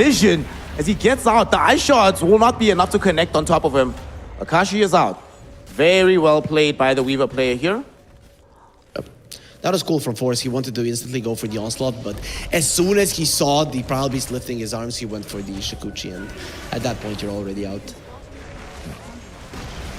vision as he gets out. The ice shards will not be enough to connect on top of him. Akashi is out. Very well played by the Weaver player here. That was cool from Force. He wanted to instantly go for the onslaught, but as soon as he saw the Primal Beast lifting his arms, he went for the Shikuchi, and at that point, you're already out.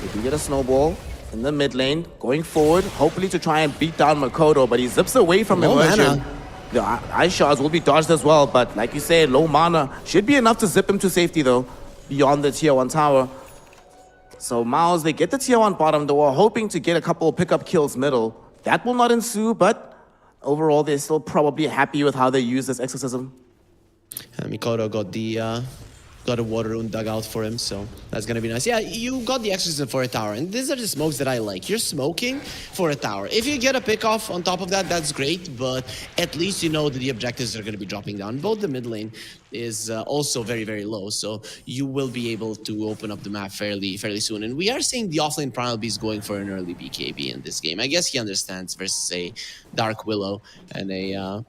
They do get a snowball in the mid lane, going forward, hopefully to try and beat down Makoto, but he zips away from Immersion. The ice shards will be dodged as well, but like you said, low mana should be enough to zip him to safety though, beyond the tier 1 tower. So MOUZ, they get the tier 1 bottom, they were hoping to get a couple of pickup kills middle. That will not ensue, but overall they're still probably happy with how they use this exorcism. Mikoto got a water rune dug out for him, so that's gonna be nice. Yeah, you got the exorcism for a tower, and these are the smokes that I like. You're smoking for a tower. If you get a pick off on top of that, that's great, but at least you know that the objectives are gonna be dropping down. Both the mid lane is also very, very low, so you will be able to open up the map fairly soon. And we are seeing the offlane Primal Beast going for an early BKB in this game. I guess he understands versus a Dark Willow and the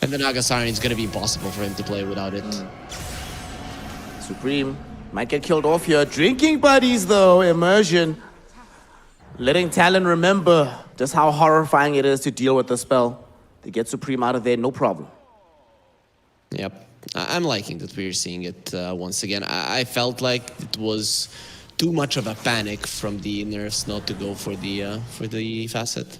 Naga Siren is gonna be impossible for him to play without it. Supreme might get killed off here. Drinking buddies though, Immersion. Letting Talon remember just how horrifying it is to deal with the spell. They get Supreme out of there, no problem. Yep, I'm liking that we're seeing it once again. I felt like it was too much of a panic from the nerfs not to go for the facet.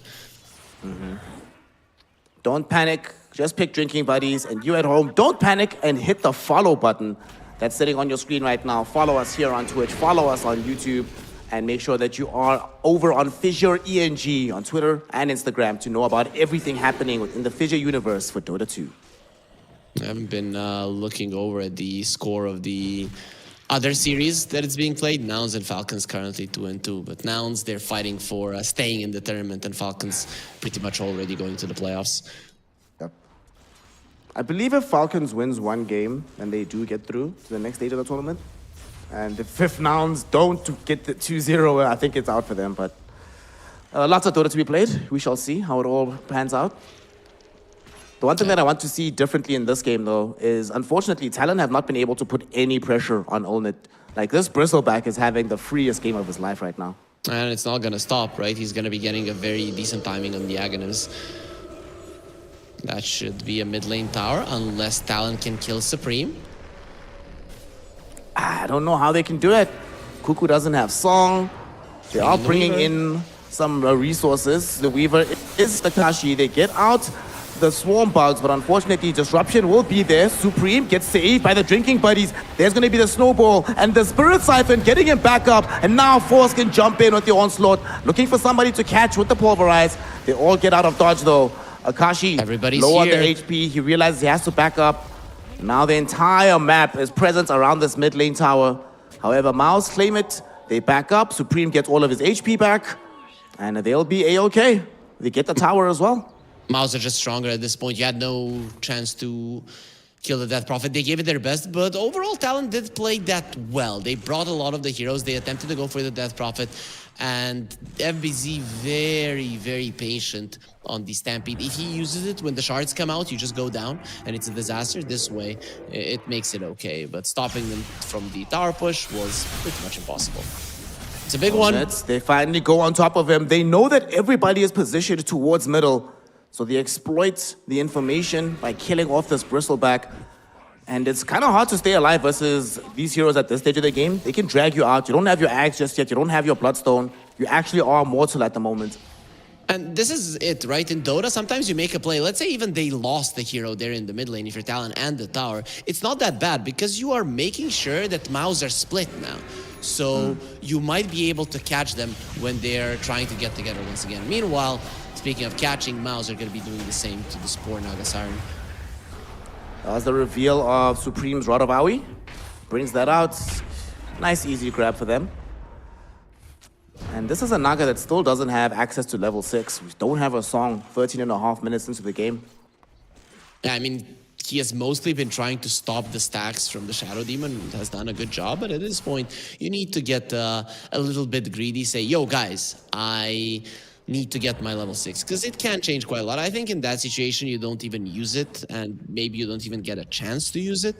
Don't panic, just pick Drinking Buddies, and you at home, don't panic and hit the follow button that's sitting on your screen right now. Follow us here on Twitch, follow us on YouTube, and make sure that you are over on Fissure ENG on Twitter and Instagram to know about everything happening within the Fissure universe for Dota 2. I haven't been looking over at the score of the other series that it's being played. MOUZ and Falcons currently 2-2, but MOUZ, they're fighting for staying in the tournament, and Falcons pretty much already going to the playoffs. Yep. I believe if Falcons wins one game, then they do get through to the next stage of the tournament. And if MOUZ don't get the 2-0, I think it's out for them. But lots of Dota to be played. We shall see how it all pans out. The one thing that I want to see differently in this game, though, is unfortunately, Talon have not been able to put any pressure on Olnit. Like, this Bristleback is having the freest game of his life right now. And it's not going to stop, right? He's going to be getting a very decent timing on the Aghanim's. That should be a mid lane tower, unless Talon can kill Supreme. I don't know how they can do it. Cuckoo doesn't have song. They are bringing in some resources. The Weaver is Takashi. They get out the swarm bugs, but unfortunately disruption will be there. Supreme gets saved by the Drinking Buddies. There's going to be the snowball and the Spirit Siphon getting him back up, and now Force can jump in with the onslaught, looking for somebody to catch with the pulverize. They all get out of dodge though. Akashi low on the HP. He realizes he has to back up. Now the entire map is present around this mid lane tower. However, MOUZ claim it. They back up. Supreme gets all of his HP back, and they'll be A-okay. They get the tower as well. MOUZ are just stronger at this point. You had no chance to kill the Death Prophet. They gave it their best, but overall Talon did play that well. They brought a lot of the heroes. They attempted to go for the Death Prophet, and FBZ very, very patient on the Stampede. If he uses it when the shards come out, you just go down, and it's a disaster. This way, it makes it okay, but stopping them from the tower push was pretty much impossible. It's a big one. They finally go on top of him. They know that everybody is positioned towards middle. So they exploit the information by killing off this Bristleback. And it's kind of hard to stay alive versus these heroes at this stage of the game. They can drag you out. You don't have your Axe just yet. You don't have your Bloodstone. You actually are mortal at the moment. And this is it, right? In Dota, sometimes you make a play. Let's say even they lost the hero there in the mid lane, if you're Talon and the tower. It's not that bad because you are making sure that MOUZ are split now. So you might be able to catch them when they're trying to get together once again. Meanwhile, speaking of catching, MOUZ are going to be doing the same to the Spore Naga Siren. That was the reveal of Supreme's Rod of Aoi. Brings that out. Nice, easy grab for them. And this is a Naga that still doesn't have access to level 6. We don't have a song 13.5 minutes into the game. Yeah, I mean, he has mostly been trying to stop the stacks from the Shadow Demon, has done a good job, but at this point, you need to get a little bit greedy, say, yo guys, I need to get my level 6, because it can change quite a lot. I think in that situation, you don't even use it, and maybe you don't even get a chance to use it.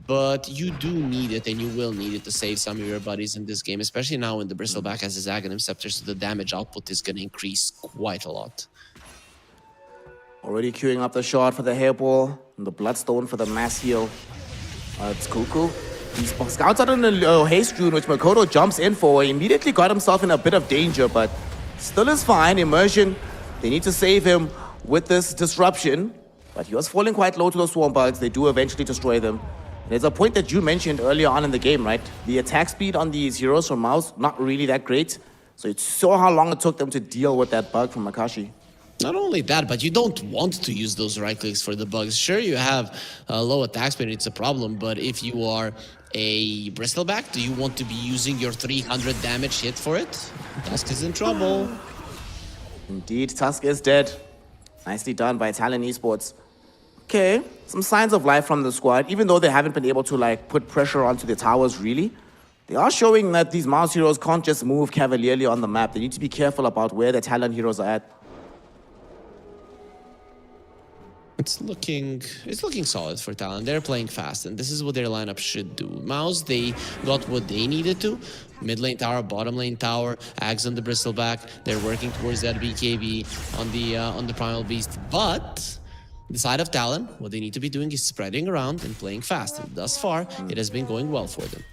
But you do need it, and you will need it to save some of your buddies in this game, especially now when the Bristleback has his Aghanim Scepter, so the damage output is going to increase quite a lot. Already queuing up the shot for the hairball, and the Bloodstone for the mass heal. It's Cuckoo. He scouts out on the haste rune, which Makoto jumps in for. He immediately got himself in a bit of danger, but still is fine. Immersion, they need to save him with this disruption. But he was falling quite low to the Swarm Bugs. They do eventually destroy them. There's a point that you mentioned earlier on in the game, right? The attack speed on these heroes from MOUZ, not really that great. So you saw how long it took them to deal with that bug from Akashi. Not only that, but you don't want to use those right clicks for the bugs. Sure, you have a low attack speed, it's a problem, but if you are a Bristleback, do you want to be using your 300 damage hit for it? Tusk is in trouble. Indeed, Tusk is dead. Nicely done by Talon Esports. Okay, some signs of life from the squad, even though they haven't been able to like put pressure onto the towers really. They are showing that these MOUZ heroes can't just move cavalierly on the map. They need to be careful about where the Talon heroes are at. It's looking solid for Talon. They're playing fast, and this is what their lineup should do. MOUZ, they got what they needed to. Mid lane tower, bottom lane tower, Ags on the Bristleback. They're working towards that BKB on the Primal Beast. But the side of Talon, what they need to be doing is spreading around and playing fast. And thus far, it has been going well for them.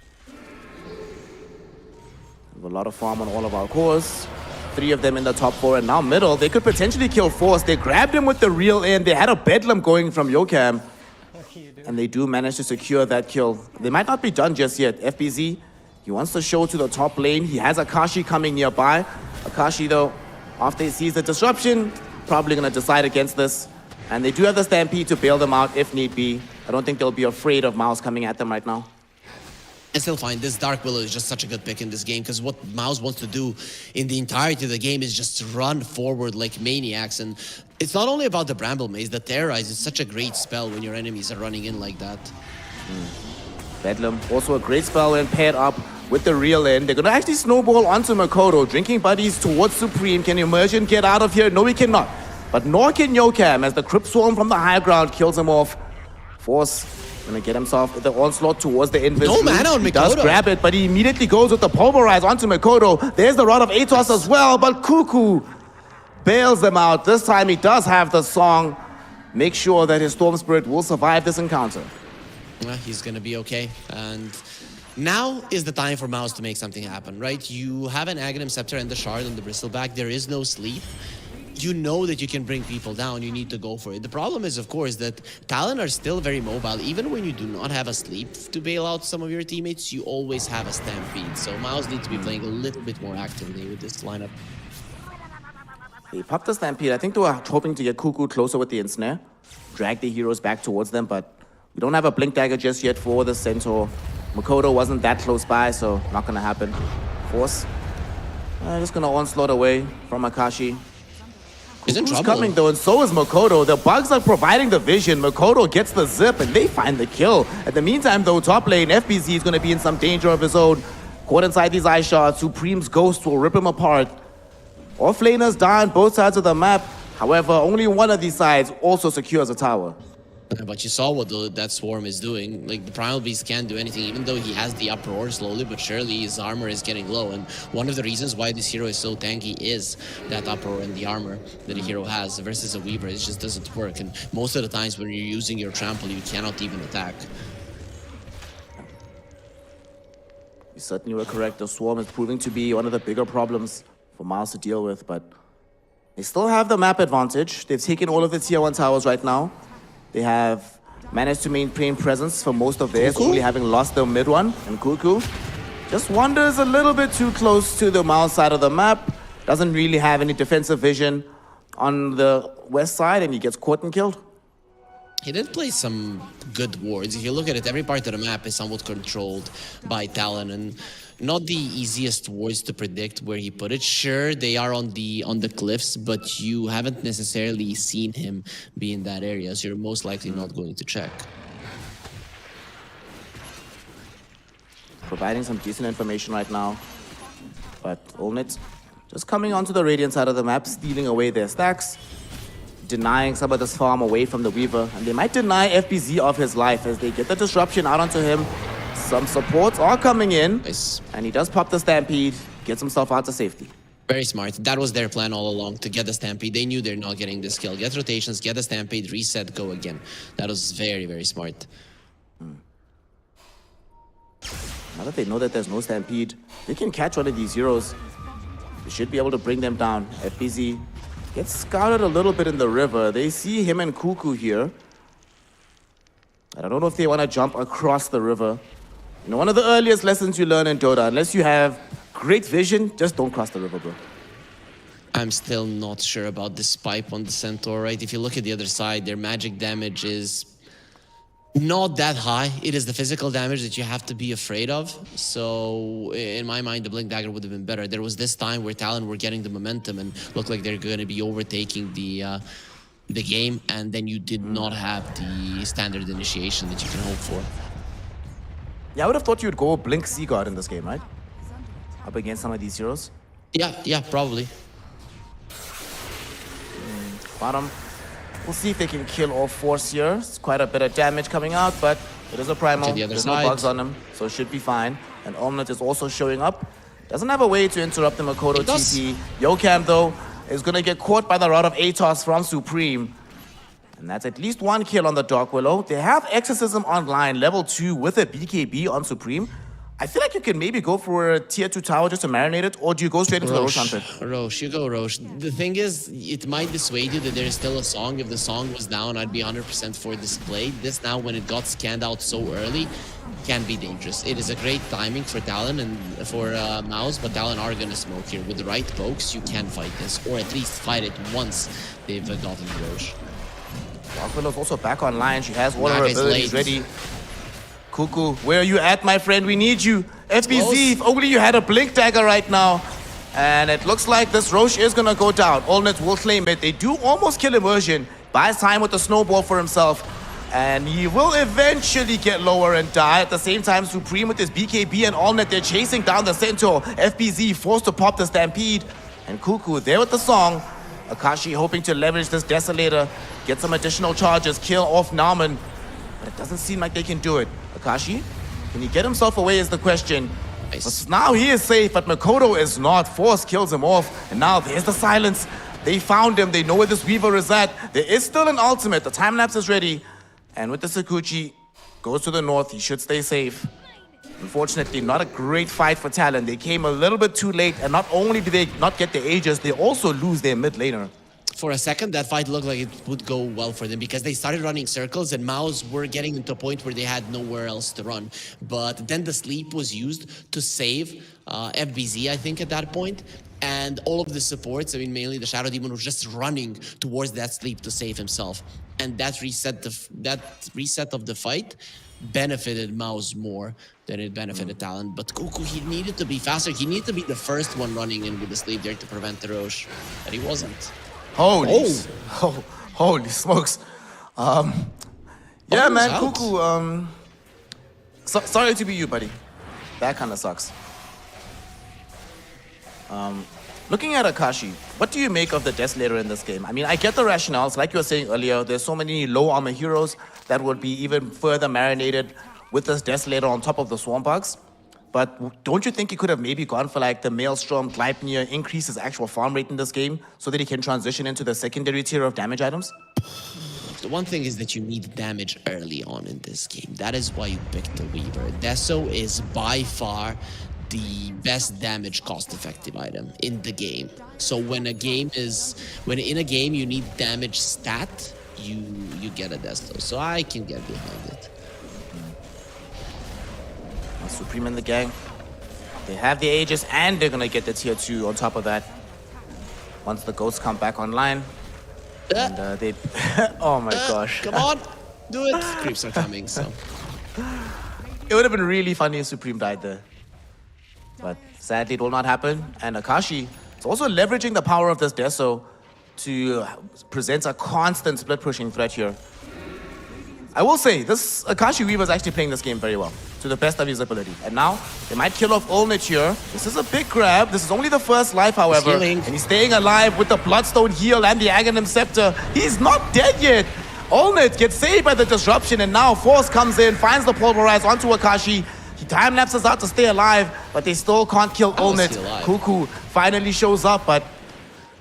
We have a lot of farm on all of our cores. 3 of them in the top 4, and now middle. They could potentially kill Force. They grabbed him with the reel in. They had a bedlam going from Yokam. And they do manage to secure that kill. They might not be done just yet. FBZ, he wants to show to the top lane. He has Akashi coming nearby. Akashi, though, after he sees the disruption, probably going to decide against this. And they do have the Stampede to bail them out if need be. I don't think they'll be afraid of MOUZ coming at them right now. I still find this Dark Willow is just such a good pick in this game, because what MOUZ wants to do in the entirety of the game is just run forward like maniacs. And it's not only about the Bramble Maze, the Terrorize is such a great spell when your enemies are running in like that. Bedlam, also a great spell when paired up with the reel in. They're going to actually snowball onto Makoto. Drinking buddies towards Supreme. Can Immersion get out of here? No, he cannot. But nor can Yokam, as the Crypt Swarm from the high ground kills him off. Force gonna get himself the onslaught towards the Invis. No mana on Makoto. He does grab it, but he immediately goes with the Pulverize onto Makoto. There's the Rod of Atos as well, but Cuckoo bails them out. This time he does have the song. Make sure that his Storm Spirit will survive this encounter. He's gonna be okay. And now is the time for MOUZ to make something happen, right? You have an Aghanim Scepter and the Shard on the Bristleback. There is no sleep. You know that you can bring people down, you need to go for it. The problem is, of course, that Talon are still very mobile. Even when you do not have a sleep to bail out some of your teammates, you always have a Stampede. So MOUZ need to be playing a little bit more actively with this lineup. They popped the Stampede. I think they were hoping to get Cuckoo closer with the Ensnare, drag the heroes back towards them, but we don't have a Blink Dagger just yet for the Centaur. Makoto wasn't that close by, so not gonna happen. Force, just gonna onslaught away from Akashi. He's in trouble. Coming though, and so is Makoto. The bugs are providing the vision. Makoto gets the zip, and they find the kill. At the meantime, though, top lane, FBZ is going to be in some danger of his own. Caught inside these ice shards, Supreme's Ghost will rip him apart. Offlaners die on both sides of the map. However, only one of these sides also secures a tower. But you saw what that Swarm is doing. Like, the Primal Beast can't do anything, even though he has the Uproar slowly but surely. His armor is getting low, and one of the reasons why this hero is so tanky is that Uproar and the armor that the hero has versus a Weaver. It just doesn't work, and most of the times when you're using your trample, you cannot even attack. You certainly were correct. The Swarm is proving to be one of the bigger problems for MOUZ to deal with, but they still have the map advantage. They've taken all of the tier 1 towers right now. They have managed to maintain presence for most of theirs, only having lost their mid one. And Cuckoo just wanders a little bit too close to the MOUZ side of the map. Doesn't really have any defensive vision on the west side, and he gets caught and killed. He did play some good wards. If you look at it, every part of the map is somewhat controlled by Talon, and not the easiest wards to predict where he put it. Sure, they are on the cliffs, but you haven't necessarily seen him be in that area, so you're most likely not going to check. Providing some decent information right now, but Olnit just coming onto the Radiant side of the map, stealing away their stacks, denying some of this farm away from the Weaver, and they might deny FBZ of his life as they get the disruption out onto him. Some supports are coming in, Nice. and he does pop the Stampede, gets himself out to safety. Very smart. That was their plan all along, to get the Stampede. They knew they're not getting this kill. Get rotations, get the Stampede, reset, go again. That was very, very smart. Now that they know that there's no Stampede, they can catch one of these heroes. They should be able to bring them down. FBZ gets scouted a little bit in the river. They see him and Cuckoo here. And I don't know if they want to jump across the river. You know, one of the earliest lessons you learn in Dota, unless you have great vision, just don't cross the river, bro. I'm still not sure about this pipe on the Centaur, right? If you look at the other side, their magic damage is not that high. It is the physical damage that you have to be afraid of. So in my mind, the Blink Dagger would have been better. There was this time where Talon were getting the momentum and looked like they're going to be overtaking the game, and then you did not have the standard initiation that you can hope for. Yeah, I would have thought you would go Blink Seaguard in this game, right? Up against some of these heroes. Yeah, probably. Bottom. We'll see if they can kill all Force here. It's quite a bit of damage coming out, but it is a primal. To the other There's side. no bugs on him, so it should be fine. And Omnit is also showing up. Doesn't have a way to interrupt the Makoto TP. Yokam, though, is going to get caught by the rod of Atos from Supreme. And that's at least one kill on the Dark Willow. They have Exorcism online, level 2 with a BKB on Supreme. I feel like you can maybe go for a tier 2 tower just to marinate it, or do you go straight into the Roshan pit? Rosh, you go Rosh. The thing is, it might dissuade you that there is still a song. If the song was down, I'd be 100% for display. This now, when it got scanned out so early, can be dangerous. It is a great timing for Talon and for MOUZ, but Talon are going to smoke here. With the right pokes, you can fight this, or at least fight it once they've gotten Rosh. Dark Willow's also back online. She has all her Naga's abilities late. ready. Cuckoo, where are you at, my friend? We need you. FBZ, if only you had a Blink Dagger right now. And it looks like this Roche is gonna go down. Allnet will claim it. They do almost kill Immersion. Buys time with the snowball for himself. And he will eventually get lower and die. At the same time, Supreme with his BKB and Allnet, they're chasing down the Centaur. FBZ forced to pop the Stampede. And Cuckoo there with the song. Akashi hoping to leverage this Desolator, get some additional charges, kill off Nauman. But it doesn't seem like they can do it. Akashi, can he get himself away is the question. Nice. But now he is safe, but Makoto is not. Force kills him off. And now there's the silence. They found him. They know where this Weaver is at. There is still an ultimate. The time lapse is ready. And with the Sakuchi, goes to the north. He should stay safe. Unfortunately, not a great fight for Talon. They came a little bit too late. And not only did they not get the Aegis, they also lose their mid laner. For a second, that fight looked like it would go well for them because they started running circles and MOUZ were getting into a point where they had nowhere else to run. But then the sleep was used to save FBZ, I think, at that point. And all of the supports, I mean, mainly the Shadow Demon, was just running towards that sleep to save himself. And that reset of the fight benefited MOUZ more than it benefited Talon. But Cuckoo, he needed to be faster. He needed to be the first one running in with the sleep there to prevent the Roche. But he wasn't. Holy smokes. Yeah, man, out. Cuckoo, sorry to be you, buddy. That kind of sucks. Looking at Akashi, what do you make of the Desolator in this game? I mean, I get the rationales. Like you were saying earlier, there's so many low armor heroes that would be even further marinated with this Desolator on top of the Swarm Bugs. But don't you think he could have maybe gone for like the Maelstrom, Gleipnir, increase his actual farm rate in this game so that he can transition into the secondary tier of damage items? The one thing is that you need damage early on in this game. That is why you picked the Weaver. Deso is by far the best damage cost-effective item in the game. So when in a game you need damage stat, you get a Deso. So I can get behind it. Supreme and the gang. They have the Aegis and they're gonna get the tier 2 on top of that. Once the ghosts come back online. And they... oh my gosh. Come on, do it. Creeps are coming, so. It would have been really funny if Supreme died there. But sadly it will not happen. And Akashi is also leveraging the power of this Deso to present a constant split pushing threat here. I will say, this Akashi Weaver is actually playing this game very well, to the best of his ability. And now, they might kill off Olnit here. This is a big grab. This is only the first life, however. And he's staying alive with the Bloodstone heal and the Aghanim Scepter. He's not dead yet. Olnit gets saved by the disruption, and now Force comes in, finds the Pulverize onto Akashi. He time lapses out to stay alive, but they still can't kill Olnit. Cuckoo finally shows up, but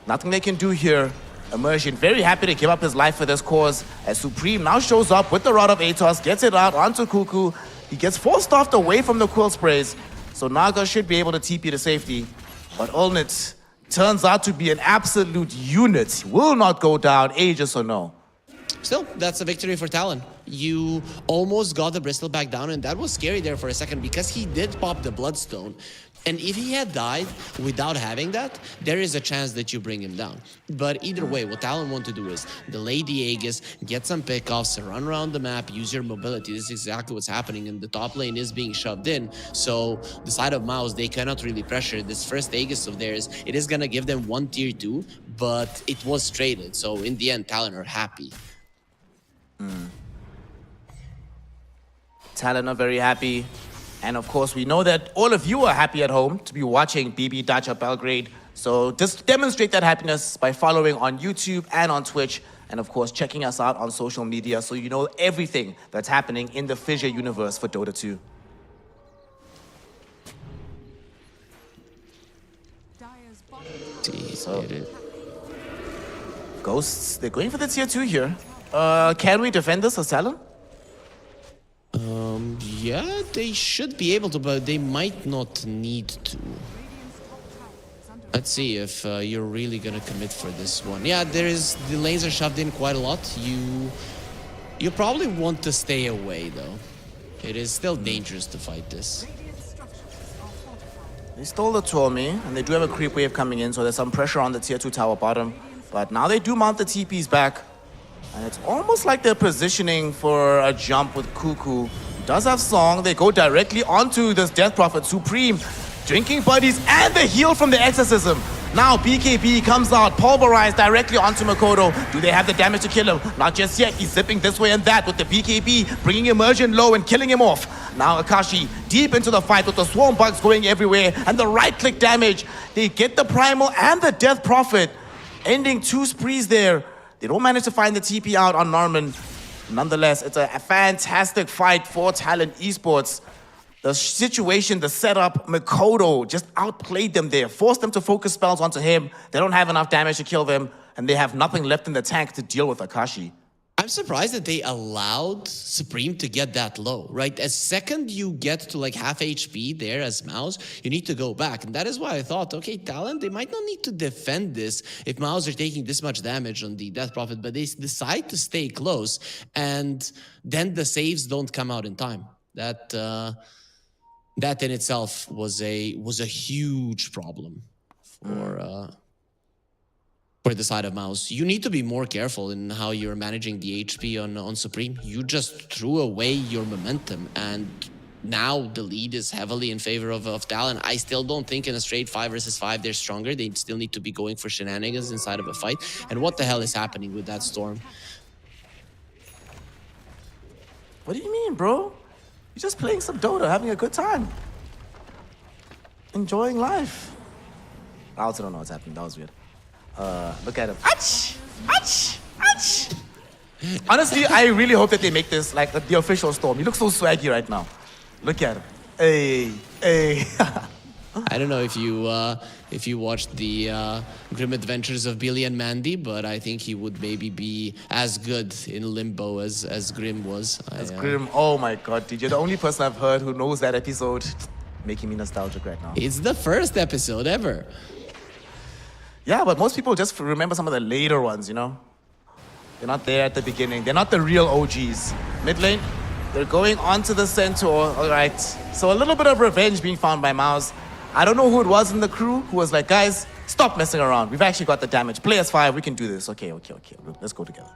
nothing they can do here. Immersion very happy to give up his life for this cause, as Supreme now shows up with the Rod of Atos, gets it out onto Cuckoo. He gets forced off away from the Quill Sprays, so Naga should be able to TP to safety. But Olnit turns out to be an absolute unit. He will not go down, Aegis or no. Still, that's a victory for Talon. You almost got the Bristol back down, and that was scary there for a second because he did pop the Bloodstone. And if he had died without having that, there is a chance that you bring him down. But either way, what Talon want to do is delay the Aegis, get some pickoffs, run around the map, use your mobility. This is exactly what's happening, and the top lane is being shoved in. So the side of MOUZ, they cannot really pressure this first Aegis of theirs. It is going to give them one tier 2, but it was traded. So in the end, Talon are happy. Talon are very happy. And of course, we know that all of you are happy at home to be watching BB Dacha Belgrade. So just demonstrate that happiness by following on YouTube and on Twitch. And of course, checking us out on social media so you know everything that's happening in the Fissure universe for Dota 2. So, Ghosts, they're going for the tier 2 here. Can we defend this as Talon? Yeah, they should be able to, but they might not need to. Let's see if you're really gonna commit for this one. Yeah, the lanes are shoved in quite a lot. You probably want to stay away though. It is still dangerous to fight this. They stole the Tormi, and they do have a creep wave coming in, so there's some pressure on the tier 2 tower bottom. But now they do mount the TPs back. And it's almost like they're positioning for a jump with Cuckoo. Does have Song. They go directly onto this Death Prophet. Supreme, drinking buddies, and the heal from the Exorcism. Now BKB comes out, pulverized directly onto Makoto. Do they have the damage to kill him? Not just yet. He's zipping this way and that with the BKB, bringing Immersion low and killing him off. Now Akashi deep into the fight with the Swarm Bugs going everywhere and the right-click damage. They get the Primal and the Death Prophet, ending 2 sprees there. They don't manage to find the TP out on Norman. Nonetheless, it's a fantastic fight for Talon Esports. The situation, the setup, Makoto just outplayed them there, forced them to focus spells onto him. They don't have enough damage to kill them, and they have nothing left in the tank to deal with Akashi. I'm surprised that they allowed Supreme to get that low, right? As second you get to like half HP there as MOUZ, you need to go back. And that is why I thought, okay, Talon, they might not need to defend this if MOUZ are taking this much damage on the Death Prophet, but they decide to stay close, and then the saves don't come out in time. That in itself was a huge problem for the side of MOUZ. You need to be more careful in how you're managing the HP on Supreme. You just threw away your momentum, and now the lead is heavily in favor of Talon. I still don't think in a straight 5 versus 5 they're stronger. They still need to be going for shenanigans inside of a fight. And what the hell is happening with that Storm? What do you mean, bro? You're just playing some Dota, having a good time. Enjoying life. I also don't know what's happening. That was weird. Look at him. Achh! Achh! Achh! Honestly, I really hope that they make this like the official Storm. He looks so swaggy right now. Look at him. Hey, hey. I don't know if you watched the Grim Adventures of Billy and Mandy, but I think he would maybe be as good in Limbo as Grim was. Grim, oh my god, dude, you're the only person I've heard who knows that episode. Making me nostalgic right now. It's the first episode ever. Yeah, but most people just remember some of the later ones, you know? They're not there at the beginning. They're not the real OGs. Mid lane, they're going onto the Centaur. All right. So a little bit of revenge being found by MOUZ. I don't know who it was in the crew who was like, guys, stop messing around. We've actually got the damage. Play as 5. We can do this. Okay. Let's go together.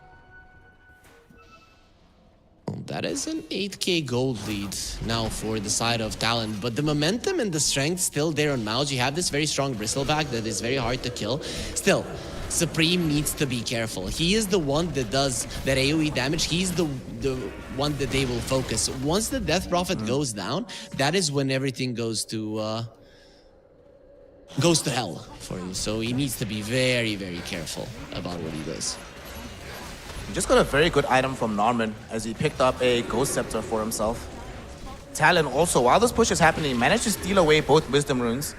That is an 8k gold lead now for the side of Talon, but the momentum and the strength still there on MOUZ. You have this very strong bristleback that is very hard to kill. Still, Supreme needs to be careful. He is the one that does that AoE damage. He's the one that they will focus. Once the Death Prophet goes down, that is when everything goes to hell for him. So he needs to be very, very careful about what he does. He just got a very good item from Norman as he picked up a Ghost Scepter for himself. Talon also, while this push is happening, managed to steal away both Wisdom Runes.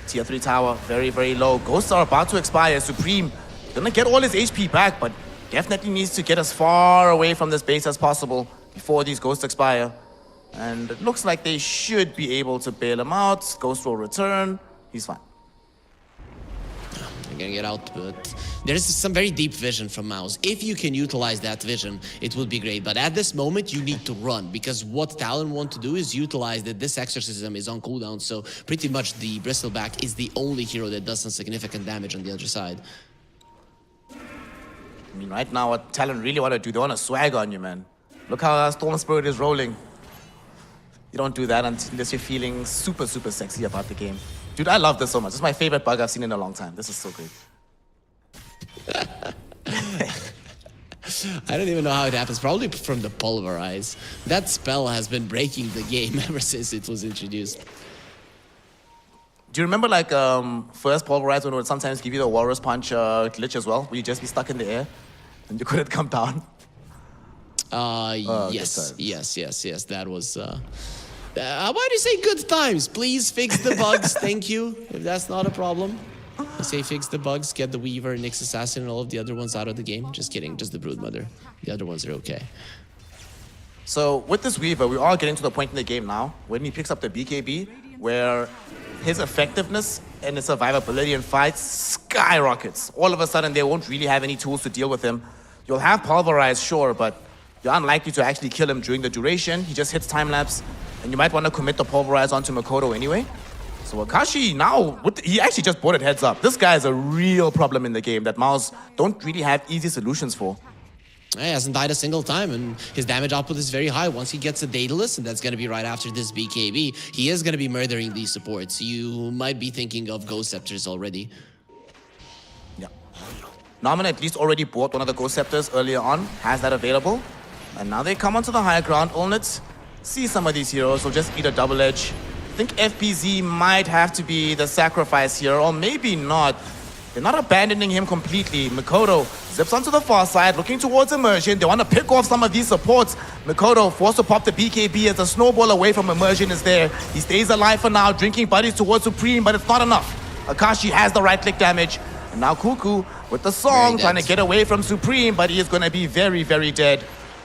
Tier 3 tower, very, very low. Ghosts are about to expire. Supreme gonna get all his HP back, but definitely needs to get as far away from this base as possible before these ghosts expire. And it looks like they should be able to bail him out. Ghost will return. He's fine. They're gonna get out, but there's some very deep vision from MOUZ. If you can utilize that vision, it would be great. But at this moment, you need to run, because what Talon want to do is utilize that this exorcism is on cooldown. So pretty much the Bristleback is the only hero that does some significant damage on the other side. I mean, right now, what Talon really want to do, they want to swag on you, man. Look how Storm Spirit is rolling. You don't do that unless you're feeling super, super sexy about the game. Dude, I love this so much. This is my favorite bug I've seen in a long time. This is so great. I don't even know how it happens. Probably from the Pulverize. That spell has been breaking the game ever since it was introduced. Do you remember, like, first Pulverize when it would sometimes give you the Walrus Punch glitch as well? Where you just be stuck in the air and you couldn't come down? Yes. That was... why do you say good times? Please fix the bugs, thank you, if that's not a problem. I say fix the bugs, get the Weaver, Nyx Assassin, and all of the other ones out of the game. Just kidding, just the Broodmother. The other ones are okay. So with this Weaver, we are getting to the point in the game now when he picks up the BKB, where his effectiveness and his survivability in fights skyrockets. All of a sudden, they won't really have any tools to deal with him. You'll have Pulverize, sure, but you're unlikely to actually kill him during the duration. He just hits time-lapse, and you might want to commit the Pulverize onto Makoto anyway. So Akashi now, he actually just brought it heads up. This guy is a real problem in the game that MOUZ don't really have easy solutions for. He hasn't died a single time, and his damage output is very high. Once he gets a Daedalus, and that's going to be right after this BKB, he is going to be murdering these supports. You might be thinking of Ghost Scepters already. Yeah. Norman at least already bought one of the Ghost Scepters earlier on, has that available. And now they come onto the higher ground. Olnitz see some of these heroes will just eat a double edge. I think FPZ might have to be the sacrifice here, or maybe not. They're not abandoning him completely. Makoto zips onto the far side, looking towards Immersion. They want to pick off some of these supports. Makoto forced to pop the BKB as the snowball away from Immersion is there. He stays alive for now, drinking buddies towards Supreme, but it's not enough. Akashi has the right-click damage. And now Cuckoo with the song, trying to get away from Supreme, but he is going to be very, very dead.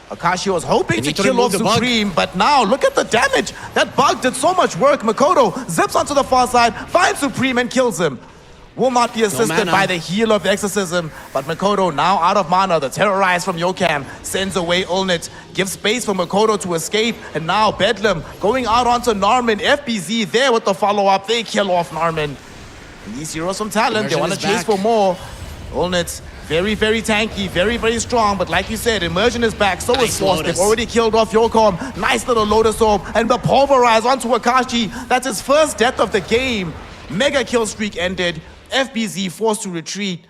Akashi was hoping to kill off Supreme, but now look at the damage. That bug did so much work. Makoto zips onto the far side, finds Supreme and kills him. Will not be assisted by the heal of the Exorcism, but Makoto now out of mana. The Terrorize from Yokam sends away Olnit, gives space for Makoto to escape, and now Bedlam going out onto Norman. FBZ there with the follow-up. They kill off Norman. And these heroes from Talon, they want to chase for more. Olnit very, very tanky, very, very strong, but like you said, Immersion is back, so is Force. They've already killed off Yokom. Nice little Lotus Orb, and the Pulverize onto Akashi. That's his first death of the game. Mega kill streak ended. FBZ forced to retreat.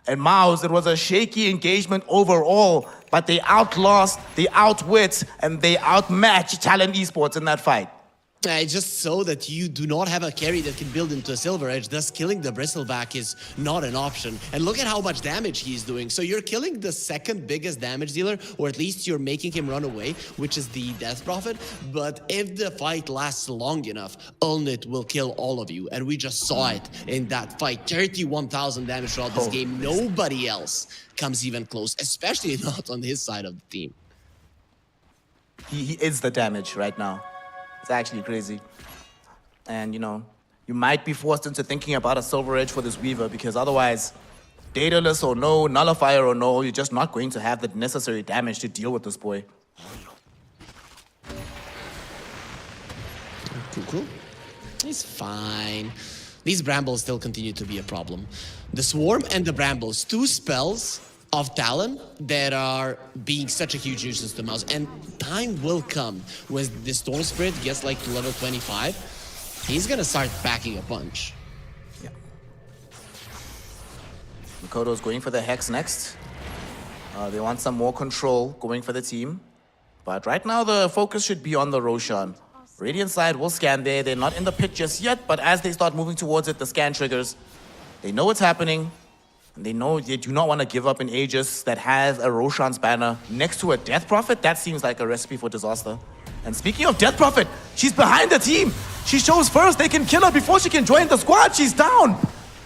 And MOUZ, it was a shaky engagement overall, but they outlast, they outwit, and they outmatched Talon Esports in that fight. Just so that you do not have a carry that can build into a Silver Edge, thus killing the Bristleback is not an option. And look at how much damage he's doing. So you're killing the second biggest damage dealer, or at least you're making him run away, which is the Death Prophet. But if the fight lasts long enough, Olnit will kill all of you. And we just saw it in that fight. 31,000 damage throughout this game. Nobody else comes even close, especially not on his side of the team. He is the damage right now. It's actually crazy. And, you know, you might be forced into thinking about a Silver Edge for this Weaver, because otherwise, Daedalus or no, Nullifier or no, you're just not going to have the necessary damage to deal with this boy. Cool. He's fine. These Brambles still continue to be a problem. The Swarm and the Brambles, two spells of Talon that are being such a huge nuisance to MOUZ, and time will come when the Storm Spirit gets like to level 25. He's gonna start packing a punch. Yeah. Mikoto's going for the Hex next. They want some more control going for the team. But right now, the focus should be on the Roshan. Radiant side will scan there. They're not in the pit just yet, but as they start moving towards it, the scan triggers. They know what's happening. And they know they do not want to give up an Aegis that has a Roshan's banner next to a Death Prophet. That seems like a recipe for disaster. And speaking of Death Prophet, she's behind the team. She shows first they can kill her before she can join the squad. She's down.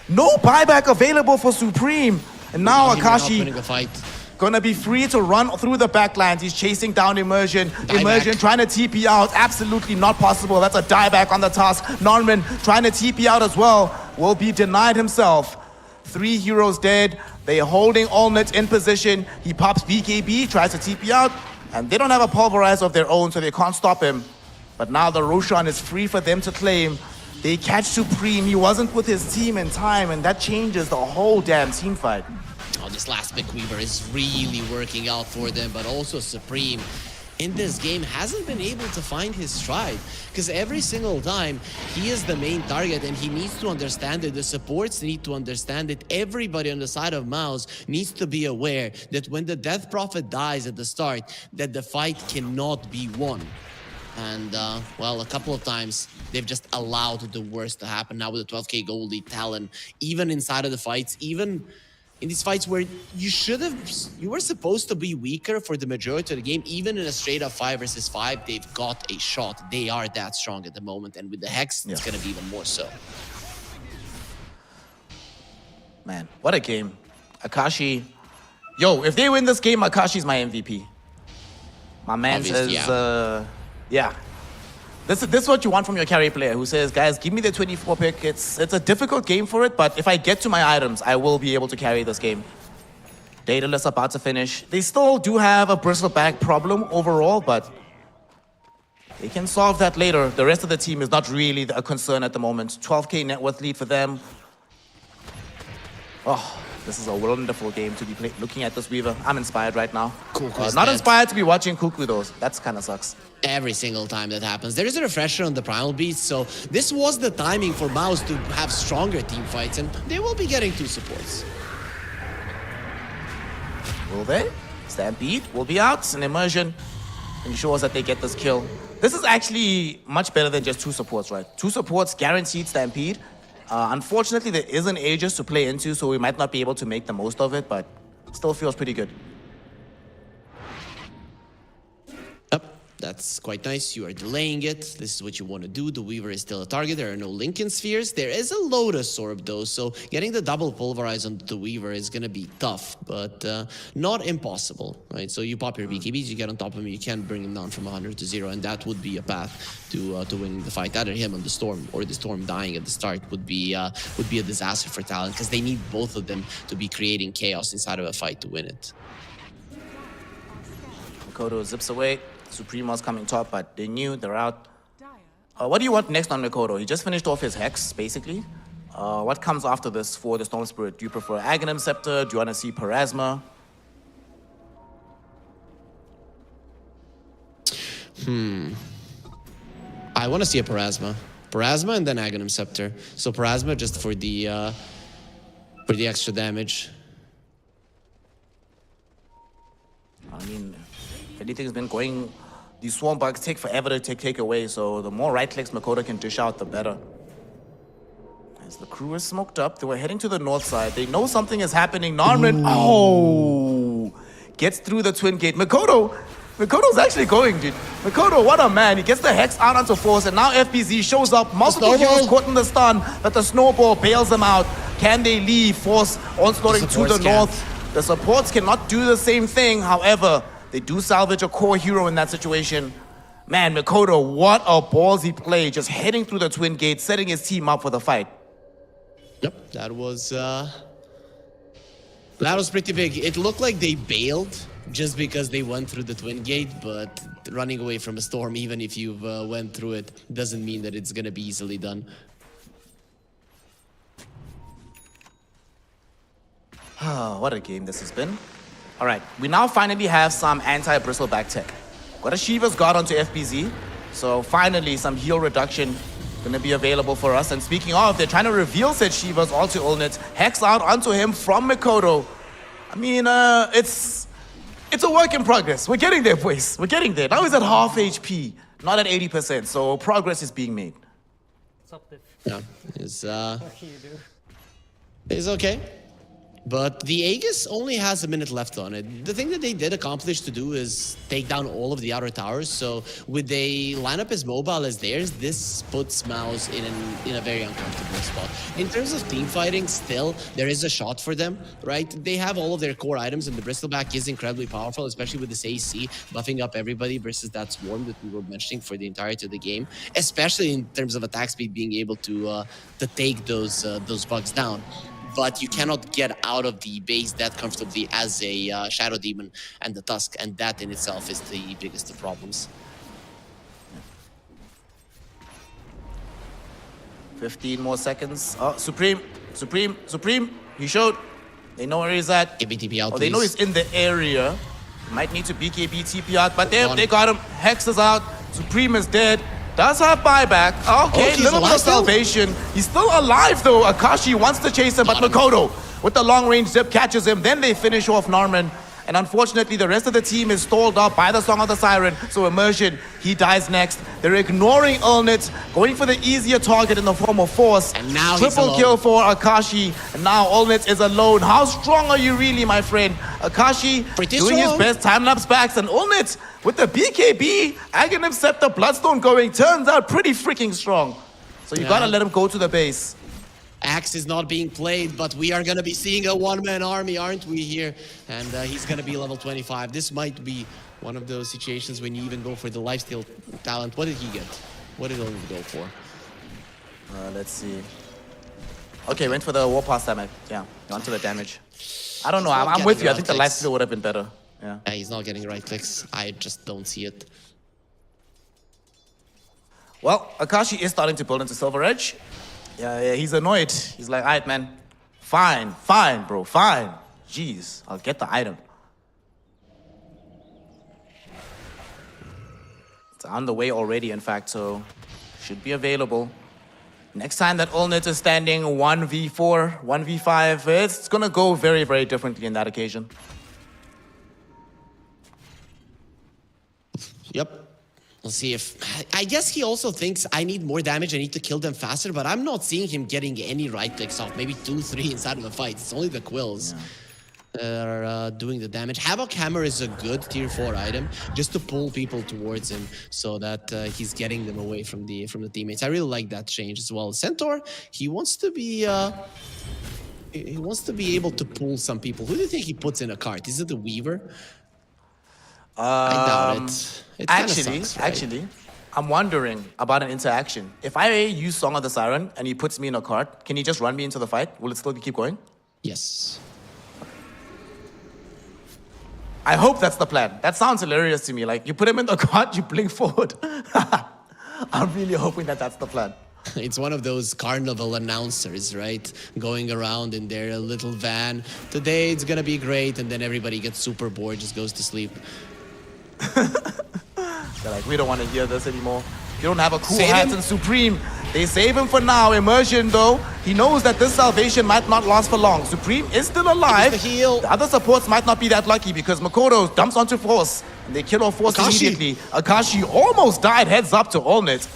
No buyback available for Supreme. And now Akashi gonna be free to run through the backlines. He's chasing down Immersion. Immersion trying to TP out. Absolutely not possible. That's a dieback on the task. Norman trying to TP out as well. Will be denied himself. 3 heroes dead. They're holding Allnet in position. He pops BKB, tries to TP out. And they don't have a pulverizer of their own, so they can't stop him. But now the Roshan is free for them to claim. They catch Supreme. He wasn't with his team in time, and that changes the whole damn team fight. Oh, this last pick Weaver is really working out for them, but also Supreme in this game hasn't been able to find his stride, because every single time he is the main target, and he needs to understand it. The supports need to understand it. Everybody on the side of MOUZ needs to be aware that when the Death Prophet dies at the start, that the fight cannot be won. And, well, a couple of times, they've just allowed the worst to happen. Now with the 12k gold lead, Talon, even inside of the fights, even in these fights where you were supposed to be weaker for the majority of the game, even in a straight up 5 versus 5, they've got a shot. They are that strong at the moment, and with the Hex, it's gonna be even more so. Man, what a game. Akashi, yo, if they win this game, Akashi's my MVP. My man says, yeah. This is what you want from your carry player, who says, guys, give me the 24 pick. It's a difficult game for it, but if I get to my items, I will be able to carry this game. Daedalus about to finish. They still do have a bristleback problem overall, but they can solve that later. The rest of the team is not really a concern at the moment. 12k net worth lead for them. Oh, this is a wonderful game to be looking at this Weaver. I'm inspired right now. Not inspired to be watching Kuku though. That kind of sucks. Every single time that happens. There is a refresher on the Primal Beast, so this was the timing for MOUZ to have stronger team fights, and they will be getting 2 supports. Will they? Stampede will be out, and Immersion ensures that they get this kill. This is actually much better than just 2 supports, right? 2 supports guaranteed Stampede. Unfortunately, there isn't Aegis to play into, so we might not be able to make the most of it, but still feels pretty good. That's quite nice. You are delaying it. This is what you want to do. The Weaver is still a target. There are no Lincoln Spheres. There is a Lotus Orb, though, so getting the double pulverize on the Weaver is going to be tough, but not impossible, right? So you pop your BKBs, you get on top of him, you can bring him down from 100 to 0, and that would be a path to winning the fight. Either him on the Storm or the Storm dying at the start would be a disaster for Talon, because they need both of them to be creating chaos inside of a fight to win it. Mikoto zips away. Supremo's coming top, but they knew they're out. What do you want next on Mikoto? He just finished off his Hex, basically. What comes after this for the Storm Spirit? Do you prefer Aghanim Scepter? Do you want to see Parasma? I want to see a Parasma. Parasma and then Aghanim Scepter. So Parasma just for the extra damage. I mean, if anything's been going, these swarm bugs take forever to take away, so the more right clicks Mikoto can dish out, the better. As the crew is smoked up, they were heading to the north side. They know something is happening. Norman, gets through the twin gate. Mikoto's actually going, dude. Mikoto, what a man. He gets the Hex out onto Force, and now FBZ shows up. Multiple heroes caught in the stun, but the snowball bails them out. Can they leave? Force onslaughting to the north. The supports cannot do the same thing. However, they do salvage a core hero in that situation. Man, Mikoto, what a ballsy play. Just heading through the twin gate, setting his team up for the fight. Yep, that was pretty big. It looked like they bailed just because they went through the twin gate, but running away from a storm, even if you've went through it, doesn't mean that it's gonna be easily done. What a game this has been. All right, we now finally have some anti-bristleback tech. Got a Shiva's Guard onto FBZ, so finally some heal reduction gonna be available for us. And speaking of, they're trying to reveal said Shivas onto Ulnit. Hex out onto him from Mikoto. I mean, it's a work in progress. We're getting there, boys. We're getting there. Now he's at half HP, not at 80%. So progress is being made. What's up, Diff? Yeah, What can you do? it's okay. But the Aegis only has a minute left on it. The thing that they did accomplish to do is take down all of the outer towers. So with a lineup as mobile as theirs, this puts MOUZ in a very uncomfortable spot. In terms of team fighting, still, there is a shot for them, right? They have all of their core items, and the Bristleback is incredibly powerful, especially with this AC buffing up everybody versus that Swarm that we were mentioning for the entirety of the game, especially in terms of attack speed, being able to take those bugs down. But you cannot get out of the base that comfortably as a Shadow Demon and the Tusk, and that in itself is the biggest of problems. 15 more seconds. Oh, Supreme. He showed. They know where he's at. Get BTP out, Oh, they know please. he's in the area. Might need to BKB TP out, but they got him. Hex is out. Supreme is dead. Does have buyback. Okay, he's little bit alive of still? salvation. He's still alive though. Akashi wants to chase him, but Mikoto with the long range zip catches him. Then they finish off Norman. And unfortunately, the rest of the team is stalled up by the Song of the Siren. So Immersion, he dies next. They're ignoring Ulnit, going for the easier target in the form of Force. And now he's Triple alone. kill for Akashi. And now Ulnit is alone. How strong are you really, my friend? Akashi Pretty doing strong. his best time-lapse backs. And Ulnit with the BKB, Aghanim Scepter, Bloodstone going, turns out pretty freaking strong. So you gotta let him go to the base. Axe is not being played, but we are going to be seeing a one-man army, aren't we, here? And he's going to be level 25. This might be one of those situations when you even go for the lifesteal talent. What did he get? What did Owen go for? Let's see. Okay, went for the Warpath damage. Yeah, onto the damage. I don't know, He's not I'm with getting you. I think the right clicks. lifesteal would have been better. Yeah. He's not getting right clicks. I just don't see it. Well, Akashi is starting to build into Silver Edge. Yeah, he's annoyed. He's like, alright, man. Fine, bro, fine. Jeez, I'll get the item. It's on the way already, in fact, so should be available. Next time that Ulnit is standing 1v4, 1v5, it's gonna go very, very differently in that occasion. Yep. We'll see if... I guess he also thinks I need more damage, I need to kill them faster, but I'm not seeing him getting any right clicks off. Maybe 2, 3 inside of the fight. It's only the Quills that are doing the damage. Havoc Hammer is a good tier 4 item, just to pull people towards him so that he's getting them away from the teammates. I really like that change as well. Centaur, he wants to be... he wants to be able to pull some people. Who do you think he puts in a cart? Is it the Weaver? I doubt it. It kinda sucks, right? Actually, I'm wondering about an interaction. If I use Song of the Siren and he puts me in a cart, can he just run me into the fight? Will it still keep going? Yes. I hope that's the plan. That sounds hilarious to me. Like, you put him in the cart, you blink forward. I'm really hoping that that's the plan. It's one of those carnival announcers, right? Going around in their little van. Today it's gonna be great, and then everybody gets super bored, just goes to sleep. They're like, we don't want to hear this anymore. You don't have a cool Save hat him. and Supreme. They save him for now. Immersion, though, he knows that this salvation might not last for long. Supreme is still alive. Give us the heal. The other supports might not be that lucky because Makoto dumps onto Force. And they kill off Force Akashi. immediately. Akashi almost died heads up to Ulnit.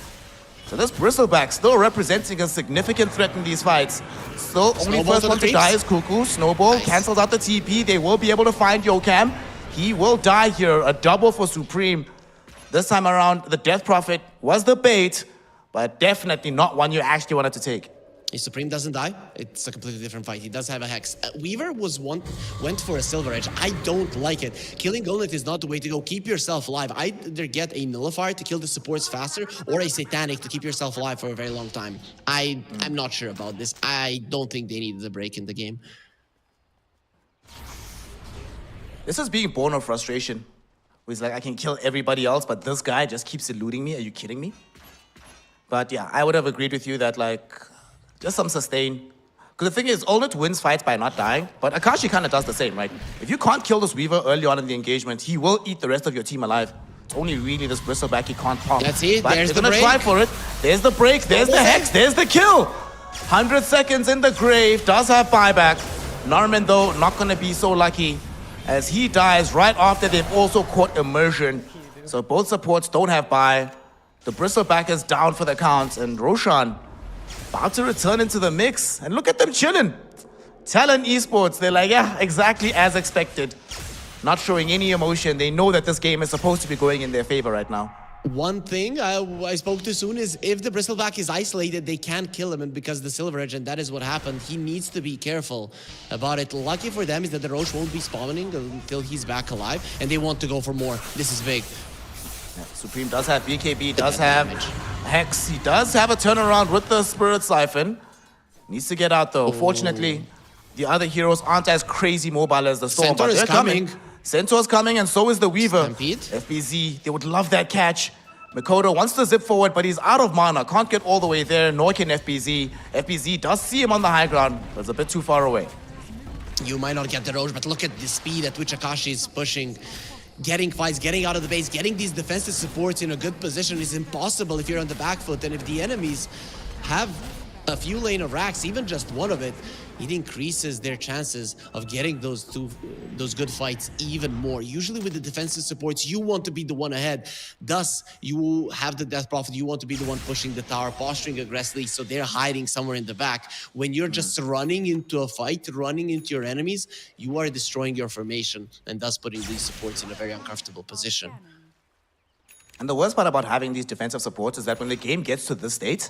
So this Bristleback still representing a significant threat in these fights. Still, only Snowball first to the one to creeps. die is Cuckoo. Snowball Nice. cancels out the TP. They will be able to find Yokam. He will die here. A double for Supreme. This time around, the Death Prophet was the bait, but definitely not one you actually wanted to take. If Supreme doesn't die, it's a completely different fight. He does have a Hex. Weaver went for a Silver Edge. I don't like it. Killing Golnet is not the way to go. Keep yourself alive. Either get a Nullifier to kill the supports faster, or a Satanic to keep yourself alive for a very long time. I'm not sure about this. I don't think they needed a break in the game. This is being born of frustration. He's like, I can kill everybody else, but this guy just keeps eluding me. Are you kidding me? But yeah, I would have agreed with you that, like, just some sustain. Because the thing is, Ulnit wins fights by not dying, but Akashi kind of does the same, right? If you can't kill this Weaver early on in the engagement, he will eat the rest of your team alive. It's only really this bristleback he can't pop. Let's see, But there's they're the gonna try break. for it. There's the break, there's the hex, there's the kill. 100 seconds in the grave, does have buyback. Norman though, not gonna be so lucky as he dies right after they've also caught immersion. So both supports don't have buy. The bristleback is down for the count, and Roshan about to return into the mix. And look at them chilling. Talon Esports, they're like, yeah, exactly as expected. Not showing any emotion. They know that this game is supposed to be going in their favor right now. One thing I spoke to soon is if the bristleback is isolated, they can't kill him, and because the Silver Edge, and that is what happened. He needs to be careful about it. Lucky for them is that the Roche won't be spawning until he's back alive, and they want to go for more. This is big. Yeah, Supreme does have BKB, does have Hex. He does have a turnaround with the Spirit Siphon. Needs to get out though. Fortunately, the other heroes aren't as crazy mobile as the Storm, Centaur but is they're coming. Centaur's coming, and so is the Weaver. Stampede. FBZ, they would love that catch. Mikoto wants to zip forward, but he's out of mana. Can't get all the way there, nor can FBZ. FBZ does see him on the high ground, but it's a bit too far away. You might not get the Roche, but look at the speed at which Akashi is pushing. Getting fights, getting out of the base, getting these defensive supports in a good position is impossible if you're on the back foot. And if the enemies have a few lane of racks, even just one of it, it increases their chances of getting those good fights even more. Usually with the defensive supports, you want to be the one ahead. Thus, you have the Death Prophet, you want to be the one pushing the tower, posturing aggressively, so they're hiding somewhere in the back. When you're just running into a fight, running into your enemies, you are destroying your formation, and thus putting these supports in a very uncomfortable position. And the worst part about having these defensive supports is that when the game gets to this state,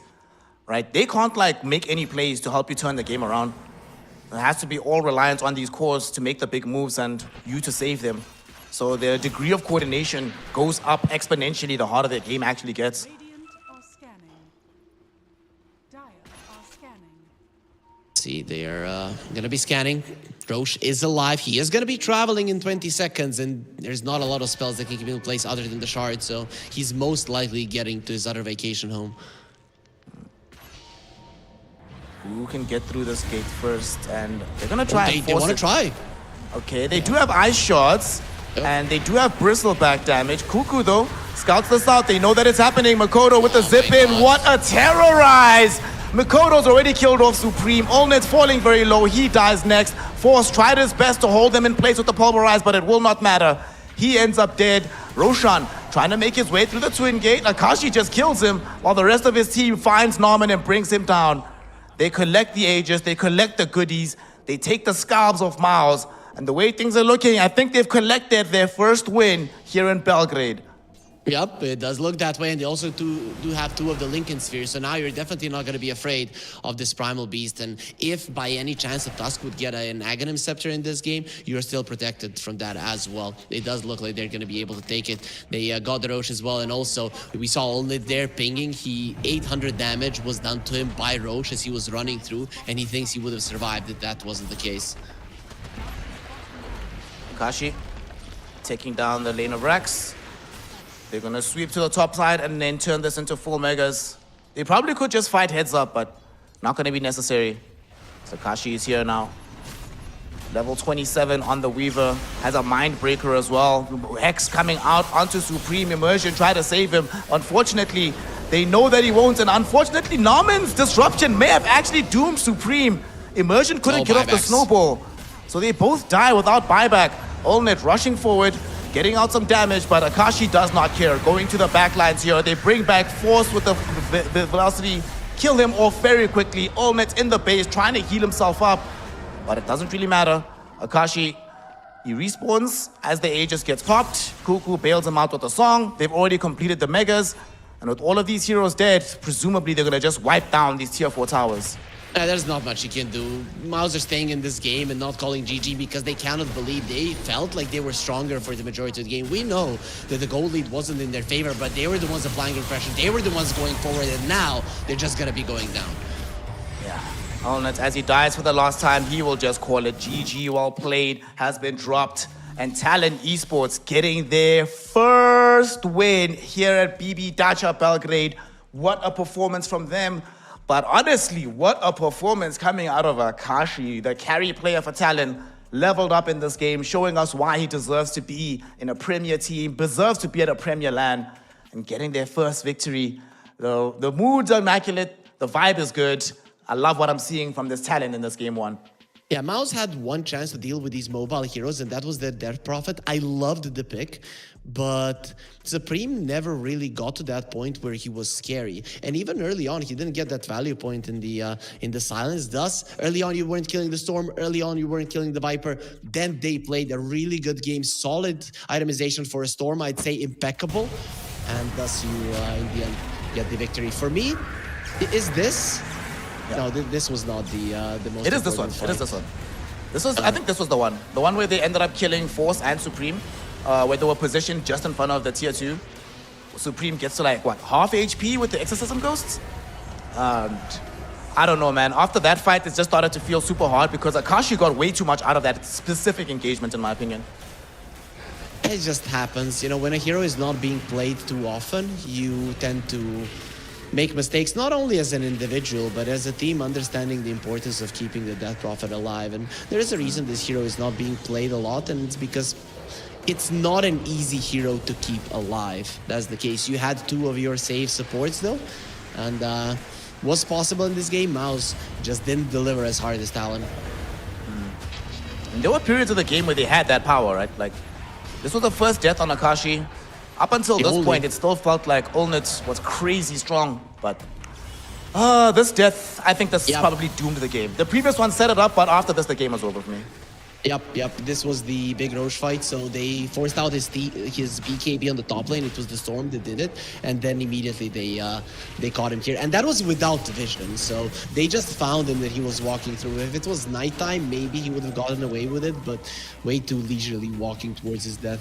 right, they can't like make any plays to help you turn the game around. It has to be all reliant on these cores to make the big moves and you to save them. So their degree of coordination goes up exponentially the harder the game actually gets. Radiant are scanning. Dire are scanning. See, they're gonna be scanning. Roche is alive. He is gonna be traveling in 20 seconds, and there's not a lot of spells that can keep him in place other than the shard, so he's most likely getting to his other vacation home. Who can get through this gate first? And they're gonna try and They force want to it. try. Okay, they do have ice shards, and they do have bristleback damage. Cuckoo, though, scouts this out. They know that it's happening. Mikoto with the zip in. God. What a terrorize! Mikoto's already killed off Supreme. Allnet's falling very low. He dies next. Force tried his best to hold them in place with the pulverize, but it will not matter. He ends up dead. Roshan trying to make his way through the twin gate. Akashi just kills him, while the rest of his team finds Norman and brings him down. They collect the Aegis, they collect the goodies, they take the scalps of MOUZ, and the way things are looking, I think they've collected their first win here in Belgrade. Yep, it does look that way, and they also do have two of the Lincoln Spheres, so now you're definitely not going to be afraid of this Primal Beast, and if by any chance a Tusk would get an Aghanim Scepter in this game, you're still protected from that as well. It does look like they're going to be able to take it. They got the Roche as well, and also we saw only there pinging. 800 damage was done to him by Roche as he was running through, and he thinks he would have survived if that wasn't the case. Akashi taking down the lane of Rex. They're gonna sweep to the top side and then turn this into full megas. They probably could just fight heads up, but not gonna be necessary. Akashi is here now. Level 27 on the Weaver, has a Mind Breaker as well. Hex coming out onto Supreme. Immersion, try to save him. Unfortunately, they know that he won't, and unfortunately, Norman's disruption may have actually doomed Supreme. Immersion couldn't get off the snowball. So they both die without buyback. Allnet rushing forward, getting out some damage, but Akashi does not care. Going to the backlines here. They bring back Force with the velocity, kill him off very quickly. Allnet's in the base, trying to heal himself up, but it doesn't really matter. Akashi, he respawns as the Aegis gets popped. Cuckoo bails him out with a song. They've already completed the megas, and with all of these heroes dead, presumably they're gonna just wipe down these tier 4 towers. There's not much you can do. MOUZ are staying in this game and not calling GG because they cannot believe they felt like they were stronger for the majority of the game. We know that the goal lead wasn't in their favor, but they were the ones applying the pressure. They were the ones going forward, and now they're just gonna be going down. Yeah. Allnet, as he dies for the last time, he will just call it GG. Well played, has been dropped. And Talon Esports getting their first win here at BB Dacha Belgrade. What a performance from them. But honestly, what a performance coming out of Akashi, the carry player for Talon. leveled up in this game, showing us why he deserves to be in a Premier team, deserves to be at a Premier LAN, and getting their first victory. The mood's immaculate, the vibe is good. I love what I'm seeing from this Talon in this game one. Yeah, MOUZ had one chance to deal with these mobile heroes, and that was their Death Prophet. I loved the pick, but Supreme never really got to that point where he was scary. And even early on, he didn't get that value point in the silence. Thus, early on, you weren't killing the Storm. Early on, you weren't killing the Viper. Then they played a really good game. Solid itemization for a Storm, I'd say impeccable. And thus, you, in the end, get the victory. For me, is this... Yeah. No, this was not the most. It is this one. It is this one. This was, I think, this was the one. The one where they ended up killing Force and Supreme, where they were positioned just in front of the tier 2. Supreme gets to like what, half HP with the Exorcism Ghosts. And I don't know, man. After that fight, it just started to feel super hard because Akashi got way too much out of that specific engagement, in my opinion. It just happens, you know. When a hero is not being played too often, you tend to make mistakes, not only as an individual, but as a team, understanding the importance of keeping the Death Prophet alive. And there is a reason this hero is not being played a lot, and it's because it's not an easy hero to keep alive. That's the case. You had 2 of your safe supports, though, and was possible in this game. MOUZ just didn't deliver as hard as Talon. And there were periods of the game where they had that power, right? Like, this was the first death on Akashi. Up until this point, it still felt like Olnit was crazy strong, but this death, I think this probably doomed the game. The previous one set it up, but after this, the game was over for me. Yep. This was the big Roche fight, so they forced out his BKB on the top lane. It was the Storm that did it, and then immediately they caught him here. And that was without vision, so they just found him that he was walking through. If it was nighttime, maybe he would have gotten away with it, but way too leisurely walking towards his death.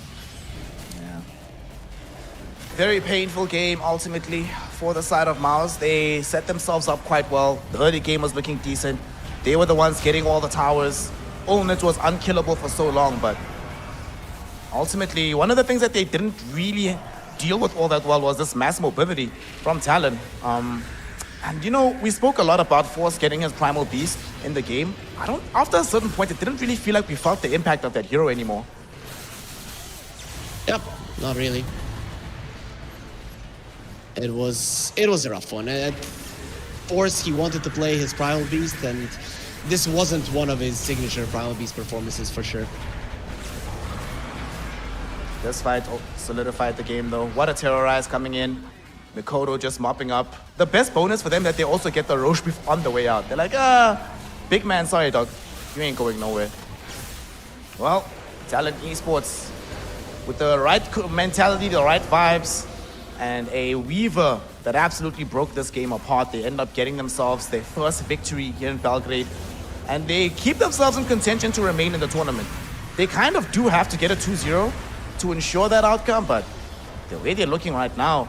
Very painful game, ultimately, for the side of MOUZ. They set themselves up quite well. The early game was looking decent. They were the ones getting all the towers. Olnit was unkillable for so long, but ultimately, one of the things that they didn't really deal with all that well was this mass mobility from Talon. And you know, we spoke a lot about Force getting his Primal Beast in the game. After a certain point, it didn't really feel like we felt the impact of that hero anymore. Yep, not really. It was a rough one. At Force, he wanted to play his Primal Beast, and this wasn't one of his signature Primal Beast performances for sure. This fight solidified the game though. What a terrorize coming in. Mikoto just mopping up. The best bonus for them that they also get the Roche Beef on the way out. They're like, big man, sorry dog. You ain't going nowhere. Well, Talon Esports with the right mentality, the right vibes, and a Weaver that absolutely broke this game apart. They end up getting themselves their first victory here in Belgrade, and they keep themselves in contention to remain in the tournament. They kind of do have to get a 2-0 to ensure that outcome, but the way they're looking right now,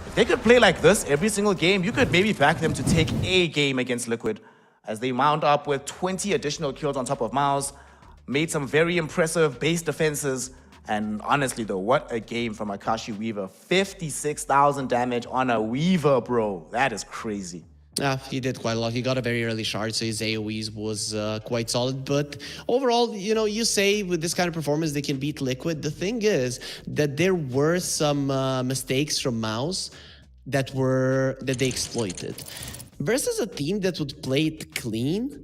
if they could play like this every single game, you could maybe back them to take a game against Liquid, as they mount up with 20 additional kills on top of MOUZ, made some very impressive base defenses. And honestly though, what a game from Akashi Weaver. 56,000 damage on a Weaver, bro. That is crazy. Yeah, he did quite a lot. He got a very early shard, so his AoEs was quite solid. But overall, you know, you say with this kind of performance they can beat Liquid. The thing is that there were some mistakes from MOUZ that they exploited. Versus a team that would play it clean,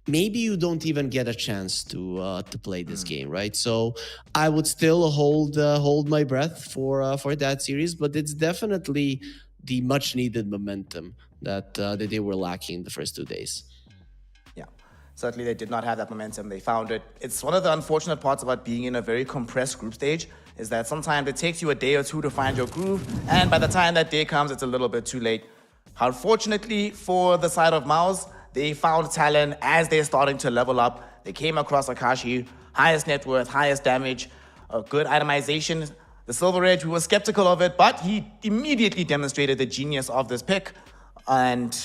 maybe you don't even get a chance to play this game, right? So I would still hold my breath for that series, but it's definitely the much needed momentum that they were lacking the first 2 days. Yeah, certainly they did not have that momentum. They found it. It's one of the unfortunate parts about being in a very compressed group stage is that sometimes it takes you a day or two to find your groove, and by the time that day comes, it's a little bit too late. Unfortunately for the side of MOUZ, they found Talon as they're starting to level up. They came across Akashi, highest net worth, highest damage, a good itemization. The Silver Edge, we were skeptical of it, but he immediately demonstrated the genius of this pick. And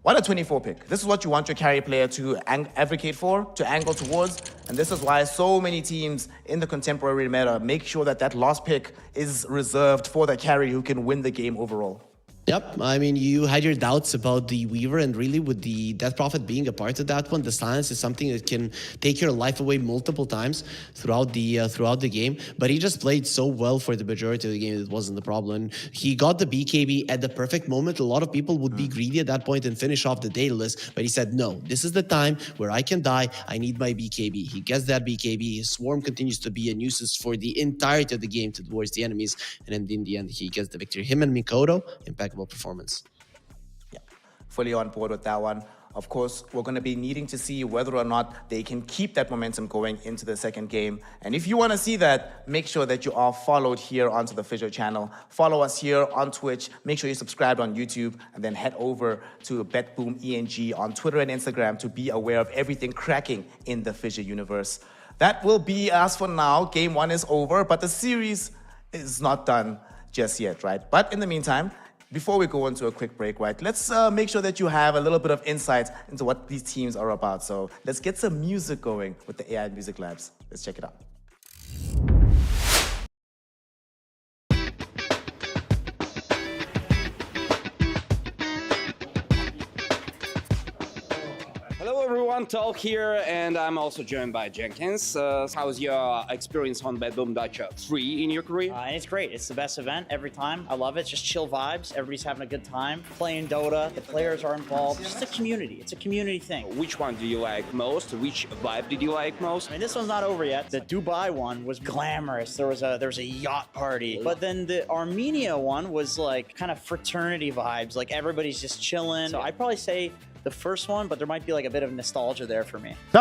what a 24 pick. This is what you want your carry player to advocate for, to angle towards. And this is why so many teams in the contemporary meta make sure that that last pick is reserved for the carry who can win the game overall. Yep, I mean, you had your doubts about the Weaver, and really with the Death Prophet being a part of that one, the silence is something that can take your life away multiple times throughout the game. But he just played so well for the majority of the game, it wasn't the problem. He got the BKB at the perfect moment. A lot of people would be greedy at that point and finish off the dataless, but he said, no, this is the time where I can die. I need my BKB. He gets that BKB. His swarm continues to be a nuisance for the entirety of the game towards the enemies, and then in the end, he gets the victory. Him and Mikoto, impeccable performance. Yeah, fully on board with that one. Of course, we're going to be needing to see whether or not they can keep that momentum going into the second game. And if you want to see that, make sure that you are followed here onto the FISSURE channel. Follow us here on Twitch. Make sure you subscribe on YouTube, and then head over to BetBoom ENG on Twitter and Instagram to be aware of everything cracking in the FISSURE universe. That will be us for now. Game 1 is over, but the series is not done just yet, right? But in the meantime, before we go into a quick break, right, let's make sure that you have a little bit of insight into what these teams are about. So let's get some music going with the AI Music Labs. Let's check it out. Hello everyone, Talk here, and I'm also joined by Jenkins. How's your experience on BetBoom Dacha 3 in your career? It's great. It's the best event every time. I love it. It's just chill vibes. Everybody's having a good time. Playing Dota. The players are involved. It's just a community. It's a community thing. Which one do you like most? Which vibe did you like most? I mean, this one's not over yet. The Dubai one was glamorous. There was a yacht party. But then the Armenia one was like kind of fraternity vibes. Like everybody's just chilling. So I'd probably say the first one, but there might be like a bit of nostalgia there for me. For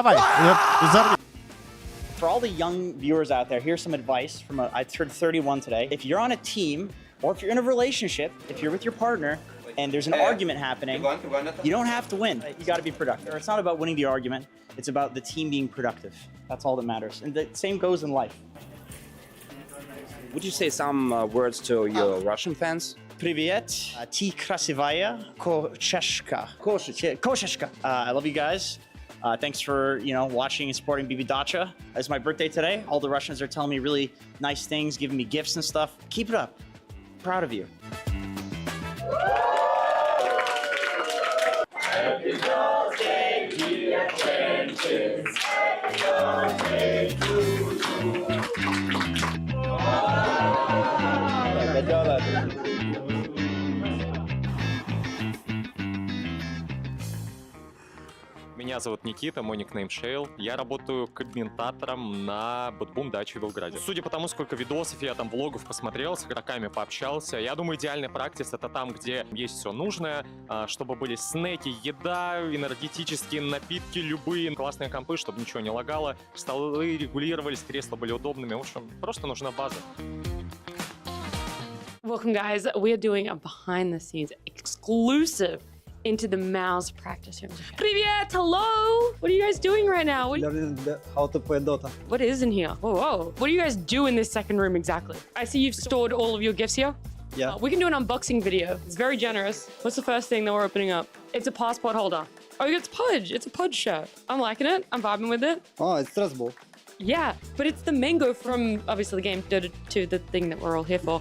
all the young viewers out there, here's some advice from I turned 31 today. If you're on a team, or if you're in a relationship, if you're with your partner, and there's an argument happening, you don't have to win. You got to be productive. It's not about winning the argument. It's about the team being productive. That's all that matters. And the same goes in life. Would you say some words to your Russian fans? Привет, ти красивая, Kosheshka. Kosheshka. I love you guys. Thanks for watching and supporting BB Dacha. It's my birthday today. All the Russians are telling me really nice things, giving me gifts and stuff. Keep it up. Proud of you. Happy birthday, dear Jenkins. Happy birthday to you. Меня зовут Никита, мой никнейм Шейл. Я работаю комментатором на BetBoom Dacha Belgrade. Судя по тому, сколько видосов я там, влогов посмотрел, с игроками пообщался, я думаю, идеальный практис — это там, где есть все нужное, чтобы были снеки, еда, энергетические напитки, любые классные компы, чтобы ничего не лагало, столы регулировались, кресла были удобными. В общем, просто нужна база. Welcome, guys. We are doing a behind-the-scenes exclusive into the MOUZ practice room. Привет! Hello! What are you guys doing right now? Learning how to play Dota. What is in here? Whoa, whoa. What do you guys do in this second room exactly? I see you've stored all of your gifts here. Yeah. We can do an unboxing video. It's very generous. What's the first thing that we're opening up? It's a passport holder. Oh, it's Pudge. It's a Pudge shirt. I'm liking it. I'm vibing with it. Oh, it's stress ball. Yeah, but it's the mango from, obviously, the game Dota 2, the thing that we're all here for.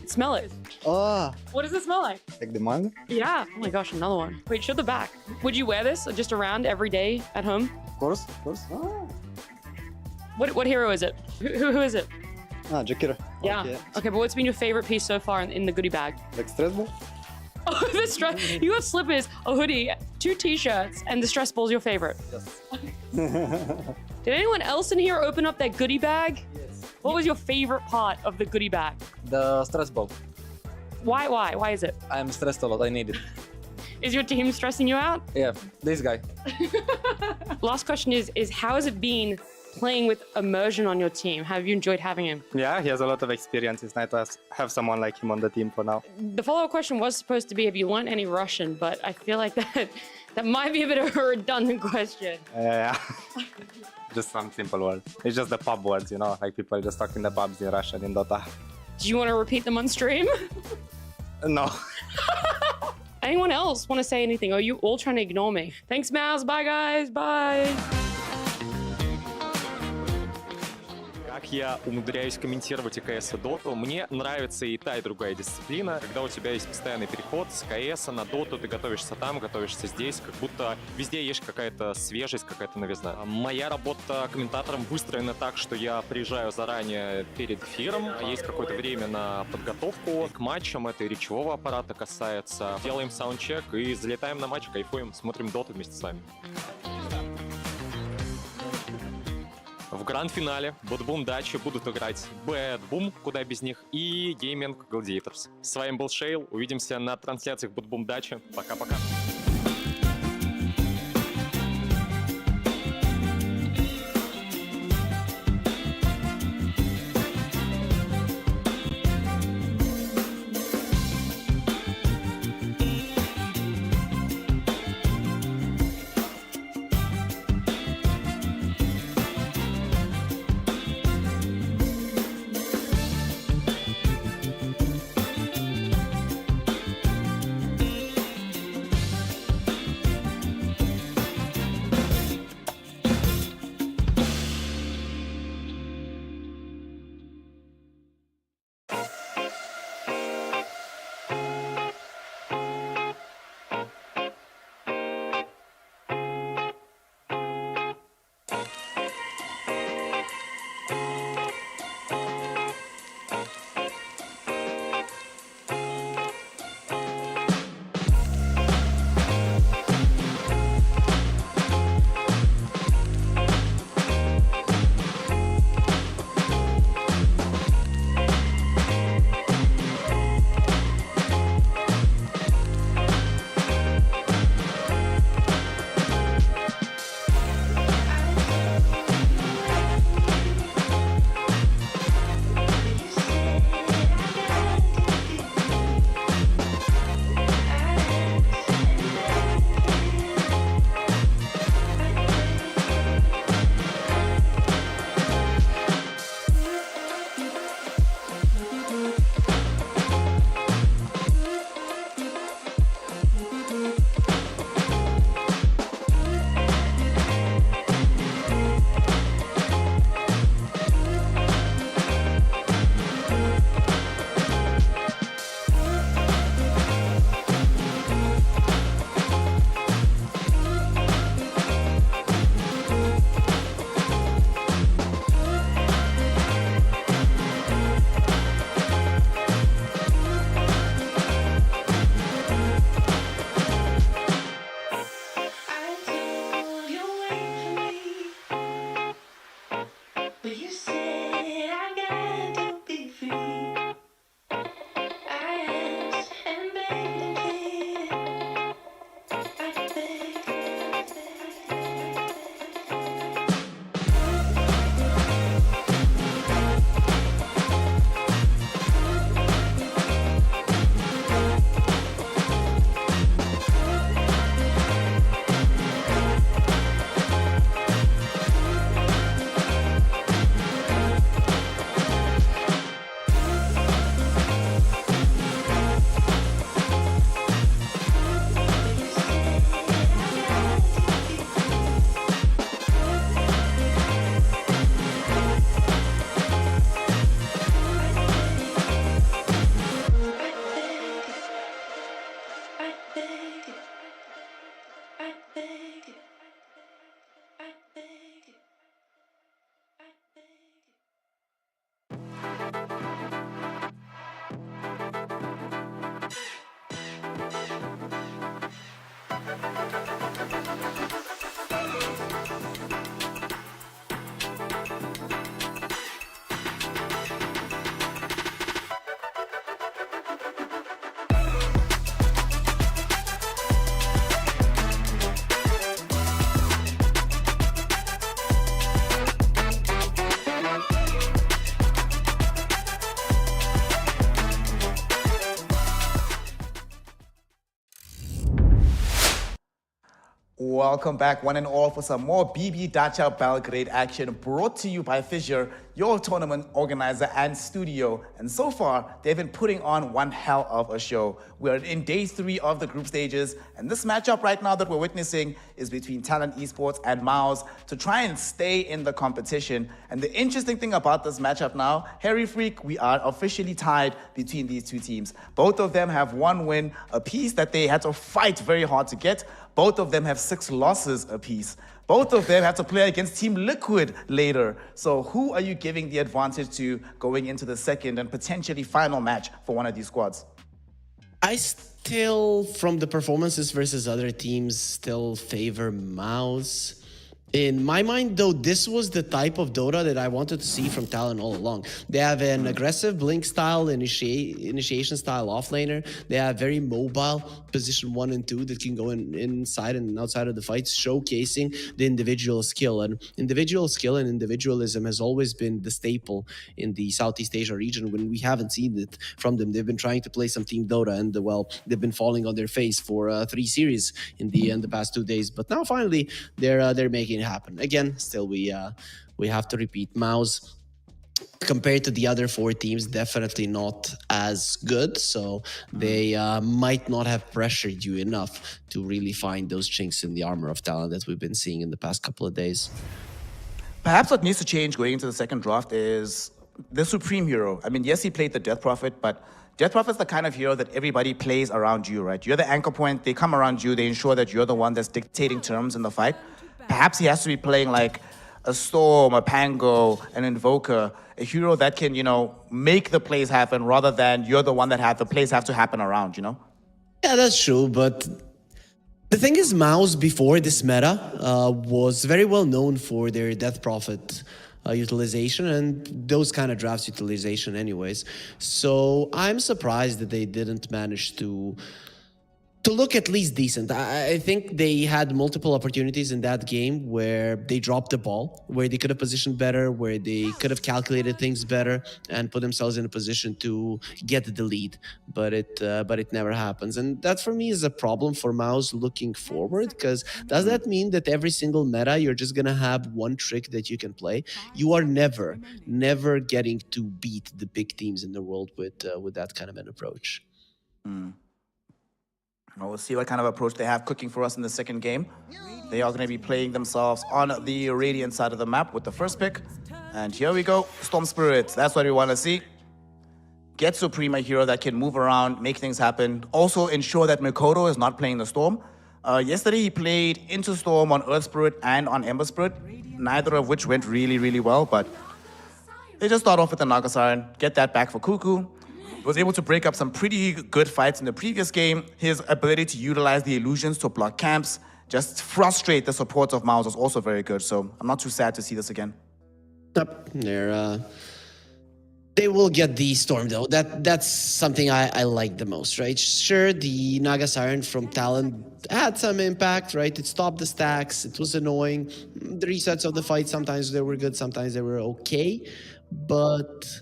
Smell it. Oh, What does it smell like? like the mango? Yeah. Oh my gosh, another one. Wait, show the back. Would you wear this just around every day at home? Of course, of course. Oh. What hero is it? Who is it? Ah, Jakira. Yeah. Okay, but what's been your favorite piece so far in the goodie bag? Like stress ball? Oh, the stress. You got slippers, a hoodie, 2 t-shirts, and the stress ball's your favorite. Yes. Did anyone else in here open up that goodie bag? Yes. What was your favorite part of the goodie bag? The stress ball. Why? Why is it? I'm stressed a lot. I need it. Is your team stressing you out? Yeah, this guy. Last question is how has it been playing with immersion on your team? Have you enjoyed having him? Yeah, he has a lot of experience. It's nice to have someone like him on the team for now. The follow-up question was supposed to be, have you learned any Russian? But I feel like that might be a bit of a redundant question. Yeah. Just some simple words. It's just the pub words, like people just talk in the pubs in Russian in Dota. Do you want to repeat them on stream? No. Anyone else want to say anything? Or are you all trying to ignore me? Thanks, Mouse. Bye, guys. Bye. я умудряюсь комментировать и КС, и Доту. Мне нравится и та, и другая дисциплина. Когда у тебя есть постоянный переход с КС на Доту, ты готовишься там, готовишься здесь, как будто везде есть какая-то свежесть, какая-то новизна. Моя работа комментатором выстроена так, что я приезжаю заранее перед эфиром, есть какое-то время на подготовку к матчам, это и речевого аппарата касается. Делаем саундчек и залетаем на матч, кайфуем, смотрим Доту вместе с вами. В гранд-финале BetBoom Dacha будут играть BetBoom, куда без них, и Gaimin Gladiators. С вами был Шейл, увидимся на трансляциях BetBoom Dacha. Пока-пока. Welcome back, one and all, for some more BB Dacha Belgrade action brought to you by FISSURE. your tournament organizer and studio. And so far, they've been putting on one hell of a show. We're in day 3 of the group stages, and this matchup right now that we're witnessing is between Talon Esports and MOUZ to try and stay in the competition. And the interesting thing about this matchup now, Harry Freak, we are officially tied between these two teams. Both of them have 1 win apiece that they had to fight very hard to get. Both of them have 6 losses apiece. Both of them have to play against Team Liquid later. So who are you giving the advantage to going into the second and potentially final match for one of these squads? I still, from the performances versus other teams, still favor MOUZ. In my mind, though, this was the type of Dota that I wanted to see from Talon all along. They have an aggressive blink style, initiation style offlaner. They have very mobile position 1 and 2 that can go inside and outside of the fights, showcasing the individual skill. And individual skill and individualism has always been the staple in the Southeast Asia region when we haven't seen it from them. They've been trying to play some Team Dota and, well, they've been falling on their face for 3 series in the past 2 days. But now finally, they're making it happen. Again, still we have to repeat, MOUZ compared to the other 4 teams, definitely not as good. So they might not have pressured you enough to really find those chinks in the armor of Talon that we've been seeing in the past couple of days. Perhaps what needs to change going into the second draft is the Supreme Hero. I mean, yes, he played the Death Prophet, but Death Prophet's the kind of hero that everybody plays around you, right? You're the anchor point. They come around you. They ensure that you're the one that's dictating terms in the fight. Perhaps he has to be playing like a Storm, a Pango, an Invoker, a hero that can, you know, make the plays happen rather than you're the one that the plays have to happen around, you know? Yeah, that's true, but the thing is, MOUZ before this meta was very well known for their Death Prophet utilization and those kind of drafts utilization anyways. So I'm surprised that they didn't manage to look at least decent. I think they had multiple opportunities in that game where they dropped the ball, where they could have positioned better, where they could have calculated things better and put themselves in a position to get the lead. But it never happens. And that for me is a problem for MOUZ looking forward, because does that mean that every single meta you're just gonna have one trick that you can play? You are never getting to beat the big teams in the world with that kind of an approach. Well, we'll see what kind of approach they have cooking for us in the second game. They are going to be playing themselves on the Radiant side of the map with the first pick. And here we go, Storm Spirit. That's what we want to see. Get Supreme, a hero that can move around, make things happen. Also ensure that Mikoto is not playing the Storm. Yesterday he played into Storm on Earth Spirit and on Ember Spirit, neither of which went really, really well, but they just start off with the Naga Siren, get that back for Kuku. Was able to break up some pretty good fights in the previous game. His ability to utilize the illusions to block camps, just frustrate the support of MOUZ was also very good. So I'm not too sad to see this again. Yep, they will get the Storm though. That's something I like the most, right? Sure, the Naga Siren from Talon had some impact, right? It stopped the stacks. It was annoying. The resets of the fight, sometimes they were good, sometimes they were okay. But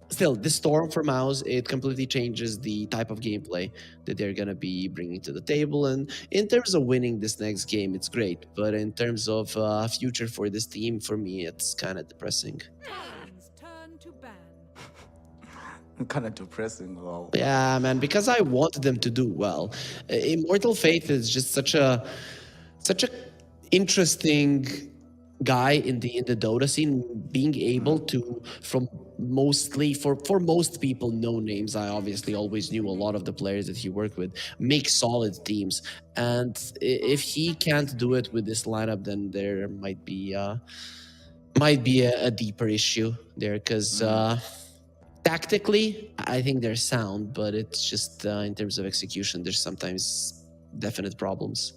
still, the Storm for MOUZ, it completely changes the type of gameplay that they're going to be bringing to the table. And in terms of winning this next game, it's great. But in terms of future for this team, for me, it's kind of depressing. Turn to ban. Kind of depressing, though. Yeah, man, because I want them to do well. Immortal Faith is just such a interesting guy in the Dota scene, being able to, for most people, no names. I obviously always knew a lot of the players that he worked with, make solid teams. And if he can't do it with this lineup, then there might be a deeper issue there, because tactically, I think they're sound, but it's just in terms of execution, there's sometimes definite problems.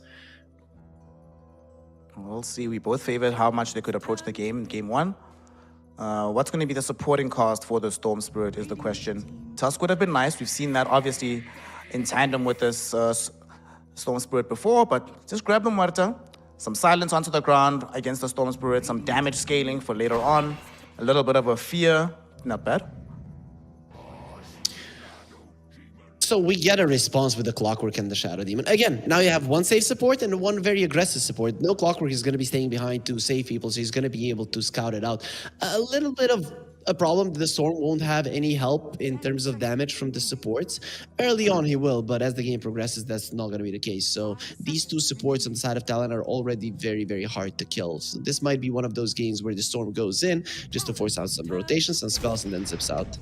We'll see. We both favored how much they could approach the game in game 1. What's going to be the supporting cost for the Storm Spirit is the question. Tusk would have been nice. We've seen that obviously in tandem with this Storm Spirit before, but just grab the Muerta, some silence onto the ground against the Storm Spirit, some damage scaling for later on, a little bit of a fear. Not bad. So we get a response with the Clockwork and the Shadow Demon. Again, now you have one safe support and one very aggressive support. No Clockwork is going to be staying behind to save people, so he's going to be able to scout it out. A little bit of a problem, the Storm won't have any help in terms of damage from the supports. Early on he will, but as the game progresses, that's not going to be the case. So these two supports on the side of Talon are already very, very hard to kill. So this might be one of those games where the Storm goes in just to force out some rotations, some spells, and then zips out.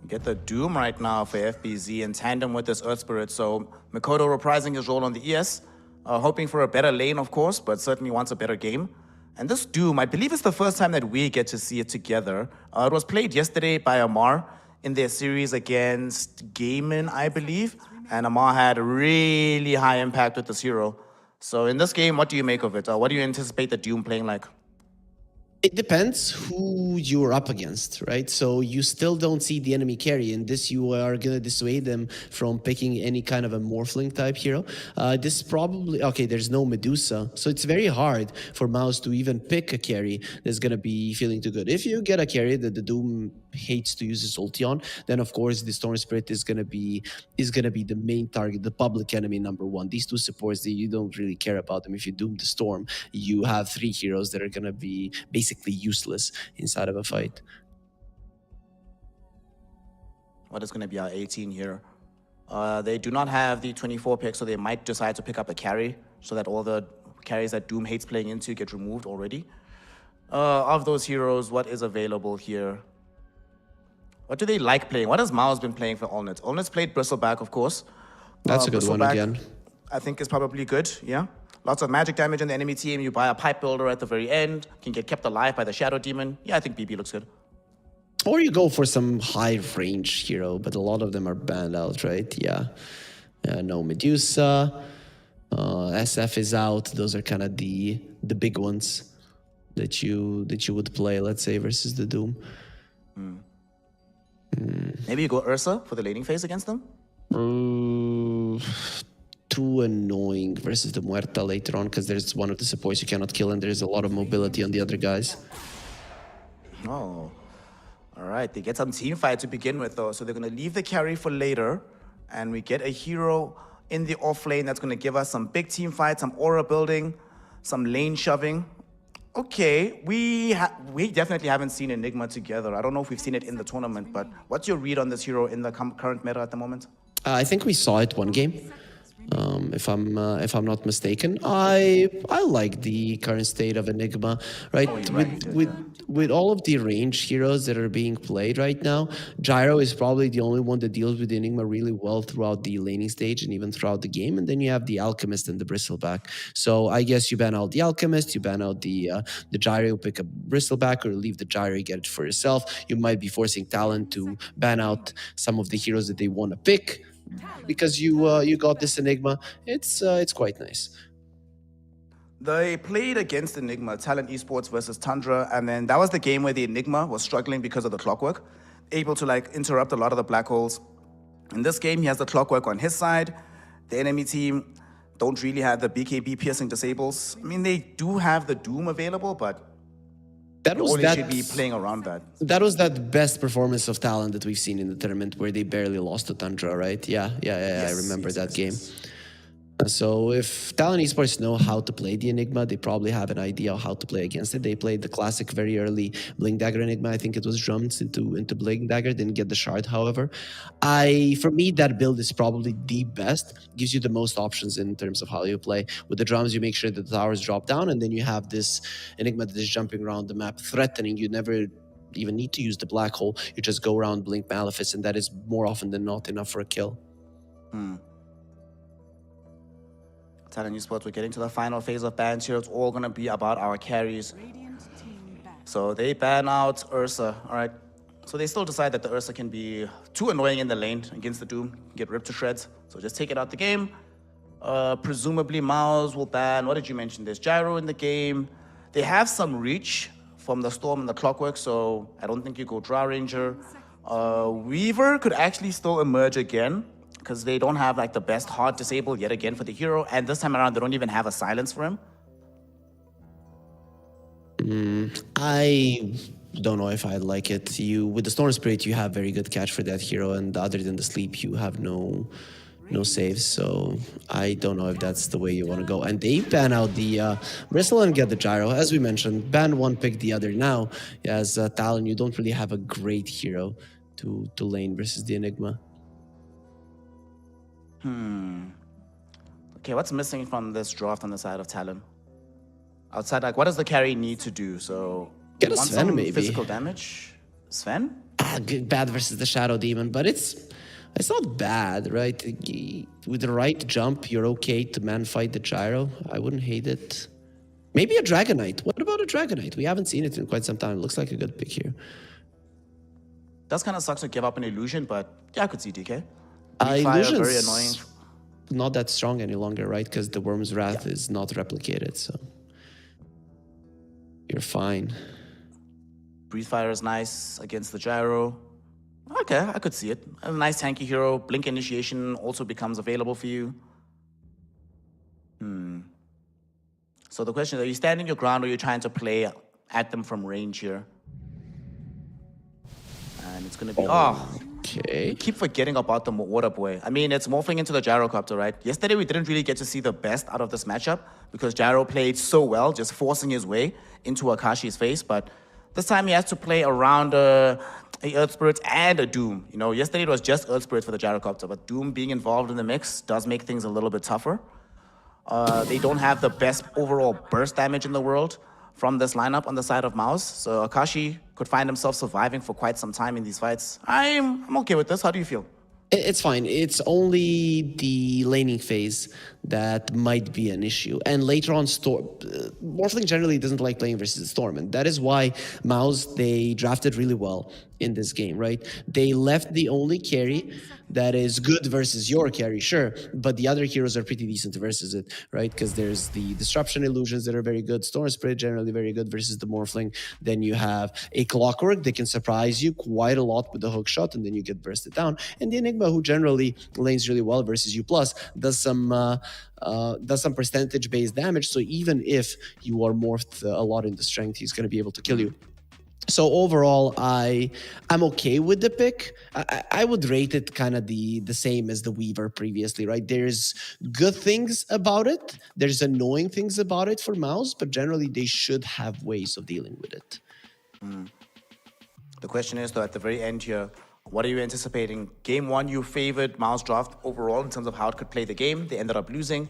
Get the Doom right now for FBZ in tandem with this Earth Spirit. So Mikoto reprising his role on the ES, hoping for a better lane, of course, but certainly wants a better game. And this Doom, I believe it's the first time that we get to see it together. It was played yesterday by Amar in their series against Gaimin, I believe. And Amar had a really high impact with this hero. So in this game, what do you make of it? What do you anticipate the Doom playing like? It depends who you're up against, right? So you still don't see the enemy carry. In this, you are going to dissuade them from picking any kind of a Morphling type hero. This probably... Okay, there's no Medusa. So it's very hard for MOUZ to even pick a carry that's going to be feeling too good. If you get a carry that the Doom hates to use his ulti on, then of course the Storm Spirit is going to be the main target, the public enemy #1. These two supports, you don't really care about them. If you Doom the Storm, you have 3 heroes that are going to be basically useless inside of a fight. What is going to be our 18 here? They do not have the 24 pick, so they might decide to pick up a carry so that all the carries that Doom hates playing into get removed already. Of those heroes, what is available here? What do they like playing? What has MOUZ been playing for Allnut? Allnut's played Bristleback, of course. That's a good one again. I think is probably good, yeah. Lots of magic damage in the enemy team. You buy a pipe builder at the very end. Can get kept alive by the Shadow Demon. Yeah, I think BB looks good. Or you go for some high range hero, but a lot of them are banned out, right? Yeah. No Medusa. SF is out. Those are kind of the big ones that you would play, let's say, versus the Doom. Maybe you go Ursa for the laning phase against them? Too annoying versus the Muerta later on, because there's one of the supports you cannot kill and there's a lot of mobility on the other guys. Oh. All right, they get some team fight to begin with, though. So they're going to leave the carry for later. And we get a hero in the off lane that's going to give us some big team fight, some aura building, some lane shoving. Okay, we definitely haven't seen Enigma together. I don't know if we've seen it in the tournament, but what's your read on this hero in the current meta at the moment? I think we saw it one game. If I'm not mistaken, I like the current state of Enigma, right? With all of the range heroes that are being played right now, Gyro is probably the only one that deals with Enigma really well throughout the laning stage and even throughout the game. And then you have the Alchemist and the Bristleback. So I guess you ban out the Alchemist, you ban out the Gyro, pick a Bristleback, or leave the Gyro, get it for yourself. You might be forcing Talon to ban out some of the heroes that they want to pick, because you got this Enigma. It's quite nice. They played against Enigma, Talon Esports versus Tundra, and then that was the game where the Enigma was struggling because of the clockwork, able to like interrupt a lot of the black holes. In this game, he has the clockwork on his side. The enemy team don't really have the BKB piercing disables. I mean, they do have the Doom available, but should be playing around that. That was that best performance of Talon that we've seen in the tournament where they barely lost to Tundra, right? Yeah, I remember that game. So if Talon Esports know how to play the Enigma, they probably have an idea of how to play against it. They played the classic very early Blink Dagger Enigma. I think it was drummed into Blink Dagger, didn't get the shard, however. For me, that build is probably the best. Gives you the most options in terms of how you play. With the drums, you make sure that the towers drop down, and then you have this Enigma that is jumping around the map, threatening. You never even need to use the black hole. You just go around Blink Malefice, and that is more often than not enough for a kill. Talon Esports, we're getting to the final phase of bans here. It's all going to be about our carries. So they ban out Ursa. All right. So they still decide that the Ursa can be too annoying in the lane against the Doom, get ripped to shreds. So just take it out the game. Presumably MOUZ will ban, what did you mention? There's Gyro in the game. They have some reach from the Storm and the Clockwork, so I don't think you go Draw Ranger. Weaver could actually still emerge again, because they don't have like the best hard disable yet again for the hero, and this time around they don't even have a silence for him. I don't know if I like it. With the Storm Spirit, you have very good catch for that hero, and other than the sleep, you have no saves. So I don't know if that's the way you want to go. And they ban out the Bristle and get the Gyro. As we mentioned, ban one, pick the other. Now, as Talon, you don't really have a great hero to lane versus the Enigma. Okay, what's missing from this draft on the side of Talon? Outside, like, what does the carry need to do? So, Get a want Sven, some maybe. physical damage? Sven? Bad versus the Shadow Demon, but it's not bad, right? With the right jump, you're okay to man fight the Gyro. I wouldn't hate it. Maybe a Dragonite. What about a Dragonite? We haven't seen it in quite some time. Looks like a good pick here. Does kind of suck to give up an illusion, but yeah, I could see DK. Illusion's very annoying. Not that strong any longer, right? Because the Worm's Wrath is not replicated, so you're fine. Breathe Fire is nice against the Gyro. Okay, I could see it. A nice tanky hero. Blink Initiation also becomes available for you. So the question is, are you standing your ground or are you trying to play at them from range here? And it's going to be... Okay. Keep forgetting about the Water Boy. I mean, it's morphing into the Gyrocopter, right? Yesterday, we didn't really get to see the best out of this matchup because Gyro played so well, just forcing his way into Akashi's face. But this time, he has to play around a Earth Spirit and a Doom. You know, yesterday it was just Earth Spirit for the Gyrocopter, but Doom being involved in the mix does make things a little bit tougher. They don't have the best overall burst damage in the world from this lineup on the side of MOUZ. So Akashi could find himself surviving for quite some time in these fights. I'm okay with this. How do you feel? It's fine. It's only the laning phase that might be an issue. And later on, Morphling generally doesn't like playing versus Storm. And that is why MOUZ, they drafted really well in this game, right? They left the only carry that is good versus your carry, sure, but the other heroes are pretty decent versus it, right? Because there's the Disruption Illusions that are very good, Storm Spirit generally very good versus the Morphling. Then you have a Clockwork that can surprise you quite a lot with the hook shot, and then you get bursted down. And the Enigma, who generally lanes really well versus you, plus does some percentage-based damage, so even if you are morphed a lot into strength, he's going to be able to kill you. So overall, I'm okay with the pick. I would rate it kind of the same as the Weaver previously, right? There's good things about it. There's annoying things about it for MOUZ, but generally they should have ways of dealing with it. The question is, though, at the very end here, what are you anticipating? Game one, you favored MOUZ draft overall in terms of how it could play the game. They ended up losing.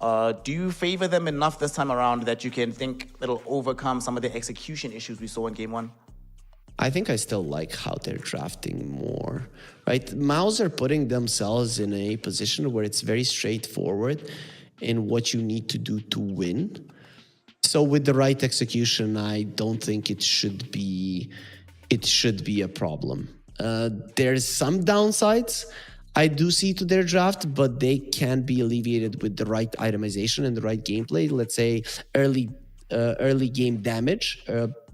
Do you favor them enough this time around that you can think it'll overcome some of the execution issues we saw in game one? I think I still like how they're drafting more, right? MOUZ are putting themselves in a position where it's very straightforward in what you need to do to win. So with the right execution, I don't think it should be a problem. There's some downsides I do see to their draft, but they can be alleviated with the right itemization and the right gameplay. Let's say early game damage.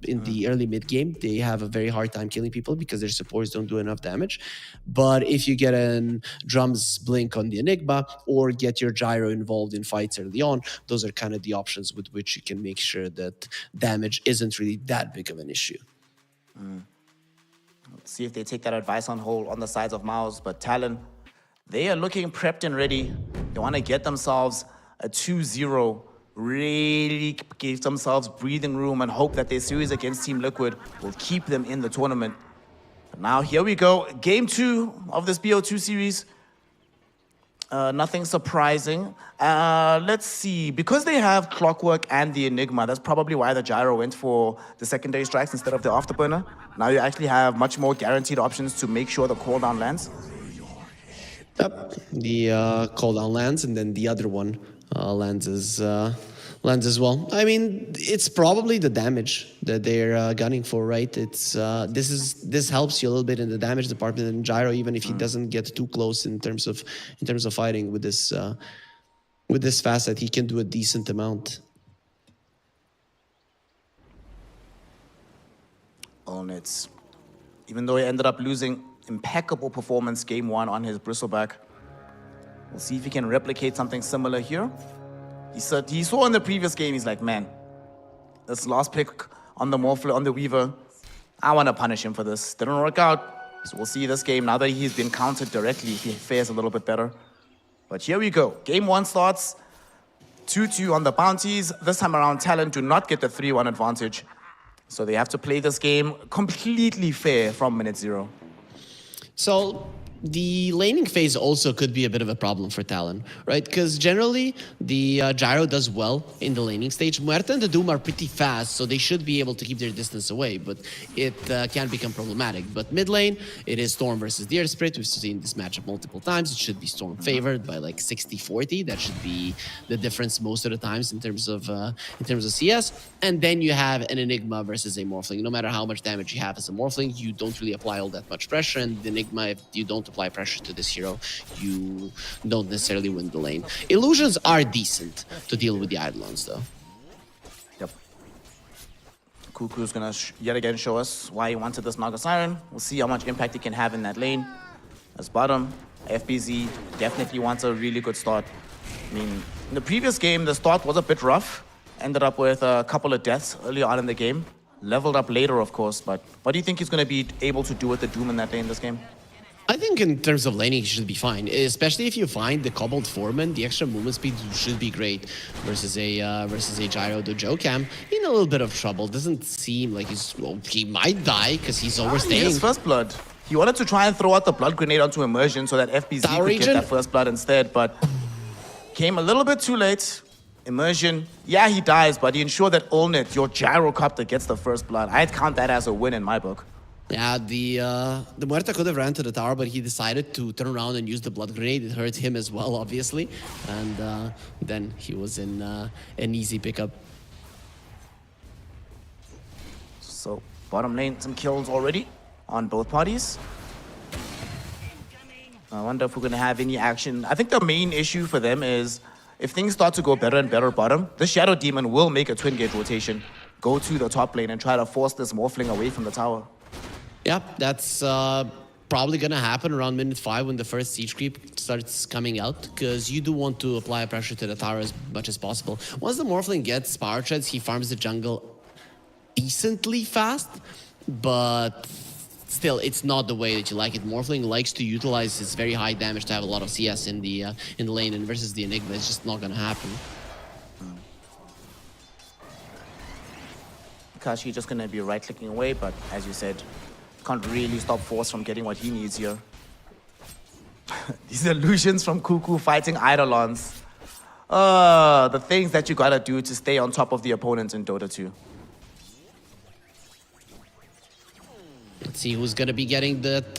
In the early mid game, they have a very hard time killing people because their supports don't do enough damage. But if you get a drums blink on the Enigma or get your Gyro involved in fights early on, those are kind of the options with which you can make sure that damage isn't really that big of an issue. Let's see if they take that advice on hold on the sides of MOUZ. But Talon, they are looking prepped and ready. They want to get themselves a 2-0, really give themselves breathing room and hope that their series against Team Liquid will keep them in the tournament. But now here we go, game 2 of this BO2 series. Nothing surprising. Let's see, because they have Clockwork and the Enigma, that's probably why the Gyro went for the secondary strikes instead of the afterburner. Now you actually have much more guaranteed options to make sure the cooldown lands. Yep, the cooldown lands, and then the other one lands as well. I mean, it's probably the damage that they're gunning for, right? It's this helps you a little bit in the damage department, and Gyro, even if he doesn't get too close in terms of fighting with this facet, he can do a decent amount. Olnitz, even though he ended up losing, impeccable performance game 1 on his Bristleback. We'll see if he can replicate something similar here. He saw in the previous game, he's like, man, this last pick on the Morphler, on the Weaver, I want to punish him for this. Didn't work out. So we'll see this game. Now that he's been countered directly, he fares a little bit better. But here we go. Game 1 starts. 2-2 on the bounties. This time around, Talon do not get the 3-1 advantage. So they have to play this game completely fair from minute 0. So the laning phase also could be a bit of a problem for Talon, right? Because generally, the Gyro does well in the laning stage. Muerta and the Doom are pretty fast, so they should be able to keep their distance away, but it can become problematic. But mid lane, it is Storm versus the Earth Spirit. We've seen this matchup multiple times. It should be Storm favored by like 60-40. That should be the difference most of the times in terms of CS. And then you have an Enigma versus a Morphling. No matter how much damage you have as a Morphling, you don't really apply all that much pressure. And the Enigma, if you don't apply pressure to this hero, you don't necessarily win the lane. Illusions are decent to deal with the Eidolons, though. Yep. Kuku's gonna yet again show us why he wanted this Naga Siren. We'll see how much impact he can have in that lane. As bottom, FBZ definitely wants a really good start. I mean, in the previous game, the start was a bit rough. Ended up with a couple of deaths early on in the game. Leveled up later, of course, but what do you think he's gonna be able to do with the Doom in that lane this game? I think in terms of laning, he should be fine. Especially if you find the Cobbled Foreman, the extra movement speed should be great versus a Gyro. The Jokam in a little bit of trouble. Doesn't seem like he might die because he's overstaying. His first blood. He wanted to try and throw out the blood grenade onto Immersion so that FBZ could get that first blood instead, but came a little bit too late. Immersion, yeah, he dies, but he ensured that Olnit, your Gyrocopter, gets the first blood. I'd count that as a win in my book. Yeah, the Muerta could have ran to the tower, but he decided to turn around and use the blood grenade. It hurt him as well, obviously. And then he was in an easy pickup. So, bottom lane, some kills already on both parties. I wonder if we're going to have any action. I think the main issue for them is if things start to go better and better bottom, the Shadow Demon will make a twin gate rotation, go to the top lane and try to force this Morphling away from the tower. Yeah, that's probably going to happen around minute 5 when the first siege creep starts coming out, because you do want to apply pressure to the tower as much as possible. Once the Morphling gets Power Treads, he farms the jungle decently fast, but still, it's not the way that you like it. Morphling likes to utilize his very high damage to have a lot of CS in the lane, and versus the Enigma, it's just not going to happen. Kashi just going to be right-clicking away, but as you said, can't really stop Force from getting what he needs here. These illusions from Kuku fighting Eidolons. The things that you gotta do to stay on top of the opponents in Dota 2. Let's see who's gonna be getting that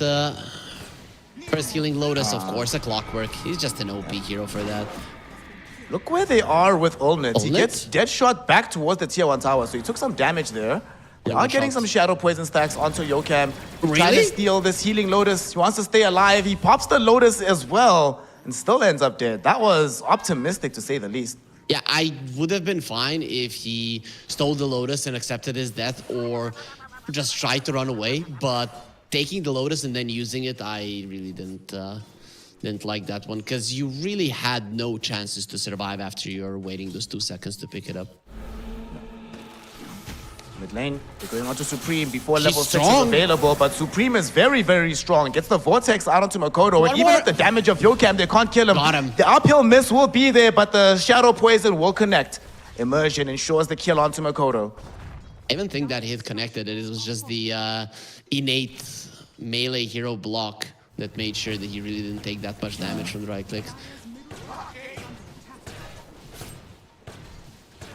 first healing Lotus, of course, a Clockwork. He's just an OP hero for that. Look where they are with Olnit. He gets dead shot back towards the tier 1 tower, so he took some damage there. They are getting some Shadow Poison stacks onto Yokam. Really? Trying to steal this healing Lotus. He wants to stay alive. He pops the Lotus as well and still ends up dead. That was optimistic to say the least. Yeah, I would have been fine if he stole the Lotus and accepted his death, or just tried to run away. But taking the Lotus and then using it, I really didn't like that one, because you really had no chances to survive after you're waiting those 2 seconds to pick it up. Mid lane, they're going on to Supreme before level 6 is available, but Supreme is very, very strong. Gets the Vortex out onto Makoto, and even with the damage of Yokam, they can't kill him. Got him. The uphill miss will be there, but the Shadow Poison will connect. Immersion ensures the kill onto Makoto. I even think that hit connected. It was just the innate melee hero block that made sure that he really didn't take that much damage from the right clicks.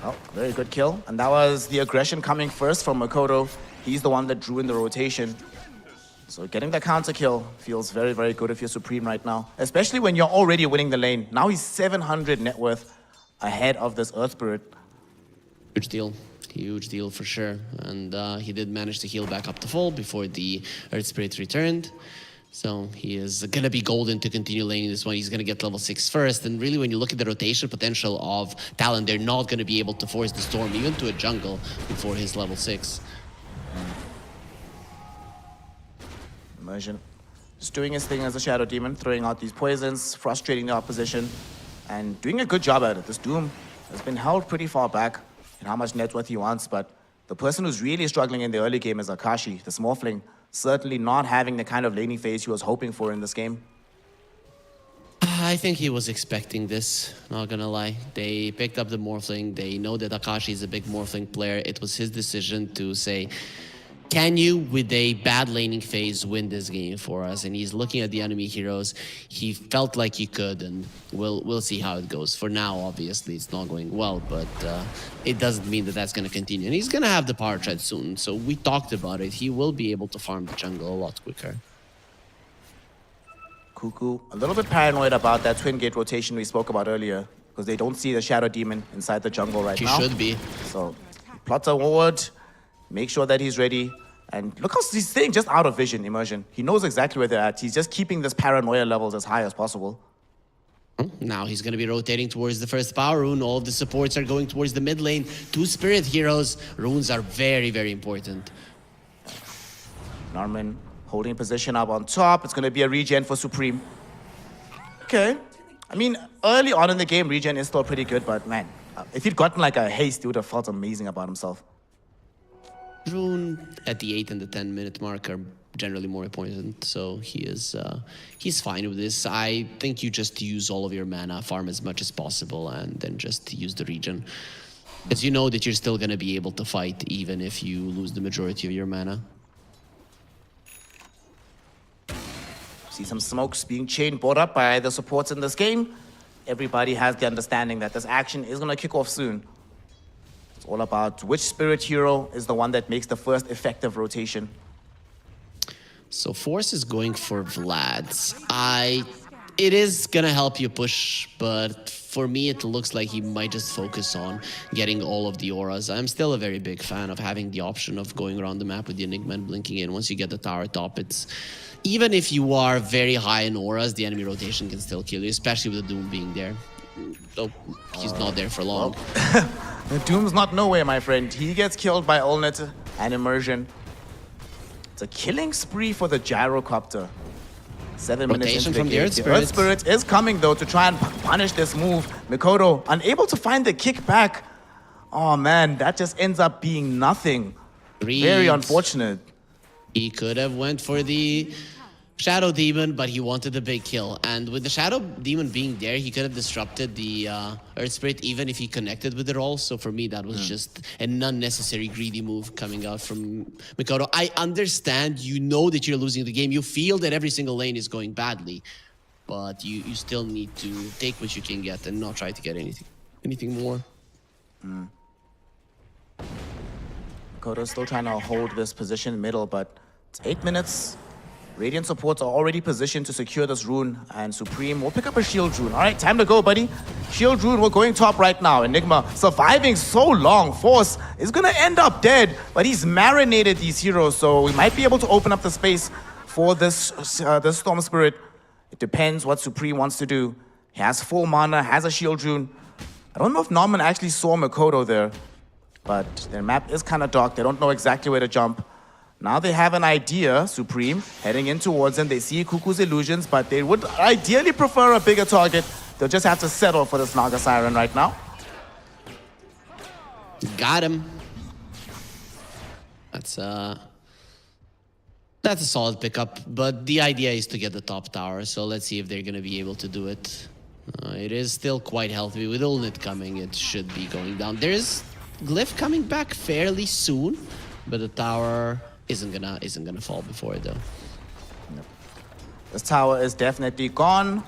Oh, very good kill. And that was the aggression coming first from Makoto. He's the one that drew in the rotation. So getting the counter kill feels very, very good if you're Supreme right now. Especially when you're already winning the lane. Now he's 700 net worth ahead of this Earth Spirit. Huge deal. Huge deal for sure. And he did manage to heal back up to full before the Earth Spirit returned. So he is going to be golden to continue laning this one. He's going to get level 6 first. And really, when you look at the rotation potential of Talon, they're not going to be able to force the Storm even to a jungle before his level 6. Immersion just doing his thing as a Shadow Demon, throwing out these poisons, frustrating the opposition, and doing a good job at it. This Doom has been held pretty far back in how much net worth he wants, but The person who's really struggling in the early game is Akashi, the Smurfling, certainly not having the kind of laning phase he was hoping for in this game. I think he was expecting this, not gonna lie. They picked up the Morphling. They know that Akashi is a big Morphling player. It was his decision to say, can you, with a bad laning phase, win this game for us? And he's looking at the enemy heroes. He felt like he could, and we'll see how it goes. For now, obviously, it's not going well, but it doesn't mean that that's going to continue. And he's going to have the power tread soon, so we talked about it. He will be able to farm the jungle a lot quicker. Cuckoo, a little bit paranoid about that twin gate rotation we spoke about earlier, because they don't see the Shadow Demon inside the jungle right now. He should be. So, plots forward, make sure that he's ready. And look how he's staying just out of vision, immersion. He knows exactly where they're at. He's just keeping this paranoia levels as high as possible. Now he's going to be rotating towards the first power rune. All of the supports are going towards the mid lane. 2 spirit heroes. Runes are very, very important. Norman holding position up on top. It's going to be a regen for Supreme. Okay. I mean, early on in the game, regen is still pretty good, but man, if he'd gotten like a haste, he would have felt amazing about himself. Rune at the 8 and the 10 minute mark are generally more important, so he's fine with this. I think you just use all of your mana, farm as much as possible, and then just use the regen. Because you know that you're still going to be able to fight even if you lose the majority of your mana. See some smokes being chain brought up by the supports in this game. Everybody has the understanding that this action is going to kick off soon. It's all about which spirit hero is the one that makes the first effective rotation. So Force is going for Vlad's. It is gonna help you push, but for me it looks like he might just focus on getting all of the auras. I'm still a very big fan of having the option of going around the map with the Enigma and blinking in. Once you get the tower top, it's even if you are very high in auras, the enemy rotation can still kill you, especially with the Doom being there. So he's not there for long. The Doom's not nowhere, my friend. He gets killed by Olnet and Immersion. It's a killing spree for the Gyrocopter. 7 minutes into from the game. Earth The Spirit. Earth Spirit is coming, though, to try and punish this move. Mikoto, unable to find the kickback. Oh, man, that just ends up being nothing. Very unfortunate. He could have went for the Shadow Demon, but he wanted the big kill. And with the Shadow Demon being there, he could have disrupted the Earth Spirit even if he connected with it all. So for me, that was just an unnecessary greedy move coming out from Mikoto. I understand, you know that you're losing the game. You feel that every single lane is going badly. But you still need to take what you can get and not try to get anything more. Mikoto's still trying to hold this position middle, but it's 8 minutes. Radiant supports are already positioned to secure this rune, and Supreme will pick up a shield rune. All right, time to go, buddy. Shield rune, we're going top right now. Enigma surviving so long. Force is going to end up dead, but he's marinated these heroes, so we might be able to open up the space for this Storm Spirit. It depends what Supreme wants to do. He has full mana, has a shield rune. I don't know if Norman actually saw Mikoto there, but their map is kind of dark. They don't know exactly where to jump. Now they have an idea, Supreme, heading in towards them. They see Cuckoo's illusions, but they would ideally prefer a bigger target. They'll just have to settle for this Naga Siren right now. Got him. That's a solid pickup, but the idea is to get the top tower, so let's see if they're going to be able to do it. It is still quite healthy. With Ulnit coming, it should be going down. There's Glyph coming back fairly soon, but the tower isn't gonna fall before it, though. This tower is definitely gone.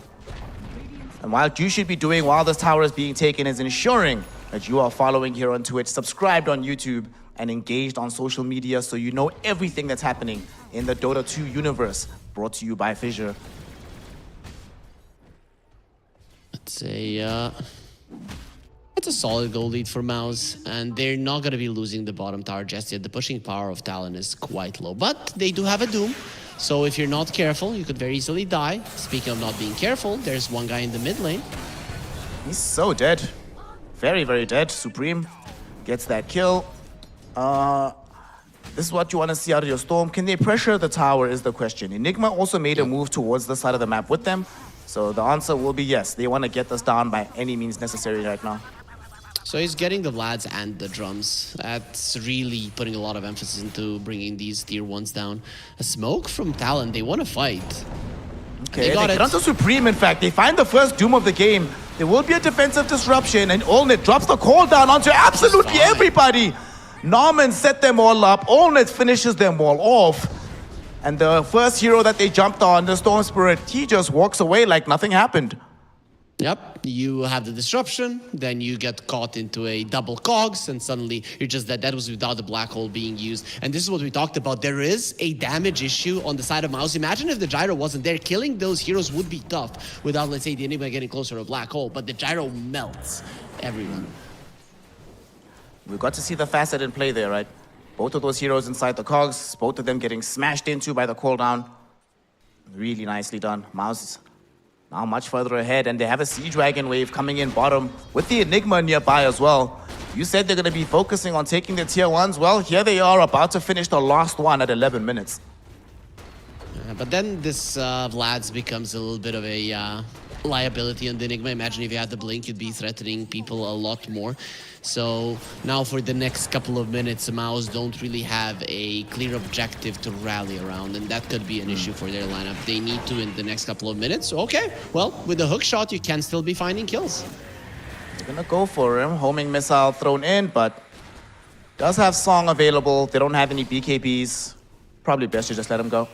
And what you should be doing while this tower is being taken is ensuring that you are following here on Twitch, subscribed on YouTube, and engaged on social media so you know everything that's happening in the Dota 2 universe, brought to you by Fissure. It's a solid goal lead for MOUZ, and they're not going to be losing the bottom tower just yet. The pushing power of Talon is quite low, but they do have a Doom, so if you're not careful, you could very easily die. Speaking of not being careful, there's one guy in the mid lane. He's so dead. Very, very dead. Supreme gets that kill. This is what you want to see out of your Storm. Can they pressure the tower is the question. Enigma also made a move towards the side of the map with them. So the answer will be yes. They want to get this down by any means necessary right now. So he's getting the Vlads and the drums. That's really putting a lot of emphasis into bringing these tier 1s down. A smoke from Talon, they want to fight. Okay, they got get it. onto Supreme, in fact. They find the first Doom of the game. There will be a defensive disruption, and Allnet drops the call down onto absolutely everybody. Norman set them all up. Allnet finishes them all off. And the first hero that they jumped on, the Storm Spirit, he just walks away like nothing happened. Yep, you have the disruption, then you get caught into a double cogs, and suddenly you're just dead. That was without the black hole being used. And this is what we talked about. There is a damage issue on the side of MOUZ. Imagine if the gyro wasn't there. Killing those heroes would be tough without, let's say, the enemy getting closer to a black hole. But the gyro melts everyone. We got to see the facet in play there, right? Both of those heroes inside the cogs, both of them getting smashed into by the cooldown. Really nicely done. MOUZ now much further ahead, and they have a Siege Wagon wave coming in bottom with the Enigma nearby as well. You said they're going to be focusing on taking the tier 1s. Well, here they are about to finish the last one at 11 minutes. But then this Vlad's becomes a little bit of a liability on the Enigma. Imagine if you had the blink, you'd be threatening people a lot more. So now for the next couple of minutes, MOUZ don't really have a clear objective to rally around, and that could be an issue for their lineup. They need to in the next couple of minutes. Okay, well, with the hook shot, you can still be finding kills. They're gonna go for him. Homing missile thrown in, but does have Song available. They don't have any BKBs. Probably best to just let him go.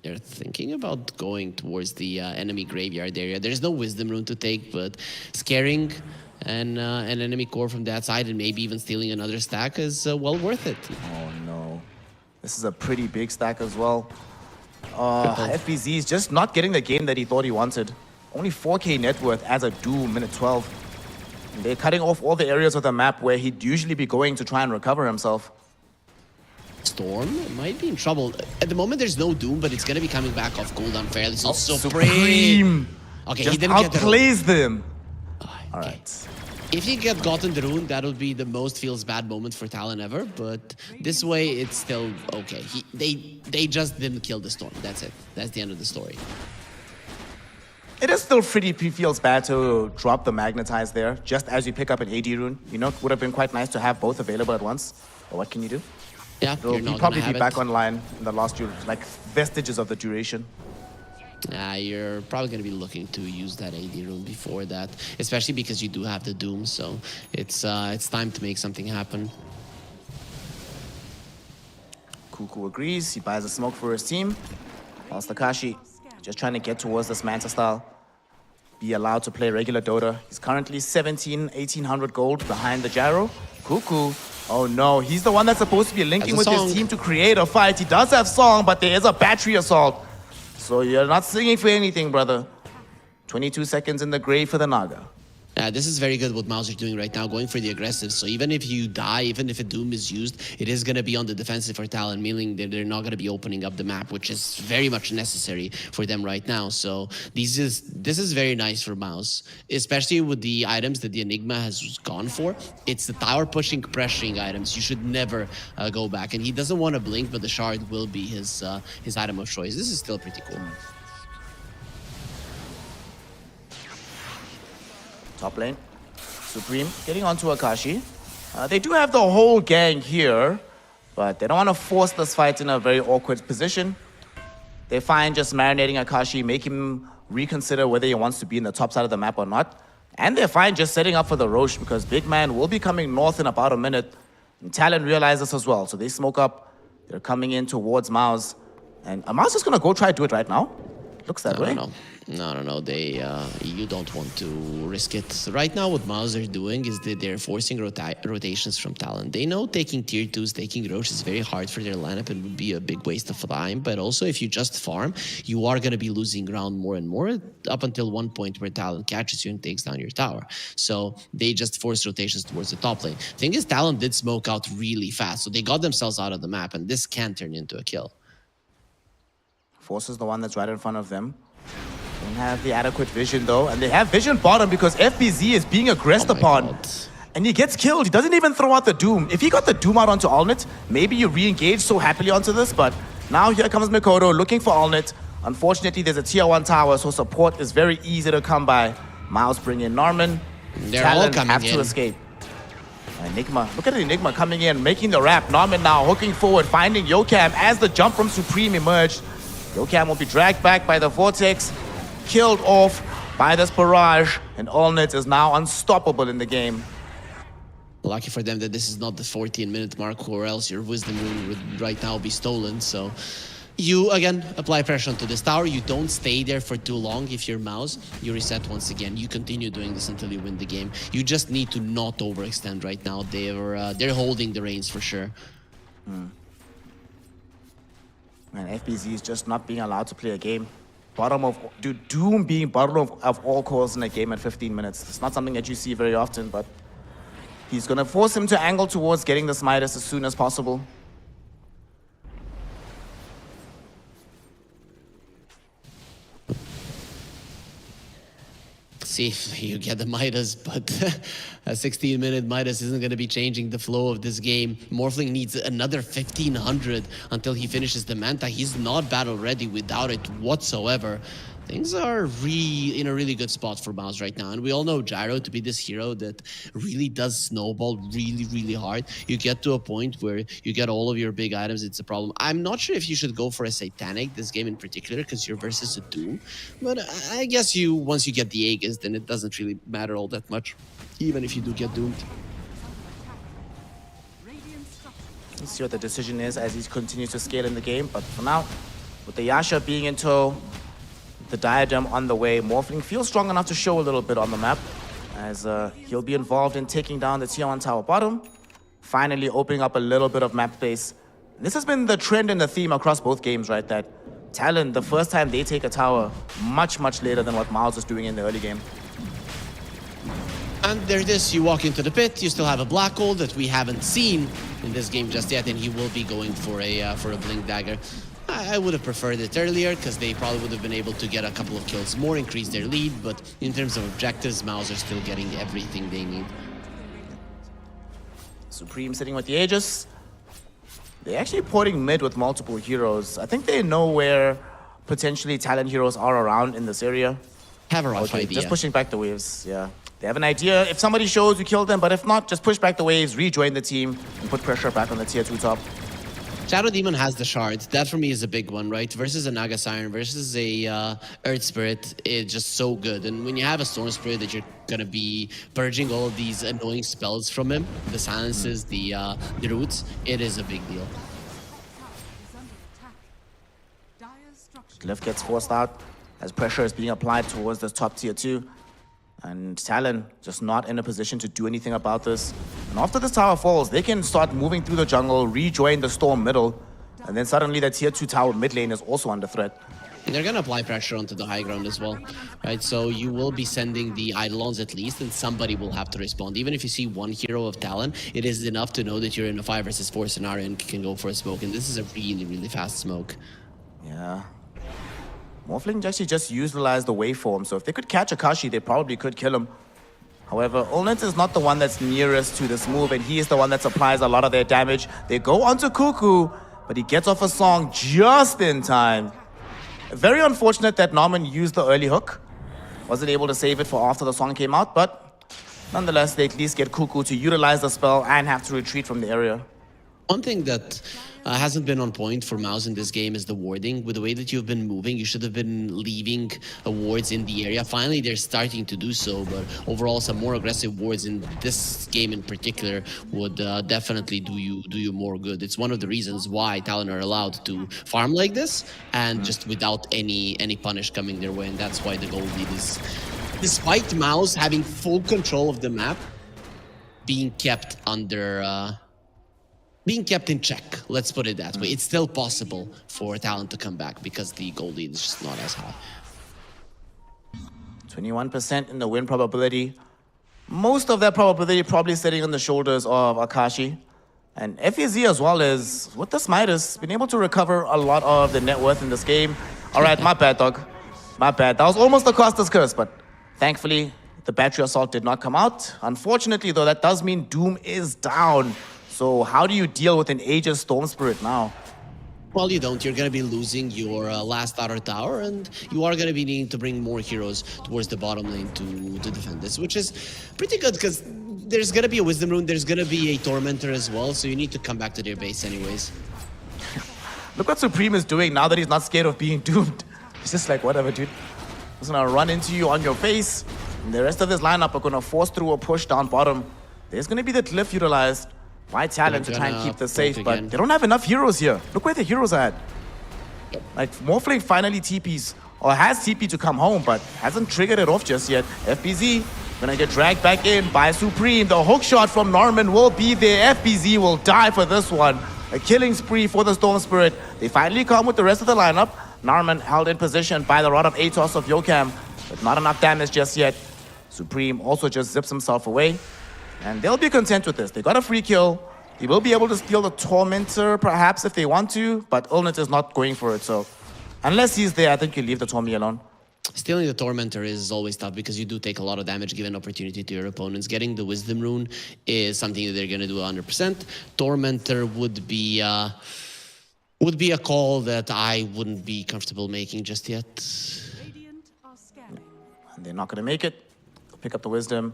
They're thinking about going towards the enemy graveyard area. There's no Wisdom Rune to take, but scaring an enemy core from that side and maybe even stealing another stack is well worth it. Oh no. This is a pretty big stack as well. FBZ is just not getting the game that he thought he wanted. Only 4k net worth as a Doom, minute 12. And they're cutting off all the areas of the map where he'd usually be going to try and recover himself. Storm might be in trouble. At the moment, there's no Doom, but it's going to be coming back off cooldown fairly. So Supreme! Okay, just he didn't get the rune. outplays them. All Okay. right. If he get gotten the rune, that would be the most feels bad moment for Talon ever. But this way, it's still okay. They just didn't kill the Storm. That's it. That's the end of the story. It is still pretty feels bad to drop the Magnetize there, just as you pick up an AD rune. You know, it would have been quite nice to have both available at once. But what can you do? Yeah, you're He'll not probably gonna be have back it. online in the last, like, vestiges of the duration. You're probably going to be looking to use that AD rune before that, especially because you do have the Doom, so it's time to make something happen. Kuku agrees. He buys a smoke for his team. Whilst Takashi just trying to get towards this Manta style. Be allowed to play regular Dota. He's currently 1800 gold behind the Gyro. Kuku. Oh no, he's the one that's supposed to be linking with his team to create a fight. He does have Song, but there is a battery assault. So you're not singing for anything, brother. 22 seconds in the grave for the Naga. This is very good what MOUZ are doing right now, going for the aggressive. So even if you die, even if a Doom is used, it is going to be on the defensive for Talon, meaning that they're not going to be opening up the map, which is very much necessary for them right now. So this is very nice for MOUZ, especially with the items that the Enigma has gone for. It's the tower pushing, pressuring items. You should never go back. And he doesn't want to blink, but the shard will be his item of choice. This is still pretty cool. Top lane. Supreme getting onto Akashi. They do have the whole gang here, but they don't want to force this fight in a very awkward position. They're fine just marinating Akashi, make him reconsider whether he wants to be in the top side of the map or not. And they're fine just setting up for the Roche because Big Man will be coming north in about a minute. And Talon realizes this as well, so they smoke up. They're coming in towards MOUZ. And MOUZ is going to go try to do it right now. Looks that way. No. You don't want to risk it. Right now, what MOUZ are doing is that they're forcing rotations from Talon. They know taking tier 2s, taking Roche is very hard for their lineup and would be a big waste of time. But also, if you just farm, you are going to be losing ground more and more up until one point where Talon catches you and takes down your tower. So they just force rotations towards the top lane. Thing is, Talon did smoke out really fast, so they got themselves out of the map, and this can turn into a kill. Force is the one that's right in front of them. Don't have the adequate vision though, and they have vision bottom because FBZ is being aggressed upon. And he gets killed. He doesn't even throw out the Doom. If he got the Doom out onto Allnet, maybe you re-engage so happily onto this, but now here comes Mikoto looking for Allnet. Unfortunately, there's a tier 1 tower, so support is very easy to come by. MOUZ bring in Norman. They're all Talon coming have in. to escape. Enigma, look at Enigma coming in, making the wrap. Norman now hooking forward, finding Yokam as the jump from Supreme emerged. Yokam will be dragged back by the Vortex, killed off by this barrage, and Allnit is now unstoppable in the game. Lucky for them that this is not the 14-minute mark, or else your Wisdom Rune would right now be stolen. So you, again, apply pressure onto this tower. You don't stay there for too long if you're MOUZ. You reset once again. You continue doing this until you win the game. You just need to not overextend right now. They're holding the reins for sure. And FBZ is just not being allowed to play a game. Doom being bottom of all calls in a game at 15 minutes. It's not something that you see very often, but he's going to force him to angle towards getting the Midas as soon as possible. See if you get the Midas, but a 16-minute Midas isn't going to be changing the flow of this game. Morphling needs another 1500 until he finishes the Manta. He's not battle ready without it whatsoever. Things are in a really good spot for MOUZ right now. And we all know Gyro to be this hero that really does snowball really hard. You get to a point where you get all of your big items, it's a problem. I'm not sure if you should go for a Satanic this game in particular, because you're versus a Doom. But I guess once you get the Aegis, then it doesn't really matter all that much, even if you do get doomed. Let's see what the decision is as he continues to scale in the game. But for now, with the Yasha being in tow, the Diadem on the way, Morphling feels strong enough to show a little bit on the map, as he'll be involved in taking down the tier 1 tower bottom, finally opening up a little bit of map space. This has been the trend and the theme across both games, right? That Talon, the first time they take a tower, much later than what MOUZ is doing in the early game. And there it is, you walk into the pit, you still have a black hole that we haven't seen in this game just yet, and he will be going for a Blink Dagger. I would have preferred it earlier, because they probably would have been able to get a couple of kills more, increase their lead, but in terms of objectives, MOUZ are still getting everything they need. Supreme sitting with the Aegis. They're actually porting mid with multiple heroes. I think they know where potentially Talon heroes are around in this area. Have a rough idea. Just pushing back the waves, yeah. They have an idea. If somebody shows, you kill them, but if not, just push back the waves, rejoin the team, and put pressure back on the tier 2 top. Shadow Demon has the shard. That for me is a big one, right? Versus a Naga Siren, versus a Earth Spirit, it's just so good. And when you have a Storm Spirit that you're gonna be purging all of these annoying spells from him, the silences, the roots, it is a big deal. Glyph gets forced out as pressure is being applied towards the top tier 2. And Talon just not in a position to do anything about this. And after this tower falls, they can start moving through the jungle, rejoin the storm middle, and then suddenly the tier 2 tower mid lane is also under threat. And they're gonna apply pressure onto the high ground as well, right? So you will be sending the Eidolons at least, and somebody will have to respond. Even if you see one hero of Talon, it is enough to know that you're in a 5 versus 4 scenario and can go for a smoke. And this is a really fast smoke. Yeah. Morphling actually just utilized the waveform, so if they could catch Akashi, they probably could kill him. However, Olnit is not the one that's nearest to this move, and he is the one that supplies a lot of their damage. They go onto Cuckoo, but he gets off a song just in time. Very unfortunate that Norman used the early hook. Wasn't able to save it for after the song came out, but nonetheless, they at least get Cuckoo to utilize the spell and have to retreat from the area. One thing that hasn't been on point for MOUZ in this game is the warding. With the way that you've been moving, you should have been leaving wards in the area. Finally, they're starting to do so, but overall, some more aggressive wards in this game in particular would definitely do you more good. It's one of the reasons why Talon are allowed to farm like this, and just without any punish coming their way, and that's why the gold lead is, despite MOUZ having full control of the map, being kept under... being kept in check, let's put it that way. It's still possible for Talon to come back because the goal lead is just not as high. 21% in the win probability. Most of that probability probably sitting on the shoulders of Akashi. And FEZ as well is, with the Midas, been able to recover a lot of the net worth in this game. All right, my bad, dog. My bad. That was almost a Costa's curse, but thankfully, the battery assault did not come out. Unfortunately, though, that does mean Doom is down. So how do you deal with an Aegis Storm Spirit now? Well, you don't. You're going to be losing your last outer tower, and you are going to be needing to bring more heroes towards the bottom lane to defend this, which is pretty good because there's going to be a Wisdom Rune, there's going to be a Tormentor as well, so you need to come back to their base anyways. Look what Supreme is doing now that he's not scared of being doomed. He's just like, whatever, dude. He's gonna run into you on your face. And the rest of this lineup are gonna force through a push down bottom. There's gonna be the glyph utilized by Talon to try and keep this safe, but they don't have enough heroes here. Look where the heroes are at. Like, Morphling finally TPs, or has TP to come home, but hasn't triggered it off just yet. FBZ gonna get dragged back in by Supreme. The hook shot from Norman will be there. FBZ will die for this one. A killing spree for the Storm Spirit. They finally come with the rest of the lineup. Norman held in position by the rod of Atos of Yokam, but not enough damage just yet. Supreme also just zips himself away, and they'll be content with this. They got a free kill. They will be able to steal the Tormentor perhaps if they want to, but Ulnit is not going for it, so unless he's there, I think you leave the Tommy alone. Stealing the Tormentor is always tough because you do take a lot of damage given opportunity to your opponents. Getting the Wisdom Rune is something that they're going to do 100%. Tormentor would be a call that I wouldn't be comfortable making just yet. Radiant are scanning. And they're not going to make it. They'll pick up the Wisdom,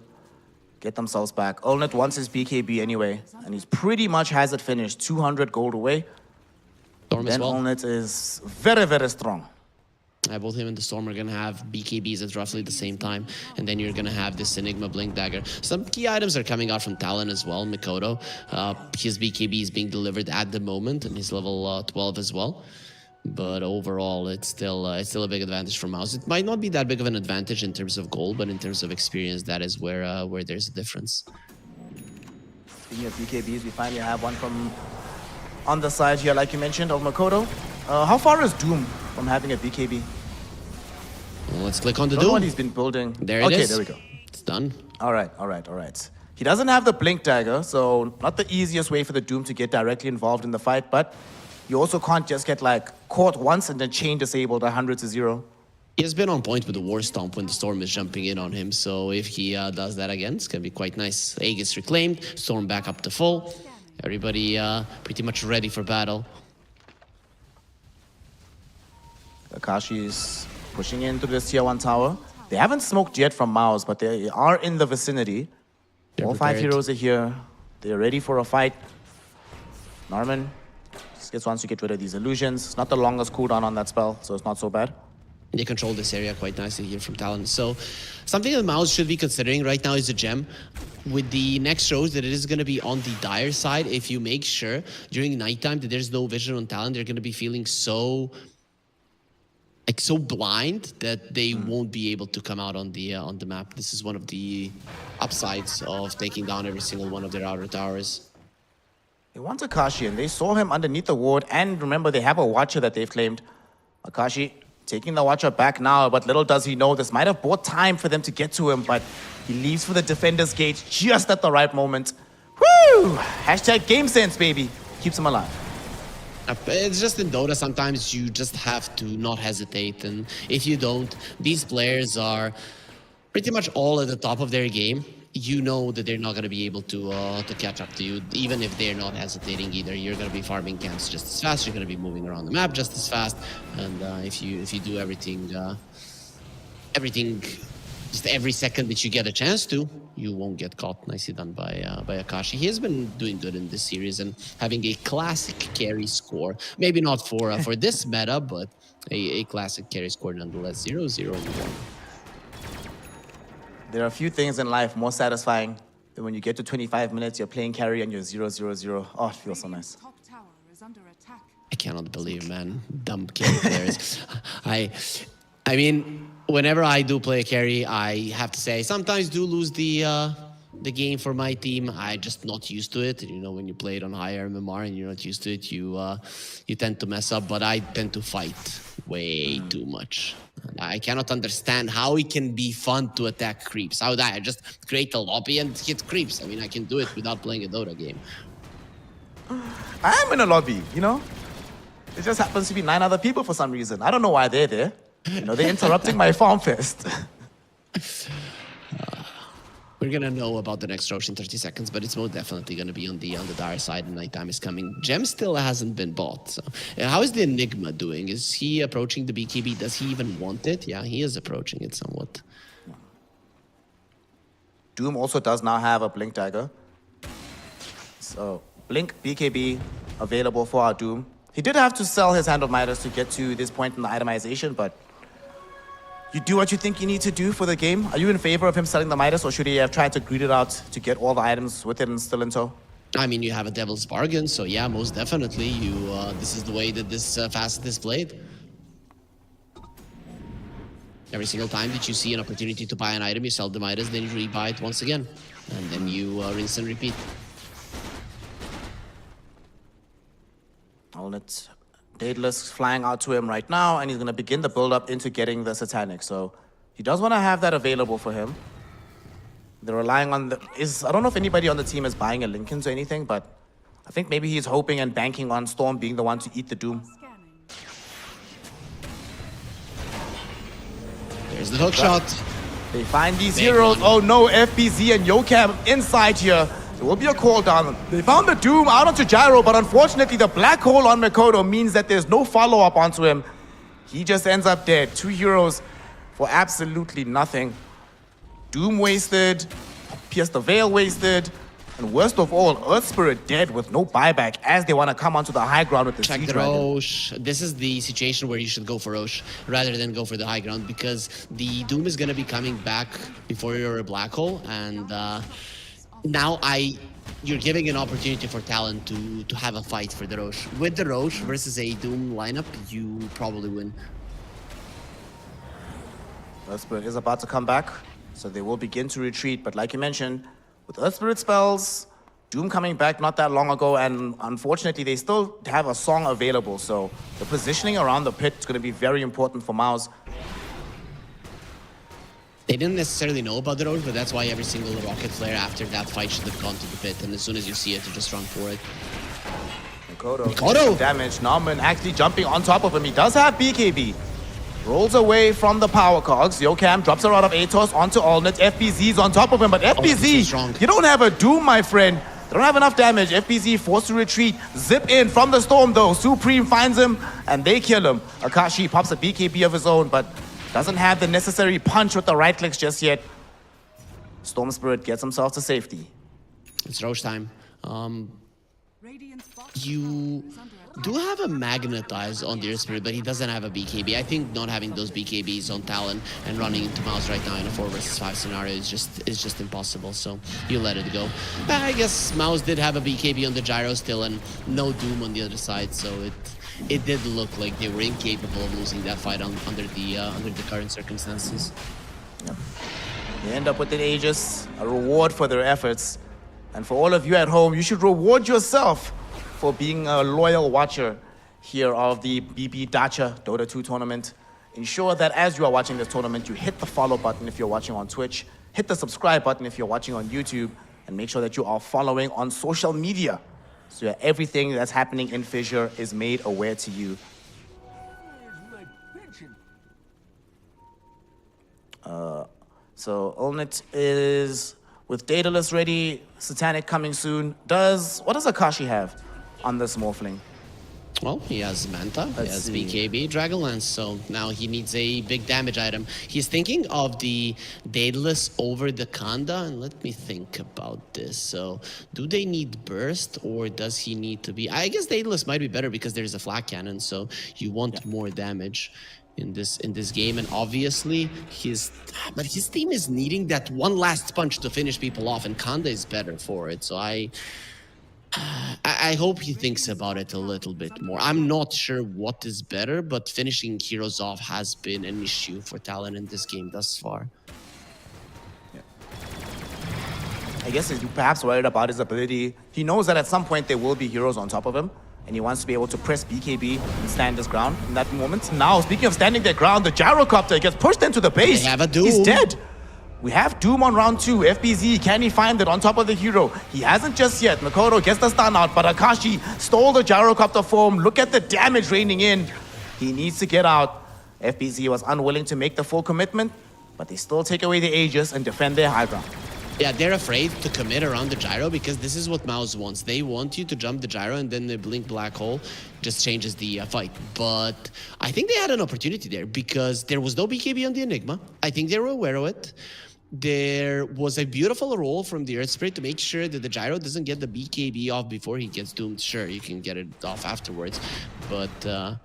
get themselves back. Ulnit wants his BKB anyway, and he's pretty much has it finished. 200 gold away. Storm as Then well. Ulnit is very, very strong. Both him and the Storm are going to have BKBs at roughly the same time, and then you're going to have this Enigma Blink Dagger. Some key items are coming out from Talon as well, Mikoto. His BKB is being delivered at the moment, and he's level 12 as well. But overall, it's still a big advantage for MOUZ. It might not be that big of an advantage in terms of gold, but in terms of experience, that is where there's a difference. Speaking of BKBs, we finally have one from on the side here, like you mentioned, of Makoto. How far is Doom from having a BKB? Well, let's click on the Don't know Doom. what he's been building. There it is. Okay, is. there we go. It's done. All right. He doesn't have the Blink Dagger, so not the easiest way for the Doom to get directly involved in the fight, but you also can't just get like caught once and then chain disabled 100 to 0. He has been on point with the War Stomp when the Storm is jumping in on him, so if he does that again, it's going to be quite nice. Aegis reclaimed, Storm back up to full. Everybody pretty much ready for battle. Akashi is pushing into this tier 1 tower. They haven't smoked yet from MOUZ, but they are in the vicinity. They're All 5 prepared. heroes are here. They're ready for a fight. Norman just gets wants to get rid of these illusions. It's not the longest cooldown on that spell, so it's not so bad. They control this area quite nicely here from Talon. So something that MOUZ should be considering right now is a gem. With the next shows that it is going to be on the dire side, if you make sure during nighttime that there's no vision on Talon, they're going to be feeling so blind that they won't be able to come out on the map. This is one of the upsides of taking down every single one of their outer towers. They want Akashi, and they saw him underneath the ward. And remember, they have a Watcher that they've claimed. Akashi taking the Watcher back now, but little does he know this might have bought time for them to get to him, but he leaves for the Defender's Gate just at the right moment. Woo! Hashtag game sense, baby. Keeps him alive. It's just in Dota, sometimes you just have to not hesitate, and if you don't, these players are pretty much all at the top of their game. You know that they're not going to be able to catch up to you, even if they're not hesitating either. You're going to be farming camps just as fast, you're going to be moving around the map just as fast, and if you do everything, just every second that you get a chance to, you won't get caught. Nicely done by Akashi. He has been doing good in this series and having a classic carry score. Maybe not for this meta, but a classic carry score nonetheless. 0-0-1. There are a few things in life more satisfying than when you get to 25 minutes, you're playing carry and you're 0-0-0. Oh, it feels so nice. Top tower is under attack. I cannot believe, man. Dumb carry players. I mean, whenever I do play a carry, I have to say, I sometimes do lose the game for my team. I'm just not used to it. You know, when you play it on higher MMR and you're not used to it, you tend to mess up, but I tend to fight way too much. I cannot understand how it can be fun to attack creeps. How would I just create a lobby and hit creeps? I mean, I can do it without playing a Dota game. I am in a lobby, you know? It just happens to be 9 other people for some reason. I don't know why they're there. You know, they're interrupting my farm fest. We're gonna know about the next Roshan in 30 seconds, but it's most definitely gonna be on the dire side, and nighttime is coming. Gem still hasn't been bought. So, how is the Enigma doing? Is he approaching the BKB? Does he even want it? Yeah, he is approaching it somewhat. Doom also does now have a Blink Dagger. So, Blink BKB available for our Doom. He did have to sell his Hand of Midas to get to this point in the itemization, but you do what you think you need to do for the game. Are you in favor of him selling the Midas, or should he have tried to greed it out to get all the items with it and still in tow? I mean, you have a devil's bargain, so yeah, most definitely. This is the way that this facet is played. Every single time that you see an opportunity to buy an item, you sell the Midas, then you rebuy it once again. And then you rinse and repeat. Alnet Daedalus flying out to him right now, and he's going to begin the build-up into getting the Satanic. So he does want to have that available for him. They're relying on the... I don't know if anybody on the team is buying a Lincolns or anything, but I think maybe he's hoping and banking on Storm being the one to eat the Doom. There's the hook shot. They find these heroes. Oh no, FBZ and Yokam inside here. There will be a call down. They found the Doom out onto Gyro, but unfortunately the black hole on Mikoto means that there's no follow-up onto him. He just ends up dead. 2 heroes for absolutely nothing. Doom wasted, Pierce the Veil wasted, and worst of all, Earth Spirit dead with no buyback as they want to come onto the high ground with the Check Sea the Dragon. Rosh. This is the situation where you should go for Rosh rather than go for the high ground, because the Doom is going to be coming back before you're a black hole, and now you're giving an opportunity for Talon to have a fight for the Rosh. With the Rosh versus a Doom lineup, you probably win. Earth Spirit is about to come back, so they will begin to retreat, but like you mentioned, with Earth Spirit spells, Doom coming back not that long ago, and unfortunately they still have a song available, so the positioning around the pit is going to be very important for MOUZ. They didn't necessarily know about the Rosh, but that's why every single rocket flare after that fight should have gone to the pit, and as soon as you see it, you just run for it. Mikoto! Damage. Norman actually jumping on top of him. He does have BKB. Rolls away from the power cogs. Yokam drops her out of Atos onto Alnet. FBZ's on top of him, but FBZ, you don't have a Doom, my friend. They don't have enough damage. FBZ forced to retreat. Zip in from the storm, though. Supreme finds him, and they kill him. Akashi pops a BKB of his own, but doesn't have the necessary punch with the right clicks just yet. Storm Spirit gets himself to safety. It's Rosh time. You do have a Magnetize on the Earth Spirit, but he doesn't have a BKB. I think not having those BKBs on Talon and running into MOUZ right now in a 4 versus 5 scenario is just impossible, so you let it go. But I guess MOUZ did have a BKB on the Gyro still and no Doom on the other side, so it did look like they were incapable of losing that fight under the current circumstances. Yep. They end up with an Aegis, a reward for their efforts. And for all of you at home, you should reward yourself for being a loyal watcher here of the BB Dacha Dota 2 tournament. Ensure that as you are watching this tournament, you hit the follow button if you're watching on Twitch, hit the subscribe button if you're watching on YouTube, and make sure that you are following on social media so that everything that's happening in Fissure is made aware to you. So Olnit is with Daedalus ready, Satanic coming soon. What does Akashi have on this Morphling? Well, he has Manta, he has BKB, Dragonlance, so now he needs a big damage item. He's thinking of the Daedalus over the Kanda, and let me think about this. So, do they need Burst, or does he need to be... I guess Daedalus might be better because there's a Flak Cannon, so you want more damage in this game, and obviously his team is needing that one last punch to finish people off, and Kanda is better for it, so I hope he thinks about it a little bit more. I'm not sure what is better, but finishing heroes off has been an issue for Talon in this game thus far. Yeah. I guess he's perhaps worried about his ability. He knows that at some point there will be heroes on top of him, and he wants to be able to press BKB and stand his ground in that moment. Now, speaking of standing their ground, the Gyrocopter gets pushed into the base. They have a Doom. He's dead. We have Doom on round 2. FBZ, can he find it on top of the hero? He hasn't just yet. Mikoto gets the stun out, but Akashi stole the Gyrocopter form. Look at the damage raining in. He needs to get out. FBZ was unwilling to make the full commitment, but they still take away the Aegis and defend their high ground. Yeah, they're afraid to commit around the gyro because this is what MOUZ wants. They want you to jump the gyro and then the blink black hole just changes the fight. But I think they had an opportunity there because there was no BKB on the Enigma. I think they were aware of it. There was a beautiful roll from the Earth Spirit to make sure that the gyro doesn't get the BKB off before he gets doomed. Sure, you can get it off afterwards, but it'll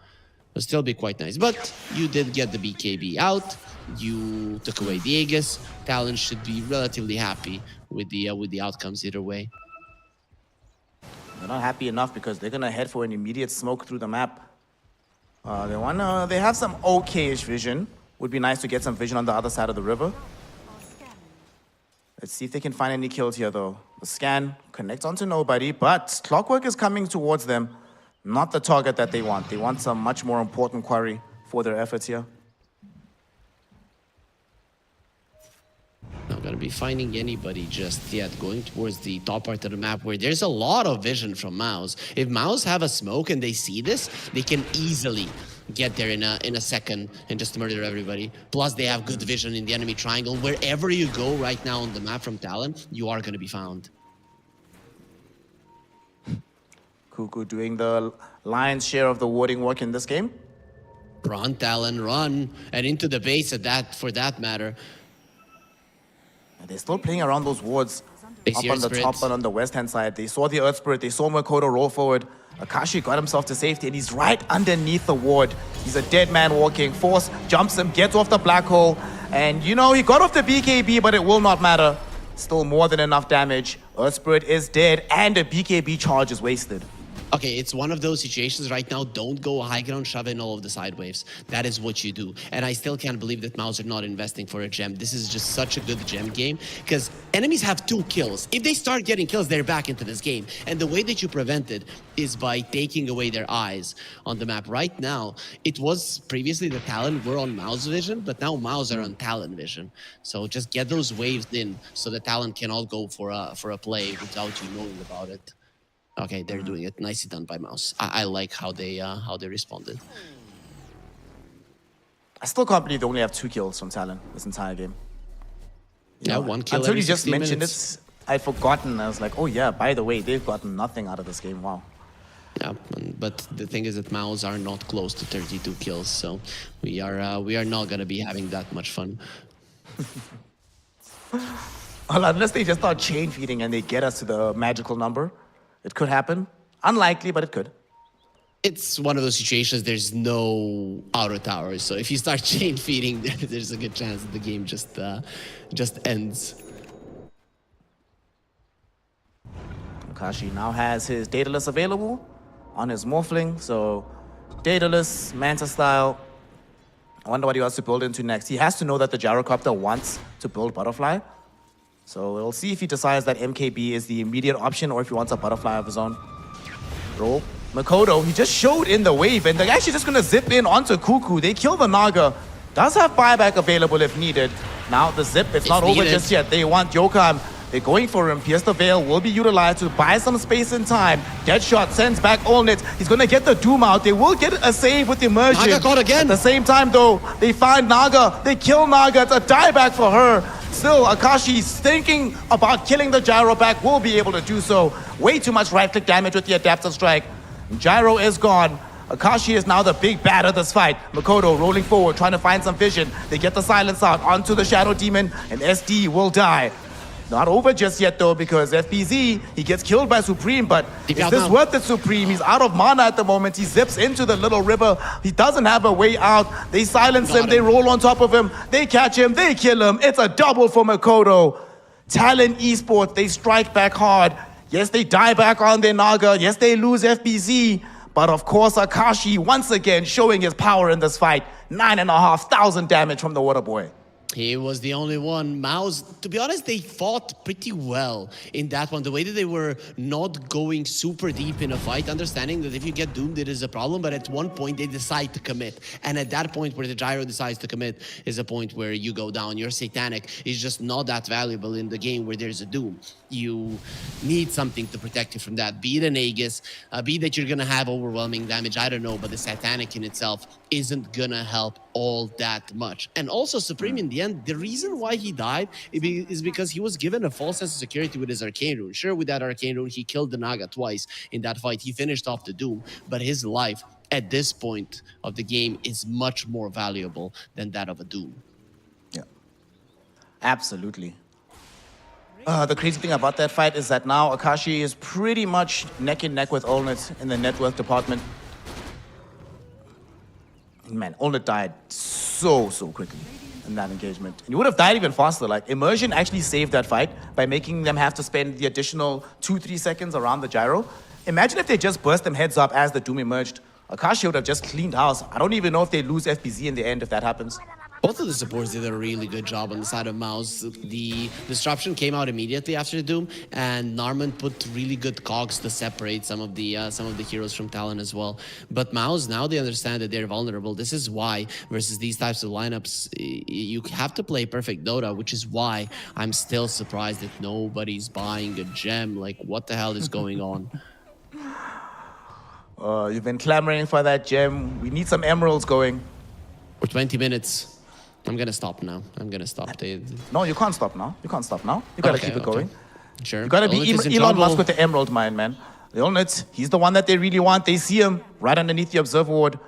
still be quite nice. But you did get the BKB out. You took away the Aegis. Talon should be relatively happy with the outcomes either way. They're not happy enough because they're gonna head for an immediate smoke through the map. They have some okay-ish vision. Would be nice to get some vision on the other side of the river. Let's see if they can find any kills here, though. The scan connects onto nobody, but Clockwork is coming towards them. Not the target that they want. They want some much more important quarry for their efforts here. Not gonna be finding anybody just yet. Going towards the top part of the map where there's a lot of vision from MOUZ. If MOUZ have a smoke and they see this, they can easily get there in a second and just murder everybody. Plus, they have good vision in the enemy triangle. Wherever you go right now on the map from Talon, you are gonna be found. Cuckoo doing the lion's share of the warding work in this game. Run, Talon, run. And into the base for that matter. And they're still playing around those wards up Earth on the Spirit. top and on the west-hand side. They saw the Earth Spirit, they saw Makoto roll forward. Akashi got himself to safety and he's right underneath the ward. He's a dead man walking. Force jumps him, gets off the black hole. And you know, he got off the BKB, but it will not matter. Still more than enough damage. Earth Spirit is dead and a BKB charge is wasted. Okay, it's one of those situations right now. Don't go high ground, shove in all of the side waves. That is what you do. And I still can't believe that MOUZ are not investing for a gem. This is just such a good gem game because enemies have 2 kills. If they start getting kills, they're back into this game. And the way that you prevent it is by taking away their eyes on the map. Right now, it was previously the Talon were on MOUZ vision, but now MOUZ are on Talon vision. So just get those waves in so the Talon cannot go for a play without you knowing about it. Okay, they're doing it. Nicely done by MOUZ. I like how they responded. I still can't believe they only have 2 kills from Talon this entire game. Yeah, 1 kill Until every you just 60 mentioned minutes. it, I'd forgotten. I was like, oh yeah, by the way, they've gotten nothing out of this game. Wow. Yeah, but the thing is that MOUZ are not close to 32 kills, so we are not gonna be having that much fun. Well, unless they just start chain feeding and they get us to the magical number. It could happen. Unlikely, but it could. It's one of those situations, there's no auto towers, so if you start chain feeding, there's a good chance that the game just ends. Akashi now has his Daedalus available on his Morphling, so Daedalus, Manta style. I wonder what he wants to build into next. He has to know that the Gyrocopter wants to build Butterfly. So we'll see if he decides that MKB is the immediate option or if he wants a Butterfly of his own. Roll. Makoto, he just showed in the wave and they're actually just gonna zip in onto Cuckoo. They kill the Naga. Does have buyback available if needed. Now the zip, it's not over just yet. They want Yokam. They're going for him. Pierce the Veil will be utilized to buy some space and time. Deadshot sends back Allnit. He's gonna get the Doom out. They will get a save with Immersion. Naga caught again. At the same time though, they find Naga. They kill Naga. It's a dieback for her. Still, Akashi's thinking about killing the Gyro back. Will be able to do so. Way too much right-click damage with the Adaptive Strike. Gyro is gone. Akashi is now the big bad of this fight. Makoto rolling forward, trying to find some vision. They get the silence out onto the Shadow Demon, and SD will die. Not over just yet though, because FBZ, he gets killed by Supreme, but is this worth it, Supreme? He's out of mana at the moment. He zips into the little river. He doesn't have a way out. They silence him, they roll on top of him, they catch him, they kill him. It's a double for Makoto. Talon Esports, they strike back hard. Yes, they die back on their Naga. Yes, they lose FBZ. But of course, Akashi once again showing his power in this fight. 9,500 damage from the Water Boy. He was the only one. MOUZ, to be honest, they fought pretty well in that one. The way that they were not going super deep in a fight, understanding that if you get doomed, it is a problem. But at one point, they decide to commit. And at that point where the Gyro decides to commit is a point where you go down. Your Satanic is just not that valuable in the game where there's a doom. You need something to protect you from that. Be it an Aegis, be that you're going to have overwhelming damage. I don't know, but the Satanic in itself isn't going to help all that much. And also, Supreme in the the end, the reason why he died is because he was given a false sense of security with his Arcane Rune. Sure, with that Arcane Rune, he killed the Naga twice in that fight. He finished off the Doom, but his life at this point of the game is much more valuable than that of a Doom. Yeah, absolutely. The crazy thing about that fight is that now Akashi is pretty much neck and neck with Olnit in the network department. Man, Olnit died so quickly in that engagement. And he would have died even faster. Like, Immersion actually saved that fight by making them have to spend the additional 2-3 seconds around the gyro. Imagine if they just burst them heads up as the Doom emerged. Akashi would have just cleaned house. I don't even know if they lose FBZ in the end if that happens. Both of the supports did a really good job on the side of MOUZ. The disruption came out immediately after the Doom, and Narman put really good cogs to separate some of the heroes from Talon as well. But MOUZ, now they understand that they're vulnerable. This is why, versus these types of lineups, you have to play perfect Dota, which is why I'm still surprised that nobody's buying a gem. Like, what the hell is going on? You've been clamoring for that gem. We need some emeralds going. For 20 minutes. I'm gonna stop now. I'm gonna stop. No, you can't stop now. You can't stop now. You gotta keep it going. Sure. You gotta be Elon Musk with the emerald mine, man. The Olnit, he's the one that they really want. They see him right underneath the observer ward.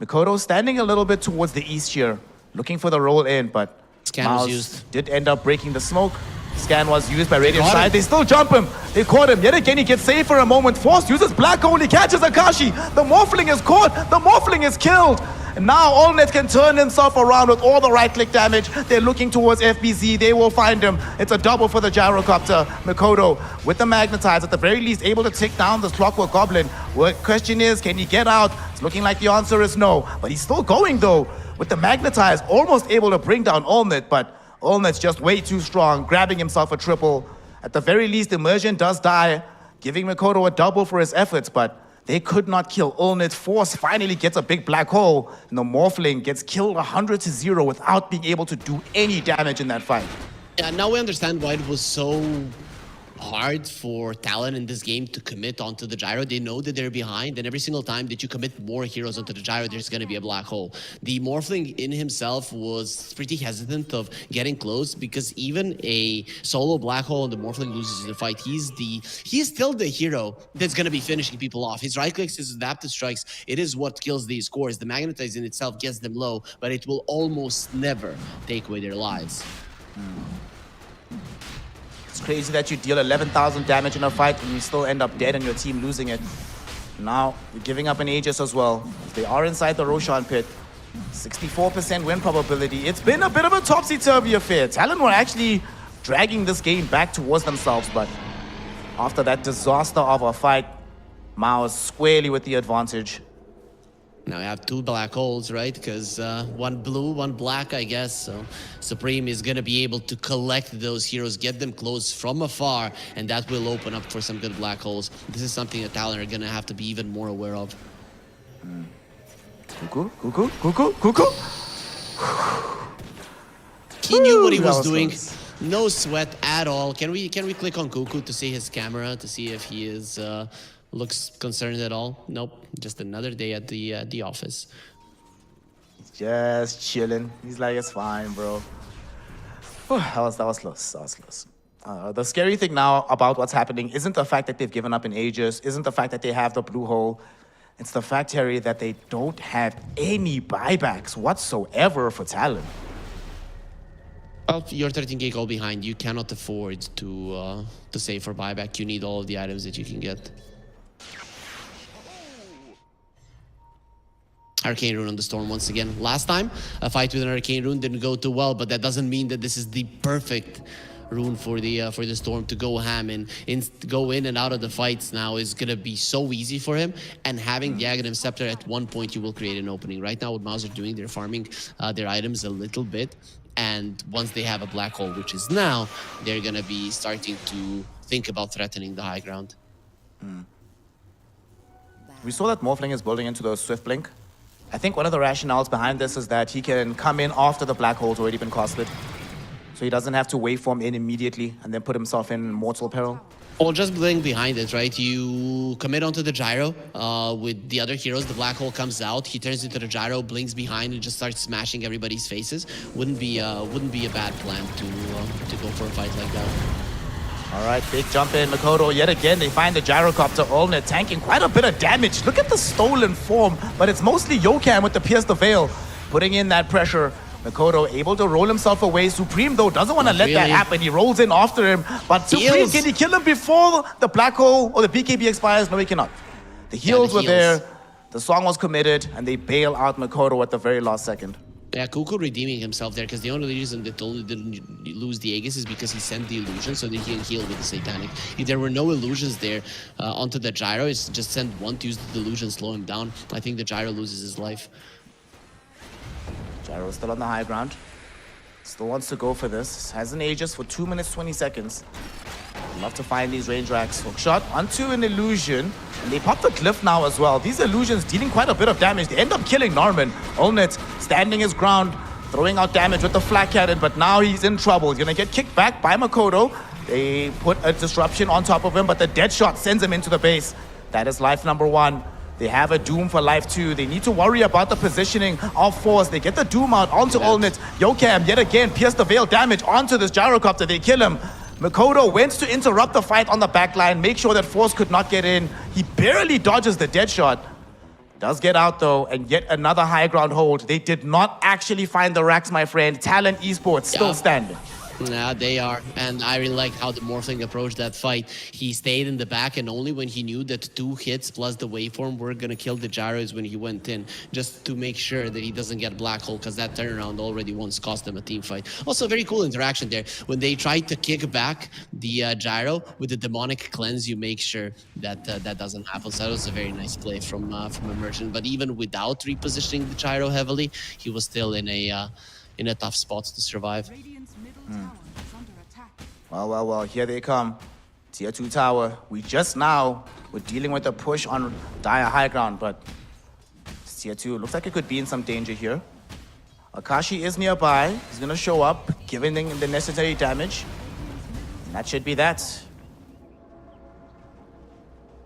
Mikoto standing a little bit towards the east here, looking for the roll in, but Scan was used. Did end up breaking the smoke. Scan was used by Radiant side. They still jump him. They caught him. Yet again, he gets saved for a moment. Force uses Black Hole. He catches Akashi. The Morphling is caught. The Morphling is killed. And now Olnit can turn himself around with all the right-click damage. They're looking towards FBZ. They will find him. It's a double for the Gyrocopter. Mikoto with the Magnetize, at the very least, able to take down this Clockwork Goblin. Well, question is, can he get out? It's looking like the answer is no. But he's still going, though, with the Magnetize, almost able to bring down Olnit, but Olnit's just way too strong, grabbing himself a triple. At the very least, Immersion does die, giving Mikoto a double for his efforts, but they could not kill Olnit. Force finally gets a big black hole, and the Morphling gets killed 100-0 without being able to do any damage in that fight. Yeah, now we understand why it was so hard for Talon in this game to commit onto the gyro. They know that they're behind, and every single time that you commit more heroes onto the gyro, there's going to be a black hole. The Morphling in himself was pretty hesitant of getting close, because even a solo black hole and the Morphling loses the fight, he's still the hero that's going to be finishing people off. His right clicks, his adaptive strikes, it is what kills these cores. The Magnetize in itself gets them low, but it will almost never take away their lives. It's crazy that you deal 11,000 damage in a fight and you still end up dead and your team losing it. Now, you're giving up an Aegis as well. They are inside the Roshan pit. 64% win probability. It's been a bit of a topsy-turvy affair. Talon were actually dragging this game back towards themselves, but after that disaster of a fight, MOUZ squarely with the advantage. Now we have two black holes, right? Because one blue, one black, I guess. So Supreme is going to be able to collect those heroes, get them close from afar, and that will open up for some good black holes. This is something that Talon are going to have to be even more aware of. Cuckoo, cuckoo, cuckoo, cuckoo. He knew what he was doing. Close. No sweat at all. Can we click on Cuckoo to see his camera, to see if he is... looks concerned at all? Nope. Just another day at the office. He's just chilling. He's like, it's fine, bro. That was close. That was close. The scary thing now about what's happening isn't the fact that they've given up an Aegis, isn't the fact that they have the blue hole. It's the fact, Harry, that they don't have any buybacks whatsoever for Talon. Well, you're 13k gold behind. You cannot afford to save for buyback. You need all of the items that you can get. Arcane Rune on the Storm once again. Last time, a fight with an Arcane Rune didn't go too well, but that doesn't mean that this is the perfect rune for the Storm to go ham and go in and out of the fights. Now is gonna be so easy for him, and having the Aghanim Scepter at one point, you will create an opening. Right now, what MOUZ are doing, they're farming their items a little bit, and once they have a black hole, which is now, they're gonna be starting to think about threatening the high ground. We saw that Morphling is building into the Swift Blink. I think one of the rationales behind this is that he can come in after the black hole's already been casted. So he doesn't have to waveform in immediately and then put himself in mortal peril. Or just playing behind it, right? You commit onto the gyro with the other heroes. The black hole comes out. He turns into the gyro, blinks behind, and just starts smashing everybody's faces. Wouldn't be a bad plan to go for a fight like that. All right, big jump in. Makoto, yet again, they find the gyrocopter. Allnet tanking quite a bit of damage. Look at the stolen form, but it's mostly Yokam with the Pierce the Veil, putting in that pressure. Makoto able to roll himself away. Supreme, though, doesn't want to let that happen. He rolls in after him. But Supreme, can he kill him before the black hole or the BKB expires? No, he cannot. The heals were there. The song was committed, and they bail out Makoto at the very last second. Yeah, Cuckoo redeeming himself there, because the only reason that Tolu didn't lose the Aegis is because he sent the illusion so that he can heal with the Satanic. If there were no illusions there onto the gyro, it's just send one to use the illusion, slow him down. I think the gyro loses his life. Gyro still on the high ground. Still wants to go for this. Has an Aegis for 2 minutes, 20 seconds. Love to find these range racks. Hook shot onto an illusion. And they pop the glyph now as well. These illusions dealing quite a bit of damage. They end up killing Norman. Allnet standing his ground, throwing out damage with the flak cannon, but now he's in trouble. He's gonna get kicked back by Makoto. They put a disruption on top of him, but the dead shot sends him into the base. That is life number 1. They have a Doom for life 2. They need to worry about the positioning of Force. They get the Doom out onto Allnet. Yokam, yet again, pierce the veil damage onto this gyrocopter. They kill him. Makoto went to interrupt the fight on the backline, make sure that Force could not get in. He barely dodges the dead shot. Does get out though, and yet another high ground hold. They did not actually find the racks, my friend. Talon Esports still standing. Yeah, they are. And I really like how the Morphling approached that fight. He stayed in the back, and only when he knew that 2 hits plus the waveform were going to kill the gyros when he went in, just to make sure that he doesn't get black hole, because that turnaround already once cost them a team fight. Also, very cool interaction there. When they tried to kick back the gyro with the demonic cleanse, you make sure that that doesn't happen. So that was a very nice play from Emergent. But even without repositioning the gyro heavily, he was still in a tough spot to survive. Well, here they come. Tier 2 tower. We just now were dealing with a push on dire high ground, but Tier 2 looks like it could be in some danger here. Akashi is nearby. He's gonna show up, giving them the necessary damage. And that should be that.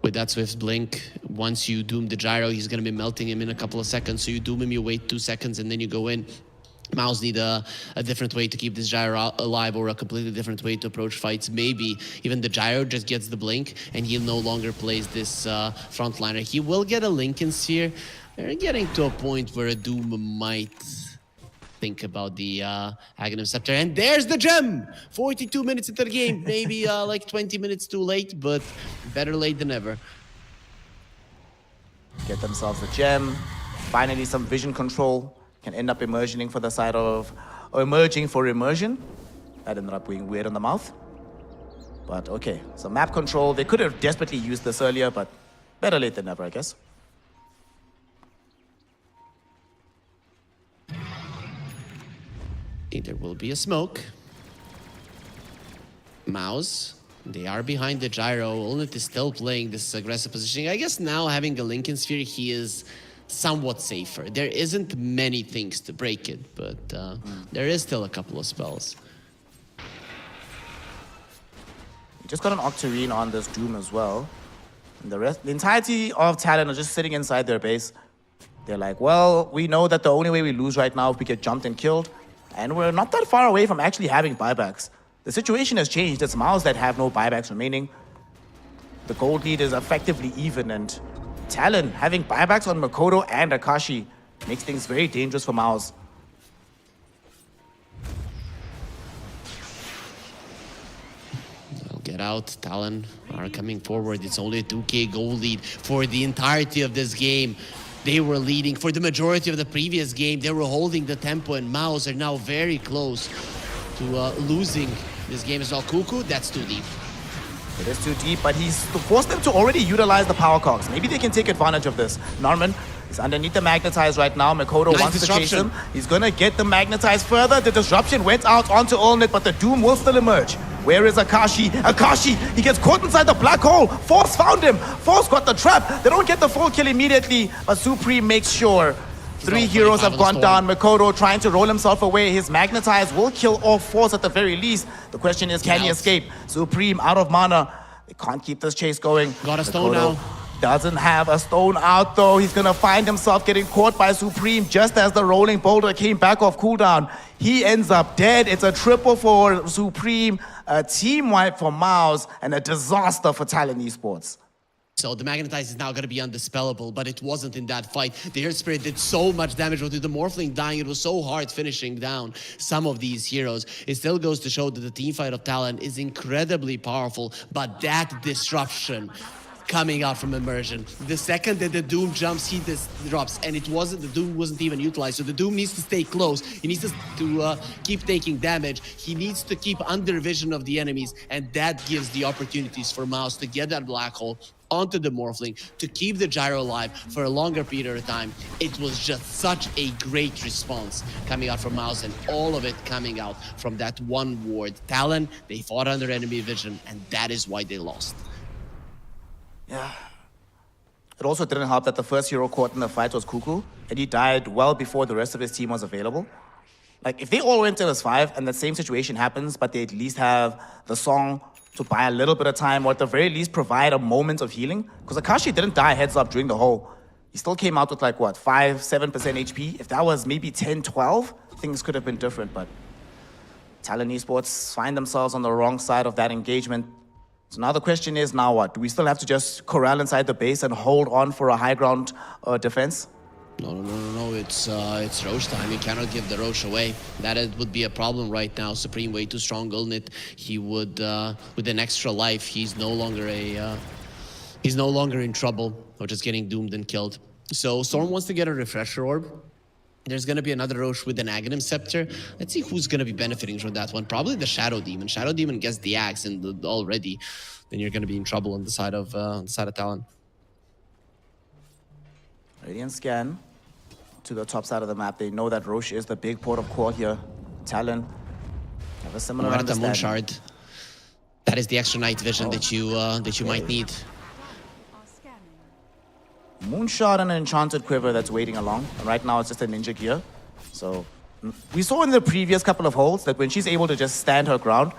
With that Swift Blink, once you doom the gyro, he's gonna be melting him in a couple of seconds. So you doom him, you wait 2 seconds, and then you go in. MOUZ need a different way to keep this gyro alive, or a completely different way to approach fights. Maybe even the gyro just gets the blink and he no longer plays this frontliner. He will get a Lincoln Sphere. They're getting to a point where a Doom might think about the Aghanim Scepter. And there's the gem! 42 minutes into the game. Maybe like 20 minutes too late, but better late than never. Get themselves a gem. Finally, some vision control. Can end up emerging for the side of, or emerging for immersion. That ended up being weird on the mouth. But okay, so map control. They could have desperately used this earlier, but better late than never, I guess. I think there will be a smoke. MOUZ, they are behind the gyro. Allnet is still playing this aggressive positioning. I guess now having a Lincoln Sphere, he is somewhat safer. There isn't many things to break it, but there is still a couple of spells. You just got an Octarine on this Doom as well. And the entirety of Talon are just sitting inside their base. They're like, well, we know that the only way we lose right now is we get jumped and killed. And we're not that far away from actually having buybacks. The situation has changed. It's MOUZ that have no buybacks remaining. The gold lead is effectively even, and Talon having buybacks on Makoto and Akashi makes things very dangerous for MOUZ. They'll get out. Talon are coming forward. It's only a 2k goal lead for the entirety of this game. They were leading for the majority of the previous game. They were holding the tempo, and MOUZ are now very close to losing this game as well. Cuckoo, that's too deep. It is too deep, but he's forced them to already utilize the power cogs. Maybe they can take advantage of this. Norman is underneath the magnetize right now. Makoto wants to chase him. He's gonna get the magnetize further. The disruption went out onto Allnet, but the Doom will still emerge. Where is Akashi? Akashi, he gets caught inside the black hole. Force found him. Force got the trap. They don't get the full kill immediately, but Supreme makes sure. 3 heroes have gone down. Makoto trying to roll himself away. His magnetize will kill off Force at the very least. The question is, can he escape? Supreme out of mana. They can't keep this chase going. Got a stone Makoto now. doesn't have a stone out though. He's gonna find himself getting caught by Supreme just as the rolling boulder came back off cooldown. He ends up dead. It's a triple for Supreme, a team wipe for MOUZ, and a disaster for Talon Esports. So the Magnetize is now going to be undispellable, but it wasn't in that fight. The Earth Spirit did so much damage with the Morphling dying. It was so hard finishing down some of these heroes. It still goes to show that the team fight of Talon is incredibly powerful, but that disruption coming out from Immersion. The second that the Doom jumps, he disrupts, and the Doom wasn't even utilized. So the Doom needs to stay close. He needs to keep taking damage. He needs to keep under vision of the enemies, and that gives the opportunities for MOUZ to get that black hole onto the Morphling, to keep the Gyro alive for a longer period of time. It was just such a great response coming out from MOUZ, and all of it coming out from that one ward. Talon, they fought under enemy vision, and that is why they lost. Yeah. It also didn't help that the first hero caught in the fight was Cuckoo, and he died well before the rest of his team was available. Like, if they all went to S5 and the same situation happens, but they at least have the song to buy a little bit of time, or at the very least provide a moment of healing. Because Akashi didn't die heads up during the whole. He still came out with like, what, 5-7% HP? If that was maybe 10-12, things could have been different, but Talon Esports find themselves on the wrong side of that engagement. So now the question is, now what? Do we still have to just corral inside the base and hold on for a high ground defense? No, it's Roche time. You cannot give the Roche away. That would be a problem right now. Supreme way too strong. Ulnit, he would, with an extra life, he's no longer in trouble of just getting doomed and killed. So Storm wants to get a refresher orb. There's going to be another Roche with an Aghanim Scepter. Let's see who's going to be benefiting from that one. Probably the Shadow Demon. Shadow Demon gets the axe and already, then you're going to be in trouble on the side of Talon. Radiant scan to the top side of the map. They know that Roche is the big port of call here. Talon have a similar understanding. Moonshard. That is the extra night vision that you might need. Moonshot and an Enchanted Quiver that's waiting along. And right now it's just a Ninja Gear. So we saw in the previous couple of holds that when she's able to just stand her ground,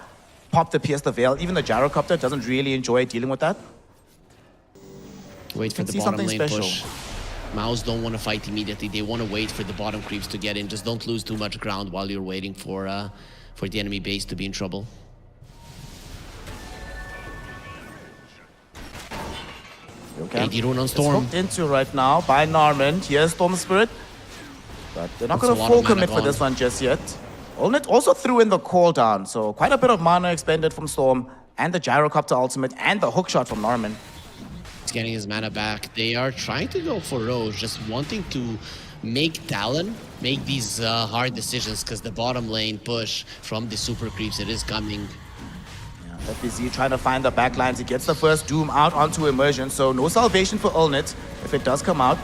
pop the Pierce the Veil, even the Gyrocopter doesn't really enjoy dealing with that. Wait for the bottom lane push. MOUZ don't want to fight immediately. They want to wait for the bottom creeps to get in. Just don't lose too much ground while you're waiting for the enemy base to be in trouble. Okay. AD rune on Storm. It's hooked into right now by Narman. Here's Storm Spirit. But they're not going to full commit for this one just yet. Ulnit also threw in the cooldown, so quite a bit of mana expended from Storm, and the Gyrocopter ultimate, and the hookshot from Narman. He's getting his mana back. They are trying to go for Roche, just wanting to make Talon make these hard decisions, because the bottom lane push from the super creeps, it is coming. Yeah, FBZ trying to find the backlines. He gets the first Doom out onto Immersion, so no salvation for Ulnit if it does come out.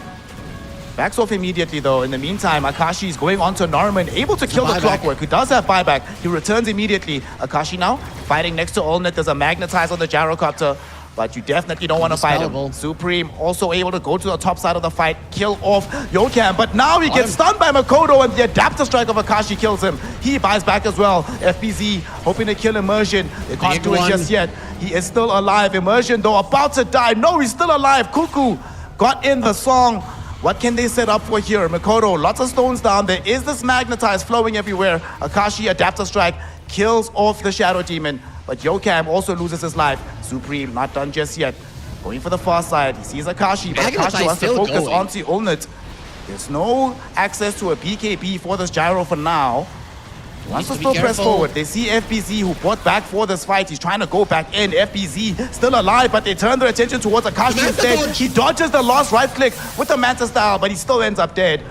Backs off immediately though. In the meantime, Akashi is going on to Norman, able to kill the Clockwork, who does have buyback. He returns immediately. Akashi now fighting next to Ulnit. There's a Magnetize on the Gyrocopter, but you definitely don't want to fight him. Supreme also able to go to the top side of the fight, kill off Yokam, but now he gets stunned by Makoto, and the Adapter Strike of Akashi kills him. He buys back as well. FBZ hoping to kill Immersion. They can't do it just yet. He is still alive. Immersion though about to die. No, he's still alive. Cuckoo got in the song. What can they set up for here? Makoto, lots of stones down. There is this Magnetize flowing everywhere. Akashi, Adapter Strike, kills off the Shadow Demon. But Yokam also loses his life. Supreme, not done just yet. Going for the far side. He sees Akashi, but Akashi wants to focus onto Ulnit. There's no access to a BKB for this Gyro for now. He wants to still press forward. They see FBZ, who brought back for this fight. He's trying to go back in. FBZ still alive, but they turn their attention towards Akashi instead. He dodges the last right click with the Manta style, but he still ends up dead.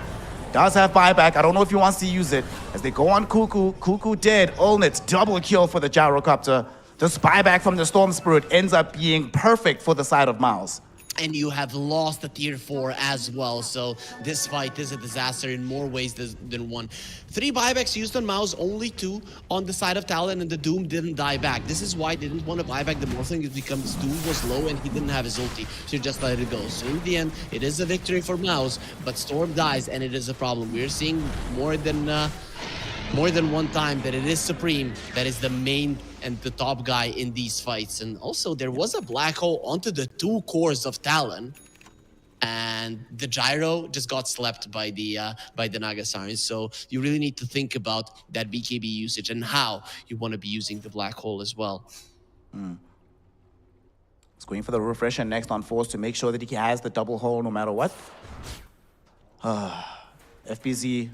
Does have buyback. I don't know if he wants to use it. As they go on Cuckoo. Cuckoo dead. Ulnit double kill for the Gyrocopter. This buyback from the Storm Spirit ends up being perfect for the side of MOUZ. And you have lost a tier 4 as well, so this fight is a disaster in more ways than one. 3 buybacks used on MOUZ, only 2 on the side of Talon, and the Doom didn't die back. This is why they didn't want to buy back the Morphling, is because Doom was low and he didn't have his ulti, so just let it go. So in the end, it is a victory for MOUZ, but Storm dies and it is a problem. We're seeing more than more than one time that it is Supreme that is the main and the top guy in these fights. And also there was a black hole onto the 2 cores of Talon, and the gyro just got slept by the Nagasarans. So you really need to think about that BKB usage and how you want to be using the black hole as well. He's going for the refresher next on Force to make sure that he has the double hole no matter what. FBZ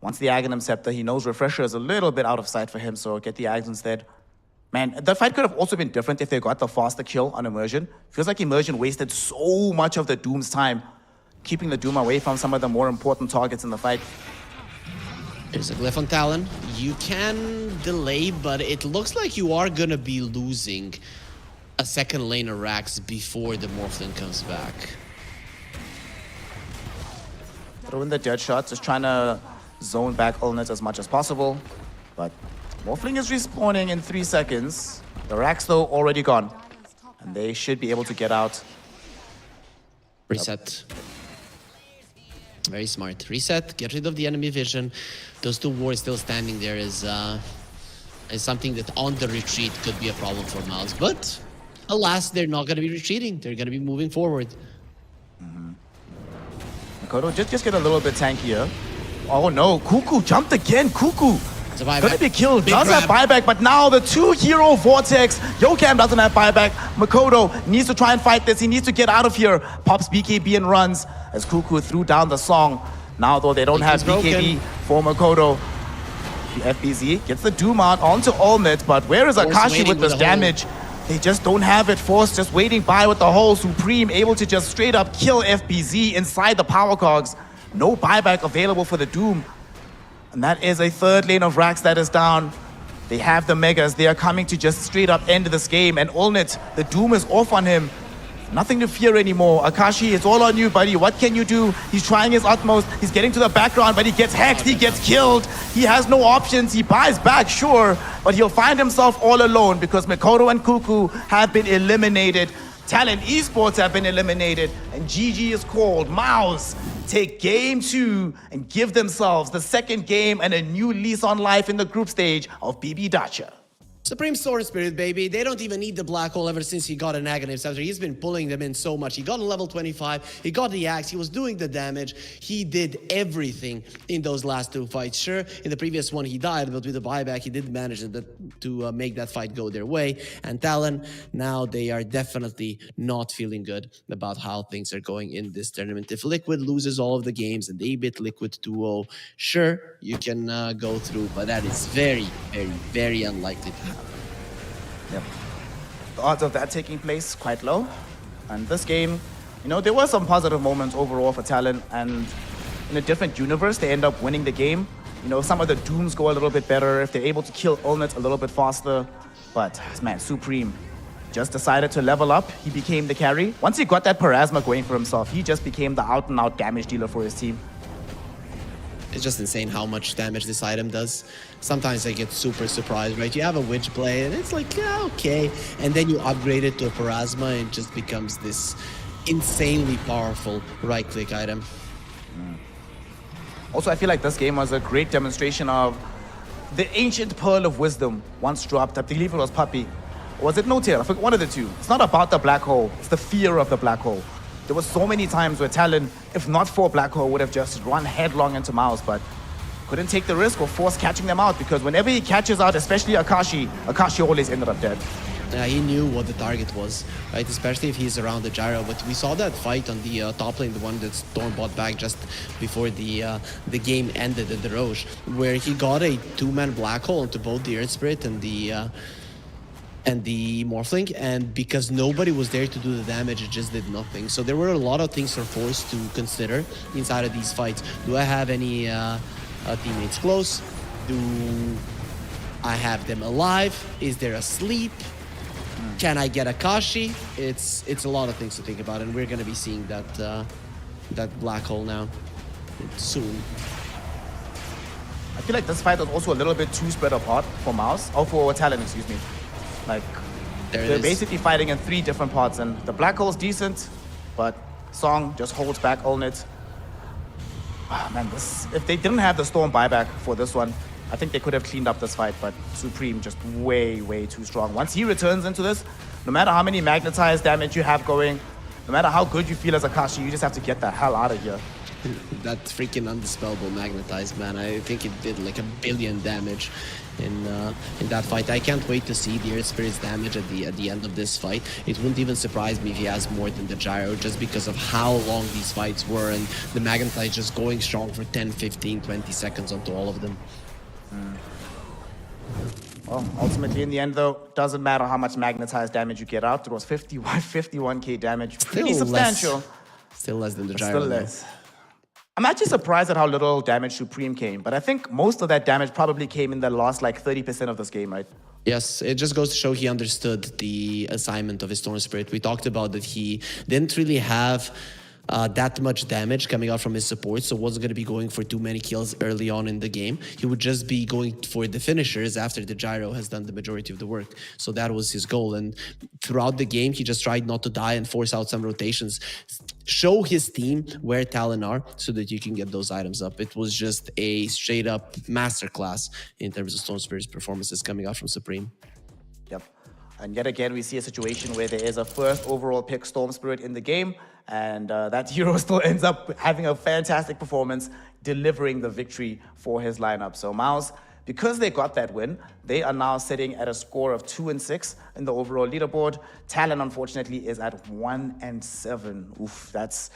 wants the Aghanim Scepter. He knows refresher is a little bit out of sight for him, so get the Aghs instead. Man, the fight could have also been different if they got the faster kill on Immersion. Feels like Immersion wasted so much of the Doom's time, keeping the Doom away from some of the more important targets in the fight. There's a glyph on Talon. You can delay, but it looks like you are gonna be losing a second lane of Rax before the Morphling comes back. Throw in the dead shot, just trying to zone back Ulnet as much as possible. But Morphling is respawning in 3 seconds. The Rax, though, already gone. And they should be able to get out. Reset. Very smart. Reset, get rid of the enemy vision. Those 2 wards still standing there is something that on the retreat could be a problem for MOUZ. But alas, they're not going to be retreating. They're going to be moving forward. Mikoto just get a little bit tankier. Oh no, Cuckoo jumped again. Cuckoo gonna be killed. Big Does grab. have buyback, but now the 2-hero Vortex. Yokam doesn't have buyback. Makoto needs to try and fight this. He needs to get out of here. Pops BKB and runs as Cuckoo threw down the song. Now though they don't have BKB for Makoto. The FBZ gets the Doom out onto Ulnet, but where is Force Akashi waiting with this with the hole. damage? They just don't have it. Force just waiting by with the hole. Supreme able to just straight up kill FBZ inside the power cogs. No buyback available for the Doom. And that is a 3rd lane of Rax that is down. They have the Megas. They are coming to just straight up end this game. And Ulnet, the Doom is off on him. Nothing to fear anymore. Akashi, it's all on you, buddy. What can you do? He's trying his utmost. He's getting to the background, but he gets hacked. He gets killed. He has no options. He buys back, sure, but he'll find himself all alone because Mikoto and Cuckoo have been eliminated. Talon Esports have been eliminated, and GG is called. MOUZ take game 2 and give themselves the 2nd game and a new lease on life in the group stage of BB Dacha. Supreme Sword Spirit, baby. They don't even need the black hole ever since he got an Aghanim Scepter. He's been pulling them in so much. He got a level 25. He got the axe. He was doing the damage. He did everything in those last 2 fights. Sure, in the previous one he died, but with the buyback, he did manage to make that fight go their way. And Talon, now they are definitely not feeling good about how things are going in this tournament. If Liquid loses all of the games and they beat Liquid 2-0, sure, you can go through, but that is very, very, very unlikely to happen. Yep. The odds of that taking place quite low. And this game, you know, there were some positive moments overall for Talon, and in a different universe, they end up winning the game. You know, some of the Dooms go a little bit better if they're able to kill Ulnet a little bit faster. But, man, Supreme just decided to level up. He became the carry. Once he got that Parasma going for himself, he just became the out-and-out damage dealer for his team. It's just insane how much damage this item does. Sometimes I get super surprised, right? You have a Witch play and it's like, yeah, okay. And then you upgrade it to a Parasma and it just becomes this insanely powerful right-click item. Also, I feel like this game was a great demonstration of the ancient pearl of wisdom once dropped. I believe it was Puppy. Or was it No Tail? I forgot, one of the two. It's not about the black hole. It's the fear of the black hole. There were so many times where Talon, if not for Black Hole, would have just run headlong into MOUZ, but couldn't take the risk or force catching them out, because whenever he catches out, especially Akashi always ended up dead. Yeah, he knew what the target was, right? Especially if he's around the gyro. But we saw that fight on the top lane, the one that Storm bought back just before the game ended at the Roche, where he got a 2-man black hole into both the Earth Spirit and the Morphling, and because nobody was there to do the damage, it just did nothing. So there were a lot of things for Force to consider inside of these fights. Do I have any teammates close? Do I have them alive? Is there a sleep? Can I get Akashi? It's a lot of things to think about, and we're gonna be seeing that black hole now soon. I feel like this fight was also a little bit too spread apart for MOUZ, or for Talon, excuse me. Like, they're basically fighting in 3 different parts, and the black hole's decent, but Song just holds back Ulnet. Man, if they didn't have the Storm buyback for this one, I think they could have cleaned up this fight, but Supreme just way, way too strong. Once he returns into this, no matter how many magnetized damage you have going, no matter how good you feel as Akashi, you just have to get the hell out of here. That freaking undispellable magnetized, man. I think it did like 1 billion damage in that fight. I can't wait to see the Earth Spirit's damage at the end of this fight. It wouldn't even surprise me if he has more than the gyro, just because of how long these fights were, and the magnetized just going strong for 10, 15, 20 seconds onto all of them. Well, ultimately, in the end, though, doesn't matter how much magnetized damage you get out. It was 51k damage. Pretty substantial. Still less than the But gyro. still less. I'm actually surprised at how little damage Supreme came, but I think most of that damage probably came in the last, like, 30% of this game, right? Yes, it just goes to show he understood the assignment of his Storm Spirit. We talked about that he didn't really have that much damage coming out from his support, so wasn't going to be going for too many kills early on in the game. He would just be going for the finishers after the gyro has done the majority of the work. So that was his goal, and throughout the game, he just tried not to die and force out some rotations. Show his team where Talon are so that you can get those items up. It was just a straight up masterclass in terms of Storm Spirit's performances coming out from Supreme. Yep. And yet again, we see a situation where there is a first overall pick Storm Spirit in the game, and that hero still ends up having a fantastic performance, delivering the victory for his lineup. So MOUZ, because they got that win, they are now sitting at a score of 2-6 in the overall leaderboard. Talon, unfortunately, is at 1-7. Oof, that's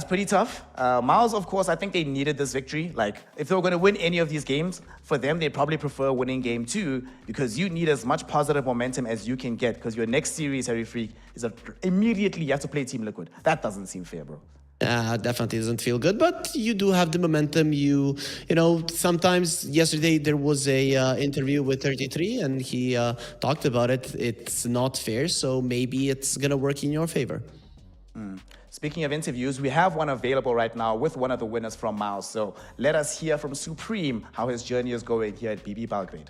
pretty tough. MOUZ, of course, I think they needed this victory. Like, if they were going to win any of these games, for them, they'd probably prefer winning game 2, because you need as much positive momentum as you can get, because your next series, Harry Freak, is immediately you have to play Team Liquid. That doesn't seem fair, bro. Definitely doesn't feel good, but you do have the momentum. You know, sometimes yesterday there was a interview with 33 and he talked about it. It's not fair, so maybe it's gonna work in your favor. Speaking of interviews, we have one available right now with one of the winners from MOUZ. So let us hear from Supreme how his journey is going here at BB Belgrade.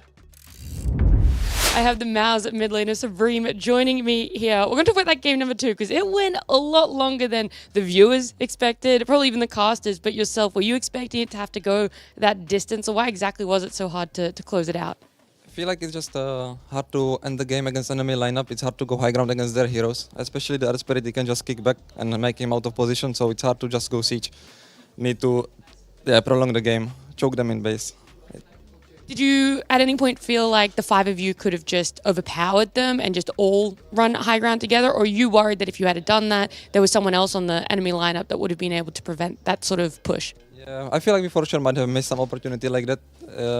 I have the MOUZ mid laner Supreme joining me here. We're going to talk about that game number 2 because it went a lot longer than the viewers expected, probably even the casters. But yourself, were you expecting it to have to go that distance, or why exactly was it so hard to close it out? I feel like it's just hard to end the game against enemy lineup. It's hard to go high ground against their heroes, especially the Earth Spirit. They can just kick back and make him out of position, so it's hard to just go siege. Need to prolong the game, choke them in base. Did you at any point feel like the 5 of you could have just overpowered them and just all run high ground together? Or are you worried that if you had done that, there was someone else on the enemy lineup that would have been able to prevent that sort of push? Yeah, I feel like we for sure might have missed some opportunity like that.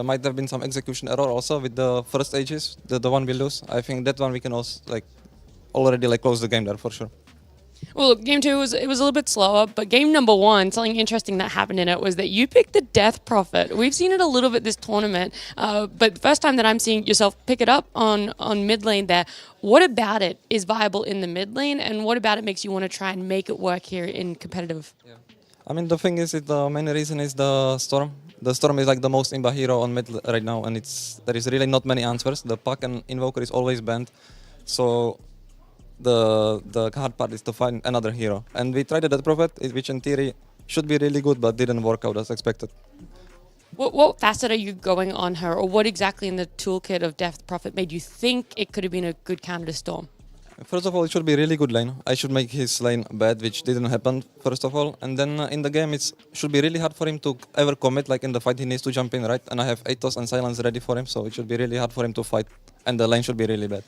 Might have been some execution error also with the first ages, the one we lose. I think that one we can also already close the game there for sure. Well, look, game 2 was a little bit slower, but game number 1, something interesting that happened in it was that you picked the Death Prophet. We've seen it a little bit this tournament, but the first time that I'm seeing yourself pick it up on mid lane there. What about it is viable in the mid lane, and what about it makes you want to try and make it work here in competitive? Yeah. I mean, the thing is, the main reason is the Storm. The Storm is like the most imba hero on mid right now, and there is really not many answers. The Puck and Invoker is always banned, so the hard part is to find another hero. And we tried the Death Prophet, which in theory should be really good, but didn't work out as expected. What facet are you going on her, or what exactly in the toolkit of Death Prophet made you think it could have been a good counter to Storm? First of all, it should be really good lane. I should make his lane bad, which didn't happen, first of all. And then in the game, it should be really hard for him to ever commit. Like in the fight, he needs to jump in, right? And I have Atos and Silence ready for him, so it should be really hard for him to fight. And the lane should be really bad.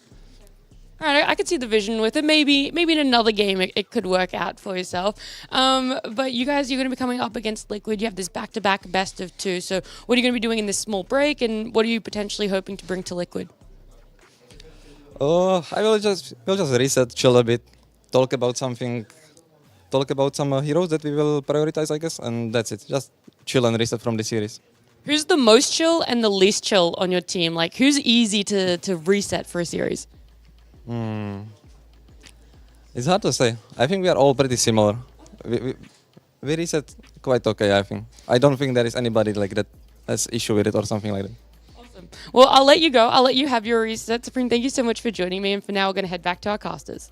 All right, I could see the vision with it. Maybe in another game it could work out for yourself. But you guys, you're going to be coming up against Liquid. You have this back-to-back best of 2. So what are you going to be doing in this small break, and what are you potentially hoping to bring to Liquid? I will just reset, chill a bit, talk about some heroes that we will prioritize, I guess, and that's it. Just chill and reset from the series. Who's the most chill and the least chill on your team? Like, who's easy to reset for a series? It's hard to say. I think we are all pretty similar. We reset quite okay, I think. I don't think there is anybody like that has issue with it or something like that. Awesome. Well, I'll let you go. I'll let you have your reset. Supreme, thank you so much for joining me. And for now, we're going to head back to our casters.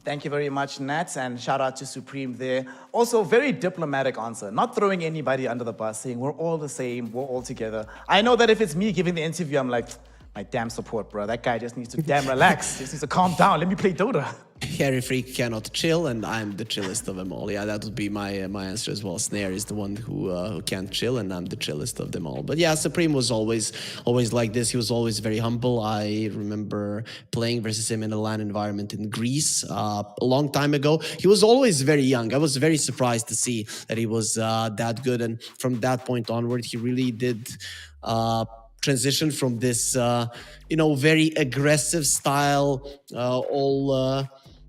Thank you very much, Nat, and shout out to Supreme there. Also, very diplomatic answer, not throwing anybody under the bus, saying we're all the same, we're all together. I know that if it's me giving the interview, I'm like, my damn support, bro. That guy just needs to damn relax. Just needs to calm down. Let me play Dota. Harry Freak cannot chill, and I'm the chillest of them all. Yeah, that would be my answer as well. Snare is the one who can't chill, and I'm the chillest of them all. But yeah, Supreme was always like this. He was always very humble. I remember playing versus him in a LAN environment in Greece a long time ago. He was always very young. I was very surprised to see that he was that good, and from that point onward, he really did transition from this, very aggressive style,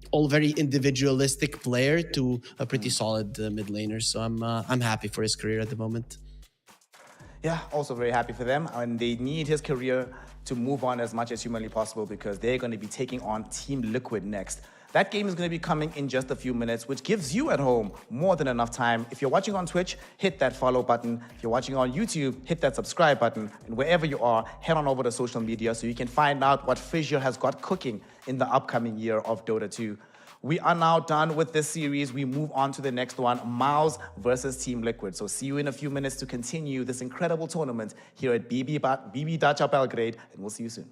all very individualistic player to a pretty solid mid laner. So I'm happy for his career at the moment. Yeah, also very happy for them. And they need his career to move on as much as humanly possible because they're going to be taking on Team Liquid next. That game is going to be coming in just a few minutes, which gives you at home more than enough time. If you're watching on Twitch, hit that follow button. If you're watching on YouTube, hit that subscribe button. And wherever you are, head on over to social media so you can find out what FISSURE has got cooking in the upcoming year of Dota 2. We are now done with this series. We move on to the next one, MOUZ versus Team Liquid. So see you in a few minutes to continue this incredible tournament here at BB Dacha Belgrade, and we'll see you soon.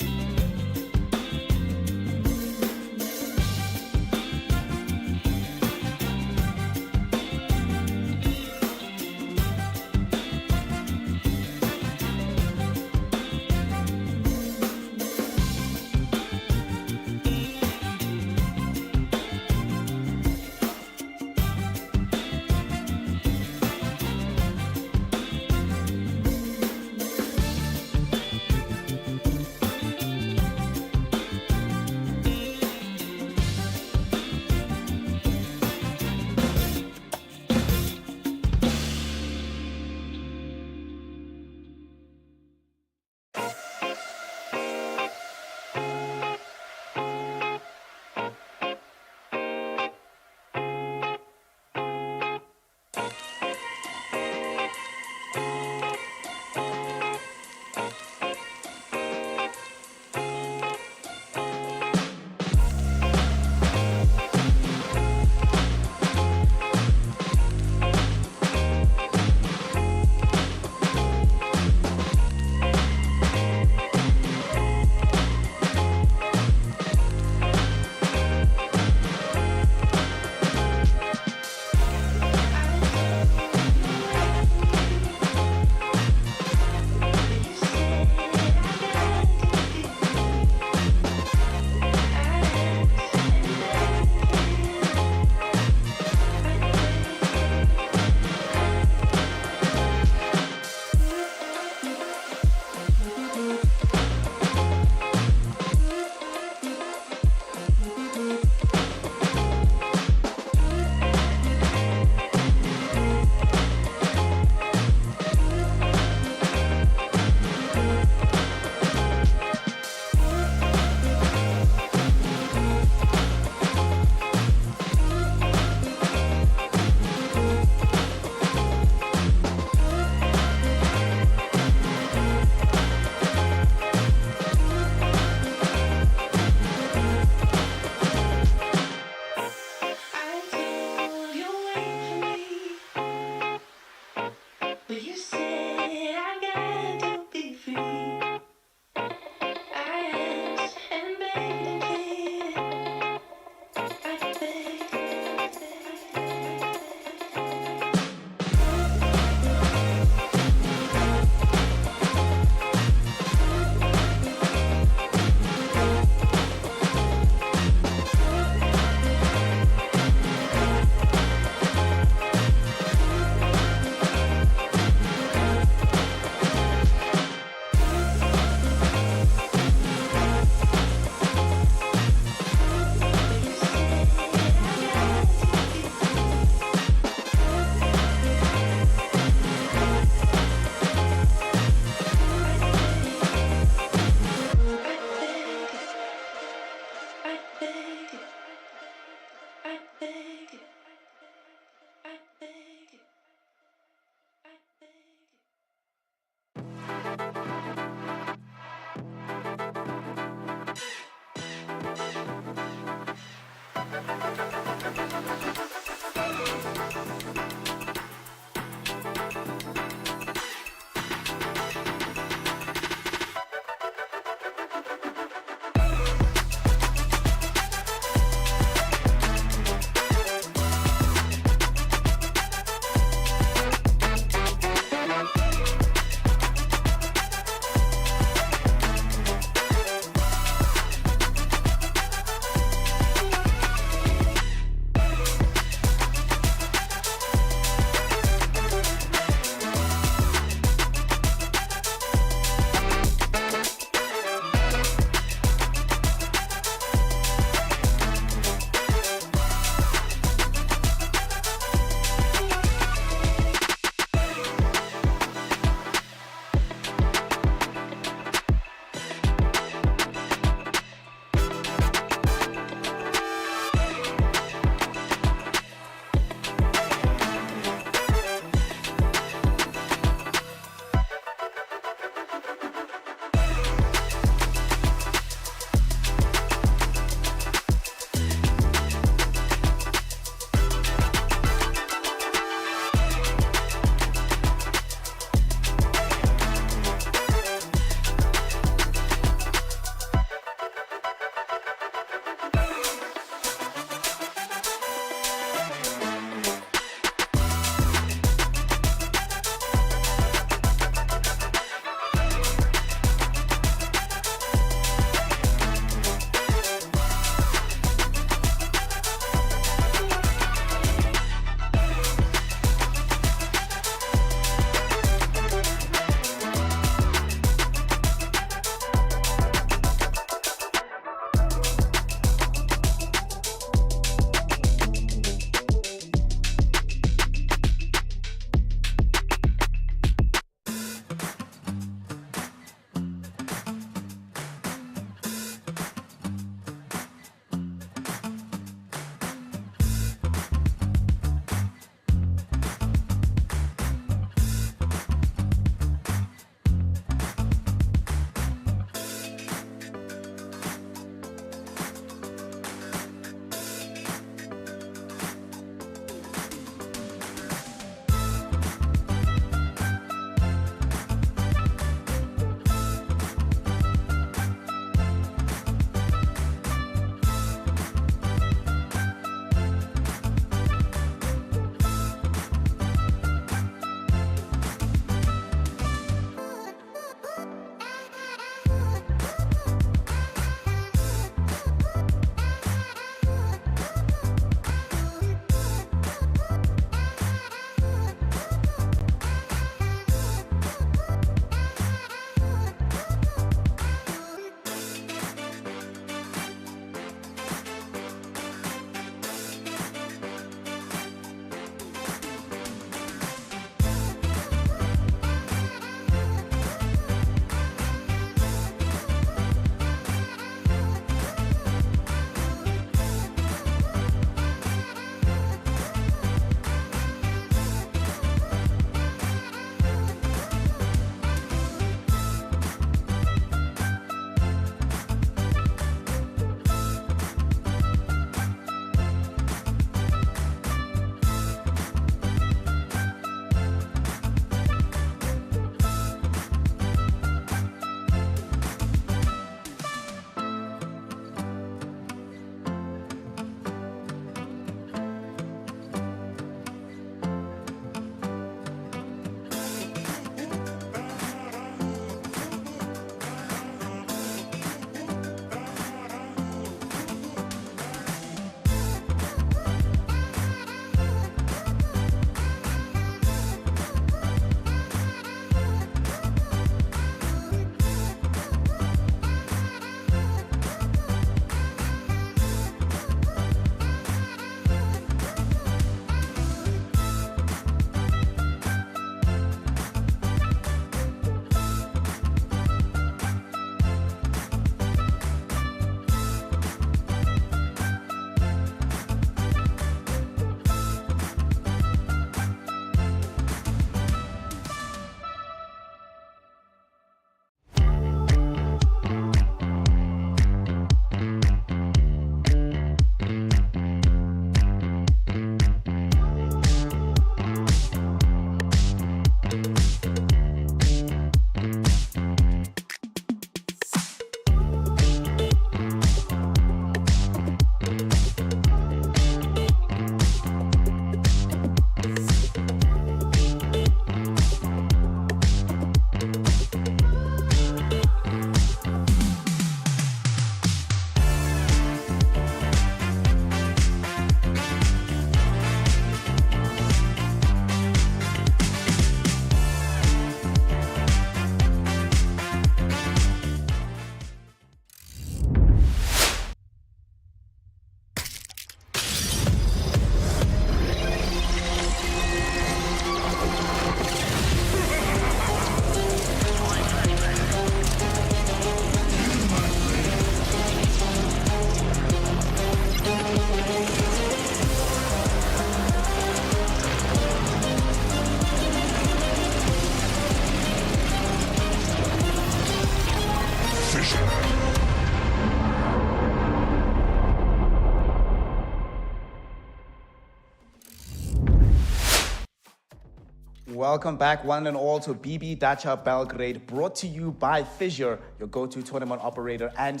Welcome back, one and all, to BB Dacha Belgrade, brought to you by FISSURE, your go-to tournament operator and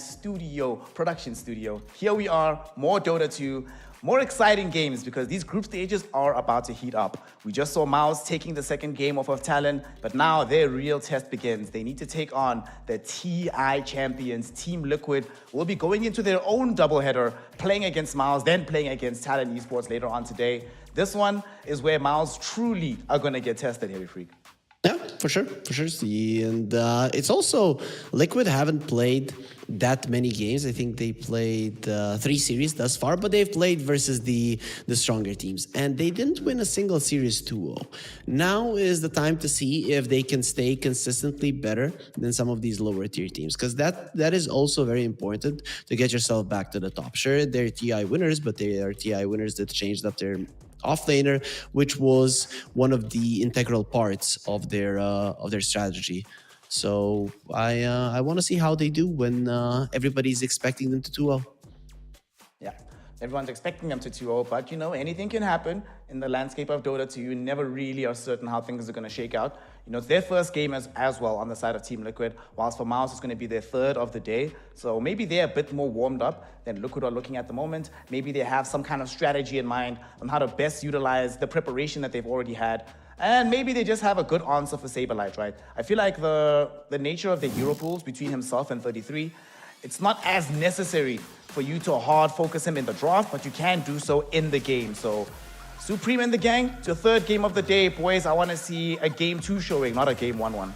production studio. Here we are, more Dota 2, more exciting games because these group stages are about to heat up. We just saw MOUZ taking the second game off of Talon, but now their real test begins. They need to take on the TI champions. Team Liquid will be going into their own doubleheader, playing against MOUZ, then playing against Talon Esports later on today. This one is where MOUZ truly are going to get tested, Heavy Freak. Yeah, for sure. See, and it's also Liquid haven't played that many games. I think they played 3 series thus far, but they've played versus the stronger teams, and they didn't win a single series 2-0. Now is the time to see if they can stay consistently better than some of these lower tier teams, because that is also very important to get yourself back to the top. Sure, they're TI winners, but they are TI winners that changed up their offlaner, which was one of the integral parts of their strategy. So I want to see how they do when everybody's expecting them to 2-0. Yeah, everyone's expecting them to 2-0, but you know, anything can happen in the landscape of Dota 2. You never really are certain how things are going to shake out. You know, it's their first game as well on the side of Team Liquid, whilst for MOUZ it's going to be their third of the day. So maybe they're a bit more warmed up than Liquid are looking at the moment. Maybe they have some kind of strategy in mind on how to best utilize the preparation that they've already had. And maybe they just have a good answer for Saberlight, right? I feel like the nature of the hero pools between himself and 33, it's not as necessary for you to hard focus him in the draft, but you can do so in the game. So Supreme and the gang, it's your third game of the day, boys. I want to see a game 2 showing, not a game 1-1.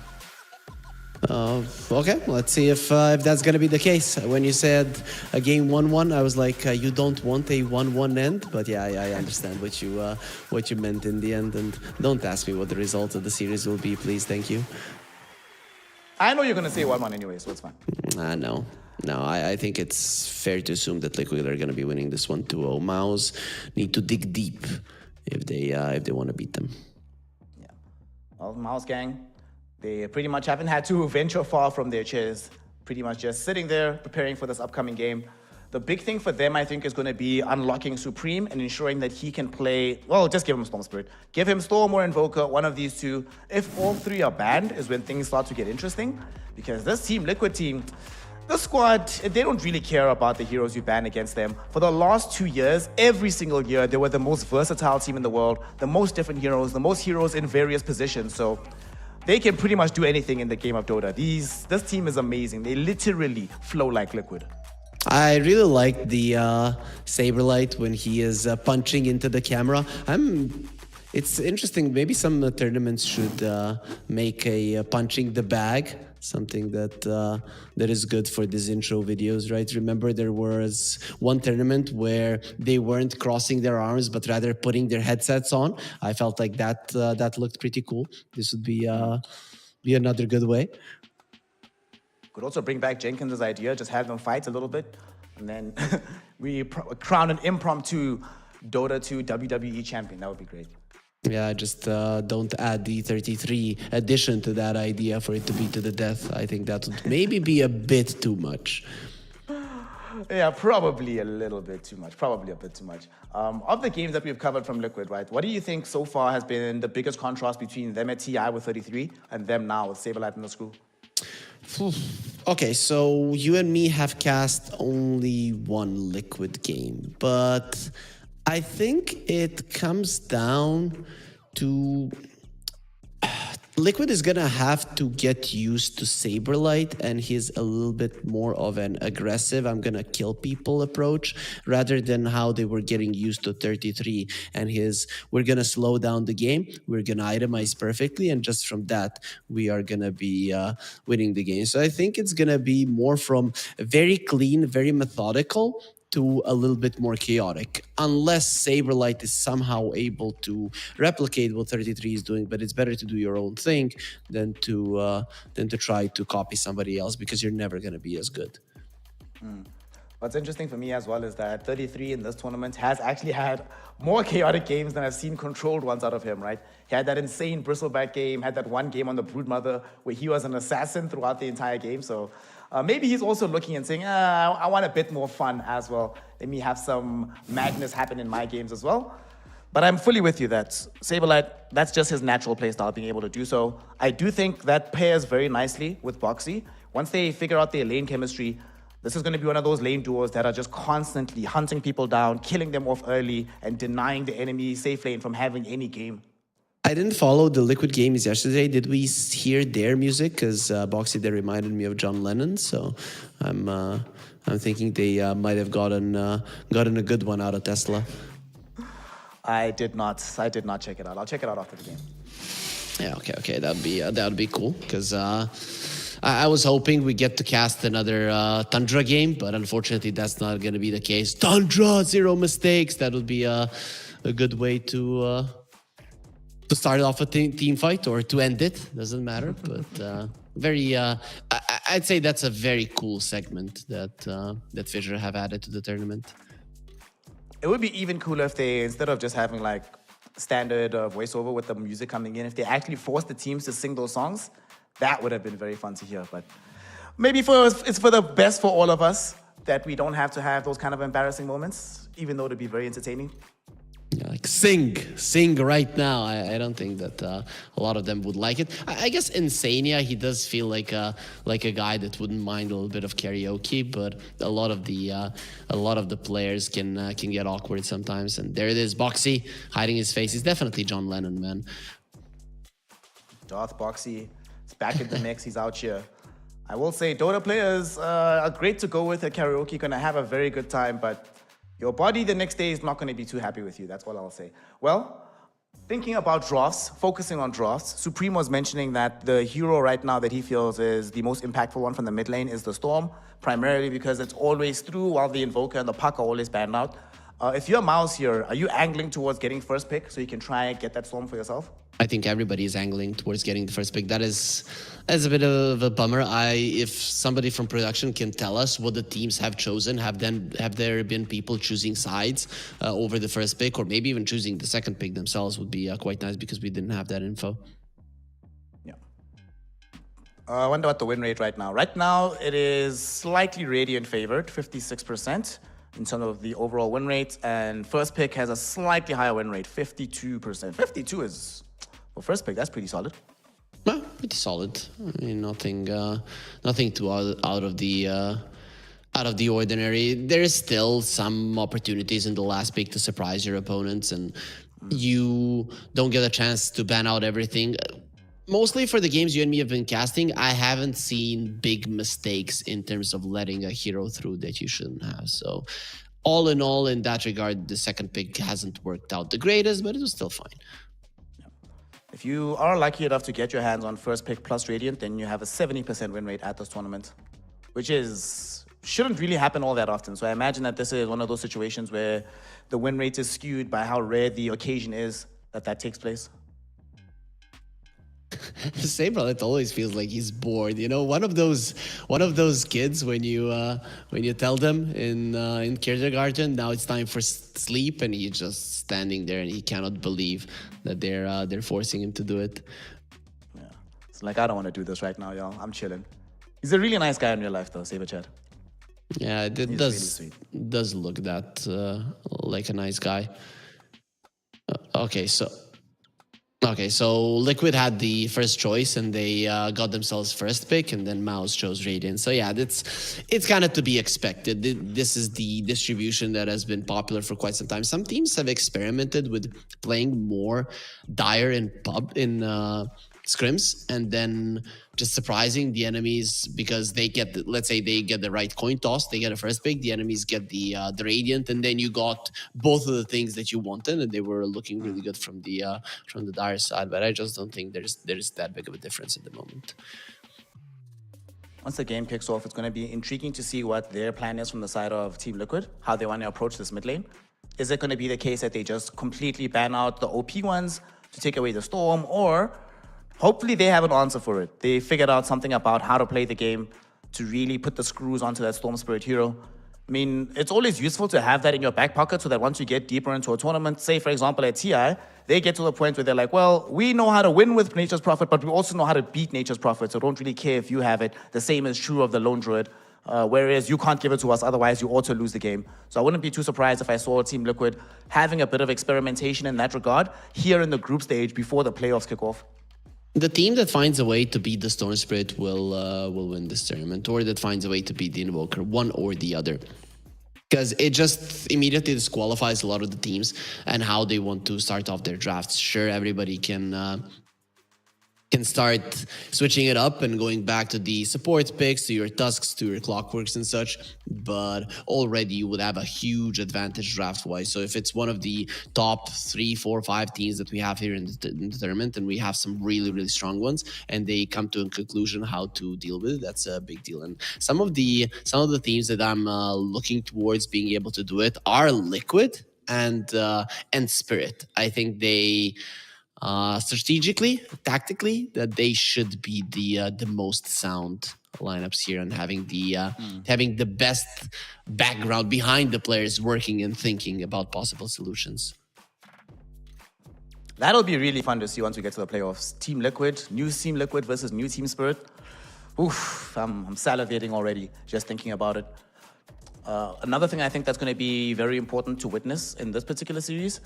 Okay, let's see if that's going to be the case. When you said a game 1-1, I was like, you don't want a 1-1 end, but yeah, I understand what you meant in the end, and don't ask me what the result of the series will be, please, thank you. I know you're going to say 1-1 anyway, so it's fine. No, I think it's fair to assume that Liquid are going to be winning this one 2-0. MOUZ need to dig deep if they want to beat them. Yeah, well, MOUZ gang, they pretty much haven't had to venture far from their chairs. Pretty much just sitting there preparing for this upcoming game. The big thing for them, I think, is going to be unlocking Supreme and ensuring that he can play, well, just give him Storm Spirit. Give him Storm or Invoker, one of these two. If all 3 are banned is when things start to get interesting, because this Team Liquid team, the squad, they don't really care about the heroes you ban against them. For the last 2 years, every single year, they were the most versatile team in the world, the most different heroes, the most heroes in various positions. So they can pretty much do anything in the game of Dota. This team is amazing. They literally flow like Liquid. I really like the Saberlight when he is punching into the camera. It's interesting. Maybe some tournaments should make a punching the bag something that is good for these intro videos, right? Remember, there was one tournament where they weren't crossing their arms, but rather putting their headsets on. I felt like that looked pretty cool. This would be another good way. Could also bring back Jenkins' idea, just have them fight a little bit, and then we crown an impromptu Dota 2 WWE champion. That would be great. Yeah, just don't add the 33 addition to that idea for it to be to the death. I think that would maybe be a bit too much. Yeah, probably a little bit too much. Probably a bit too much. Of the games that we've covered from Liquid, right, what do you think so far has been the biggest contrast between them at TI with 33 and them now with Saberlight in the school? Okay, so you and me have cast only one Liquid game, but I think it comes down to Liquid is gonna have to get used to Saberlight, and he's a little bit more of an aggressive, I'm gonna kill people approach, rather than how they were getting used to 33 and his, we're gonna slow down the game, we're gonna itemize perfectly, and just from that, we are gonna be winning the game. So I think it's gonna be more from very clean, very methodical, to a little bit more chaotic, unless Saberlight is somehow able to replicate what 33 is doing. But it's better to do your own thing than to try to copy somebody else, because you're never going to be as good. What's interesting for me as well is that 33 in this tournament has actually had more chaotic games than I've seen controlled ones out of him, right? He had that insane Bristleback game, had that one game on the Broodmother where he was an assassin throughout the entire game. So Maybe he's also looking and saying, I want a bit more fun as well. Let me have some madness happen in my games as well. But I'm fully with you that Saberlight, that's just his natural play style, being able to do so. I do think that pairs very nicely with Boxy. Once they figure out their lane chemistry, this is going to be one of those lane duos that are just constantly hunting people down, killing them off early, and denying the enemy safe lane from having any game. I didn't follow the Liquid games yesterday. Did we hear their music? Because Boxy, they reminded me of John Lennon. So I'm thinking they might have gotten a good one out of Tesla. I did not check it out. I'll check it out after the game. Yeah, okay. That'd be cool. Because I was hoping we get to cast another Tundra game, but unfortunately that's not going to be the case. Tundra, 0 mistakes. That would be a good way to start off a team fight or to end it. Doesn't matter, but I'd say that's a very cool segment that Fissure have added to the tournament. It would be even cooler if they, instead of just having like standard voiceover with the music coming in, if they actually forced the teams to sing those songs. That would have been very fun to hear. But maybe it's for the best for all of us that we don't have to have those kind of embarrassing moments, even though it'd be very entertaining. Yeah, like sing right now. I don't think that a lot of them would like it. I guess Insania, he does feel like a guy that wouldn't mind a little bit of karaoke, but a lot of the players can get awkward sometimes. And there it is, Boxy hiding his face. He's definitely John Lennon, man. Darth Boxy is back in the mix. He's out here. I will say Dota players are great to go with at karaoke. Gonna have a very good time, but your body the next day is not going to be too happy with you. That's all I'll say. Well, thinking about drafts, focusing on drafts, Supreme was mentioning that the hero right now that he feels is the most impactful one from the mid lane is the Storm, primarily because it's always through while the Invoker and the Puck are always banned out. If you're MOUZ here, are you angling towards getting first pick so you can try and get that Storm for yourself? I think everybody is angling towards getting the first pick. That's a bit of a bummer. If somebody from production can tell us what the teams have chosen, have there been people choosing sides over the first pick, or maybe even choosing the second pick themselves, would be quite nice because we didn't have that info. Yeah. I wonder what the win rate right now. Right now, it is slightly Radiant favored, 56% in terms of the overall win rate, and first pick has a slightly higher win rate, 52%. 52 is... Well, first pick, that's pretty solid. Well, pretty solid. I mean, nothing too out of the ordinary. There is still some opportunities in the last pick to surprise your opponents, and you don't get a chance to ban out everything. Mostly for the games you and me have been casting, I haven't seen big mistakes in terms of letting a hero through that you shouldn't have. So, all in all, in that regard, the second pick hasn't worked out the greatest, but it was still fine. If you are lucky enough to get your hands on first pick plus Radiant, then you have a 70% win rate at this tournament, which shouldn't really happen all that often. So I imagine that this is one of those situations where the win rate is skewed by how rare the occasion is that takes place. Saber, it always feels like he's bored. You know, one of those kids when you tell them in kindergarten now it's time for sleep, and he's just standing there and he cannot believe that they're forcing him to do it. Yeah, it's like, I don't want to do this right now, y'all. I'm chilling. He's a really nice guy in real life, though, Saber Chad. Yeah, it does look that like a nice guy. Okay, so Liquid had the first choice and they got themselves first pick, and then MOUZ chose Radiant. So yeah, it's kind of to be expected. This is the distribution that has been popular for quite some time. Some teams have experimented with playing more Dire in scrims, and then just surprising the enemies because they get, let's say they get the right coin toss, they get a first pick, the enemies get the Radiant, and then you got both of the things that you wanted, and they were looking really good from the Dire side. But I just don't think there's that big of a difference at the moment. Once the game kicks off, it's going to be intriguing to see what their plan is from the side of Team Liquid, how they want to approach this mid lane. Is it going to be the case that they just completely ban out the OP ones to take away the Storm, or hopefully they have an answer for it? They figured out something about how to play the game to really put the screws onto that Storm Spirit hero. I mean, it's always useful to have that in your back pocket so that once you get deeper into a tournament, say, for example, at TI, they get to the point where they're like, well, we know how to win with Nature's Prophet, but we also know how to beat Nature's Prophet, so don't really care if you have it. The same is true of the Lone Druid, whereas you can't give it to us, otherwise you auto lose the game. So I wouldn't be too surprised if I saw Team Liquid having a bit of experimentation in that regard here in the group stage before the playoffs kick off. The team that finds a way to beat the Storm Spirit will win this tournament, or that finds a way to beat the Invoker, one or the other. Because it just immediately disqualifies a lot of the teams and how they want to start off their drafts. Sure, everybody can start switching it up and going back to the support picks, to your Tusks, to your Clockworks and such, but already you would have a huge advantage draft-wise. So if it's one of the top 3, 4, 5 teams that we have here in the tournament, and we have some really, really strong ones, and they come to a conclusion how to deal with it, that's a big deal. And some of the teams that I'm looking towards being able to do it are Liquid and Spirit. I think they... strategically, tactically, that they should be the most sound lineups here, and having the best background behind the players working and thinking about possible solutions. That'll be really fun to see once we get to the playoffs. Team Liquid, new Team Liquid versus new Team Spirit. Oof, I'm salivating already just thinking about it. Another thing I think that's going to be very important to witness in this particular series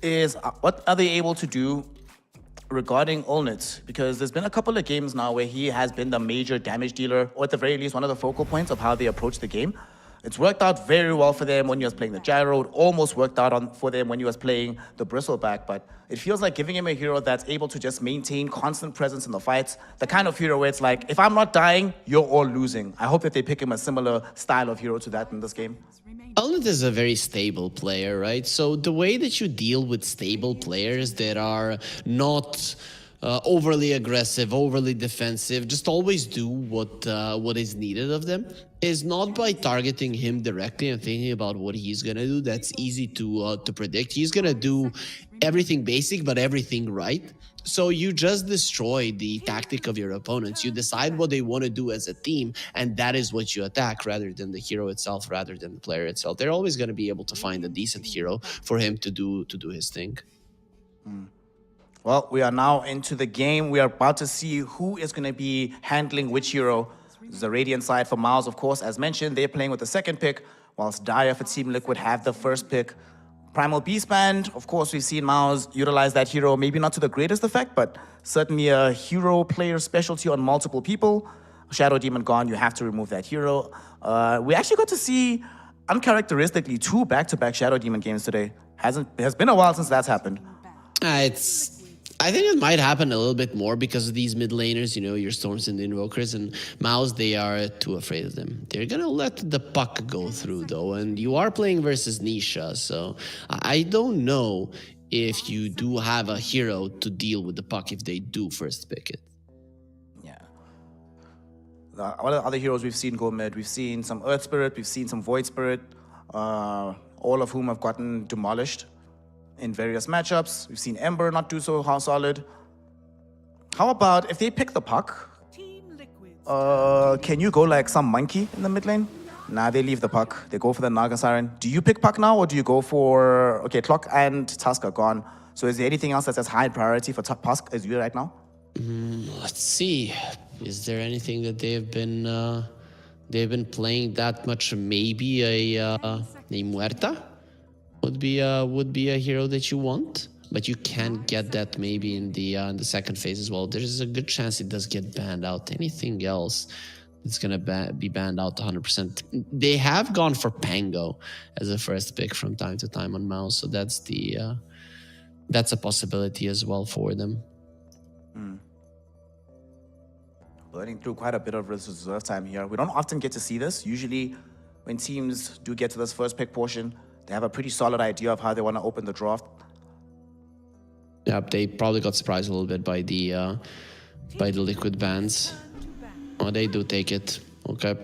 is what are they able to do regarding Olnit, because there's been a couple of games now where he has been the major damage dealer, or at the very least one of the focal points of how they approach the game. It's worked out very well for them when he was playing the Gyro. It almost worked out for them when he was playing the Bristleback, but it feels like giving him a hero that's able to just maintain constant presence in the fights, the kind of hero where it's like, if I'm not dying, you're all losing. I hope that they pick him a similar style of hero to that in this game. Olnit is a very stable player, right? So the way that you deal with stable players that are not overly aggressive, overly defensive, just always do what is needed of them, is not by targeting him directly and thinking about what he's gonna do. That's easy to predict. He's gonna do everything basic, but everything right. So you just destroy the tactic of your opponents. You decide what they want to do as a team, and that is what you attack, rather than the hero itself, rather than the player itself. They're always going to be able to find a decent hero for him to do his thing. Well, we are now into the game. We are about to see who is going to be handling which hero. This is the Radiant side for MOUZ, of course. As mentioned, they're playing with the second pick, whilst Dire for Team Liquid have the first pick. Primal Beast Band, of course, we've seen MOUZ utilize that hero, maybe not to the greatest effect, but certainly a hero player specialty on multiple people. Shadow Demon gone, you have to remove that hero. We actually got to see, uncharacteristically, 2 back-to-back Shadow Demon games today. Has been a while since that's happened. I think it might happen a little bit more because of these mid laners, you know, your Storms and the Invokers, and MOUZ, they are too afraid of them. They're gonna let the puck go through, though, and you are playing versus Nisha, so I don't know if you do have a hero to deal with the puck if they do first pick it. Yeah. All the other heroes we've seen go mid, we've seen some Earth Spirit, we've seen some Void Spirit, all of whom have gotten demolished in various matchups. We've seen Ember not do so solid. How about if they pick the puck? Can you go like some monkey in the mid lane? Nah, they leave the puck. They go for the Naga Siren. Do you pick puck now, or do you go for... Okay, Clock and Tusk are gone. So is there anything else that's as high priority for Tusk as you right now? Let's see. Is there anything that they've been playing that much? Maybe a Muerta would be a hero that you want, but you can get that maybe in the second phase as well. There's a good chance it does get banned out. Anything else that's gonna be banned out 100%. They have gone for Pango as a first pick from time to time on MOUZ, so that's a possibility as well for them. Burning through quite a bit of reserve time here. We don't often get to see this. Usually when teams do get to this first pick portion, they have a pretty solid idea of how they want to open the draft. Yep, they probably got surprised a little bit by the Liquid bans. Oh, they do take it. Okay.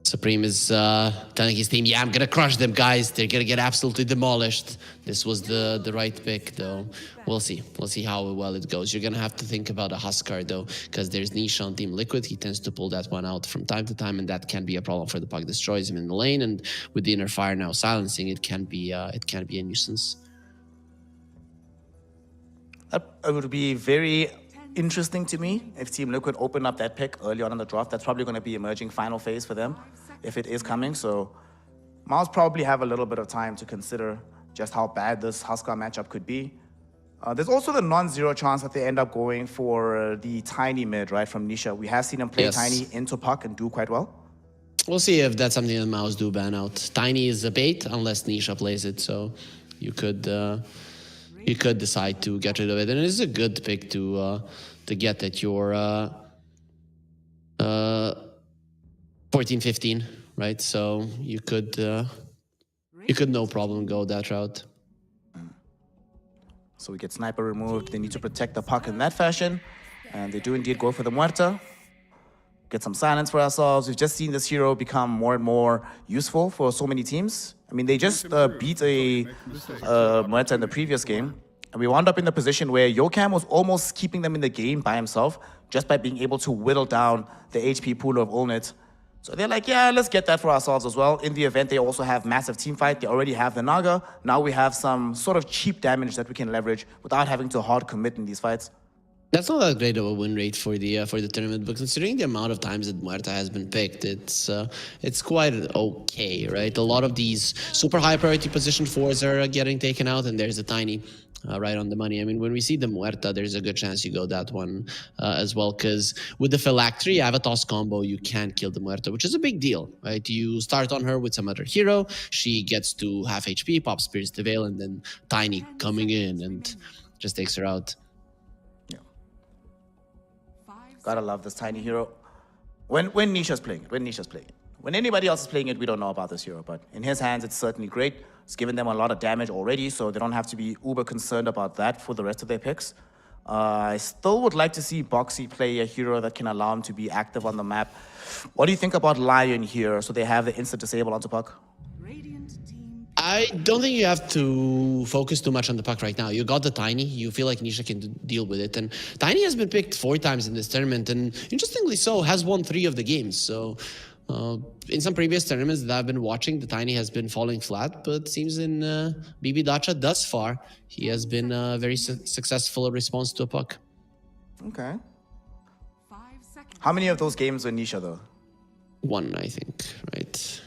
Supreme is telling his team, yeah, I'm gonna crush them, guys. They're gonna get absolutely demolished. This was the right pick, though. We'll see. We'll see how well it goes. You're gonna have to think about a Huskar, though, because there's Nisha on Team Liquid. He tends to pull that one out from time to time, and that can be a problem for the puck. Destroys him in the lane, and with the inner fire now silencing, it can be a nuisance. It would be very interesting to me if Team Liquid open up that pick early on in the draft. That's probably going to be emerging final phase for them if it is coming. So MOUZ probably have a little bit of time to consider just how bad this Huskar matchup could be. There's also the non-zero chance that they end up going for the Tiny mid, right, from Nisha. We have seen him play Tiny into puck and do quite well. We'll see if that's something that MOUZ do ban out. Tiny is a bait unless Nisha plays it, so you could decide to get rid of it. And it's a good pick to get at your 14-15, right? So you could no problem go that route. So we get Sniper removed. They need to protect the puck in that fashion. And they do indeed go for the Muerta. Get some silence for ourselves. We've just seen this hero become more and more useful for so many teams. I mean, they just beat a Muerta in the previous game. And we wound up in the position where Yokam was almost keeping them in the game by himself just by being able to whittle down the HP pool of Olnit. So they're like, yeah, let's get that for ourselves as well. In the event, they also have massive team fight. They already have the Naga. Now we have some sort of cheap damage that we can leverage without having to hard commit in these fights. That's not that great of a win rate for the tournament, but considering the amount of times that Muerta has been picked, it's quite okay, right? A lot of these super high priority position 4s are getting taken out, and there's a Tiny right on the money. I mean, when we see the Muerta, there's a good chance you go that one as well, because with the Phylactery, you have a toss combo, you can kill the Muerta, which is a big deal, right? You start on her with some other hero, she gets to half HP, pops Spears to Veil, and then Tiny coming in and just takes her out. Gotta love this Tiny hero. When Nisha's playing it, when anybody else is playing it, we don't know about this hero, but in his hands, it's certainly great. It's given them a lot of damage already, so they don't have to be uber concerned about that for the rest of their picks. I still would like to see Boxy play a hero that can allow him to be active on the map. What do you think about Lion here? So they have the instant disable onto puck. I don't think you have to focus too much on the puck right now. You got the Tiny. You feel like Nisha can deal with it. And Tiny has been picked 4 times in this tournament, and interestingly so, has won 3 of the games. So in some previous tournaments that I've been watching, the Tiny has been falling flat, but it seems in BB Dacha thus far, he has been a very successful response to a puck. Okay. How many of those games were Nisha, though? 1, I think, right?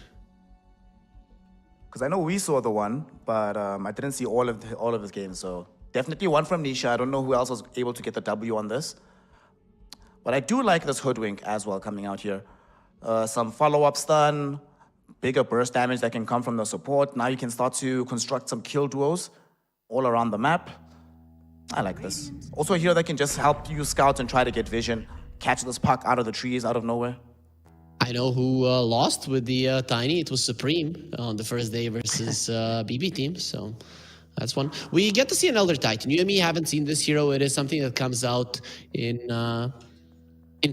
Because I know we saw the one, but I didn't see all of his games. So definitely 1 from Nisha. I don't know who else was able to get the W on this. But I do like this Hoodwink as well coming out here. Some follow-up stun, bigger burst damage that can come from the support. Now you can start to construct some kill duos all around the map. I like this. Also a hero that can just help you scout and try to get vision, catch this puck out of the trees, out of nowhere. I know who lost with the Tiny. It was Supreme on the first day versus BB Team, so that's one. We get to see an Elder Titan. You and me haven't seen this hero. It is something that comes out in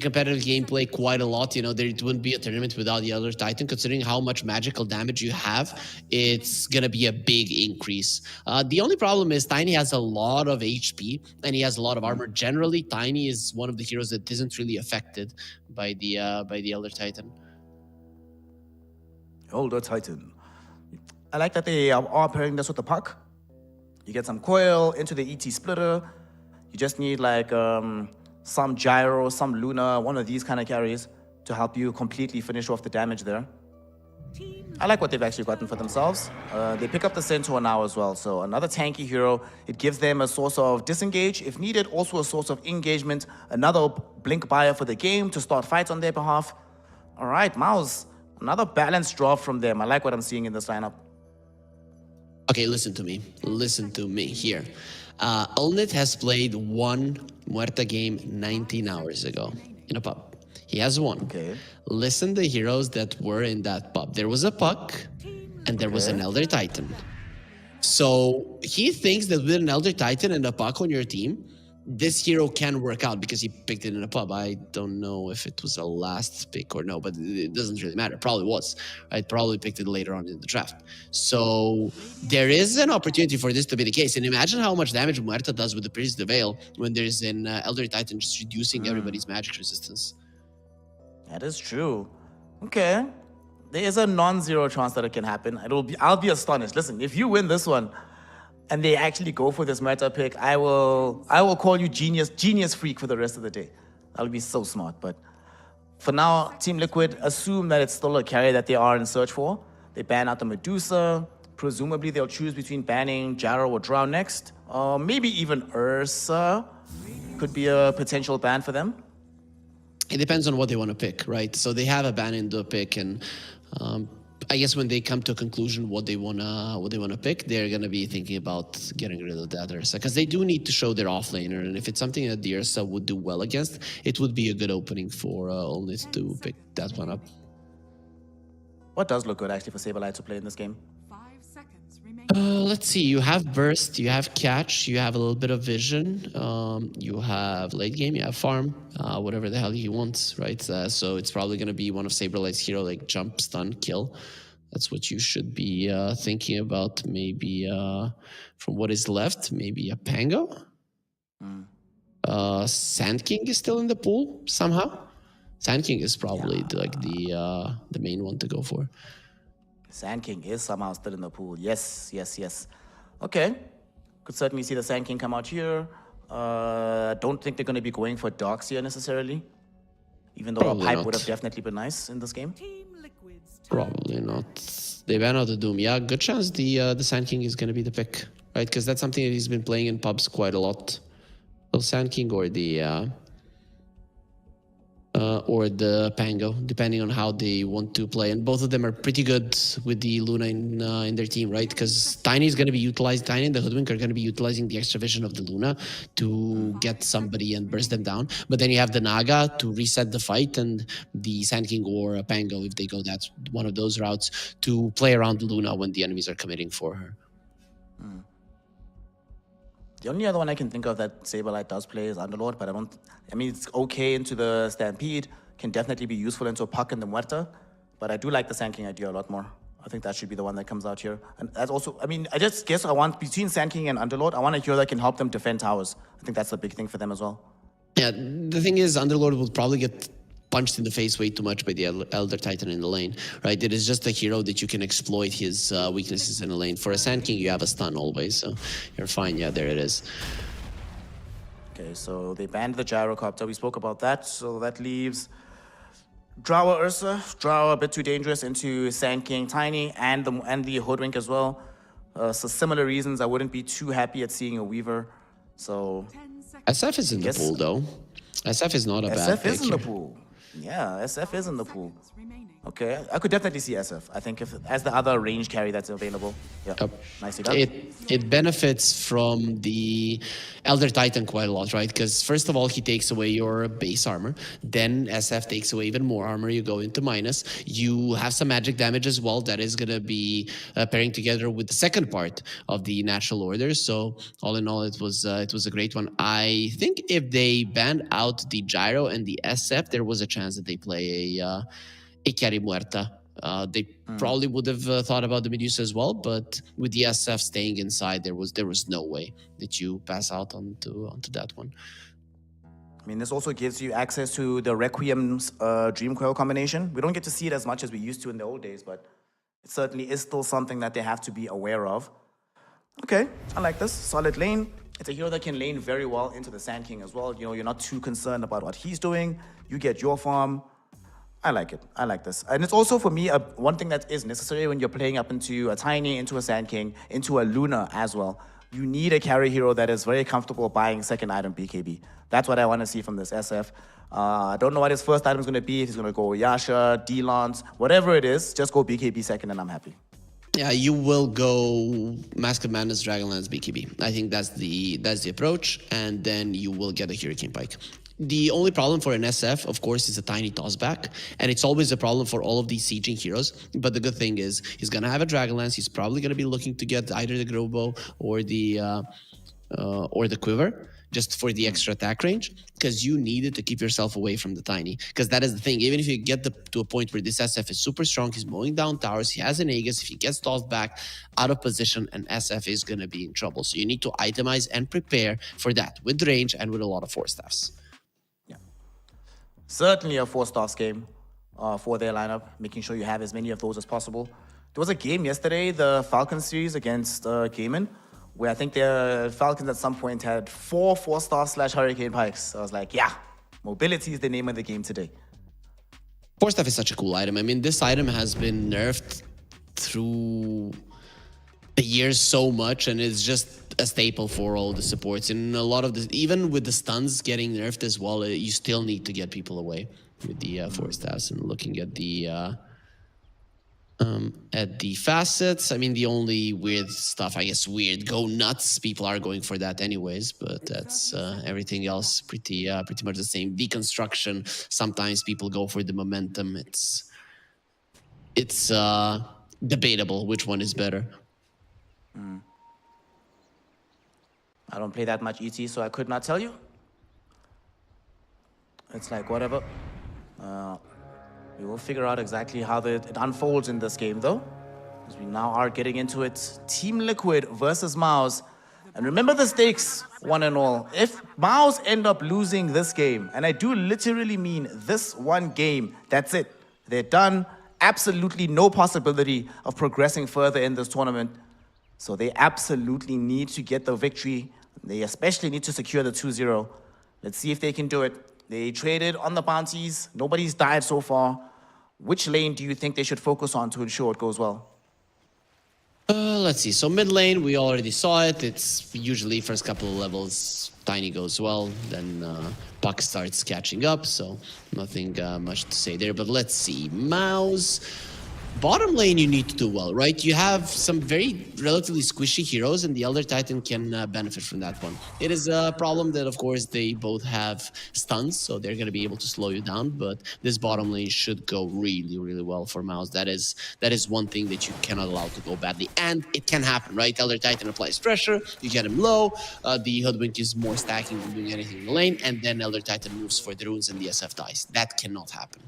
competitive gameplay quite a lot. You know, there wouldn't be a tournament without the Elder Titan. Considering how much magical damage you have, it's going to be a big increase. The only problem is Tiny has a lot of HP and he has a lot of armor. Generally, Tiny is one of the heroes that isn't really affected by the Elder Titan. Elder Titan. I like that they are pairing this with the puck. You get some coil into the ET splitter. You just need like some gyro, some Luna, one of these kind of carries to help you completely finish off the damage there. I like what they've actually gotten for themselves. They pick up the Centaur now as well, so another tanky hero. It gives them a source of disengage, if needed, also a source of engagement, another blink buyer for the game to start fights on their behalf. All right, MOUZ, another balanced draw from them. I like what I'm seeing in this lineup. Okay, listen to me here. Olnit has played 1 Muerta game 19 hours ago in a pub. He has 1. Okay. Listen the heroes that were in that pub. There was a puck and there was an Elder Titan. So he thinks that with an Elder Titan and a puck on your team, this hero can work out because he picked it in a pub. I don't know if it was a last pick or no, but it doesn't really matter. Probably was. I probably picked it later on in the draft. So there is an opportunity for this to be the case. And imagine how much damage Muerta does with the Priest of Veil when there's an Elder Titan just reducing everybody's magic resistance. That is true. Okay. There is a non-zero chance that it can happen. I'll be astonished. Listen, if you win this one, and they actually go for this meta pick, I will call you genius freak for the rest of the day. I'll be so smart. But for now, Team Liquid assume that it's still a carry that they are in search for. They ban out the Medusa. Presumably, they'll choose between banning Gyro or Drow next. Or maybe even Ursa could be a potential ban for them. It depends on what they want to pick, right? So they have a ban in the pick, and I guess when they come to a conclusion what they wanna pick, they're gonna be thinking about getting rid of that Ursa, because they do need to show their offlaner, and if it's something that the Ursa would do well against, it would be a good opening for Olnith to pick that one up. What does look good actually for Saberlight to play in this game? 5 seconds remaining. Let's see. You have burst, you have catch, you have a little bit of vision, you have late game, you have farm, whatever the hell he wants, right? So it's probably going to be one of Saberlight's hero, like jump, stun, kill. That's what you should be thinking about. Maybe from what is left, maybe a Pango. Sand King is still in the pool somehow. Sand King is probably the main one to go for. Sand King is somehow still in the pool. Yes. Okay. Could certainly see the Sand King come out here. Don't think they're going to be going for Dogs here necessarily. Even though Probably a pipe not. would have definitely been nice in this game. Team Liquid's turn. Probably not. They ban out the Doom. Yeah, good chance the Sand King is going to be the pick, right? Because that's something that he's been playing in pubs quite a lot. So Sand King or the Pango, depending on how they want to play. And both of them are pretty good with the Luna in their team, right? Because Tiny is going to be utilized. Tiny and the Hoodwink are going to be utilizing the extra vision of the Luna to get somebody and burst them down. But then you have the Naga to reset the fight, and the Sand King or Pango, if they go that one of those routes, to play around the Luna when the enemies are committing for her. The only other one I can think of that Saberlight does play is Underlord, but I mean, it's okay into the Stampede, can definitely be useful into a Puck and the Muerta, but I do like the Sand King idea a lot more. I think that should be the one that comes out here. And that's also, I mean, I just guess I want, between Sand King and Underlord, I want a hero that can help them defend towers. I think that's a big thing for them as well. Yeah, the thing is, Underlord will probably get punched in the face way too much by the Elder Titan in the lane, right? It is just a hero that you can exploit his weaknesses in the lane. For a Sand King, you have a stun always, so you're fine. Yeah, there it is. Okay, so they banned the Gyrocopter. We spoke about that, so that leaves Drow Ursa. Drow a bit too dangerous into Sand King, Tiny, and the Hoodwink as well. So similar reasons, I wouldn't be too happy at seeing a Weaver. So 10 seconds. SF is in the pool, though. SF is not a bad SF pick is in the here. pool. Yeah, SF is in the pool. Remaining. Okay, I could definitely see SF. I think if as the other range carry that's available. Yeah, Yep. nicely done. It benefits from the Elder Titan quite a lot, right? Because first of all, he takes away your base armor. Then SF takes away even more armor. You go into minus. You have some magic damage as well. That is going to be pairing together with the second part of the natural order. So all in all, it was a great one. I think if they banned out the Gyro and the SF, there was a chance that they play a carry Muerta. They probably would have thought about the Medusa as well, but with the SF staying inside, there was no way that you pass out onto that one. I mean, this also gives you access to the Requiem's Dreamcoil combination. We don't get to see it as much as we used to in the old days, but it certainly is still something that they have to be aware of. Okay, I like this. Solid lane. It's a hero that can lane very well into the Sand King as well. You know, you're not too concerned about what he's doing. You get your farm. I like it. I like this. And it's also, for me, one thing that is necessary when you're playing up into a Tiny, into a Sand King, into a Luna as well. You need a carry hero that is very comfortable buying second item BKB. That's what I want to see from this SF. I don't know what his first item is going to be. If he's going to go Yasha, D-Lance, whatever it is, just go BKB second and I'm happy. Yeah, you will go Mask of Madness, Dragonlance, BKB. I think that's the approach, and then you will get a Hurricane Pike. The only problem for an SF, of course, is a tiny tossback, and it's always a problem for all of these sieging heroes. But the good thing is, he's gonna have a Dragonlance. He's probably gonna be looking to get either the Growbow or the Quiver. just for the extra attack range, because you needed to keep yourself away from the Tiny. Because that is the thing. Even if you get to a point where this SF is super strong, he's mowing down towers, he has an Aegis, if he gets stalled back out of position, and SF is going to be in trouble. So you need to itemize and prepare for that with range and with a lot of force staffs. Certainly a 4-star game for their lineup, making sure you have as many of those as possible. There was a game yesterday, the Falcons series against Gaimin, where I think the Falcons at some point had 4-star / Hurricane Pikes. So I was like, yeah, mobility is the name of the game today. Force staff is such a cool item. I mean, this item has been nerfed through the years so much, and it's just a staple for all the supports. And a lot of the, even with the stuns getting nerfed as well, you still need to get people away with the force staffs. And looking at the facets, I mean, the only weird stuff, I guess, go nuts. People are going for that anyways, but that's everything else pretty much the same. Deconstruction, sometimes people go for the momentum. It's debatable which one is better. I don't play that much ET, so I could not tell you. It's like, whatever. We will figure out exactly how it unfolds in this game, though, because we now are getting into it. Team Liquid versus MOUZ. And remember the stakes, one and all. If MOUZ end up losing this game, and I do literally mean this one game, that's it. They're done. Absolutely no possibility of progressing further in this tournament. So they absolutely need to get the victory. They especially need to secure the 2-0. Let's see if they can do it. They traded on the bounties. Nobody's died so far. Which lane do you think they should focus on to ensure it goes well? Let's see. So mid lane, we already saw it. It's usually first couple of levels, Tiny goes well. Then Puck starts catching up. So nothing much to say there. But let's see. MOUZ. Bottom lane, you need to do well, right? You have some very relatively squishy heroes, and the Elder Titan can benefit from that one. It is a problem that, of course, they both have stuns, so they're going to be able to slow you down, but this bottom lane should go really, really well for MOUZ. That is one thing that you cannot allow to go badly, and it can happen, right? Elder Titan applies pressure, you get him low, the Hoodwink is more stacking than doing anything in the lane, and then Elder Titan moves for the runes and the SF dies. That cannot happen.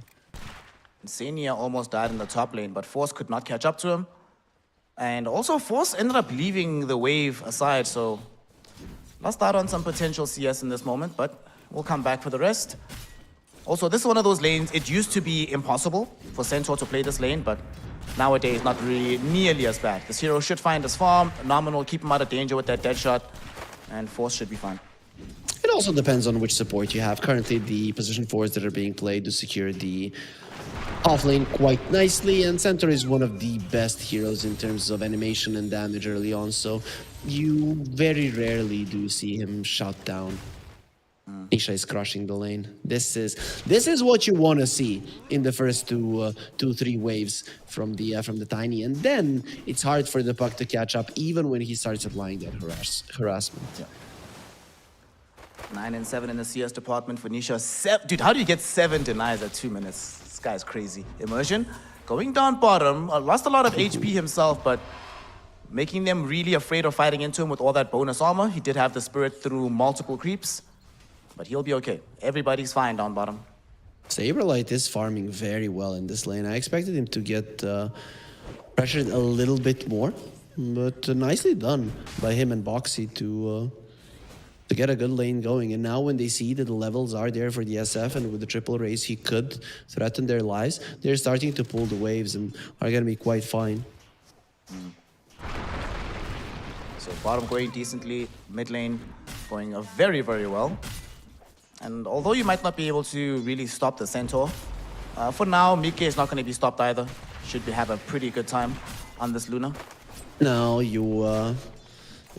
Insania almost died in the top lane, but Force could not catch up to him. And also, Force ended up leaving the wave aside, so lost out on some potential CS in this moment, but we'll come back for the rest. Also, this is one of those lanes, it used to be impossible for Centaur to play this lane, but nowadays not really nearly as bad. This hero should find his farm, Nominal, keep him out of danger with that dead shot, and Force should be fine. It also depends on which support you have. Currently, the position 4s that are being played to secure the off lane quite nicely, and Centaur is one of the best heroes in terms of animation and damage early on, so you very rarely do see him shut down. Nisha is crushing the lane. This is what you want to see in the first three waves from the Tiny, and then it's hard for the Puck to catch up even when he starts applying that harassment. Yeah. 9 and 7 in the CS department for Nisha. Dude, how do you get 7 denies at 2 minutes? This guy's crazy. Immersion going down bottom. Lost a lot of HP himself, but making them really afraid of fighting into him with all that bonus armor. He did have the spirit through multiple creeps, but he'll be okay. Everybody's fine down bottom. Saberlight is farming very well in this lane. I expected him to get pressured a little bit more, but nicely done by him and Boxy to get a good lane going. And now when they see that the levels are there for the SF, and with the triple race he could threaten their lives, they're starting to pull the waves and are going to be quite fine. So bottom going decently, mid lane going very, very well. And although you might not be able to really stop the Centaur, for now, Mike is not going to be stopped either. Should have a pretty good time on this Luna. No, you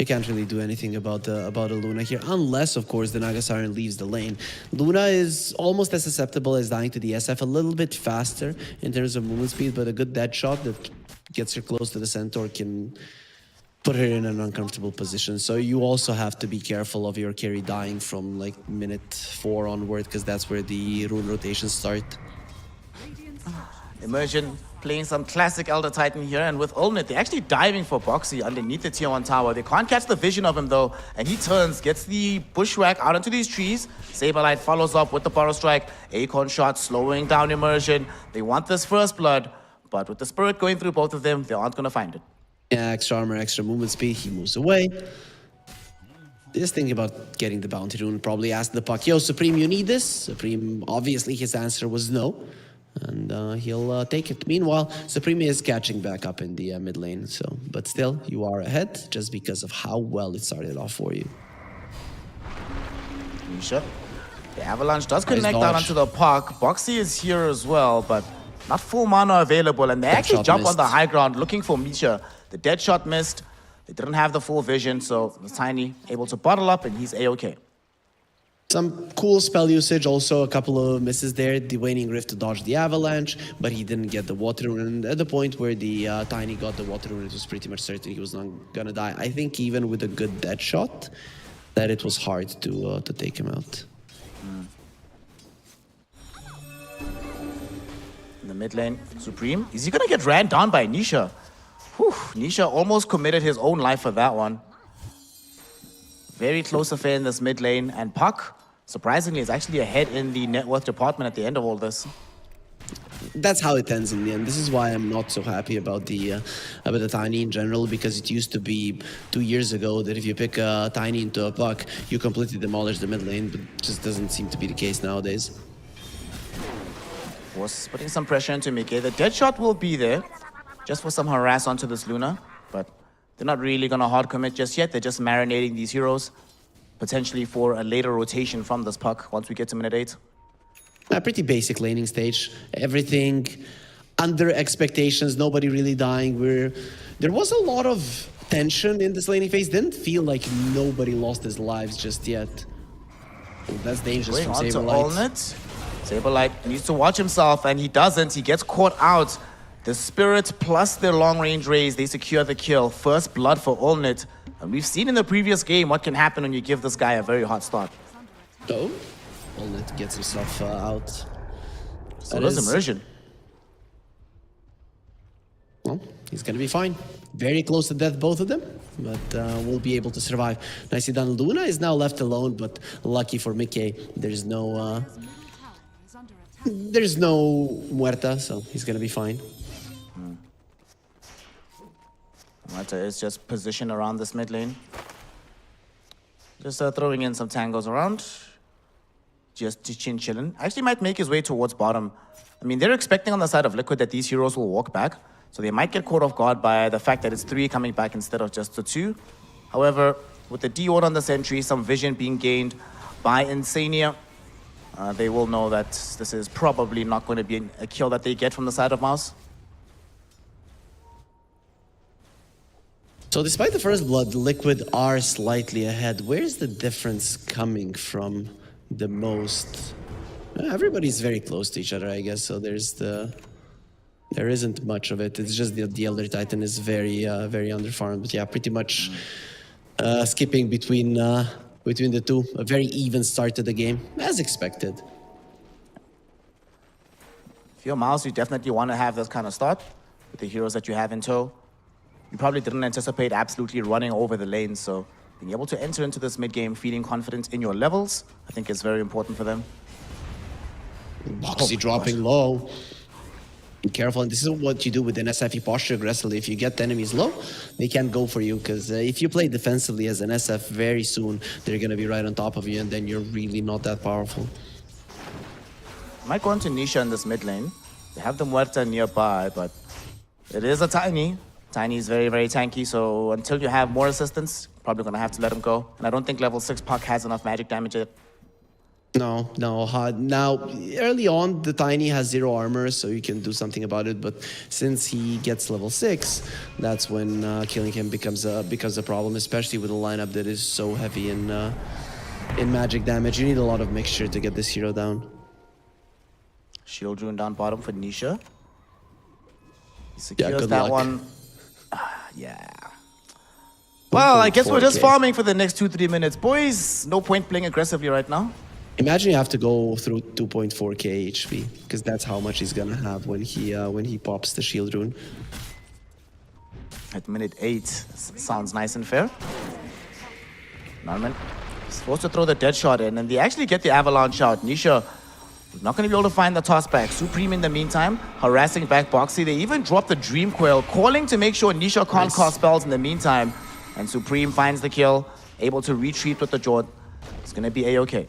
can't really do anything about a Luna here, unless, of course, the Naga Siren leaves the lane. Luna is almost as susceptible as dying to the SF, a little bit faster in terms of movement speed, but a good dead shot that gets her close to the Centaur can put her in an uncomfortable position. So you also have to be careful of your carry dying from like minute 4 onward, because that's where the rune rotations start. Immersion playing some classic Elder Titan here, and with Ultimate, they're actually diving for Boxy underneath the tier 1 tower. They can't catch the vision of him though, and he turns, gets the bushwhack out into these trees. Saberlight follows up with the Burrow Strike. Acorn shot slowing down Immersion. They want this first blood, but with the Spirit going through both of them, they aren't going to find it. Yeah, extra armor, extra movement speed, he moves away. Just thinking about getting the bounty rune, probably ask the puck, yo, Supreme, you need this? Supreme, obviously his answer was no. And he'll take it. Meanwhile, Supreme is catching back up in the mid lane, but still, you are ahead just because of how well it started off for you. Nisha. The Avalanche does connect out onto the puck. Boxy is here as well, but not full mana available, and they actually jump on the high ground looking for Misha. The dead shot missed. They didn't have the full vision, so the Tiny able to bottle up, and he's A-okay. Some cool spell usage, also a couple of misses there. The Waning Rift to dodge the Avalanche, but he didn't get the Water Rune. And at the point where the Tiny got the Water Rune, it was pretty much certain he was not gonna die. I think even with a good dead shot, that it was hard to take him out. In the mid lane, Supreme. Is he gonna get ran down by Nisha? Whew, Nisha almost committed his own life for that one. Very close affair in this mid lane, and Puck, surprisingly, is actually ahead in the net worth department at the end of all this. That's how it ends in the end. This is why I'm not so happy about the Tiny in general, because it used to be 2 years ago that if you pick a Tiny into a Puck, you completely demolish the mid lane, but it just doesn't seem to be the case nowadays. Was putting some pressure into Mickey. The dead shot will be there, just for some harass onto this Luna, but they're not really gonna hard commit just yet. They're just marinating these heroes, potentially for a later rotation from this Puck once we get to minute 8. A pretty basic laning stage. Everything under expectations, nobody really dying. There was a lot of tension in this laning phase. Didn't feel like nobody lost his lives just yet. Oh, that's dangerous from Saberlight. Saberlight needs to watch himself, and he doesn't. He gets caught out. The Spirit plus their long-range raise, they secure the kill. First blood for Olnit. And we've seen in the previous game what can happen when you give this guy a very hot start. Oh, Olnit gets himself out. So does Immersion. Well, he's gonna be fine. Very close to death, both of them, but will be able to survive. Nicely done. Luna is now left alone, but lucky for Mickey, there's no Muerta, so he's gonna be fine. Muerta is just positioned around this mid lane. Just throwing in some tangos around. Just chillin'. Actually might make his way towards bottom. I mean, they're expecting on the side of Liquid that these heroes will walk back, so they might get caught off guard by the fact that it's 3 coming back instead of just the 2. However, with the D-Ward on the sentry, some vision being gained by Insania, they will know that this is probably not going to be a kill that they get from the side of MOUZ. So despite the first blood, Liquid are slightly ahead. Where's the difference coming from the most? Everybody's very close to each other, I guess, so there isn't much of it. It's just the Elder Titan is very underfarmed, but yeah, pretty much skipping between the two. A very even start to the game, as expected. If you're MOUZ, you definitely want to have this kind of start with the heroes that you have in tow. You probably didn't anticipate absolutely running over the lanes, so being able to enter into this mid-game feeling confident in your levels, I think is very important for them. Boxy dropping low. Be careful, and this is what you do with an SF. You posture aggressively. If you get the enemies low, they can't go for you, because if you play defensively as an SF, very soon they're going to be right on top of you, and then you're really not that powerful. Might go into Nisha in this mid lane. They have the Muerta nearby, but it is a Tiny. Tiny is very, very tanky, so until you have more assistance, probably going to have to let him go. And I don't think level 6 Puck has enough magic damage yet. No. Now, early on, the Tiny has 0 armor, so you can do something about it. But since he gets level 6, that's when killing him becomes a problem, especially with a lineup that is so heavy in magic damage. You need a lot of mixture to get this hero down. Shield rune down bottom for Nisha. He secures that one. Yeah. Well, I guess we're just farming for the next 2-3 minutes. Boys, no point playing aggressively right now. Imagine you have to go through 2.4k HP, because that's how much he's gonna have when he pops the shield rune. At minute 8, sounds nice and fair. Norman is forced to throw the dead shot in, and they actually get the avalanche out. Nisha not going to be able to find the toss back. Supreme in the meantime, harassing back Boxy. They even drop the Dream Coil, calling to make sure Nisha can't cast spells in the meantime. And Supreme finds the kill, able to retreat with the Jord. It's going to be A-okay.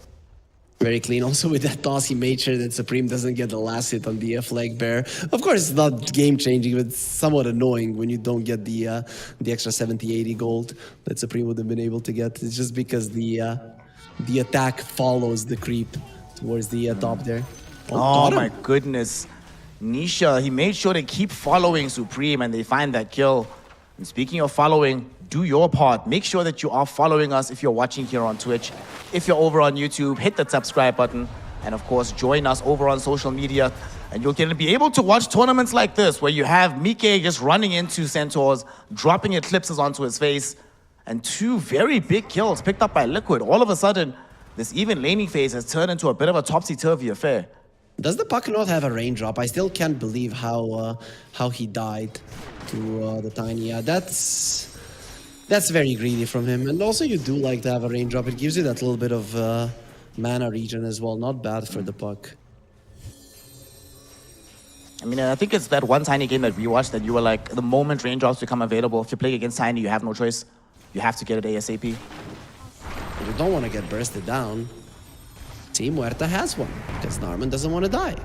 Very clean. Also with that toss, he made sure that Supreme doesn't get the last hit on the flag bear. Of course, it's not game-changing, but it's somewhat annoying when you don't get the extra 70-80 gold that Supreme would have been able to get. It's just because the attack follows the creep towards the top there. Oh my goodness. Nisha, he made sure to keep following Supreme, and they find that kill. And speaking of following, do your part. Make sure that you are following us if you're watching here on Twitch. If you're over on YouTube, hit the subscribe button. And of course, join us over on social media. And you're going to be able to watch tournaments like this, where you have Mike just running into Centaurs, dropping eclipses onto his face, and 2 very big kills picked up by Liquid. All of a sudden, this even laning phase has turned into a bit of a topsy-turvy affair. Does the puck not have a raindrop? I still can't believe how he died to the Tiny. Yeah, that's very greedy from him. And also you do like to have a raindrop. It gives you that little bit of mana regen as well. Not bad for the puck. I mean, I think it's that one Tiny game that we watched that you were like, the moment raindrops become available, if you play against Tiny, you have no choice. You have to get it ASAP. But you don't want to get bursted down. Team Muerta has one, because Narman doesn't want to die.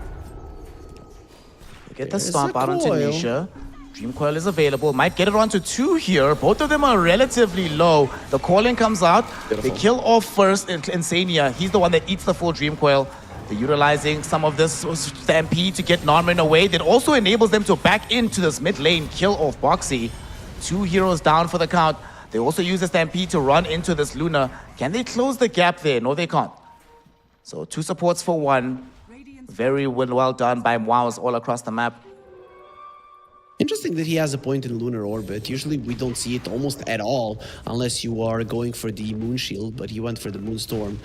Get the stomp out onto Nisha. Dream Coil is available. Might get it onto 2 here. Both of them are relatively low. The calling comes out. Beautiful. They kill off first Insania. He's the one that eats the full Dream Coil. They're utilizing some of this Stampede to get Norman away. That also enables them to back into this mid lane, kill off Boxy. 2 heroes down for the count. They also use the Stampede to run into this Luna. Can they close the gap there? No, they can't. So 2 supports for 1. Very well done by MOUZ all across the map. Interesting that he has a point in lunar orbit. Usually we don't see it almost at all unless you are going for the moon shield, but he went for the moonstorm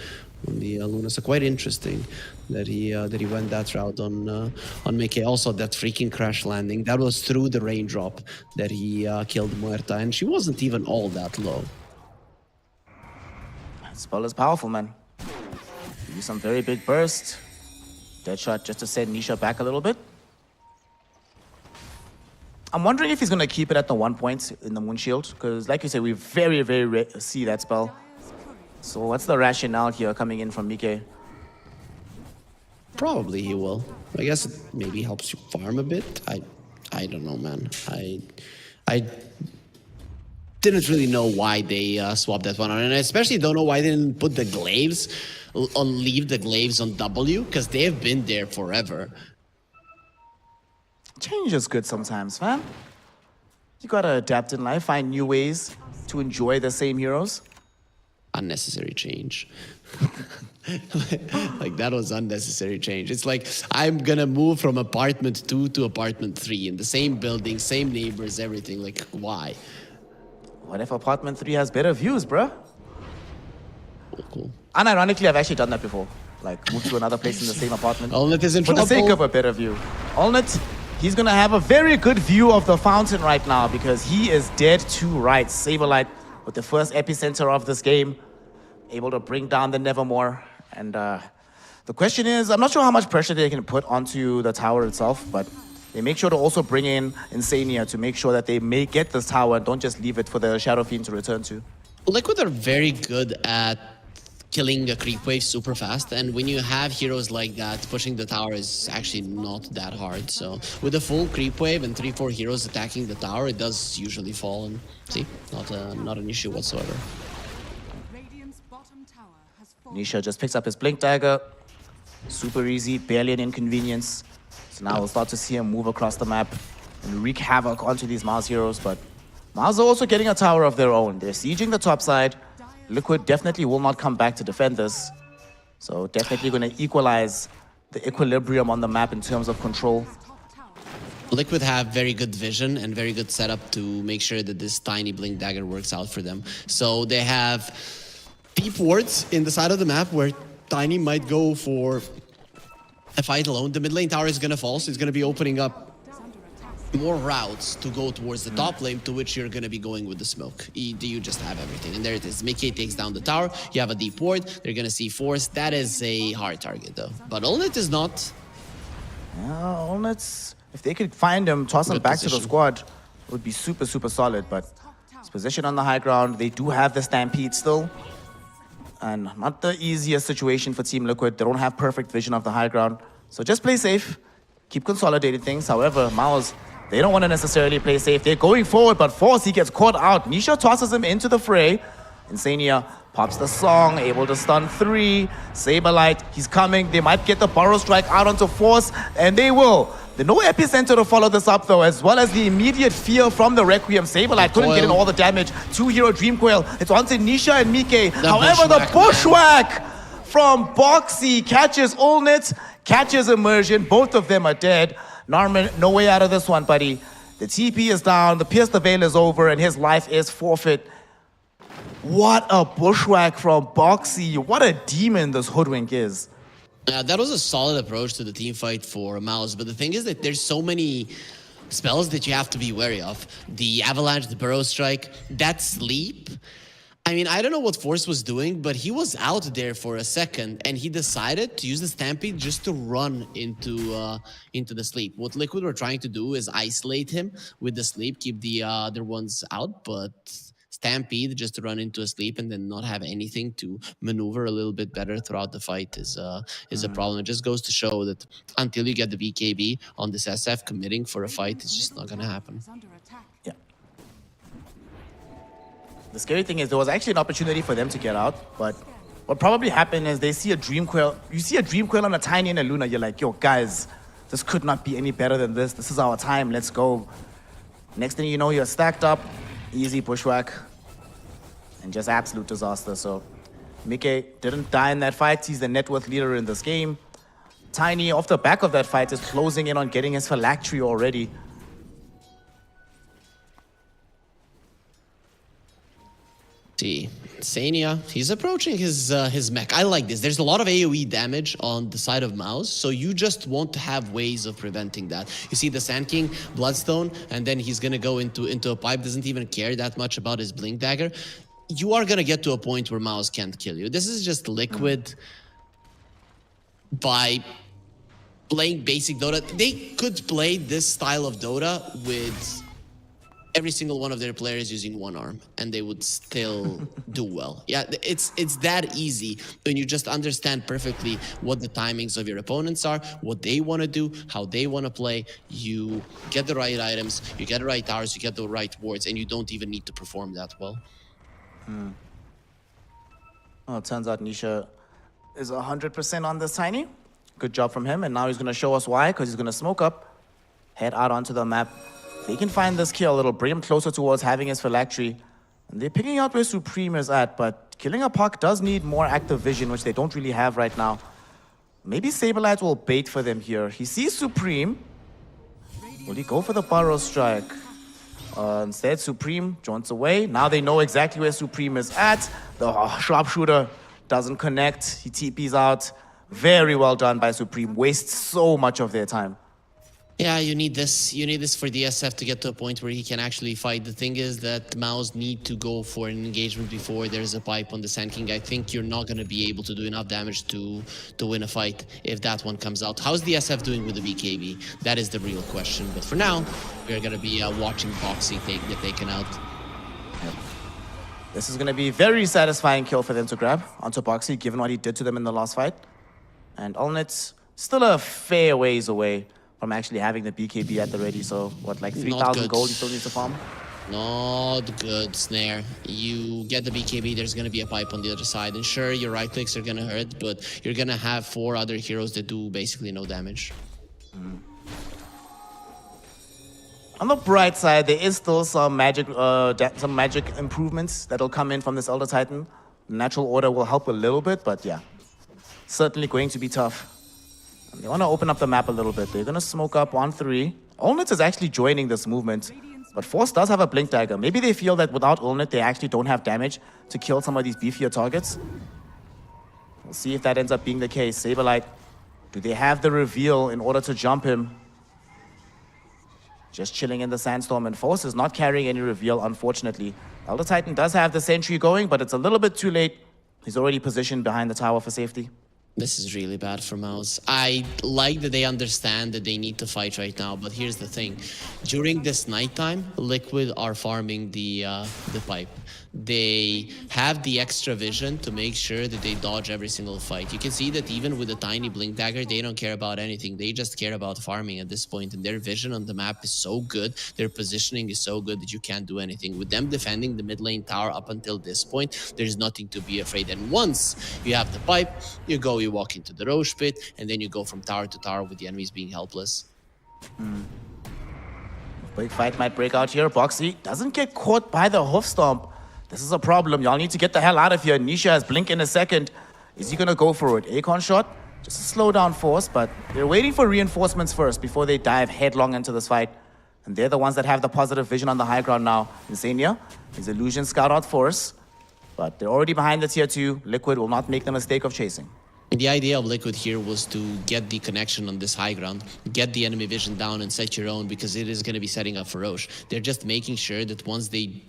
on the Luna. So quite interesting that he went that route on Mickey. Also that freaking crash landing, that was through the raindrop that he killed Muerta, and she wasn't even all that low. That spell is powerful, man. Use some very big burst. Deadshot just to send Nisha back a little bit. I'm wondering if he's going to keep it at the 1 point in the Moon Shield, because like you say, we very, very see that spell. So what's the rationale here coming in from Mike? Probably he will. I guess it maybe helps you farm a bit. I don't know, man. I didn't really know why they swapped that one on, and I especially don't know why they didn't put the glaives leave the glaives on W, because they've been there forever. Change is good sometimes, man. You gotta adapt in life, find new ways to enjoy the same heroes. Unnecessary change. Like, that was unnecessary change. It's like, I'm gonna move from apartment 2 to apartment 3 in the same building, same neighbors, everything. Like, why? What if apartment 3 has better views, bruh? Cool. Unironically, I've actually done that before. Like, moved to another place in the same apartment. Allnet is in trouble. For the sake of a better view. Allnet, he's gonna have a very good view of the fountain right now because he is dead to rights. Saberlight with the first epicenter of this game, able to bring down the Nevermore. And the question is, I'm not sure how much pressure they can put onto the tower itself, but they make sure to also bring in Insania to make sure that they may get this tower and don't just leave it for the Shadow Fiend to return to. Liquid are very good at killing a creep wave super fast, and when you have heroes like that, pushing the tower is actually not that hard. So with a full creep wave and 3-4 heroes attacking the tower, it does usually fall, and see, not an issue whatsoever. Nisha just picks up his Blink Dagger. Super easy, barely an inconvenience. So now we'll start to see him move across the map and wreak havoc onto these MOUZ heroes, but MOUZ are also getting a tower of their own. They're sieging the top side. Liquid definitely will not come back to defend this. So definitely going to equalize the equilibrium on the map in terms of control. Liquid have very good vision and very good setup to make sure that this tiny Blink Dagger works out for them. So they have deep wards in the side of the map where Tiny might go for a fight alone. The mid lane tower is gonna fall, so it's gonna be opening up more routes to go towards the top lane, to which you're gonna be going with the smoke. You just have everything, and there it is. Mickey takes down the tower. You have a deep ward. They're gonna see Force. That is a hard target though. But Olnet is not. Yeah, Olnet's, if they could find him, toss him back to the squad, it would be super, super solid. But his position on the high ground, they do have the Stampede still. And not the easiest situation for Team Liquid. They don't have perfect vision of the high ground. So just play safe, keep consolidating things. However, MOUZ, they don't want to necessarily play safe. They're going forward, but Force, he gets caught out. Nisha tosses him into the fray. Insania pops the song, able to stun 3. Saberlight, he's coming. They might get the Burrow Strike out onto Force, and they will. There's no epicenter to follow this up, though, as well as the immediate fear from the Requiem. Saberlight couldn't get in all the damage. 2-hero Dream Coil. It's onto Nisha and Mike. However, the Bushwhack from Boxy catches Olnet, catches Immersion. Both of them are dead. Narman, no way out of this one, buddy. The TP is down, the Pierce the Veil is over, and his life is forfeit. What a Bushwhack from Boxy. What a demon this Hoodwink is. That was a solid approach to the team fight for MOUZ, but the thing is that there's so many spells that you have to be wary of. The Avalanche, the Burrow Strike, that Sleep. I mean, I don't know what Force was doing, but he was out there for a second, and he decided to use the Stampede just to run into the Sleep. What Liquid were trying to do is isolate him with the Sleep, keep the other ones out, but Stampede just to run into a Sleep and then not have anything to maneuver a little bit better throughout the fight is a problem. It just goes to show that until you get the BKB on this SF, committing for a fight is just not going to happen. Yeah. The scary thing is there was actually an opportunity for them to get out, but what probably happened is they see a Dream Coil. You see a Dream Coil on a Tiny and a Luna, you're like, yo, guys, this could not be any better than this. This is our time, let's go. Next thing you know, you're stacked up, easy Bushwhack, and just absolute disaster. So Mike didn't die in that fight. He's the net worth leader in this game. Tiny, off the back of that fight, is closing in on getting his phylactery already. See, Sania, he's approaching his mech. I like this. There's a lot of AoE damage on the side of MOUZ, so you just want to have ways of preventing that. You see the Sand King, Bloodstone, and then he's gonna go into a pipe, doesn't even care that much about his Blink Dagger. You are gonna get to a point where MOUZ can't kill you. This is just Liquid by playing basic Dota. They could play this style of Dota with every single one of their players using one arm, and they would still do well. Yeah, it's that easy when you just understand perfectly what the timings of your opponents are, what they want to do, how they want to play. You get the right items, you get the right towers, you get the right wards, and you don't even need to perform that well. Well, it turns out Nisha is 100% on this Tiny. Good job from him, and now he's going to show us why, because he's going to smoke up, head out onto the map. If they can find this kill, it'll bring him closer towards having his phylactery. And they're picking out where Supreme is at, but killing a puck does need more active vision, which they don't really have right now. Maybe Saberlight will bait for them here. He sees Supreme. Will he go for the Burrow Strike? Instead, Supreme joins away. Now they know exactly where Supreme is at. The sharpshooter doesn't connect. He TPs out. Very well done by Supreme. Wastes so much of their time. Yeah, you need this. You need this for DSF to get to a point where he can actually fight. The thing is that MOUZ need to go for an engagement before there's a pipe on the Sand King. I think you're not going to be able to do enough damage to win a fight if that one comes out. How's DSF doing with the BKB? That is the real question. But for now, we're going to be watching Boxy get taken out. Yep. This is going to be a very satisfying kill for them to grab onto Boxy, given what he did to them in the last fight. And Olnet's still a fair ways away from actually having the BKB at the ready. So what, like 3,000 gold he still needs to farm? Not good, Snare. You get the BKB, there's going to be a pipe on the other side. And sure, your right clicks are going to hurt, but you're going to have 4 other heroes that do basically no damage. On the bright side, there is still some magic improvements that'll come in from this Elder Titan. Natural Order will help a little bit, but yeah, certainly going to be tough. They want to open up the map a little bit. They're going to smoke up 1-3. Olnet is actually joining this movement, but Force does have a Blink Dagger. Maybe they feel that without Olnet, they actually don't have damage to kill some of these beefier targets. We'll see if that ends up being the case. Saberlight, do they have the reveal in order to jump him? Just chilling in the sandstorm, and Force is not carrying any reveal, unfortunately. Elder Titan does have the sentry going, but it's a little bit too late. He's already positioned behind the tower for safety. This is really bad for MOUZ. I like that they understand that they need to fight right now, but here's the thing. During this nighttime, Liquid are farming the pipe. They have the extra vision to make sure that they dodge every single fight. You can see that even with a tiny blink dagger, they don't care about anything. They just care about farming at this point, and their vision on the map is so good, their positioning is so good that you can't do anything. With them defending the mid lane tower up until this point, there's nothing to be afraid. And once you have the pipe, you walk into the Roche pit, and then you go from tower to tower with the enemies being helpless. Big fight might break out here. Boxy doesn't get caught by the hoof stomp. This is a problem. Y'all need to get the hell out of here. Nisha has blink in a second. Is he gonna go for it? Akon shot? Just a slow down Force, but they're waiting for reinforcements first before they dive headlong into this fight. And they're the ones that have the positive vision on the high ground now. Insania, his illusion scout out Force, but they're already behind the tier 2. Liquid will not make the mistake of chasing. And the idea of Liquid here was to get the connection on this high ground, get the enemy vision down and set your own, because it is going to be setting up for Roche. They're just making sure that once the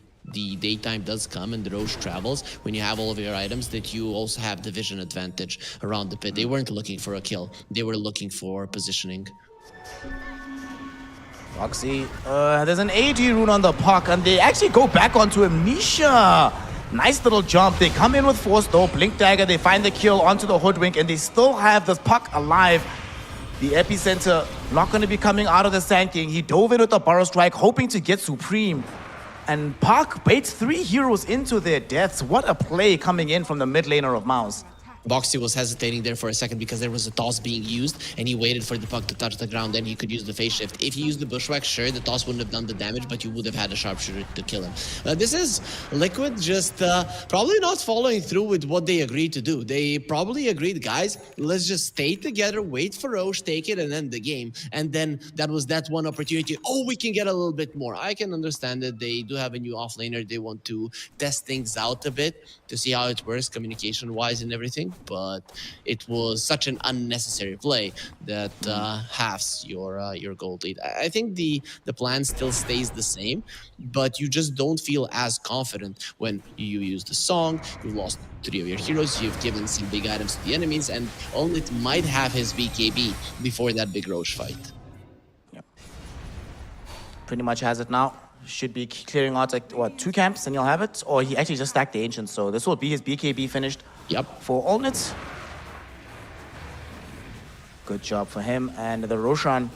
daytime does come and the Roche travels, when you have all of your items, that you also have the vision advantage around the pit. They weren't looking for a kill. They were looking for positioning. Roxy, there's an AD rune on the puck, and they actually go back onto him. Nisha! Nice little jump. They come in with Force though. Blink Dagger, they find the kill onto the Hoodwink, and they still have the puck alive. The epicenter not going to be coming out of the Sand King. He dove in with the Burrow Strike, hoping to get Supreme. And Puck baits 3 heroes into their deaths. What a play coming in from the mid laner of MOUZ. Boxy was hesitating there for a second because there was a toss being used, and he waited for the puck to touch the ground, then he could use the phase shift. If he used the bushwhack, sure, the toss wouldn't have done the damage, but you would have had a sharpshooter to kill him. This is Liquid just probably not following through with what they agreed to do. They probably agreed, guys, let's just stay together, wait for Roche, take it, and end the game. And then that was that one opportunity. Oh, we can get a little bit more. I can understand that they do have a new offlaner. They want to test things out a bit to see how it works communication-wise and everything. But it was such an unnecessary play that halves your gold lead. I think the plan still stays the same, but you just don't feel as confident when you use the song. You lost 3 of your heroes, you've given some big items to the enemies, and only might have his BKB before that big Roche fight. Yep. Pretty much has it now. Should be clearing out like, what, 2 camps and you'll have it? Or he actually just stacked the Ancient, so this will be his BKB finished. Yep. For Olnitz. Good job for him. And the Roshan,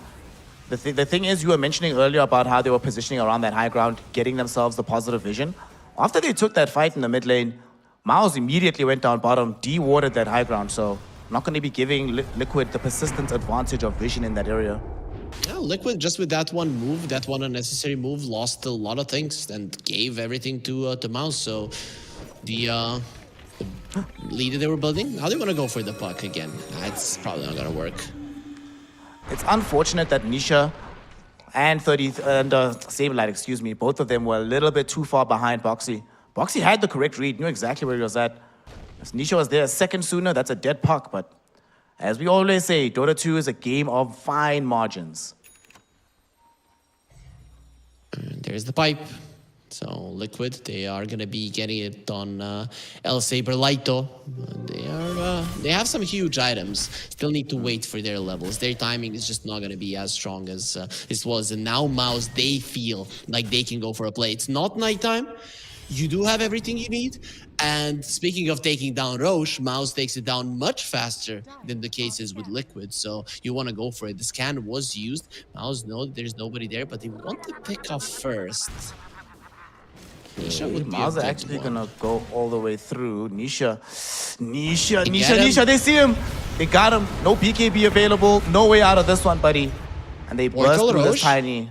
the thing is, you were mentioning earlier about how they were positioning around that high ground, getting themselves the positive vision. After they took that fight in the mid lane, MOUZ immediately went down bottom, de-warded that high ground, so not going to be giving Liquid the persistent advantage of vision in that area. Yeah, Liquid just with that one move, that one unnecessary move, lost a lot of things and gave everything to MOUZ. So the lead that they were building, now they want to go for the puck again. That's probably not gonna work. It's unfortunate that Nisha and Saberlight, excuse me, both of them were a little bit too far behind Boxy. Boxy had the correct read, knew exactly where he was at. If Nisha was there a second sooner, that's a dead puck, but as we always say, Dota 2 is a game of fine margins. And there's the pipe. So Liquid, they are gonna be getting it on El Saberlighto. They have some huge items. Still need to wait for their levels. Their timing is just not gonna be as strong as this was. And now MOUZ, they feel like they can go for a play. It's not nighttime. You do have everything you need. And speaking of taking down Roche, MOUZ takes it down much faster than the case is with Liquid. So you want to go for it. The scan was used. MOUZ know that there's nobody there, but they want to pick off first. MOUZ are actually gonna go all the way through. Nisha, they see him. They got him. No BKB available. No way out of this one, buddy. And they burst through this tiny.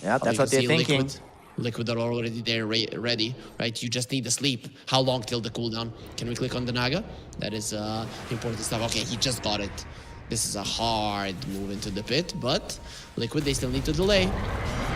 Yeah, that's what they're thinking. Liquid are already there, ready, right? You just need to sleep. How long till the cooldown? Can we click on the Naga? That is important stuff. Okay, he just got it. This is a hard move into the pit, but Liquid, they still need to delay.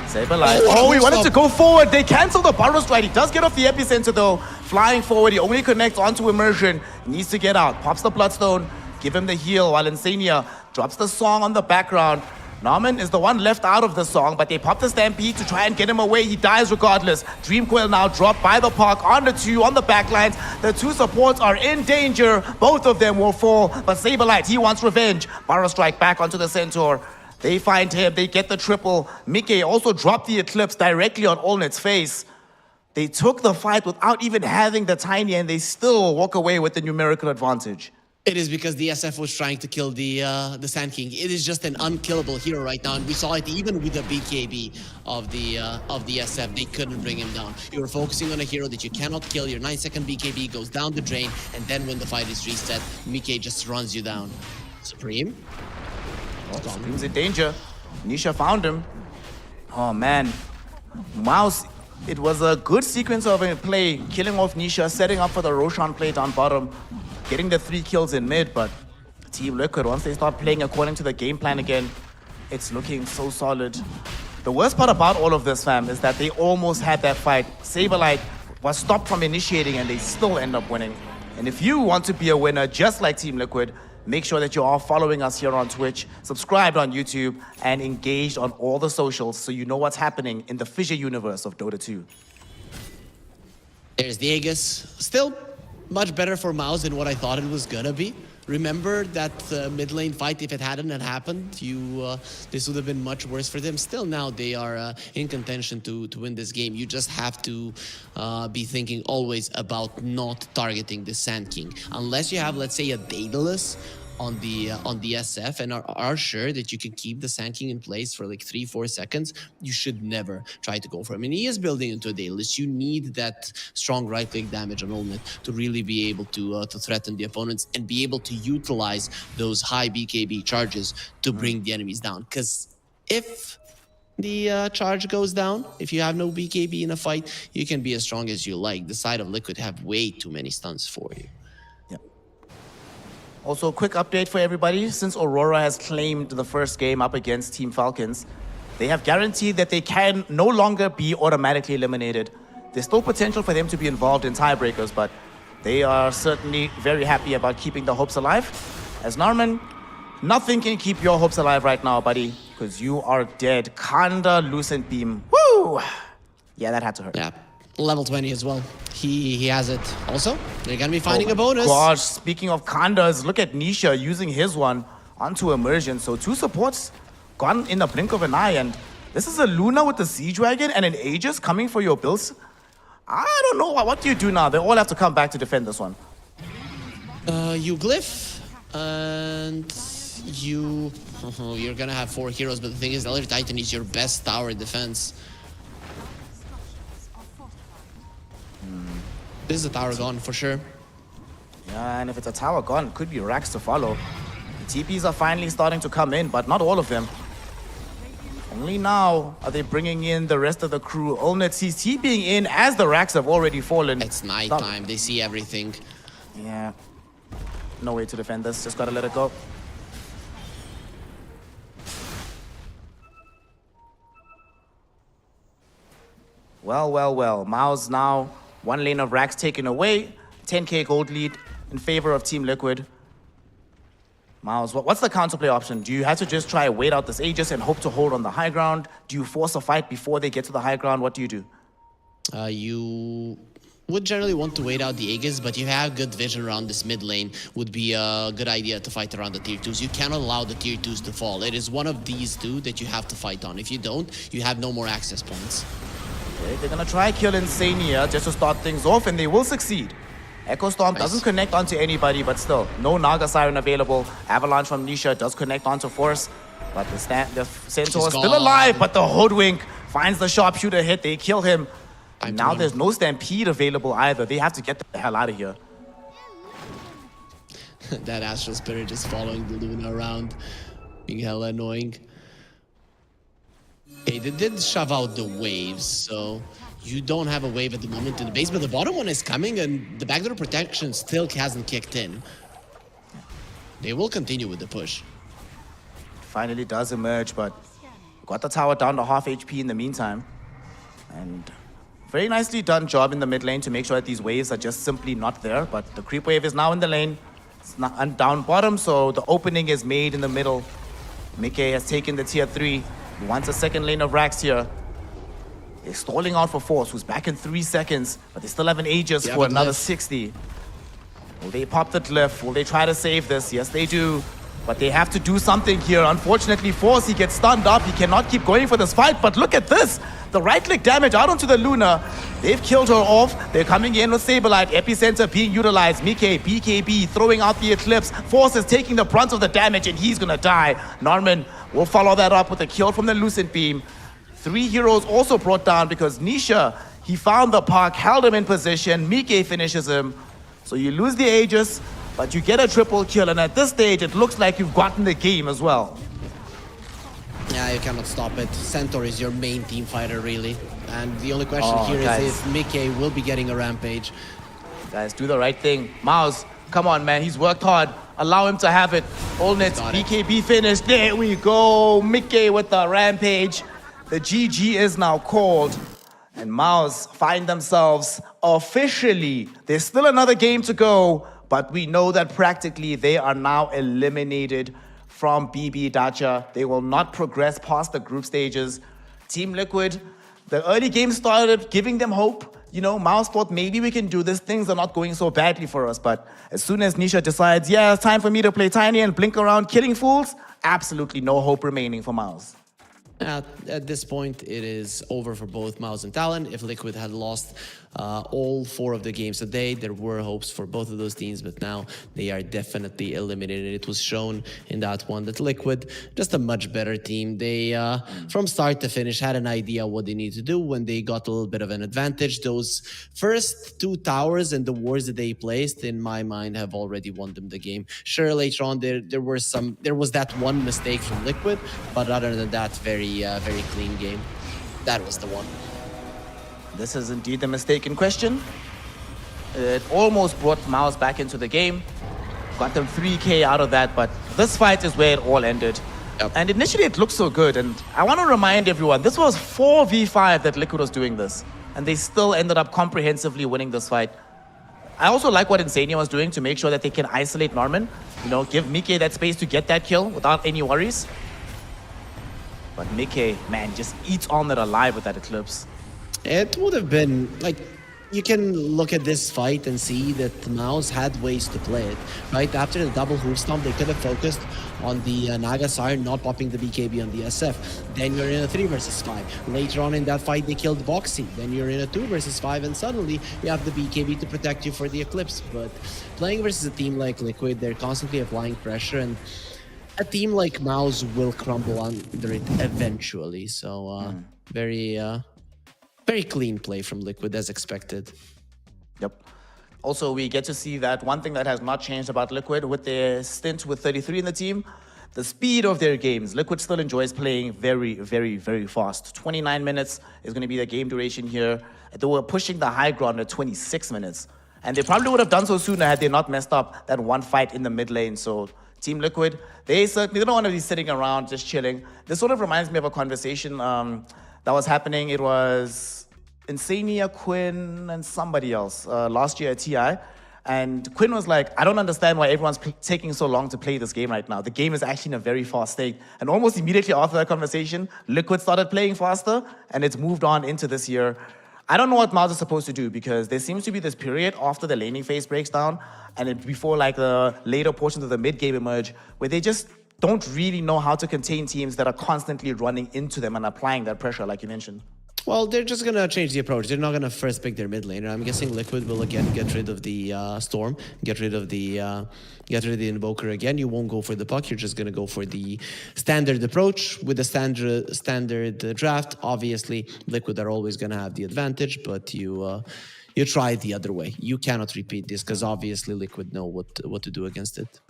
Saberlight. Oh, he wanted to go forward. They cancel the Burrow Strike. He does get off the epicenter though. Flying forward, he only connects onto Immersion. needs to get out. Pops the Bloodstone, give him the heal while Insania drops the song on the background. Norman is the one left out of the song, but they pop the Stampede to try and get him away. He dies regardless. Dreamcoil now dropped by the park on the two on the backlines. The two supports are in danger. Both of them will fall, but Saberlight, he wants revenge. Barrow Strike back onto the Centaur. They find him, they get the triple. Mickey also dropped the Eclipse directly on Allnet's face. They took the fight without even having the Tiny, and they still walk away with the numerical advantage. It is because the SF was trying to kill the Sand King. It is just an unkillable hero right now, and we saw it even with the BKB of the SF. They couldn't bring him down. You were focusing on a hero that you cannot kill. Your 9-second BKB goes down the drain, and then when the fight is reset, Mickey just runs you down. Supreme. Supreme's in danger. Nisha found him. Oh man, MOUZ. It was a good sequence of a play, killing off Nisha, setting up for the Roshan play down bottom, getting the 3 kills in mid, but Team Liquid, once they start playing according to the game plan again, it's looking so solid. The worst part about all of this, fam, is that they almost had that fight. Saberlight was stopped from initiating and they still end up winning. And if you want to be a winner just like Team Liquid, make sure that you are following us here on Twitch, subscribed on YouTube, and engaged on all the socials so you know what's happening in the Fissure universe of Dota 2. There's the Aegis. Still much better for MOUZ than what I thought it was gonna be. Remember that mid lane fight, if it hadn't happened, this would have been much worse for them. Still now they are in contention to win this game. You just have to be thinking always about not targeting the Sand King. Unless you have, let's say, a Daedalus on the SF and are sure that you can keep the Sand King in place for like 3-4 seconds, you should never try to go for him. And he is building into a Daedalus. You need that strong right click damage on Allnet to really be able to threaten the opponents and be able to utilize those high BKB charges to bring the enemies down. Because if the charge goes down, if you have no BKB in a fight, you can be as strong as you like. The side of Liquid have way too many stuns for you. Also, a quick update for everybody. Since Aurora has claimed the first game up against Team Falcons, they have guaranteed that they can no longer be automatically eliminated. There's still potential for them to be involved in tiebreakers, but they are certainly very happy about keeping the hopes alive. As Norman, nothing can keep your hopes alive right now, buddy, because you are dead. Kanda, Lucent Beam. Woo! Yeah, that had to hurt. Yeah. Level 20 as well. He has it. Also, they're gonna be finding a bonus. Gosh, speaking of Kandas, look at Nisha using his one onto Immersion. So 2 supports gone in the blink of an eye, and this is a Luna with the Siege Dragon and an Aegis coming for your builds. I don't know, what do you do now? They all have to come back to defend this one. You Glyph, and you're gonna have 4 heroes, but the thing is, the Elder Titan is your best tower defense. This is a tower gone for sure. Yeah, and if it's a tower gone, it could be racks to follow. The TPs are finally starting to come in, but not all of them. Only now are they bringing in the rest of the crew. Allnet sees TPing in as the racks have already fallen. It's nighttime, they see everything. Yeah, no way to defend this, just gotta let it go. Well, MOUZ now, 1 lane of racks taken away, 10k gold lead in favor of Team Liquid. MOUZ, what's the counterplay option? Do you have to just try wait out this Aegis and hope to hold on the high ground? Do you force a fight before they get to the high ground? What do you do? You would generally want to wait out the Aegis, but you have good vision around this mid lane. Would be a good idea to fight around the tier 2s. You cannot allow the tier 2s to fall. It is one of these 2 that you have to fight on. If you don't, you have no more access points. Okay, they're gonna try kill Insania just to start things off, and they will succeed. Echo Storm doesn't connect onto anybody, but still, no Naga Siren available. Avalanche from Nisha does connect onto Force, but the Centaur is still alive, but the Hoodwink finds the sharpshooter hit, they kill him. And now there's no Stampede available either. They have to get the hell out of here. That Astral Spirit just following the Luna around, being hella annoying. Okay, they did shove out the waves, so you don't have a wave at the moment in the base, but the bottom one is coming and the backdoor protection still hasn't kicked in. They will continue with the push. Finally does emerge, but got the tower down to half HP in the meantime. And Very nicely done job in the mid lane to make sure that these waves are just simply not there. But the creep wave is now in the lane. It's not down bottom, so the opening is made in the middle. Mickey has taken the tier 3. He wants a second lane of racks here. They're stalling out for Force, who's back in 3 seconds, but they still have an Aegis for another 60. Will they pop the glyph? Will they try to save this? Yes, they do. But they have to do something here. Unfortunately, Force, he gets stunned up. He cannot keep going for this fight. But look at this. The right-click damage out onto the Luna. They've killed her off. They're coming in with Saberlight. Epicenter being utilized. Mickey, BKB throwing out the Eclipse. Force is taking the brunt of the damage, and he's going to die. Norman will follow that up with a kill from the Lucent Beam. 3 heroes also brought down because Nisha, he found the puck, held him in position. Mickey finishes him. So you lose the Aegis, but you get a triple kill, and at this stage, it looks like you've gotten the game as well. Yeah, you cannot stop it. Centaur is your main team fighter, really. And the only question here guys. is if Mickey will be getting a rampage. Guys, do the right thing. MOUZ, come on, man. He's worked hard. Allow him to have it. Allnet, BKB finished. There we go. Mickey with the rampage. The GG is now called. And MOUZ find themselves officially. There's still another game to go, but we know that practically they are now eliminated from BB Dacha. They will not progress past the group stages. Team Liquid, the early game started giving them hope. You know, MOUZ thought maybe we can do this. Things are not going so badly for us. But as soon as Nisha decides, yeah, it's time for me to play Tiny and blink around killing fools, absolutely no hope remaining for MOUZ. At this point, it is over for both MOUZ and Talon. If Liquid had lost all 4 of the games today, there were hopes for both of those teams, but now they are definitely eliminated. It was shown in that one that Liquid, just a much better team. They, from start to finish, had an idea what they need to do when they got a little bit of an advantage. Those first 2 towers and the wards that they placed, in my mind, have already won them the game. Sure, later on, there was that one mistake from Liquid, but other than that, very clean game. That was the one. This is indeed the mistake in question. It almost brought MOUZ back into the game. Got them 3k out of that, but this fight is where it all ended. Yep. And initially it looked so good, and I want to remind everyone, this was 4v5 that Liquid was doing this, and they still ended up comprehensively winning this fight. I also like what Insania was doing to make sure that they can isolate Norman. You know, give Mickey that space to get that kill without any worries. But Mickey, man, just eats on it alive with that Eclipse. It would have been, like, you can look at this fight and see that MOUZ had ways to play it, right? After the double hoof stomp, they could have focused on the Nagasar, not popping the BKB on the SF. Then you're in a 3 versus 5. Later on in that fight, they killed Boxy. Then you're in a 2 versus 5, and suddenly you have the BKB to protect you for the Eclipse. But playing versus a team like Liquid, they're constantly applying pressure, and a team like MOUZ will crumble under it eventually. So very clean play from Liquid as expected. Yep. Also, we get to see that one thing that has not changed about Liquid with their stint with 33 in the team, the speed of their games. Liquid still enjoys playing very, very, very fast. 29 minutes is going to be the game duration here. They were pushing the high ground at 26 minutes. And they probably would have done so sooner had they not messed up that one fight in the mid lane. So Team Liquid, they certainly don't want to be sitting around just chilling. This sort of reminds me of a conversation that was happening. It was Insania, Quinn, and somebody else last year at TI. And Quinn was like, I don't understand why everyone's taking so long to play this game right now. The game is actually in a very fast state. And almost immediately after that conversation, Liquid started playing faster, and it's moved on into this year. I don't know what MOUZ is supposed to do, because there seems to be this period after the laning phase breaks down and before like the later portions of the mid game emerge, where they just don't really know how to contain teams that are constantly running into them and applying that pressure, like you mentioned. Well, they're just going to change the approach. They're not going to first pick their mid laner. I'm guessing Liquid will again get rid of the Storm, get rid of the Invoker again. You won't go for the puck. You're just going to go for the standard approach. With the standard draft, obviously, Liquid are always going to have the advantage, but you try the other way. You cannot repeat this, because obviously Liquid know what to do against it.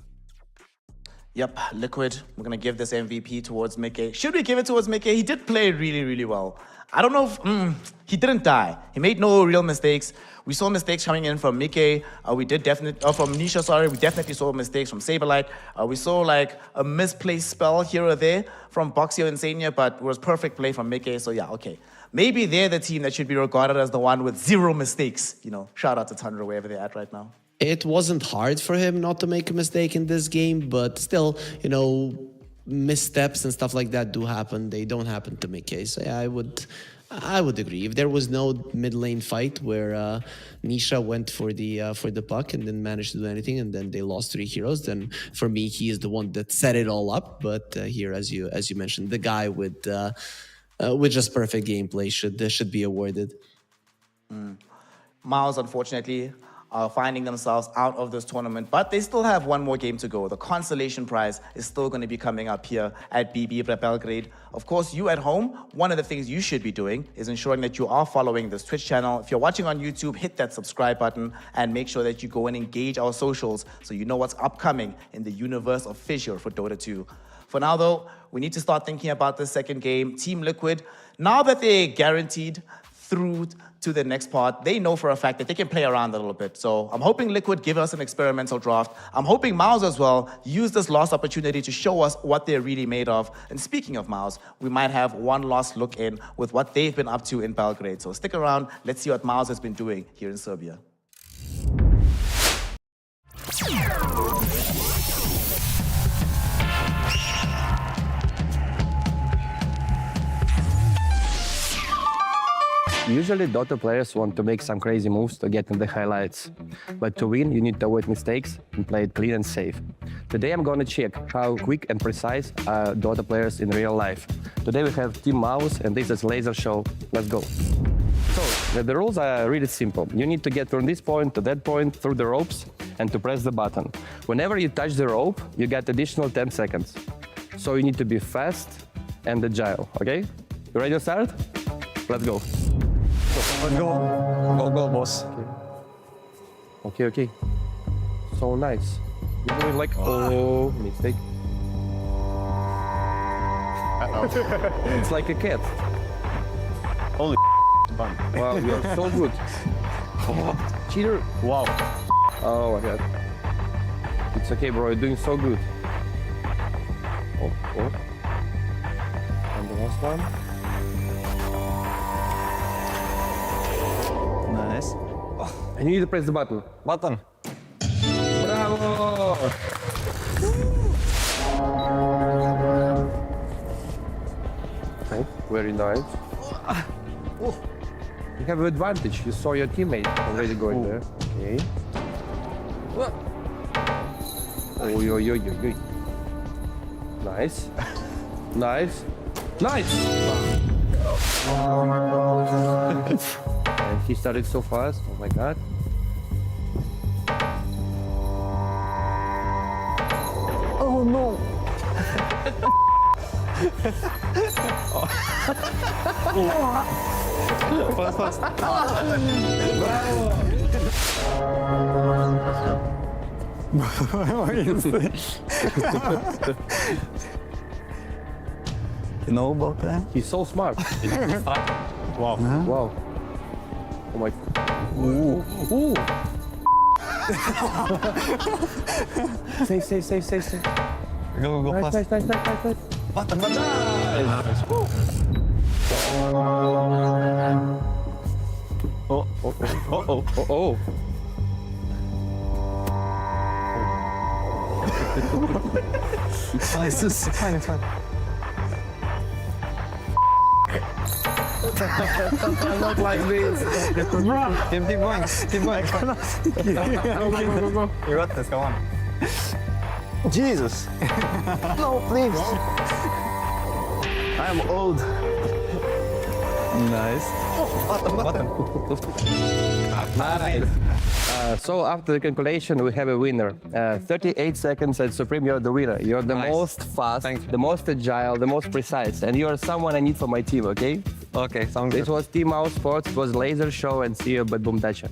Yep, Liquid, we're going to give this MVP towards Mickey. Should we give it towards Mickey? He did play really, really well. I don't know if he didn't die. He made no real mistakes. We saw mistakes coming in from Mickey. From Nisha, sorry. We definitely saw mistakes from Saberlight. We saw like a misplaced spell here or there from Boxy or Insania, but it was perfect play from Mickey. So yeah, okay. maybe they're the team that should be regarded as the one with zero mistakes. You know, shout out to Tundra wherever they're at right now. It wasn't hard for him not to make a mistake in this game, but still, you know, missteps and stuff like that do happen. They don't happen to Mickey. So yeah, I would agree. If there was no mid lane fight where Nisha went for the puck and didn't manage to do anything, and then they lost 3 heroes, then for me he is the one that set it all up. But here, as you mentioned, the guy with just perfect gameplay should be awarded. MOUZ, unfortunately, are finding themselves out of this tournament, but they still have one more game to go. The consolation prize is still going to be coming up here at BB Belgrade. Of course, you at home, one of the things you should be doing is ensuring that you are following this Twitch channel. If you're watching on YouTube, hit that subscribe button and make sure that you go and engage our socials so you know what's upcoming in the universe of Fissure for Dota 2. For now, though, we need to start thinking about the second game. Team Liquid, now that they're guaranteed through to the next part, they know for a fact that they can play around a little bit. So I'm hoping Liquid give us an experimental draft. I'm hoping MOUZ as well use this last opportunity to show us what they're really made of. And speaking of MOUZ, we might have one last look in with what they've been up to in Belgrade. So stick around. Let's see what MOUZ has been doing here in Serbia. Usually Dota players want to make some crazy moves to get in the highlights. But to win, you need to avoid mistakes and play it clean and safe. Today I'm gonna check how quick and precise are Dota players in real life. Today we have Team MOUZ and this is Laser Show. Let's go. So, the rules are really simple. You need to get from this point to that point through the ropes and to press the button. Whenever you touch the rope, you get additional 10 seconds. So you need to be fast and agile, okay? You ready to start? Let's go. Let's go. Go, boss. Okay. So nice. You move like, oh, mistake. It's like a cat. Holy fun. Wow, you're so good. Oh, cheater. Wow. Oh my god. It's okay, bro. You're doing so good. Oh. And the last one. Nice. And you need to press the button. Button. Bravo! Okay, very nice. You have an advantage. You saw your teammate already going there. Okay. Oh. Nice. Nice. And he started so fast. Oh my god. Oh no. Fast. You know about that? He's so smart. Wow. Wow. Oh my. Ooh. Safe. Go Nice. fast. Button. Oh. It's fine. Not like this. Keep going. Go. You got this, come on. Jesus. No, please. I'm old. Nice. Button. Nice. So after the calculation, we have a winner. 38 seconds and Supreme, you're the winner. You're the most fast, the most agile, the most precise, and you are someone I need for my team, okay? Okay, sounds good. This was Team MOUZ Sports, it was Laser Show, and see you at BetBoom Dacha.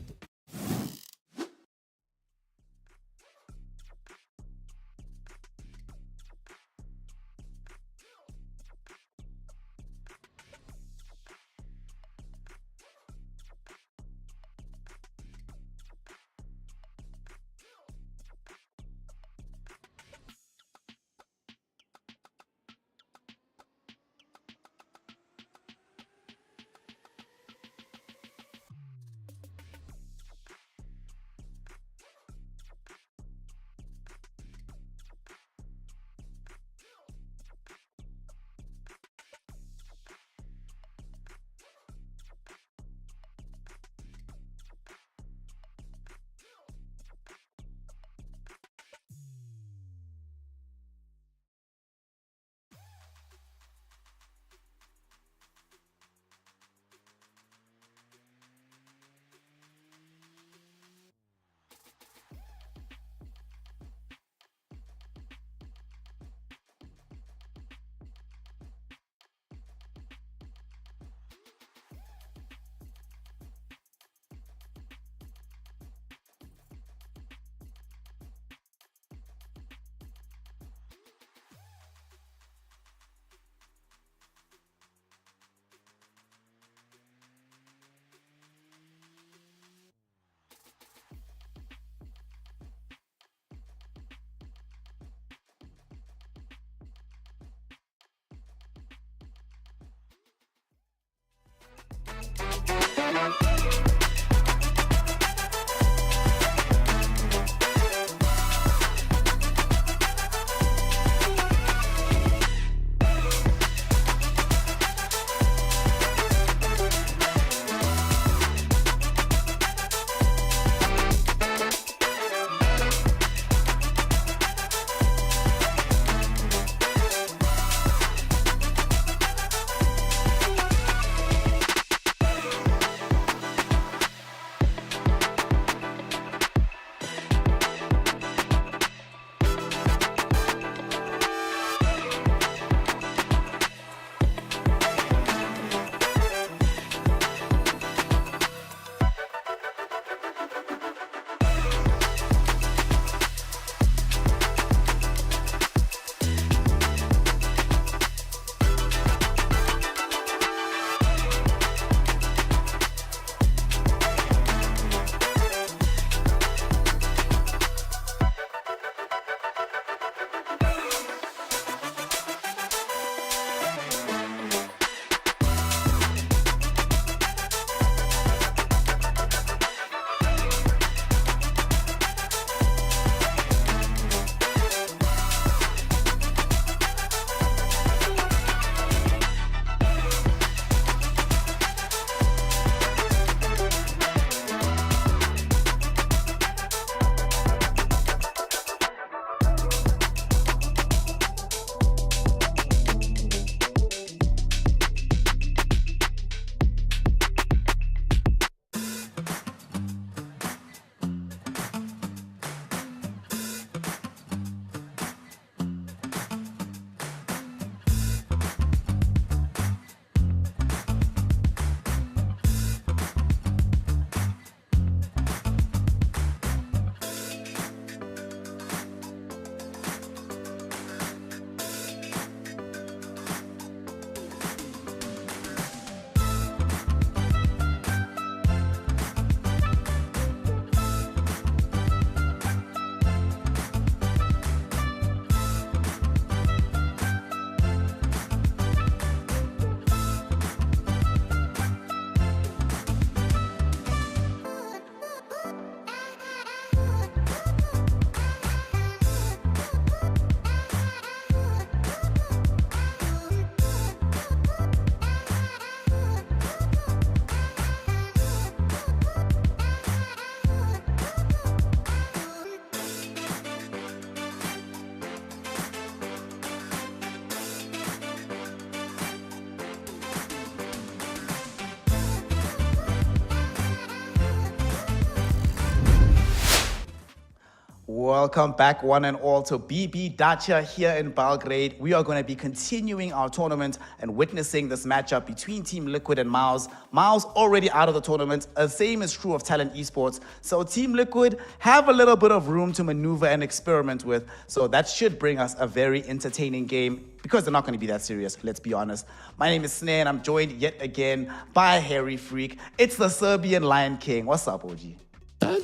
Welcome back, one and all, to BB Dacha here in Belgrade. We are going to be continuing our tournament and witnessing this matchup between Team Liquid and MOUZ. MOUZ already out of the tournament. The same is true of Talon Esports. So Team Liquid have a little bit of room to maneuver and experiment with. So that should bring us a very entertaining game because they're not going to be that serious, let's be honest. My name is Snare and I'm joined yet again by Harry Freak. It's the Serbian Lion King. What's up, OG?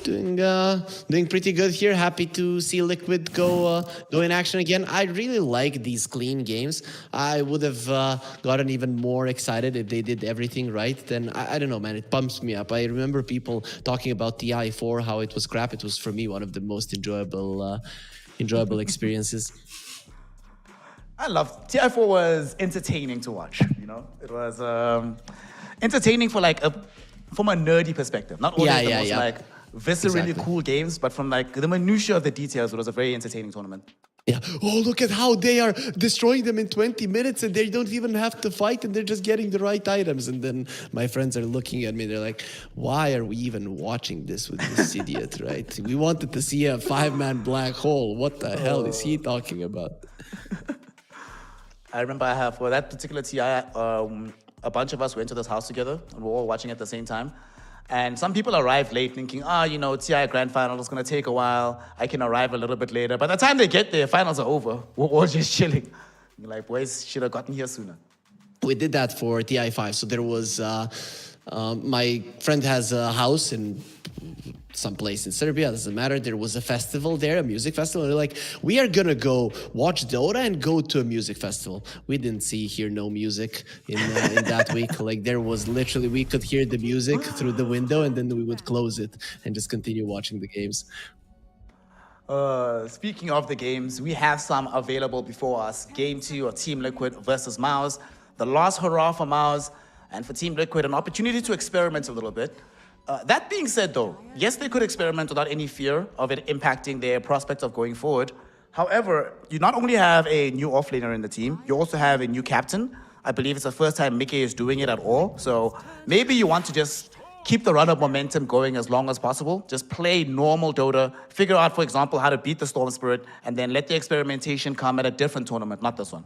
Doing pretty good here. Happy to see Liquid go in action again. I really like these clean games. I would have gotten even more excited if they did everything right. Then I don't know, man. It pumps me up. I remember people talking about TI4, how it was crap. It was for me one of the most enjoyable experiences. I love TI4 was entertaining to watch. You know, it was entertaining for from a nerdy perspective. Not only the most viscerally cool games, but from the minutiae of the details, it was a very entertaining tournament. Yeah. Oh, look at how they are destroying them in 20 minutes and they don't even have to fight and they're just getting the right items. And then my friends are looking at me. They're like, why are we even watching this with this idiot, right? We wanted to see a 5-man black hole. What the hell is he talking about? I remember for that particular TI, a bunch of us went to this house together and we were all watching at the same time. And some people arrived late thinking, TI Grand Final is going to take a while. I can arrive a little bit later. By the time they get there, finals are over. We're all just chilling. You're like, boys, should have gotten here sooner. We did that for TI5. So there was, my friend has a house in some place in Serbia, doesn't matter. There was a festival there, a music festival. They're like, we are gonna go watch Dota and go to a music festival. We didn't hear no music in that week. Like there was literally, we could hear the music through the window and then we would close it and just continue watching the games. Speaking of the games, we have some available before us. Game 2 of Team Liquid versus MOUZ. The last hurrah for MOUZ, and for Team Liquid, an opportunity to experiment a little bit. That being said, though, yes, they could experiment without any fear of it impacting their prospects of going forward. However, you not only have a new offlaner in the team, you also have a new captain. I believe it's the first time Mickey is doing it at all. So maybe you want to just keep the run-up momentum going as long as possible. Just play normal Dota, figure out, for example, how to beat the Storm Spirit, and then let the experimentation come at a different tournament, not this one.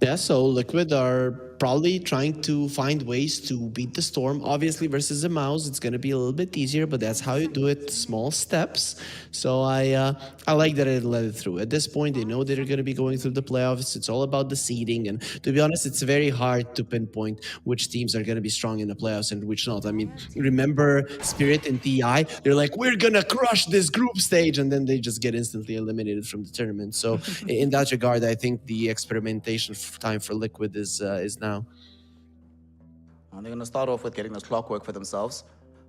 Yeah, so Liquid are probably trying to find ways to beat the Storm. Obviously, versus a MOUZ, it's going to be a little bit easier, but that's how you do it, small steps. So I like that it led it through. At this point, they know they're going to be going through the playoffs. It's all about the seeding. And to be honest, it's very hard to pinpoint which teams are going to be strong in the playoffs and which not. I mean, remember Spirit and TI? They're like, we're going to crush this group stage. And then they just get instantly eliminated from the tournament. So in that regard, I think the experimentation time for Liquid is now. And they're going to start off with getting this clockwork for themselves,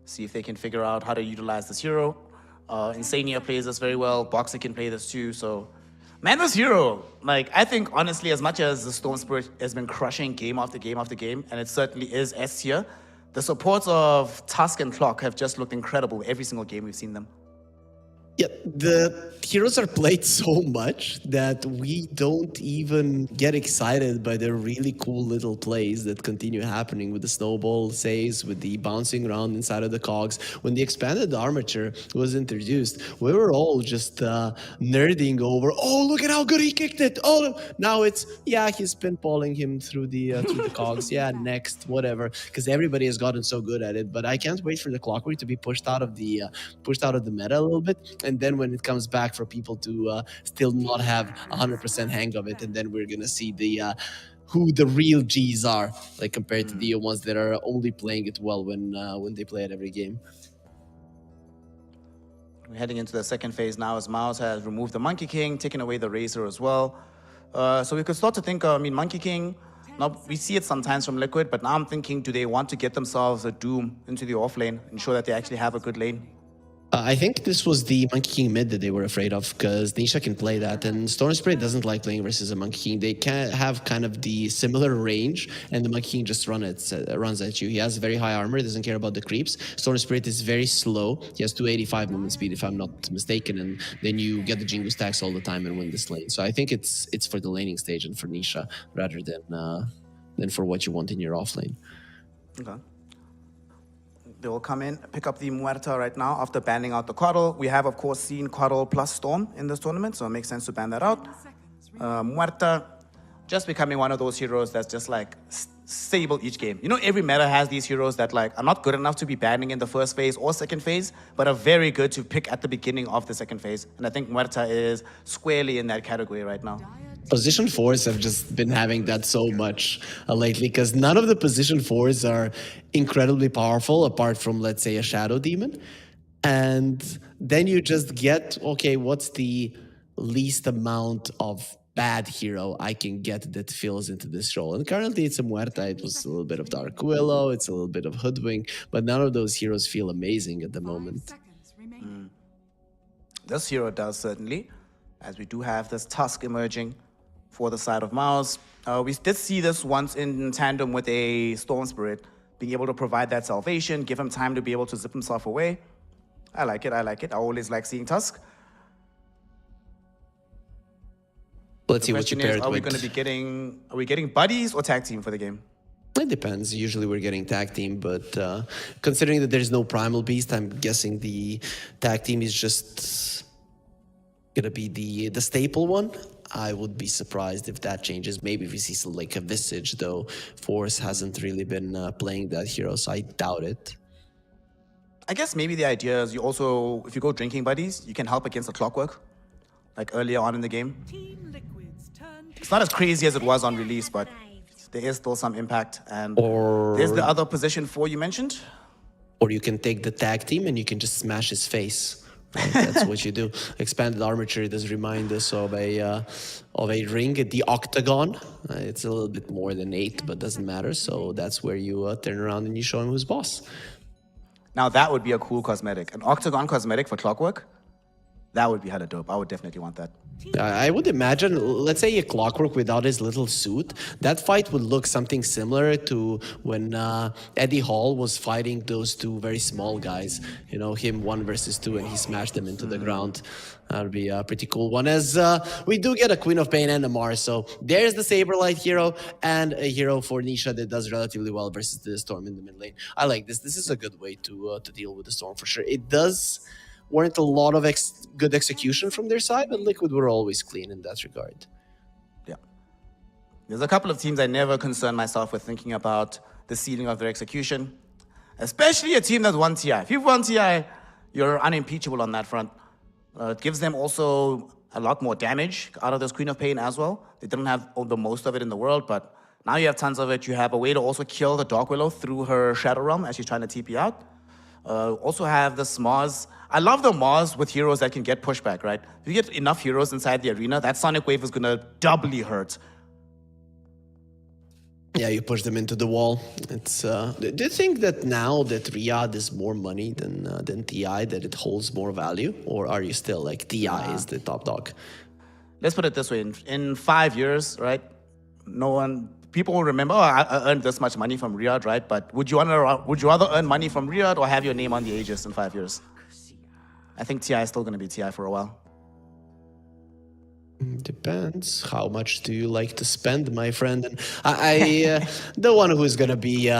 see if they can figure out how to utilize this hero. Insania plays this very well. Boxer can play this too. So, man, this hero, I think, honestly, as much as the Storm Spirit has been crushing game after game after game, and it certainly is S tier, the supports of Tusk and Clock have just looked incredible every single game we've seen them. Yeah, the heroes are played so much that we don't even get excited by the really cool little plays that continue happening with the snowball saves, with the bouncing around inside of the cogs. When the expanded armature was introduced, we were all just nerding over, oh, look at how good he kicked it. Oh, now it's, yeah, he's pinballing him through the cogs. Yeah, next, whatever. Because everybody has gotten so good at it. But I can't wait for the clockwork to be pushed out of the meta a little bit. And then when it comes back for people to still not have 100% hang of it, and then we're gonna see who the real G's are, compared to the ones that are only playing it well when they play it every game. We're heading into the second phase now as MOUZ has removed the Monkey King, taken away the Razor as well. So we could start to think, Monkey King, now we see it sometimes from Liquid, but now I'm thinking, do they want to get themselves a Doom into the off lane, ensure that they actually have a good lane? I think this was the Monkey King mid that they were afraid of, because Nisha can play that, and Storm Spirit doesn't like playing versus a Monkey King. They can have kind of the similar range, and the Monkey King just runs at you. He has very high armor, doesn't care about the creeps. Storm Spirit is very slow. He has 285 movement speed, if I'm not mistaken, and then you get the Jingu stacks all the time and win this lane. So I think it's for the laning stage and for Nisha, rather than for what you want in your off lane. Okay. They will come in, pick up the Muerta right now after banning out the Coddle. We have, of course, seen Coddle plus Storm in this tournament, so it makes sense to ban that out. Muerta just becoming one of those heroes that's just like stable each game. You know, every meta has these heroes that like are not good enough to be banning in the first phase or second phase, but are very good to pick at the beginning of the second phase. And I think Muerta is squarely in that category right now. Position 4s have just been having that so much lately, because none of the position 4s are incredibly powerful apart from, let's say, a Shadow Demon. And then you just get, okay, what's the least amount of bad hero I can get that fills into this role? And currently it's a Muerta, it was a little bit of Dark Willow, it's a little bit of Hoodwink, but none of those heroes feel amazing at the moment. This hero does, certainly, as we do have this Tusk emerging for the side of MOUZ. We did see this once in tandem with a Storm Spirit, being able to provide that salvation, give him time to be able to zip himself away. I like it, I like it. I always like seeing Tusk. Let's see what you paired with. Are we going to be getting, are we getting buddies or tag team for the game? It depends. Usually we're getting tag team, but considering that there's no Primal Beast, I'm guessing the tag team is just gonna be the staple one. I would be surprised if that changes. Maybe if we see some, like a Visage, though Force hasn't really been playing that hero, so I doubt it. I guess maybe the idea is you also, if you go drinking buddies, you can help against the Clockwork, like earlier on in the game. It's not as crazy as it was on release, but there is still some impact. And there's the other position 4 you mentioned. Or you can take the tag team and you can just smash his face. Right? That's what you do. Expanded Armature does remind us of a ring at the octagon. It's a little bit more than 8, but doesn't matter. So that's where you turn around and you show him who's boss. Now that would be a cool cosmetic. An octagon cosmetic for Clockwork. That would be hella dope. I would definitely want that. I would imagine, let's say a Clockwork without his little suit, that fight would look something similar to when Eddie Hall was fighting those two very small guys. You know, him 1 versus 2, and he smashed them into the ground. That would be a pretty cool one, as we do get a Queen of Pain and a Mars. So there's the Saberlight hero and a hero for Nisha that does relatively well versus the Storm in the mid lane. I like this. This is a good way to deal with the Storm for sure. It does weren't a lot of good execution from their side, but Liquid were always clean in that regard. Yeah. There's a couple of teams I never concern myself with thinking about the ceiling of their execution, especially a team that's won TI. If you've won TI, you're unimpeachable on that front. It gives them also a lot more damage out of this Queen of Pain as well. They didn't have the most of it in the world, but now you have tons of it. You have a way to also kill the Dark Willow through her Shadow Realm as she's trying to TP out. Also have this MOUZ. I love the MOUZ with heroes that can get pushback, right? If you get enough heroes inside the arena, that Sonic Wave is going to doubly hurt. Yeah, you push them into the wall. It's. Do you think that now that Riyadh is more money than TI, that it holds more value? Or are you still like TI is the top dog? Let's put it this way. In 5 years, right, people will remember, oh, I earned this much money from Riyadh, right? But would you rather earn money from Riyadh or have your name on the Aegis in 5 years? I think TI is still going to be TI for a while. Depends. How much do you like to spend, my friend? And the one who's going to be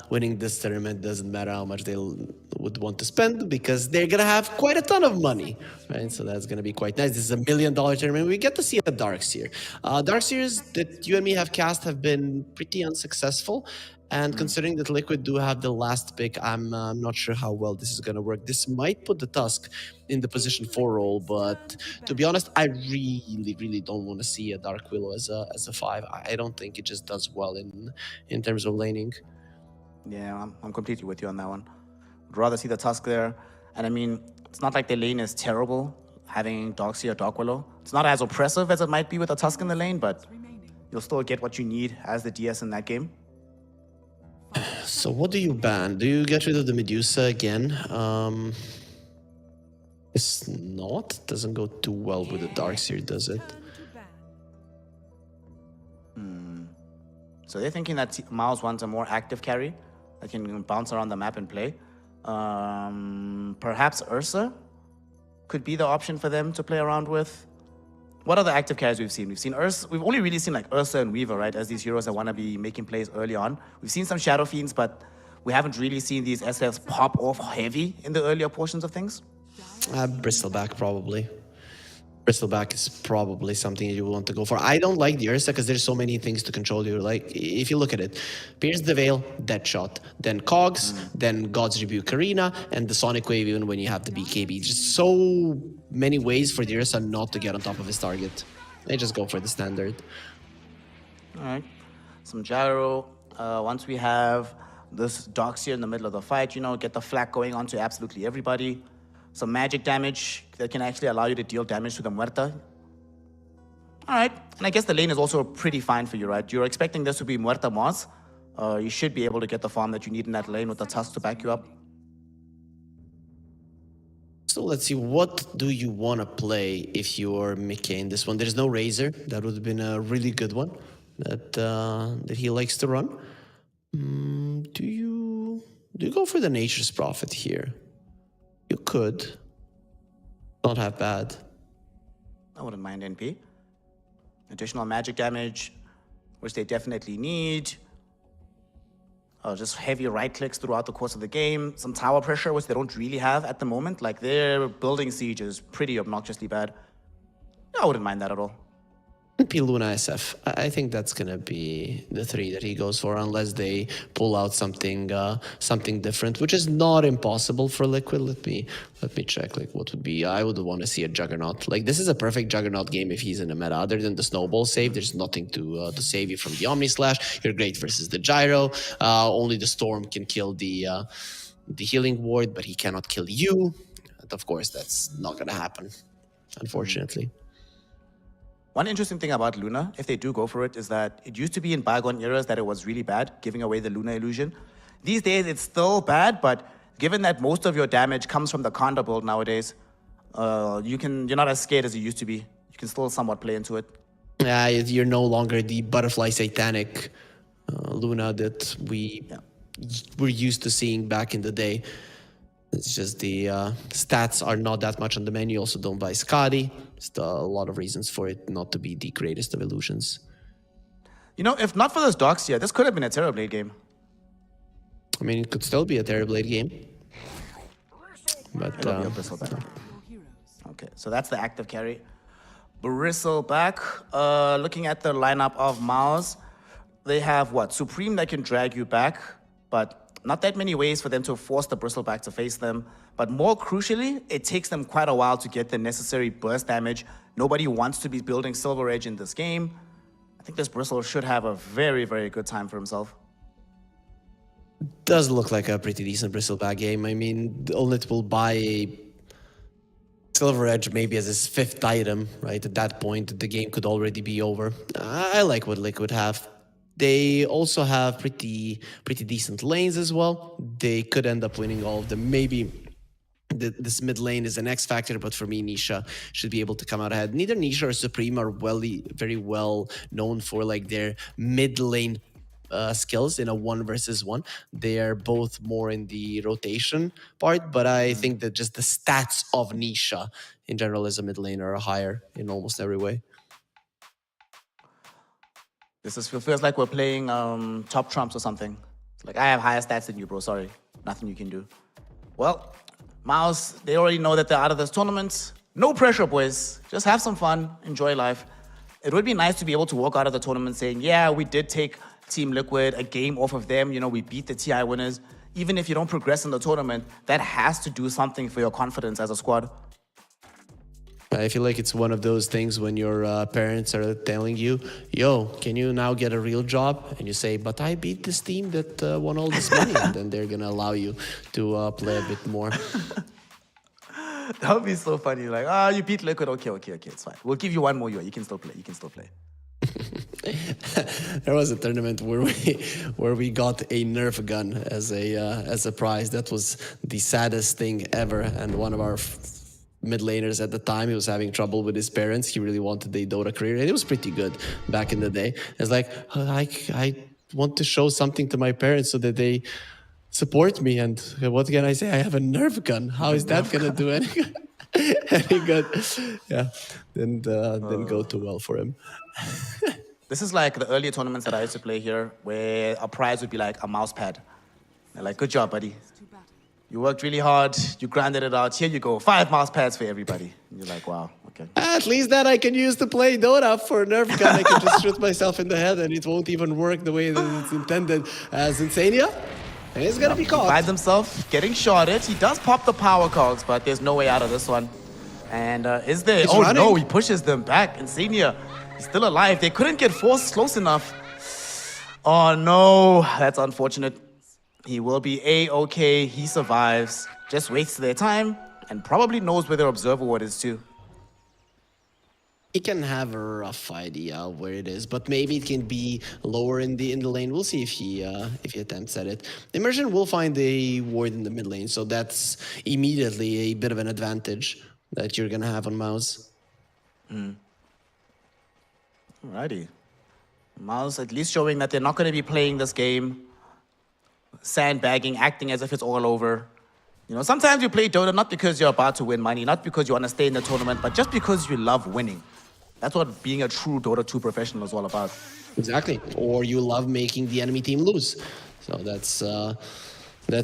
winning this tournament doesn't matter how much they would want to spend, because they're going to have quite a ton of money, right? So that's going to be quite nice. This is a $1 million tournament. We get to see a Darkseer. Darkseers that you and me have cast have been pretty unsuccessful. And considering that Liquid do have the last pick, I'm not sure how well this is going to work. This might put the Tusk in the position 4 role, but to be honest, I really don't want to see a Dark Willow as a 5. I don't think it just does well in terms of laning. Yeah, I'm completely with you on that one. I'd rather see the Tusk there. And I mean, it's not like the lane is terrible, having Darkseer or Dark Willow. It's not as oppressive as it might be with a Tusk in the lane, but you'll still get what you need as the DS in that game. So what do you ban? Do you get rid of the Medusa again? It's not. Doesn't go too well with the Darkseer, does it? So they're thinking that MOUZ wants a more active carry that can bounce around the map and play. Perhaps Ursa could be the option for them to play around with. What other active carries we've seen? We've seen Ursa. We've only really seen like Ursa and Weaver, right, as these heroes that want to be making plays early on. We've seen some Shadow Fiends, but we haven't really seen these SFs pop off heavy in the earlier portions of things? Bristleback, probably. Bristleback is probably something you want to go for. I don't like the Ursa because there's so many things to control you. Like, if you look at it, Pierce the Veil, Deadshot, then Cogs, then God's Rebuke Arena, and the Sonic Wave even when you have the BKB. Just so many ways for the Ursa not to get on top of his target. They just go for the standard. All right. Some gyro. Once we have this Dox here in the middle of the fight, you know, get the flak going onto absolutely everybody. Some magic damage that can actually allow you to deal damage to the Muerta. All right, and I guess the lane is also pretty fine for you, right? You're expecting this to be Muerta MOUZ. You should be able to get the farm that you need in that lane with the Tusk to back you up. So let's see, what do you want to play if you're Mickey in this one? There's no Razor. That would have been a really good one that he likes to run. Do you go for the Nature's Prophet here? You could. Not have bad. I wouldn't mind NP. Additional magic damage, which they definitely need. Just heavy right clicks throughout the course of the game. Some tower pressure, which they don't really have at the moment. Like, their building siege is pretty obnoxiously bad. I wouldn't mind that at all. P Luna SF. I think that's gonna be the 3 that he goes for, unless they pull out something different, which is not impossible for Liquid. Let me check. Like, what would be? I would want to see a Juggernaut. Like, this is a perfect Juggernaut game if he's in a meta. Other than the snowball save, there's nothing to save you from the Omni Slash. You're great versus the Gyro. Only the Storm can kill the healing ward, but he cannot kill you. And of course, that's not gonna happen, unfortunately. One interesting thing about Luna, if they do go for it, is that it used to be in bygone eras that it was really bad, giving away the Luna illusion. These days, it's still bad, but given that most of your damage comes from the Conda build nowadays, you're not as scared as you used to be. You can still somewhat play into it. Yeah, you're no longer the Butterfly Satanic Luna that we were used to seeing back in the day. It's just the stats are not that much on the menu. Also, don't buy Skadi. Just a lot of reasons for it not to be the greatest of illusions. You know, if not for those Dox here, this could have been a Terrorblade game. I mean, it could still be a Terrorblade game. But It'll be a Bristleback. Okay, so that's the active carry. Bristleback. Looking at the lineup of MOUZ, they have what? Supreme that can drag you back, but not that many ways for them to force the Bristleback to face them. But more crucially, it takes them quite a while to get the necessary burst damage. Nobody wants to be building Silver Edge in this game. I think this Bristle should have a very, very good time for himself. Does look like a pretty decent Bristleback game. I mean, Olnit will buy a Silver Edge maybe as his 5th item, right? At that point, the game could already be over. I like what Liquid have. They also have pretty decent lanes as well. They could end up winning all of them. Maybe this mid lane is an X factor, but for me, Nisha should be able to come out ahead. Neither Nisha or Supreme are very well known for like their mid lane skills in a 1 versus 1. They are both more in the rotation part, but I think that just the stats of Nisha in general as a mid laner are higher in almost every way. Feels like we're playing top trumps or something. It's like, I have higher stats than you, bro. Sorry. Nothing you can do. Well, MOUZ, they already know that they're out of this tournament. No pressure, boys. Just have some fun. Enjoy life. It would be nice to be able to walk out of the tournament saying, yeah, we did take Team Liquid a game off of them. You know, we beat the TI winners. Even if you don't progress in the tournament, that has to do something for your confidence as a squad. I feel like it's one of those things when your parents are telling you, yo, can you now get a real job? And you say, but I beat this team that won all this money. And then they're going to allow you to play a bit more. That would be so funny. Like, you beat Liquid. Okay, it's fine. We'll give you one more year. You can still play. There was a tournament where we got a Nerf gun as a prize. That was the saddest thing ever. And one of our mid laners at the time, he was having trouble with his parents. He really wanted a Dota career, and it was pretty good back in the day. It's like, I want to show something to my parents so that they support me. And what can I say? I have a Nerf gun. How is that going to do any good? Yeah, didn't go too well for him. This is like the earlier tournaments that I used to play here, where a prize would be like a mouse pad. They're like, good job, buddy. You worked really hard. You grinded it out. Here you go. 5 mouse pads for everybody. And you're like, wow, okay. At least that I can use to play Dota. For nerf gun, I can just shoot myself in the head and it won't even work the way that it's intended. As Insania, he's gonna be caught. He finds himself getting shotted. He does pop the power cogs, but there's no way out of this one. And is there? He's oh running. no, he pushes them back. Insania, he's still alive. They couldn't get forced close enough. Oh no, that's unfortunate. He will be A-okay. He survives. Just wastes their time and probably knows where their observer ward is too. He can have a rough idea where it is, but maybe it can be lower in the lane. We'll see if he attempts at it. Immersion will find a ward in the mid lane, so that's immediately a bit of an advantage that you're gonna have on MOUZ. Alrighty. MOUZ at least showing that they're not going to be playing this game sandbagging, acting as if it's all over. You know, sometimes you play Dota not because you're about to win money, not because you want to stay in the tournament, but just because you love winning. That's what being a true Dota 2 professional is all about. Exactly. Or you love making the enemy team lose. So that's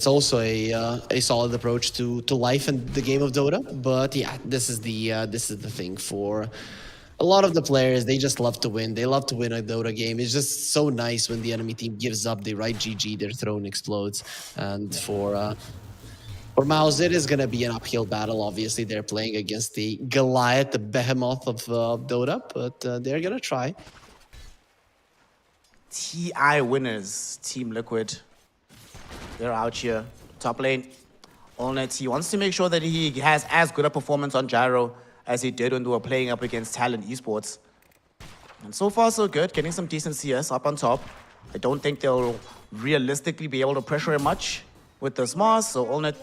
also a solid approach to life and the game of Dota. But yeah, this is the thing for a lot of the players. They just love to win. They love to win a Dota game. It's just so nice when the enemy team gives up. They write GG, their throne explodes. And for MOUZ, it is going to be an uphill battle. Obviously, they're playing against the Goliath, the behemoth of Dota, but they're going to try. TI winners, Team Liquid. They're out here. Top lane, Allnet. He wants to make sure that he has as good a performance on Gyro as he did when they were playing up against Talon Esports. And so far, so good. Getting some decent CS up on top. I don't think they'll realistically be able to pressure him much with this Mars, so Allnet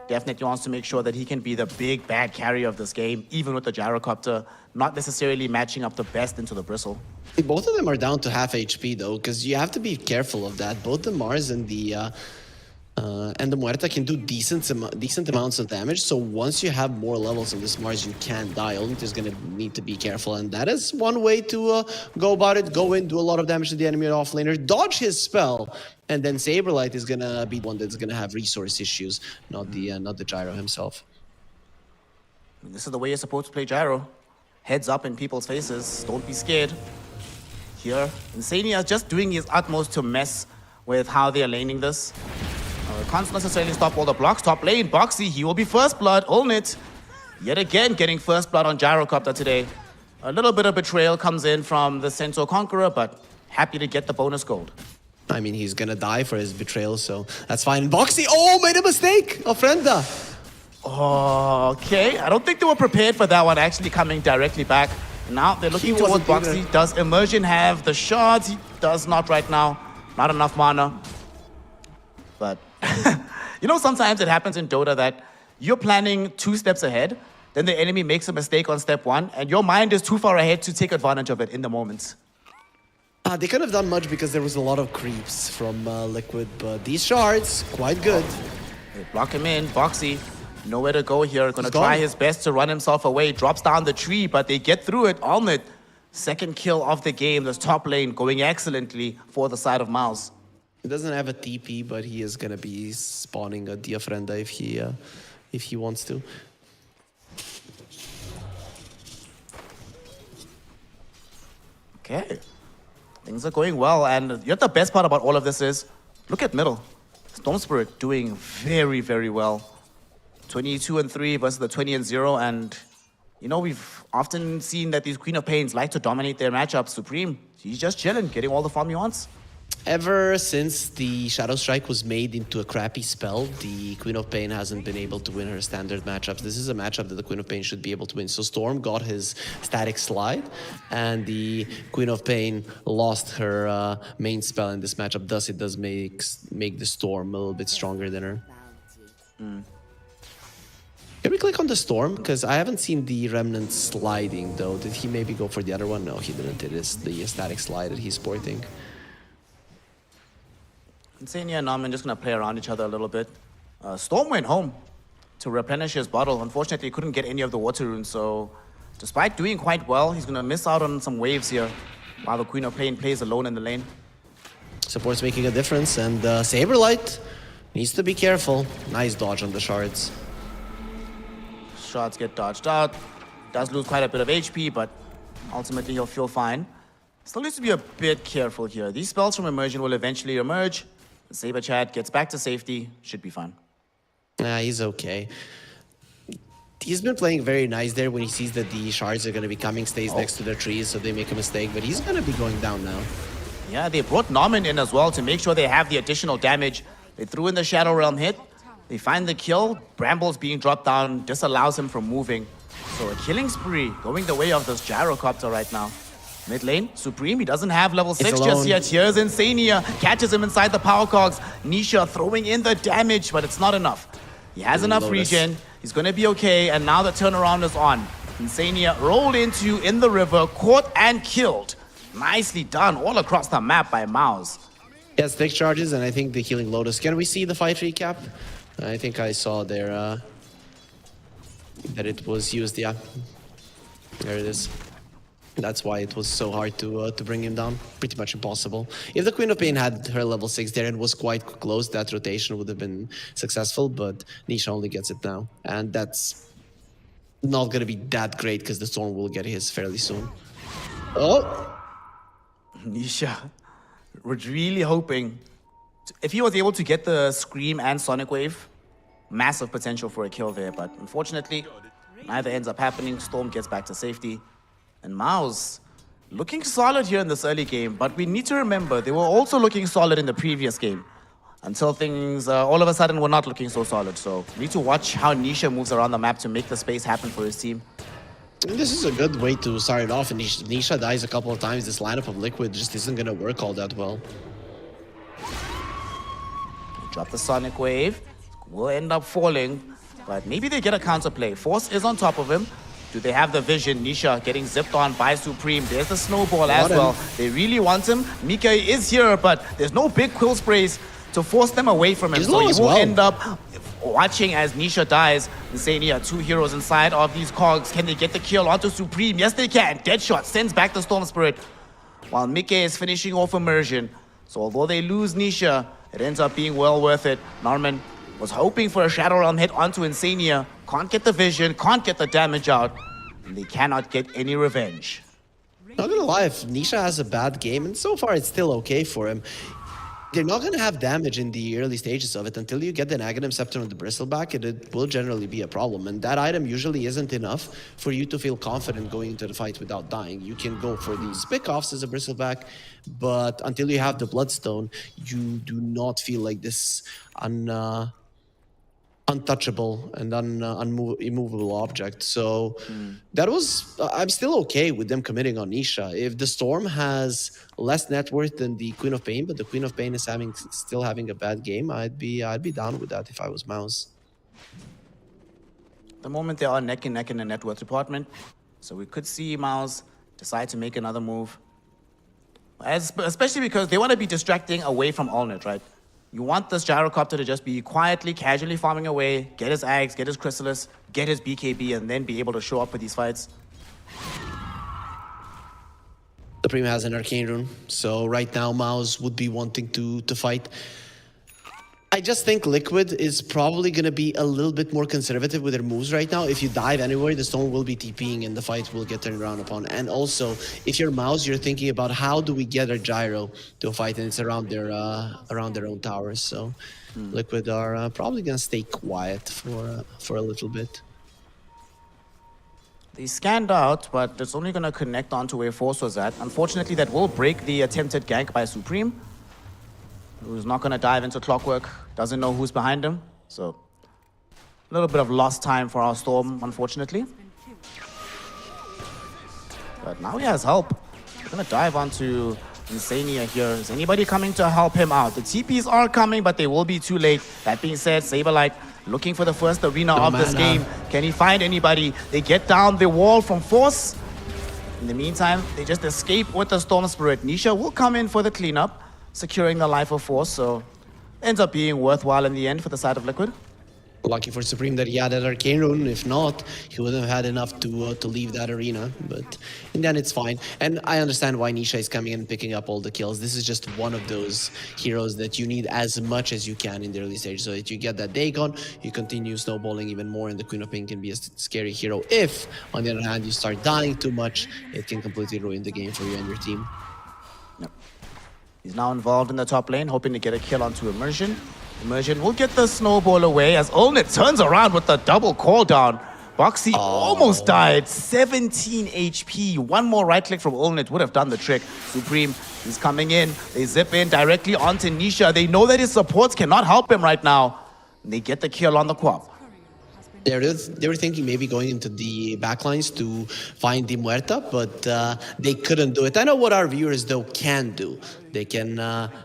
definitely wants to make sure that he can be the big bad carry of this game, even with the Gyrocopter not necessarily matching up the best into the Bristle. Both of them are down to half HP though, because you have to be careful of that. Both the Mars and the Muerta can do decent amounts of damage. So once you have more levels of this Mars, you can die. Only is going to need to be careful, and that is one way to go about it. Go in, do a lot of damage to the enemy offlaner, dodge his spell, and then Saberlight is going to be one that's going to have resource issues, not the Gyro himself. This is the way you're supposed to play Gyro. Heads up in people's faces. Don't be scared. Here, Insania is just doing his utmost to mess with how they are laning this. Can't necessarily stop all the blocks. Top lane, Boxy, he will be first blood. Allnet, yet again getting first blood on Gyrocopter today. A little bit of betrayal comes in from the Centaur Conqueror, but happy to get the bonus gold. I mean, he's gonna die for his betrayal, so that's fine. Boxy, oh, made a mistake! Ofrenda! Oh, okay. I don't think they were prepared for that one actually coming directly back. Now they're looking towards Boxy. Does Immersion have the shards? He does not right now. Not enough mana. But, you know, sometimes it happens in Dota that you're planning 2 steps ahead, then the enemy makes a mistake on step 1, and your mind is too far ahead to take advantage of it in the moment. They couldn't have done much because there was a lot of creeps from Liquid, but these shards, quite good. They block him in. Boxy, nowhere to go here. Gonna try his best to run himself away. Drops down the tree, but they get through it. Allnet, second kill of the game. This top lane going excellently for the side of MOUZ. He doesn't have a TP, but he is gonna be spawning a Diafrenda if he wants to. Okay. Things are going well, and you know the best part about all of this is, look at middle. Storm Spirit doing very, very well. 22-3 versus the 20-0, and you know, we've often seen that these Queen of Pains like to dominate their matchups. Supreme, he's just chilling, getting all the farm he wants. Ever since the Shadow Strike was made into a crappy spell, the Queen of Pain hasn't been able to win her standard matchups. This is a matchup that the Queen of Pain should be able to win. So Storm got his static slide, and the Queen of Pain lost her main spell in this matchup. Thus, it does make the Storm a little bit stronger than her. Can we click on the Storm? Because I haven't seen the Remnant sliding, though. Did he maybe go for the other one? No, he didn't. It is the static slide that he's sporting. Insania and Norman just going to play around each other a little bit. Storm went home to replenish his bottle. Unfortunately, he couldn't get any of the water runes, so despite doing quite well, he's going to miss out on some waves here while the Queen of Pain plays alone in the lane. Support's making a difference, and Saberlight Needs to be careful. Nice dodge on the shards. Shots get dodged out. Does lose quite a bit of HP, but ultimately he'll feel fine. Still needs to be a bit careful here. These spells from Immersion will eventually emerge. The Saber Chad gets back to safety. Should be fine. Nah, he's okay. He's been playing very nice there when he sees that the shards are going to be coming, stays next to the trees, so they make a mistake, but he's going to be going down now. Yeah, they brought Norman in as well to make sure they have the additional damage. They threw in the Shadow Realm hit. They find the kill. Brambles being dropped down disallows him from moving. So a killing spree going the way of this Gyrocopter right now. Mid lane, Supreme, he doesn't have level 6 just yet. Here's Insania, catches him inside the power cogs. Nisha throwing in the damage, but it's not enough. He has enough regen. He's going to be okay, and now the turnaround is on. Insania rolled into in the river, caught and killed. Nicely done all across the map by MOUZ. He has 6 charges, and I think the Healing Lotus. Can we see the fight recap? I think I saw there that it was used, yeah. There it is. That's why it was so hard to bring him down. Pretty much impossible. If the Queen of Pain had her level 6 there and was quite close, that rotation would have been successful, but Nisha only gets it now. And that's not going to be that great because the Storm will get his fairly soon. Oh! Nisha was really hoping, if he was able to get the Scream and Sonic Wave, massive potential for a kill there, but unfortunately, neither ends up happening. Storm gets back to safety. And MOUZ looking solid here in this early game, but we need to remember they were also looking solid in the previous game until things all of a sudden were not looking so solid. So we need to watch how Nisha moves around the map to make the space happen for his team. This is a good way to start it off, and Nisha dies a couple of times. This lineup of Liquid just isn't going to work all that well. Drop the Sonic Wave, will end up falling, but maybe they get a counterplay. Force is on top of him. Do they have the vision? Nisha getting zipped on by Supreme. There's the snowball as well. They really want him. Mika is here, but there's no big quill sprays to force them away from him. So he will end up watching as Nisha dies. Insania, 2 heroes inside of these cogs. Can they get the kill onto Supreme? Yes, they can. Deadshot sends back the Storm Spirit, while Mika is finishing off Immersion. So although they lose Nisha, it ends up being well worth it. Norman was hoping for a Shadow Realm hit onto Insania. Can't get the vision, can't get the damage out, and they cannot get any revenge. Not gonna lie, if Nisha has a bad game, and so far it's still okay for him, they're not gonna have damage in the early stages of it. Until you get the Aghanim Scepter on the Bristleback, it will generally be a problem. And that item usually isn't enough for you to feel confident going into the fight without dying. You can go for these pick-offs as a Bristleback, but until you have the Bloodstone, you do not feel like this untouchable and immovable object. So that was, I'm still okay with them committing on Nisha. If the Storm has less net worth than the Queen of Pain, but the Queen of Pain is still having a bad game, I'd be down with that if I was MOUZ. The moment they are neck and neck in the net worth department, so we could see MOUZ decide to make another move. Especially because they want to be distracting away from Allnet, right? You want this Gyrocopter to just be quietly, casually farming away, get his Ags, get his Chrysalis, get his BKB, and then be able to show up for these fights. Supreme has an Arcane Rune, so right now MOUZ would be wanting to fight. I just think Liquid is probably going to be a little bit more conservative with their moves right now. If you dive anywhere, the Storm will be TPing and the fight will get turned around upon. And also, if you're MOUZ, you're thinking about how do we get our Gyro to a fight, and it's around their own towers. So Liquid are probably going to stay quiet for a little bit. They scanned out, but it's only going to connect onto where Force was at. Unfortunately, that will break the attempted gank by Supreme, who's not going to dive into Clockwork, doesn't know who's behind him. So a little bit of lost time for our Storm, unfortunately. But now he has help. We're going to dive onto Insania here. Is anybody coming to help him out? The TPs are coming, but they will be too late. That being said, Saberlight looking for the first arena of this game. Can he find anybody? They get down the wall from Force. In the meantime, they just escape with the Storm Spirit. Nisha will come in for the cleanup, securing the life of Force, so ends up being worthwhile in the end for the side of Liquid. Lucky for Supreme that he had that Arcane Rune. If not, he wouldn't have had enough to leave that arena. But in the end, it's fine. And I understand why Nisha is coming in and picking up all the kills. This is just one of those heroes that you need as much as you can in the early stage. So that you get that Dagon, you continue snowballing even more, and the Queen of Pink can be a scary hero. If, on the other hand, you start dying too much, it can completely ruin the game for you and your team. Yep. He's now involved in the top lane, hoping to get a kill onto Immersion. Immersion will get the snowball away as Olnit turns around with the double call down. Boxy almost died, 17 HP. One more right click from Olnit would have done the trick. Supreme is coming in. They zip in directly onto Nisha. They know that his supports cannot help him right now. And they get the kill on the Quap. They were thinking maybe going into the backlines to find the Muerta, but they couldn't do it. I know what our viewers, though, can do. They can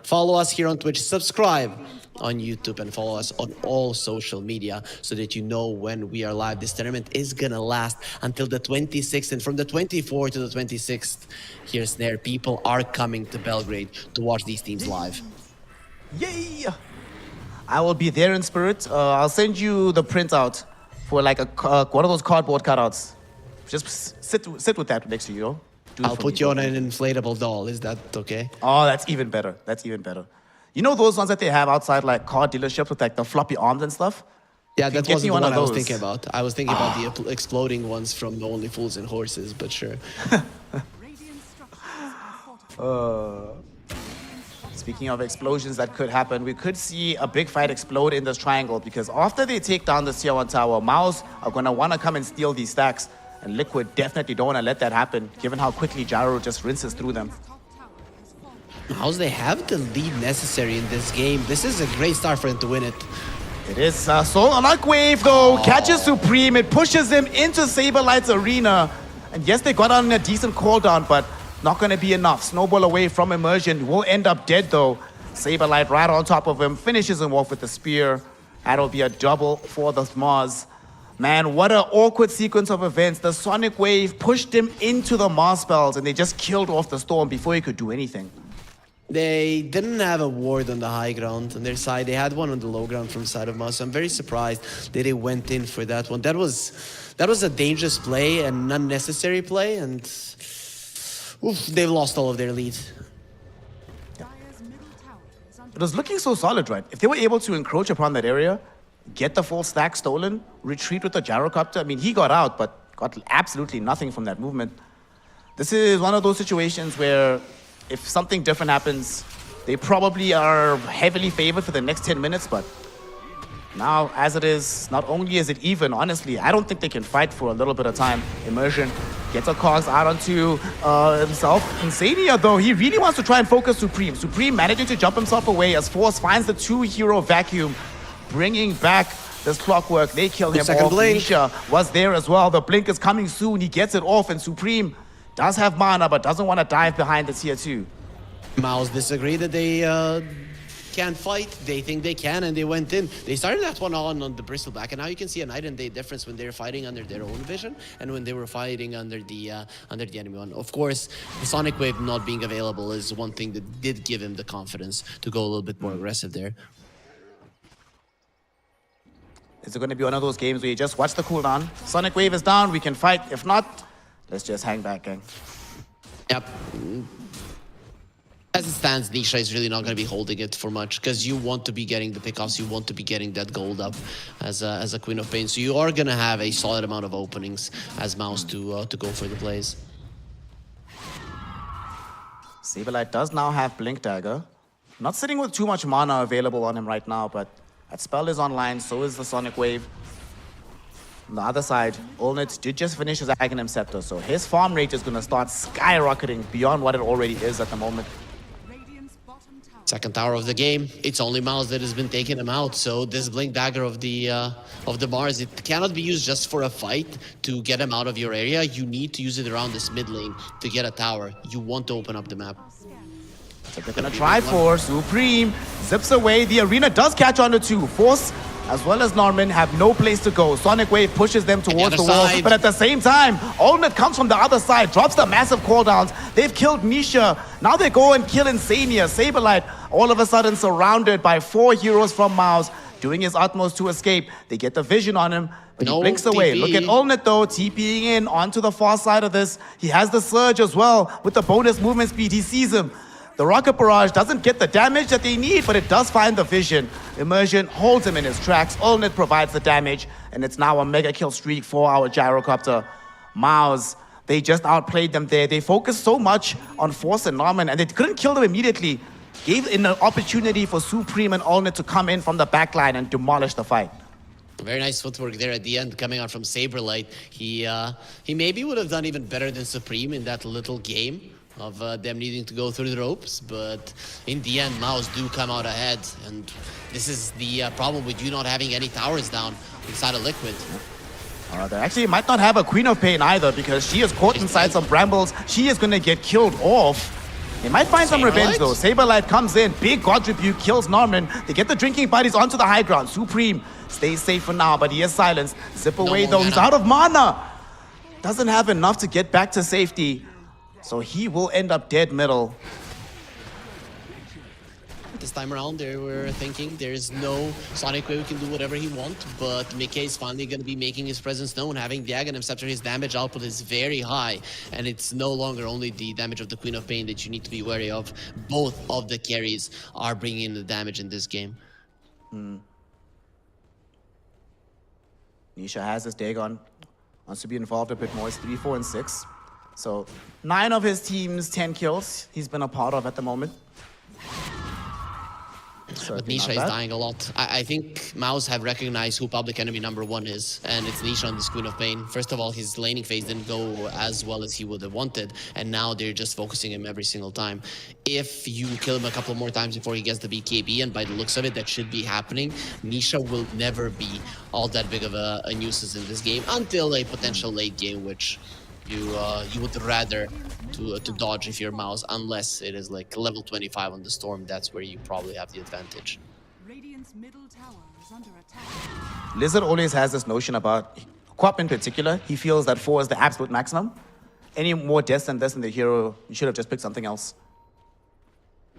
follow us here on Twitch, subscribe on YouTube, and follow us on all social media so that you know when we are live. This tournament is gonna last until the 26th, and from the 24th to the 26th, here's there. People are coming to Belgrade to watch these teams live. Yay! I will be there in spirit. I'll send you the printout for like one of those cardboard cutouts. Just sit with that next to you. I'll put you on an inflatable doll. Is that okay? Oh, that's even better. That's even better. You know those ones that they have outside like car dealerships with like the floppy arms and stuff? Yeah, that wasn't the one I was those. thinking about. I was thinking about the exploding ones from Only Fools and Horses, but sure. Speaking of explosions that could happen, we could see a big fight explode in this triangle because after they take down the tier 1 tower, MOUZ are going to want to come and steal these stacks. And Liquid definitely don't want to let that happen, given how quickly Gyro just rinses through them. MOUZ, they have the lead necessary in this game. This is a great start for them to win it. It is Soul Unlock Wave, though. Catches Supreme. It pushes him into Saberlight's arena. And yes, they got on a decent cooldown, but not going to be enough. Snowball away from Immersion. Will end up dead, though. Saberlight right on top of him. Finishes him off with the spear. That'll be a double for the MOUZ. Man, what an awkward sequence of events. The Sonic Wave pushed him into the Mars spells, and they just killed off the Storm before he could do anything. They didn't have a ward on the high ground on their side. They had one on the low ground from the side of MOUZ. So I'm very surprised that they went in for that one. That was a dangerous play and unnecessary play, and oof, they've lost all of their lead. Yeah. It was looking so solid, right? If they were able to encroach upon that area, get the full stack stolen, retreat with the gyrocopter. I mean, he got out, but got absolutely nothing from that movement. This is one of those situations where if something different happens, they probably are heavily favored for the next 10 minutes, but now, as it is, not only is it even, honestly, I don't think they can fight for a little bit of time. Immersion gets a cogs out onto himself. Insania, though, he really wants to try and focus Supreme. Supreme managing to jump himself away as Force finds the two-hero vacuum, bringing back this clockwork. They kill him off. Nisha was there as well. The blink is coming soon. He gets it off, and Supreme does have mana, but doesn't want to dive behind the tier 2. MOUZ disagree that they can't fight. They think they can, and they went in. They started that one on the Bristleback, and now you can see a night and day difference when they're fighting under their own vision and when they were fighting under the enemy one. Of course, the Sonic Wave not being available is one thing that did give him the confidence to go a little bit more aggressive there. Is it going to be one of those games where you just watch the cooldown? Sonic Wave is down, we can fight. If not, let's just hang back, gang. Yep. As it stands, Nisha is really not going to be holding it for much because you want to be getting the pickoffs, you want to be getting that gold up as a Queen of Pain. So you are going to have a solid amount of openings as MOUZ to go for the plays. Saberlight does now have Blink Dagger. Not sitting with too much mana available on him right now, but that spell is online, so is the Sonic Wave. On the other side, Olnit did just finish his Aghanim Scepter, so his farm rate is going to start skyrocketing beyond what it already is at the moment. Second tower of the game, it's only MOUZ that has been taking him out, so this Blink Dagger of the Mars, it cannot be used just for a fight to get him out of your area. You need to use it around this mid lane to get a tower. You want to open up the map. So they're going to try for Supreme. Zips away. The arena does catch on to two. Force as well as Norman have no place to go. Sonic Wave pushes them towards the wall. But at the same time, Olnit comes from the other side, drops the massive cooldowns. They've killed Nisha. Now they go and kill Insania. Saberlight all of a sudden surrounded by 4 heroes from MOUZ. doing his utmost to escape. They get the vision on him, but No he blinks away. TP. Look at Olnet though, TPing in onto the far side of this. He has the surge as well with the bonus movement speed. He sees him. The rocket barrage doesn't get the damage that they need, but it does find the vision. Immersion holds him in his tracks. Olnet provides the damage, and it's now a mega kill streak for our gyrocopter. MOUZ, they just outplayed them there. They focused so much on Force and Norman, and they couldn't kill them immediately. Gave an opportunity for Supreme and Olnet to come in from the backline and demolish the fight. Very nice footwork there at the end, coming out from Saberlight. He maybe would have done even better than Supreme in that little game of them needing to go through the ropes, but in the end, MOUZ do come out ahead, and this is the problem with you not having any towers down inside of Liquid. They actually might not have a Queen of Pain either, because she is caught inside some brambles. She is going to get killed off. They might find some revenge though. Saberlight comes in, big God Rebuke, kills Norman. They get the drinking buddies onto the high ground. Supreme stays safe for now, but he is silenced. Zip away though, he's out of mana. Doesn't have enough to get back to safety. So he will end up dead middle. This time around, they were thinking there's no Sonic way we can do whatever he wants, but Mickey is finally going to be making his presence known, having the Aghanim Scepter. His damage output is very high, and it's no longer only the damage of the Queen of Pain that you need to be wary of. Both of the carries are bringing in the damage in this game. Nisha has his Dagon, wants to be involved a bit more. It's 3, 4, and 6. So 9 of his team's 10 kills he's been a part of at the moment. But Nisha is dying a lot. I think MOUZ have recognized who public enemy #1 is, and it's Nisha on this Queen of Pain. First of all, his laning phase didn't go as well as he would have wanted, and now they're just focusing him every single time. If you kill him a couple more times before he gets the BKB, and by the looks of it, that should be happening, Nisha will never be all that big of a nuisance in this game until a potential late game, which you would rather to dodge if you're MOUZ, unless it is like level 25 on the Storm. That's where you probably have the advantage. Radiant's middle tower is under attack. Lizard always has this notion about Quap in particular. He feels that 4 is the absolute maximum. Any more deaths than this in the hero, you should have just picked something else.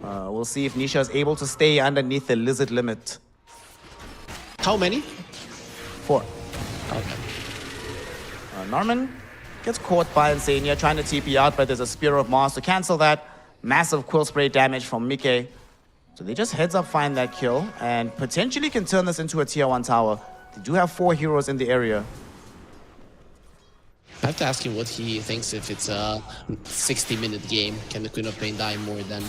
We'll see if Nisha is able to stay underneath the Lizard limit. How many? 4. Okay. Norman gets caught by Insania, trying to TP out, but there's a Spear of Mars to cancel that. Massive Quill Spray damage from Mickey. So they just heads up find that kill, and potentially can turn this into a tier 1 tower. They do have 4 heroes in the area. I have to ask him what he thinks if it's a 60-minute game. Can the Queen of Pain die more than...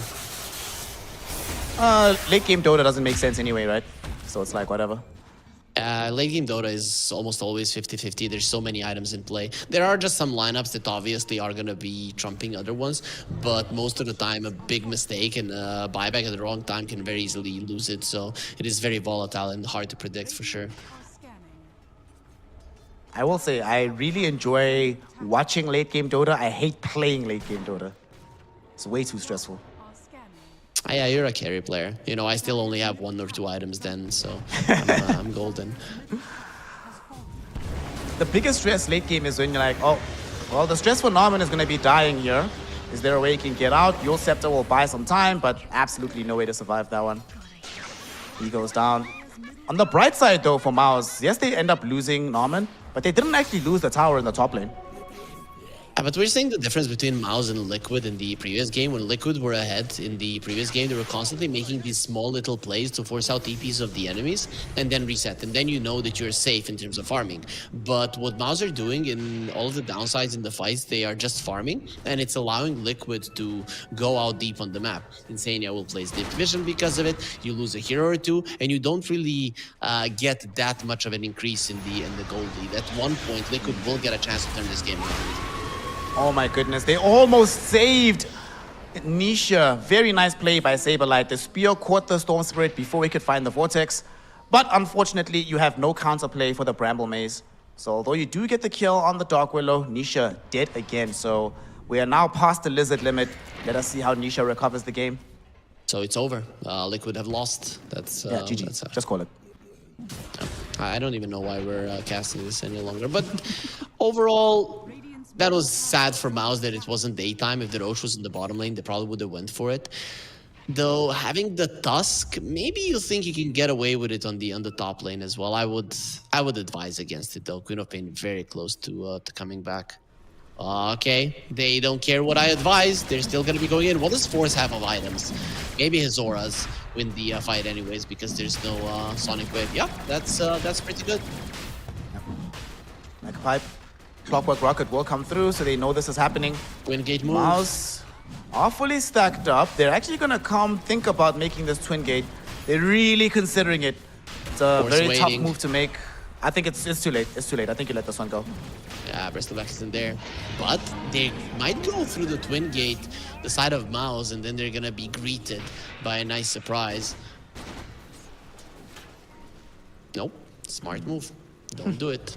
Late game Dota doesn't make sense anyway, right? So it's like whatever. Late game Dota is almost always 50-50. There's so many items in play. There are just some lineups that obviously are going to be trumping other ones, but most of the time a big mistake and a buyback at the wrong time can very easily lose it. So it is very volatile and hard to predict for sure. I will say, I really enjoy watching late game Dota. I hate playing late game Dota. It's way too stressful. Yeah, you're a carry player. You know, I still only have 1 or 2 items then, so I'm golden. The biggest stress late game is when you're like, oh, well, the stress for Norman is going to be dying here. Is there a way he can get out? Your Scepter will buy some time, but absolutely no way to survive that one. He goes down. On the bright side, though, for MOUZ, yes, they end up losing Norman, but they didn't actually lose the tower in the top lane. But we're seeing the difference between MOUZ and Liquid in the previous game. When Liquid were ahead in the previous game, they were constantly making these small little plays to force out TPs of the enemies and then reset. And then you know that you're safe in terms of farming. But what MOUZ are doing in all of the downsides in the fights, they are just farming, and it's allowing Liquid to go out deep on the map. Insania will place Deep Vision because of it. You lose a hero or 2, and you don't really get that much of an increase in the gold lead. At one point, Liquid will get a chance to turn this game around. Oh my goodness, they almost saved Nisha. Very nice play by Saberlight. The spear caught the Storm Spirit before he could find the Vortex. But unfortunately, you have no counterplay for the Bramble Maze. So although you do get the kill on the Dark Willow, Nisha dead again. So we are now past the Lizard limit. Let us see how Nisha recovers the game. So it's over. Liquid have lost. That's yeah, GG. That's, just call it. I don't even know why we're casting this any longer. But overall, that was sad for MOUZ that it wasn't daytime. If the Roche was in the bottom lane, they probably would have went for it. Though having the Tusk, maybe you think you can get away with it on the top lane as well. I would advise against it though. Queen of Pain very close to coming back. Okay, they don't care what I advise. They're still gonna be going in. What does Force have of items? Maybe his auras win the fight anyways because there's no Sonic Wave. Yep, that's pretty good. Magpipe, Clockwork Rocket will come through, so they know this is happening. Twin gate move. MOUZ are fully stacked up. They're actually gonna come think about making this twin gate. They're really considering it. It's a Force very tough waiting. move to make. I think it's too late. It's too late. I think you let this one go. Yeah, Bristleback isn't there. But they might go through the twin gate, the side of MOUZ, and then they're gonna be greeted by a nice surprise. Nope, smart move. Don't do it.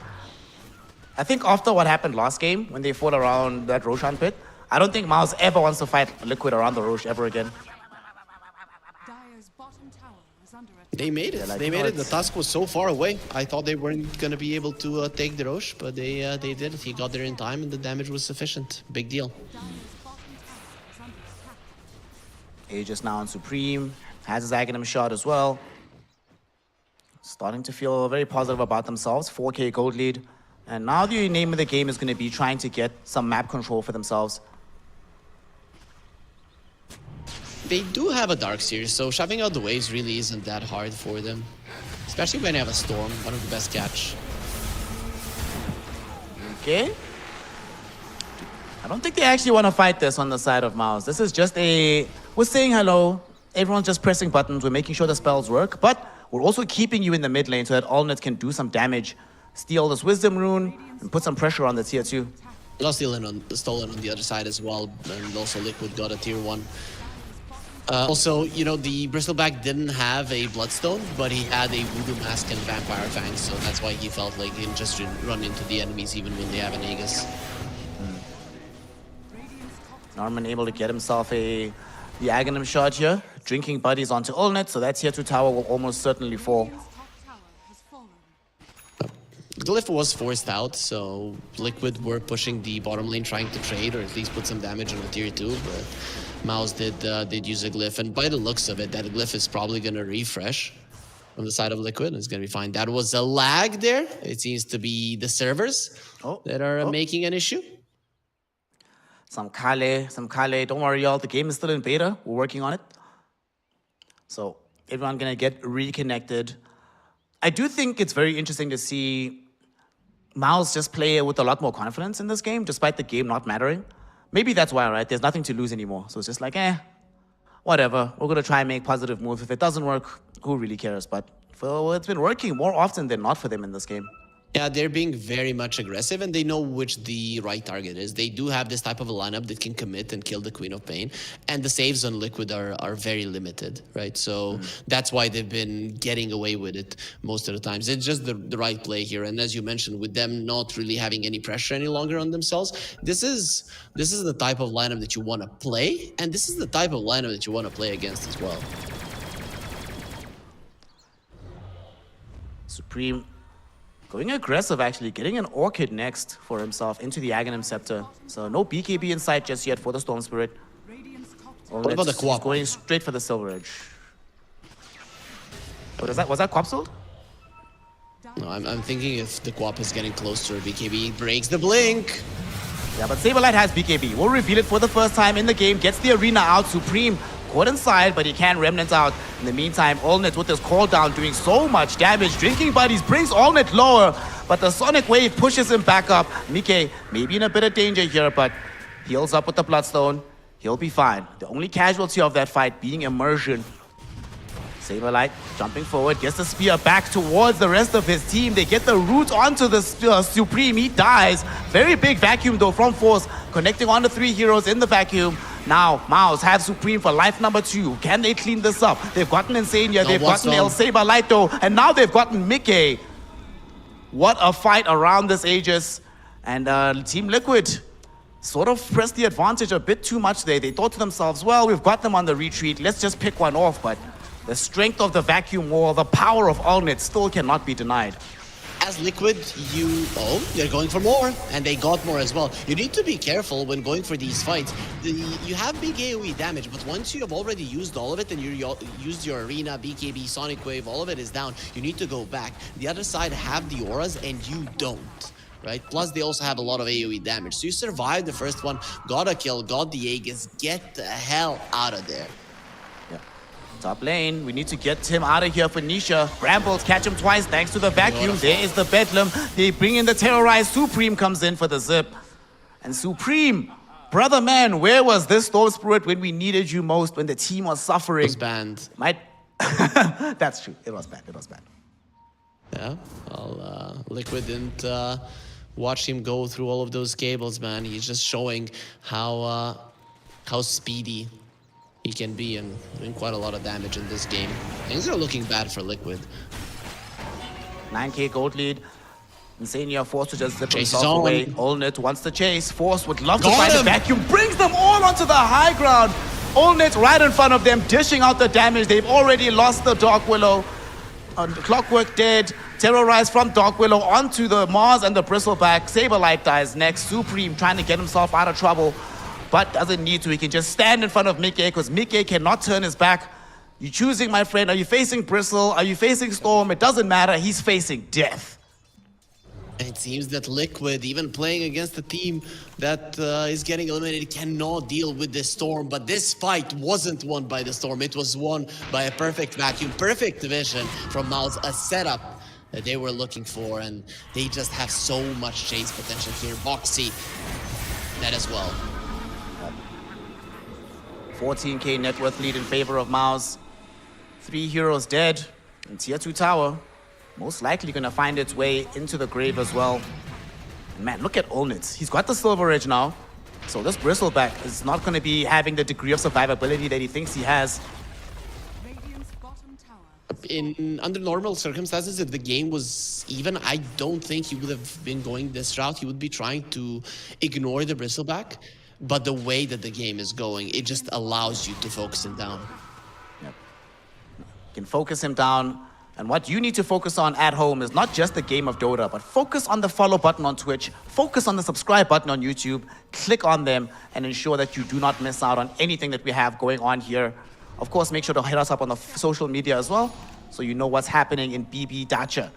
I think after what happened last game, when they fought around that Roshan pit, I don't think MOUZ ever wants to fight Liquid around the Rosh ever again. Dire's bottom tower is under attack. They made it. like, They you know, made it. The it's- task was so far away. I thought they weren't gonna be able to take the Rosh, but they did it. He got there in time, and the damage was sufficient. Big deal. Dire's bottom tower is under attack. Aegis now on Supreme, has his Aghanim shot as well. Starting to feel very positive about themselves. 4K gold lead. And now the name of the game is going to be trying to get some map control for themselves. They do have a Dark Series, so shoving out the waves really isn't that hard for them. Especially when you have a Storm, one of the best catch. Okay. I don't think they actually want to fight this on the side of MOUZ. This is just a... We're saying hello. Everyone's just pressing buttons. We're making sure the spells work. But we're also keeping you in the mid lane so that Allnet can do some damage. Steal this Wisdom Rune and put some pressure on the tier 2. Lost Stolen on the other side as well, and also Liquid got a tier 1. Also, you know, the Bristleback didn't have a Bloodstone, but he had a Voodoo Mask and Vampire Fang, so that's why he felt like he can just run into the enemies even when they have an Aegis. Norman able to get himself the Aghanim shot here. Drinking buddies onto Allnet, so that tier 2 tower will almost certainly fall. Top tower has fallen. Glyph was forced out, so Liquid were pushing the bottom lane trying to trade or at least put some damage on a tier 2, but MOUZ did use a Glyph, and by the looks of it, that Glyph is probably going to refresh from the side of Liquid. It's going to be fine. That was a lag there. It seems to be the servers that are making an issue. Some Kale. Don't worry, y'all. The game is still in beta. We're working on it. So everyone going to get reconnected. I do think it's very interesting to see MOUZ just play with a lot more confidence in this game, despite the game not mattering. Maybe that's why, right? There's nothing to lose anymore. So it's just like, whatever. We're going to try and make positive moves. If it doesn't work, who really cares? But it's been working more often than not for them in this game. Yeah, they're being very much aggressive, and they know which the right target is. They do have this type of a lineup that can commit and kill the Queen of Pain, and the saves on Liquid are very limited, right? So that's why they've been getting away with it most of the times. It's just the right play here, and as you mentioned, with them not really having any pressure any longer on themselves, this is the type of lineup that you want to play, and this is the type of lineup that you want to play against as well. Supreme going aggressive, actually. Getting an Orchid next for himself into the Aghanim Scepter. So no BKB in sight just yet for the Storm Spirit. What about the Quap? Going straight for the Silver Edge. What is that? Was that Quap sold? No, I'm thinking if the Quap is getting close to her BKB, breaks the blink. Yeah, but Saberlight has BKB. We'll reveal it for the first time in the game. Gets the arena out. Supreme caught inside, but he can Remnant out. In the meantime, Allnet with his call down doing so much damage. Drinking Buddies brings Allnet lower, but the Sonic Wave pushes him back up. Mike maybe in a bit of danger here, but heals up with the Bloodstone. He'll be fine. The only casualty of that fight being Immersion. Saberlight jumping forward, gets the spear back towards the rest of his team. They get the root onto the Supreme. He dies. Very big vacuum though from Force, connecting on the 3 heroes in the vacuum. Now, MOUZ have Supreme for life number 2. Can they clean this up? They've gotten Insania, they've gotten El Saberlight though, and now they've gotten Mickey. What a fight around this Aegis. And Team Liquid sort of pressed the advantage a bit too much there. They thought to themselves, well, we've got them on the retreat, let's just pick one off. But the strength of the vacuum wall, the power of Allnet still cannot be denied. as Liquid, they're going for more, and they got more as well. You need to be careful when going for these fights. You have big AoE damage, but once you have already used all of it and you used your Arena, BKB, Sonic Wave, all of it is down, you need to go back. The other side have the auras, and you don't. Right? Plus, they also have a lot of AoE damage. So you survived the first one, got a kill, got the Aegis, get the hell out of there. Top lane, we need to get him out of here for Nisha. Brambles catch him twice thanks to the vacuum. There is the Bedlam. They bring in the Terrorize. Supreme comes in for the zip. And Supreme, brother man, where was this Storm Spirit when we needed you most, when the team was suffering? It was banned. That's true. It was bad. It was bad. Yeah, well, Liquid didn't watch him go through all of those cables, man. He's just showing how speedy he can be and doing quite a lot of damage in this game. Things are looking bad for Liquid. 9k gold lead. Insania forced to just zip Chase himself on. away. Olnit wants to chase. Force would love to find the vacuum. Brings them all onto the high ground. Olnit right in front of them, dishing out the damage. They've already lost the Dark Willow. Clockwork dead. Terrorize from Dark Willow onto the MOUZ and the Bristleback. Saberlight dies next. Supreme trying to get himself out of trouble, but doesn't need to. He can just stand in front of Mickey because Mickey cannot turn his back. You're choosing, my friend. Are you facing Bristle? Are you facing Storm? It doesn't matter. He's facing death. And it seems that Liquid, even playing against a team that is getting eliminated, cannot deal with the Storm. But this fight wasn't won by the Storm. It was won by a perfect vacuum, perfect vision from MOUZ, a setup that they were looking for. And they just have so much chase potential here. Boxy, that as well. 14k net worth lead in favor of MOUZ. 3 heroes dead. And tier 2 tower most likely gonna find its way into the grave as well. And man, look at Olnit. He's got the Silver Edge now. So this Bristleback is not gonna be having the degree of survivability that he thinks he has. Radiant's bottom tower. Under normal circumstances, if the game was even, I don't think he would have been going this route. He would be trying to ignore the Bristleback. But the way that the game is going, it just allows you to focus him down. Yep. You can focus him down. And what you need to focus on at home is not just the game of Dota, but focus on the follow button on Twitch, focus on the subscribe button on YouTube, click on them, and ensure that you do not miss out on anything that we have going on here. Of course, make sure to hit us up on the social media as well, so you know what's happening in BB Dacha.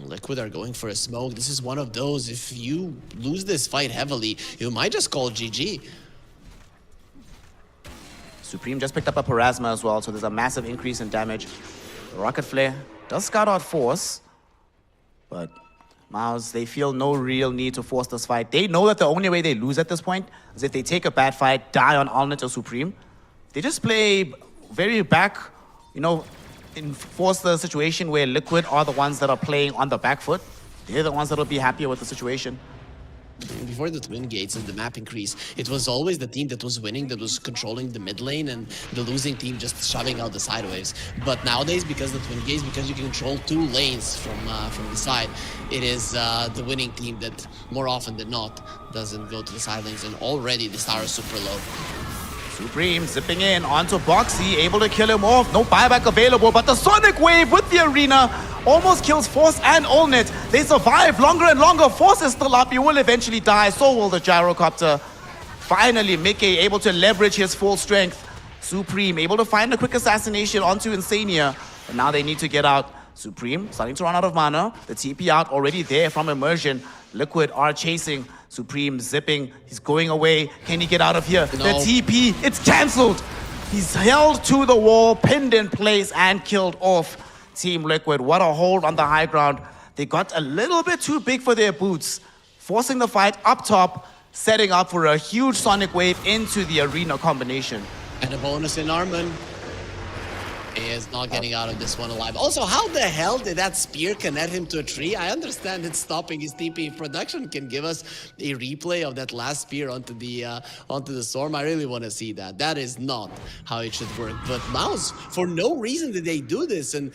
Liquid are going for a smoke. This is one of those, if you lose this fight heavily, you might just call GG. Supreme just picked up a Parasma as well, so there's a massive increase in damage. Rocket Flare does scout out Force, but MOUZ, they feel no real need to force this fight. They know that the only way they lose at this point is if they take a bad fight, die on Olnit or Supreme. They just play very back, you know, enforce the situation where Liquid are the ones that are playing on the back foot. They're the ones that will be happier with the situation. Before the twin gates and the map increase, it was always the team that was winning that was controlling the mid lane, and the losing team just shoving out the side waves. But nowadays, because the twin gates, because you can control 2 lanes from the side, it is the winning team that more often than not doesn't go to the side lanes, and already the tower is super low. Supreme zipping in onto Boxy, able to kill him off. No buyback available, but the Sonic Wave with the Arena almost kills Force and Olnit. They survive longer and longer. Force is still up. He will eventually die. So will the Gyrocopter. Finally, Mickey able to leverage his full strength. Supreme able to find a quick assassination onto Insania. But now they need to get out. Supreme starting to run out of mana. The TP out already there from Immersion. Liquid are chasing. Supreme zipping. He's going away. Can he get out of here? No. The TP, it's cancelled. He's held to the wall, pinned in place, and killed off Team Liquid. What a hold on the high ground. They got a little bit too big for their boots, forcing the fight up top, setting up for a huge Sonic Wave into the Arena combination. And a bonus in Armin. He is not getting out of this one alive. Also, how the hell did that spear connect him to a tree? I understand it's stopping his TP. If production can give us a replay of that last spear onto the storm, I really want to see that. That is not how it should work. But MOUZ, for no reason did they do this, and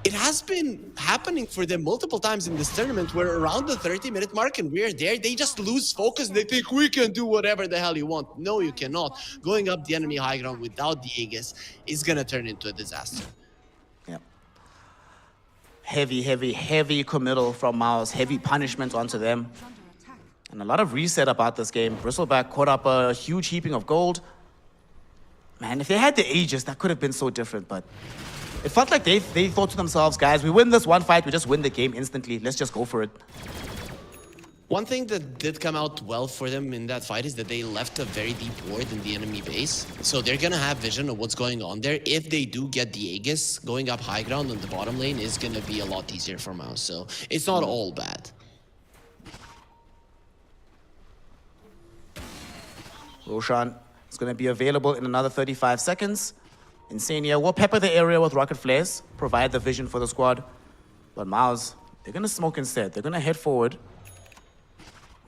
it has been happening for them multiple times in this tournament, where around the 30-minute mark and we're there, they just lose focus. They think we can do whatever the hell you want. No, you cannot. Going up the enemy high ground without the Aegis is going to turn into a disaster. Yeah. Heavy committal from MOUZ. Heavy punishment onto them. And a lot of reset about this game. Bristleback caught up a huge heaping of gold. Man, if they had the Aegis, that could have been so different, but it felt like they thought to themselves, guys, we win this one fight, we just win the game instantly. Let's just go for it. One thing that did come out well for them in that fight is that they left a very deep ward in the enemy base. So they're gonna have vision of what's going on there. If they do get the Aegis, going up high ground on the bottom lane is gonna be a lot easier for MOUZ. So it's not all bad. Roshan is going to be available in another 35 seconds. Insania will pepper the area with rocket flares, provide the vision for the squad. But MOUZ, they're going to smoke instead. They're going to head forward,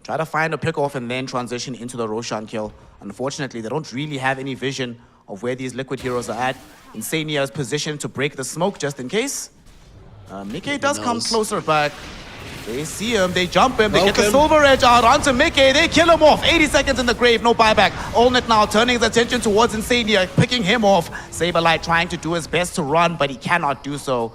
try to find a pick-off, and then transition into the Roshan kill. Unfortunately, they don't really have any vision of where these Liquid heroes are at. Insania is positioned to break the smoke just in case. Mickey does come closer back. They see him, they jump him, they get the Silver Edge out onto Mickey, they kill him off. 80 seconds in the grave, no buyback. Allnet now turning his attention towards Insania, picking him off. Saberlight trying to do his best to run, but he cannot do so.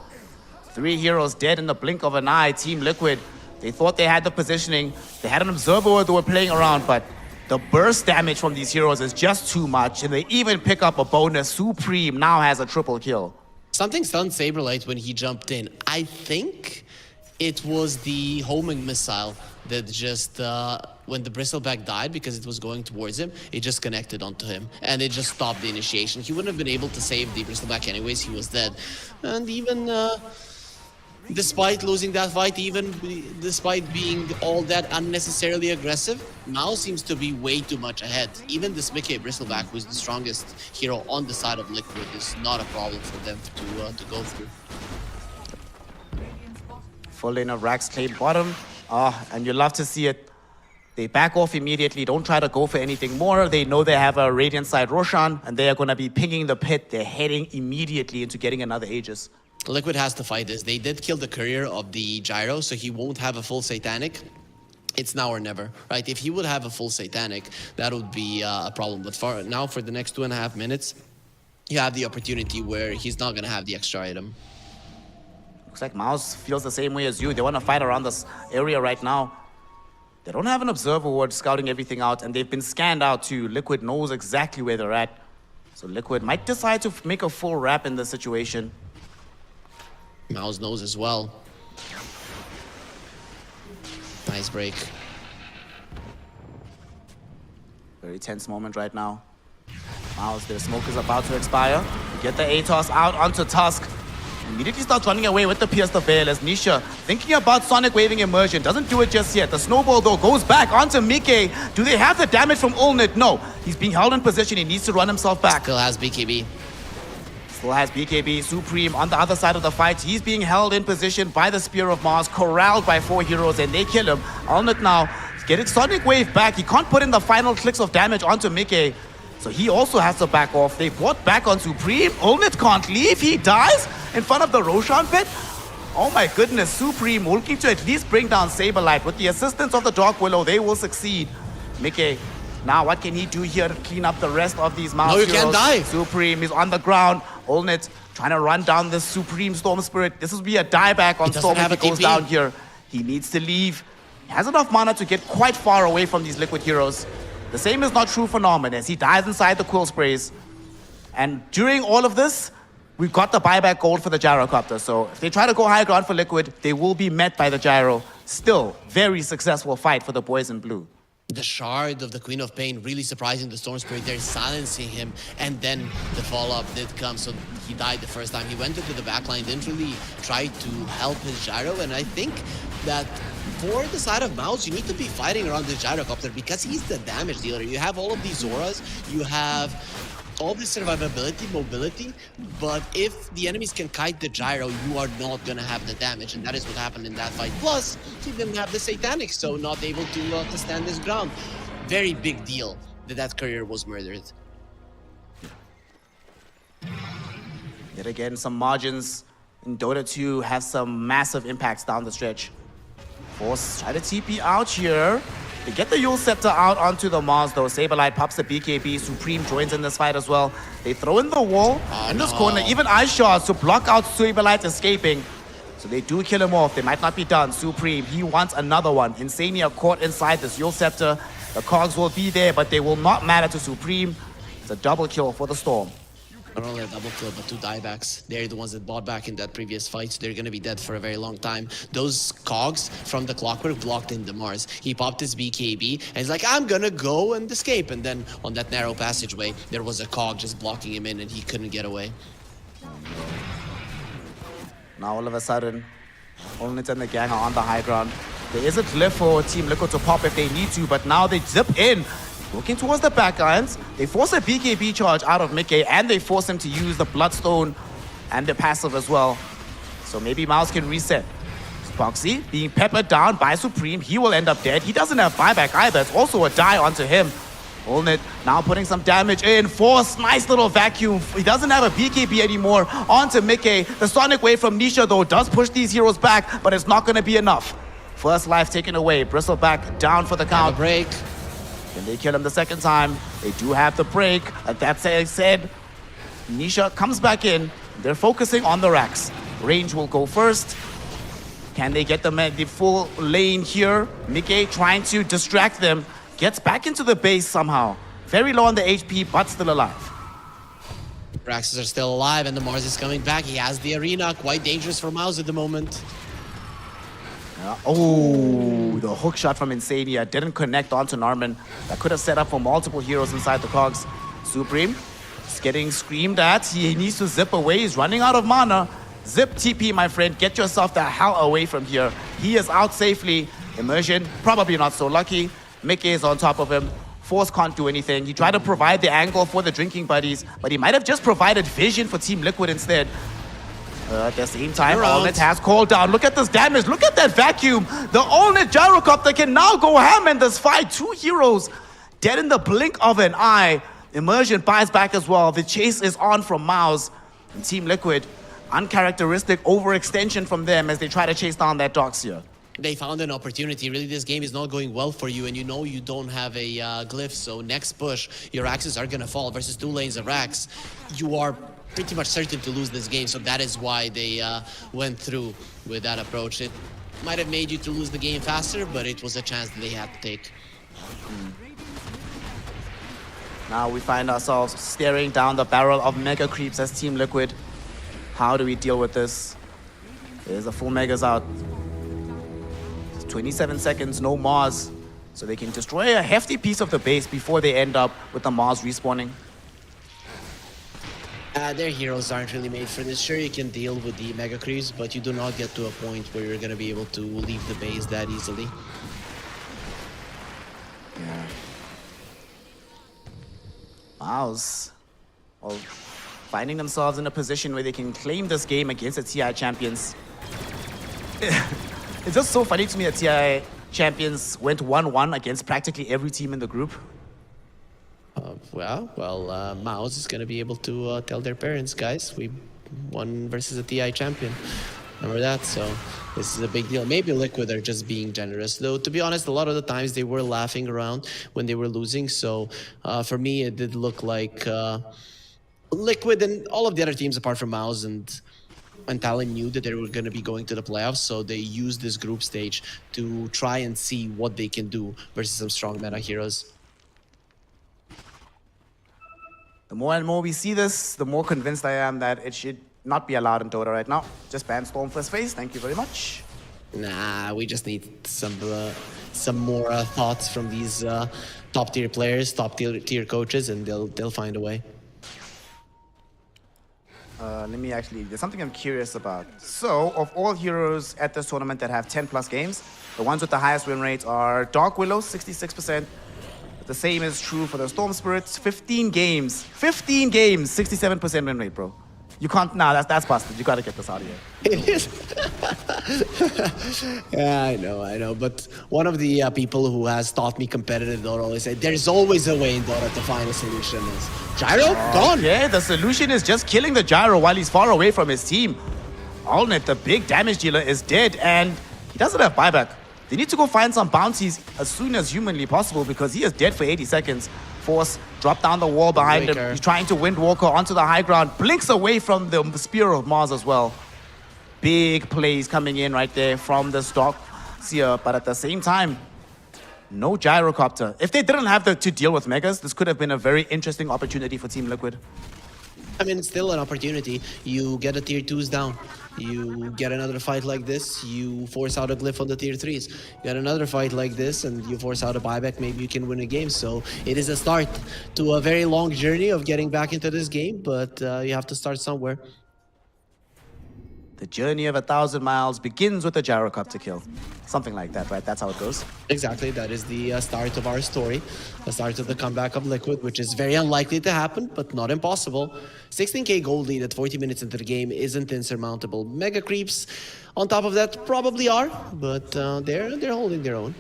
3 heroes dead in the blink of an eye. Team Liquid, they thought they had the positioning. They had an observer they were playing around, but the burst damage from these heroes is just too much, and they even pick up a bonus. Supreme now has a triple kill. Something stunned Saberlight when he jumped in. I think it was the homing missile that just, when the Bristleback died because it was going towards him, it just connected onto him and it just stopped the initiation. He wouldn't have been able to save the Bristleback anyways, he was dead. And even despite losing that fight, even despite being all that unnecessarily aggressive, MOUZ seems to be way too much ahead. Even this Mickey Bristleback, who's the strongest hero on the side of Liquid, is not a problem for them to go through. Full lane of Rax claim bottom. And you love to see it. They back off immediately, don't try to go for anything more. They know they have a Radiant side Roshan, and they are going to be pinging the pit. They're heading immediately into getting another Aegis. Liquid has to fight this. They did kill the courier of the Gyro, so he won't have a full Satanic. It's now or never, right? If he would have a full Satanic, that would be a problem. But for now, for the next 2.5 minutes, you have the opportunity where he's not going to have the extra item. Looks like MOUZ feels the same way as you. They want to fight around this area right now. They don't have an observer ward scouting everything out, and they've been scanned out too. Liquid knows exactly where they're at. So Liquid might decide to make a full wrap in this situation. MOUZ knows as well. Nice break. Very tense moment right now. MOUZ, their smoke is about to expire. Get the ATOS out onto Tusk. Immediately starts running away with the Pierce the Veil as Nisha thinking about Sonic Waving Immersion. Doesn't do it just yet. The Snowball though goes back onto Mickey. Do they have the damage from Allnet? No. He's being held in position. He needs to run himself back. Still has BKB. Still has BKB. Supreme on the other side of the fight. He's being held in position by the Spear of Mars, corralled by 4 heroes, and they kill him. Allnet now getting Sonic Wave back. He can't put in the final clicks of damage onto Mickey. So he also has to back off. They brought back on Supreme. Allnet can't leave. He dies in front of the Roshan pit. Oh my goodness. Supreme will keep to at least bring down Saberlight. With the assistance of the Dark Willow, they will succeed. Mickey, now what can he do here to clean up the rest of these MOUZ heroes? No, you can't die. Supreme is on the ground. Allnet trying to run down this Supreme Storm Spirit. This will be a dieback on Storm if he goes down here. He needs to leave. He has enough mana to get quite far away from these Liquid heroes. The same is not true for Norman as he dies inside the Quill Sprays. And during all of this, we've got the buyback gold for the Gyrocopter. So if they try to go high ground for Liquid, they will be met by the Gyro. Still, very successful fight for the boys in blue. The shard of the Queen of Pain really surprising the Storm Spirit there, silencing him, and then the follow-up did come, so he died the first time. He went into the backline, didn't really try to help his Gyro, and I think that for the side of MOUZ, you need to be fighting around this Gyrocopter because he's the damage dealer. You have all of these auras, you have all this survivability, mobility, but if the enemies can kite the Gyro, you are not gonna have the damage, and that is what happened in that fight. Plus, he didn't have the Satanic, so not able to stand his ground. Very big deal that that courier was murdered. Yet again, some margins in Dota 2 have some massive impacts down the stretch. Force try to TP out here. They get the Yule Scepter out onto the Mars though. Saberlight pops the BKB. Supreme joins in this fight as well. They throw in the wall in this corner. Even Ice Shards to block out Saberlight escaping. So they do kill him off. They might not be done. Supreme, he wants another one. Insania caught inside the Zeal Scepter. The cogs will be there, but they will not matter to Supreme. It's a double kill for the Storm. Not only a double kill, but 2 diebacks. They're the ones that bought back in that previous fight. They're gonna be dead for a very long time. Those cogs from the Clockwork blocked in the MOUZ. He popped his BKB, and he's like, I'm gonna go and escape. And then on that narrow passageway, there was a cog just blocking him in, and he couldn't get away. Now all of a sudden, Olnit and the gang are on the high ground. There is a glyph for Team Liquid to pop if they need to, but now they zip in. Looking towards the back irons, they force a BKB charge out of Mickey, and they force him to use the Bloodstone and the passive as well. So maybe MOUZ can reset. Spoxy being peppered down by Supreme, he will end up dead. He doesn't have buyback either, it's also a die onto him. Olnit now putting some damage in, force, nice little vacuum. He doesn't have a BKB anymore, onto Mickey. The Sonic Wave from Nisha though does push these heroes back, but it's not gonna be enough. First life taken away, Bristleback down for the count. Break. Can they kill him the second time? They do have the break. That said, Nisha comes back in. They're focusing on the racks. Range will go first. Can they get the full lane here? Mickey trying to distract them. Gets back into the base somehow. Very low on the HP, but still alive. Raxes are still alive, and the MOUZ is coming back. He has the arena. Quite dangerous for MOUZ at the moment. Oh, the hook shot from Insania didn't connect onto Norman. That could have set up for multiple heroes inside the cogs. Supreme is getting screamed at. He needs to zip away. He's running out of mana. Zip TP, my friend. Get yourself the hell away from here. He is out safely. Immersion, probably not so lucky. Mickey is on top of him. Force can't do anything. He tried to provide the angle for the drinking buddies, but he might have just provided vision for Team Liquid instead. At the same time, Olnit has called down. Look at this damage. Look at that vacuum. The Olnit Gyrocopter can now go ham in this fight. 2 heroes dead in the blink of an eye. Immersion buys back as well. The chase is on from MOUZ. And Team Liquid, uncharacteristic overextension from them as they try to chase down that Doxia. They found an opportunity. Really, this game is not going well for you, and you know you don't have a glyph, so next push, your axes are gonna fall versus 2 lanes of racks. You are pretty much certain to lose this game, so that is why they went through with that approach. It might have made you to lose the game faster, but it was a chance that they had to take. Now we find ourselves staring down the barrel of mega creeps as Team Liquid. How do we deal with this? There's a full megas out. 27 seconds, no MOUZ. So they can destroy a hefty piece of the base before they end up with the MOUZ respawning. Their heroes aren't really made for this. Sure, you can deal with the mega creeps, but you do not get to a point where you're gonna be able to leave the base that easily. Yeah. MOUZ, well, finding themselves in a position where they can claim this game against the TI champions. It's just so funny to me that TI champions went 1-1 against practically every team in the group. MOUZ is going to be able to tell their parents, guys, we won versus a TI champion. Remember that? So this is a big deal. Maybe Liquid are just being generous. Though, to be honest, a lot of the times they were laughing around when they were losing. So for me, it did look like Liquid and all of the other teams apart from MOUZ and Talon knew that they were going to be going to the playoffs, so they used this group stage to try and see what they can do versus some strong meta heroes. The more and more we see this, the more convinced I am that it should not be allowed in Dota right now. Just ban Storm first phase, thank you very much. Nah, we just need some more thoughts from these top tier players, top tier coaches, and they'll find a way. There's something I'm curious about. So, of all heroes at this tournament that have 10 plus games, the ones with the highest win rates are Dark Willow, 66%. The same is true for the Storm Spirits, 15 games, 67% win rate, bro. You can't, that's busted. You gotta get this out of here. It is. Yeah, I know. But one of the people who has taught me competitive Dota always said, there's always a way in Dota to find a solution. Is Gyro, gone. Yeah, the solution is just killing the Gyro while he's far away from his team. Olnit, the big damage dealer, is dead, and he doesn't have buyback. They need to go find some bounties as soon as humanly possible because he is dead for 80 seconds. Force, drop down the wall behind him. He's trying to Windwalker onto the high ground. Blinks away from the Spear of Mars as well. big plays coming in right there from the stock here, but at the same time, no gyrocopter. If they didn't have to deal with Megas, this could have been a very interesting opportunity for Team Liquid. I mean, it's still an opportunity. You get a tier 2s down. You get another fight like this, you force out a glyph on the tier 3s. You get another fight like this, and you force out a buyback, maybe you can win a game. So it is a start to a very long journey of getting back into this game, but you have to start somewhere. The journey of 1,000 miles begins with a gyrocopter kill. Something like that, right? That's how it goes. Exactly, that is the start of our story. The start of the comeback of Liquid, which is very unlikely to happen, but not impossible. 16k gold lead at 40 minutes into the game isn't insurmountable. Mega creeps on top of that probably are, but they're holding their own.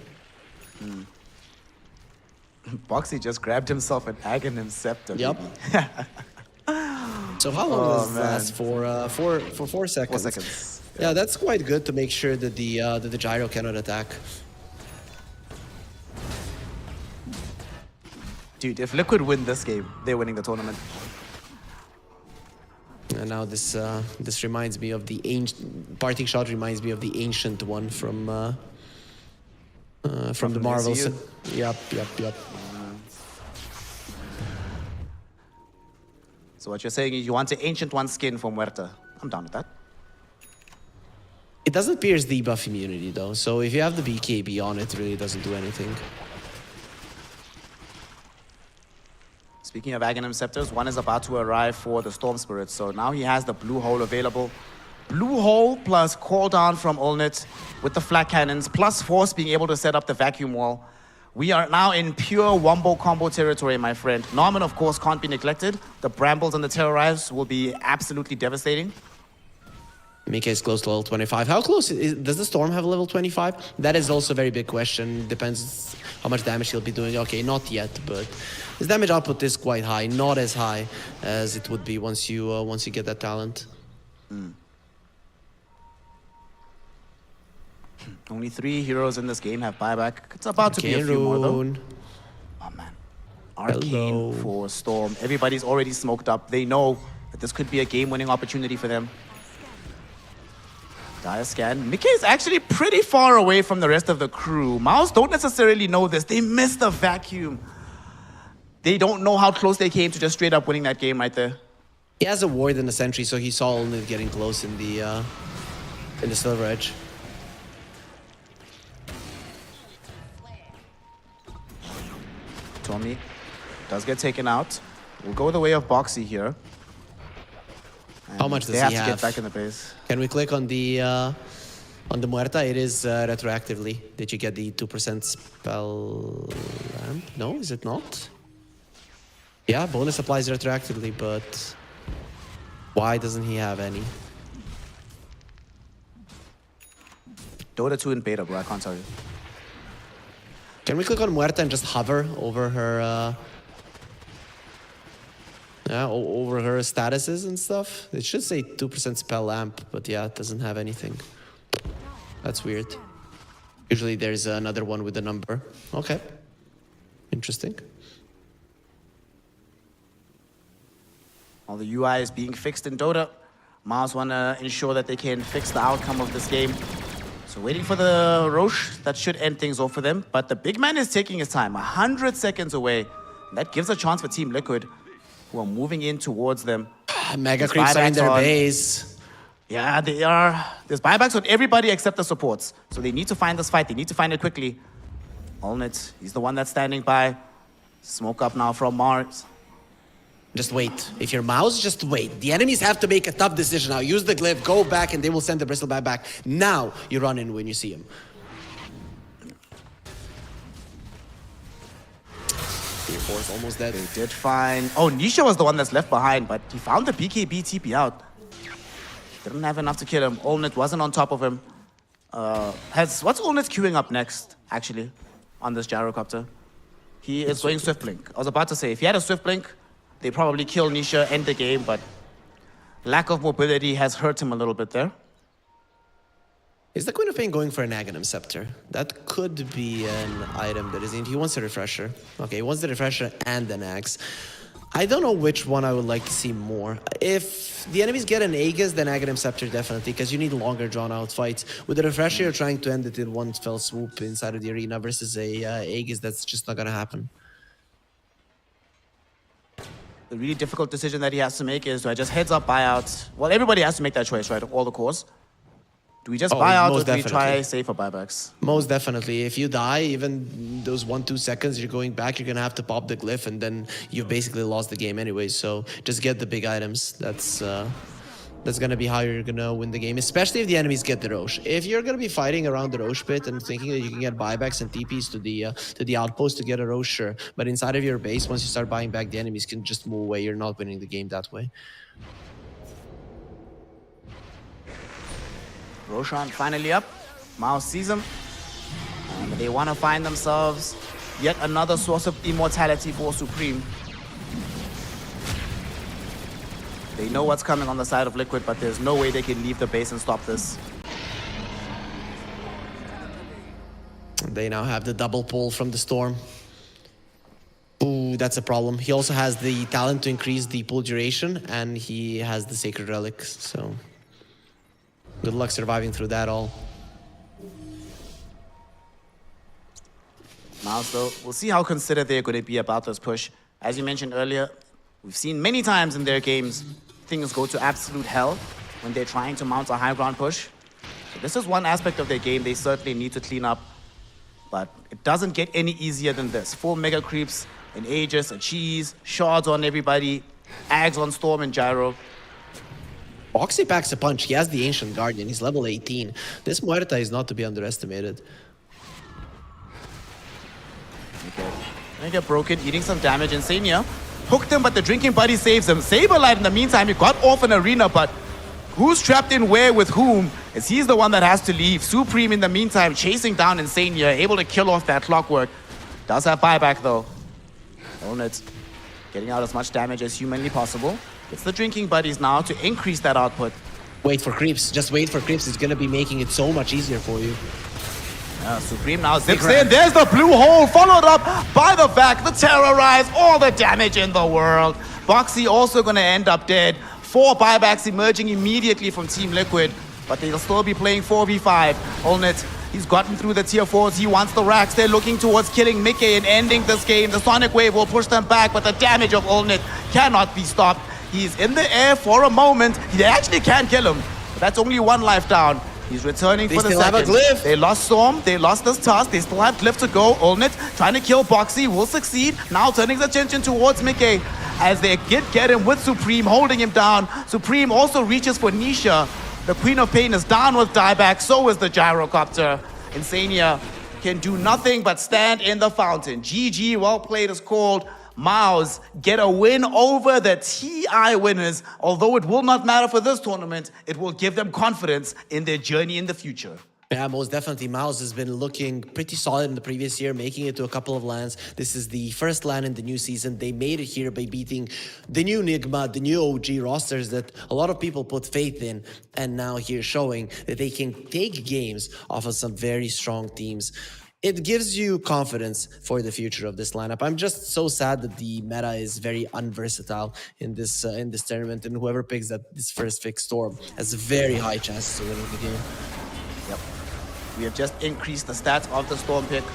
Boxy just grabbed himself an Aghanim Scepter. Yep. So how long does this last for 4 seconds? 4 seconds. Yeah, that's quite good to make sure that the gyro cannot attack. Dude, if Liquid win this game, they're winning the tournament. And now this reminds me of the ancient parting shot. Reminds me of the ancient one from the Marvels. Yep. So what you're saying is you want an Ancient One skin for Muerta. I'm down with that. It doesn't pierce debuff immunity though, so if you have the BKB on it, really doesn't do anything. Speaking of Aghanim Scepters, one is about to arrive for the Storm Spirit, so now he has the Blue Hole available. Blue Hole plus cooldown from Olnit with the Flak Cannons, plus Force being able to set up the Vacuum Wall. We are now in pure Wombo combo territory, my friend. Norman, of course, can't be neglected. The Brambles and the Terrorize will be absolutely devastating. Mika is close to level 25. How close does the Storm have level 25? That is also a very big question. Depends how much damage he'll be doing. Okay, not yet, but his damage output is quite high. Not as high as it would be once you get that talent. Only 3 heroes in this game have buyback. It's about to be a few more, though. Oh, man. Arcane for Storm. Everybody's already smoked up. They know that this could be a game-winning opportunity for them. Dire scan. Mickey is actually pretty far away from the rest of the crew. MOUZ don't necessarily know this. They missed the vacuum. They don't know how close they came to just straight up winning that game right there. He has a ward and a sentry, so he saw Olnit getting close in the Silver Edge. Tommy does get taken out. We'll go the way of Boxy here. How much does he he have? have? To get back in the base. Can we click on the Muerta? It is retroactively. Did you get the 2% spell lamp? No, is it not? Yeah, bonus applies retroactively, but why doesn't he have any? Dota 2 in beta, bro. I can't tell you. Can we click on Muerta and just hover over her? Over her statuses and stuff. It should say 2% spell lamp, but yeah, it doesn't have anything. That's weird. Usually there's another one with a number. Okay. Interesting. While the UI is being fixed in Dota, MOUZ want to ensure that they can fix the outcome of this game. So waiting for the Roche, that should end things off for them. But the big man is taking his time, 100 seconds away. That gives a chance for Team Liquid, who are moving in towards them. Mega creeps are in their base. Yeah, they are. There's buybacks on everybody except the supports. So they need to find this fight. They need to find it quickly. Olnit, he's the one that's standing by. Smoke up now from Mars. Just wait. If you're MOUZ, just wait. The enemies have to make a tough decision now. Use the glyph, go back, and they will send the Bristleback back. Now you run in when you see him. Tier 4 is almost dead. They did find... Oh, Nisha was the one that's left behind, but he found the BKB TP out. Didn't have enough to kill him. Olnit wasn't on top of him. What's Olnit queuing up next, actually, on this gyrocopter? He is going Swift Blink. I was about to say, if he had a Swift Blink, they probably kill Nisha, end the game, but lack of mobility has hurt him a little bit there. Is the Queen of Pain going for an Aghanim Scepter? That could be an item that is in. He wants a refresher. Okay, he wants the refresher and an axe. I don't know which one I would like to see more. If the enemies get an Aegis, then Aghanim Scepter definitely, because you need longer drawn-out fights. With the Refresher, you're trying to end it in one fell swoop inside of the arena versus a Aegis. That's just not gonna happen. The really difficult decision that he has to make is, do I just heads up buyout? Well, everybody has to make that choice, right? All the cores. Do we just buy out or do we try safer buybacks? Most definitely. If you die, even those 1-2 seconds, you're going back, you're going to have to pop the glyph, and then you've basically lost the game anyway. So just get the big items. That's going to be how you're going to win the game, especially if the enemies get the Rosh. If you're going to be fighting around the Rosh pit and thinking that you can get buybacks and TPs to the outpost to get a Rosh, sure. But inside of your base, once you start buying back, the enemies can just move away. You're not winning the game that way. Roshan finally up. MOUZ sees him. And they want to find themselves yet another source of immortality for Supreme. They know what's coming on the side of Liquid, but there's no way they can leave the base and stop this. They now have the double pull from the Storm. Ooh, that's a problem. He also has the talent to increase the pull duration, and he has the Sacred Relics, so good luck surviving through that all. MOUZ, though, we'll see how considered they're going to be about this push. As you mentioned earlier, we've seen many times in their games, things go to absolute hell when they're trying to mount a high ground push. So this is one aspect of their game they certainly need to clean up. But it doesn't get any easier than this. 4 mega creeps, an Aegis, a cheese, shards on everybody, Ags on Storm and Gyro. Boxy packs a punch. He has the Ancient Guardian. He's level 18. This Muerta is not to be underestimated. Okay. Gonna get broken, eating some damage. Insania hooked him, but the Drinking Buddy saves him. Saberlight, in the meantime, he got off an arena, but who's trapped in where with whom? As he's the one that has to leave. Supreme, in the meantime, chasing down Insania, able to kill off that Clockwork. Does have buyback, though. Own it. Getting out as much damage as humanly possible. It's the Drinking Buddies now to increase that output. Wait for creeps. Just wait for creeps. It's going to be making it so much easier for you. Supreme now zips in. There's the blue hole, followed up by the back, the Terrorize, all the damage in the world. Boxy also going to end up dead. 4 buybacks emerging immediately from Team Liquid, but they'll still be playing 4v5. Olnit, he's gotten through the tier 4s. He wants the racks. They're looking towards killing Mickey and ending this game. The Sonic Wave will push them back, but the damage of Olnit cannot be stopped. He's in the air for a moment. They actually can't kill him, but that's only 1 life down. He's returning for the second. They still have a glyph. They lost Storm. They lost this task. They still have glyph to go. Olnit trying to kill Boxy will succeed. Now turning his attention towards Mickey as they get him with Supreme, holding him down. Supreme also reaches for Nisha. The Queen of Pain is down with dieback. So is the Gyrocopter. Insania can do nothing but stand in the fountain. GG, well played is called. MOUZ get a win over the TI winners. Although it will not matter for this tournament, it will give them confidence in their journey in the future. Yeah, most definitely. MOUZ has been looking pretty solid in the previous year, making it to a couple of LANs. This is the first LAN in the new season. They made it here by beating the new Nigma, the new OG rosters that a lot of people put faith in. And now here showing that they can take games off of some very strong teams. It gives you confidence for the future of this lineup. I'm just so sad that the meta is very unversatile in this tournament, and whoever picks this first pick Storm has very high chances of winning the game. Yep. We have just increased the stats of the Storm pick.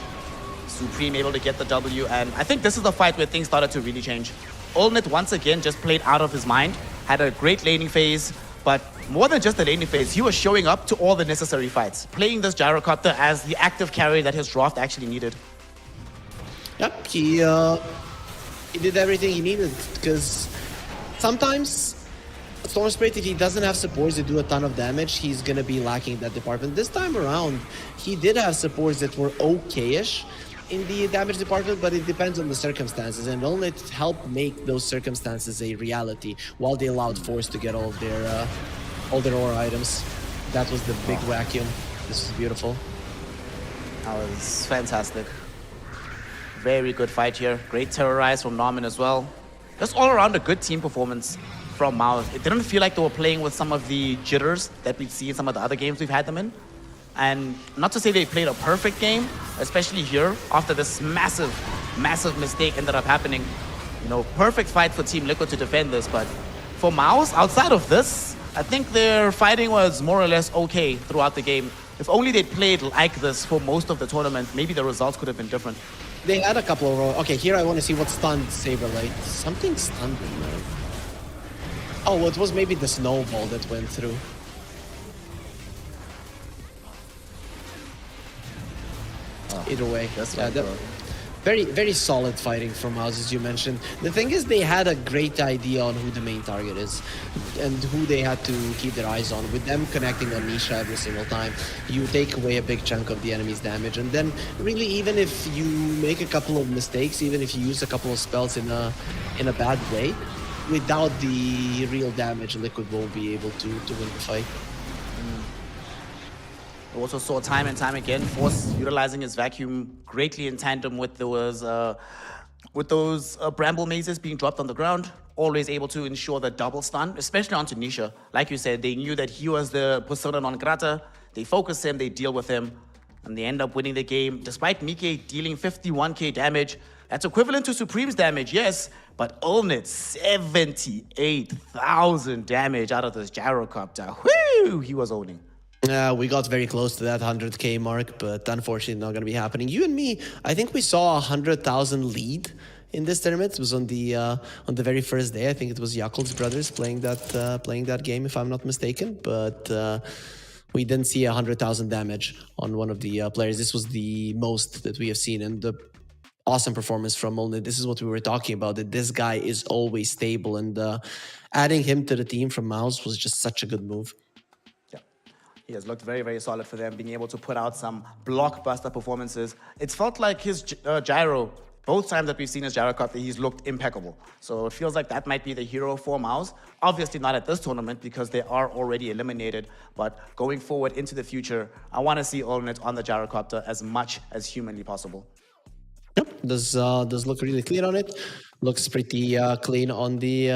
Supreme able to get the W, and I think this is the fight where things started to really change. Olnit once again just played out of his mind, had a great laning phase, but more than just the laning phase, he was showing up to all the necessary fights, playing this Gyrocopter as the active carry that his draft actually needed. Yep, he did everything he needed, because sometimes Storm Spirit, if he doesn't have supports that do a ton of damage, he's going to be lacking that department. This time around, he did have supports that were okay-ish in the damage department, but it depends on the circumstances, and only to help make those circumstances a reality while they allowed Force to get all their aura items. That was the big vacuum. This is beautiful. That was fantastic. Very good fight here. Great Terrorize from Norman as well. Just all around a good team performance from MOUZ. It didn't feel like they were playing with some of the jitters that we've seen in some of the other games we've had them in. And not to say they played a perfect game, especially here, after this massive, massive mistake ended up happening. You know, perfect fight for Team Liquid to defend this, but for MOUZ, outside of this, I think their fighting was more or less okay throughout the game. If only they'd played like this for most of the tournament, maybe the results could have been different. They had a couple of... Okay, here I want to see what stunned Saberlight. Something stunned him, man. Oh, well, it was maybe the snowball that went through. Either way, very, very solid fighting from MOUZ, as you mentioned. The thing is, they had a great idea on who the main target is and who they had to keep their eyes on. With them connecting on Nisha every single time, you take away a big chunk of the enemy's damage. And then, really, even if you make a couple of mistakes, even if you use a couple of spells in a bad way, without the real damage, Liquid won't be able to win the fight. We also saw time and time again Force utilizing his vacuum greatly in tandem with those bramble mazes being dropped on the ground. Always able to ensure the double stun, especially onto Nisha. Like you said, they knew that he was the persona non grata. They focus him, they deal with him, and they end up winning the game. Despite Mike dealing 51k damage, that's equivalent to Supreme's damage, yes, but Olnit 78,000 damage out of this gyrocopter. Whoo! He was owning. We got very close to that 100k mark, but unfortunately not going to be happening. You and me, I think we saw a 100,000 lead in this tournament. It was on the very first day. I think it was Yakul's brothers playing that game, if I'm not mistaken. But we didn't see 100,000 damage on one of the players. This was the most that we have seen, and the awesome performance from Olnit. This is what we were talking about, that this guy is always stable, and adding him to the team from MOUZ was just such a good move. He has looked very, very solid for them, being able to put out some blockbuster performances. It's felt like his gyro, both times that we've seen his gyrocopter, he's looked impeccable. So it feels like that might be the hero for MOUZ. Obviously not at this tournament because they are already eliminated, but going forward into the future, I want to see Olnit on the gyrocopter as much as humanly possible. Yep, does look really clean on it. Looks pretty clean on the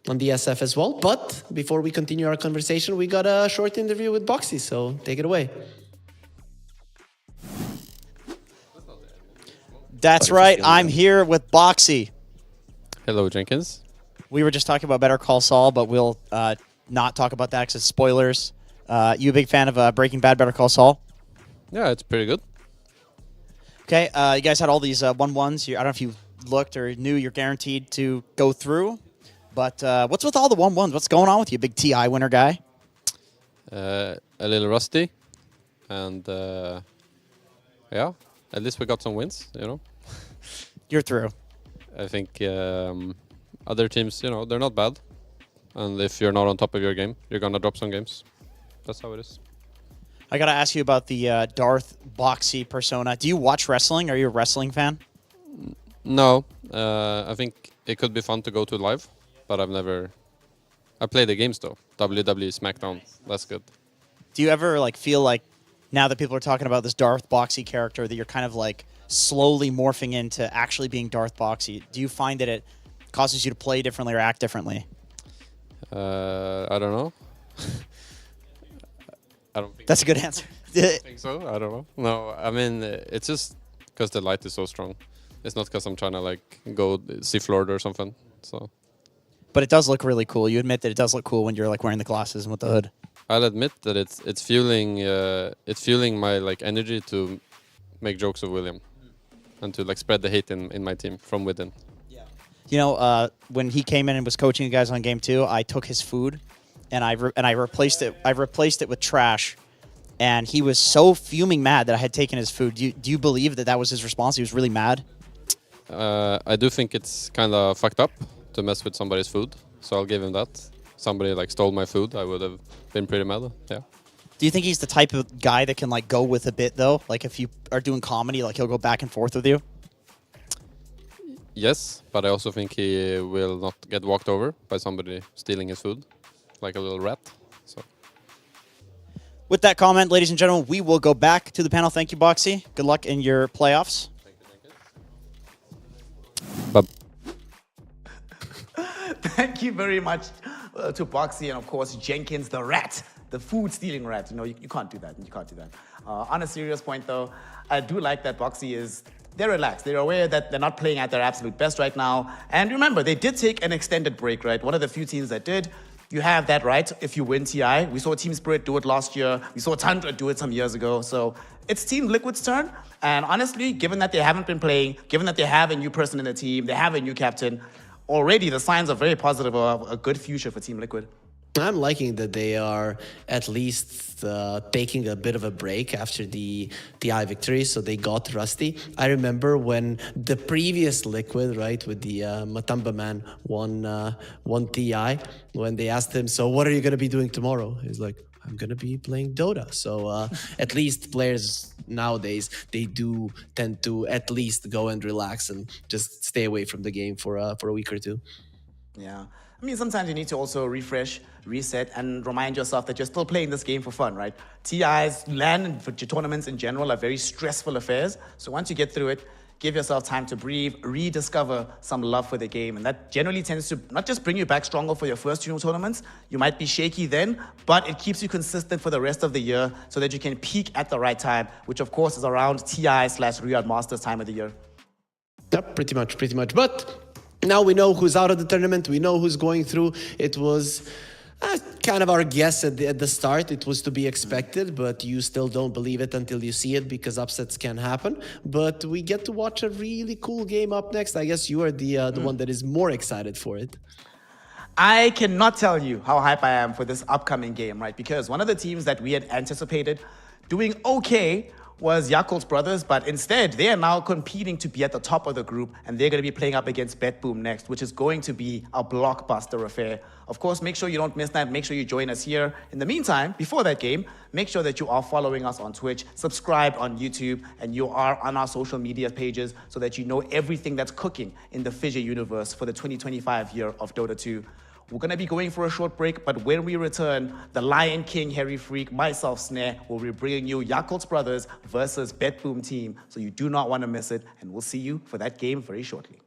SF as well. But before we continue our conversation, we got a short interview with Boxy, so take it away. That's right. I'm here with Boxy. Hello, Jenkins. We were just talking about Better Call Saul, but we'll not talk about that because it's spoilers. You a big fan of Breaking Bad, Better Call Saul? Yeah, it's pretty good. Okay, you guys had all these 1-1s. I don't know if you looked or knew you're guaranteed to go through. But what's with all the 1-1s? What's going on with you, big TI winner guy? A little rusty. And, yeah, at least we got some wins, you know. You're through. I think other teams, you know, they're not bad. And if you're not on top of your game, you're going to drop some games. That's how it is. I got to ask you about the Darth Boxy persona. Do you watch wrestling? Are you a wrestling fan? No. I think it could be fun to go to live. But I've never... I play the games, though. WWE, SmackDown. That's good. Do you ever feel like, now that people are talking about this Darth Boxy character, that you're kind of slowly morphing into actually being Darth Boxy? Do you find that it causes you to play differently or act differently? I don't know. I don't think That's a good answer. I think so. I don't know. No, I mean, it's just because the light is so strong. It's not because I'm trying to go see Florida or something. So... But it does look really cool. You admit that it does look cool when you're wearing the glasses and with the hood. I'll admit that it's fueling my energy to make jokes of William and to spread the hate in my team from within. Yeah. You know, when he came in and was coaching you guys on game 2, I took his food and I replaced it. I replaced it with trash, and he was so fuming mad that I had taken his food. Do you believe that was his response? He was really mad. I do think it's kind of fucked up to mess with somebody's food, so I'll give him that. Somebody stole my food, I would have been pretty mad. Yeah. Do you think he's the type of guy that can go with a bit though? If you are doing comedy, he'll go back and forth with you? Yes, but I also think he will not get walked over by somebody stealing his food, like a little rat. So. With that comment, ladies and gentlemen, we will go back to the panel. Thank you, Boxy. Good luck in your playoffs. Bye. Thank you very much to Boxy and, of course, Jenkins the rat, the food-stealing rat. You know, you can't do that. You can't do that. On a serious point, though, I do like that Boxy is they're relaxed. They're aware that they're not playing at their absolute best right now. And remember, they did take an extended break, right? One of the few teams that did. You have that right if you win TI. We saw Team Spirit do it last year. We saw Tundra do it some years ago. So it's Team Liquid's turn. And honestly, given that they haven't been playing, given that they have a new person in the team, they have a new captain, already the signs are very positive of a good future for Team Liquid. I'm liking that they are at least taking a bit of a break after the TI victory, so they got rusty. I remember when the previous Liquid, right, with the Matamba man won TI, when they asked him, so what are you going to be doing tomorrow? He's like, I'm going to be playing Dota. So at least players nowadays, they do tend to at least go and relax and just stay away from the game for a week or two. Yeah. I mean, sometimes you need to also refresh, reset, and remind yourself that you're still playing this game for fun, right? TIs, LAN, and tournaments in general are very stressful affairs. So once you get through it, give yourself time to breathe, rediscover some love for the game. And that generally tends to not just bring you back stronger for your first few tournaments, you might be shaky then, but it keeps you consistent for the rest of the year so that you can peak at the right time, which of course is around TI/Riyadh Masters time of the year. Yep, pretty much. But now we know who's out of the tournament. We know who's going through. It was kind of our guess at the start. It was to be expected, but you still don't believe it until you see it because upsets can happen. But we get to watch a really cool game up next. I guess you are the one that is more excited for it. I cannot tell you how hype I am for this upcoming game, right? Because one of the teams that we had anticipated doing okay was Yakult's brothers, but instead they are now competing to be at the top of the group, and they're going to be playing up against BetBoom next, which is going to be a blockbuster affair. Of course, make sure you don't miss that. Make sure you join us here. In the meantime, before that game, make sure that you are following us on Twitch, subscribed on YouTube, and you are on our social media pages so that you know everything that's cooking in the FISSURE universe for the 2025 year of Dota 2. We're going to be going for a short break, but when we return, the Lion King, Harry Freak, myself, Snare, will be bringing you Yakult's Brothers versus BetBoom Team. So you do not want to miss it, and we'll see you for that game very shortly.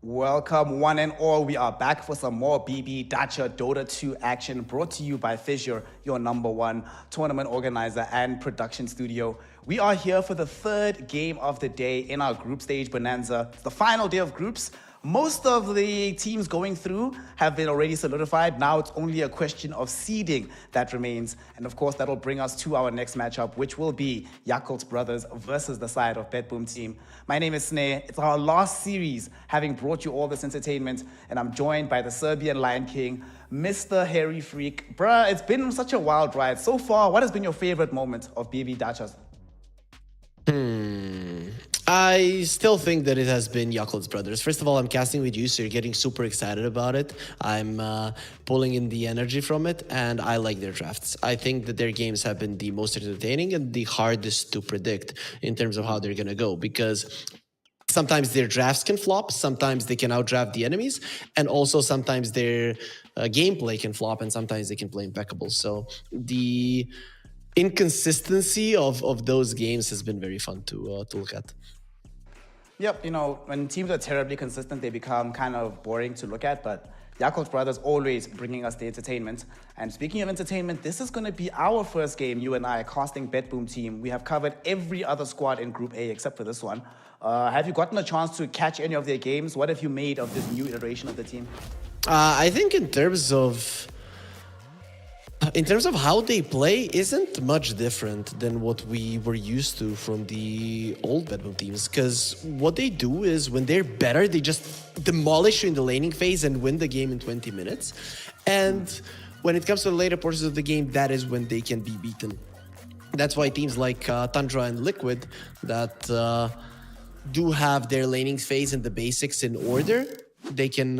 Welcome one and all. We are back for some more BB Dacha Dota 2 action brought to you by FISSURE, your #1 tournament organizer and production studio. We are here for the third game of the day in our group stage bonanza. It's the final day of groups. Most of the teams going through have been already solidified. Now it's only a question of seeding that remains. And of course, that'll bring us to our next matchup, which will be Yakult Brothers versus the side of BetBoom Team. My name is Sneh. It's our last series, having brought you all this entertainment. And I'm joined by the Serbian Lion King, Mr. Hairy Freak. Bruh, it's been such a wild ride. So far, what has been your favorite moment of BB Dacha's? I still think that it has been Yakult's Brothers. First of all, I'm casting with you, so you're getting super excited about it. I'm pulling in the energy from it, and I like their drafts. I think that their games have been the most entertaining and the hardest to predict in terms of how they're going to go, because sometimes their drafts can flop, sometimes they can outdraft the enemies, and also sometimes their gameplay can flop, and sometimes they can play impeccable. So the inconsistency of those games has been very fun to look at. Yep, you know, when teams are terribly consistent, they become kind of boring to look at, but Yakult Brothers always bringing us the entertainment. And speaking of entertainment, this is going to be our first game, you and I, casting BetBoom Team. We have covered every other squad in Group A except for this one. Have you gotten a chance to catch any of their games? What have you made of this new iteration of the team? I think in terms of how they play, isn't much different than what we were used to from the old BetBoom teams. Because what they do is, when they're better, they just demolish you in the laning phase and win the game in 20 minutes. And when it comes to the later portions of the game, that is when they can be beaten. That's why teams like Tundra and Liquid that do have their laning phase and the basics in order, they can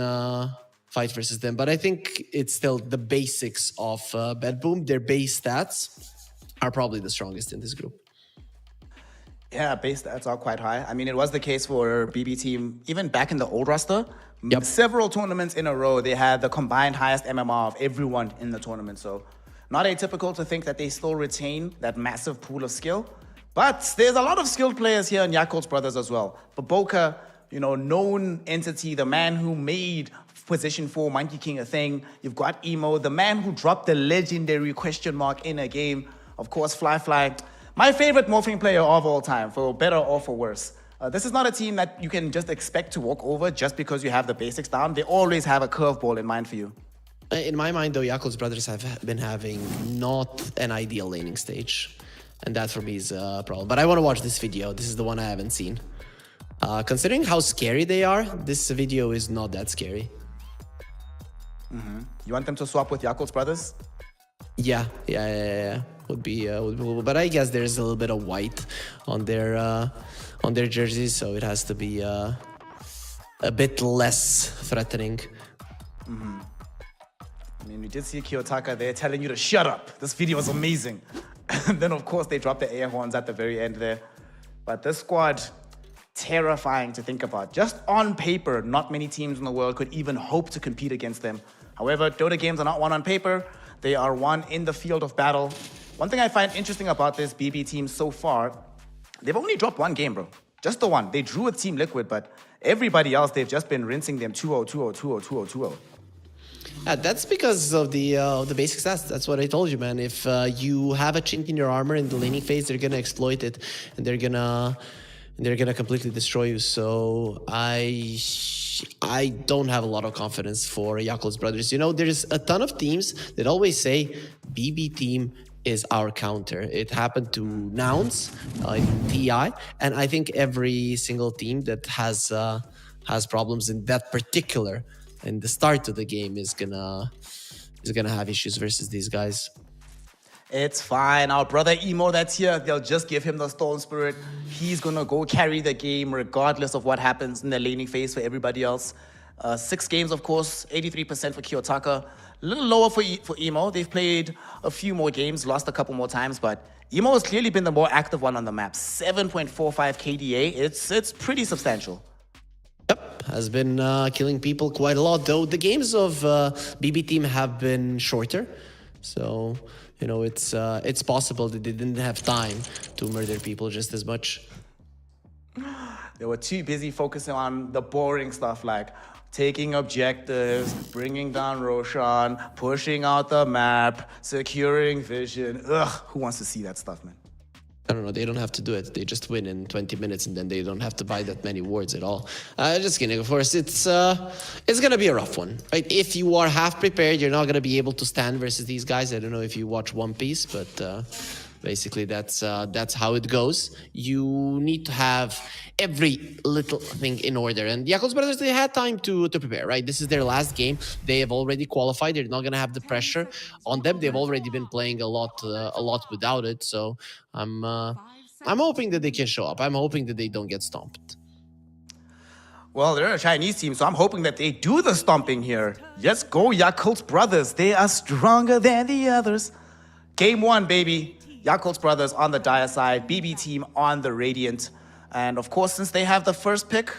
fight versus them. But I think it's still the basics of BetBoom. Their base stats are probably the strongest in this group. Yeah, base stats are quite high. I mean, it was the case for BB Team even back in the old roster. Yep. Several tournaments in a row, they had the combined highest MMR of everyone in the tournament. So not atypical to think that they still retain that massive pool of skill. But there's a lot of skilled players here in Yakult Brothers as well. Baboka, you know, known entity, the man who made Position 4 Monkey King a thing. You've got Emo, the man who dropped the legendary question mark in a game. Of course, Fly, my favorite morphing player of all time, for better or for worse. This is not a team that you can just expect to walk over just because you have the basics down. They always have a curveball in mind for you. In my mind, though, Yakult's Brothers have been having not an ideal laning stage. And that for me is a problem. But I want to watch this video. This is the one I haven't seen. Considering how scary they are, this video is not that scary. You want them to swap with Yakult Brothers? Yeah. Would be but I guess there's a little bit of white on their jerseys, so it has to be a bit less threatening. I mean, we did see Kiyotaka there telling you to shut up. This video was amazing. And then, of course, they dropped the air horns at the very end there. But this squad, terrifying to think about. Just on paper, not many teams in the world could even hope to compete against them. However, Dota games are not won on paper. They are won in the field of battle. One thing I find interesting about this BB team so far, they've only dropped one game, bro. Just the one. They drew with Team Liquid, but everybody else, they've just been rinsing them 2-0, 2-0, 2-0, 2-0, 2-0. That's because of the basic stats. That's what I told you, man. If you have a chink in your armor in the laning phase, they're gonna exploit it, and they're gonna completely destroy you. So I don't have a lot of confidence for Yakult's Brothers. You know, there's a ton of teams that always say BB team is our counter. It happened to Nouns in TI, and I think every single team that has problems in that particular in the start of the game is gonna have issues versus these guys. It's fine. Our brother Emo that's here, they'll just give him the Storm Spirit. He's gonna go carry the game regardless of what happens in the laning phase for everybody else. 6 games, of course, 83% for Kiyotaka. A little lower for Emo. They've played a few more games, lost a couple more times, but Emo has clearly been the more active one on the map. 7.45 KDA. It's pretty substantial. Yep, has been killing people quite a lot, though. The games of BB team have been shorter. So, you know, it's possible that they didn't have time to murder people just as much. They were too busy focusing on the boring stuff like taking objectives, bringing down Roshan, pushing out the map, securing vision. Ugh, who wants to see that stuff, man? I don't know, they don't have to do it. They just win in 20 minutes and then they don't have to buy that many wards at all. Just kidding, of course, it's gonna be a rough one, right? If you are half prepared, you're not gonna be able to stand versus these guys. I don't know if you watch One Piece, but basically that's how it goes. You need to have every little thing in order. And Yakul's brothers, they had time to prepare, right? This is their last game. They have already qualified. They're not gonna have the pressure on them. They've already been playing a lot without it. So I'm hoping that they can show up. I'm hoping that they don't get stomped. Well, they're a Chinese team, so I'm hoping that they do the stomping here. Let's go, Yakult's brothers. They are stronger than the others. Game 1, baby. Yakult's brothers on the Dire side, BB team on the Radiant. And of course, since they have the first pick,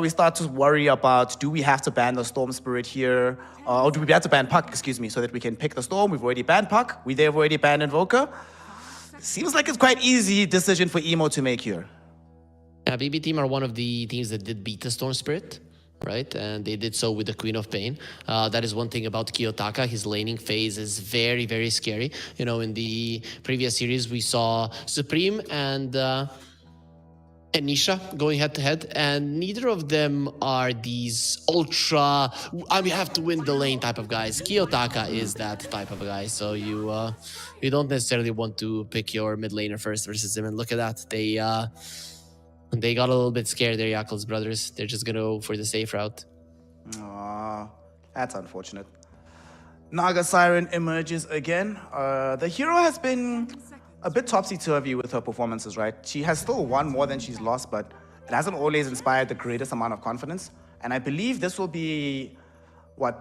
we start to worry about, do we have to ban the Storm Spirit here? Or do we have to ban Puck, excuse me, so that we can pick the Storm? We've already banned Puck. They've already banned Invoker. Seems like it's quite easy decision for Emo to make here. Yeah, BB team are one of the teams that did beat the Storm Spirit, right? And they did so with the Queen of Pain. That is one thing about Kiyotaka. His laning phase is very, very scary. You know, in the previous series, we saw Supreme and Nisha going head-to-head, and neither of them are these ultra, we have to win the lane type of guys. Kiyotaka is that type of guy, so you don't necessarily want to pick your mid laner first versus him. And look at that, they got a little bit scared there, Yakul's brothers. They're just gonna go for the safe route. Aww, that's unfortunate. Naga Siren emerges again. The hero has been a bit topsy-turvy with her performances, right? She has still won more than she's lost, but it hasn't always inspired the greatest amount of confidence. And I believe this will be,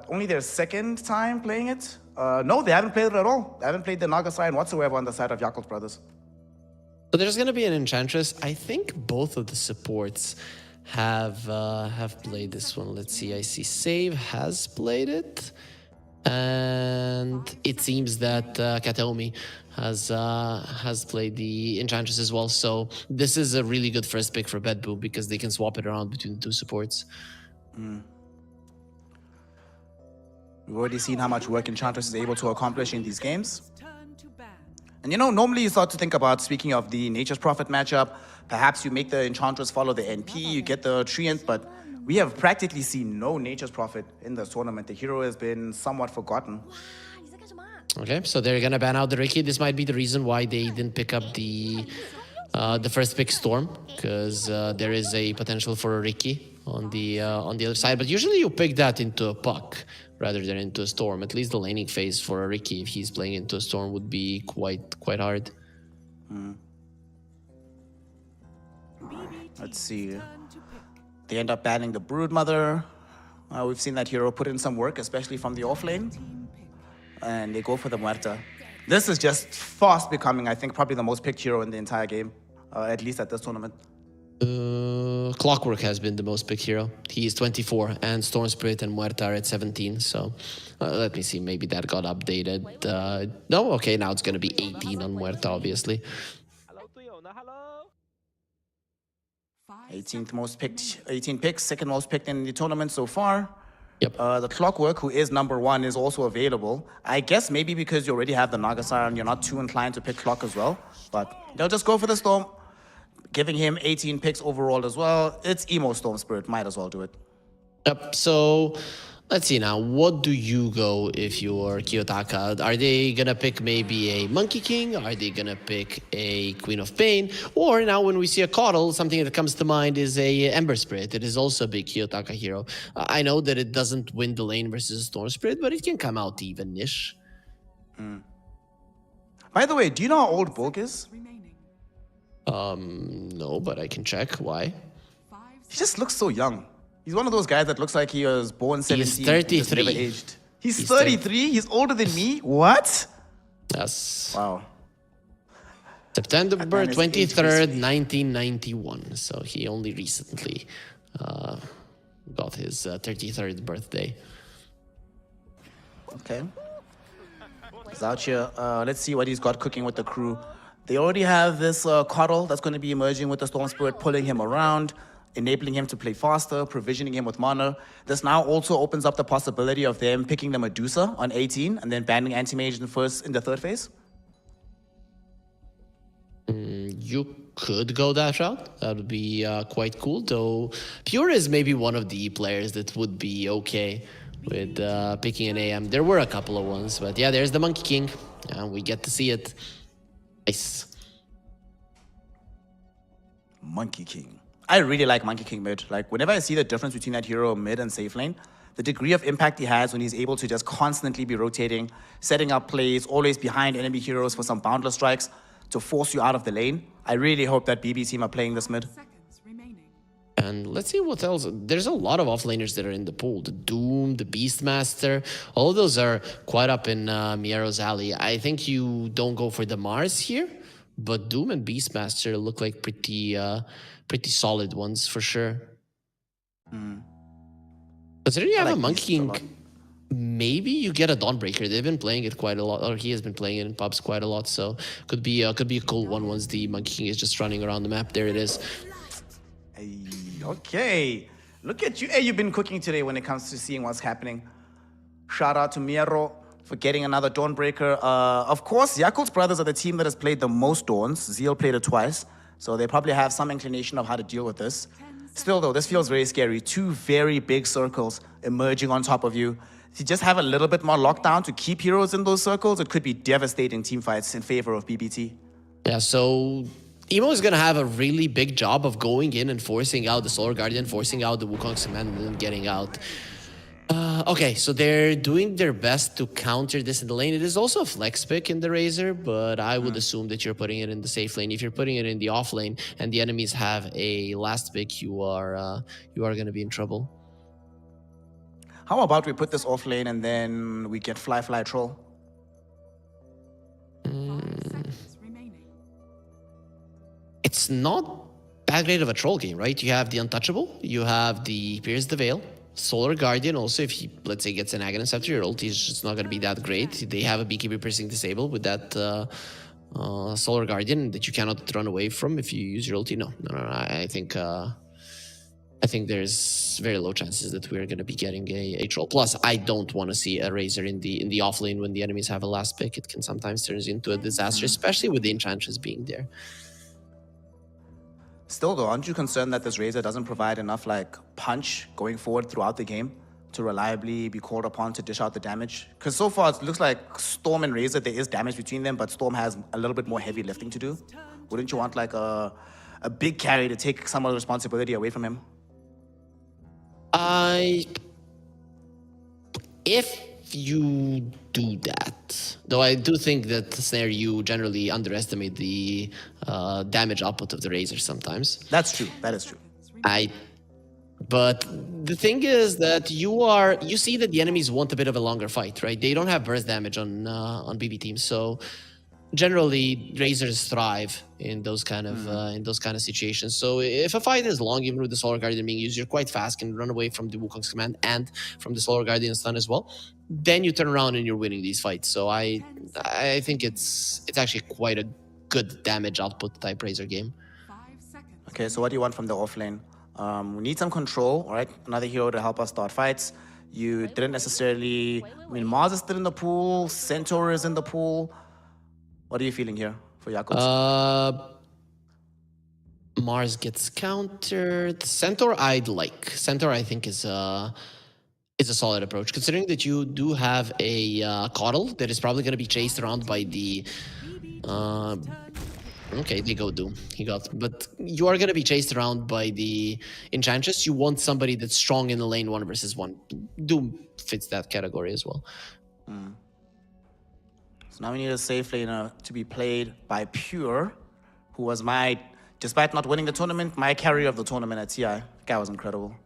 only their second time playing it? No, they haven't played it at all. They haven't played the Naga Siren whatsoever on the side of Yakult's brothers. So there's going to be an Enchantress. I think both of the supports have played this one. Let's see. I see Save has played it. And it seems that Kataomi has played the Enchantress as well. So this is a really good first pick for BetBoom because they can swap it around between the two supports. We've already seen how much work Enchantress is able to accomplish in these games. And you know, normally you start to think about, speaking of the Nature's Prophet matchup, perhaps you make the Enchantress follow the NP, you get the Treant, but we have practically seen no Nature's Prophet in this tournament. The hero has been somewhat forgotten. Okay, so they're gonna ban out the Riki. This might be the reason why they didn't pick up the first pick Storm, because there is a potential for a Riki on the other side. But usually you pick that into a Puck rather than into a Storm. At least the laning phase for a Riki, if he's playing into a Storm, would be quite hard. Let's see. They end up banning the Broodmother. We've seen that hero put in some work, especially from the offlane. And they go for the Muerta. This is just fast becoming, I think, probably the most picked hero in the entire game, at least at this tournament. Clockwork has been the most picked hero. He is 24, and Storm Spirit and Muerta are at 17. So let me see, maybe that got updated. No, okay, now it's going to be 18 on Muerta, obviously. 18th most picked, 18 picks, second most picked in the tournament so far. Yep. The Clockwork, who is #1, is also available. I guess maybe because you already have the Naga Siren, you're not too inclined to pick Clock as well. But they'll just go for the Storm, giving him 18 picks overall as well. It's Emo Storm Spirit, might as well do it. Yep, so let's see now. What do you go if you're Kiyotaka? Are they gonna pick maybe a Monkey King? Are they gonna pick a Queen of Pain? Or now when we see a Coddle, something that comes to mind is a Ember Spirit. It is also a big Kiyotaka hero. I know that it doesn't win the lane versus Storm Spirit, but it can come out even-ish. By the way, do you know how old Bulk is? No, but I can check. Why? He just looks so young. He's one of those guys that looks like he was born 17. He's 33. Just never aged. He's 33? He's older than me? What? Yes. Wow. September 23rd, 1991. So he only recently got his 33rd birthday. Okay. He's out here. Let's see what he's got cooking with the crew. They already have this Coddle that's going to be emerging with the Storm Spirit, pulling him around, enabling him to play faster, provisioning him with mana. This now also opens up the possibility of them picking the Medusa on 18 and then banning Anti-Mage in the third phase. You could go that route. That would be quite cool, though. Pure is maybe one of the players that would be okay with picking an AM. There were a couple of ones, but yeah, there's the Monkey King. We get to see it. Nice. Monkey King. I really like Monkey King mid. Like, whenever I see the difference between that hero mid and safe lane, the degree of impact he has when he's able to just constantly be rotating, setting up plays, always behind enemy heroes for some boundless strikes to force you out of the lane. I really hope that BB team are playing this mid. And let's see what else. There's a lot of offlaners that are in the pool. The Doom, the Beastmaster, all of those are quite up in Miero's alley. I think you don't go for the Mars here, but Doom and Beastmaster look like pretty solid ones for sure. Considering you have a Monkey King, maybe you get a Dawnbreaker. They've been playing it quite a lot, or he has been playing it in pubs quite a lot, so could be a cool one once the Monkey King is just running around the map. There it is. Hey, okay, look at you. Hey, you've been cooking today when it comes to seeing what's happening. Shout out to Miero for getting another Dawnbreaker. Of course, Yakult's brothers are the team that has played the most Dawns. Zeal played it twice, so they probably have some inclination of how to deal with this. Still though, this feels very scary. Two very big circles emerging on top of you. If you just have a little bit more lockdown to keep heroes in those circles, it could be devastating team fights in favor of BBT. Yeah, so Emo is going to have a really big job of going in and forcing out the Solar Guardian, forcing out the Wukong's command, and then getting out. Okay, so they're doing their best to counter this in the lane. It is also a flex pick in the Razor, but I would assume that you're putting it in the safe lane. If you're putting it in the off lane and the enemies have a last pick, you are going to be in trouble. How about we put this off lane and then we get Fly Troll? It's not that great of a troll game, right? You have the Untouchable, you have the Pierce the Veil, Solar Guardian. Also, if he, let's say, gets an Aghanim after your ult, he's just not going to be that great. They have a Beekeeper Piercing Disable with that Solar Guardian that you cannot run away from if you use your ulti. No. I think there's very low chances that we're going to be getting a troll. Plus, I don't want to see a Razor in the off lane when the enemies have a last pick. It can sometimes turn into a disaster, especially with the Enchantress being there. Still though, aren't you concerned that this Razor doesn't provide enough like punch going forward throughout the game to reliably be called upon to dish out the damage? Because so far it looks like Storm and Razor, there is damage between them, but Storm has a little bit more heavy lifting to do. Wouldn't you want like a big carry to take some of the responsibility away from him? If you do that, though I do think that Snare, you generally underestimate the damage output of the Razor sometimes. That's true. That is true. But the thing is that you see that the enemies want a bit of a longer fight, right? They don't have burst damage on BB teams, so generally Razors thrive in those kind of situations. So if a fight is long, even with the Solar Guardian being used, you're quite fast, can run away from the Wukong's command and from the Solar Guardian stun as well. Then you turn around and you're winning these fights. So I think it's actually quite a good damage output type Razor game. Okay, so what do you want from the off lane? We need some control, all right? Another hero to help us start fights. You didn't necessarily... I mean, MOUZ is still in the pool. Centaur is in the pool. What are you feeling here for Yakult? Mars gets countered. Centaur I'd like. Centaur I think is a solid approach, considering that you do have a Coddle that is probably going to be chased around by the... okay, they go Doom. But you are going to be chased around by the Enchantress. You want somebody that's strong in the lane 1 versus 1. Doom fits that category as well. So now we need a safe laner to be played by Pure, who was despite not winning the tournament, my carrier of the tournament at TI. That guy was incredible.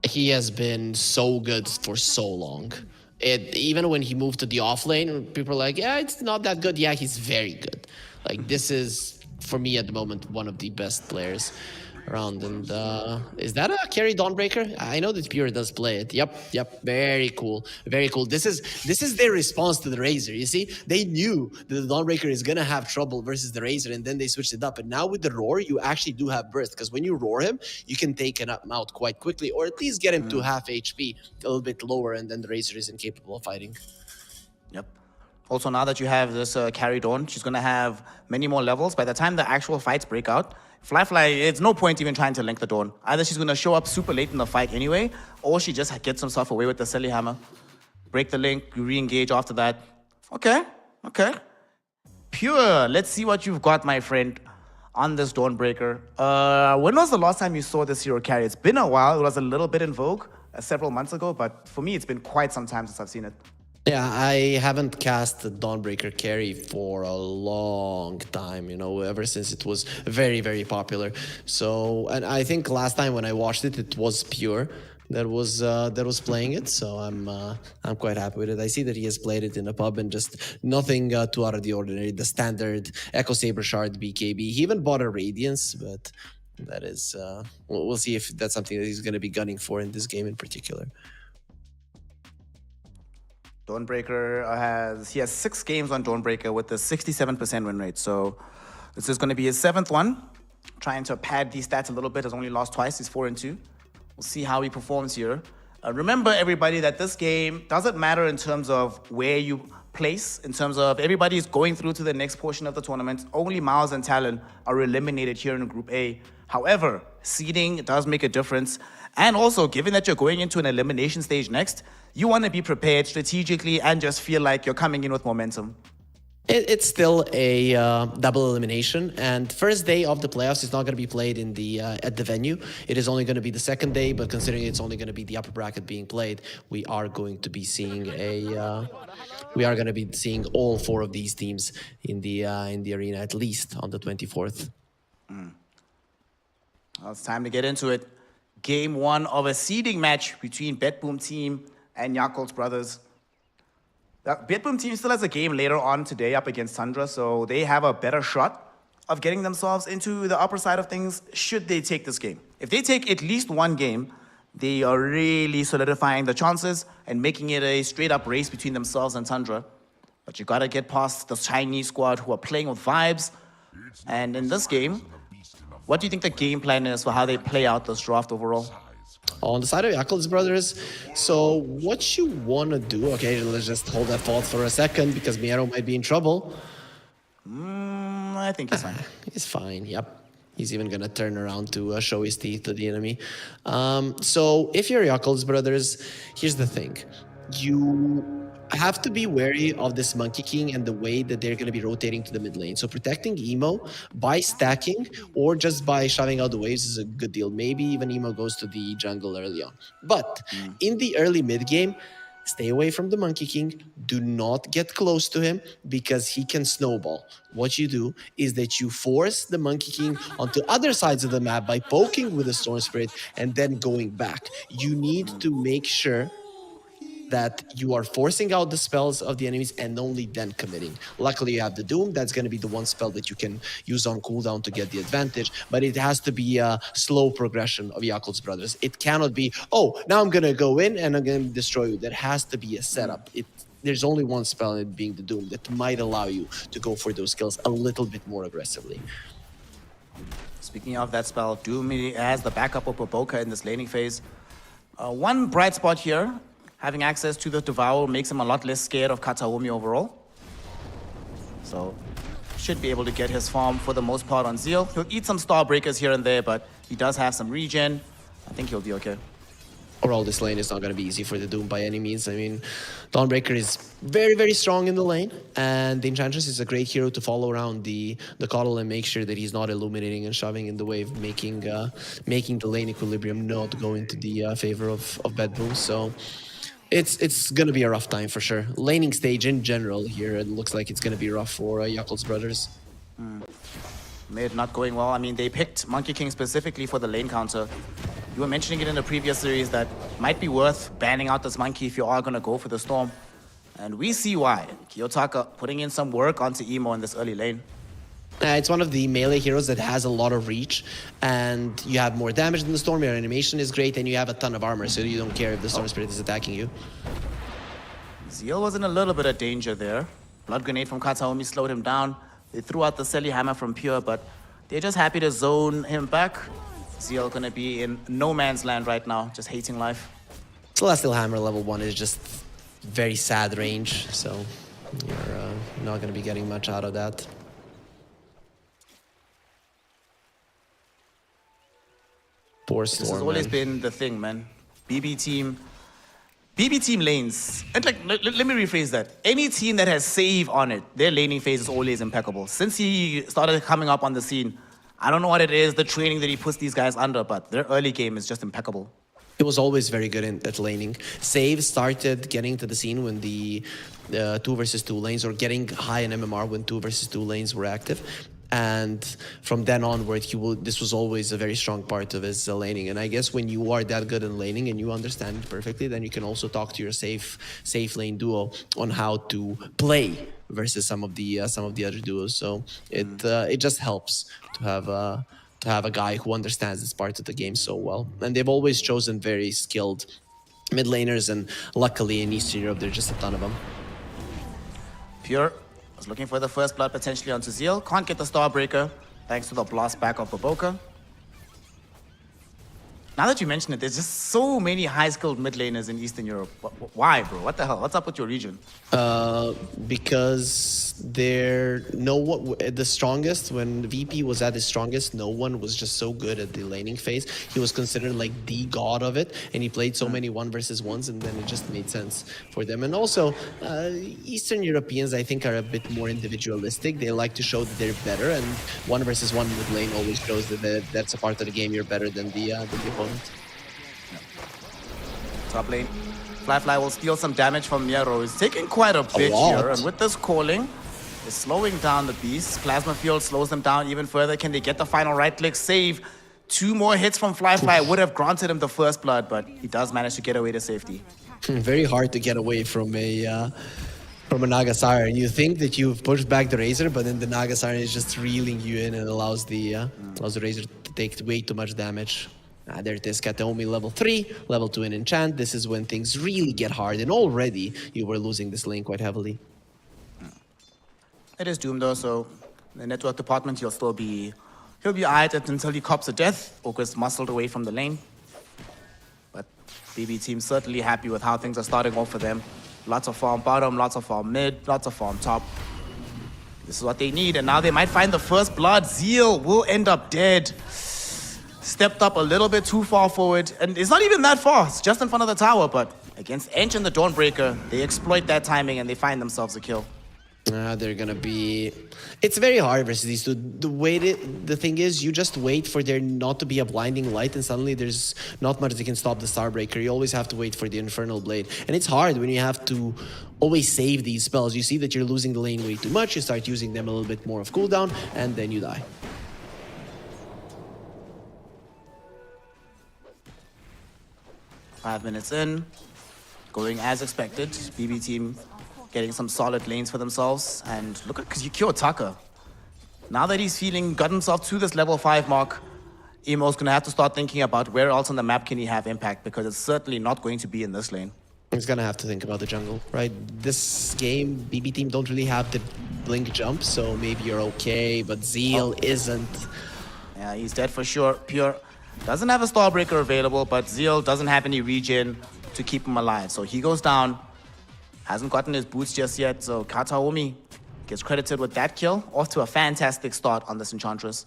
He has been so good for so long. Even when he moved to the off lane, people are like, yeah, it's not that good. Yeah, he's very good. Like, this is, for me at the moment, one of the best players. around. And is that a carry Dawnbreaker? I know that Pure does play it. Yep. Very cool. Very cool. This is their response to the Razor. You see, they knew that the Dawnbreaker is gonna have trouble versus the Razor, and then they switched it up. And now with the Roar, you actually do have burst, because when you roar him, you can take him out quite quickly, or at least get him to half HP, a little bit lower, and then the Razor is incapable of fighting. Yep. Also, now that you have this carry Dawn, she's going to have many more levels. By the time the actual fights break out, Fly, it's no point even trying to link the Dawn. Either she's going to show up super late in the fight anyway, or she just gets herself away with the Silly Hammer. Break the link, you re-engage after that. Okay. Pure, let's see what you've got, my friend, on this Dawnbreaker. When was the last time you saw this hero carry? It's been a while. It was a little bit in vogue several months ago, but for me, it's been quite some time since I've seen it. Yeah, I haven't cast the Dawnbreaker carry for a long time, ever since it was very, very popular. So, and I think last time when I watched it, it was Pure that was playing it. So I'm quite happy with it. I see that he has played it in a pub and just nothing too out of the ordinary. The standard Echo Saber Shard BKB. He even bought a Radiance, but that is we'll see if that's something that he's going to be gunning for in this game in particular. Dawnbreaker has 6 games on Dawnbreaker with a 67% win rate. So this is going to be his 7th one. Trying to pad these stats a little bit. Has only lost twice. He's 4-2. We'll see how he performs here. Remember, everybody, that this game doesn't matter in terms of where you place. In terms of everybody is going through to the next portion of the tournament. Only MOUZ and Talon are eliminated here in Group A. However, seeding does make a difference. And also, given that you're going into an elimination stage next, you want to be prepared strategically and just feel like you're coming in with momentum. It's still a double elimination, and first day of the playoffs is not going to be played in the at the venue. It is only going to be the second day, but considering it's only going to be the upper bracket being played, we are going to be seeing all 4 of these teams in the arena, at least on the 24th. Well, it's time to get into it. Game 1 of a seeding match between BetBoom Team and Yakult's brothers. BetBoom Team still has a game later on today up against Tundra, so they have a better shot of getting themselves into the upper side of things should they take this game. If they take at least one game, they are really solidifying the chances and making it a straight-up race between themselves and Tundra. But you gotta get past the Chinese squad who are playing with vibes. And in this game, what do you think the game plan is for how they play out this draft overall? On the side of Yakult's brothers, so what you want to do, okay, let's just hold that thought for a second because Miero might be in trouble. I think he's fine. He's fine, yep. He's even going to turn around to show his teeth to the enemy. So if you're Yakult's brothers, here's the thing. You have to be wary of this Monkey King and the way that they're going to be rotating to the mid lane. So protecting Emo by stacking or just by shoving out the waves is a good deal. Maybe even Emo goes to the jungle early on. But in the early mid game, stay away from the Monkey King. Do not get close to him because he can snowball. What you do is that you force the Monkey King onto other sides of the map by poking with the Storm Spirit and then going back. You need to make sure that you are forcing out the spells of the enemies and only then committing. Luckily, you have the Doom. That's going to be the one spell that you can use on cooldown to get the advantage, but it has to be a slow progression of Yakult's brothers. It cannot be, oh, now I'm going to go in and I'm going to destroy you. There has to be a setup. There's only one spell, it being the Doom, that might allow you to go for those kills a little bit more aggressively. Speaking of that spell, Doom as the backup of Boboka in this laning phase. One bright spot here, having access to the Devour makes him a lot less scared of Kataomi overall. So, should be able to get his farm for the most part on Zeal. He'll eat some Star Breakers here and there, but he does have some regen. I think he'll be okay. Overall, this lane is not going to be easy for the Doom by any means. I mean, Dawnbreaker is very, very strong in the lane, and the Enchantress is a great hero to follow around the Coddle and make sure that he's not illuminating and shoving in the wave, making the lane equilibrium not go into the favor of BetBoom. So it's going to be a rough time for sure. Laning stage in general here, it looks like it's going to be rough for Yakult's brothers. Mid not going well. I mean, they picked Monkey King specifically for the lane counter. You were mentioning it in the previous series that might be worth banning out this Monkey if you are going to go for the Storm. And we see why. Kiyotaka putting in some work onto Emo in this early lane. It's one of the melee heroes that has a lot of reach, and you have more damage than the Storm, your animation is great, and you have a ton of armor, so you don't care if the Storm Spirit is attacking you. Zeal was in a little bit of danger there. Blood Grenade from Kataomi slowed him down. They threw out the Selly Hammer from Pure, but they're just happy to zone him back. Zeal gonna be in no man's land right now, just hating life. Celestial Hammer level 1 is just very sad range, so you're not gonna be getting much out of that. Poor Storm, This has always been the thing, man. BB team lanes. And like, let me rephrase that. Any team that has save on it, their laning phase is always impeccable. Since he started coming up on the scene, I don't know what it is, the training that he puts these guys under, but their early game is just impeccable. It was always very good at laning. Save started getting to the scene when the 2 versus 2 lanes, or getting high in MMR when 2 versus 2 lanes were active. And from then onward, this was always a very strong part of his laning. And I guess when you are that good in laning and you understand it perfectly, then you can also talk to your safe lane duo on how to play versus some of the other duos. So it just helps to have a guy who understands this part of the game so well. And they've always chosen very skilled mid laners, and luckily in Eastern Europe, there's just a ton of them. Pure was looking for the first blood potentially onto Zeal. Can't get the Starbreaker thanks to the blast back of Baboka. Now that you mention it, there's just so many high-skilled mid laners in Eastern Europe. Why, bro? What the hell? What's up with your region? Because the strongest, when VP was at his strongest, no one was just so good at the laning phase. He was considered like the god of it, and he played so many 1 versus 1s, and then it just made sense for them. And also, Eastern Europeans, I think, are a bit more individualistic. They like to show that they're better, and 1 versus 1 mid lane always shows that that's a part of the game you're better than the opponent. Top lane. Fly will steal some damage from Miro. He's taking quite a bit here, and with this calling, it's slowing down the beast. Plasma Field slows them down even further. Can they get the final right click save? 2 more hits from Fly would have granted him the first blood, but he does manage to get away to safety. Very hard to get away from a Naga Siren. You think that you've pushed back the Razor, but then the Naga Siren is just reeling you in and allows the Razor to take way too much damage. There it is, Kataomi level 3, level 2 in Enchant. This is when things really get hard, and already you were losing this lane quite heavily. It is Doom though, so the network department, he'll be eyed until he cops a death or gets muscled away from the lane. But BB team certainly happy with how things are starting off for them. Lots of farm bottom, lots of farm mid, lots of farm top. This is what they need, and now they might find the first blood. Zeal will end up dead. Stepped up a little bit too far forward, and it's not even that far. It's just in front of the tower, but against Ench and the Dawnbreaker, they exploit that timing and they find themselves a kill. They're gonna be... It's very hard versus these two. The thing is, you just wait for there not to be a blinding light, and suddenly there's not much that can stop the Starbreaker. You always have to wait for the Infernal Blade. And it's hard when you have to always save these spells. You see that you're losing the lane way too much, you start using them a little bit more of cooldown, and then you die. 5 minutes in, going as expected. BB team getting some solid lanes for themselves. And look at Yukio Taka. Now that he's got himself to this level 5 mark, Emo's gonna have to start thinking about where else on the map can he have impact, because it's certainly not going to be in this lane. He's gonna have to think about the jungle, right? This game, BB team don't really have the blink jump, so maybe you're okay, but Zeal isn't. Yeah, he's dead for sure. Pure doesn't have a Starbreaker available, but Zeal doesn't have any regen to keep him alive. So he goes down, hasn't gotten his boots just yet, so Kataomi gets credited with that kill. Off to a fantastic start on this Enchantress.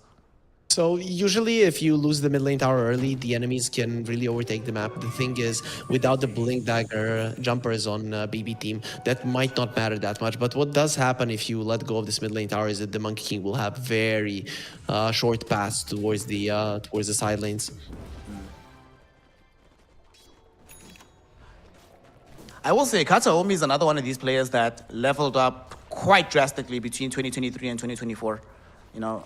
So usually if you lose the mid lane tower early, the enemies can really overtake the map. The thing is, without the Blink Dagger jumpers on BB team, that might not matter that much. But what does happen if you let go of this mid lane tower is that the Monkey King will have very short paths towards the side lanes. I will say Kataomi is another one of these players that leveled up quite drastically between 2023 and 2024. You know,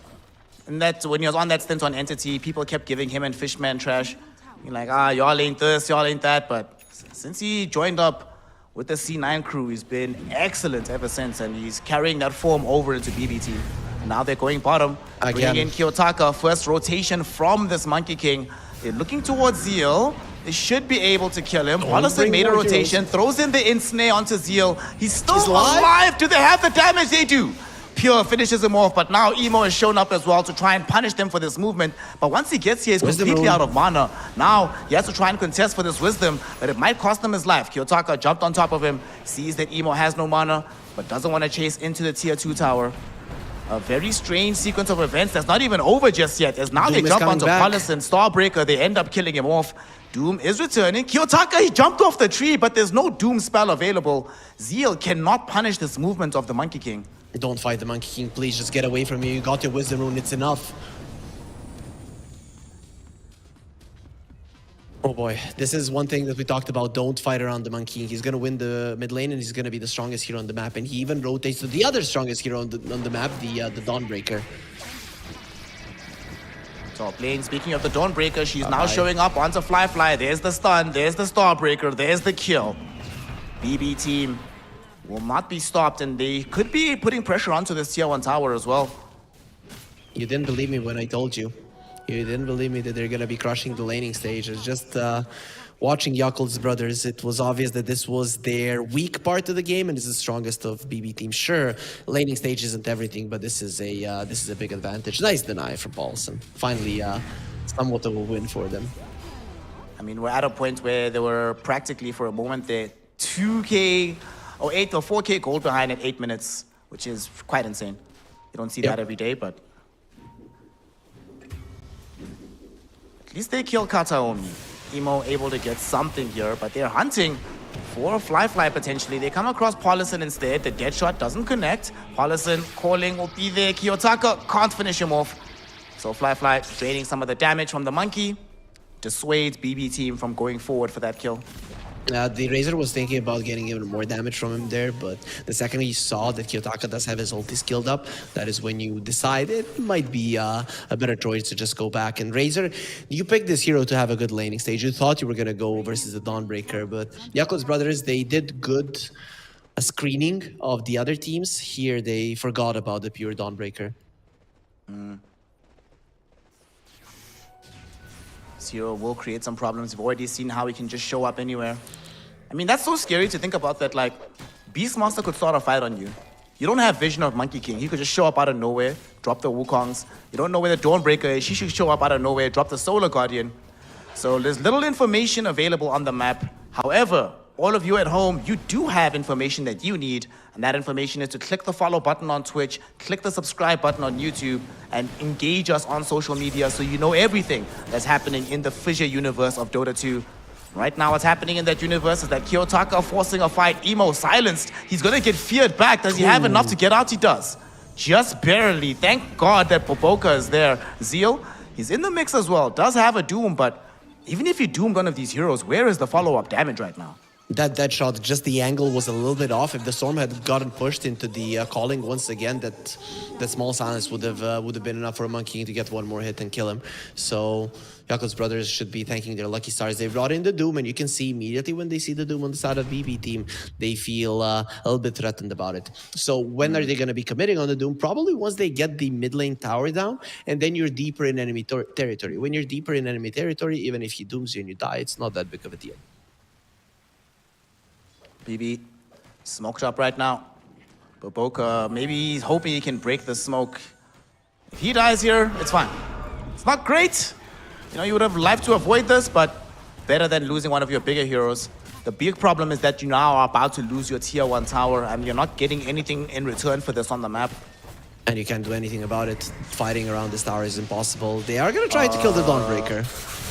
and that when he was on that stint on Entity, people kept giving him and Fishman trash. You're like, y'all ain't this, y'all ain't that. But since he joined up with the C9 crew, he's been excellent ever since, and he's carrying that form over into BB team. Now they're going bottom. Again. Bringing in Kiyotaka. First rotation from this Monkey King. They're looking towards Zeal. They should be able to kill him. Wallison made a rotation, throws in the Insnare onto Zeal. He's still alive. Do they have the damage? They do. Pure finishes him off, but now Emo has shown up as well to try and punish them for this movement. But once he gets here, he's completely out of mana. Now he has to try and contest for this Wisdom, but it might cost him his life. Kiyotaka jumped on top of him, sees that Emo has no mana, but doesn't want to chase into the tier 2 tower. A very strange sequence of events that's not even over just yet, as now they jump onto Wallison, Starbreaker, they end up killing him off. Doom is returning. Kiyotaka, he jumped off the tree, but there's no Doom spell available. Zeal cannot punish this movement of the Monkey King. Don't fight the Monkey King, please. Just get away from me. You got your Wisdom Rune. It's enough. Oh boy, this is one thing that we talked about. Don't fight around the Monkey King. He's going to win the mid lane, and he's going to be the strongest hero on the map. And he even rotates to the other strongest hero on the map, the Dawnbreaker. Top lane, speaking of the Dawnbreaker, she's now showing up onto Fly. There's the stun, there's the Starbreaker, there's the kill. BB team will not be stopped, and they could be putting pressure onto this tier 1 tower as well. You didn't believe me when I told you. You didn't believe me that they're going to be crushing the laning stage. It's just watching Yakul's brothers, it was obvious that this was their weak part of the game, and this is the strongest of BB team. Sure, laning stage isn't everything, but this is a big advantage. Nice deny from Paulson. Finally, somewhat of a win for them. I mean, we're at a point where they were practically, for a moment, they're 2K or 8 or 4K gold behind at 8 minutes, which is quite insane. You don't see that every day, but at least they kill Kataomi. Emo able to get something here, but they're hunting for Fly potentially. They come across Paulison instead. The dead shot doesn't connect. Paulison calling will be there. Kiyotaka can't finish him off. So Fly draining some of the damage from the monkey, dissuades BB team from going forward for that kill. The Razor was thinking about getting even more damage from him there, but the second he saw that Kiyotaka does have his ulti skilled up, that is when you decide it might be a better choice to just go back. And Razor, you picked this hero to have a good laning stage. You thought you were going to go versus the Dawnbreaker, but Yakul's brothers, they did good screening of the other teams. Here, they forgot about the pure Dawnbreaker. Zero will create some problems. We've already seen how he can just show up anywhere. I mean, that's so scary to think about that, like, Beastmaster could start a fight on you. You don't have vision of Monkey King. He could just show up out of nowhere, drop the Wukongs. You don't know where the Dawnbreaker is. She should show up out of nowhere, drop the Solar Guardian. So there's little information available on the map. However, all of you at home, you do have information that you need, and that information is to click the follow button on Twitch, click the subscribe button on YouTube, and engage us on social media so you know everything that's happening in the Fissure universe of Dota 2. Right now, what's happening in that universe is that Kiyotaka forcing a fight, Emo silenced. He's gonna get feared back. Does he have enough to get out? He does. Just barely. Thank God that Boboka is there. Zeal, he's in the mix as well. Does have a Doom, but even if you Doom one of these heroes, where is the follow-up damage right now? That shot, just the angle was a little bit off. If the Storm had gotten pushed into the calling once again, that small silence would have been enough for a Monkey King to get one more hit and kill him. So Yakul's brothers should be thanking their lucky stars. They brought in the Doom, and you can see immediately when they see the Doom on the side of BB team, they feel a little bit threatened about it. So when are they going to be committing on the Doom? Probably once they get the mid lane tower down, and then you're deeper in enemy territory. When you're deeper in enemy territory, even if he dooms you and you die, it's not that big of a deal. BB smoked up right now. Boboka, maybe he's hoping he can break the smoke. If he dies here, it's fine. It's not great. You know, you would have liked to avoid this, but better than losing one of your bigger heroes. The big problem is that you now are about to lose your tier 1 tower, and you're not getting anything in return for this on the map. And you can't do anything about it. Fighting around this tower is impossible. They are going to try to kill the Dawnbreaker.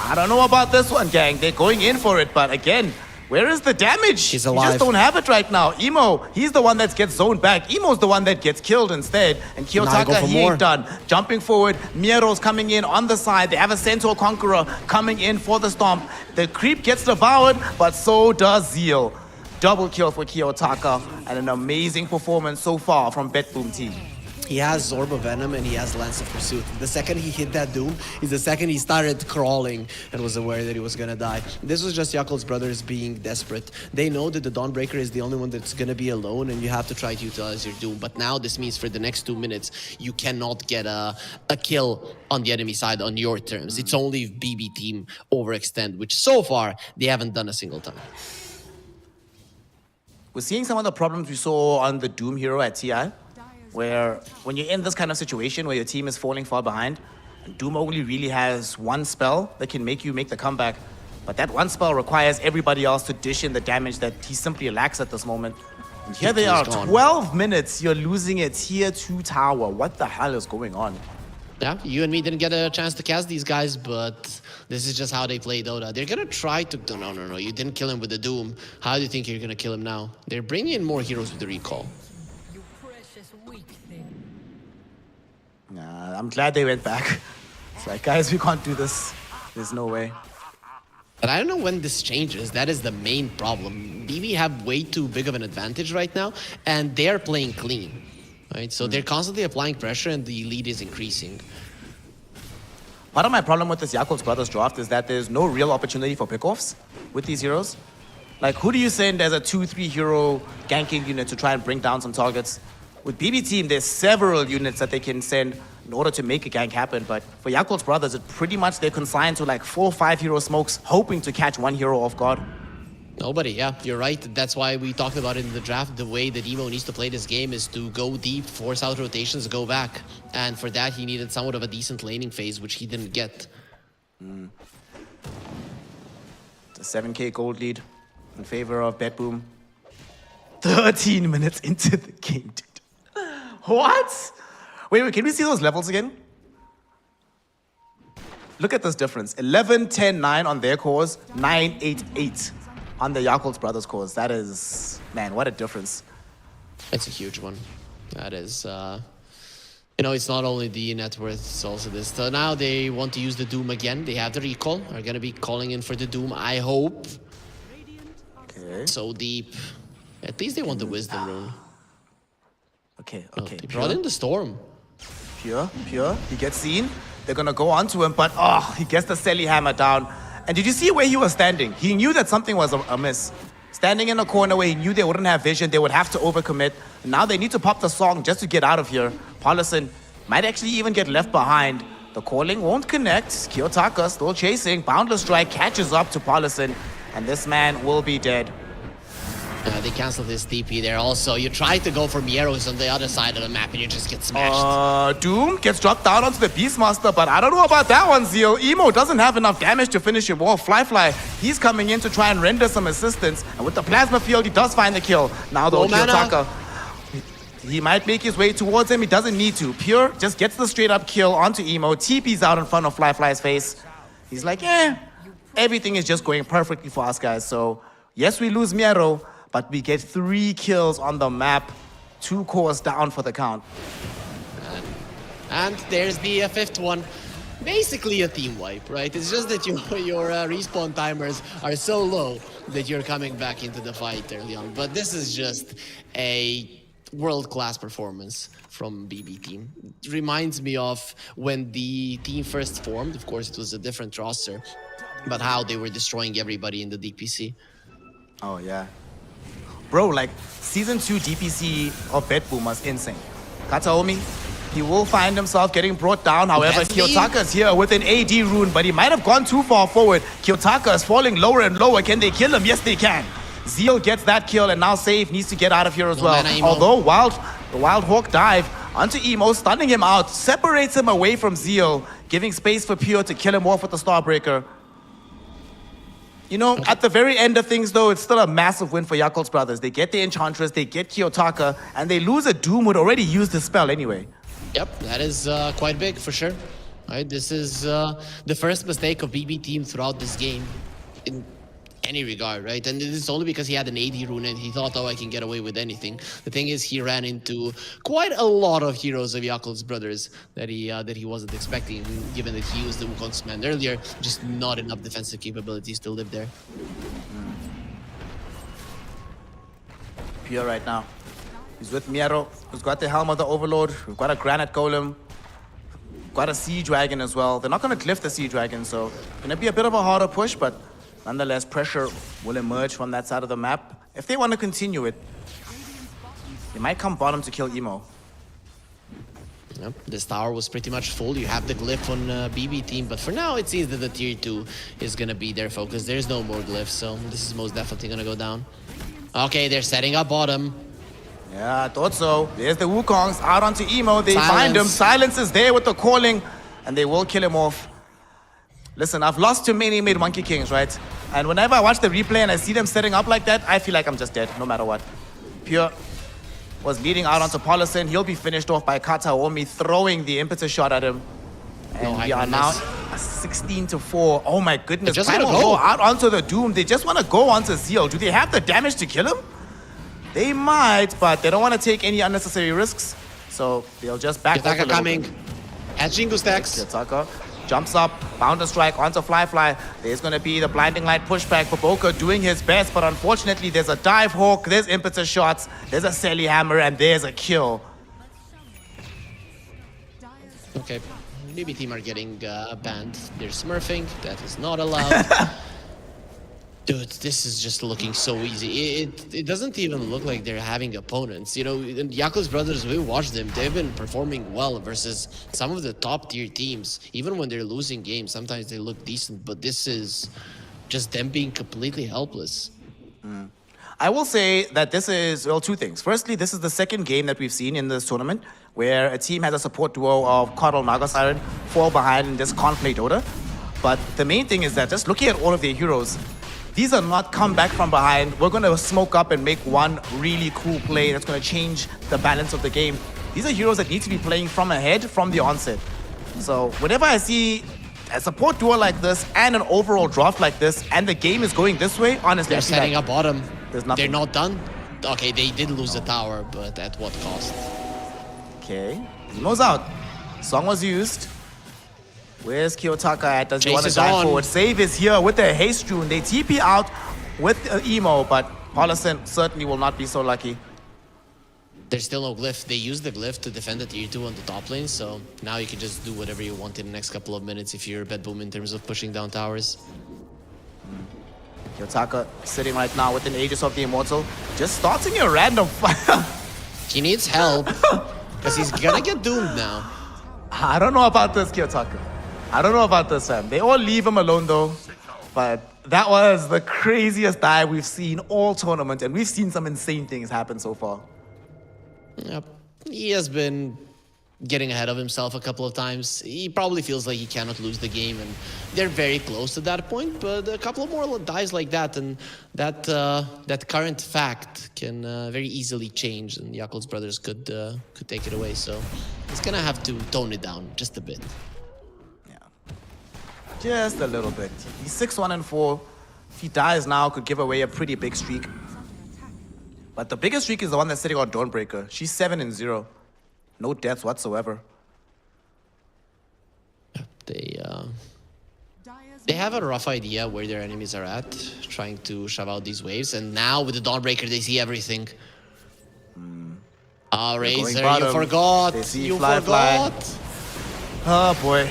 I don't know about this one, gang. They're going in for it, but again, where is the damage? He's alive. You just don't have it right now. Emo, he's the one that gets zoned back. Emo's the one that gets killed instead. And Kiyotaka, he ain't done. Jumping forward, Miero's coming in on the side. They have a Centaur Conqueror coming in for the stomp. The creep gets devoured, but so does Zeal. Double kill for Kiyotaka, and an amazing performance so far from BetBoom Team. He has Orb of Venom and he has Lance of Pursuit. The second he hit that Doom is the second he started crawling and was aware that he was gonna die. This was just Yakul's brothers being desperate. They know that the Dawnbreaker is the only one that's gonna be alone and you have to try to utilize your Doom. But now this means for the next 2 minutes, you cannot get a kill on the enemy side on your terms. It's only if BB team overextend, which so far they haven't done a single time. We're seeing some of the problems we saw on the Doom hero at TI, where when you're in this kind of situation where your team is falling far behind, Doom only really has one spell that can make you make the comeback, but that one spell requires everybody else to dish in the damage that he simply lacks at this moment. And here they are, 12 minutes, you're losing a tier 2 tower. What the hell is going on? Yeah, you and me didn't get a chance to cast these guys, but this is just how they play Dota. They're gonna try to... No, you didn't kill him with the Doom. How do you think you're gonna kill him now? They're bringing in more heroes with the recall. Nah, I'm glad they went back. It's like, guys, we can't do this. There's no way. But I don't know when this changes. That is the main problem. BB have way too big of an advantage right now, and they're playing clean. Right? So they're constantly applying pressure, and the lead is increasing. Part of my problem with this Yakul's Brothers draft is that there's no real opportunity for pickoffs with these heroes. Like, who do you send as a 2-3 hero ganking unit to try and bring down some targets? With BB team, there's several units that they can send in order to make a gank happen, but for Yakul's Brothers, it pretty much they're consigned to like 4 or 5 hero smokes, hoping to catch one hero off guard. Nobody, yeah, you're right. That's why we talked about it in the draft. The way that Emo needs to play this game is to go deep, force out rotations, go back. And for that, he needed somewhat of a decent laning phase, which he didn't get. The 7k gold lead in favor of BetBoom. 13 minutes into the game, dude. What? Wait, can we see those levels again? Look at this difference. 11, 10, 9 on their cores, 9, 8, 8 on the Yakul's Brothers cores. That is, man, what a difference. It's a huge one. That is, you know, it's not only the net worth, it's also this. So now they want to use the Doom again. They have the recall. Are going to be calling in for the Doom, I hope. Okay. So deep. At least they want the Wisdom rune. Okay. They brought in the Storm. Pure. He gets seen. They're gonna go on to him, but he gets the Selly hammer down. And did you see where he was standing? He knew that something was amiss. Standing in a corner where he knew they wouldn't have vision, they would have to overcommit. Now they need to pop the song just to get out of here. Paulison might actually even get left behind. The calling won't connect. Kiyotaka still chasing. Boundless Strike catches up to Paulison, and this man will be dead. They canceled his TP there also. You try to go for Mieros on the other side of the map and you just get smashed. Doom gets dropped down onto the Beastmaster, but I don't know about that one, Zeal. Emo doesn't have enough damage to finish him off. Fly, he's coming in to try and render some assistance. And with the Plasma Field, he does find the kill. Now though, Kiyotaka, he might make his way towards him. He doesn't need to. Pure just gets the straight up kill onto Emo. TP's out in front of Fly's face. He's like, everything is just going perfectly for us, guys. So yes, we lose Miero, but we get 3 kills on the map, 2 cores down for the count. And there's the 5th one. Basically a team wipe, right? It's just that your respawn timers are so low that you're coming back into the fight early on. But this is just a world-class performance from BB team. It reminds me of when the team first formed. Of course, it was a different roster, but how they were destroying everybody in the DPC. Oh, yeah. Bro, like, Season 2 DPC of BetBoom was insane. Kataomi, he will find himself getting brought down. However, Kiyotaka is here with an AD rune, but he might have gone too far forward. Kiyotaka is falling lower and lower. Can they kill him? Yes, they can. Zeal gets that kill, and now Save needs to get out of here as well. Although the Wild Hawk dive onto Emo, stunning him out, separates him away from Zeal, giving space for Pure to kill him off with the Starbreaker. You know, at the very end of things, though, it's still a massive win for Yakul's Brothers. They get the Enchantress, they get Kiyotaka, and they lose a Doom who had already used the spell anyway. Yep, that is quite big for sure. Right, this is the first mistake of BB team throughout this game in any regard, right? And it's only because he had an AD rune and he thought, I can get away with anything. The thing is, he ran into quite a lot of heroes of Yakul's Brothers that he wasn't expecting, given that he used the Wukong's command earlier, just not enough defensive capabilities to live there. Pure right now. He's with Miero, who's got the Helm of the Overlord. We've got a Granite Golem. Got a Sea Dragon as well. They're not going to glyph the Sea Dragon, so going to be a bit of a harder push, but nonetheless, pressure will emerge from that side of the map. If they want to continue it, they might come bottom to kill Emo. Yep, this tower was pretty much full. You have the glyph on BB team, but for now it seems that the tier 2 is going to be their focus. There's no more glyphs, so this is most definitely going to go down. Okay, they're setting up bottom. Yeah, I thought so. There's the Wukongs out onto Emo. They find him. Silence is there with the calling, and they will kill him off. Listen, I've lost to many mid-Monkey Kings, right? And whenever I watch the replay and I see them setting up like that, I feel like I'm just dead, no matter what. Pure was leading out onto Paulison. He'll be finished off by Kataomi, throwing the impetus shot at him. And we are now 16-4. Oh my goodness. Just Primal go out onto the Doom. They just want to go onto Zeal. Do they have the damage to kill him? They might, but they don't want to take any unnecessary risks. So they'll just back off a little coming. bit. At Jingu stacks. Kiyotaka jumps up, Boundar Strike onto Fly. There's going to be the Blinding Light pushback for Boka doing his best, but unfortunately there's a Dive Hawk, there's impetus shots, there's a Sally Hammer, and there's a kill. Okay, BB team are getting banned. They're smurfing. That is not allowed. Dude, this is just looking so easy. It doesn't even look like they're having opponents. You know, Yaku's brothers, we watched them. They've been performing well versus some of the top tier teams. Even when they're losing games, sometimes they look decent, but this is just them being completely helpless. I will say that this is, well, two things. Firstly, this is the second game that we've seen in this tournament where a team has a support duo of Coddle Naga Siren fall behind and just can't play Dota. But the main thing is that just looking at all of their heroes, these are not come back from behind. We're going to smoke up and make one really cool play that's going to change the balance of the game. These are heroes that need to be playing from ahead from the onset. So whenever I see a support duo like this and an overall draft like this and the game is going this way, honestly, They're setting up bottom. There's nothing. They're not done. Okay, they did lose the tower, but at what cost? Okay, Emo's out. Song was used. Where's Kiyotaka at? Does he Chase want to is dive on. forward? Save is here with the haste rune. They TP out with Emo, but Paulison certainly will not be so lucky. There's still no glyph. They used the glyph to defend the tier 2 on the top lane, so now you can just do whatever you want in the next couple of minutes if you're BetBoom in terms of pushing down towers. Kiyotaka sitting right now within Aegis of the Immortal, just starting a random fire. He needs help, because he's gonna get doomed now. I don't know about this, Kiyotaka. I don't know about this, fam. They all leave him alone, though. But that was the craziest dive we've seen all tournament, and we've seen some insane things happen so far. Yep. He has been getting ahead of himself a couple of times. He probably feels like he cannot lose the game, and they're very close to that point, but a couple of more dives like that, and that current fact can very easily change, and Yakul's brothers could take it away, so he's gonna have to tone it down just a bit. Just a little bit. He's 6-1-4. If he dies now, could give away a pretty big streak. But the biggest streak is the one that's sitting on Dawnbreaker. She's 7-0. No deaths whatsoever. They have a rough idea where their enemies are at, trying to shove out these waves, and now with the Dawnbreaker, they see everything. Ah, Razor, you forgot. They see You Fly. forgot. Oh boy.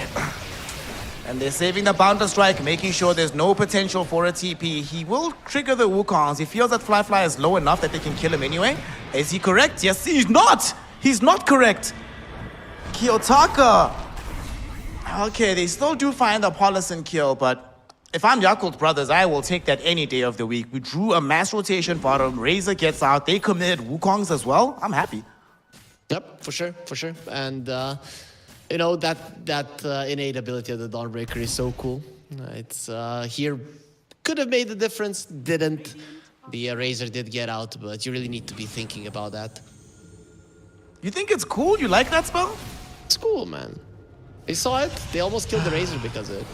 And they're saving the Boundar Strike, making sure there's no potential for a TP. He will trigger the Wukongs. He feels that Fly is low enough that they can kill him anyway. Is he correct? Yes, he's not! He's not correct! Kiyotaka! Okay, they still do find the Paulison kill, but if I'm Yakult Brothers, I will take that any day of the week. We drew a mass rotation bottom, Razor gets out, they committed Wukongs as well. I'm happy. Yep, for sure, for sure. And you know, that innate ability of the Dawnbreaker is so cool. It's here, could have made the difference, didn't. The Razor did get out, but you really need to be thinking about that. You think it's cool? You like that spell? It's cool, man. They saw it, they almost killed the Razor because of it.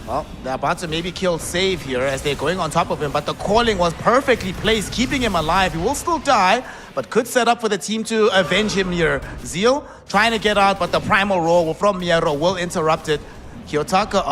Well, they're about to maybe kill Save here as they're going on top of him, but the calling was perfectly placed, keeping him alive. He will still die, but could set up for the team to avenge him here. Zeal trying to get out, but the primal roar from Miero will interrupt it. Kiyotaka,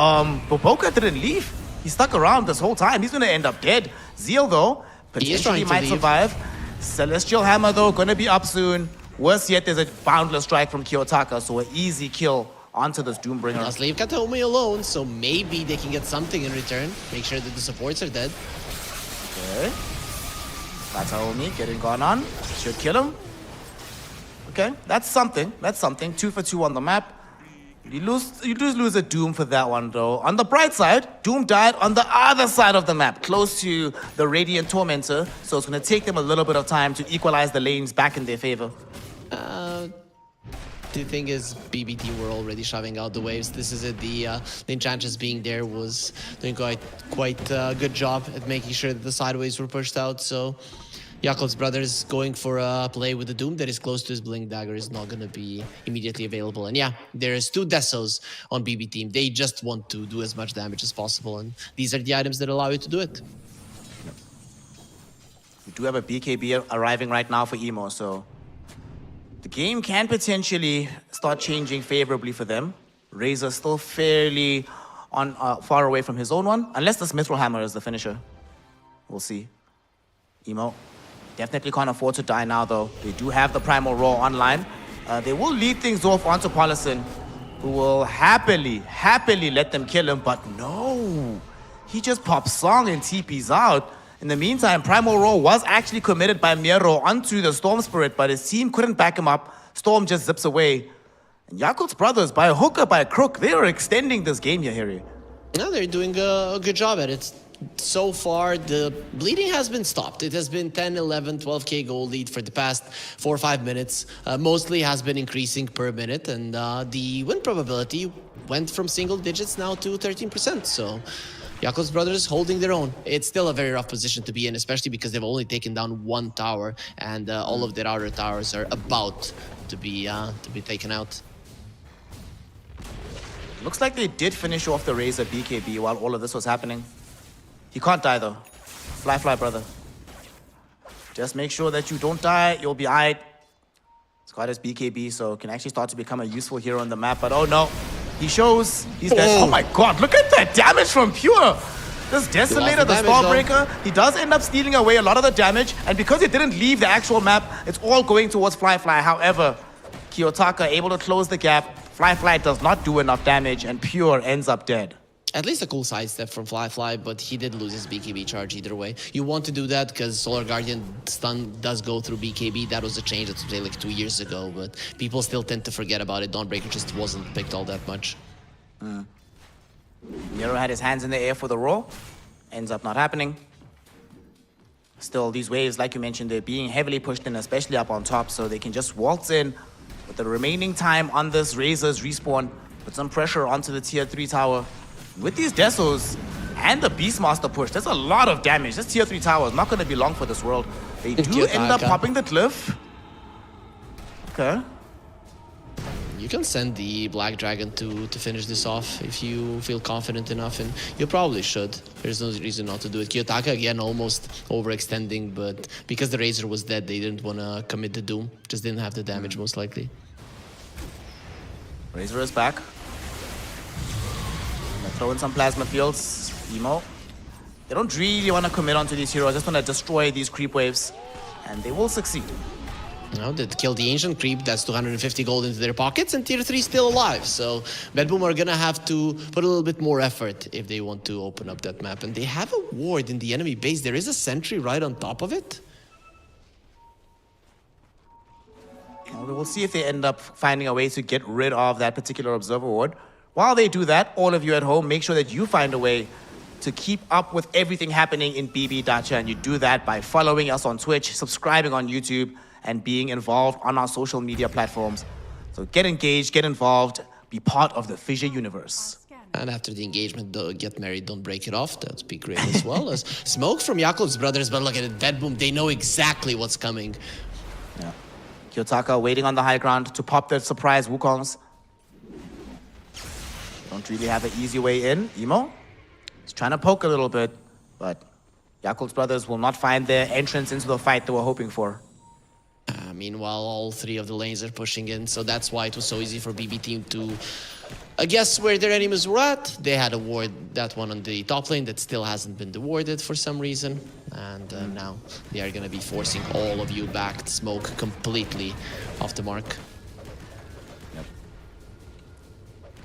Boboka didn't leave. He stuck around this whole time. He's going to end up dead. Zeal, though, potentially might survive. Celestial Hammer, though, gonna be up soon. Worse yet, there's a Boundless Strike from Kiyotaka, so an easy kill onto this Doombringer. Let's leave Kataomi alone, so maybe they can get something in return. Make sure that the supports are dead. Okay. Kataomi getting gone on. Should kill him. Okay, that's something. That's something. 2 for 2 on the map. You lose a Doom for that one, though. On the bright side, Doom died on the other side of the map, close to the Radiant Tormentor, so it's going to take them a little bit of time to equalize the lanes back in their favor. The thing is, BBT were already shoving out the waves. This is it. The Enchantress being there was doing quite a good job at making sure that the sideways were pushed out, so Jakob's brothers going for a play with the Doom that is close to his Blink Dagger is not going to be immediately available. And yeah, there's 2 Desos on BB team. They just want to do as much damage as possible, and these are the items that allow you to do it. We do have a BKB arriving right now for Emo, so the game can potentially start changing favorably for them. Razor still fairly far away from his own one, unless the Mithril Hammer is the finisher. We'll see. Emo definitely can't afford to die now, though. They do have the Primal Roar online. They will lead things off onto Paulison, who will happily let them kill him, but no. He just pops Song and TP's out. In the meantime, Primal Roar was actually committed by Miro onto the Storm Spirit, but his team couldn't back him up. Storm just zips away. And Jakob's brothers, by a hook or by a crook, they are extending this game here, Harry. No, they're doing a good job at it. So far, the bleeding has been stopped. It has been 10, 11, 12k gold lead for the past 4 or 5 minutes. Mostly has been increasing per minute, and the win probability went from single digits now to 13%. So Jakob's brothers holding their own. It's still a very rough position to be in, especially because they've only taken down 1 tower, and all of their outer towers are about to be taken out. Looks like they did finish off the Razor BKB while all of this was happening. He can't die, though. Fly, brother. Just make sure that you don't die. You'll be aight. He's got his BKB, so can actually start to become a useful hero on the map. But oh no, he shows he's dead. Oh my god, look at that damage from Pure. This Desolator, the Starbreaker, he does end up stealing away a lot of the damage. And because he didn't leave the actual map, it's all going towards Fly. However, Kiyotaka able to close the gap. Fly does not do enough damage, and Pure ends up dead. At least a cool sidestep from Fly, but he did lose his BKB charge either way. You want to do that because Solar Guardian stun does go through BKB. That was a change that was like 2 years ago, but people still tend to forget about it. Dawnbreaker just wasn't picked all that much. Miro had his hands in the air for the roar. Ends up not happening. Still, these waves, like you mentioned, they're being heavily pushed in, especially up on top, so they can just waltz in with the remaining time on this Razor's respawn, put some pressure onto the tier 3 tower. With these Desos and the Beastmaster push, there's a lot of damage. This tier 3 tower is not going to be long for this world. They do end up popping the cliff. Okay. You can send the Black Dragon to finish this off if you feel confident enough, and you probably should. There's no reason not to do it. Kiyotaka, again, almost overextending, but because the Razor was dead, they didn't want to commit the Doom. Just didn't have the damage, most likely. Razor is back. Throw in some plasma fields. Emo. They don't really want to commit onto these heroes. Just want to destroy these creep waves. And they will succeed. Now they kill the Ancient Creep. That's 250 gold into their pockets, and tier 3 still alive. So BetBoom are gonna have to put a little bit more effort if they want to open up that map. And they have a ward in the enemy base. There is a sentry right on top of it. Well, we'll see if they end up finding a way to get rid of that particular observer ward. While they do that, all of you at home, make sure that you find a way to keep up with everything happening in BB Dacha, and you do that by following us on Twitch, subscribing on YouTube, and being involved on our social media platforms. So get engaged, get involved, be part of the Fissure universe. And after the engagement, get married, don't break it off. That'd be great as well. As smoke from Jakob's brothers, but look at it, BetBoom, they know exactly what's coming. Yeah. Kiyotaka waiting on the high ground to pop their surprise Wukongs. Don't really have an easy way in. Emo, he's trying to poke a little bit, but Jakob's brothers will not find their entrance into the fight they were hoping for. Meanwhile, all 3 of the lanes are pushing in, so that's why it was so easy for BB team to guess where their enemies were at? They had a ward, that one on the top lane that still hasn't been awarded for some reason. And now they are going to be forcing all of you back. Smoke completely off the mark.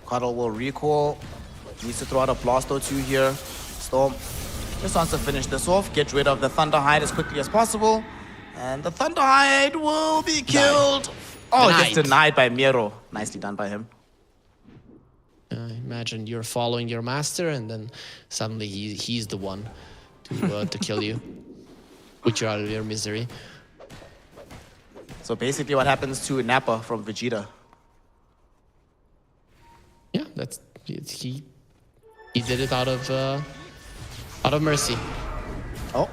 Cuddle will recall. Needs to throw out a blast or two here. Storm just wants to finish this off. Get rid of the Thunderhide as quickly as possible. And the Thunderhide will be killed. Oh, Denied. just denied by Miro. Nicely done by him. Imagine you're following your master and then suddenly he's the one to kill you. Put you out of your misery. So basically what happens to Nappa from Vegeta. Yeah, he did it out of mercy. Oh,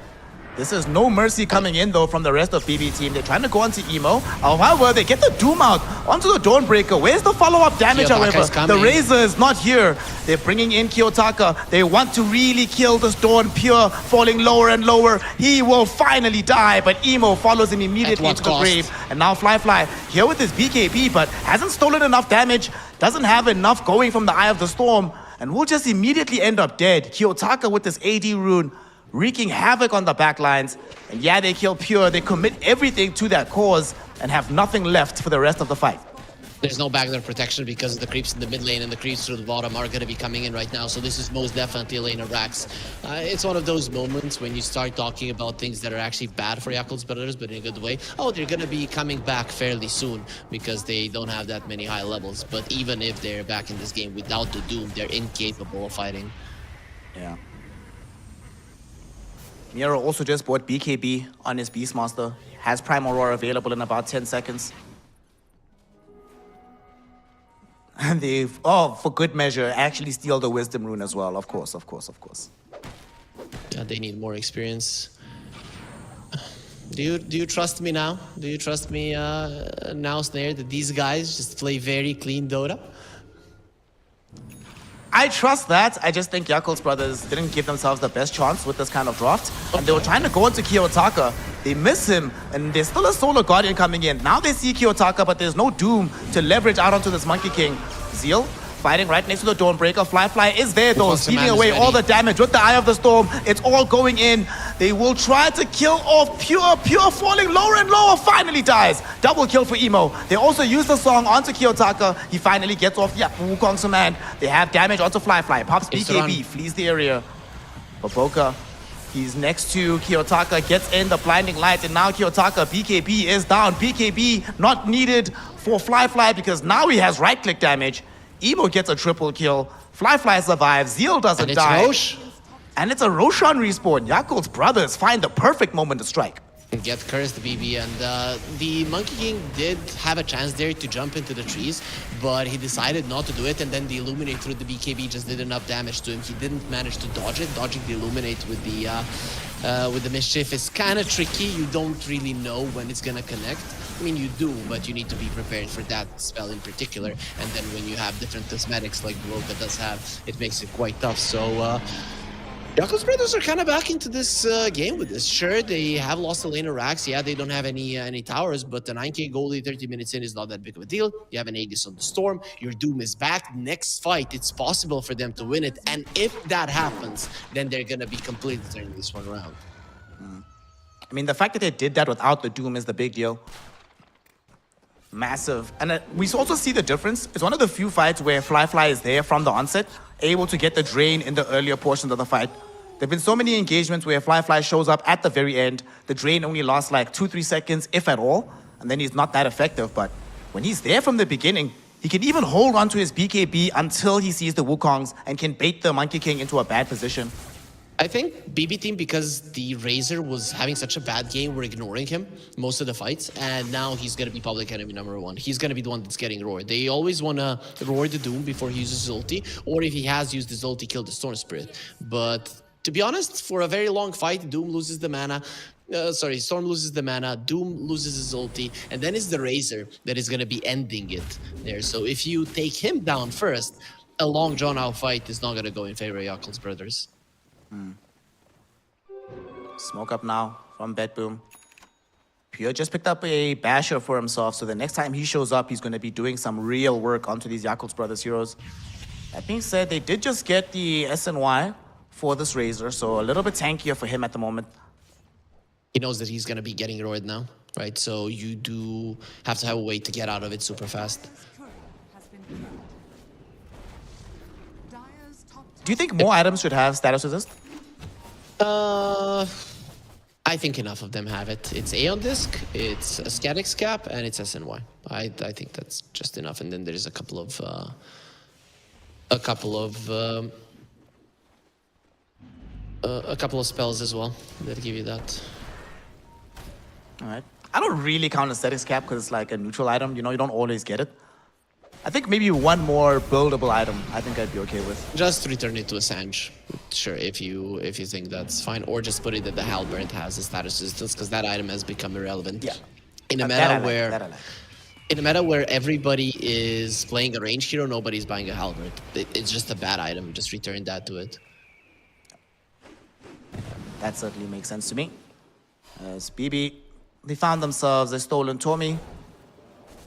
this is no mercy coming in though from the rest of BB team. They're trying to go onto Emo. However, they get the Doom out onto the Dawnbreaker. Where's the follow-up damage, Kiyotaka however? The Razor is not here. They're bringing in Kiyotaka. They want to really kill this Dawn Pure, falling lower and lower. He will finally die, but Emo follows him immediately into the grave. And now Fly here with his BKB, but hasn't stolen enough damage, doesn't have enough going from the Eye of the Storm, and will just immediately end up dead. Kiyotaka with this AD rune, wreaking havoc on the backlines. And yeah, they kill Pure. They commit everything to that cause and have nothing left for the rest of the fight. There's no backdoor protection because the creeps in the mid lane and the creeps through the bottom are going to be coming in right now. So this is most definitely a lane of Rax. It's one of those moments when you start talking about things that are actually bad for Yakult's brothers, but in a good way. Oh, they're going to be coming back fairly soon because they don't have that many high levels. But even if they're back in this game without the Doom, they're incapable of fighting. Yeah. Miro also just bought BKB on his Beastmaster. Has Prime Aurora available in about 10 seconds. And they've, oh, for good measure, actually steal the Wisdom Rune as well. Of course. Yeah, they need more experience. Do you trust me now? Do you trust me now, Snare, that these guys just play very clean Dota? I trust that. I just think Yakult's brothers didn't give themselves the best chance with this kind of draft. And they were trying to go into Kiyotaka. They miss him, and there's still a Solar Guardian coming in. Now they see Kiyotaka, but there's no Doom to leverage out onto this Monkey King. Zeal fighting right next to the Dawnbreaker. Fly is there though, stealing away all the damage with the Eye of the Storm. It's all going in. They will try to kill off Pure falling lower and lower, finally dies. Double kill for Emo. They also use the song onto Kiyotaka. He finally gets off Wukong's command. They have damage onto Fly. Pops BKB, flees the area. Baboka, he's next to Kiyotaka, gets in the blinding light, and now Kiyotaka, BKB is down. BKB not needed for Fly because now he has right-click damage. Emo gets a triple kill. Fly survives. Zeal doesn't die. Rosh. And it's a Roshan respawn. Yakult's brothers find the perfect moment to strike. Get cursed, BB, and the Monkey King did have a chance there to jump into the trees, but he decided not to do it, and then the Illuminate through the BKB just did enough damage to him. He didn't manage to dodge it. Dodging the Illuminate with the Mischief is kind of tricky. You don't really know when it's gonna connect. I mean, you do, but you need to be prepared for that spell in particular. And then when you have different cosmetics like Broka does have, it makes it quite tough. So Yakult's brothers are kind of back into this game with this. Sure, they have lost the lane of Rax. Yeah, they don't have any towers, but the 9k goalie 30 minutes in is not that big of a deal. You have an Aegis on the Storm. Your Doom is back. Next fight, it's possible for them to win it. And if that happens, then they're going to be completely turning this one around. I mean, the fact that they did that without the Doom is the big deal. Massive. And we also see the difference. It's one of the few fights where Fly is there from the onset, able to get the drain in the earlier portions of the fight. There have been so many engagements where Fly shows up at the very end. The drain only lasts like 2-3 seconds, if at all, and then he's not that effective. But when he's there from the beginning, he can even hold on to his BKB until he sees the Wukongs and can bait the Monkey King into a bad position. I think BB team, because the Razor was having such a bad game, we're ignoring him most of the fights, and now he's going to be public enemy #1. He's going to be the one that's getting roared. They always want to roar the Doom before he uses his ulti, or if he has used his ulti, kill the Storm Spirit. But to be honest, for a very long fight, Doom loses the mana. Storm loses the mana, Doom loses his ulti, and then it's the Razor that is going to be ending it there. So if you take him down first, a long drawn-out fight is not going to go in favor of Yakult's brothers. Smoke up now from BetBoom. Pure just picked up a basher for himself, so the next time he shows up, he's going to be doing some real work onto these Yakult's brothers heroes. That being said, they did just get the SNY for this Razor, so a little bit tankier for him at the moment. He knows that he's going to be getting roared now, right? So you do have to have a way to get out of it super fast. Do you think more items should have status resist? I think enough of them have it. It's Aeon Disc, it's a Scatix Cap, and it's SNY. I think that's just enough. And then there's a couple of spells as well that give you that. All right. I don't really count a Static Cap because it's like a neutral item. You know, you don't always get it. I think maybe one more buildable item I think I'd be okay with. Just return it to a Sange. Sure, if you think that's fine. Or just put it that the Halberd has the status resistance because that item has become irrelevant. Yeah. In a meta where everybody is playing a range hero, nobody's buying a Halberd. It's just a bad item. Just return that to it. That certainly makes sense to me. As BB, they found themselves a stolen Tommy.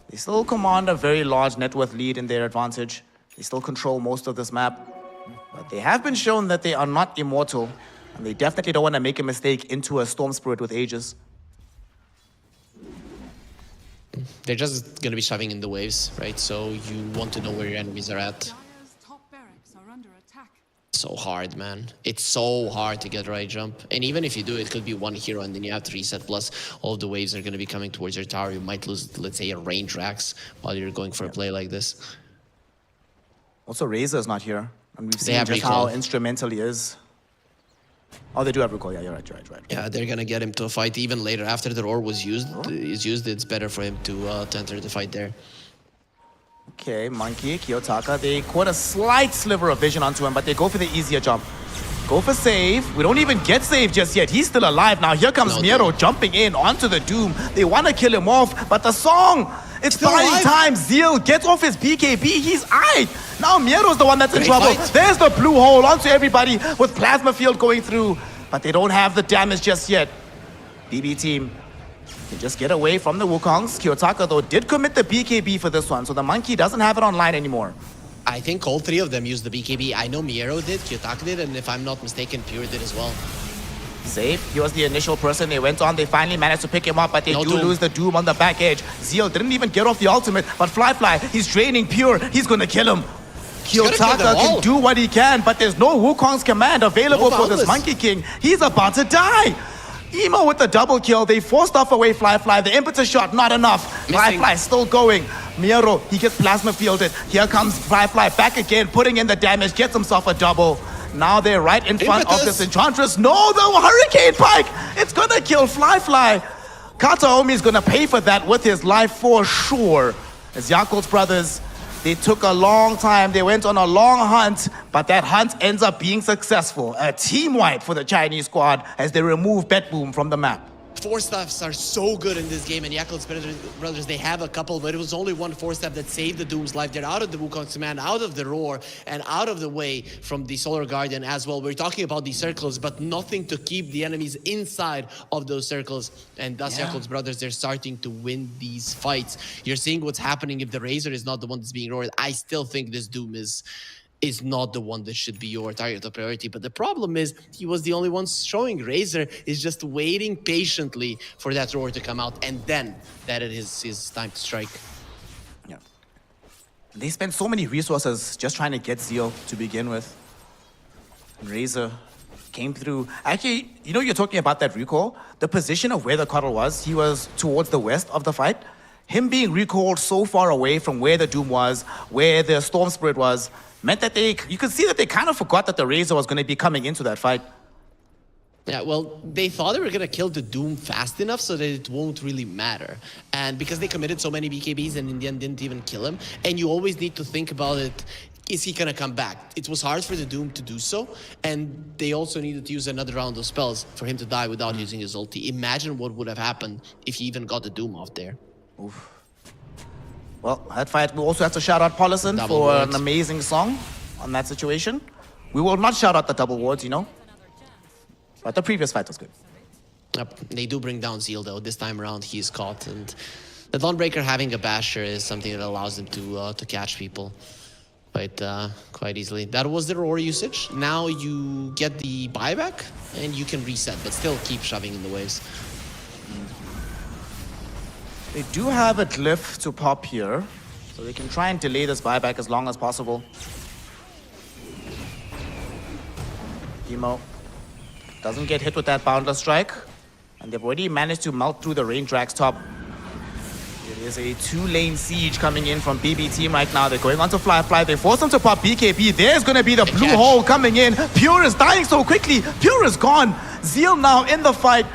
They still command a very large net worth lead in their advantage. They still control most of this map. But they have been shown that they are not immortal. And they definitely don't want to make a mistake into a Storm Spirit with Aegis. They're just going to be shoving in the waves, right? So you want to know where your enemies are at. So hard, man. It's so hard to get right jump. And even if you do, it could be one hero and then you have to reset. Plus, all of the waves are going to be coming towards your tower. You might lose, let's say, a range Rax while you're going for a play like this. Also, Razor's not here. And we've seen just how instrumental he is. Oh, they do have recall. Yeah, you're right. Yeah, they're going to get him to a fight even later. After the roar is used, it's better for him to enter the fight there. Okay, Monkey, Kiyotaka, they caught a slight sliver of vision onto him, but they go for the easier jump. Go for save. We don't even get save just yet. He's still alive. Now here comes Miro jumping in onto the Doom. They want to kill him off, but the song, it's fighting time. Zeal gets off his BKB. He's aight. Now Miro's the one that's in trouble. There's the blue hole onto everybody with Plasma Field going through, but they don't have the damage just yet. BB team. They just get away from the Wukongs. Kiyotaka, though, did commit the BKB for this one, so the Monkey doesn't have it online anymore. I think all three of them used the BKB. I know Miero did, Kiyotaka did, and if I'm not mistaken, Pure did as well. Safe. He was the initial person they went on. They finally managed to pick him up, but they do lose the Doom on the back edge. Zeal didn't even get off the ultimate, but Fly, he's draining Pure. He's going to kill him. Kiyotaka can do what he can, but there's no Wukong's command available for this Monkey King. He's about to die. Emo with the double kill. They forced off away Fly. The impetus shot, not enough. Fly still going. Miero, he gets plasma fielded. Here comes Fly back again, putting in the damage, gets himself a double. Now they're right in front of this Enchantress. No, the Hurricane Pike! It's gonna kill Fly. Kataomi is gonna pay for that with his life for sure. As Yakult's brothers, they took a long time. They went on a long hunt, but that hunt ends up being successful. A team wipe for the Chinese squad as they remove BetBoom from the map. Four steps are so good in this game, and Yakult's brothers, they have a couple, but it was only one four step that saved the Doom's life. They're out of the Wukong's command, out of the roar, and out of the way from the Solar Guardian as well. We're talking about these circles, but nothing to keep the enemies inside of those circles. And thus, Yakult's brothers, they're starting to win these fights. You're seeing what's happening if the Razor is not the one that's being roared. I still think this Doom is not the one that should be your target of priority. But the problem is he was the only one showing. Razor is just waiting patiently for that roar to come out, and then that it is his time to strike. Yeah. They spent so many resources just trying to get Zeal to begin with. And Razor came through. Actually, you know, you're talking about that recall. The position of where the Cuddle was, he was towards the west of the fight. Him being recalled so far away from where the Doom was, where the Storm Spirit was, meant that you could see that they kind of forgot that the Razor was going to be coming into that fight. Yeah, well, they thought they were going to kill the Doom fast enough so that it won't really matter. And because they committed so many BKBs and in the end didn't even kill him, and you always need to think about it, is he going to come back? It was hard for the Doom to do so, and they also needed to use another round of spells for him to die without using his ulti. Imagine what would have happened if he even got the Doom off there. Oof. Well, that fight, we also have to shout out Paulison for an amazing song on that situation. We will not shout out the double wards, you know. But the previous fight was good. Yep. They do bring down Zeal, though. This time around, he's caught. And the Dawnbreaker having a basher is something that allows them to catch people. quite easily. That was the Aurora usage. Now you get the buyback and you can reset, but still keep shoving in the waves. They do have a glyph to pop here, so they can try and delay this buyback as long as possible. Emo doesn't get hit with that Boundless Strike, and they've already managed to melt through the Rain Drag's top. It is a two-lane siege coming in from BB Team right now. They're going on to Fly. They force them to pop BKB. There's going to be the blue hole coming in. Pure is dying so quickly. Pure is gone. Zeal now in the fight,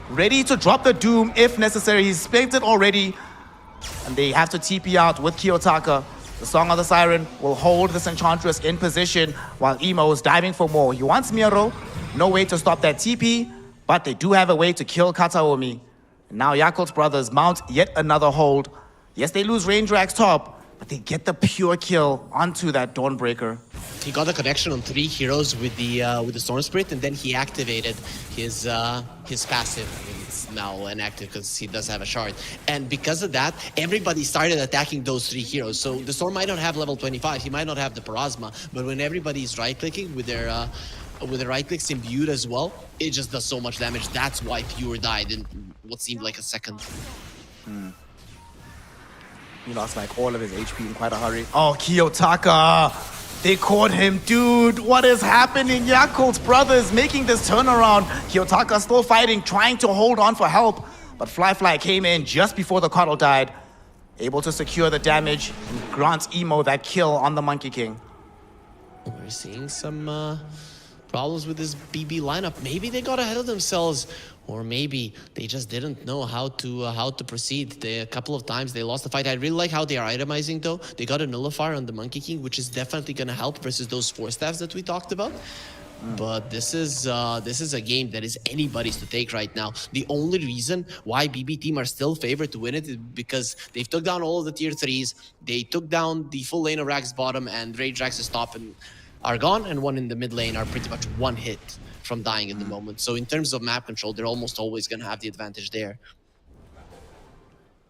ready to drop the Doom if necessary. He's spent it already, and they have to TP out with Kiyotaka. The Song of the Siren will hold this Enchantress in position while Emo is diving for more. He wants Miro. No way to stop that TP, but they do have a way to kill Kataomi. And now Yakult's brothers mount yet another hold. Yes, they lose Rain Drag's top, but they get the pure kill onto that Dawnbreaker. He got a connection on 3 heroes with the Storm Spirit, and then he activated his passive. It's now inactive because he does have a shard. And because of that, everybody started attacking those 3 heroes. So the Storm might not have level 25, he might not have the Parasma, but when everybody's right-clicking with their right clicks imbued as well, it just does so much damage. That's why Pure died in what seemed like a second. He lost like all of his HP in quite a hurry. Oh, Kiyotaka! They caught him, dude. What is happening? Yakult's brothers making this turnaround. Kiyotaka still fighting, trying to hold on for help. But Fly came in just before the Coddle died, able to secure the damage and grants Emo that kill on the Monkey King. We're seeing some problems with this BB lineup. Maybe they got ahead of themselves, or maybe they just didn't know how to proceed. A couple of times they lost the fight. I really like how they are itemizing though. They got a nullifier on the Monkey King, which is definitely going to help versus those 4 staffs that we talked about. But this is a game that is anybody's to take right now. The only reason why BB Team are still favored to win it is because they've took down all of the tier 3s. They took down the full lane of Rax bottom, and Rage Rax's top and are gone, and one in the mid lane are pretty much 1 hit from dying at the moment. So in terms of map control, they're almost always going to have the advantage there.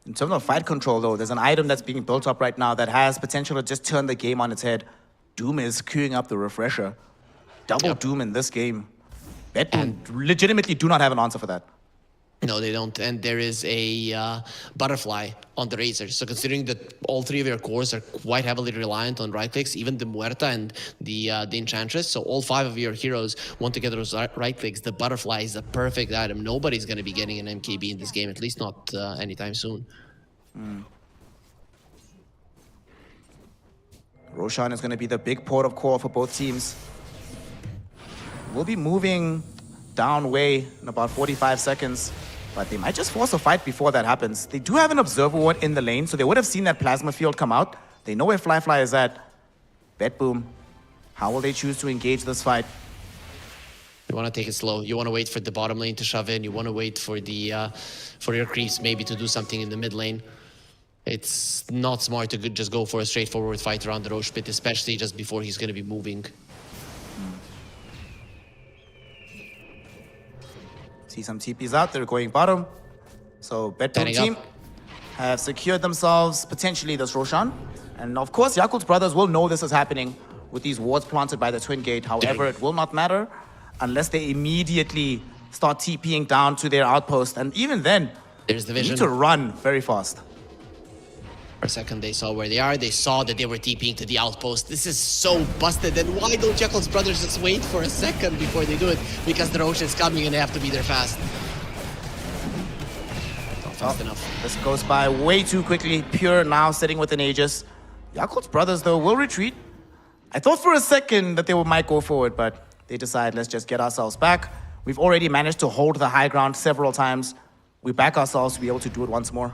In terms of fight control, though, there's an item that's being built up right now that has potential to just turn the game on its head. Doom is queuing up the refresher. Double Doom in this game. BetBoom legitimately do not have an answer for that. No, they don't. And there is a butterfly on the Razor. So considering that all 3 of your cores are quite heavily reliant on right clicks, even the Muerta and the Enchantress, so all 5 of your heroes want to get those right clicks. The butterfly is the perfect item. Nobody's going to be getting an MKB in this game, at least not anytime soon. Roshan is going to be the big port of call for both teams. We'll be moving down way in about 45 seconds. But they might just force a fight before that happens. They do have an Observer Ward in the lane, so they would have seen that Plasma Field come out. They know where Fly is at. BetBoom, how will they choose to engage this fight? You want to take it slow. You want to wait for the bottom lane to shove in. You want to wait for the for your creeps maybe to do something in the mid lane. It's not smart to just go for a straightforward fight around the Roche pit, especially just before he's going to be moving. See some TPs out, they're going bottom. So BetBoom Team have secured themselves potentially this Roshan. And of course, Yakult's brothers will know this is happening with these wards planted by the Twin Gate. However, it will not matter unless they immediately start TPing down to their outpost. And even then, there's the they vision. need to run very fast. For a second, they saw where they are. They saw that they were TPing to the outpost. This is so busted. And why don't Yakult's brothers just wait for a second before they do it? Because the Roche is coming and they have to be there fast. Not fast enough. This goes by way too quickly. Pure now sitting with an Aegis. Yakult's brothers, though, will retreat. I thought for a second that they might go forward, but they decide, let's just get ourselves back. We've already managed to hold the high ground several times. We back ourselves to be able to do it once more.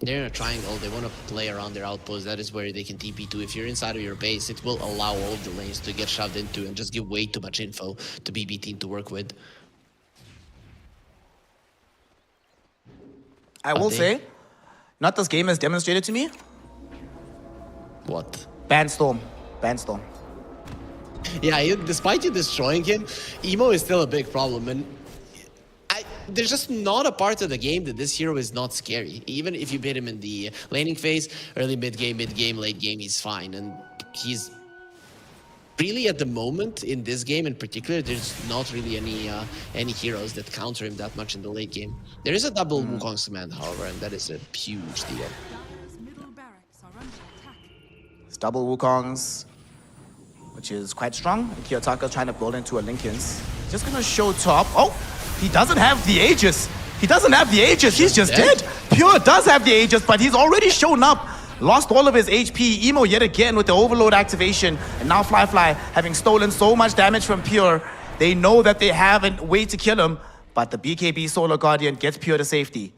They're in a triangle. They want to play around their outpost. That is where they can TP to. If you're inside of your base, it will allow all of the lanes to get shoved into and just give way too much info to BB Team to work with. I will say, not this game has demonstrated to me. What? Bandstorm. Bandstorm. Yeah, despite you destroying him, Emo is still a big problem. And there's just not a part of the game that this hero is not scary. Even if you beat him in the laning phase, early mid-game, late game, he's fine. And he's really at the moment in this game in particular, there's not really any heroes that counter him that much in the late game. There is a double Wukong's command, however, and that is a huge deal. Dire's middle barracks are under attack. It's double Wukong's, which is quite strong. And Kiyotaka trying to build into a Linken's. Just gonna show top. Oh, he doesn't have the Aegis. He doesn't have the Aegis. He's just dead. Pure does have the Aegis, but he's already shown up. Lost all of his HP. Emo yet again with the overload activation. And now Fly having stolen so much damage from Pure. They know that they have a way to kill him, but the BKB Solar Guardian gets Pure to safety.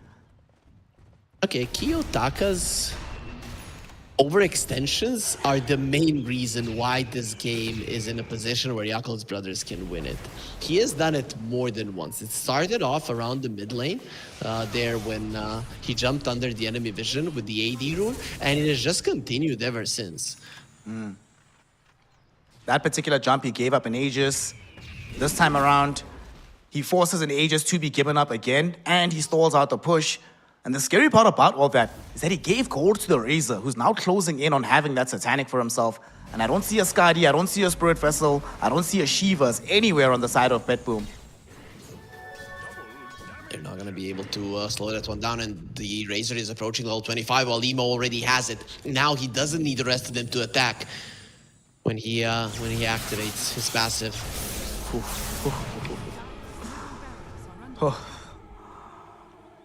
Okay, Kiyotaka's overextensions are the main reason why this game is in a position where Yakul's brothers can win it. He has done it more than once. It started off around the mid lane there when he jumped under the enemy vision with the AD rune, and it has just continued ever since. That particular jump, he gave up an Aegis. This time around, he forces an Aegis to be given up again, and he stalls out the push. And the scary part about all that is that he gave gold to the Razor, who's now closing in on having that Satanic for himself. And I don't see a Skadi, I don't see a Spirit Vessel, I don't see a Shivas anywhere on the side of BetBoom. They're not going to be able to slow that one down, and the Razor is approaching level 25 while Emo already has it. Now he doesn't need the rest of them to attack when he activates his passive.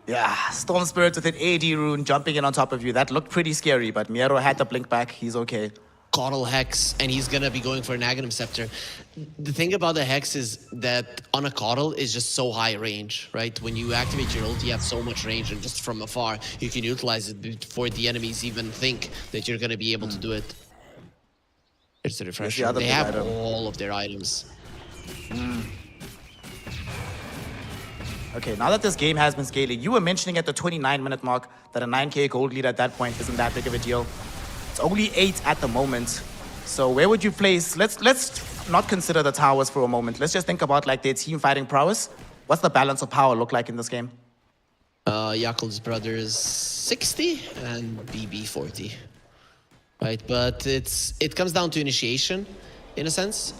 Yeah, Storm Spirit with an AD rune jumping in on top of you. That looked pretty scary, but Miero had to blink back. He's okay. Coddle Hex, and he's gonna be going for an Aghanim Scepter. The thing about the Hex is that on a Coddle is just so high range, right? When you activate your ult, you have so much range, and just from afar, you can utilize it before the enemies even think that you're gonna be able to do it. It's a refresher. They have all of their items. Okay, now that this game has been scaling, you were mentioning at the 29-minute mark that a 9k gold lead at that point isn't that big of a deal. It's only 8 at the moment. So where would you place? Let's not consider the towers for a moment. Let's just think about like their team fighting prowess. What's the balance of power look like in this game? Yakul's brothers 60 and BB 40. Right, but it comes down to initiation in a sense.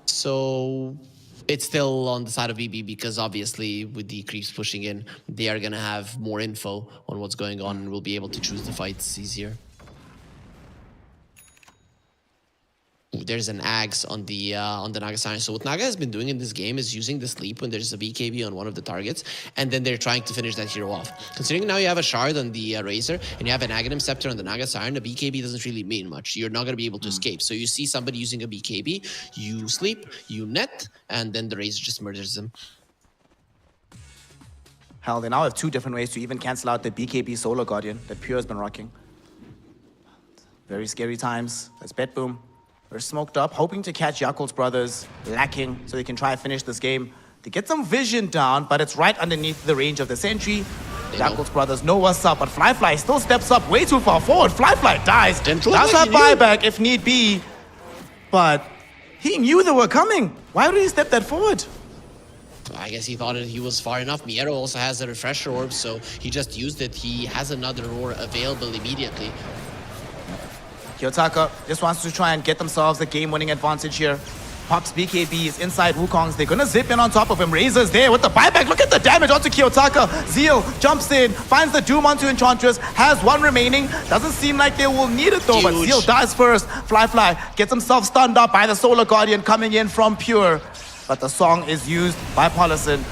So it's still on the side of BB because obviously with the creeps pushing in, they are gonna have more info on what's going on and will be able to choose the fights easier. There's an Ags on the Naga Siren. So what Naga has been doing in this game is using the sleep when there's a BKB on one of the targets, and then they're trying to finish that hero off. Considering now you have a shard on the Razor and you have an Aghanim Scepter on the Naga Siren, a BKB doesn't really mean much. You're not going to be able to escape. So you see somebody using a BKB, you sleep, you net, and then the Razor just murders them. Hell, they now have 2 different ways to even cancel out the BKB Solar Guardian that Pure has been rocking. Very scary times. That's BetBoom. We're smoked up, hoping to catch Yakul's brothers, lacking, so they can try and finish this game. They get some vision down, but it's right underneath the range of the sentry. Yakul's brothers know what's up, but Fly still steps up way too far forward. Fly dies. Does have buyback if need be, but he knew they were coming. Why would he step that forward? I guess he thought he was far enough. Miero also has a refresher orb, so he just used it. He has another ore available immediately. Kiyotaka just wants to try and get themselves a game-winning advantage here. Pops BKB is inside Wukong's. They're gonna zip in on top of him. Razor's there with the buyback. Look at the damage onto Kiyotaka. Zeal jumps in, finds the Doom onto Enchantress, has 1 remaining. Doesn't seem like they will need it though, but Zeal dies first. Fly gets himself stunned up by the Solar Guardian coming in from Pure. But the song is used by Paulison.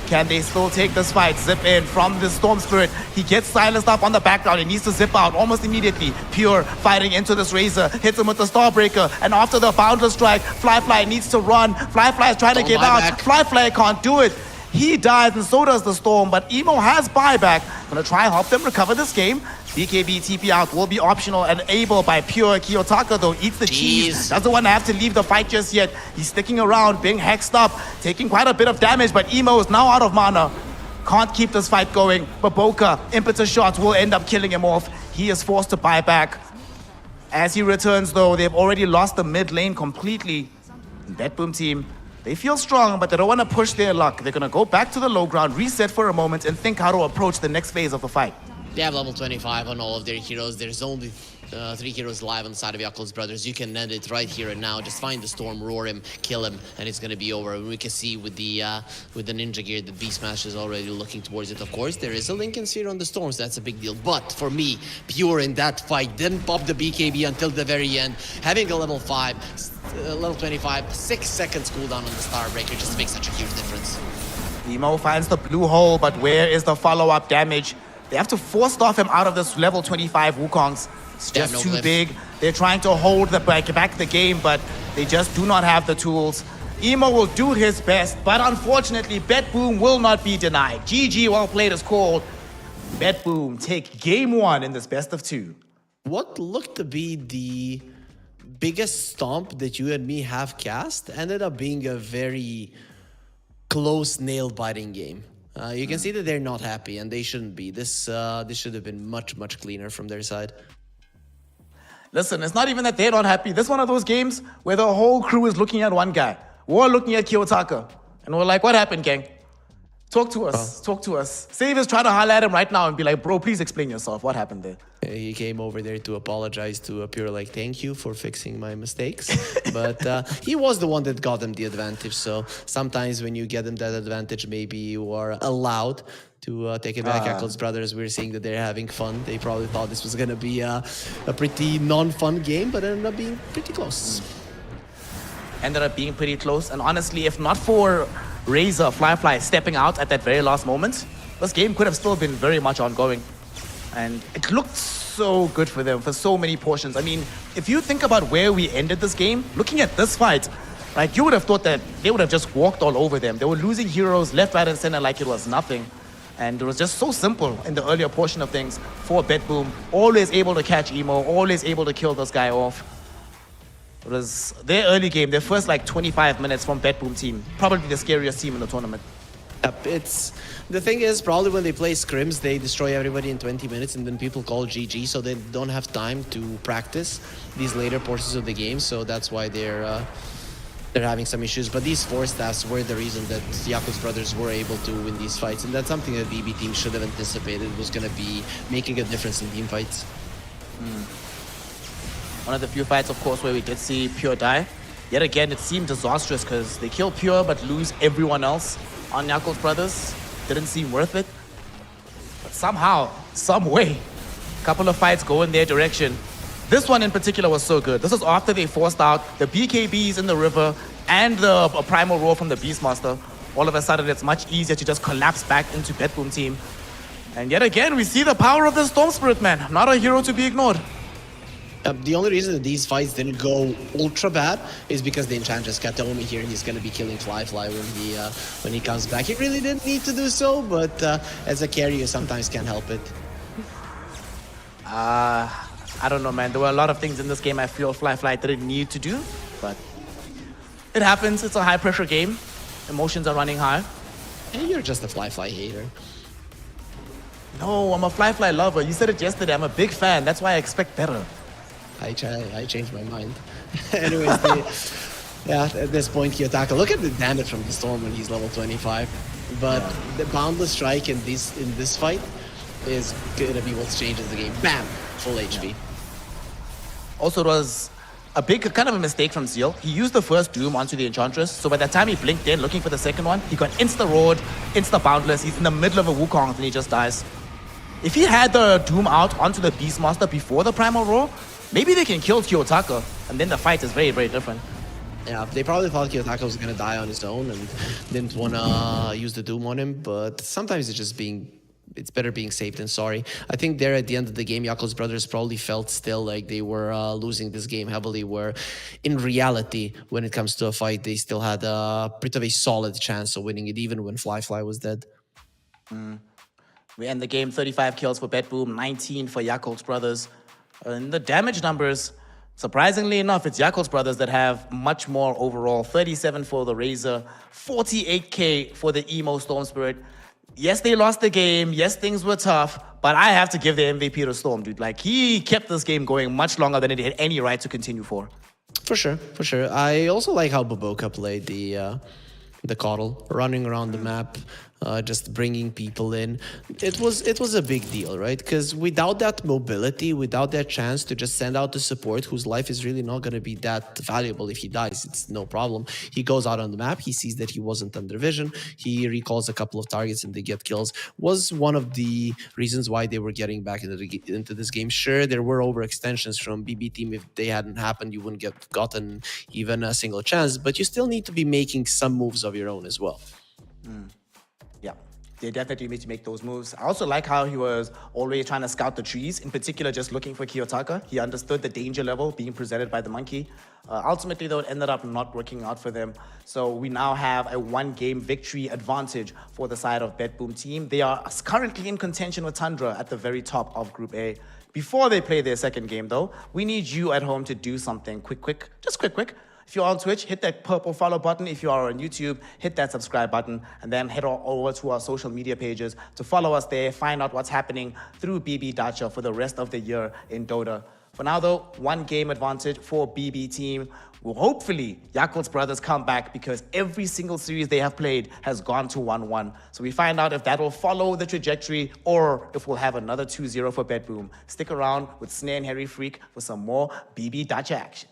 Can they still take this fight? Zip in from the Storm Spirit. He gets silenced up on the background. He needs to zip out almost immediately. Pure fighting into this Razor. Hits him with the Starbreaker. And after the Boundless Strike, Fly needs to run. Fly is trying to get out. Fly can't do it. He dies and so does the Storm. But Emo has buyback. Gonna try and help them recover this game. BKB TP out will be optional and able by Pure. Kiyotaka though eats the cheese. Doesn't want to have to leave the fight just yet. He's sticking around, being hexed up, taking quite a bit of damage, but Emo is now out of mana. Can't keep this fight going. Baboka, impetus shots will end up killing him off. He is forced to buy back. As he returns though, they've already lost the mid lane completely. BetBoom team, they feel strong, but they don't want to push their luck. They're going to go back to the low ground, reset for a moment, and think how to approach the next phase of the fight. They have level 25 on all of their heroes. There's only 3 heroes live on the side of Yakul's brothers. You can end it right here and now. Just find the storm, roar him, kill him, and it's gonna be over. And we can see with the ninja gear, the Beast Smash is already looking towards it. Of course, there is a Lincoln Sphere on the storms. That's a big deal. But for me, Pure in that fight didn't pop the BKB until the very end. Having a level 5, level 25, 6 seconds cooldown on the Starbreaker just makes such a huge difference. Emo finds the blue hole, but where is the follow-up damage? They have to force off him out of this level 25 Wukongs. It's just too big. They're trying to hold back the game, but they just do not have the tools. Emo will do his best, but unfortunately, BetBoom will not be denied. GG, well played, is called. BetBoom take game 1 in this best of 2. What looked to be the biggest stomp that you and me have cast ended up being a very close nail-biting game. You can see that they're not happy, and they shouldn't be. This should have been much, much cleaner from their side. Listen, it's not even that they're not happy. This is one of those games where the whole crew is looking at one guy. We're looking at Kiyotaka. And we're like, what happened, gang? Talk to us. Talk to us. Save is trying to holler at him right now and be like, bro, please explain yourself. What happened there? He came over there to apologize to Pure, like, thank you for fixing my mistakes. But he was the one that got him the advantage. So sometimes when you get him that advantage, maybe you are allowed to take it back. Yakul's brothers, we're seeing that they're having fun. They probably thought this was going to be a pretty non-fun game, but it ended up being pretty close. Ended up being pretty close. And honestly, if not for Razor Fly stepping out at that very last moment, this game could have still been very much ongoing. And it looked so good for them for so many portions. I mean, if you think about where we ended this game, looking at this fight, like, you would have thought that they would have just walked all over them. They were losing heroes left, right, and center like it was nothing. And it was just so simple in the earlier portion of things for BetBoom. Always able to catch Emo, always able to kill this guy off. It was their early game, their first like 25 minutes from BetBoom Team. Probably the scariest team in the tournament. The thing is, probably when they play scrims, they destroy everybody in 20 minutes and then people call GG, so they don't have time to practice these later portions of the game. So that's why they're having some issues. But these 4 staffs were the reason that Yakul's brothers were able to win these fights. And that's something that BB team should have anticipated was going to be making a difference in team fights. One of the few fights, of course, where we did see Pure die. Yet again, it seemed disastrous because they kill Pure but lose everyone else on Yakul's brothers. Didn't seem worth it. But somehow, some way, a couple of fights go in their direction. This one in particular was so good. This is after they forced out the BKBs in the river and the primal roar from the Beastmaster. All of a sudden, it's much easier to just collapse back into BetBoom Team. And yet again, we see the power of the Storm Spirit, man. Not a hero to be ignored. The only reason that these fights didn't go ultra bad is because the Enchantress Katomi here, he's going to be killing Fly when he comes back. He really didn't need to do so, but as a carry, you sometimes can't help it. I don't know, man. There were a lot of things in this game I feel Fly didn't need to do, but it happens. It's a high-pressure game. Emotions are running high. And you're just a Fly hater. No, I'm a Fly lover. You said it yesterday. I'm a big fan. That's why I expect better. I changed my mind. Anyways, at this point, Kiyotaka, look at the damage from the Storm when he's level 25. But the Boundless Strike in this fight is going to be what changes the game. Bam! Full HP. Also, it was a big kind of a mistake from Zeal. He used the first Doom onto the Enchantress, so by the time he blinked in looking for the second one, he got insta-roared, insta-boundless. He's in the middle of a Wukong and he just dies. If he had the Doom out onto the Beastmaster before the Primal Roar, maybe they can kill Kiyotaka, and then the fight is very, very different. Yeah, they probably thought Kiyotaka was going to die on his own and didn't want to use the Doom on him, but sometimes it's better being safe than sorry. I think there at the end of the game, Yakul's brothers probably felt still like they were losing this game heavily, where in reality, when it comes to a fight, they still had a bit of a solid chance of winning it, even when Fly was dead. We end the game 35 kills for BetBoom, 19 for Yakul's brothers. And the damage numbers, surprisingly enough, it's Yakul's brothers that have much more overall. 37 for the Razor, 48k for the Emo Storm Spirit. Yes, they lost the game. Yes, things were tough. But I have to give the MVP to Storm, dude. Like, he kept this game going much longer than it had any right to continue for. For sure. I also like how Baboka played the Coddle, running around the map, just bringing people in. It was a big deal, right? Because without that mobility, without that chance to just send out the support whose life is really not going to be that valuable if he dies, it's no problem. He goes out on the map, he sees that he wasn't under vision, he recalls a couple of targets and they get kills, was one of the reasons why they were getting back into this game. Sure, there were overextensions from BB Team. If they hadn't happened, you wouldn't get gotten even a single chance, but you still need to be making some moves of your own as well. Yeah, they definitely need to make those moves. I also like how he was always trying to scout the trees, in particular just looking for Kiyotaka. He understood the danger level being presented by the monkey. Ultimately, though, it ended up not working out for them. So we now have a one-game victory advantage for the side of BetBoom Team. They are currently in contention with Tundra at the very top of Group A. Before they play their second game, though, we need you at home to do something quick. If you're on Twitch, hit that purple follow button. If you are on YouTube, hit that subscribe button, and then head over to our social media pages to follow us there, find out what's happening through BB Dacha for the rest of the year in Dota. For now, though, one game advantage for BB Team. Well, hopefully, Yakult's brothers come back because every single series they have played has gone to 1-1. So we find out if that will follow the trajectory or if we'll have another 2-0 for BetBoom. Stick around with Snare and Harry Freak for some more BB Dacha action.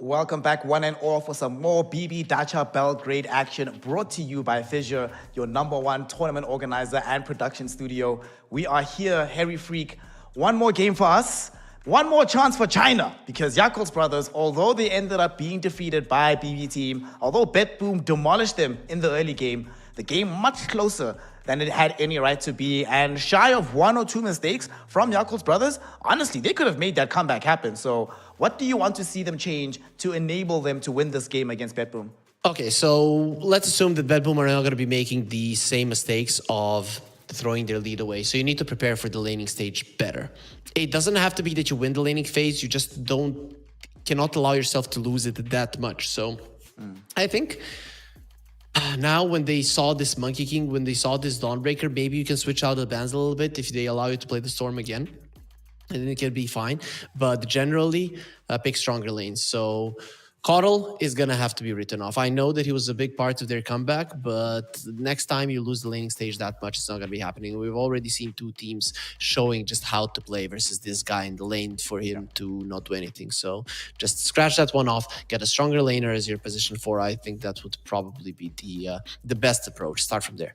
Welcome back, one and all, for some more BB Dacha Belgrade action brought to you by FISSURE, your #1 tournament organizer and production studio. We are here, Harry Freak. One more game for us. One more chance for China, because Yakult's brothers, although they ended up being defeated by BB Team, although BetBoom demolished them in the early game, the game much closer than it had any right to be, and shy of 1 or 2 mistakes from Yakult's brothers, honestly, they could have made that comeback happen. So what do you want to see them change to enable them to win this game against BetBoom? Okay, so let's assume that BetBoom are not going to be making the same mistakes of throwing their lead away. So you need to prepare for the laning stage better. It doesn't have to be that you win the laning phase. You just cannot allow yourself to lose it that much. So I think now when they saw this Monkey King, when they saw this Dawnbreaker, maybe you can switch out the bans a little bit if they allow you to play the Storm again. And then it can be fine. But generally, pick stronger lanes. So Coddle is going to have to be written off. I know that he was a big part of their comeback, but next time you lose the laning stage that much, it's not going to be happening. We've already seen 2 teams showing just how to play versus this guy in the lane for him to not do anything. So just scratch that one off, get a stronger laner as your position 4. I think that would probably be the best approach. Start from there.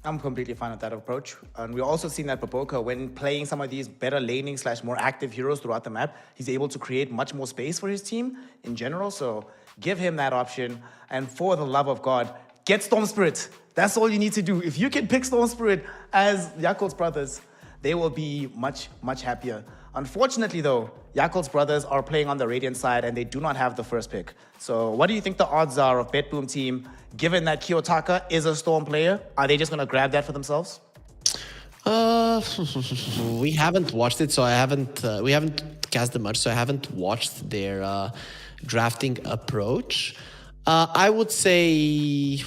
I'm completely fine with that approach. And we've also seen that Baboka, when playing some of these better laning / more active heroes throughout the map, he's able to create much more space for his team in general. So give him that option. And for the love of God, get Storm Spirit. That's all you need to do. If you can pick Storm Spirit as Yakult's brothers, they will be much, much happier. Unfortunately, though, Yakult's brothers are playing on the Radiant side and they do not have the first pick. So what do you think the odds are of BetBoom Team, given that Kiyotaka is a Storm player? Are they just going to grab that for themselves? We haven't watched it, so we haven't cast them much, so I haven't watched their drafting approach. I would say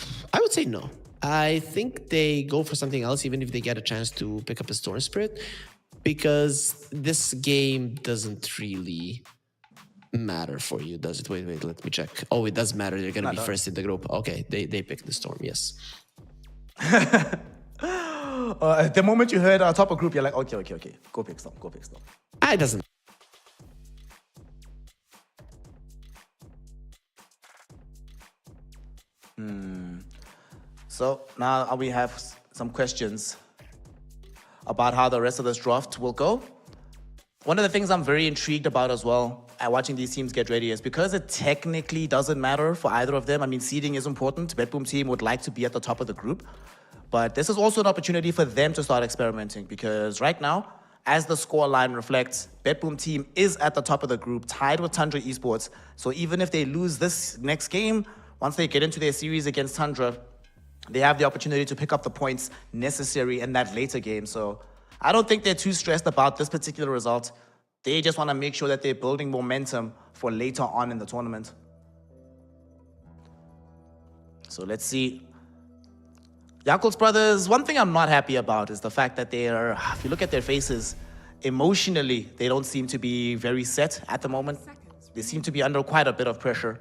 no. I think they go for something else, even if they get a chance to pick up a Storm Spirit, because this game doesn't really matter for you, does it? Wait, let me check. Oh, it does matter. They're gonna be first in the group. Okay, they picked the Storm, yes. The moment you heard our top of group, you're like, okay. Go pick Storm. It doesn't. So now we have some questions about how the rest of this draft will go. One of the things I'm very intrigued about as well, watching these teams get ready, is because it technically doesn't matter for either of them. I mean, seeding is important. BetBoom Team would like to be at the top of the group. But this is also an opportunity for them to start experimenting, because right now, as the score line reflects, BetBoom Team is at the top of the group, tied with Tundra Esports. So even if they lose this next game, once they get into their series against Tundra, they have the opportunity to pick up the points necessary in that later game. So I don't think they're too stressed about this particular result. They just want to make sure that they're building momentum for later on in the tournament. So let's see. Yakult's brothers, one thing I'm not happy about is the fact that if you look at their faces, emotionally, they don't seem to be very set at the moment. They seem to be under quite a bit of pressure.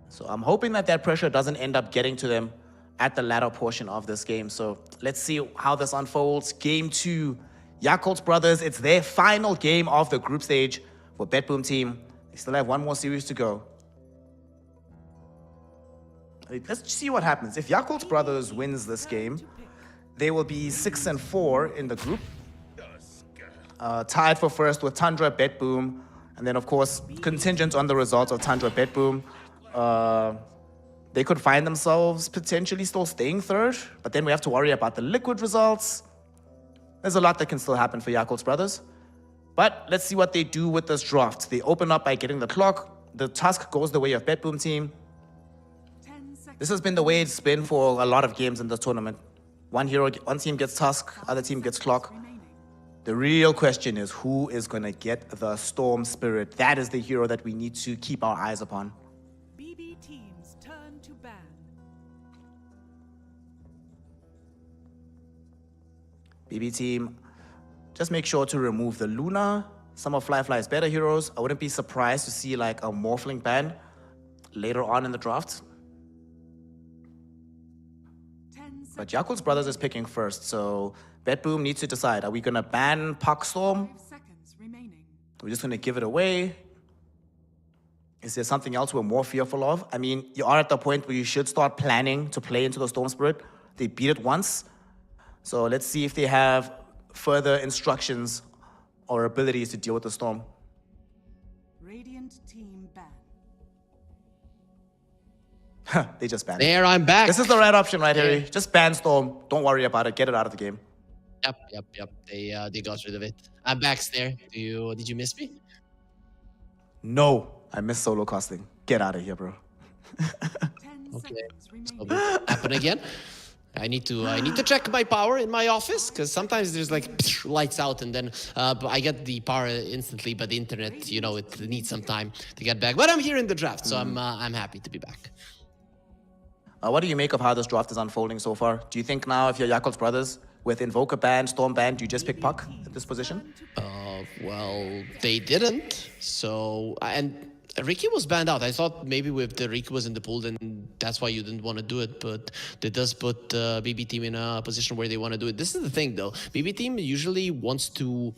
So I'm hoping that pressure doesn't end up getting to them at the latter portion of this game. So let's see how this unfolds. Game 2, Yakult's brothers. It's their final game of the group stage for BetBoom Team. They still have one more series to go. Let's see what happens. If Yakult's brothers wins this game, they will be 6-4 in the group. Tied for first with Tundra, BetBoom, and then of course contingent on the results of Tundra, BetBoom. They could find themselves potentially still staying third, but then we have to worry about the liquid results. There's a lot that can still happen for Yakult's brothers. But let's see what they do with this draft. They open up by getting the clock. The Tusk goes the way of BetBoom Team. This has been the way it's been for a lot of games in this tournament. One team gets Tusk, other team gets clock. The real question is, who is going to get the Storm Spirit? That is the hero that we need to keep our eyes upon. BB Team's turn to ban. BB Team, just make sure to remove the Luna, some of Fly's better heroes. I wouldn't be surprised to see like a Morphling ban later on in the draft. But Yakult's brothers is picking first, so BetBoom needs to decide. Are we going to ban Puck Storm? We're just going to give it away. Is there something else we're more fearful of? I mean, you are at the point where you should start planning to play into the Storm Spirit. They beat it once. So let's see if they have further instructions or abilities to deal with the Storm. Radiant team ban. They just banned There, I'm back. This is the right option right here. Just ban Storm. Don't worry about it. Get it out of the game. Yep. They got rid of it. I'm back, Snare. Did you miss me? No, I miss solo casting. Get out of here, bro. Okay. So happen again. I need to check my power in my office because sometimes there's like lights out and then I get the power instantly, but the internet, you know, it needs some time to get back. But I'm here in the draft, so I'm happy to be back. What do you make of how this draft is unfolding so far? Do you think now, if you're Yakul's brothers, with Invoker ban, Storm ban, do you just pick Puck at this position? Well, they didn't. So, and Ricky was banned out. I thought maybe if the Ricky was in the pool, then that's why you didn't want to do it. But it does put BB Team in a position where they want to do it. This is the thing, though. BB Team usually wants to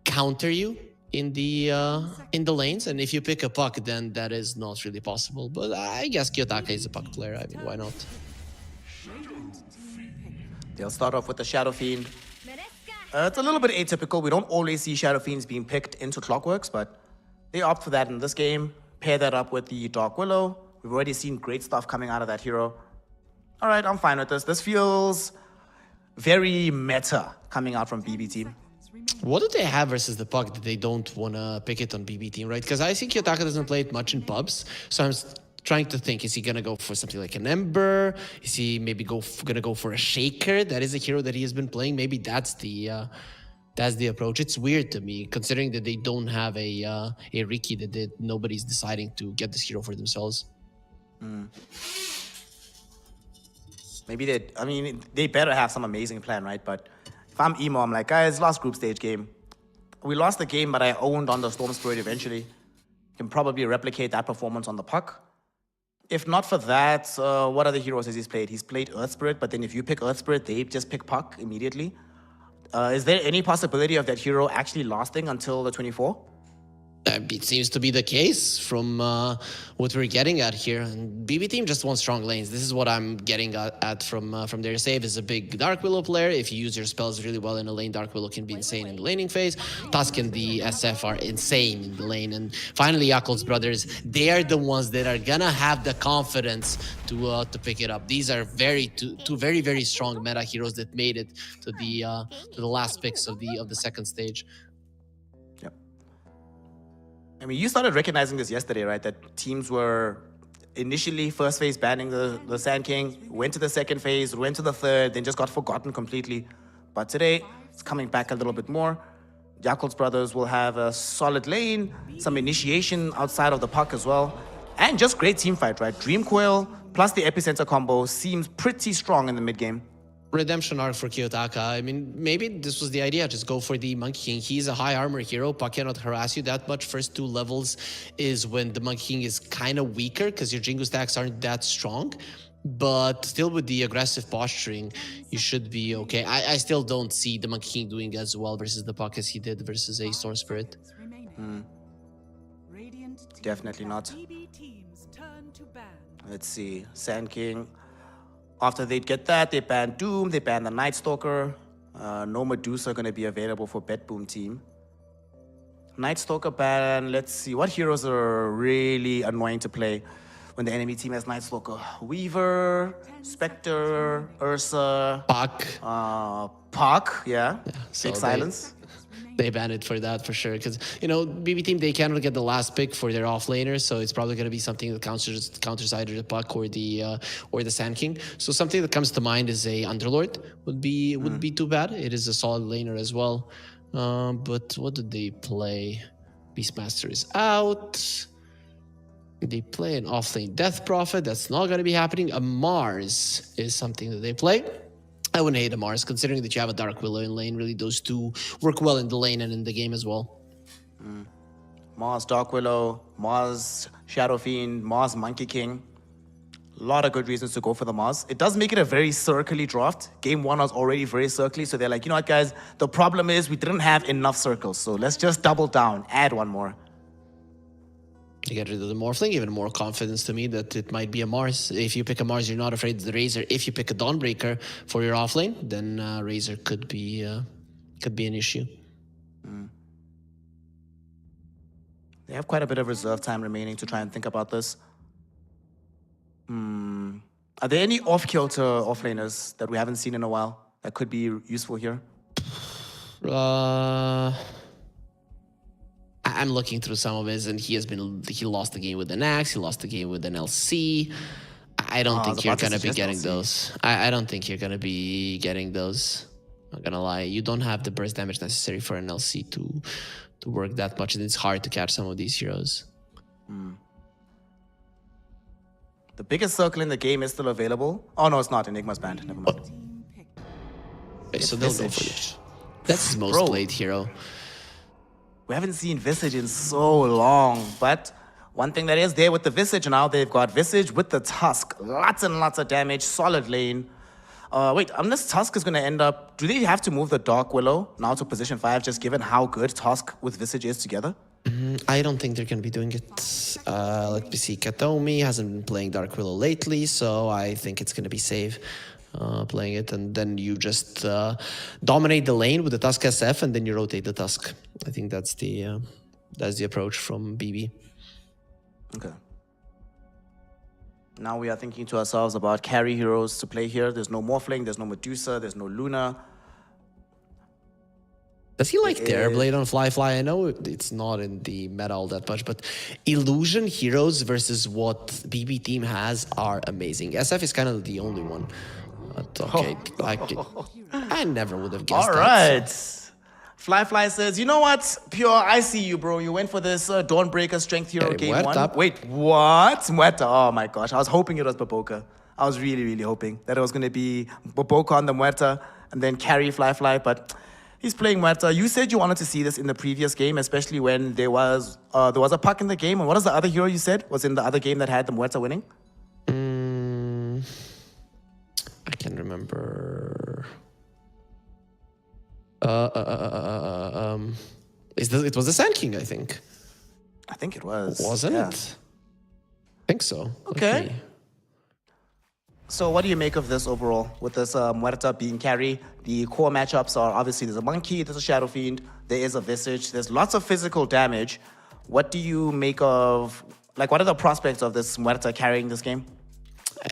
counter you in the lanes, and if you pick a Puck, then that is not really possible. But I guess Kiyotaka is a Puck player. I mean, why not? They'll start off with the Shadow Fiend. It's a little bit atypical. We don't always see Shadow Fiends being picked into Clockworks, but they opt for that in this game. Pair that up with the Dark Willow. We've already seen great stuff coming out of that hero. All right, I'm fine with this. This feels very meta coming out from BB Team. What do they have versus the Puck that they don't want to pick it on BB Team, right? Because I think Kiyotaka doesn't play it much in pubs, so I'm trying to think, is he going to go for something like an Ember? Is he maybe going to go for a Shaker? That is a hero that he has been playing. Maybe that's the approach. It's weird to me, considering that they don't have a Ricky, that nobody's deciding to get this hero for themselves. Maybe they better have some amazing plan, right? But if I'm emo, I'm like, guys, last group stage game. We lost the game, but I owned on the Storm Spirit eventually. Can probably replicate that performance on the Puck. If not for that, what other heroes has he played? He's played Earth Spirit, but then if you pick Earth Spirit, they just pick Puck immediately. Is there any possibility of that hero actually lasting until the 24? It seems to be the case from what we're getting at here. And BB Team just wants strong lanes. This is what I'm getting at from their save. Is a big Dark Willow player. If you use your spells really well in a lane, Dark Willow can be insane in the laning phase. Tusk and the SF are insane in the lane. And finally, Yakul's brothers, they are the ones that are gonna have the confidence to pick it up. These are two very, very strong meta heroes that made it to the last picks of the second stage. I mean, you started recognizing this yesterday, right? That teams were initially first phase banning the Sand King, went to the second phase, went to the third, then just got forgotten completely. But today, it's coming back a little bit more. Yakul's brothers will have a solid lane, some initiation outside of the Puck as well, and just great team fight, right? Dream Coil plus the Epicenter combo seems pretty strong in the mid game. Redemption arc for Kiyotaka. I mean, maybe this was the idea. Just go for the Monkey King. He's a high armor hero. Puck cannot harass you that much. First 2 levels is when the Monkey King is kind of weaker because your Jingu stacks aren't that strong. But still with the aggressive posturing, you should be okay. I still don't see the Monkey King doing as well versus the Puck as he did versus a Storm Spirit. Definitely not. Let's see. Sand King. After they get that, they ban Doom, they ban the Night Stalker. No Medusa going to be available for BetBoom Team. Night Stalker ban, let's see. What heroes are really annoying to play when the enemy team has Night Stalker? Weaver, Spectre, Ursa. Puck, yeah. So Big silence. They banned it for that for sure. Because, you know, BB Team, they cannot get the last pick for their offlaner. So it's probably going to be something that counters either the Puck or the Sand King. So something that comes to mind is a Underlord would be too bad. It is a solid laner as well. But what did they play? Beastmaster is out. They play an offlane Death Prophet. That's not going to be happening. A MOUZ is something that they play. I wouldn't hate a MOUZ, considering that you have a Dark Willow in lane. Really, those two work well in the lane and in the game as well. MOUZ Dark Willow, MOUZ Shadow Fiend, MOUZ Monkey King. A lot of good reasons to go for the MOUZ. It does make it a very circly draft. Game 1 was already very circly, so they're like, you know what, guys? The problem is we didn't have enough circles, so let's just double down, add one more. You get rid of the Morphling, even more confidence to me that it might be a Mars. If you pick a Mars, you're not afraid of the Razor. If you pick a Dawnbreaker for your offlane, then Razor could be an issue. They have quite a bit of reserve time remaining to try and think about this. Are there any off-kilter offlaners that we haven't seen in a while that could be useful here? I'm looking through some of his, and he lost the game with an Axe, he lost the game with an LC. I don't think you're going to be getting those. I don't think you're going to be getting those. I'm not going to lie. You don't have the burst damage necessary for an LC to work that much, and it's hard to catch some of these heroes. The biggest circle in the game is still available. Oh, no, it's not. Enigma's banned. Never mind. Okay, so they'll go for this. That's his most played hero. We haven't seen Visage in so long, but one thing that is there with the Visage now, they've got Visage with the Tusk. Lots and lots of damage, solid lane. Wait, this Tusk is going to end up... Do they have to move the Dark Willow now to position 5, just given how good Tusk with Visage is together? I don't think they're going to be doing it. Let me see. Katomi hasn't been playing Dark Willow lately, so I think it's going to be safe playing it. And then you just dominate the lane with the Tusk SF, and then you rotate the Tusk. I think that's the approach from BB. Okay. Now we are thinking to ourselves about carry heroes to play here. There's no Morphling, there's no Medusa, there's no Luna. Does he like Terrorblade on Fly? I know it's not in the meta all that much, but illusion heroes versus what BB team has are amazing. SF is kind of the only one. But okay, I never would have guessed that. All right. Fly says, you know what? Pure, I see you, bro. You went for this Dawnbreaker Strength Hero game 1. Wait, what? Muerta. Oh my gosh. I was hoping it was Baboka. I was really, really hoping that it was going to be Baboka on the Muerta and then carry Fly, but... He's playing Muerta. You said you wanted to see this in the previous game, especially when there was a puck in the game. And what was the other hero you said was in the other game that had the Muerta winning? I can remember. It was the Sand King, I think. I think it was. Wasn't it? I think so. Okay. So what do you make of this overall, with this Muerta being carry? The core matchups are obviously there's a Monkey, there's a Shadow Fiend, there is a Visage, there's lots of physical damage. What do you make of, what are the prospects of this Muerta carrying this game?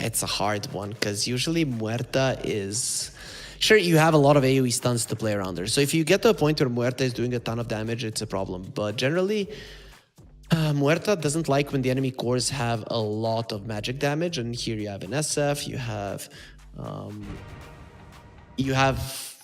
It's a hard one, because usually Muerta is... Sure, you have a lot of AoE stuns to play around there. So if you get to a point where Muerta is doing a ton of damage, it's a problem. But generally... Muerta doesn't like when the enemy cores have a lot of magic damage, and here you have an SF, you have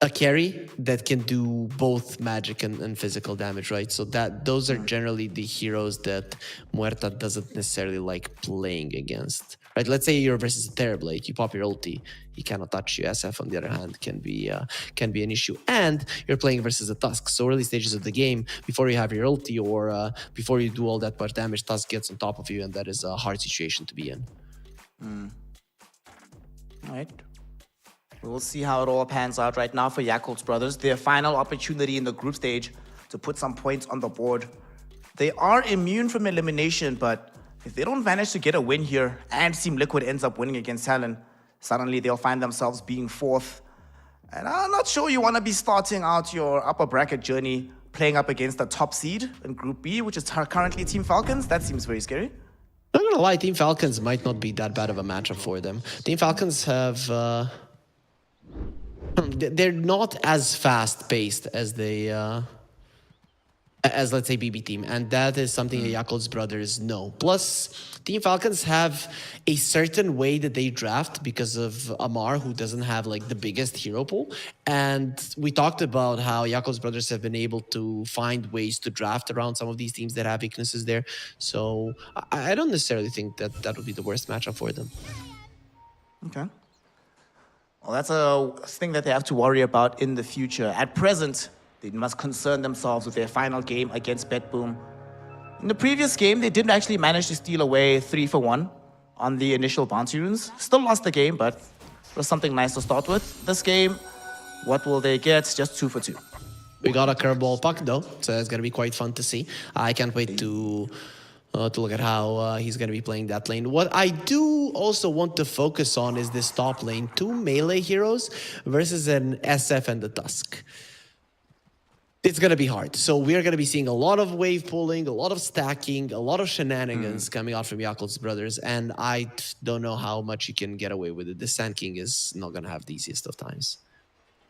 a carry that can do both magic and physical damage, right? So those are generally the heroes that Muerta doesn't necessarily like playing against, right? Let's say you're versus a Terrorblade, you pop your ulti, he cannot touch you. SF, on the other hand, can be an issue. And you're playing versus a Tusk. So early stages of the game, before you have your ulti or before you do all that much damage, Tusk gets on top of you, and that is a hard situation to be in. All right. We'll see how it all pans out right now for Yakult's brothers. Their final opportunity in the group stage to put some points on the board. They are immune from elimination, but if they don't manage to get a win here and Team Liquid ends up winning against Talon, suddenly they'll find themselves being 4th. And I'm not sure you want to be starting out your upper bracket journey playing up against the top seed in Group B, which is currently Team Falcons. That seems very scary. I'm not gonna lie, Team Falcons might not be that bad of a matchup for them. Team Falcons have... they're not as fast-paced as they... as, let's say, BB team. And that is something that Yakult's brothers know. Plus, Team Falcons have a certain way that they draft because of Amar, who doesn't have, the biggest hero pool. And we talked about how Yakult's brothers have been able to find ways to draft around some of these teams that have weaknesses there. So I don't necessarily think that would be the worst matchup for them. Okay. Well, that's a thing that they have to worry about in the future. At present, they must concern themselves with their final game against BetBoom. In the previous game, they didn't actually manage to steal away 3-for-1 on the initial bounty runes. Still lost the game, but it was something nice to start with. This game, what will they get? Just 2-for-2. We got a curveball puck, though, so it's going to be quite fun to see. I can't wait to to look at how he's going to be playing that lane. What I do also want to focus on is this top lane. 2 melee heroes versus an SF and the Tusk. It's going to be hard. So we're going to be seeing a lot of wave pulling, a lot of stacking, a lot of shenanigans coming out from Yakul's brothers. And I don't know how much you can get away with it. The Sand King is not going to have the easiest of times.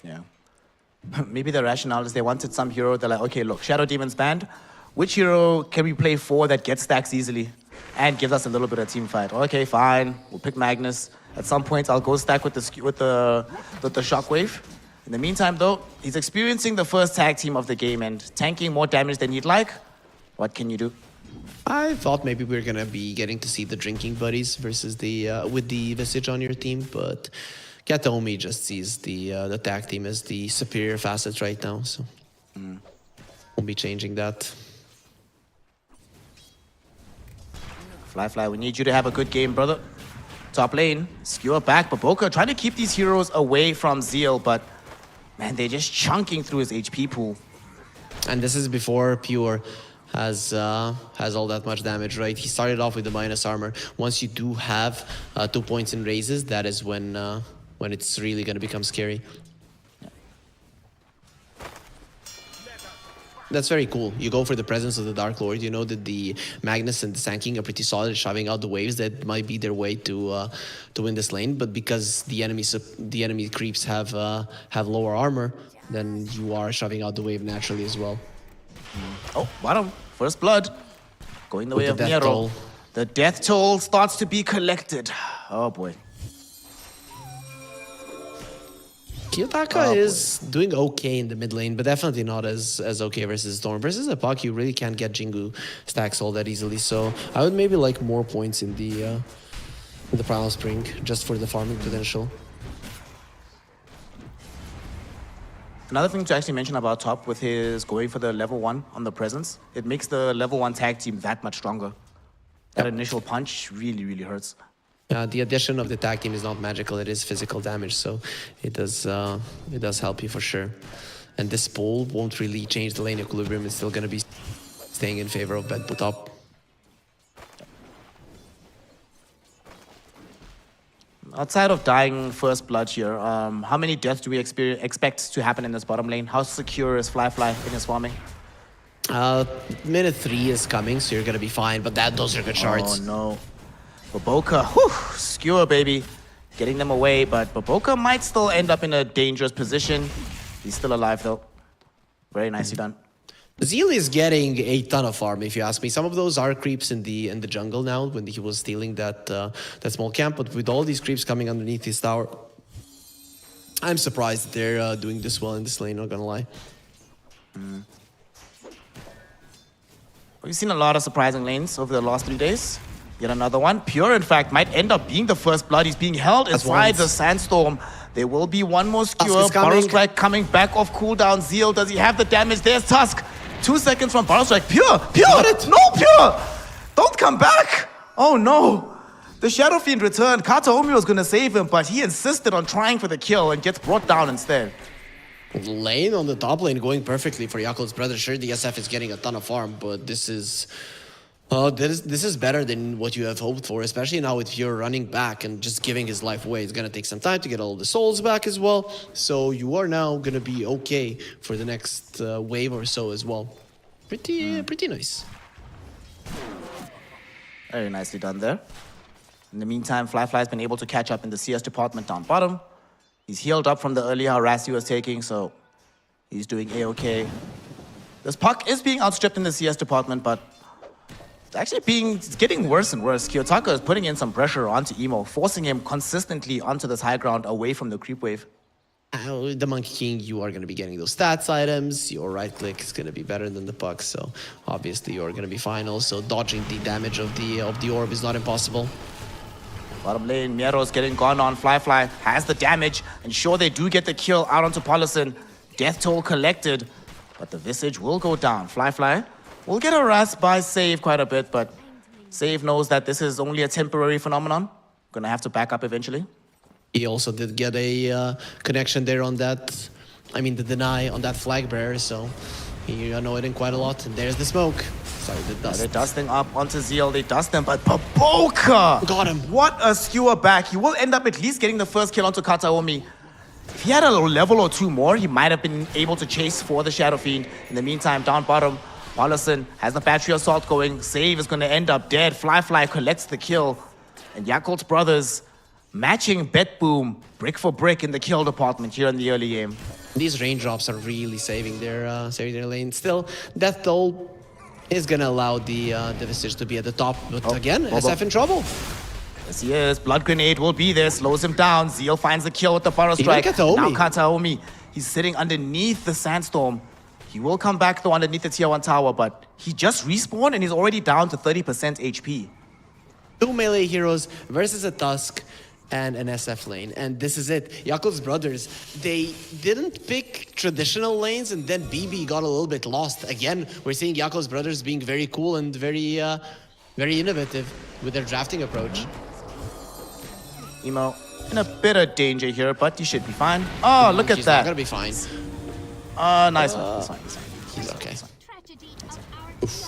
Yeah. Maybe the rationale is they wanted some hero. They're like, okay, look, Shadow Demon's banned. Which hero can we play for that gets stacks easily and gives us a little bit of team fight? Okay, fine. We'll pick Magnus. At some point, I'll go stack with the Shockwave. In the meantime, though, he's experiencing the first tag team of the game and tanking more damage than he'd like. What can you do? I thought maybe we were going to be getting to see the drinking buddies versus the with the Visage on your team, but Kataomi just sees the tag team as the superior facets right now, so won't be changing that. Fly, we need you to have a good game, brother. Top lane, skewer back. Baboka trying to keep these heroes away from Zeal, but man, they're just chunking through his HP pool. And this is before Pure has all that much damage, right? He started off with the minus armor. Once you do have 2 points in raises, that is when it's really going to become scary. That's very cool. You go for the presence of the Dark Lord. You know that the Magnus and the Sand King are pretty solid at shoving out the waves that might be their way to win this lane. But because the enemy creeps have lower armor, then you are shoving out the wave naturally as well. Oh, bottom. First blood. Going the way of Nero. The death toll starts to be collected. Oh boy. Kiyotaka is doing okay in the mid lane, but definitely not as okay versus Storm. Versus a Puck, you really can't get Jingu stacks all that easily. So I would maybe like more points in the Primal Spring, just for the farming potential. Another thing to actually mention about Top with his going for the level 1 on the presence, it makes the level 1 tag team that much stronger. That initial punch really, really hurts. The addition of the tag team is not magical, it is physical damage, so it does help you for sure. And this pull won't really change the lane equilibrium, it's still going to be staying in favor of BetBoom top. Outside of dying first blood here, how many deaths do we expect to happen in this bottom lane? How secure is Fly in his farming? Minute 3 is coming, so you're going to be fine, but those are good shards. Oh no. Baboka, skewer baby, getting them away, but Baboka might still end up in a dangerous position. He's still alive though. Very nicely done. Zeal is getting a ton of farm, if you ask me. Some of those are creeps in the jungle now when he was stealing that small camp, but with all these creeps coming underneath his tower, I'm surprised that they're doing this well in this lane, not gonna lie. We've seen a lot of surprising lanes over the last 3 days. Yet another one. Pure, in fact, might end up being the first blood. He's being held inside the Sandstorm. There will be one more skewer. Barrow Strike coming back off cooldown. Zeal, does he have the damage? There's Tusk. 2 seconds from Barrow Strike. Pure! No, Pure! Don't come back! Oh no! The Shadow Fiend returned. Kataomi was gonna save him, but he insisted on trying for the kill and gets brought down instead. Lane on the top lane going perfectly for Yakul's brother. Sure, the SF is getting a ton of farm, but this is better than what you have hoped for, especially now with Pure running back and just giving his life away. It's going to take some time to get all the souls back as well. So you are now going to be okay for the next wave or so as well. Pretty nice. Very nicely done there. In the meantime, Fly's been able to catch up in the CS department down bottom. He's healed up from the earlier harass he was taking, so he's doing A-okay. This Puck is being outstripped in the CS department, but it's getting worse and worse. Kiyotaka is putting in some pressure onto Emo, forcing him consistently onto this high ground away from the creep wave. The Monkey King, you are going to be getting those stats items. Your right click is going to be better than the Puck, so obviously you're going to be fine. Also, dodging the damage of the orb is not impossible. Bottom lane, Miero's getting gone on. Fly has the damage, and sure they do get the kill out onto Polison. Death toll collected, but the Visage will go down. Fly will get harassed by Save quite a bit, but Save knows that this is only a temporary phenomenon. Gonna have to back up eventually. He also did get a connection there on that, the deny on that flag bearer, so he annoyed him quite a lot. And there's the smoke. Sorry, the dust. They're dusting up onto Zeal. They dust them, but BetBoom got him. What a skewer back. He will end up at least getting the first kill onto Kataomi. If he had a level or two more, he might have been able to chase for the Shadow Fiend. In the meantime, down bottom, Paulison has the battery assault going. Save is going to end up dead. Fly collects the kill. And Yakult's brothers matching BetBoom brick for brick in the kill department here in the early game. These raindrops are really saving their lane. Still, Death Toll is going to allow the Visage to be at the top. But again, SF in trouble. Yes, he is. Blood Grenade will be there, slows him down. Zeal finds the kill with the Burrow Strike. Now Kataomi, he's sitting underneath the Sandstorm. He will come back though underneath the tier 1 tower, but he just respawned and he's already down to 30% HP. 2 melee heroes versus a Tusk and an SF lane, and this is it. Yakult's brothers, they didn't pick traditional lanes, and then BB got a little bit lost. Again, we're seeing Yakult's brothers being very cool and very innovative with their drafting approach. Emo in a bit of danger here, but he should be fine. Oh, look at that. He's not gonna be fine. Nice one. He's fine. He's okay.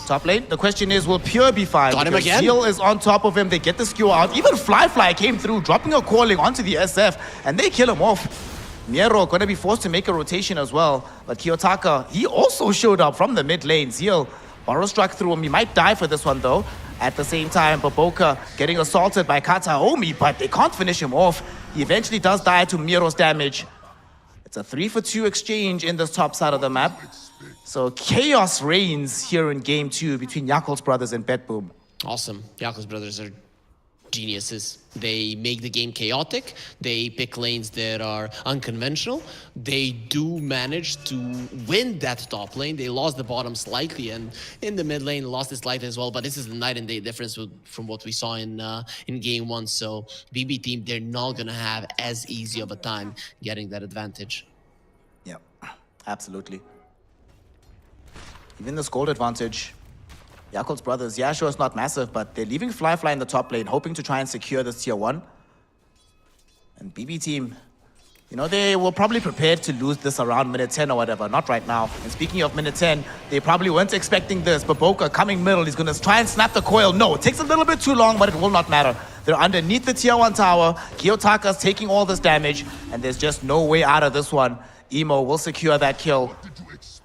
Top lane, the question is, will Pure be fine? Got him again? Zeal is on top of him, they get the skewer out. Even Fly came through, dropping a calling onto the SF, and they kill him off. Miero going to be forced to make a rotation as well. But Kiyotaka, he also showed up from the mid lane. Zeal, Burrow struck through him. He might die for this one though. At the same time, Baboka getting assaulted by Kataomi, but they can't finish him off. He eventually does die to Miero's damage. It's a 3-for-2 exchange in this top side of the map. So chaos reigns here in game 2 between Yakult's brothers and BetBoom. Awesome. Yakult's brothers are geniuses. They make the game chaotic. They pick lanes that are unconventional. They do manage to win that top lane. They lost the bottom slightly, and in the mid lane lost it slightly as well. But this is the night and day difference from what we saw in game 1. So BB team, they're not gonna have as easy of a time getting that advantage. Yeah, absolutely. Even this gold advantage, Yakult's brothers, yeah, sure, it's not massive, but they're leaving Fly in the top lane, hoping to try and secure this tier 1. And BB team, you know, they were probably prepared to lose this around minute 10 or whatever, not right now. And speaking of minute 10, they probably weren't expecting this. Baboka coming middle, he's gonna try and snap the coil. No, it takes a little bit too long, but it will not matter. They're underneath the tier 1 tower. Kiyotaka's taking all this damage, and there's just no way out of this one. Emo will secure that kill.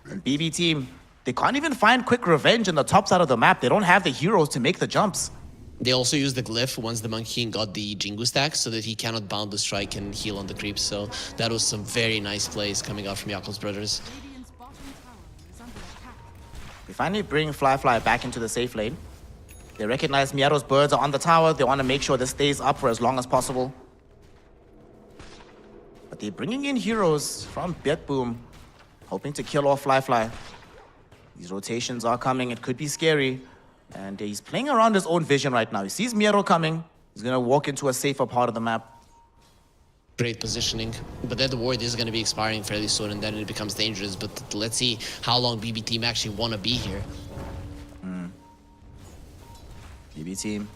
And BB team, they can't even find quick revenge in the top side of the map. They don't have the heroes to make the jumps. They also used the glyph once the Monkey King got the Jingu stack so that he cannot bound the strike and heal on the creeps. So that was some very nice plays coming out from Yakult's brothers. We finally bring Fly back into the safe lane. They recognize Miero's birds are on the tower. They want to make sure this stays up for as long as possible. But they're bringing in heroes from BetBoom, hoping to kill off Fly. These rotations are coming. It could be scary. And he's playing around his own vision right now. He sees Miero coming. He's going to walk into a safer part of the map. Great positioning. But then the ward is going to be expiring fairly soon, and then it becomes dangerous. But let's see how long BB team actually want to be here. BB team.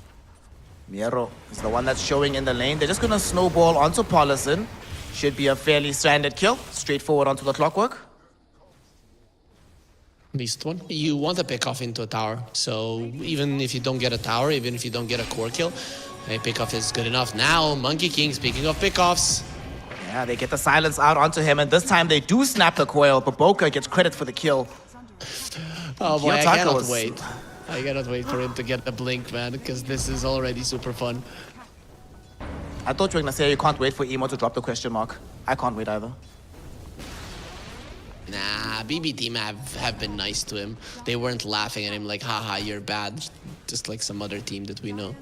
Miero is the one that's showing in the lane. They're just going to snowball onto Paulison. Should be a fairly standard kill. Straightforward onto the clockwork. Least one. You want to pick off into a tower. So even if you don't get a tower, even if you don't get a core kill, a pickoff is good enough. Now, Monkey King, speaking of pickoffs. Yeah, they get the silence out onto him, and this time they do snap the coil. Baboka gets credit for the kill. Oh boy, I cannot wait. I cannot wait for him to get the blink, man, because this is already super fun. I thought you were going to say you can't wait for Emo to drop the question mark. I can't wait either. Nah, BB team have been nice to him. They weren't laughing at him like, haha, you're bad. Just like some other team that we know.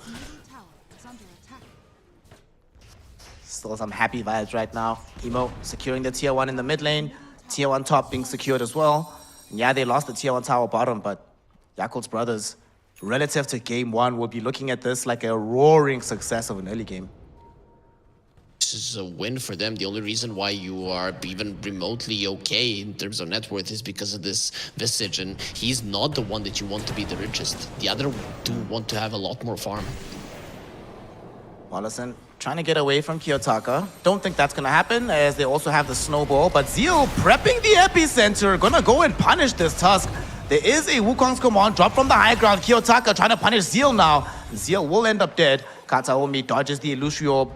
Still some happy vibes right now. Emo securing the tier 1 in the mid lane. Tier 1 top being secured as well. And yeah, they lost the tier 1 tower bottom, but Yakult's brothers, relative to game 1, will be looking at this like a roaring success of an early game. This is a win for them. The only reason why you are even remotely okay in terms of net worth is because of this Visage, and he's not the one that you want to be the richest. The other two want to have a lot more farm. Paulison trying to get away from Kiyotaka. Don't think that's going to happen, as they also have the snowball, but Zeal prepping the epicenter, gonna go and punish this Tusk. There is a Wukong's command drop from the high ground. Kiyotaka trying to punish Zeal now. Zeal will end up dead. Kataomi dodges the Illusion Orb,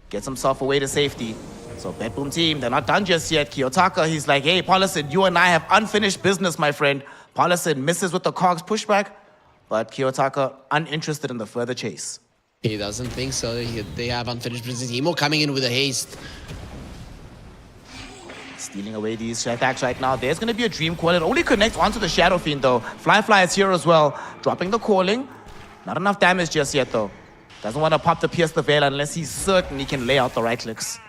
gets himself away to safety. So BetBoom Team, they're not done just yet. Kiyotaka, he's like, hey, Paulison, you and I have unfinished business, my friend. Paulison misses with the Cogs pushback, but Kiyotaka uninterested in the further chase. He doesn't think so. They have unfinished business. Emo coming in with a haste. Stealing away these attacks right now. There's going to be a Dream Coil. It only connects onto the Shadow Fiend, though. Fly is here as well, dropping the calling. Not enough damage just yet, though. Doesn't want to pop to pierce the veil unless he's certain he can lay out the right clicks.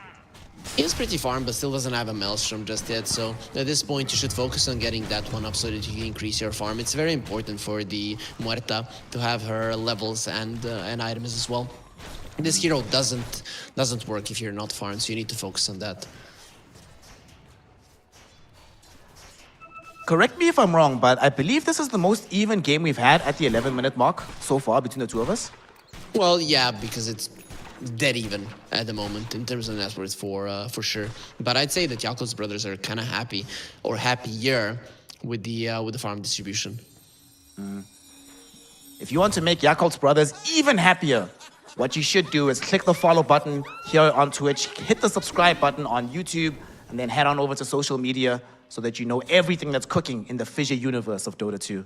He's pretty farmed, but still doesn't have a Maelstrom just yet. So at this point, you should focus on getting that one up so that you can increase your farm. It's very important for the Muerta to have her levels and items as well. This hero doesn't work if you're not farmed, so you need to focus on that. Correct me if I'm wrong, but I believe this is the most even game we've had at the 11-minute mark so far between the two of us. Well, yeah, because it's dead even at the moment in terms of net worth for sure. But I'd say that Yakul's brothers are kind of happy or happier with the farm distribution. If you want to make Yakul's brothers even happier, what you should do is click the follow button here on Twitch, hit the subscribe button on YouTube, and then head on over to social media so that you know everything that's cooking in the Fissure universe of Dota 2.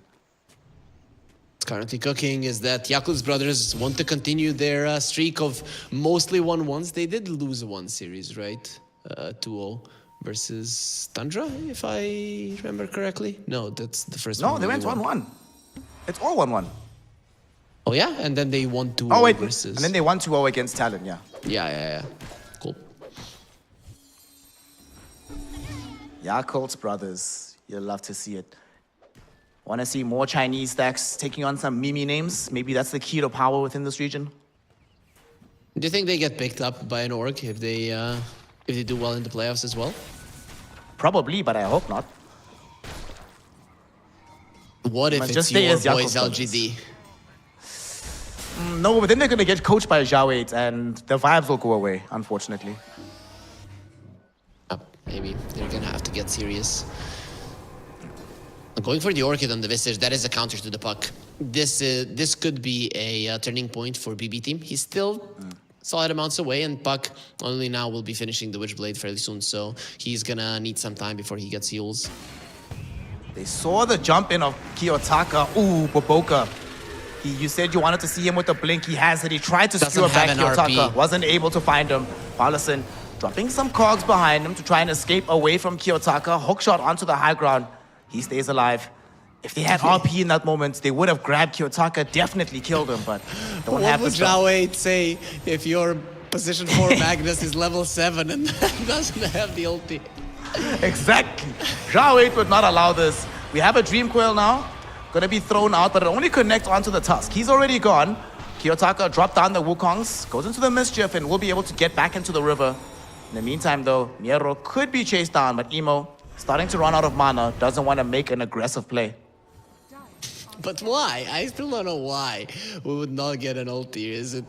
Currently cooking is that Yakul's brothers want to continue their streak of mostly 1-1s. They did lose one series, right? 2-0 versus Tundra, if I remember correctly. No, that's the first one. No, they went 1-1. It's all 1-1. Oh, yeah? And then they won 2-0 versus... And then they won 2-0 against Talon, yeah. Yeah. Cool. Yakul's brothers. You'll love to see it. Want to see more Chinese stacks taking on some Mimi names? Maybe that's the key to power within this region. Do you think they get picked up by an org if they do well in the playoffs as well? Probably, but I hope not. What if it's your boys LGD? No, but then they're going to get coached by Zhao and the vibes will go away, unfortunately. Maybe they're going to have to get serious. Going for the Orchid on the Visage, that is a counter to the puck. This could be a turning point for BB Team. He's still solid amounts away, and Puck only now will be finishing the Witchblade fairly soon, so he's gonna need some time before he gets heals. They saw the jump in of Kiyotaka. Ooh, Boboka. You said you wanted to see him with the blink. He has it. He tried to skewer back Kiyotaka. Wasn't able to find him. Paulison dropping some cogs behind him to try and escape away from Kiyotaka. Hookshot onto the high ground. He stays alive. If they had RP in that moment, they would have grabbed Kiyotaka, definitely killed him, but don't have What would Zhao say if your position 4 Magnus is level 7 and doesn't have the ulti? Exactly. Zhao would not allow this. We have a Dream Coil now. Gonna be thrown out, but it only connects onto the Tusk. He's already gone. Kiyotaka dropped down the Wukongs, goes into the Mischief, and will be able to get back into the river. In the meantime, though, Miero could be chased down, but Emo, starting to run out of mana, doesn't want to make an aggressive play. But why? I still don't know why we would not get an ulti.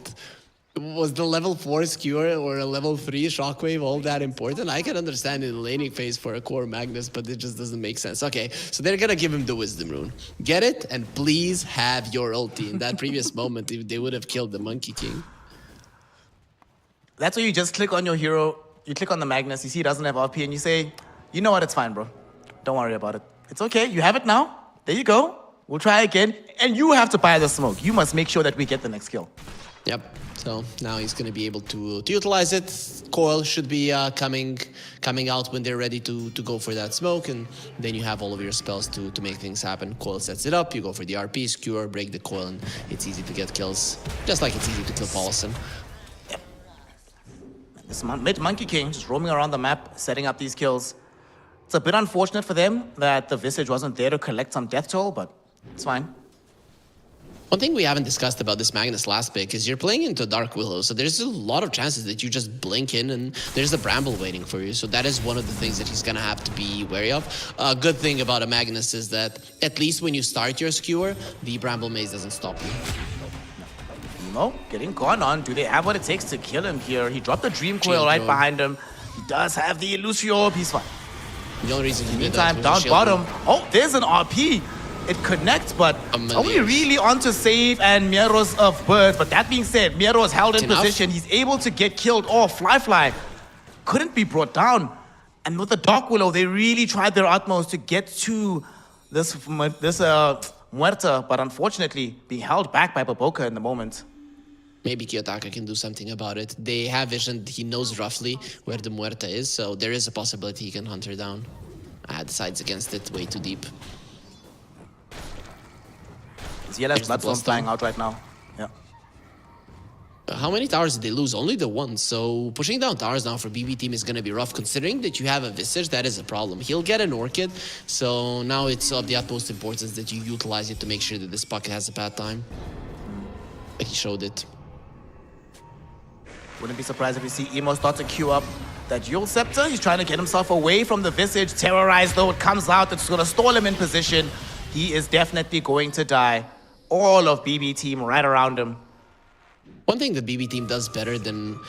Was the level 4 skewer or a level 3 shockwave all that important? I can understand in the laning phase for a core Magnus, but it just doesn't make sense. Okay, so they're gonna give him the Wisdom Rune. Get it, and please have your ulti. In that previous moment, they would have killed the Monkey King. That's where you just click on your hero, you click on the Magnus, you see he doesn't have RP, and you say, you know what, it's fine, bro. Don't worry about it. It's okay, you have it now. There you go. We'll try again. And you have to buy the smoke. You must make sure that we get the next kill. Yep. So now he's going to be able to utilize it. Coil should be coming out when they're ready to go for that smoke. And then you have all of your spells to make things happen. Coil sets it up. You go for the RP, skewer, break the coil, and it's easy to get kills. Just like it's easy to kill Paulison. Yep. This mid-Monkey King just roaming around the map, setting up these kills. It's a bit unfortunate for them that the Visage wasn't there to collect some death toll, but it's fine. One thing we haven't discussed about this Magnus last pick is you're playing into Dark Willow, so there's a lot of chances that you just blink in and there's a Bramble waiting for you. So that is one of the things that he's going to have to be wary of. A good thing about a Magnus is that at least when you start your skewer, the Bramble Maze doesn't stop you. Emo getting gone on. Do they have what it takes to kill him here? He dropped the Dream Coil right behind him. He does have the Illusion Orb. He's fine. The only reason he did that was down bottom. Oh, there's an RP. It connects, but are we million. really onto Save and Mieros of Birds? But that being said, Miero is held in Enough. position. He's able to get killed. Oh, Fly couldn't be brought down. And with the Dark Willow, they really tried their utmost to get to this Muerta, but unfortunately being held back by Baboka in the moment. Maybe Kiyotaka can do something about it. They have vision. He knows roughly where the Muerta is, so there is a possibility he can hunt her down. Decides against it way too deep. Zeal has Bloodstorm flying out right now. Yeah. How many towers did they lose? Only the one. So pushing down towers now for BB team is going to be rough. Considering that you have a Visage, that is a problem. He'll get an Orchid. So now it's of the utmost importance that you utilize it to make sure that this pocket has a bad time. Like he showed it. Wouldn't be surprised if we see Emo start to queue up that Yule Scepter. He's trying to get himself away from the Visage. Terrorized though, it comes out. It's going to stall him in position. He is definitely going to die. All of BB team right around him. One thing the BB team does better than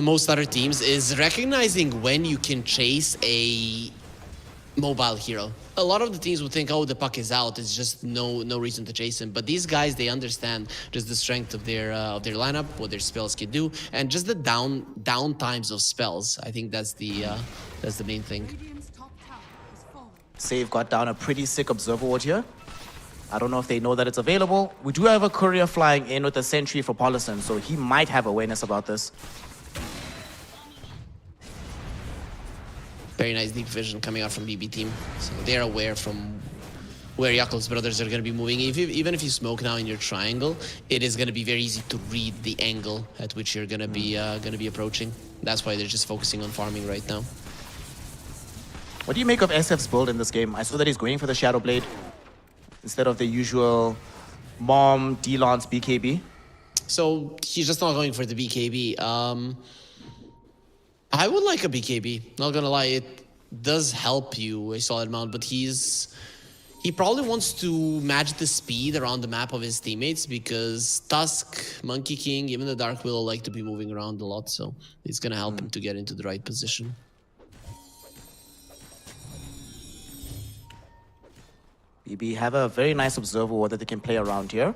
most other teams is recognizing when you can chase a mobile hero. A lot of the teams would think, oh, the puck is out. It's just no reason to chase him. But these guys, they understand just the strength of their lineup, what their spells can do, and just the down times of spells. I think that's the main thing. Save got down a pretty sick Observer Ward here. I don't know if they know that it's available. We do have a courier flying in with a sentry for Paulison, so he might have awareness about this. Very nice deep vision coming out from BB team. So they're aware from where Yakul's brothers are going to be moving. Even if you smoke now in your triangle, it is going to be very easy to read the angle at which you're going to be approaching. That's why they're just focusing on farming right now. What do you make of SF's build in this game? I saw that he's going for the Shadow Blade instead of the usual Mom, D-Lance, BKB. So he's just not going for the BKB. I would like a BKB, not gonna lie. It does help you a solid amount, but he probably wants to match the speed around the map of his teammates because Tusk, Monkey King, even the Dark Willow like to be moving around a lot, so it's gonna help him to get into the right position. BB have a very nice Observer Ward that they can play around here.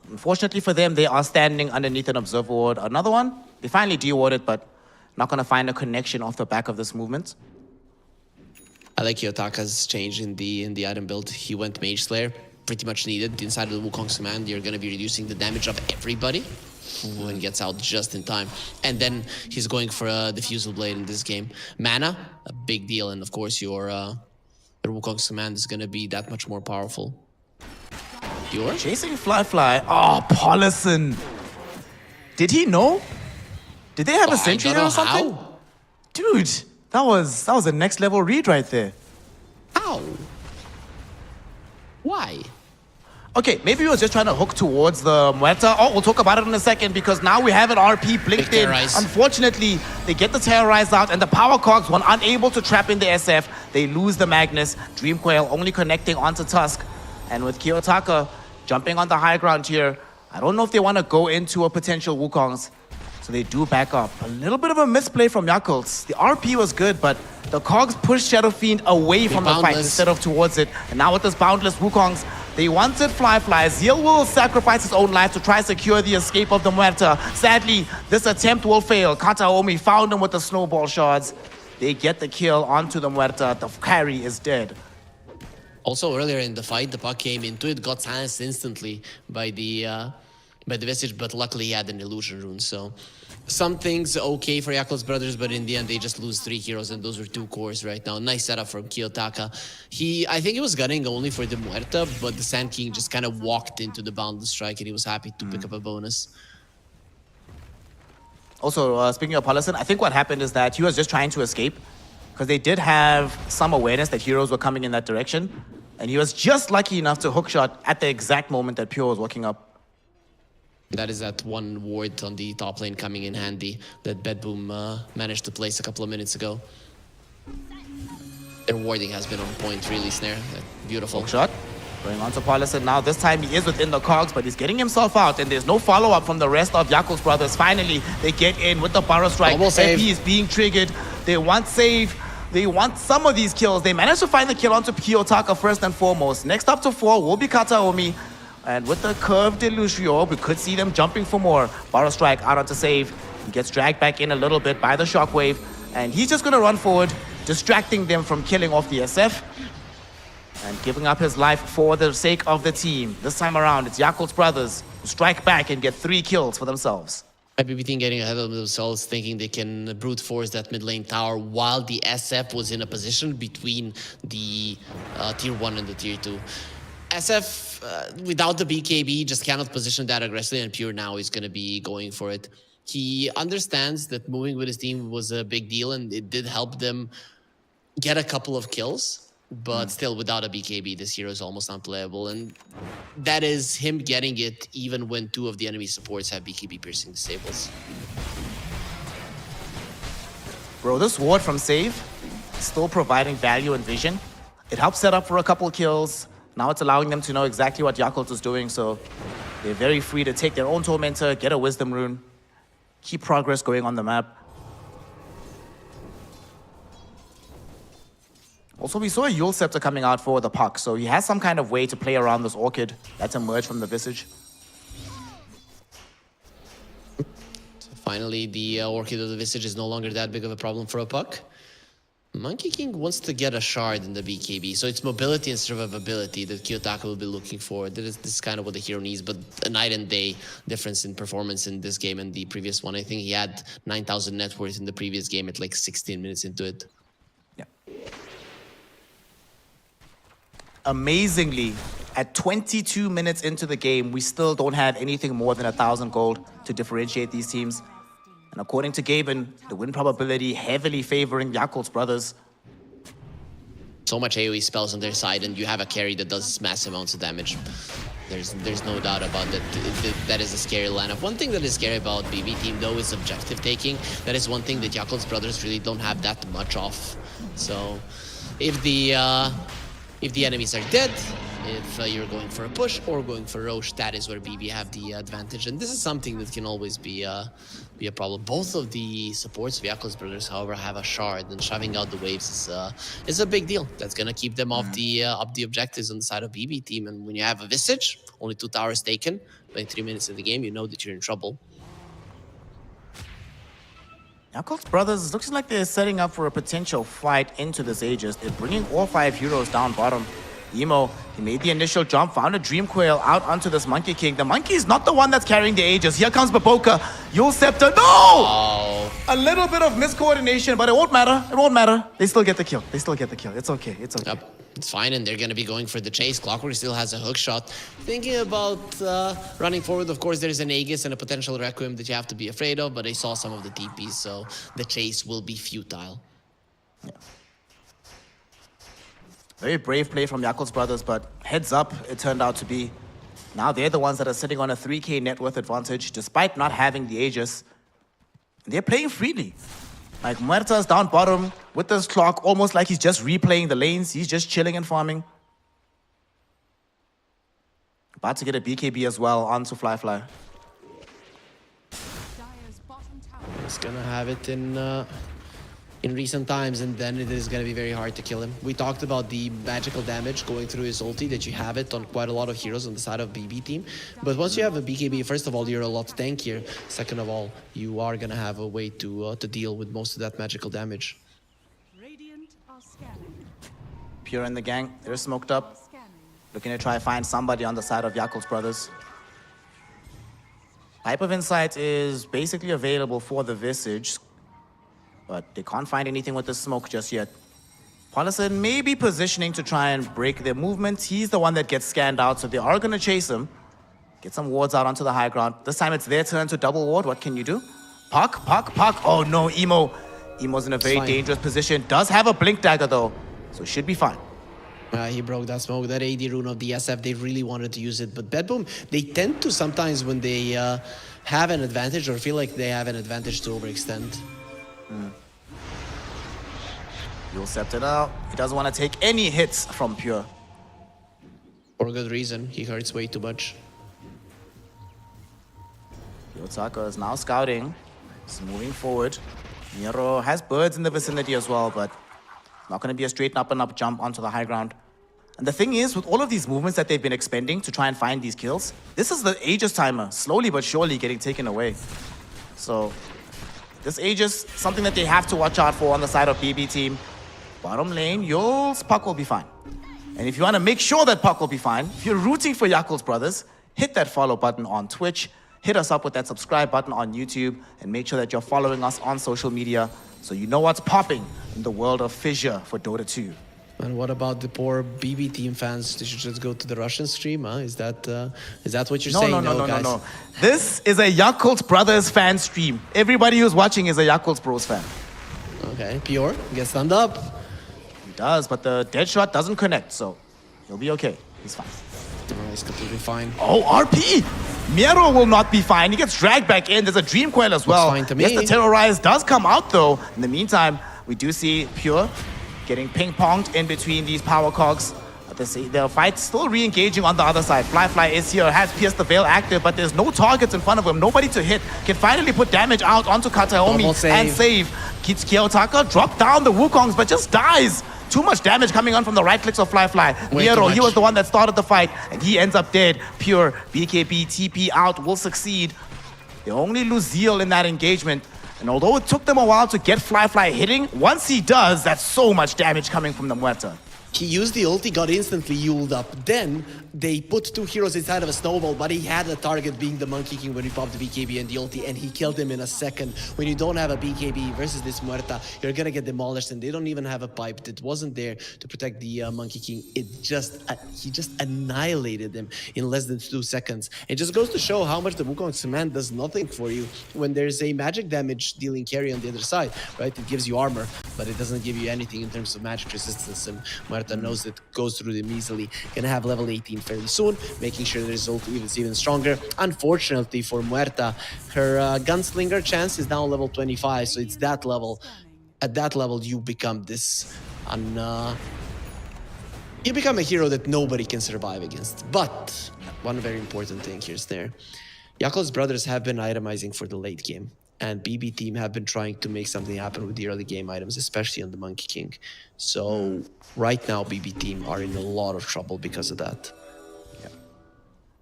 Unfortunately for them, they are standing underneath an Observer Ward. Another one, they finally de-warded, but not going to find a connection off the back of this movement. I like Kiyotaka's change in the item build. He went Mage Slayer, pretty much needed. Inside of the Wukong's command, you're going to be reducing the damage of everybody when gets out just in time. And then he's going for a Diffusal Blade in this game. Mana, a big deal, and of course your Wukong's command is going to be that much more powerful. Yours? Chasing Fly. Oh, Paulison. Did he know? Did they have a sentry there or something? How. Dude, that was a next level read right there. How? Why? Okay, maybe he was just trying to hook towards the Muerta. Oh, we'll talk about it in a second because now we have an RP blinked in. Unfortunately, they get the Terrorize out and the Power Cogs, one unable to trap in the SF. They lose the Magnus. Dream Coil only connecting onto Tusk. And with Kiyotaka jumping on the high ground here, I don't know if they want to go into a potential Wukong's. So they do back up. A little bit of a misplay from Yakults. The RP was good, but the Cogs pushed Shadow Fiend away from the fight instead of towards it. And now with this Boundless Wukongs, they wanted Fly. Zeal will sacrifice his own life to try to secure the escape of the Muerta. Sadly, this attempt will fail. Kataomi found him with the snowball shards. They get the kill onto the Muerta. The carry is dead. Also, earlier in the fight, the puck came into it, got silenced instantly by the Visage, but luckily he had an illusion rune, so some things okay for Yakul's brothers, but in the end they just lose 3 heroes, and those were 2 cores right now. Nice setup from Kiyotaka. I think he was gunning only for the Muerta, but the Sand King just kind of walked into the Boundless Strike and he was happy to pick up a bonus. Also, speaking of Paulison, I think what happened is that he was just trying to escape because they did have some awareness that heroes were coming in that direction, and he was just lucky enough to hookshot at the exact moment that Pure was walking up. That is that one ward on the top lane coming in handy that BetBoom managed to place a couple of minutes ago. Their warding has been on point, really, Snare. Beautiful. Shot. Going on to Paulison now. This time he is within the cogs, but he's getting himself out, and there's no follow-up from the rest of Yakul's brothers. Finally, they get in with the Burrow Strike. Double save. FP is being triggered. They want save. They want some of these kills. They managed to find the kill onto Kiyotaka first and foremost. Next up to 4 will be Kataomi. And with the curved Delucio, we could see them jumping for more. Barrow Strike out onto save. He gets dragged back in a little bit by the Shockwave. And he's just going to run forward, distracting them from killing off the SF. And giving up his life for the sake of the team. This time around, it's Yakult's brothers who strike back and get 3 kills for themselves. MLBB team getting ahead of themselves, thinking they can brute force that mid lane tower while the SF was in a position between the tier 1 and the tier 2. SF, without the BKB, just cannot position that aggressively, and Pure now is going to be going for it. He understands that moving with his team was a big deal, and it did help them get a couple of kills. But still, without a BKB, this hero is almost unplayable. And that is him getting it even when 2 of the enemy supports have BKB piercing disables. Bro, this ward from Save is still providing value and vision. It helps set up for a couple kills. Now it's allowing them to know exactly what Yakult is doing, so they're very free to take their own Tormentor, get a Wisdom Rune, keep progress going on the map. Also, we saw a Yule Scepter coming out for the puck, so he has some kind of way to play around this Orchid that's emerged from the Visage. So finally, the Orchid of the Visage is no longer that big of a problem for a puck. Monkey King wants to get a shard in the BKB, so it's mobility and survivability that Kiyotaka will be looking for. This is kind of what the hero needs, but a night and day difference in performance in this game and the previous one. I think he had 9,000 net worth in the previous game at like 16 minutes into it. Yeah. Amazingly, at 22 minutes into the game, we still don't have anything more than 1,000 gold to differentiate these teams. And according to Gaimin, the win probability heavily favoring Yakult's brothers. So much AoE spells on their side, and you have a carry that does massive amounts of damage. There's no doubt about that. That is a scary lineup. One thing that is scary about BB team, though, is objective taking. That is one thing that Yakult's brothers really don't have that much of. So if the enemies are dead, if you're going for a push or going for Roche, that is where BB have the advantage. And this is something that can always be a problem. Both of the supports of Yakult's brothers, however, have a shard, and shoving out the waves is a big deal. That's going to keep them off the objectives on the side of BB team. And when you have a Visage, only 2 towers taken, playing 3 minutes in the game, you know that you're in trouble. Yakult's brothers, looks like they're setting up for a potential fight into this Aegis. They're bringing all 5 heroes down bottom. Emo, he made the initial jump, found a Dream Coil out onto this Monkey King. The Monkey is not the one that's carrying the Aegis. Here comes Baboka. Yule Scepter. No! Oh. A little bit of miscoordination, but it won't matter. It won't matter. They still get the kill. They still get the kill. It's okay. It's okay. Yep. It's fine, and they're going to be going for the chase. Clockwork still has a hook shot. Thinking about running forward, of course, there's an Aegis and a potential Requiem that you have to be afraid of, but I saw some of the TPs, so the chase will be futile. Yeah. Very brave play from Yakult's brothers, but heads up, it turned out to be. Now they're the ones that are sitting on a 3k net worth advantage, despite not having the Aegis. They're playing freely. Like, Muerta's down bottom with this clock, almost like he's just replaying the lanes. He's just chilling and farming. About to get a BKB as well onto Fly. He's gonna have it in recent times, and then it is going to be very hard to kill him. We talked about the magical damage going through his ulti, that you have it on quite a lot of heroes on the side of BB team. But once you have a BKB, first of all, you're a lot tankier. Second of all, you are going to have a way to deal with most of that magical damage. Radiant are scanning. Pure in the gang, they're smoked up. Looking to try to find somebody on the side of Yakult's brothers. Pipe of Insight is basically available for the Visage, but they can't find anything with the smoke just yet. Paulison may be positioning to try and break their movement. He's the one that gets scanned out, so they are going to chase him. Get some wards out onto the high ground. This time it's their turn to double ward. What can you do? Puck. Oh no, Emo. Emo's in a very dangerous position. Does have a blink dagger though, so should be fine. He broke that smoke, that AD rune of the SF. They really wanted to use it, but BetBoom, they tend to sometimes when they have an advantage or feel like they have an advantage to overextend. You'll accept it out. He doesn't want to take any hits from Pure. For good reason. He hurts way too much. Kiyotaka is now scouting. He's moving forward. Nero has birds in the vicinity as well, but Not going to be a straight up and up jump onto the high ground. And the thing is, with all of these movements that they've been expending to try and find these kills, this is the Aegis timer, slowly but surely getting taken away. So this Aegis, something that they have to watch out for on the side of BB team. Bottom lane, Yul's Puck will be fine. And if you want to make sure that Puck will be fine, if you're rooting for Yakul's brothers, hit that follow button on Twitch, hit us up with that subscribe button on YouTube, and make sure that you're following us on social media so you know what's popping in the world of Fissure for Dota 2. And what about the poor BB team fans? They should just go to the Russian stream, huh? Is that what you're saying? No. This is a Yakult Brothers fan stream. Everybody who's watching is a Yakult Bros fan. Okay, Pure gets thumbed up. He does, but the dead shot doesn't connect, so he'll be okay. He's fine. Oh, he's completely fine. Oh, RP! Mero will not be fine. He gets dragged back in. There's a Dream Coil as well. Fine to me. Yes, the Terrorize does come out, though. In the meantime, we do see Pure getting ping-ponged in between these power cogs. The fight's still re-engaging on the other side. Fly is here, has pierced the veil active, but there's no targets in front of him. Nobody to hit. Can finally put damage out onto Kataomi and save. Kiotaka drop down the Wukongs, but just dies. Too much damage coming on from the right clicks of Fly. Mero, he was the one that started the fight, and he ends up dead. Pure, BKB, TP out, will succeed. They only lose Zeal in that engagement. And although it took them a while to get Fly hitting, once he does, that's so much damage coming from the Muerta. He used the ulti, got instantly uled up. Then they put two heroes inside of a snowball, but he had a target being the Monkey King when he popped the BKB and the ulti, and he killed him in a second. When you don't have a BKB versus this Muerta, you're gonna get demolished, and they don't even have a pipe that wasn't there to protect the Monkey King. He just annihilated him in less than 2 seconds. It just goes to show how much the Wukong's command does nothing for you when there's a magic damage dealing carry on the other side, right? It gives you armor, but it doesn't give you anything in terms of magic resistance, and Muerta knows that goes through them easily. Gonna have level 18 fairly soon, making sure the result is even stronger. Unfortunately for Muerta, her gunslinger chance is now level 25, so it's that level. At that level, you become this you become a hero that nobody can survive against. But one very important thing here's there. Yakul's brothers have been itemizing for the late game, and BB team have been trying to make something happen with the early game items, especially on the Monkey King. So right now, BB team are in a lot of trouble because of that. Yeah.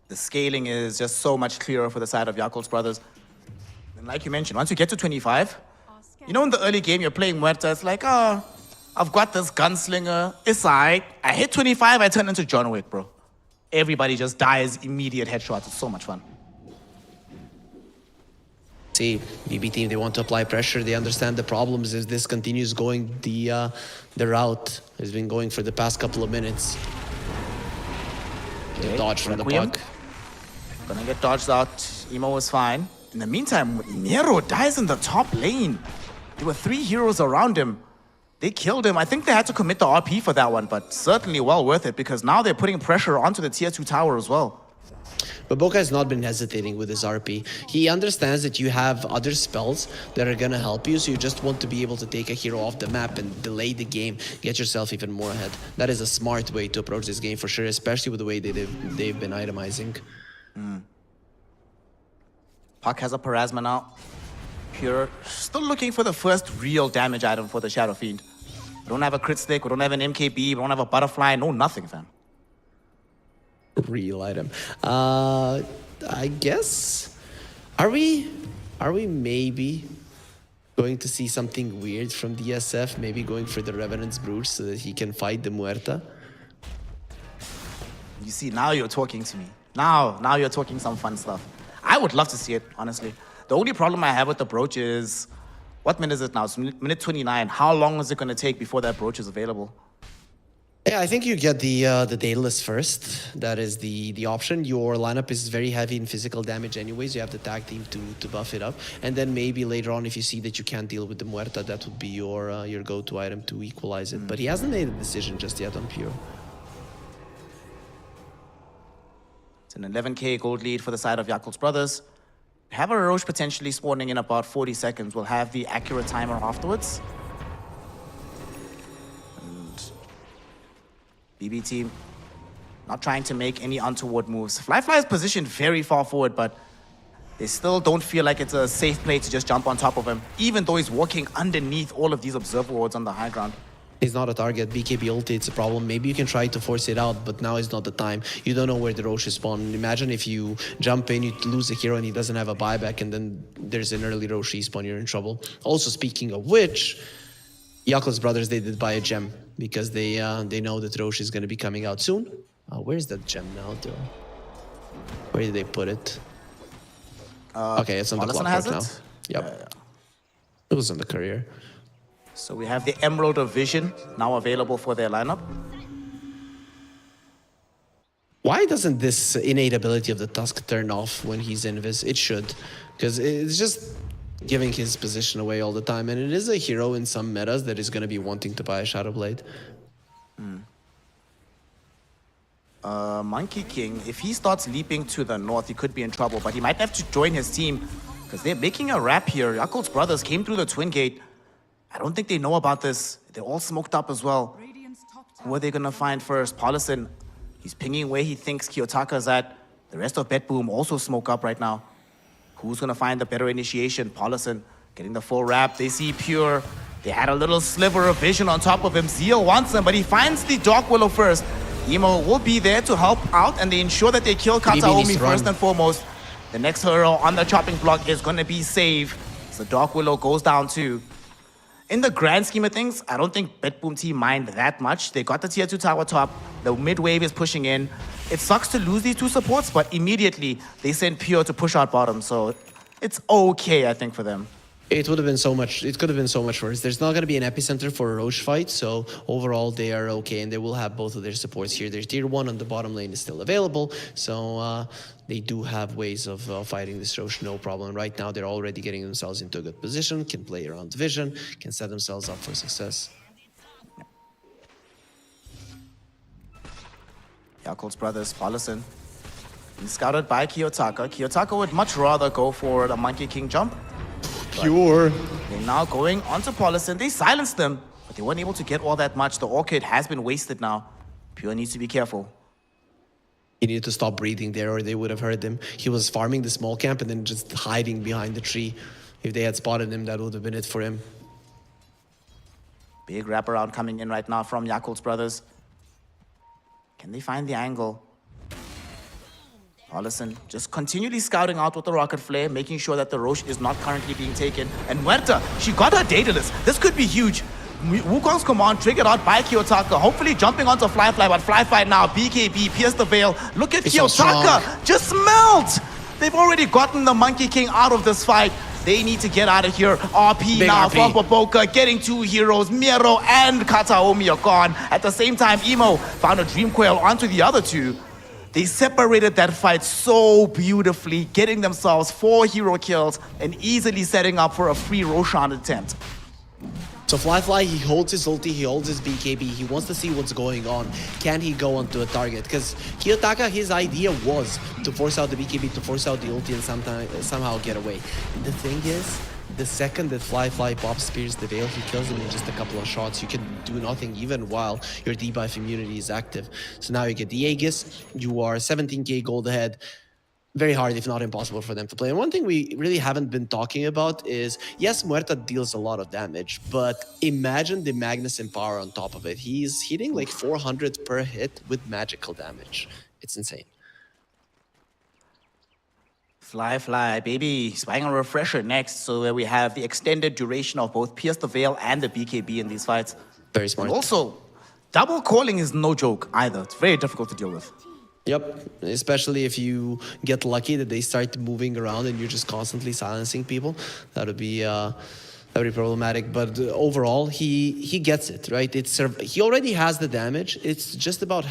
The scaling is just so much clearer for the side of Yakul's brothers. And like you mentioned, once you get to 25, you know in the early game you're playing Muerta, it's like, oh, I've got this gunslinger, aside. I hit 25, I turn into John Wick, bro. Everybody just dies, immediate headshots. It's so much fun. See, BB team, they want to apply pressure. They understand the problems if this continues going the route has been going for the past couple of minutes. Okay, dodge from the puck. Gonna get dodged out. Emo is fine. In the meantime, Nero dies in the top lane. There were 3 heroes around him. They killed him. I think they had to commit the RP for that one, but certainly well worth it because now they're putting pressure onto the tier 2 tower as well. But Boca has not been hesitating with his RP. He understands that you have other spells that are gonna help you, so you just want to be able to take a hero off the map and delay the game, get yourself even more ahead. That is a smart way to approach this game for sure, especially with the way they've been itemizing. Puck has a Parasma now. Pure still looking for the first real damage item for the Shadow Fiend. We don't have a crit stick, we don't have an MKB, we don't have a butterfly, no nothing, fam. Real item. I guess. Are we maybe going to see something weird from DSF? Maybe going for the Revenant's Brood so that he can fight the Muerta? You see, now you're talking to me. Now you're talking some fun stuff. I would love to see it, honestly. The only problem I have with the brooch is, what minute is it now? It's minute 29. How long is it going to take before that brooch is available? Yeah, I think you get the Daedalus first. That is the option. Your lineup is very heavy in physical damage anyways. You have the tag team to buff it up. And then maybe later on, if you see that you can't deal with the Muerta, that would be your go-to item to equalize it. But he hasn't made a decision just yet on Pure. It's an 11k gold lead for the side of Yakul's brothers. Have a Roche potentially spawning in about 40 seconds. We'll have the accurate timer afterwards. BB team not trying to make any untoward moves. Fly is positioned very far forward, but they still don't feel like it's a safe play to just jump on top of him, even though he's walking underneath all of these observer wards on the high ground. He's not a target. BKB ulti, it's a problem. Maybe you can try to force it out, but now is not the time. You don't know where the Rosh is spawned. Imagine if you jump in, you lose a hero and he doesn't have a buyback, and then there's an early Rosh respawn, you're in trouble. Also, speaking of which, Yakul's brothers, they did buy a gem because they know that Rosh is going to be coming out soon. Where's that gem now, though? Where did they put it? Okay, it's on the clockwork now. Yep. It was on the career. So we have the Emerald of Vision now available for their lineup. Why doesn't this innate ability of the Tusk turn off when he's invis? It should, because it's just giving his position away all the time, and it is a hero in some metas that is going to be wanting to buy a Shadow Blade. Monkey King, if he starts leaping to the north, he could be in trouble, but he might have to join his team because they're making a wrap here. Yakul's brothers came through the Twin Gate. I don't think they know about this. They're all smoked up as well. Who are they going to find first? Paulison, he's pinging where he thinks Kiyotaka's at. The rest of BetBoom also smoke up right now. Who's going to find the better initiation? Paulison getting the full wrap. They see Pure. They had a little sliver of vision on top of him. Zeal wants him, but he finds the Dark Willow first. Emo will be there to help out, and they ensure that they kill Kataomi first and foremost. The next hero on the chopping block is going to be Save. So Dark Willow goes down too. In the grand scheme of things, I don't think BetBoom Team mind that much. They got the tier 2 tower top. The mid wave is pushing in. It sucks to lose these two supports, but immediately they send Pure to push out bottom. So it's okay, I think, for them. It would have been so much. It could have been so much worse. There's not going to be an epicenter for a Roche fight, so overall they are okay, and they will have both of their supports here. Their tier 1 on the bottom lane is still available, so they do have ways of fighting this Roche, no problem. Right now, they're already getting themselves into a good position, can play around vision, can set themselves up for success. Yakul's brothers, Paulison, he's scouted by Kiyotaka. Kiyotaka would much rather go for the Monkey King jump. Pure. They're now going onto Paulison. They silenced them, but they weren't able to get all that much. The Orchid has been wasted now. Pure needs to be careful. He needed to stop breathing there, or they would have heard him. He was farming the small camp and then just hiding behind the tree. If they had spotted him, that would have been it for him. Big wraparound coming in right now from Yakul's brothers. Can they find the angle? Paulison just continually scouting out with the rocket flare, making sure that the Roche is not currently being taken. And Muerta, she got her Daedalus. This could be huge. Wukong's command triggered out by Kiyotaka, hopefully jumping onto Fly, but Fly now, BKB, pierce the veil. Look at Kiyotaka, just melt! They've already gotten the Monkey King out of this fight. They need to get out of here. RP big now from Boboka, getting two heroes. Miro and Kataomi are gone. At the same time, Emo found a Dream Coil onto the other two. They separated that fight so beautifully, getting themselves 4 hero kills and easily setting up for a free Roshan attempt. So Fly, he holds his ulti, he holds his BKB, he wants to see what's going on. Can he go onto a target? Because Kiyotaka, his idea was to force out the BKB, to force out the ulti and somehow get away. The thing is, the second that Fly pops spears the veil, he kills him in just a couple of shots. You can do nothing even while your debuff immunity is active. So now you get the Aegis, you are 17k gold ahead. Very hard, if not impossible, for them to play. And one thing we really haven't been talking about is, yes, Muerta deals a lot of damage, but imagine the Magnus in power on top of it. He's hitting like 400 per hit with magical damage. It's insane. Fly, baby. He's buying a refresher next, so we have the extended duration of both Pierce the Veil and the BKB in these fights. Very smart. And also, double calling is no joke either. It's very difficult to deal with. Yep, especially if you get lucky that they start moving around and you're just constantly silencing people. That would be problematic. But overall, he gets it, right? He already has the damage. It's just about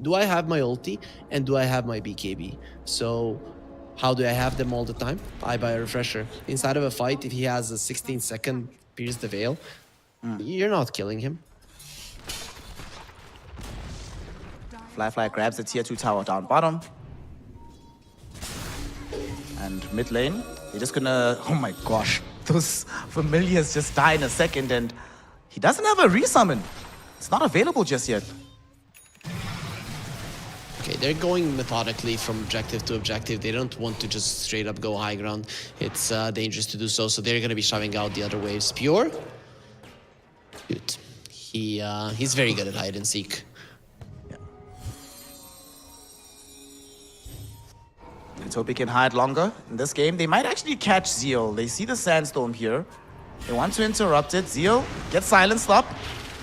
do I have my ulti and do I have my BKB? So how do I have them all the time? I buy a refresher. Inside of a fight, if he has a 16-second Pierce the Veil, you're not killing him. Fly grabs the tier 2 tower down bottom. And mid lane, they're just gonna, oh my gosh, those familiars just die in a second, and he doesn't have a resummon. It's not available just yet. Okay, they're going methodically from objective to objective. They don't want to just straight up go high ground. It's dangerous to do so, so they're gonna be shoving out the other waves. Pure? Dude, He's very good at hide and seek. Let's hope he can hide longer in this game. They might actually catch Zeal. They see the Sandstorm here. They want to interrupt it. Zeal gets silenced up.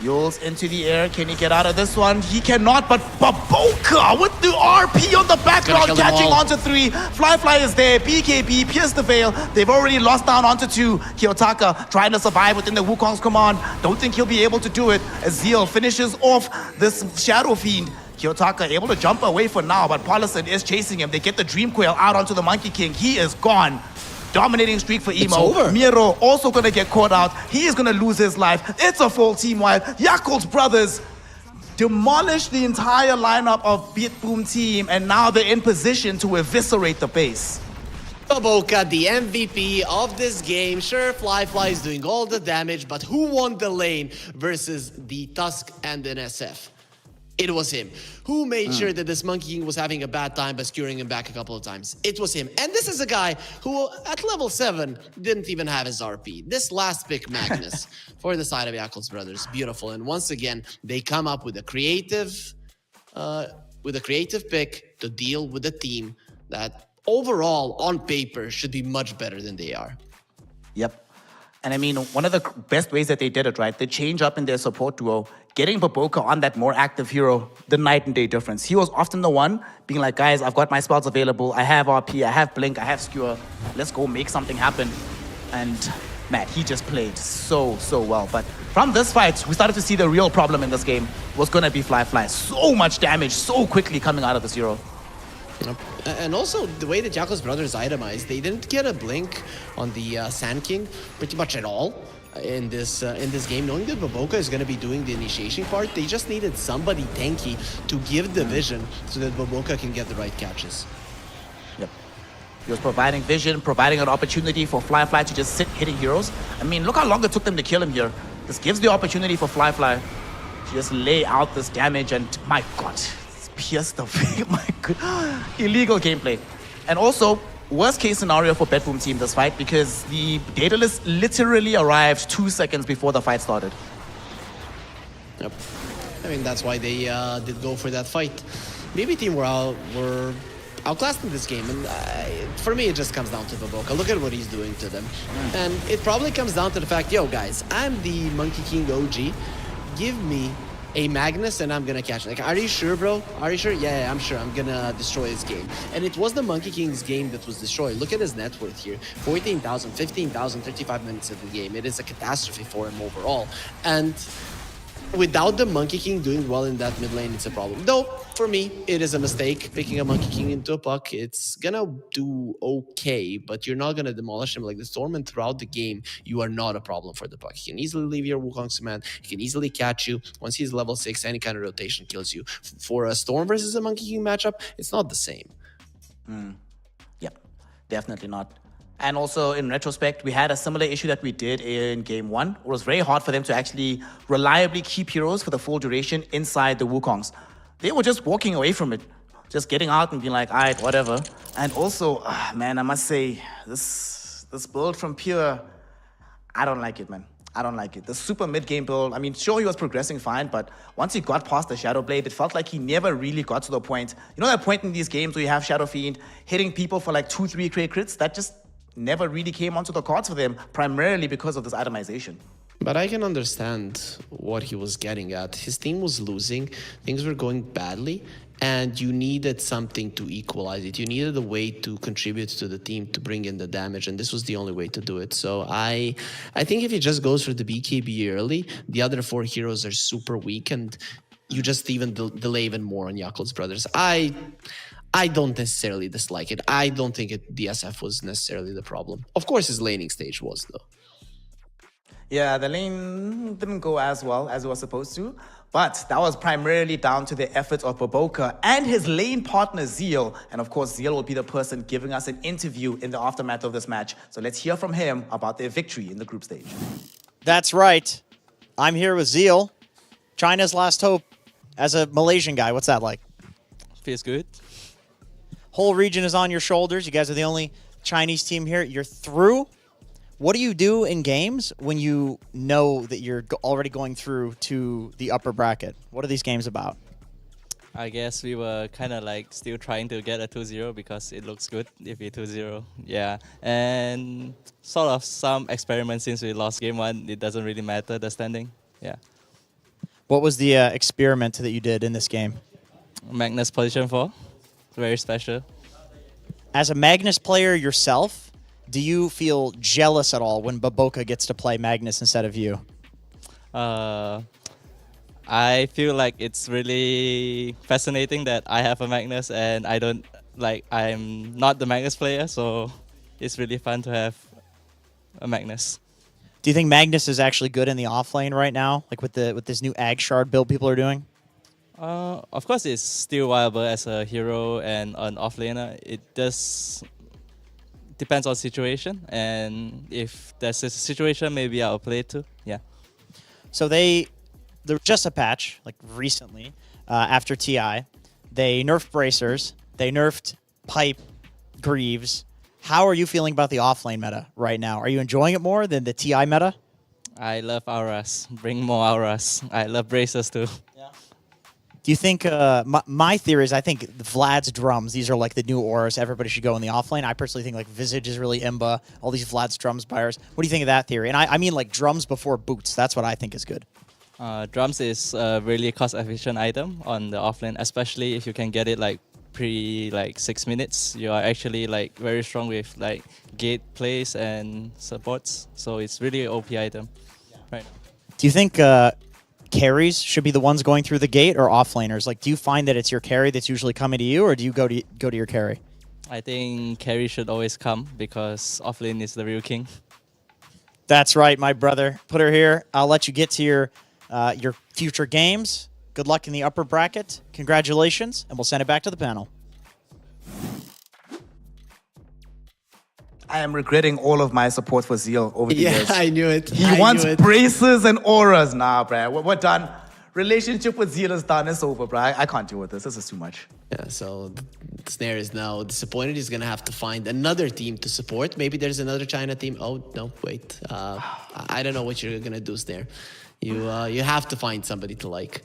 Yules into the air. Can he get out of this one? He cannot, but BetBoom with the RP on the background, catching onto 3. Fly is there. BKB pierce the veil. They've already lost down onto 2. Kiyotaka trying to survive within the Wukong's command. Don't think he'll be able to do it as Zeal finishes off this Shadow Fiend. Kiyotaka able to jump away for now, but Paulison is chasing him. They get the Dream Quail out onto the Monkey King. He is gone. Dominating streak for Emo. Miro also gonna get caught out. He is gonna lose his life. It's a full team wipe. Yakult's brothers demolish the entire lineup of BetBoom Team, and now they're in position to eviscerate the base. BetBoom, the MVP of this game. Sure, Fly is doing all the damage, but who won the lane versus the Tusk and the NSF? It was him. Who made sure that this Monkey King was having a bad time by skewering him back a couple of times? It was him. And this is a guy who, at level 7, didn't even have his RP. This last pick, Magnus, for the side of Yakult's brothers. Beautiful. And once again, they come up with a creative pick to deal with a team that overall, on paper, should be much better than they are. Yep. And I mean, one of the best ways that they did it, right? They change up in their support duo, getting BetBoom on that more active hero, the night and day difference. He was often the one being like, guys, I've got my spells available. I have RP, I have Blink, I have Skewer. Let's go make something happen. And man, he just played so well. But from this fight, we started to see the real problem in this game was going to be Fly. So much damage so quickly coming out of this hero. And also, the way that Yakult's brothers itemized, they didn't get a blink on the Sand King pretty much at all in this game. Knowing that BetBoom is going to be doing the initiation part, they just needed somebody tanky to give the vision so that BetBoom can get the right catches. Yep. He was providing vision, providing an opportunity for Fly to just sit hitting heroes. I mean, look how long it took them to kill him here. This gives the opportunity for Fly to just lay out this damage, and my god, pierce the veil. My god, illegal gameplay. And also, worst case scenario for BetBoom Team this fight, because the Daedalus literally arrived 2 seconds before the fight started. Yep. I mean, that's why they did go for that fight. BB Team were outclassed in this game, and for me, it just comes down to BetBoom. Look at what he's doing to them. And it probably comes down to the fact, yo, guys, I'm the Monkey King OG. Give me a Magnus and I'm gonna catch it. Like, are you sure, bro? Are you sure? Yeah, I'm sure. I'm gonna destroy this game. And it was the Monkey King's game that was destroyed. Look at his net worth here. 14,000, 15,000, 35 minutes of the game. It is a catastrophe for him overall. And without the Monkey King doing well in that mid lane, it's a problem. Though, for me, it is a mistake. Picking a Monkey King into a puck, it's gonna do okay, but you're not gonna demolish him like the Storm, and throughout the game, you are not a problem for the puck. He can easily leave your Wukong's command. He can easily catch you. Once he's level 6, any kind of rotation kills you. For a Storm versus a Monkey King matchup, it's not the same. Yep, definitely not. And also, in retrospect, we had a similar issue that we did in Game 1. It was very hard for them to actually reliably keep heroes for the full duration inside the Wukongs. They were just walking away from it, just getting out and being like, all right, whatever. And also, man, I must say, this build from Pure, I don't like it, man. I don't like it. The super mid-game build, I mean, sure, he was progressing fine, but once he got past the Shadow Blade, it felt like he never really got to the point. You know that point in these games where you have Shadow Fiend hitting people for like 2-3 crits? That just never really came onto the cards for them, primarily because of this itemization. But I can understand what he was getting at. His team was losing, things were going badly, and you needed something to equalize it. You needed a way to contribute to the team to bring in the damage, and this was the only way to do it. So I think if he just goes for the BKB early, the other 4 heroes are super weak, and you just even delay even more on Yakult's brothers. I don't necessarily dislike it. I don't think DSF was necessarily the problem. Of course, his laning stage was, though. Yeah, the lane didn't go as well as it was supposed to, but that was primarily down to the efforts of BetBoom and his lane partner, Zeal. And of course, Zeal will be the person giving us an interview in the aftermath of this match. So let's hear from him about their victory in the group stage. That's right. I'm here with Zeal, China's last hope. As a Malaysian guy, what's that like? Feels good. Whole region is on your shoulders. You guys are the only Chinese team here. You're through. What do you do in games when you know that you're already going through to the upper bracket? What are these games about? I guess we were kind of like still trying to get a 2-0 because it looks good if we 2-0. Yeah, and sort of some experiments since we lost game 1. It doesn't really matter, the standing. Yeah. What was the experiment that you did in this game? Magnus position 4. Very special. As a Magnus player yourself, do you feel jealous at all when Baboka gets to play Magnus instead of you? I feel like it's really fascinating that I have a Magnus and I'm not the Magnus player, so it's really fun to have a Magnus. Do you think Magnus is actually good in the offlane right now, like with this new Ag Shard build people are doing? Of course, it's still viable as a hero and an offlaner. It does depends on situation, and if there's a situation, maybe I'll play it too. Yeah. So there was just a patch like recently after TI. They nerfed bracers. They nerfed pipe, Greaves. How are you feeling about the offlane meta right now? Are you enjoying it more than the TI meta? I love auras. Bring more auras. I love bracers too. Do you think, my theory is I think Vlad's drums, these are like the new auras, everybody should go in the offlane. I personally think like Visage is really imba, all these Vlad's drums buyers. What do you think of that theory? And I mean like drums before boots, that's what I think is good. Drums is a really cost-efficient item on the offlane, especially if you can get it like 6 minutes. You are actually like very strong with like gate plays and supports, so it's really an OP item. Right. Do you think carries should be the ones going through the gate or offlaners? Like, do you find that it's your carry that's usually coming to you, or do you go to your carry? I think carry should always come because offlane is the real king. That's right, my brother. Put her here. I'll let you get to your future games. Good luck in the upper bracket. Congratulations, and we'll send it back to the panel. I am regretting all of my support for Zeal over the years. Yeah, I knew it. He wants braces and auras. Nah, bruh. We're done. Relationship with Zeal is done. It's over, bruh. I can't deal with this. This is too much. Yeah, so Snare is now disappointed. He's going to have to find another team to support. Maybe there's another China team. Oh, no, wait. I don't know what you're going to do, Snare. You have to find somebody to like.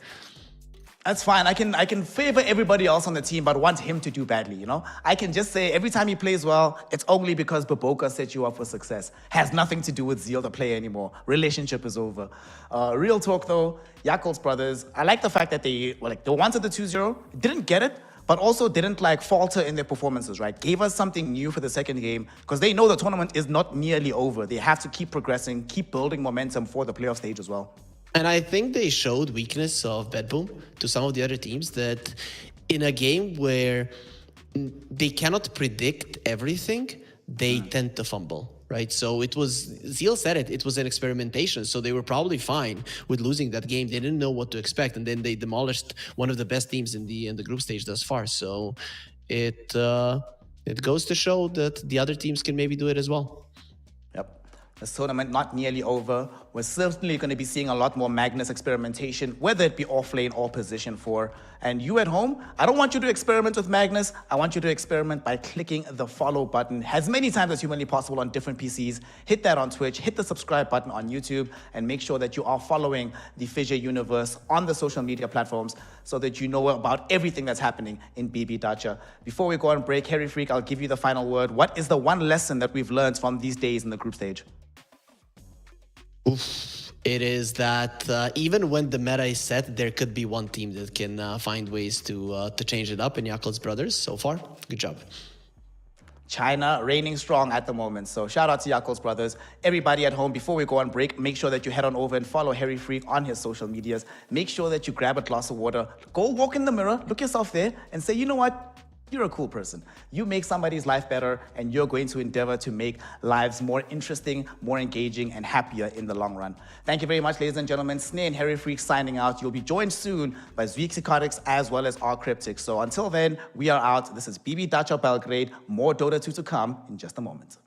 That's fine. I can favor everybody else on the team, but want him to do badly, you know? I can just say every time he plays well, it's only because Baboka set you up for success. Has nothing to do with Zeal, the player, anymore. Relationship is over. Real talk, though, Yakul's brothers, I like the fact that they wanted the 2-0, didn't get it, but also didn't falter in their performances, right? Gave us something new for the second game, because they know the tournament is not nearly over. They have to keep progressing, keep building momentum for the playoff stage as well. And I think they showed weakness of BetBoom to some of the other teams, that in a game where they cannot predict everything, they tend to fumble, right? So it was, Zeal said it was an experimentation, so they were probably fine with losing that game. They didn't know what to expect, and then they demolished one of the best teams in the group stage thus far. So it goes to show that the other teams can maybe do it as well. This tournament not nearly over. We're certainly going to be seeing a lot more Magnus experimentation, whether it be offlane or position 4. And you at home, I don't want you to experiment with Magnus. I want you to experiment by clicking the follow button as many times as humanly possible on different PCs. Hit that on Twitch, hit the subscribe button on YouTube, and make sure that you are following the Fissure universe on the social media platforms so that you know about everything that's happening in BB Dacha. Before we go on break, Harry Freak, I'll give you the final word. What is the one lesson that we've learned from these days in the group stage? It is that even when the meta is set, there could be one team that can find ways to change it up, and Yakul's brothers, so far, good job. China reigning strong at the moment. So shout out to Yakul's brothers. Everybody at home, before we go on break, make sure that you head on over and follow Harry Freak on his social medias. Make sure that you grab a glass of water, go walk in the mirror, look yourself there, and say, you know what? You're a cool person. You make somebody's life better, and you're going to endeavor to make lives more interesting, more engaging, and happier in the long run. Thank you very much, ladies and gentlemen. Snare and Harry Freak signing out. You'll be joined soon by Zwixicotix as well as R Cryptic. So until then, we are out. This is BB Dacha Belgrade. More Dota 2 to come in just a moment.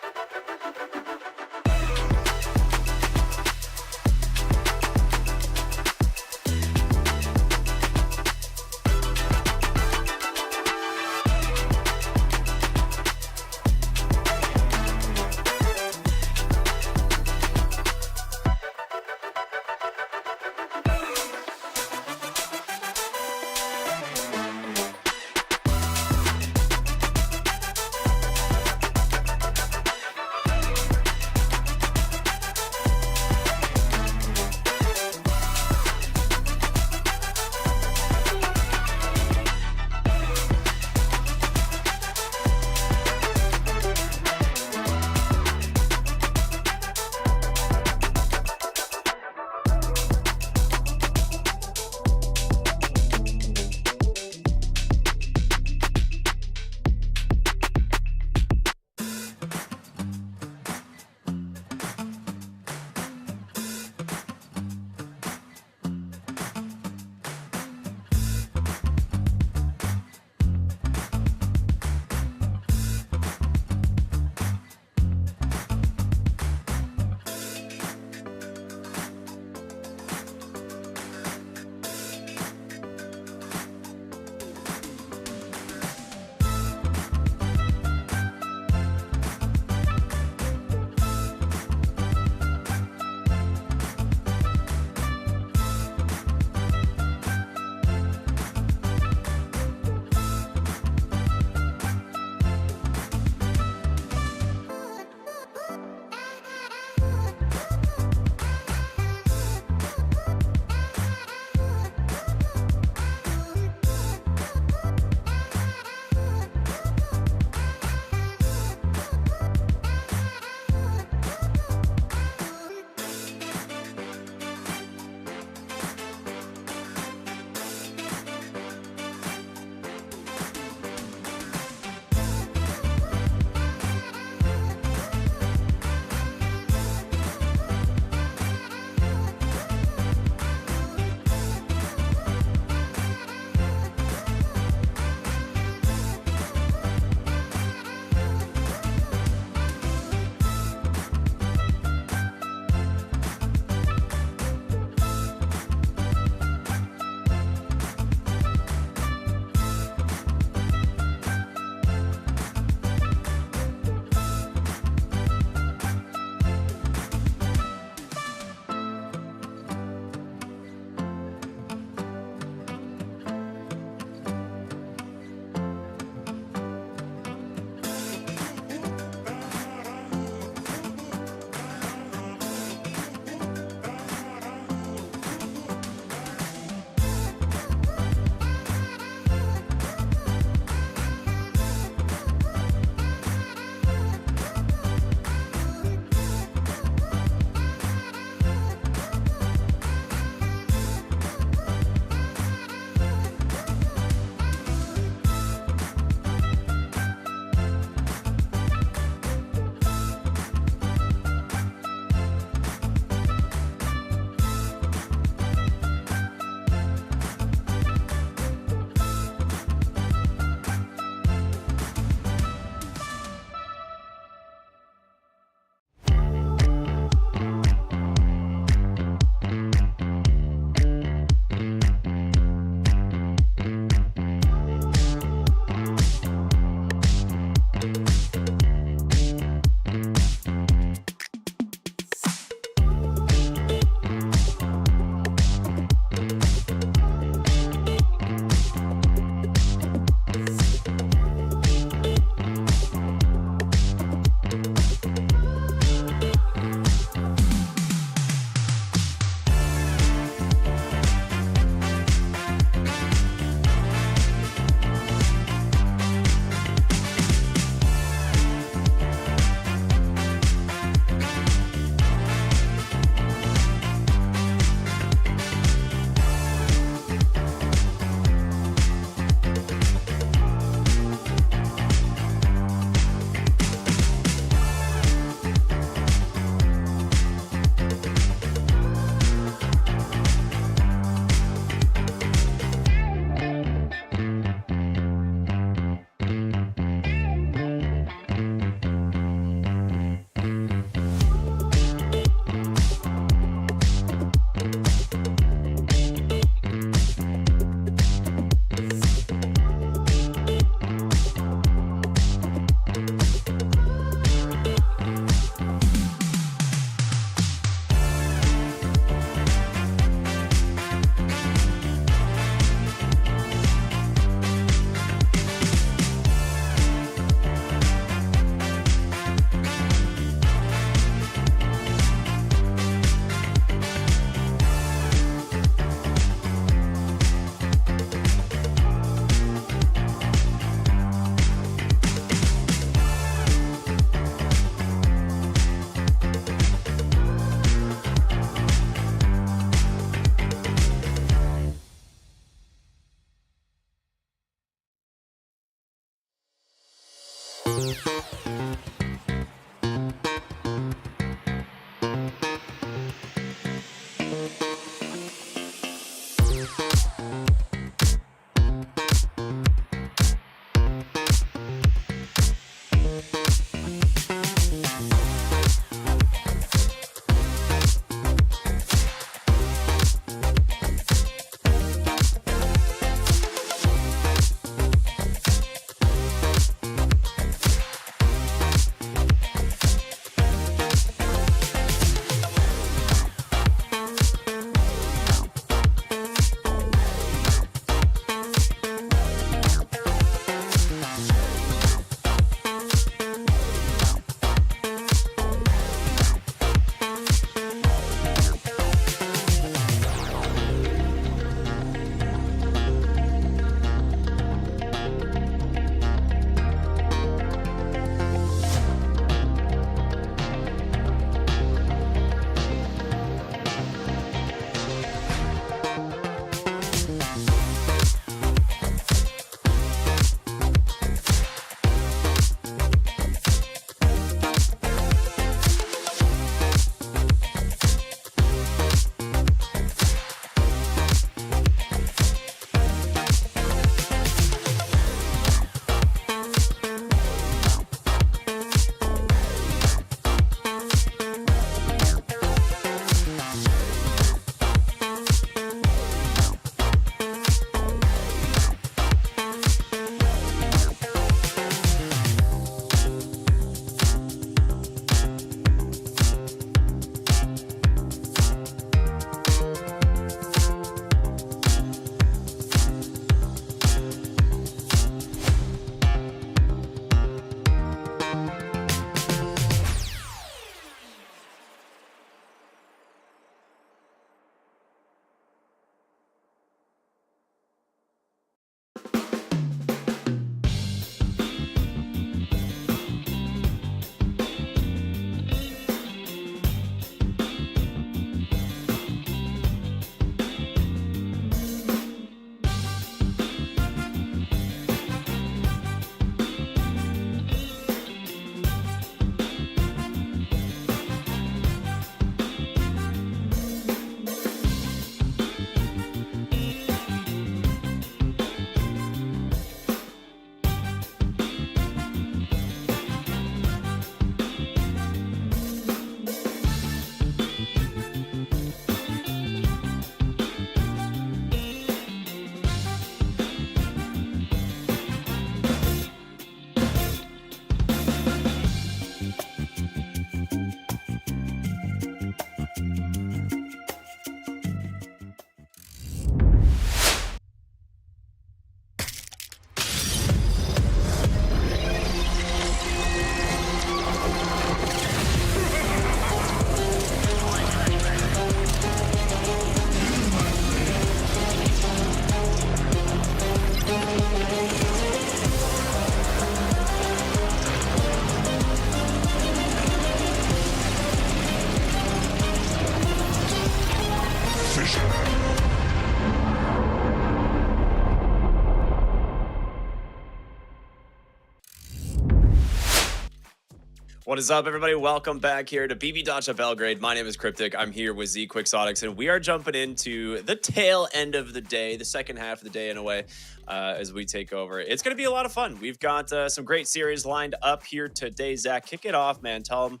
What is up, everybody? Welcome back here to BB Dacha Belgrade. My name is Cryptic. I'm here with Z Quixotics, and we are jumping into the tail end of the day, the second half of the day in a way, as we take over. It's going to be a lot of fun. We've got some great series lined up here today. Zach, kick it off, man. Tell them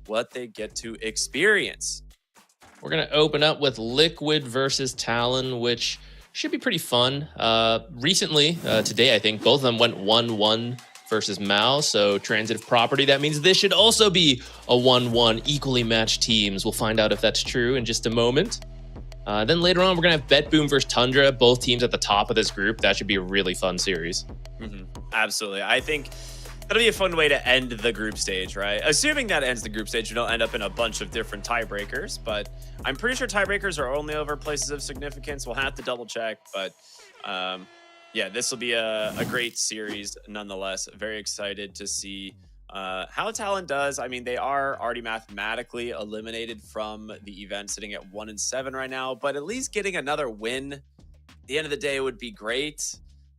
what they get to experience. We're going to open up with Liquid versus Talon, which should be pretty fun. Recently, today, I think, both of them went 1-1 versus MOUZ, so transitive property. That means this should also be a 1-1, equally matched teams. We'll find out if that's true in just a moment. Then later on, we're going to have BetBoom versus Tundra, both teams at the top of this group. That should be a really fun series. Absolutely. I think that'll be a fun way to end the group stage, right? Assuming that ends the group stage, you don't end up in a bunch of different tiebreakers, but I'm pretty sure tiebreakers are only over places of significance. We'll have to double check, but yeah, this will be a great series nonetheless. Very excited to see how Talon does. I mean, they are already mathematically eliminated from the event, sitting at 1-7 right now, but at least getting another win at the end of the day would be great,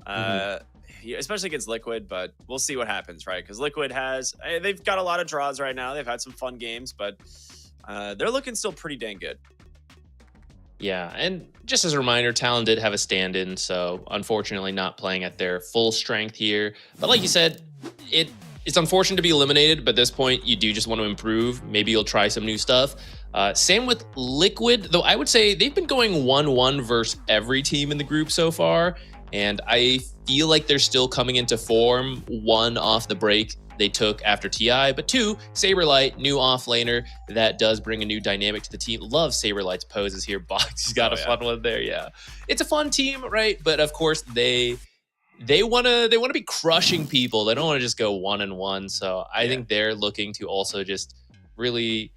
especially against Liquid, but we'll see what happens, right? Because Liquid they've got a lot of draws right now. They've had some fun games, but they're looking still pretty dang good. Yeah, and just as a reminder, Talon did have a stand-in, so unfortunately not playing at their full strength here. But like you said, it's unfortunate to be eliminated, but at this point, you do just want to improve. Maybe you'll try some new stuff. Same with Liquid, though I would say they've been going 1-1 versus every team in the group so far, and I feel like they're still coming into form. One, off the break they took after TI, but two, Saberlight, new offlaner, that does bring a new dynamic to the team. Love Saberlight's poses here. Box, he's got a fun one there. Yeah, it's a fun team, right? But of course they want to be crushing people. They don't want to just go 1-1. So I think they're looking to also just really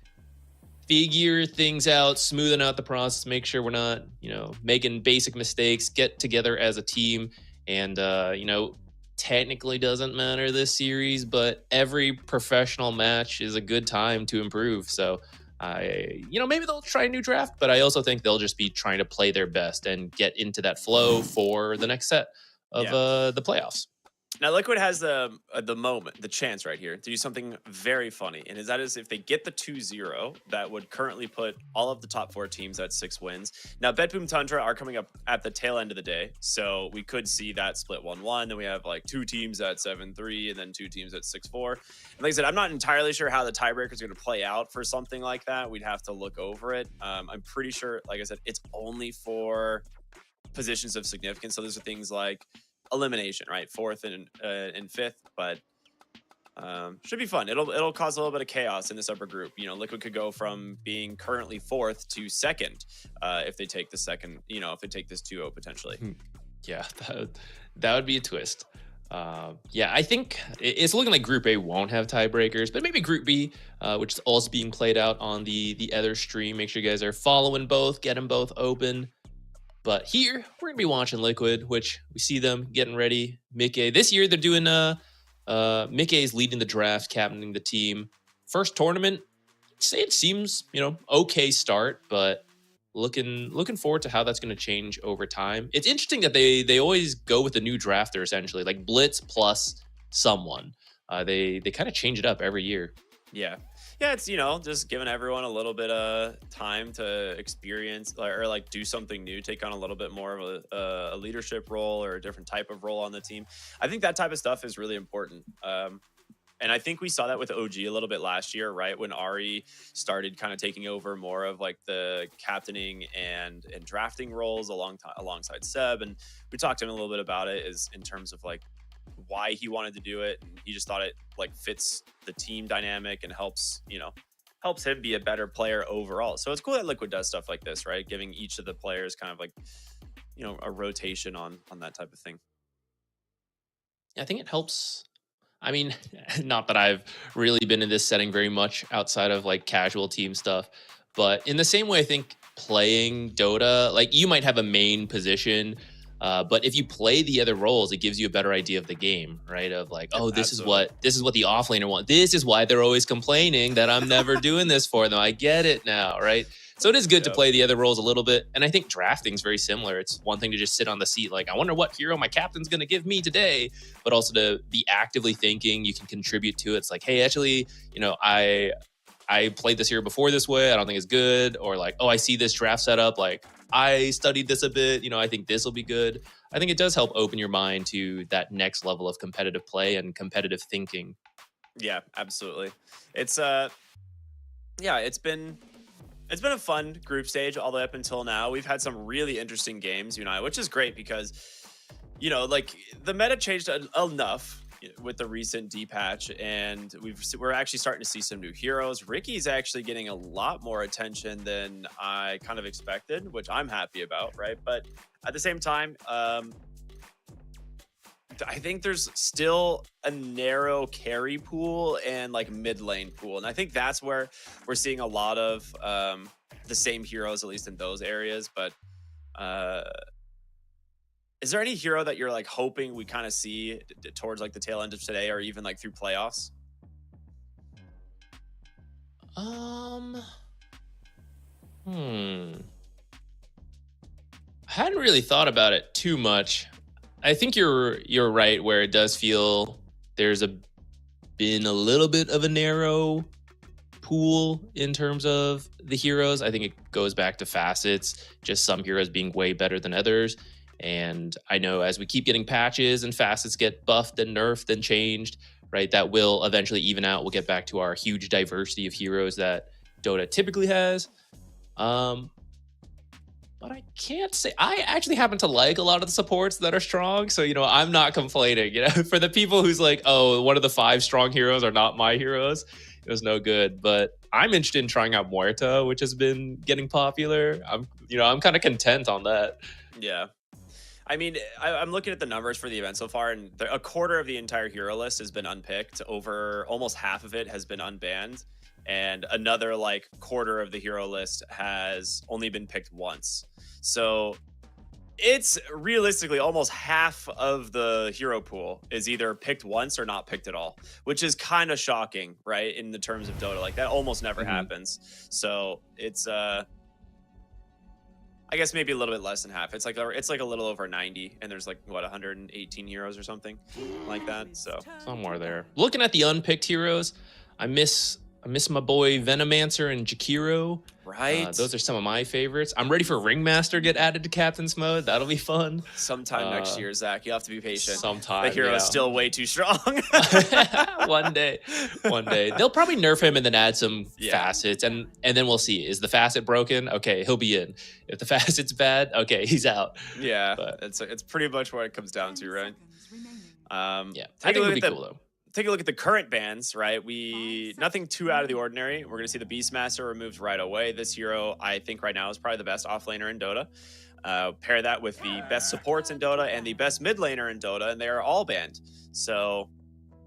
figure things out, smoothing out the process, make sure we're not, making basic mistakes, get together as a team, and technically doesn't matter this series, but every professional match is a good time to improve. So maybe they'll try a new draft, but I also think they'll just be trying to play their best and get into that flow for the next set of the playoffs. Now, Liquid has the chance right here to do something very funny, and that is if they get the 2-0, that would currently put all of the top 4 teams at 6 wins. Now, BetBoom Tundra are coming up at the tail end of the day, so we could see that split 1-1. Then we have like 2 teams at 7-3, and then 2 teams at 6-4. And like I said, I'm not entirely sure how the tiebreaker is going to play out for something like that. We'd have to look over it. I'm pretty sure, like I said, it's only for positions of significance. So those are things like elimination, right? 4th and 5th, but should be fun. It'll cause a little bit of chaos in this upper group. Liquid could go from being currently 4th to 2nd if they take the second, if they take this 2-0 potentially. Yeah, that would be a twist. I think it's looking like Group A won't have tiebreakers, but maybe Group B, which is also being played out on the other stream. Make sure you guys are following both, get them both open. But here, we're going to be watching Liquid, which we see them getting ready. Mickey, this year they're doing, Mickey is leading the draft, captaining the team. First tournament, say it seems, okay start, but looking forward to how that's going to change over time. It's interesting that they always go with a new drafter, essentially, like Blitz plus someone. They kind of change it up every year. Yeah. Yeah, it's, just giving everyone a little bit of time to experience or like do something new, take on a little bit more of a leadership role or a different type of role on the team. I think that type of stuff is really important. And I think we saw that with OG a little bit last year, right? When Ari started kind of taking over more of like the captaining and drafting roles alongside Seb. And we talked to him a little bit about it is in terms of like why he wanted to do it, and he just thought it like fits the team dynamic and helps him be a better player overall. So it's cool that Liquid does stuff like this, right? Giving each of the players kind of like a rotation on that type of thing. I think it helps. I mean, not that I've really been in this setting very much outside of like casual team stuff, but in the same way, I think playing Dota, like you might have a main position, but if you play the other roles, it gives you a better idea of the game, right? Of like, oh, this is what the offlaner wants. This is why they're always complaining that I'm never doing this for them. I get it now, right? So it is good to play the other roles a little bit. And I think drafting is very similar. It's one thing to just sit on the seat like, I wonder what hero my captain's going to give me today, but also to be actively thinking. You can contribute to it. It's like, hey, actually, you know, I played this hero before this way. I don't think it's good. Or like, oh, I see this draft setup. Like, I studied this a bit. You know, I think this will be good. I think it does help open your mind to that next level of competitive play and competitive thinking. Yeah, absolutely. It's it's been a fun group stage all the way up until now. We've had some really interesting games, you know, which is great because, you know, like the meta changed enough with the recent D patch, and we're actually starting to see some new heroes. Ricky's actually getting a lot more attention than I kind of expected, which I'm happy about, right? But at the same time, I think there's still a narrow carry pool and like mid lane pool, and I think that's where we're seeing a lot of the same heroes, at least in those areas. But is there any hero that you're like hoping we kind of see towards like the tail end of today, or even like through playoffs? I hadn't really thought about it too much. I think you're right where it does feel there's been a little bit of a narrow pool in terms of the heroes. I think it goes back to facets, just some heroes being way better than others. And I know as we keep getting patches and facets get buffed and nerfed and changed, right, that will eventually even out. We'll get back to our huge diversity of heroes that Dota typically has. But I can't say, I actually happen to like a lot of the supports that are strong. So, you know, I'm not complaining, you know, for the people who's like, oh, one of the 5 strong heroes are not my heroes. It was no good, but I'm interested in trying out Muerta, which has been getting popular. I'm kind of content on that. Yeah. I mean, I'm looking at the numbers for the event so far, and a quarter of the entire hero list has been unpicked. Over almost half of it has been unbanned, and another like quarter of the hero list has only been picked once. So it's realistically almost half of the hero pool is either picked once or not picked at all, which is kind of shocking, right? In the terms of Dota, like that almost never happens. So it's I guess maybe a little bit less than half. It's like a little over 90, and there's like what 118 heroes or something like that. So somewhere there. Looking at the unpicked heroes, I miss my boy Venomancer and Jakiro. Right. Those are some of my favorites. I'm ready for Ringmaster get added to Captain's Mode. That'll be fun. Sometime next year, Zach. You have to be patient. Sometime. The hero is still way too strong. One day. They'll probably nerf him and then add some facets, and then we'll see. Is the facet broken? Okay, he'll be in. If the facet's bad, okay, he's out. Yeah, but it's pretty much what it comes down to, right? I think it would be cool though. Take a look at the current bans, right? Nothing too out of the ordinary. We're going to see the Beastmaster removed right away. This hero, I think right now, is probably the best offlaner in Dota. Pair that with the best supports in Dota and the best mid laner in Dota, and they are all banned. So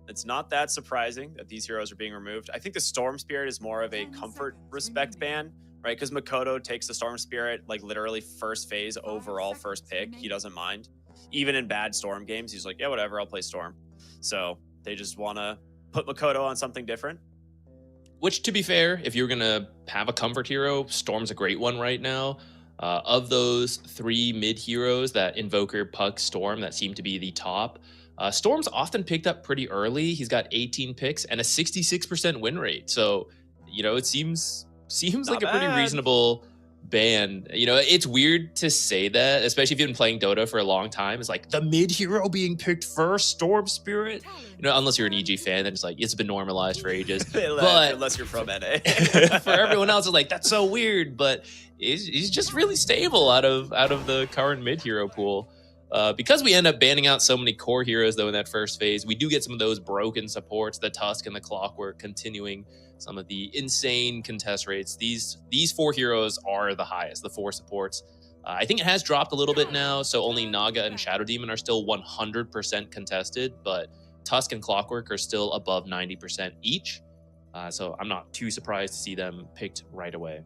it's not that surprising that these heroes are being removed. I think the Storm Spirit is more of a comfort respect ban, right? Because Makoto takes the Storm Spirit like literally first phase overall first pick. He doesn't mind. Even in bad Storm games, he's like, yeah, whatever, I'll play Storm. So they just want to put Makoto on something different. Which, to be fair, if you're going to have a comfort hero, Storm's a great one right now. Of those 3 mid heroes, that Invoker, Puck, Storm, that seem to be the top, Storm's often picked up pretty early. He's got 18 picks and a 66% win rate. So, you know, it seems like a pretty reasonable ban. You know, it's weird to say that, especially if you've been playing Dota for a long time. It's like the mid hero being picked first, Storm Spirit. You know, unless you're an EG fan, then it's like it's been normalized for ages. But unless you're from NA, for everyone else, it's like that's so weird. But he's just really stable out of the current mid hero pool. Because we end up banning out so many core heroes though in that first phase, we do get some of those broken supports, the Tusk and the Clockwork, continuing some of the insane contest rates. These 4 heroes are the highest, the 4 supports. I think it has dropped a little bit now, so only Naga and Shadow Demon are still 100% contested, but Tusk and Clockwork are still above 90% each. So I'm not too surprised to see them picked right away.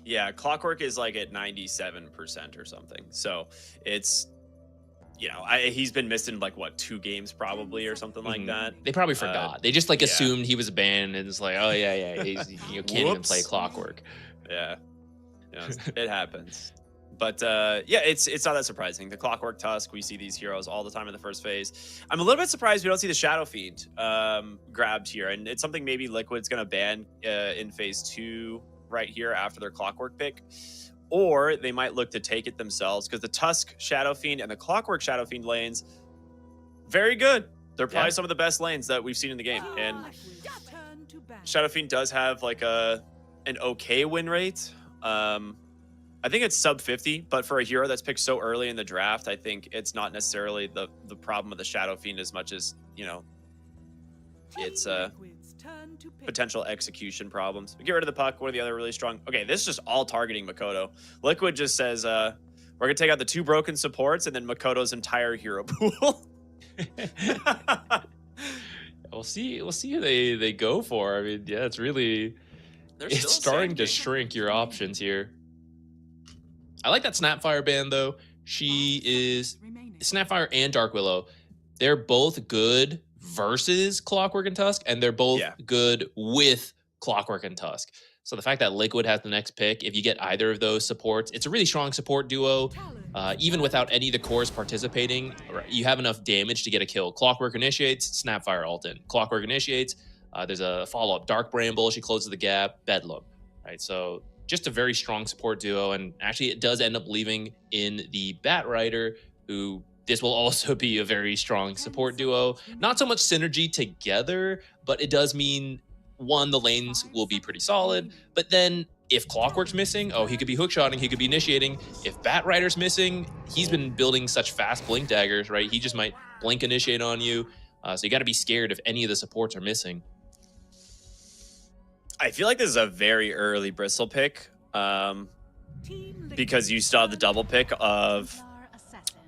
Yeah, Clockwork is like at 97% or something. So it's, you know, he's been missing like what 2 games probably or something like that. They probably forgot. They just like assumed he was banned and it's like, oh yeah, he's, you know, can't even play Clockwork. Yeah. You know, it happens. But yeah, it's not that surprising. The Clockwork Tusk, we see these heroes all the time in the first phase. I'm a little bit surprised we don't see the Shadow Fiend grabbed here, and it's something maybe Liquid's going to ban in phase 2 right here after their Clockwork pick, or they might look to take it themselves because the Tusk Shadow Fiend and the Clockwork Shadow Fiend lanes, very good. They're probably some of the best lanes that we've seen in the game, and Shadow Fiend does have like an okay win rate. I think it's sub 50, but for a hero that's picked so early in the draft, I think it's not necessarily the problem of the Shadow Fiend as much as, you know, it's potential execution problems. Get rid of the puck. One of the other really strong. Okay, this is just all targeting Makoto. Liquid just says, we're going to take out the 2 broken supports and then Makoto's entire hero pool. We'll see who they go for. I mean, yeah, it's really it's starting to shrink your options here. I like that Snapfire ban though. She is Snapfire and Dark Willow. They're both good versus Clockwork and Tusk, and they're both good with Clockwork and Tusk. So the fact that Liquid has the next pick, if you get either of those supports, it's a really strong support duo. Even without any of the cores participating, you have enough damage to get a kill. Clockwork initiates, Snapfire ult in. Clockwork initiates, there's a follow-up. Dark Bramble, she closes the gap, Bedlam. Right, so just a very strong support duo, and actually it does end up leaving in the Batrider, who this will also be a very strong support duo. Not so much synergy together, but it does mean, one, the lanes will be pretty solid, but then if Clockwork's missing, oh, he could be hookshotting, he could be initiating. If Batrider's missing, he's been building such fast blink daggers, right? He just might blink initiate on you. So you got to be scared if any of the supports are missing. I feel like this is a very early Bristle pick because you still have the double pick of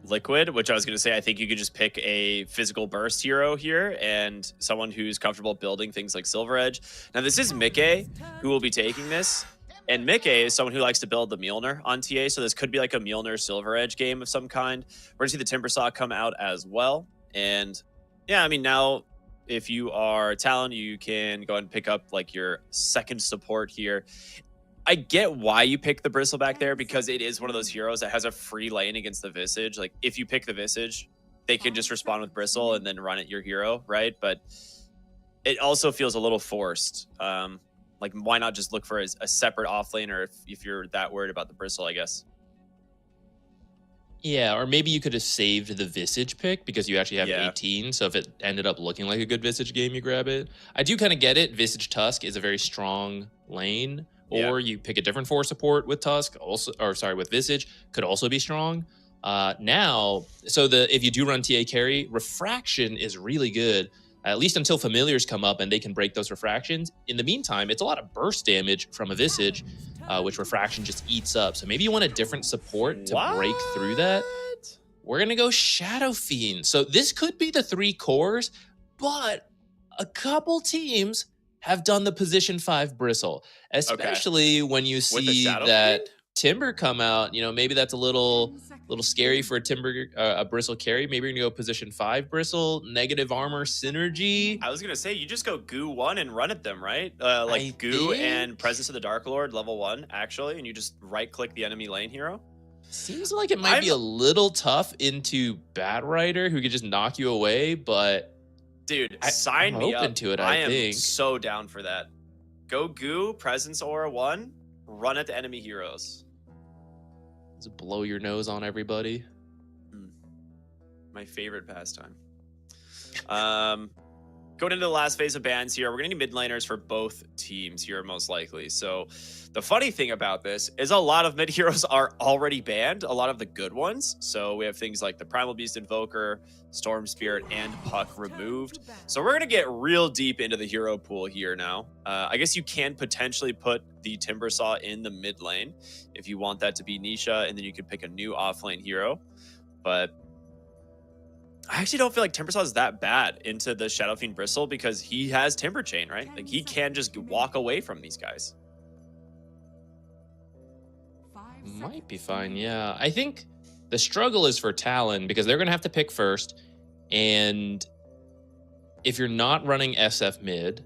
Liquid, which I was going to say, I think you could just pick a physical burst hero here and someone who's comfortable building things like Silver Edge. Now, this is Mickey who will be taking this, and Mickey is someone who likes to build the Mjolnir on TA, so this could be like a Mjolnir Silver Edge game of some kind. We're going to see the Timbersaw come out as well, and yeah, I mean, now if you are Talon, you can go ahead and pick up like your second support here. I get why you pick the Bristleback there because it is one of those heroes that has a free lane against the Visage. Like if you pick the Visage, they can just respond with Bristle and then run at your hero, right? But it also feels a little forced. Like why not just look for a separate off lane, or if you're that worried about the Bristle, I guess. Yeah, or maybe you could have saved the Visage pick because you actually have 18. So if it ended up looking like a good Visage game, you grab it. I do kind of get it. Visage Tusk is a very strong lane. Or you pick a different 4 support with Tusk, also, or sorry, with Visage, could also be strong. Now, so if you do run TA carry, Refraction is really good, at least until Familiars come up and they can break those Refractions. In the meantime, it's a lot of burst damage from a Visage, which Refraction just eats up. So maybe you want a different support to break through that. We're going to go Shadow Fiend. So this could be the 3 cores, but a couple teams have done the position 5 Bristle, especially when you see that Timber come out. You know, maybe that's a little scary for a Timber, a Bristle carry. Maybe you're gonna go position 5 Bristle, negative armor synergy. I was gonna say you just go Goo 1 and run at them, right? Like Goo and Presence of the Dark Lord level 1 actually, and you just right click the enemy lane hero. Seems like it might be a little tough into Batrider, who could just knock you away, but. Dude, sign me up. To it, I am think. So down for that. Go Goo, Presence Aura 1, run at the enemy heroes. Just blow your nose on everybody. My favorite pastime. Going into the last phase of bans here, we're going to need mid laners for both teams here, most likely. So the funny thing about this is a lot of mid heroes are already banned, a lot of the good ones. So we have things like the Primal Beast Invoker, Storm Spirit, and Puck removed. So we're going to get real deep into the hero pool here now. I guess you can potentially put the Timbersaw in the mid lane if you want that to be Nisha, and then you can pick a new offlane hero. But I actually don't feel like Timbersaw is that bad into the Shadow Fiend Bristle because he has Timber Chain, right? Like he can just walk away from these guys. Might be fine, yeah. I think the struggle is for Talon because they're going to have to pick first. And if you're not running SF mid,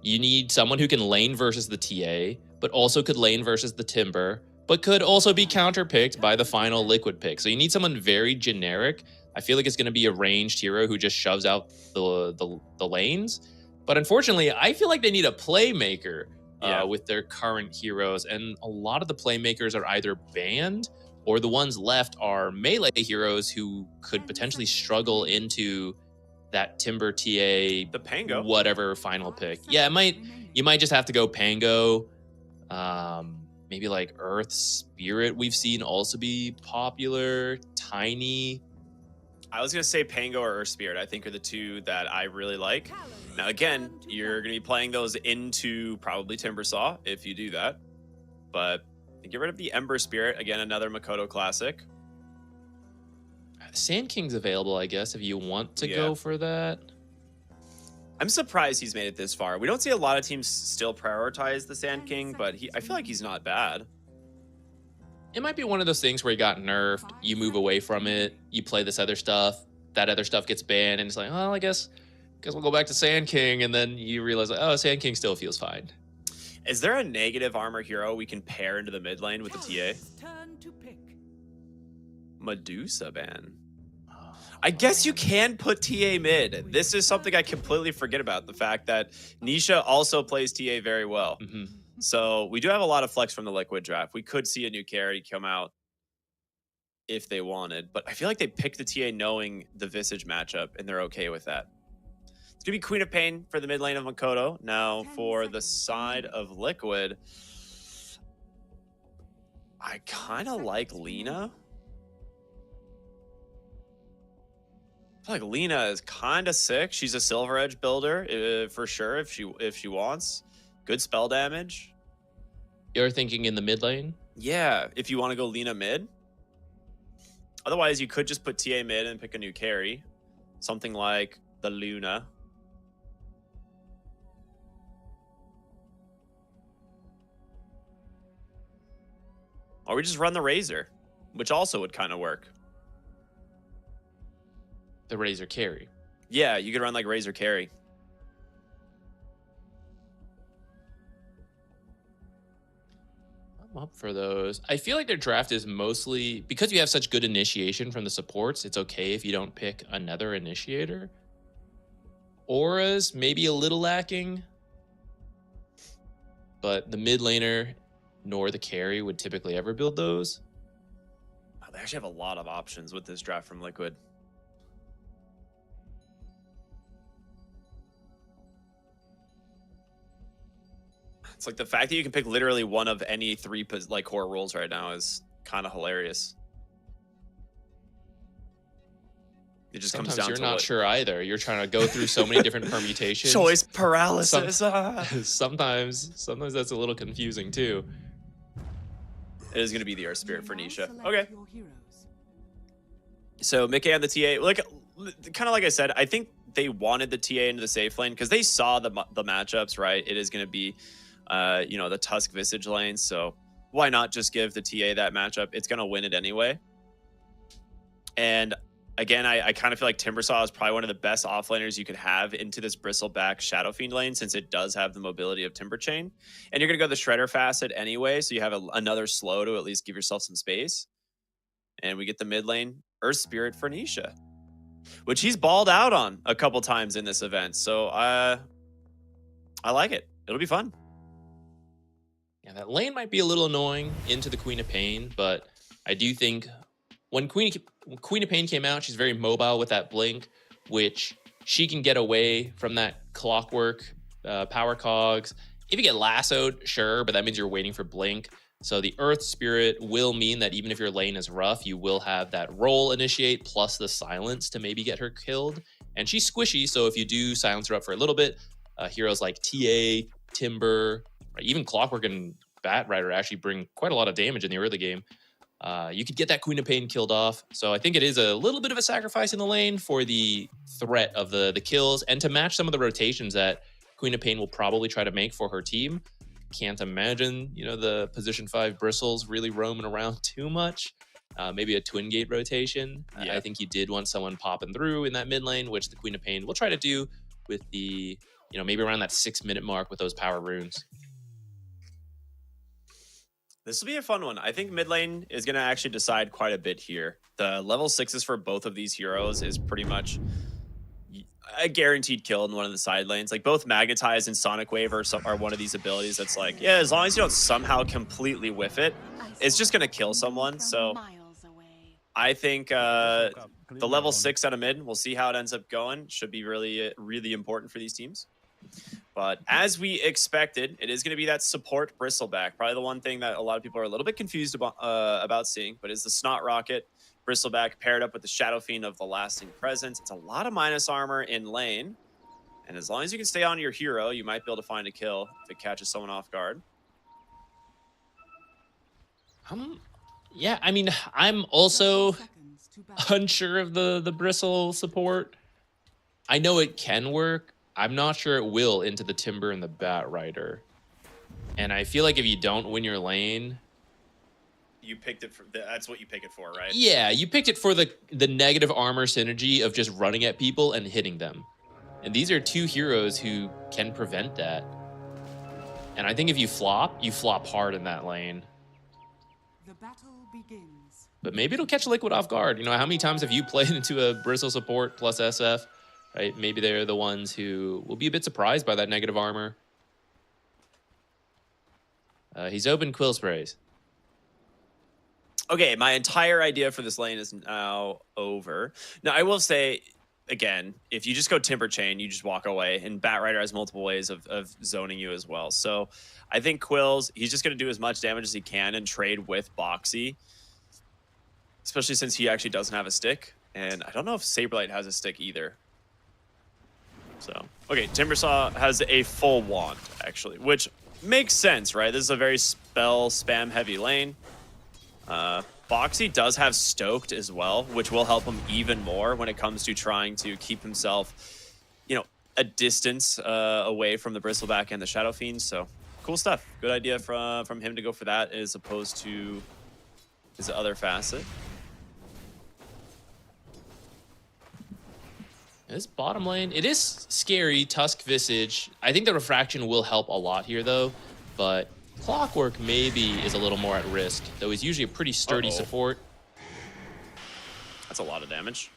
you need someone who can lane versus the TA, but also could lane versus the Timber, but could also be counterpicked by the final Liquid pick. So you need someone very generic. I feel like it's going to be a ranged hero who just shoves out the lanes. But unfortunately, I feel like they need a playmaker with their current heroes. And a lot of the playmakers are either banned or the ones left are melee heroes who could potentially struggle into that Timber TA, the Pango, whatever final pick. Yeah, you might just have to go Pango. Maybe like Earth Spirit we've seen also be popular. Tiny. I was going to say Pango or Earth Spirit, I think are the two that I really like. Now, again, you're going to be playing those into probably Timbersaw if you do that. But get rid of the Ember Spirit. Again, another Makoto classic. Sand King's available, I guess, if you want to go for that. I'm surprised he's made it this far. We don't see a lot of teams still prioritize the Sand King, but I feel like he's not bad. It might be one of those things where he got nerfed, you move away from it, you play this other stuff, that other stuff gets banned, and it's like, well, I guess we'll go back to Sand King, and then you realize, like, oh, Sand King still feels fine. Is there a negative armor hero we can pair into the mid lane with the TA? Medusa ban. I guess you can put TA mid. This is something I completely forget about, the fact that Nisha also plays TA very well. So we do have a lot of flex from the Liquid draft. We could see a new carry come out if they wanted, but I feel like they picked the TA knowing the Visage matchup, and they're okay with that. It's going to be Queen of Pain for the mid lane of Makoto. Now, for the side of Liquid, I kind of like Lina. I feel like Lina is kind of sick. She's a Silver Edge builder for sure if she wants. Good spell damage. You're thinking in the mid lane? Yeah, if you want to go Lina mid. Otherwise, you could just put TA mid and pick a new carry. Something like the Luna. Or we just run the Razor, which also would kind of work. The Razor carry. Yeah, you could run like Razor carry. I'm up for those. I feel like their draft is mostly, because you have such good initiation from the supports, it's okay if you don't pick another initiator. Auras, maybe a little lacking. But the mid laner nor the carry would typically ever build those. Oh, they actually have a lot of options with this draft from Liquid. It's like the fact that you can pick literally one of any three like core roles right now is kind of hilarious. It just Sometimes comes down you're to not sure either. You're trying to go through so many different permutations. Choice paralysis. Sometimes that's a little confusing too. It is going to be the Earth Spirit for Nisha. Okay. So Mickey and the TA, like kind of like I said, I think they wanted the TA into the safe lane because they saw the matchups, right? It is going to be, you know, the Tusk Visage lane. So why not just give the TA that matchup? It's going to win it anyway. And again, I kind of feel like Timbersaw is probably one of the best offlaners you could have into this Bristleback Shadow Fiend lane, since it does have the mobility of Timber Chain. And you're going to go the Shredder Facet anyway, so you have another slow to at least give yourself some space. And we get the mid lane Earth Spirit for Nisha, which he's balled out on a couple times in this event. So I like it. It'll be fun. Yeah, that lane might be a little annoying into the Queen of Pain, but I do think when Queen of Pain came out, she's very mobile with that blink, which she can get away from that clockwork power cogs. If you get lassoed, sure, but that means you're waiting for blink. So the Earth Spirit will mean that even if your lane is rough, you will have that roll initiate plus the silence to maybe get her killed. And she's squishy, so if you do silence her up for a little bit, heroes like TA, Timber, right, even Clockwork and Bat Rider actually bring quite a lot of damage in the early game. You could get that Queen of Pain killed off. So I think it is a little bit of a sacrifice in the lane for the threat of the kills and to match some of the rotations that Queen of Pain will probably try to make for her team. Can't imagine, you know, the position 5 Bristles really roaming around too much. Maybe a twin gate rotation. I think you did want someone popping through in that mid lane, which the Queen of Pain will try to do with the, you know, maybe around that 6-minute mark with those power runes. This will be a fun one. I think mid lane is going to actually decide quite a bit here. The level 6s for both of these heroes is pretty much a guaranteed kill in one of the side lanes. Like both Magnetize and Sonic Wave are one of these abilities that's like, yeah, as long as you don't somehow completely whiff it, it's just going to kill someone. So I think the level 6 out of mid, we'll see how it ends up going. Should be really, really important for these teams. But as we expected, it is going to be that support Bristleback. Probably the one thing that a lot of people are a little bit confused about seeing, but is the Snot Rocket Bristleback paired up with the Shadow Fiend of the Lasting Presence. It's a lot of minus armor in lane. And as long as you can stay on your hero, you might be able to find a kill if it catches someone off guard. Yeah, I mean, I'm also unsure of the Bristle support. I know it can work. I'm not sure it will into the Timber and the Bat Rider. And I feel like if you don't win your lane... You picked it for... That's what you pick it for, right? Yeah, you picked it for the negative armor synergy of just running at people and hitting them. And these are two heroes who can prevent that. And I think if you flop hard in that lane. The battle begins. But maybe it'll catch Liquid off guard. You know, how many times have you played into a Bristle support plus SF? Right? Maybe they're the ones who will be a bit surprised by that negative armor. He's open Quill Sprays. Okay, my entire idea for this lane is now over. Now, I will say, again, if you just go Timber Chain, you just walk away. And Bat Rider has multiple ways of zoning you as well. So I think Quills, he's just going to do as much damage as he can and trade with Boxy. Especially since he actually doesn't have a stick. And I don't know if Saberlight has a stick either. So, okay, Timbersaw has a full wand, actually, which makes sense, right? This is a very spell spam heavy lane. Boxy does have Stoked as well, which will help him even more when it comes to trying to keep himself, you know, a distance away from the Bristleback and the Shadow Fiend. So, cool stuff. Good idea from him to go for that as opposed to his other facet. This bottom lane, it is scary, Tusk Visage. I think the Refraction will help a lot here, though. But Clockwork maybe is a little more at risk, though he's usually a pretty sturdy support. That's a lot of damage.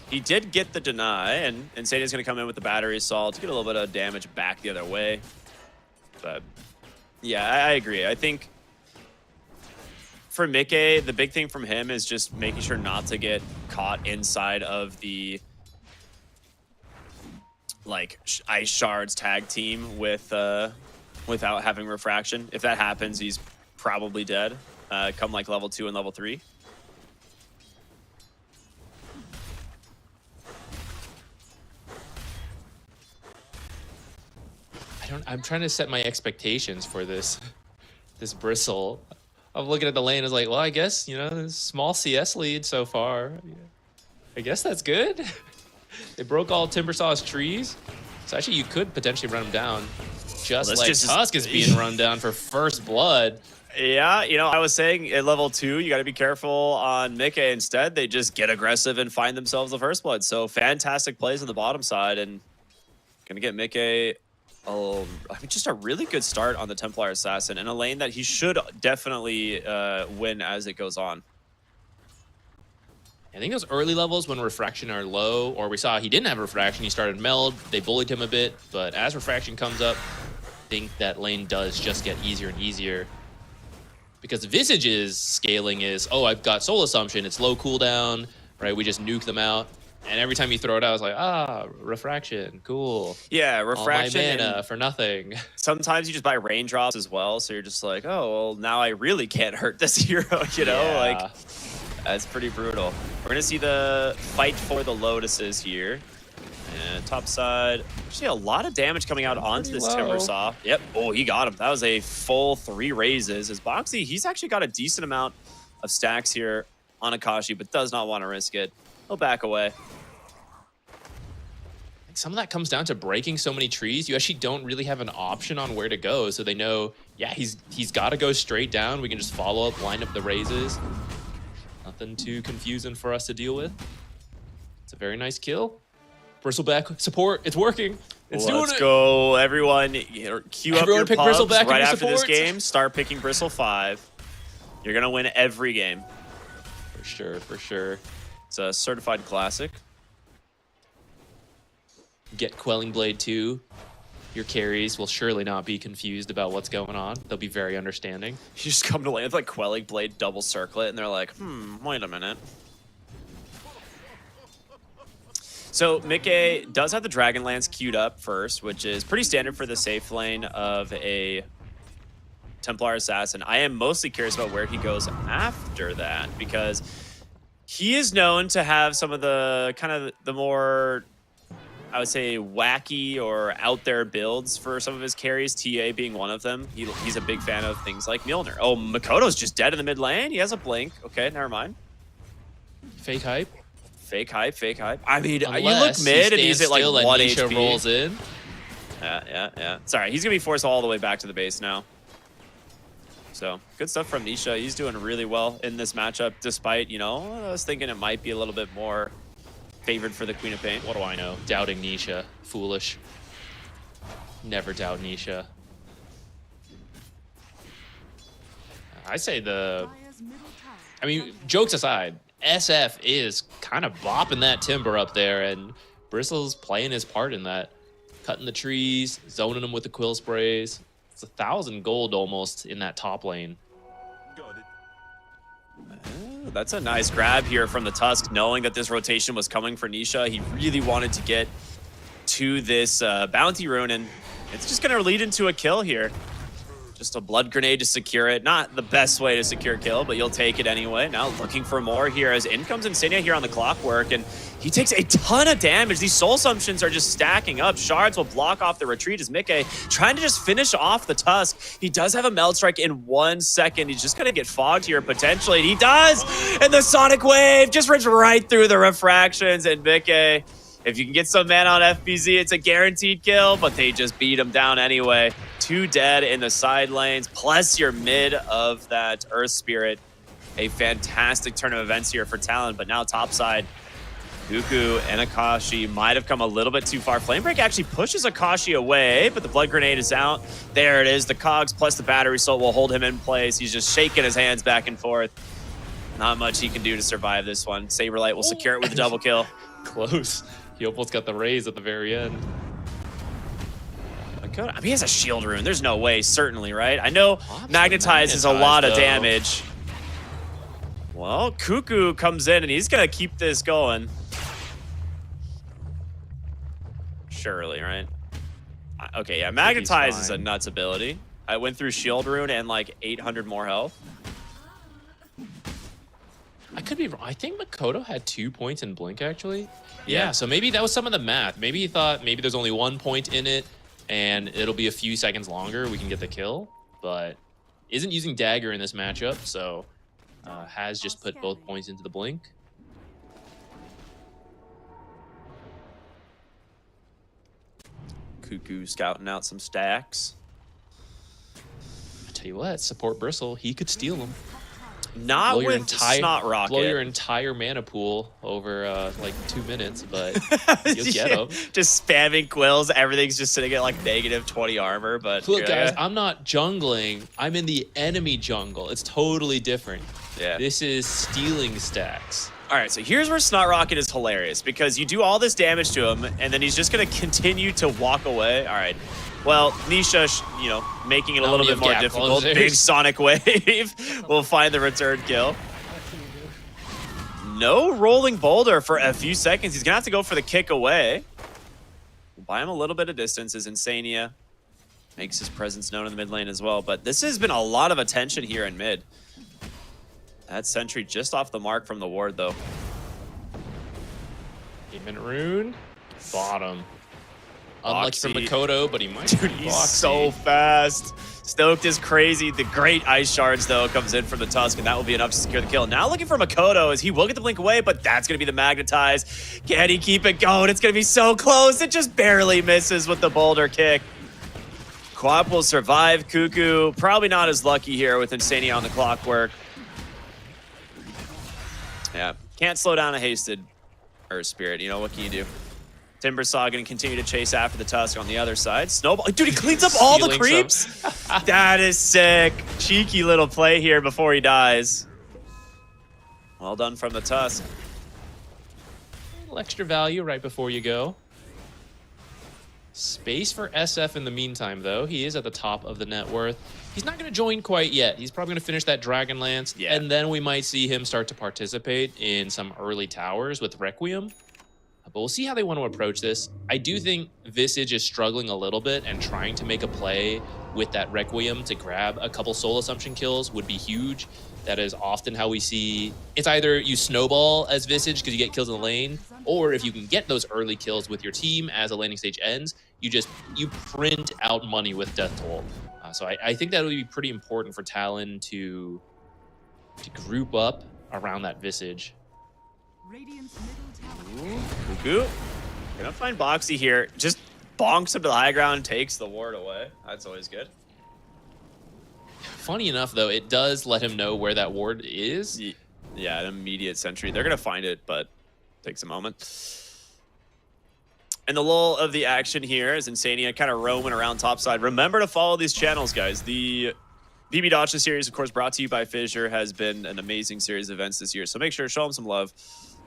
He did get the deny, and Sadia's going to come in with the Battery Assault to get a little bit of damage back the other way. But, yeah, I agree. I think for Mickey, the big thing from him is just making sure not to get caught inside of the like Ice Shards tag team with without having Refraction. If that happens, he's probably dead come like level 2 and level 3. I'm trying to set my expectations for this Bristle. I'm looking at the lane, I was like, well, I guess, you know, small CS lead so far. Yeah. I guess that's good. They broke all Timbersaw's trees. So actually, you could potentially run them down. Just like Tusk is being run down for first blood. Yeah, you know, I was saying at level 2, you got to be careful on Mickey. Instead, they just get aggressive and find themselves the first blood. So fantastic plays on the bottom side. And going to get Mickey just a really good start on the Templar Assassin in a lane that he should definitely win as it goes on. I think those early levels when Refraction are low, or we saw he didn't have Refraction, he started Meld, they bullied him a bit, but as Refraction comes up, I think that lane does just get easier and easier. Because Visage's scaling is, oh, I've got Soul Assumption, it's low cooldown, right? We just nuke them out. And every time you throw it out, it's like, ah, Refraction, cool. Yeah, Refraction. All my mana for nothing. Sometimes you just buy Raindrops as well, so you're just like, oh, well, now I really can't hurt this hero, you know? Yeah. Like, that's pretty brutal. We're going to see the fight for the Lotuses here. And top side, actually a lot of damage coming out onto this Timbersaw. Yep. Oh, he got him. That was a full 3 raises. As Boxy, he's actually got a decent amount of stacks here on Akashi, but does not want to risk it. He'll back away. Some of that comes down to breaking so many trees. You actually don't really have an option on where to go. So they know, yeah, he's got to go straight down. We can just follow up, line up the raises. Nothing too confusing for us to deal with. It's a very nice kill. Bristleback support, it's working. Let's go, everyone. Queue up your Everyone pick Bristle pubs back right in your after this supports. game. Start picking Bristle 5. You're going to win every game. For sure, for sure. It's a certified classic. Get Quelling Blade 2. Your carries will surely not be confused about what's going on. They'll be very understanding. You just come to lane with like Quelling Blade, double circlet, and they're like, wait a minute. So Mickey does have the Dragonlance queued up first, which is pretty standard for the safe lane of a Templar Assassin. I am mostly curious about where he goes after that, because he is known to have some of the kind of the more, I would say, wacky or out there builds for some of his carries, TA being one of them. He's a big fan of things like Mjolnir. Oh, Makoto's just dead in the mid lane. He has a blink. Okay, never mind. Fake hype. Fake hype, fake hype. I mean, you look Unless mid he and he's at like stands still 1 and Nisha HP. rolls in. Yeah. Sorry, he's going to be forced all the way back to the base now. So, good stuff from Nisha. He's doing really well in this matchup, despite, you know, I was thinking it might be a little bit more favored for the Queen of Pain. What do I know? Doubting Nisha. Foolish. Never doubt Nisha. I say I mean, jokes aside, SF is kind of bopping that timber up there, and Bristle's playing his part in that. Cutting the trees, zoning them with the quill sprays. It's 1,000 gold almost in that top lane. That's a nice grab here from the Tusk, knowing that this rotation was coming for Nisha. He really wanted to get to this bounty rune, and it's just going to lead into a kill here. Just a blood grenade to secure it. Not the best way to secure kill, but you'll take it anyway. Now looking for more here as in comes Insania here on the clockwork, and he takes a ton of damage. These soul assumptions are just stacking up. Shards will block off the retreat as Mickey trying to just finish off the Tusk. He does have a Meld Strike in 1 second. He's just going to get fogged here potentially, and he does! And the Sonic Wave just rips right through the refractions, and Mickey, if you can get some mana on FBZ, it's a guaranteed kill, but they just beat him down anyway. 2 dead in the side lanes, plus your mid of that Earth Spirit. A fantastic turn of events here for Talon, but now topside, Cuckoo and Akashi might have come a little bit too far. Flamebreak actually pushes Akashi away, but the Blood Grenade is out. There it is. The Cogs plus the Battery Soul will hold him in place. He's just shaking his hands back and forth. Not much he can do to survive this one. Saberlight will secure it with a double kill. Close. He almost got the raise at the very end. I mean, he has a shield rune. There's no way, certainly, right? I know Magnetize is a lot of damage. Well, Cuckoo comes in, and he's going to keep this going. Surely, right? Okay, yeah, Magnetize is a nuts ability. I went through shield rune and like 800 more health. I could be wrong. I think Makoto had 2 points in Blink, actually. Yeah, so maybe that was some of the math. Maybe he thought maybe there's only 1 point in it, and it'll be a few seconds longer. We can get the kill, but isn't using Dagger in this matchup, so has just put both points into the Blink. Cuckoo scouting out some stacks. I tell you what, support Bristle, he could steal them. Not blow with Snot Rocket. Blow your entire mana pool over like 2 minutes, but you'll get them. Just spamming quills. Everything's just sitting at like -20 armor. But look, guys, I'm not jungling. I'm in the enemy jungle. It's totally different. Yeah. This is stealing stacks. All right, so here's where Snot Rocket is hilarious, because you do all this damage to him, and then he's just going to continue to walk away. All right. Well, Nisha, you know, making it a little bit more difficult. Big Sonic Wave will find the return kill. No rolling boulder for a few seconds. He's going to have to go for the kick away. Buy him a little bit of distance as Insania makes his presence known in the mid lane as well. But this has been a lot of attention here in mid. That sentry just off the mark from the ward, though. Gaimin Rune, bottom. Unlucky for Boxy. Makoto, but he might. Dude, he's so fast. Stoked is crazy. The great Ice Shards, though, comes in from the Tusk, and that will be enough to secure the kill. Now looking for Makoto, as he will get the blink away, but that's going to be the Magnetize. Can he keep it going? It's going to be so close. It just barely misses with the boulder kick. Quap will survive. Cuckoo, probably not as lucky here with Insania on the clockwork. Yeah, can't slow down a hasted Earth Spirit. You know, what can you do? Timbersaw going to continue to chase after the Tusk on the other side. Snowball. Dude, he cleans up all the Stealing creeps? some. That is sick. Cheeky little play here before he dies. Well done from the Tusk. A little extra value right before you go. Space for SF in the meantime, though. He is at the top of the net worth. He's not going to join quite yet. He's probably going to finish that Dragonlance, and then we might see him start to participate in some early towers with Requiem. But we'll see how they want to approach this. I do think Visage is struggling a little bit, and trying to make a play with that Requiem to grab a couple soul assumption kills would be huge. That is often how we see, it's either you snowball as Visage because you get kills in the lane, or if you can get those early kills with your team as a laning stage ends, you print out money with Death Toll. So I think that would be pretty important for Talon to group up around that Visage. Ooh, Cuckoo. Gonna find Boxy here. Just bonks him to the high ground, takes the ward away. That's always good. Funny enough, though, it does let him know where that ward is. Yeah, an immediate sentry. They're going to find it, but takes a moment. And the lull of the action here is Insania kind of roaming around topside. Remember to follow these channels, guys. The BB Dacha series, of course, brought to you by Fissure, has been an amazing series of events this year. So make sure to show them some love.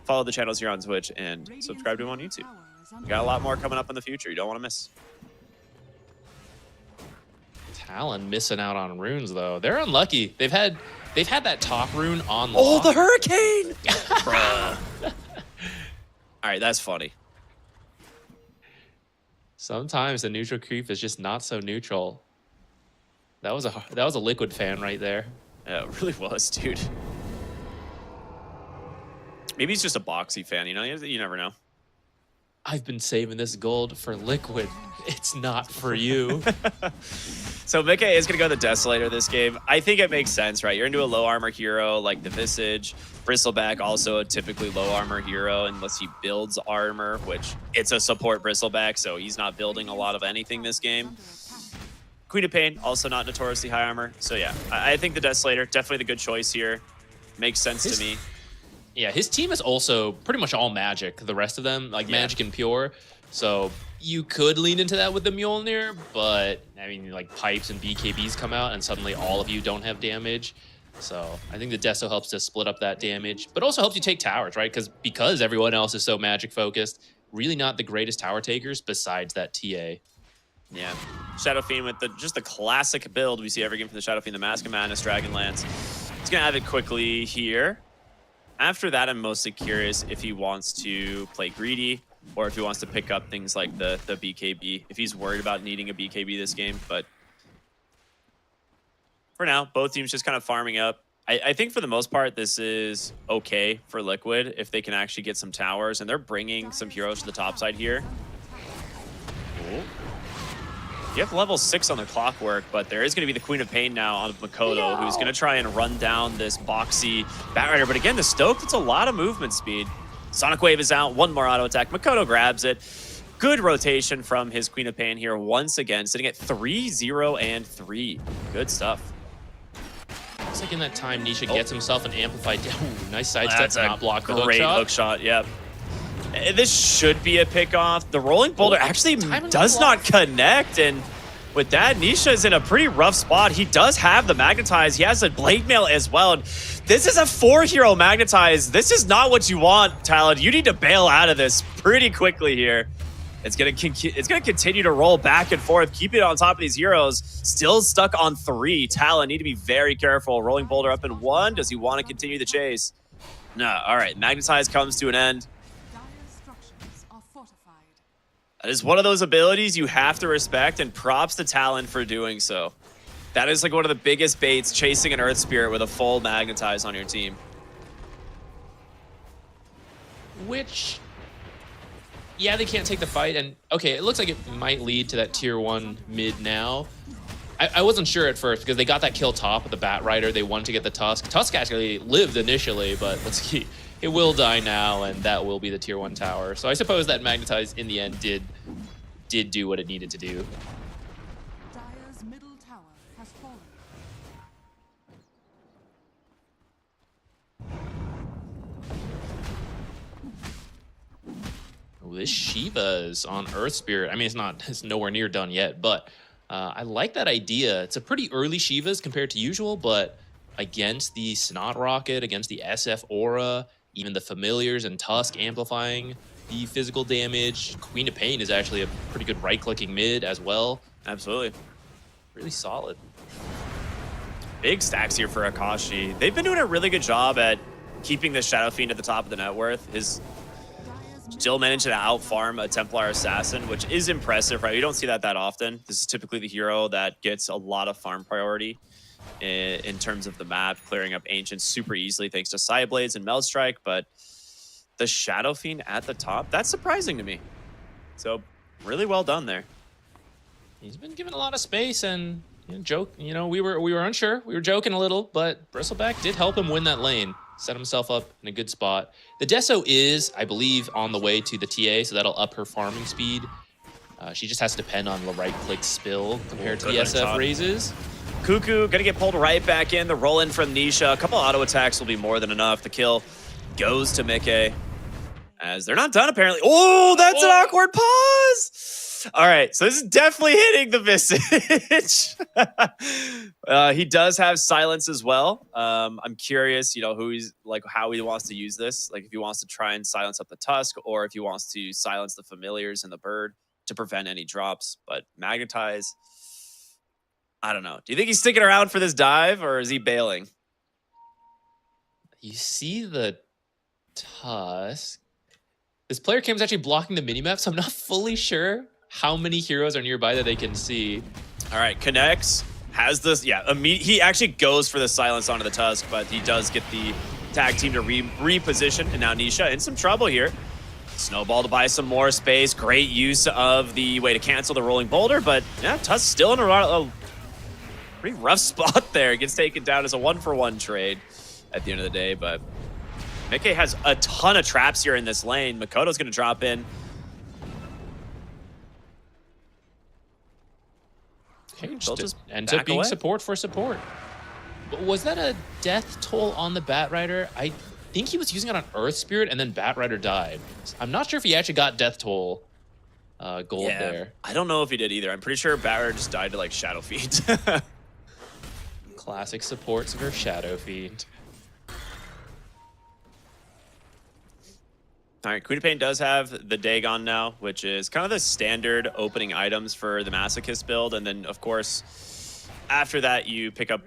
Follow the channels here on Twitch and subscribe to them on YouTube. We got a lot more coming up in the future. You don't want to miss. Talon missing out on runes, though. They're unlucky. They've had that top rune on Oh, lock. the hurricane! Bruh. All right, that's funny. Sometimes the neutral creep is just not so neutral. That was a Liquid fan right there. Yeah, it really was, dude. Maybe he's just a Boxy fan, you know? You never know. I've been saving this gold for Liquid. It's not for you. So Mikke is going to go the Desolator this game. I think it makes sense, right? You're into a low armor hero like the Visage. Bristleback, also a typically low armor hero unless he builds armor, which it's a support Bristleback, so he's not building a lot of anything this game. Queen of Pain, also not notoriously high armor. So yeah, I think the Desolator, definitely the good choice here. Makes sense to me. Yeah, his team is also pretty much all magic. The rest of them, like magic and pure. So you could lean into that with the Mjolnir, but I mean, like pipes and BKBs come out and suddenly all of you don't have damage. So I think the Deso helps to split up that damage, but also helps you take towers, right? Because everyone else is so magic focused, really not the greatest tower takers besides that TA. Yeah, Shadow Fiend with just the classic build we see every game from the Shadow Fiend, the Mask of Madness, Dragonlance. He's gonna have it quickly here. After that, I'm mostly curious if he wants to play greedy or if he wants to pick up things like the BKB, if he's worried about needing a BKB this game. But for now, both teams just kind of farming up. I think for the most part, this is okay for Liquid if they can actually get some towers, and they're bringing some heroes to the top side here. Cool. You have level 6 on the Clockwork, but there is going to be the Queen of Pain now on Makoto, who's going to try and run down this boxy Batrider. But again, the Stoke, it's a lot of movement speed. Sonic Wave is out, one more auto attack. Makoto grabs it. Good rotation from his Queen of Pain here once again, sitting at 3-0 and 3. Good stuff. Looks like in that time, Nisha gets himself an amplified. Ooh, nice sidestep to not block the great hook shot. Yep. This should be a pick off. The rolling boulder actually does not connect, and with that, Nisha is in a pretty rough spot. He does have the Magnetize. He has a Blade Mail as well. And this is a 4-hero Magnetize. This is not what you want, Talon. You need to bail out of this pretty quickly here. It's gonna continue to roll back and forth, keep it on top of these heroes. Still stuck on 3. Talon need to be very careful. Rolling boulder up in 1. Does he want to continue the chase? No. All right. Magnetize comes to an end. That is one of those abilities you have to respect, and props to Talon for doing so. That is like one of the biggest baits, chasing an Earth Spirit with a full Magnetize on your team. Which, yeah, they can't take the fight, and okay, it looks like it might lead to that tier 1 mid now. I wasn't sure at first because they got that kill top with the Batrider. They wanted to get the Tusk. Tusk actually lived initially, but let's see. It will die now, and that will be the tier 1 tower. So I suppose that Magnetize in the end did do what it needed to do. Dire's middle tower has fallen. Ooh, this Shiva's on Earth Spirit. I mean, it's nowhere near done yet, but I like that idea. It's a pretty early Shiva's compared to usual, but against the Snot Rocket, against the SF Aura, even the Familiars and Tusk amplifying the physical damage. Queen of Pain is actually a pretty good right-clicking mid as well. Absolutely. Really solid. Big stacks here for Akashi. They've been doing a really good job at keeping the Shadow Fiend at the top of the net worth. His still managed to out-farm a Templar Assassin, which is impressive, right? You don't see that often. This is typically the hero that gets a lot of farm priority in terms of the map, clearing up Ancients super easily thanks to Side Blades and Meld Strike, but the Shadow Fiend at the top, that's surprising to me. So, really well done there. He's been given a lot of space and we were unsure. We were joking a little, but Bristleback did help him win that lane. Set himself up in a good spot. The Deso is, I believe, on the way to the TA, so that'll up her farming speed. She just has to depend on the right-click spill compared to the SF raises. Cuckoo gonna get pulled right back in. The roll in from Nisha. A couple auto attacks will be more than enough. The kill goes to Mickey. As they're not done, apparently. Oh, that's an awkward pause. All right, so this is definitely hitting the Visage. He does have silence as well. I'm curious, how he wants to use this. Like if he wants to try and silence up the Tusk, or if he wants to silence the Familiars and the Bird to prevent any drops. But Magnetize, I don't know. Do you think he's sticking around for this dive, or is he bailing? You see the Tusk. This player cam is actually blocking the minimap, so I'm not fully sure how many heroes are nearby that they can see. All right, connects, has this, he actually goes for the silence onto the Tusk, but he does get the tag team to reposition, and now Nisha in some trouble here. Snowball to buy some more space, great use of the way to cancel the rolling boulder, but yeah, Tusk still in a pretty rough spot there. Gets taken down as a 1-for-1 trade at the end of the day, but Mickey has a ton of traps here in this lane. Makoto's going to drop in. Okay, just ends up being support for support. But was that a death toll on the Batrider? I think he was using it on Earth Spirit and then Batrider died. I'm not sure if he actually got death toll gold there. I don't know if he did either. I'm pretty sure Batrider just died to like Shadow Fiend. Classic supports for Shadow Fiend. All right, Queen of Pain does have the Dagon now, which is kind of the standard opening items for the Masochist build. And then, of course, after that, you pick up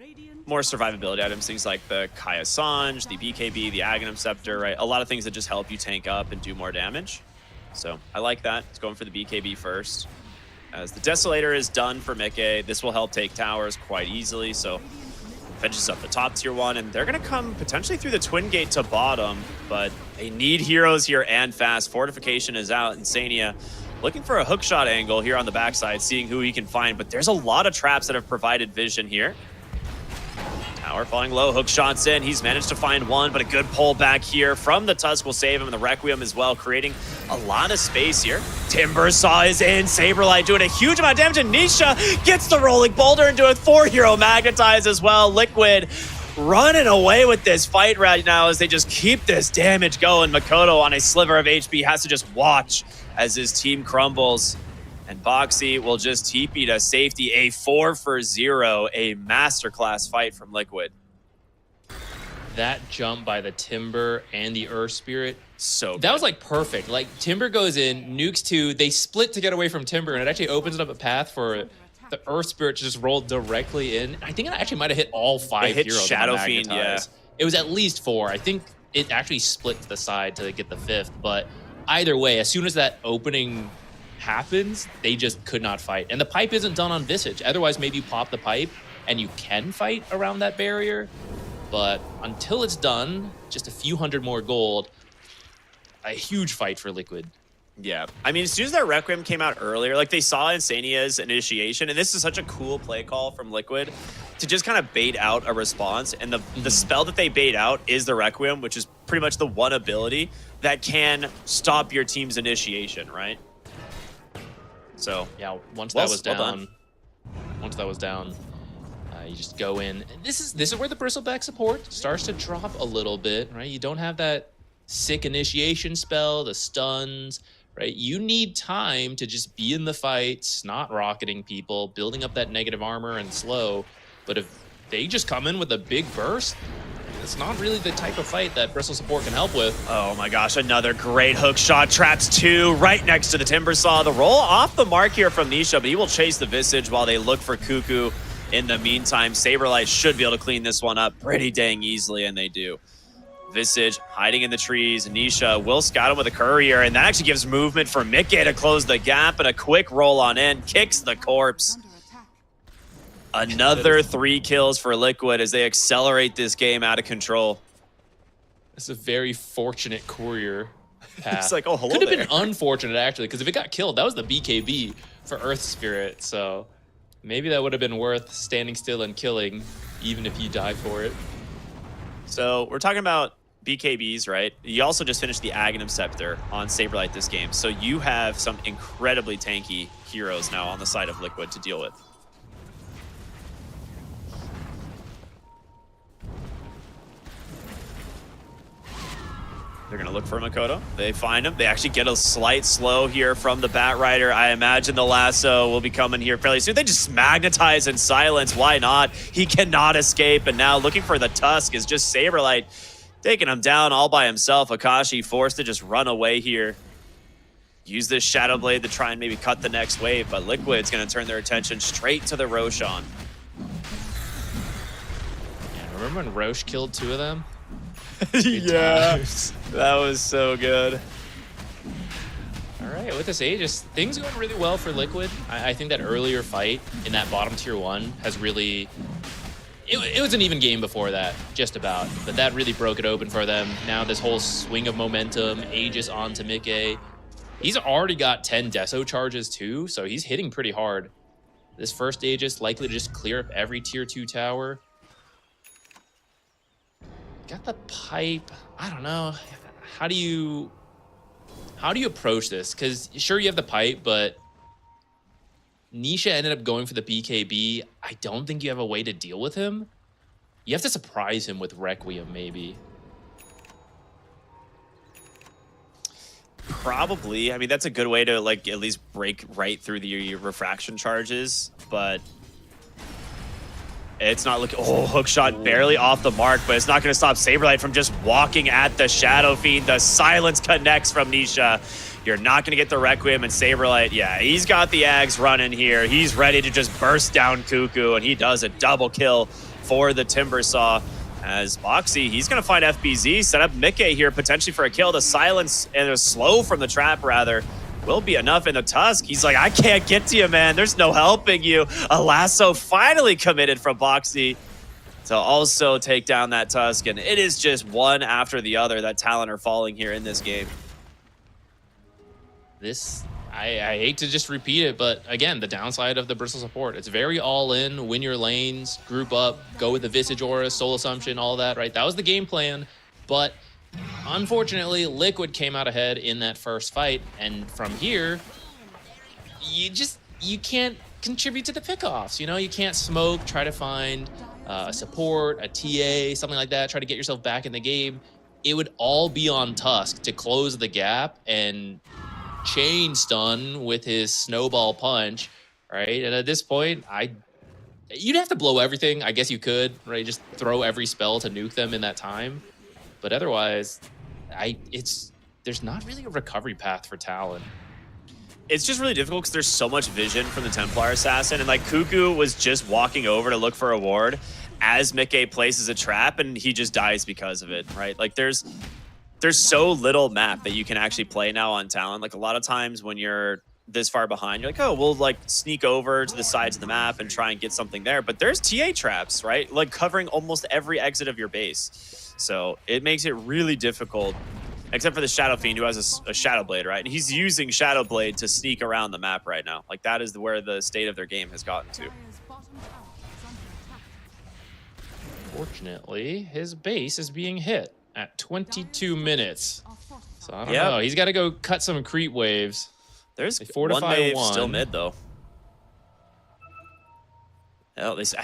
more survivability items, things like the Kaya Sange, the BKB, the Aghanim Scepter, right? A lot of things that just help you tank up and do more damage. So I like that. It's going for the BKB first. As the Desolator is done for Mickey, this will help take towers quite easily. So fetches up the top tier 1, and they're going to come potentially through the Twin Gate to bottom, but they need heroes here and fast. Fortification is out. Insania looking for a hookshot angle here on the backside, seeing who he can find, but there's a lot of traps that have provided vision here. Tower falling low, hookshot's in. He's managed to find one, but a good pull back here from the Tusk will save him, and the Requiem as well, creating a lot of space here. Timbersaw is in, Saberlight doing a huge amount of damage, and Nisha gets the rolling boulder and doing 4-hero Magnetize as well. Liquid running away with this fight right now as they just keep this damage going. Makoto on a sliver of HP has to just watch as his team crumbles. And Boxy will just TP to safety. A 4-for-0, a masterclass fight from Liquid. That jump by the Timber and the Earth Spirit, so good. That was like perfect. Like Timber goes in, nukes 2, they split to get away from Timber, and it actually opens up a path for the Earth Spirit to just roll directly in. I think it actually might have hit all 5 heroes. Shadow Fiend, yeah. It was at least 4. I think it actually split to the side to get the 5th, but either way, as soon as that opening happens, they just could not fight. And the pipe isn't done on Visage. Otherwise, maybe you pop the pipe and you can fight around that barrier. But until it's done, just a few hundred more gold, a huge fight for Liquid. Yeah. I mean, as soon as that Requiem came out earlier, like they saw Insania's initiation, and this is such a cool play call from Liquid to just kind of bait out a response. And the spell that they bait out is the Requiem, which is pretty much the one ability that can stop your team's initiation, right? So yeah, once that was down, you just go in. And this is where the Bristleback support starts to drop a little bit, right? You don't have that sick initiation spell, the stuns, right? You need time to just be in the fight, not rocketing people, building up that negative armor and slow. But if they just come in with a big burst, it's not really the type of fight that Bristol support can help with. Oh my gosh, another great hook shot. Traps 2 right next to the Timbersaw. The roll off the mark here from Nisha, but he will chase the Visage while they look for Cuckoo. In the meantime, Saberlight should be able to clean this one up pretty dang easily, and they do. Visage hiding in the trees. Nisha will scout him with a courier, and that actually gives movement for Mikke to close the gap, and a quick roll on in. Kicks the corpse. Another 3 kills for Liquid as they accelerate this game out of control. It's a very fortunate courier path. It's like, oh, hello Could have there. been unfortunate, actually, because if it got killed, that was the BKB for Earth Spirit, so maybe that would have been worth standing still and killing, even if you die for it. So we're talking about BKBs, right? You also just finished the Aghanim Scepter on Saberlight this game, so you have some incredibly tanky heroes now on the side of Liquid to deal with. They're going to look for Makoto. They find him. They actually get a slight slow here from the Batrider. I imagine the lasso will be coming here fairly soon. They just magnetize and silence. Why not? He cannot escape. And now looking for the Tusk is just Saberlight taking him down all by himself. Akashi forced to just run away here. Use this Shadow Blade to try and maybe cut the next wave. But Liquid's going to turn their attention straight to the Roshan. Yeah, remember when Roche killed 2 of them? Yeah, that was so good. All right, with this Aegis, things going really well for Liquid. I think that earlier fight in that bottom tier 1 has really... It was an even game before that, just about. But that really broke it open for them. Now this whole swing of momentum, Aegis onto Mikke. He's already got 10 Deso charges too, so he's hitting pretty hard. This first Aegis likely to just clear up every tier 2 tower. Got the pipe. I don't know. How do you approach this? Because sure, you have the pipe, but Nisha ended up going for the BKB. I don't think you have a way to deal with him. You have to surprise him with Requiem, maybe. Probably. I mean, that's a good way to like at least break right through the refraction charges, but it's not looking... Oh, hook shot barely off the mark, but it's not going to stop Saberlight from just walking at the Shadow Fiend. The silence connects from Nisha. You're not going to get the Requiem, and Saberlight, yeah, he's got the Ags running here. He's ready to just burst down Cuckoo, and he does a double kill for the Timbersaw. As Boxy, he's going to find FBZ, set up Mikke here potentially for a kill. The silence and a slow from the trap, rather, will be enough. In the Tusk, he's like, I can't get to you, man. There's no helping you. A lasso finally committed from Boxy to also take down that Tusk, and it is just one after the other that Talon are falling here in this game. This, I hate to just repeat it, but again, the downside of the Bristol support, it's very all in, win your lanes, group up, go with the Visage Aura, Soul Assumption, all that, right? That was the game plan, but unfortunately, Liquid came out ahead in that first fight, and from here, you can't contribute to the pickoffs, you know? You can't smoke, try to find a support, a TA, something like that, try to get yourself back in the game. It would all be on Tusk to close the gap and chain stun with his snowball punch, right? And at this point, you'd have to blow everything. I guess you could, right? Just throw every spell to nuke them in that time. But otherwise, there's not really a recovery path for Talon. It's just really difficult because there's so much vision from the Templar Assassin, and like Cuckoo was just walking over to look for a ward as Mikke places a trap, and he just dies because of it, right? Like there's so little map that you can actually play now on Talon. Like a lot of times when you're this far behind, you're like, oh, we'll like sneak over to the sides of the map and try and get something there. But there's TA traps, right? Like covering almost every exit of your base. So it makes it really difficult, except for the Shadow Fiend who has a Shadow Blade, right? And he's using Shadow Blade to sneak around the map right now. Like that is where the state of their game has gotten to. Fortunately, his base is being hit at 22 minutes. So I don't know. He's got to go cut some creep waves. There's one wave still mid though. Oh, there's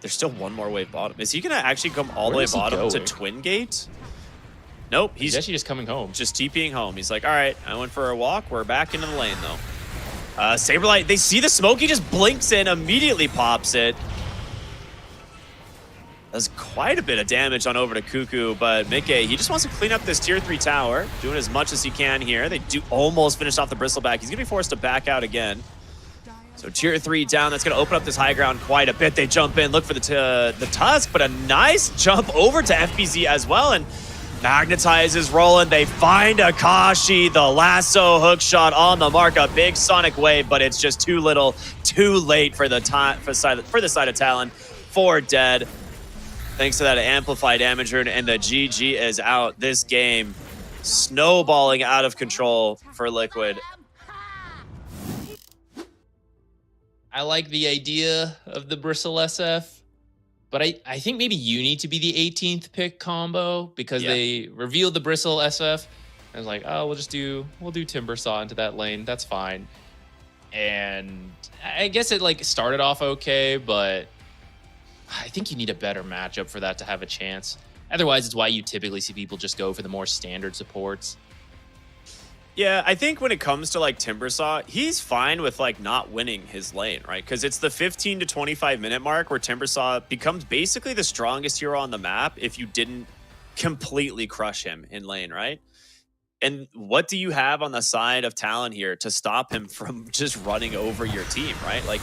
still one more wave bottom. Is he gonna actually come all the way bottom to Twin Gate? Nope, he's actually just coming home. Just TPing home. He's like, all right, I went for a walk. We're back into the lane, though. Saberlight, they see the smoke. He just blinks in, immediately pops it. Does quite a bit of damage on over to Cuckoo, but Mickey, he just wants to clean up this tier 3 tower, doing as much as he can here. They do almost finish off the Bristleback. He's going to be forced to back out again. So tier 3 down, that's going to open up this high ground quite a bit. They jump in, look for the Tusk, but a nice jump over to FBZ as well, and Magnetize is rolling. They find Akashi, the lasso hook shot on the mark, a big sonic wave, but it's just too little, too late for the side of Talon. 4 dead. Thanks to that amplified damage rune, and the GG is out. This game snowballing out of control for Liquid. I like the idea of the Bristle SF, but I think maybe you need to be the 18th pick combo because they revealed the Bristle SF. I was like, oh, we'll do Timber Saw into that lane. That's fine. And I guess it like started off okay, but I think you need a better matchup for that to have a chance. Otherwise, it's why you typically see people just go for the more standard supports. Yeah, I think when it comes to like Timbersaw, he's fine with like not winning his lane, right? Because it's the 15 to 25 minute mark where Timbersaw becomes basically the strongest hero on the map if you didn't completely crush him in lane, right? And what do you have on the side of Talon here to stop him from just running over your team, right? Like,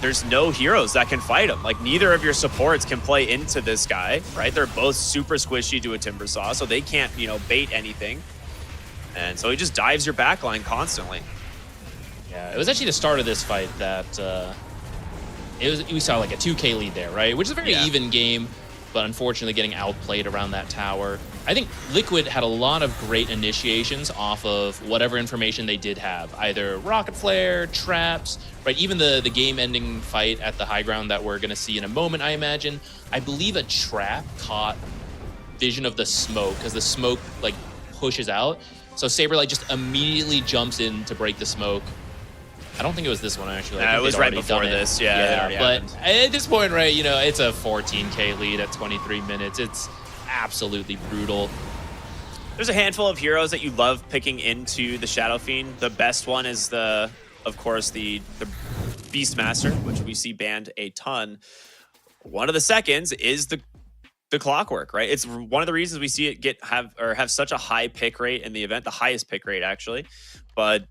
there's no heroes that can fight him. Like, neither of your supports can play into this guy, right? They're both super squishy to a Timbersaw, so they can't, you know, bait anything. And so he just dives your backline constantly. Yeah, it was actually the start of this fight that we saw like a 2K lead there, right? Which is a very even game, but unfortunately getting outplayed around that tower. I think Liquid had a lot of great initiations off of whatever information they did have, either rocket flare, traps, right? Even the game-ending fight at the high ground that we're going to see in a moment, I imagine. I believe a trap caught vision of the smoke because the smoke like pushes out. So Saberlight just immediately jumps in to break the smoke. I don't think it was this one, actually. Yeah, it was right before this. Yeah, but at this point, right, you know, it's a 14K lead at 23 minutes. It's absolutely brutal. There's a handful of heroes that you love picking into the Shadow Fiend. The best one is of course, the Beastmaster, which we see banned a ton. One of the seconds is the Clockwork, right? It's one of the reasons we see it have such a high pick rate in the event, the highest pick rate actually, but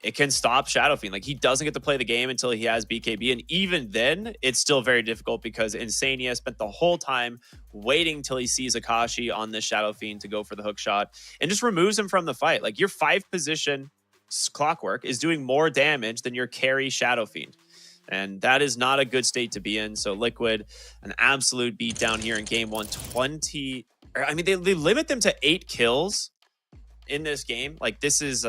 it can stop Shadow Fiend. Like, he doesn't get to play the game until he has BKB, and even then, it's still very difficult because Insania spent the whole time waiting till he sees Akashi on this Shadow Fiend to go for the hook shot and just removes him from the fight. Like, your 5 position Clockwork is doing more damage than your carry Shadow Fiend. And that is not a good state to be in. So Liquid, an absolute beatdown here in game 120. I mean, they limit them to 8 kills in this game. Like, this is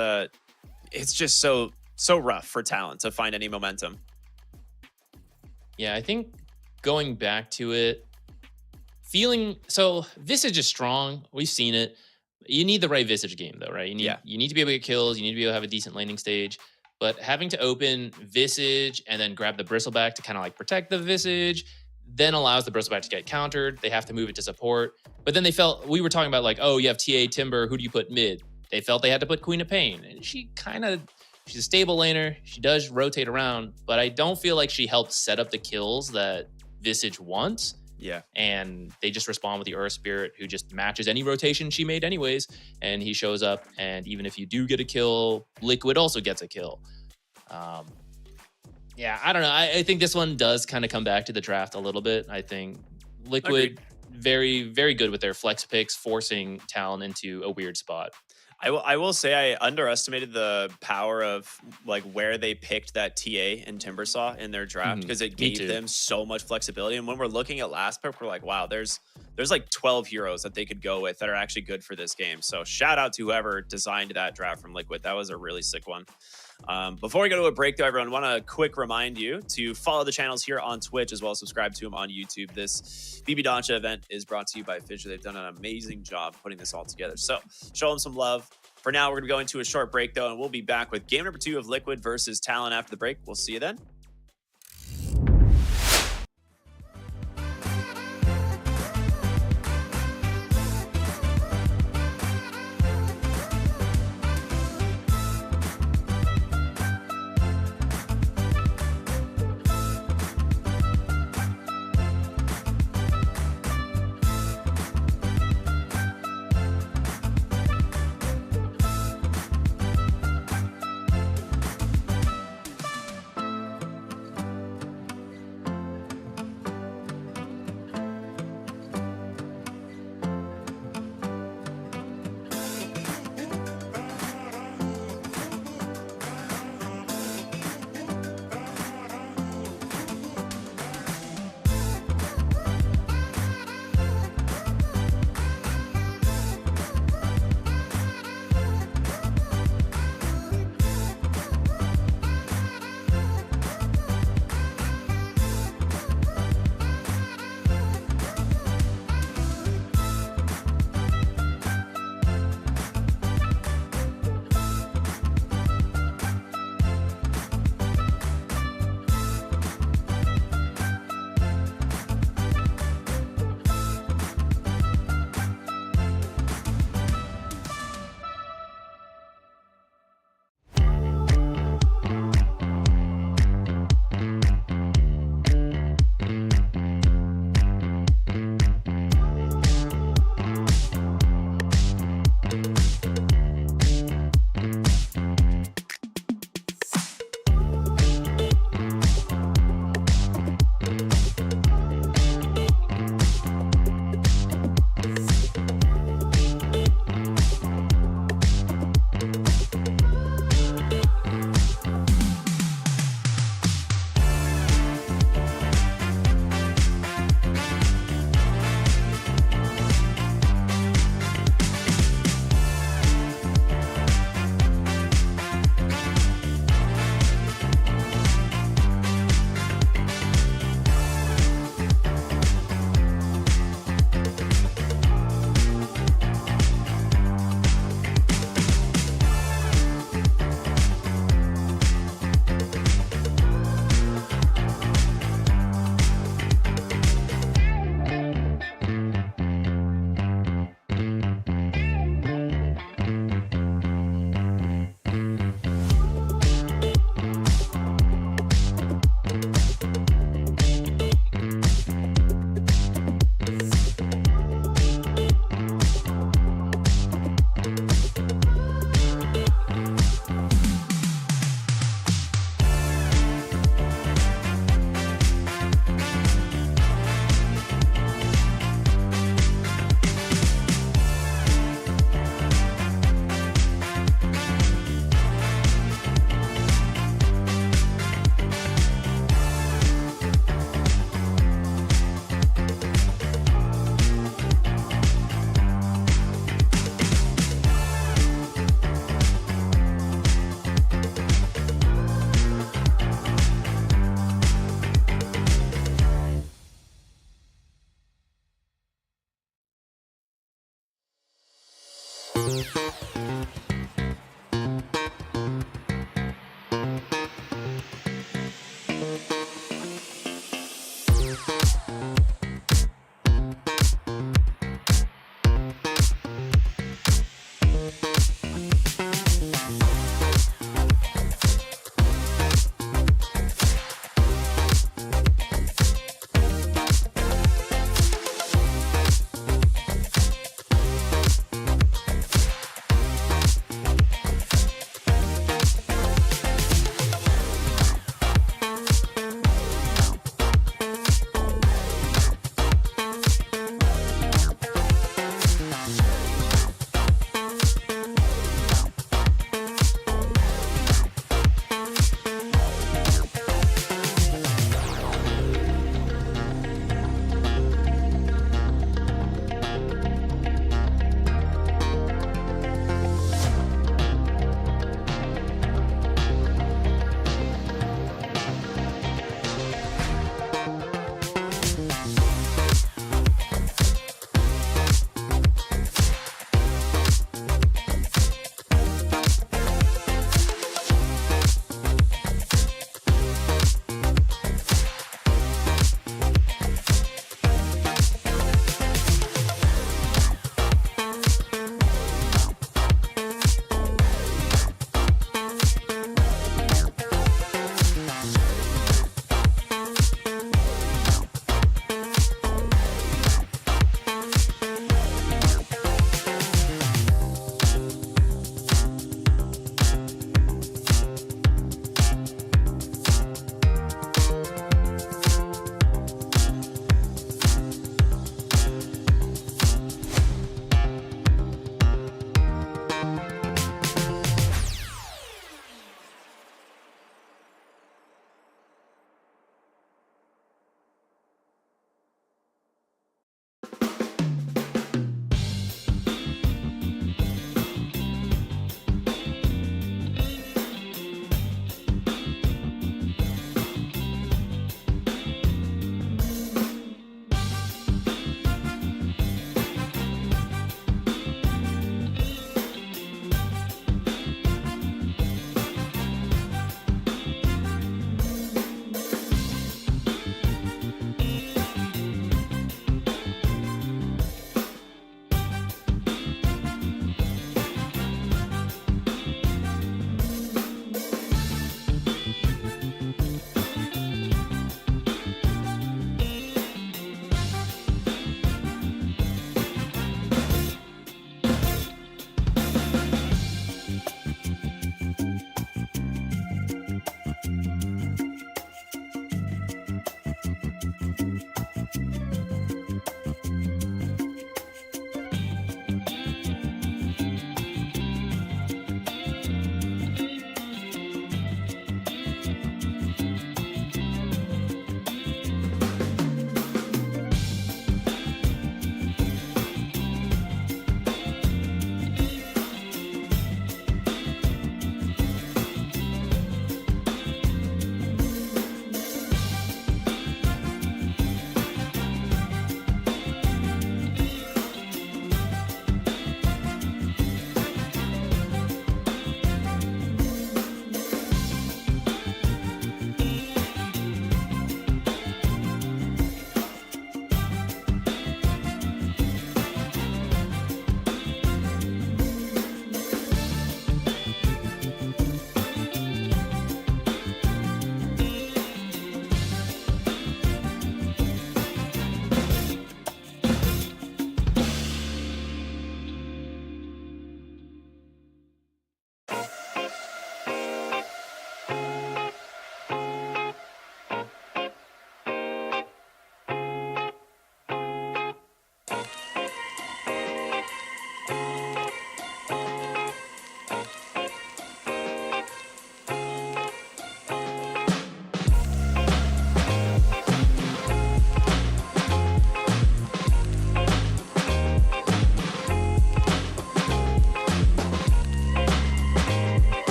it's just so rough for Talon to find any momentum. Yeah, I think going back to it, so Visage is strong. We've seen it. You need the right Visage game though, right? You need to be able to get kills. You need to be able to have a decent laning stage. But having to open Visage and then grab the Bristleback to kind of like protect the Visage, then allows the Bristleback to get countered. They have to move it to support. But then we were talking about like, oh, you have TA Timber, who do you put mid? They felt they had to put Queen of Pain. And she's a stable laner. She does rotate around, but I don't feel like she helped set up the kills that Visage wants. Yeah. And they just respond with the Earth Spirit, who just matches any rotation she made anyways. And he shows up, and even if you do get a kill, Liquid also gets a kill. Yeah, I don't know. I think this one does kind of come back to the draft a little bit. I think Liquid, very, very good with their flex picks, forcing Talon into a weird spot. I will say I underestimated the power of like where they picked that TA in Timbersaw in their draft because it gave them so much flexibility. And when we're looking at last pick, we're like, wow, there's like 12 heroes that they could go with that are actually good for this game. So shout out to whoever designed that draft from Liquid. That was a really sick one. Before we go to a break, though, everyone, I want to quick remind you to follow the channels here on Twitch as well as subscribe to them on YouTube. This BB Dacha event is brought to you by FISSURE. They've done an amazing job putting this all together. So show them some love. For now, we're going to go into a short break, though, and we'll be back with game number 2 of Liquid versus Talon after the break. We'll see you then.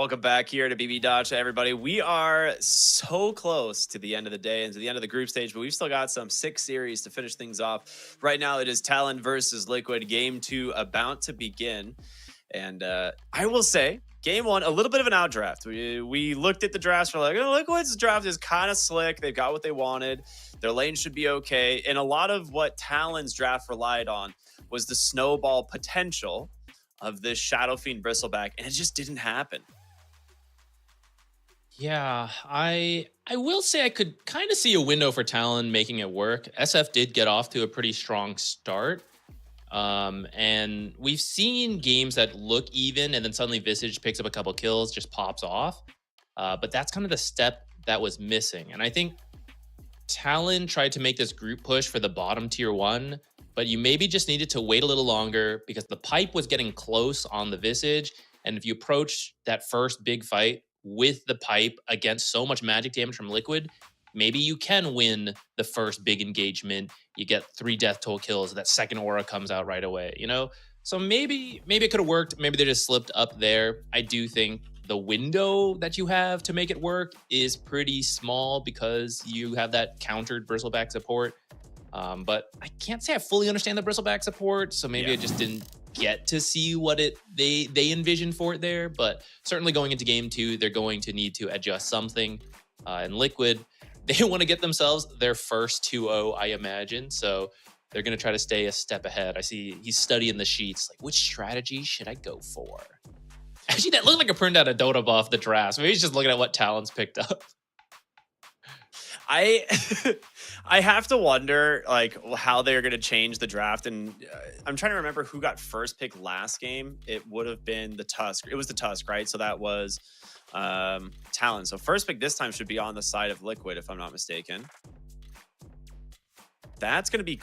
Welcome back here to BB Dacha, everybody. We are so close to the end of the day and to the end of the group stage, but we've still got some 6 series to finish things off. Right now, it is Talon versus Liquid, game 2 about to begin. And I will say, game 1, a little bit of an outdraft. We looked at the drafts, we're like, oh, Liquid's draft is kind of slick. They've got what they wanted. Their lane should be okay. And a lot of what Talon's draft relied on was the snowball potential of this Shadow Fiend Bristleback, and it just didn't happen. Yeah, I will say I could kind of see a window for Talon making it work. SF did get off to a pretty strong start. And we've seen games that look even and then suddenly Visage picks up a couple kills, just pops off. But that's kind of the step that was missing. And I think Talon tried to make this group push for the bottom tier 1, but you maybe just needed to wait a little longer because the pipe was getting close on the Visage. And if you approach that first big fight with the pipe against so much magic damage from Liquid, maybe you can win the first big engagement. You get 3 death toll kills. That second aura comes out right away, you know? So maybe it could have worked. Maybe they just slipped up there. I do think the window that you have to make it work is pretty small because you have that countered Bristleback support. But I can't say I fully understand the Bristleback support, so maybe I just didn't get to see what they envisioned for it there. But certainly going into game 2, they're going to need to adjust something. And Liquid, they want to get themselves their first 2-0, I imagine. So they're going to try to stay a step ahead. I see he's studying the sheets. Like, which strategy should I go for? Actually, that looked like a printout of Dota buff, the draft. Maybe he's just looking at what Talon's picked up. I have to wonder like how they're going to change the draft, and I'm trying to remember who got first pick last game. It would have been the Tusk. It was the Tusk, right? So that was Talon. So first pick this time should be on the side of Liquid, if I'm not mistaken. That's going to be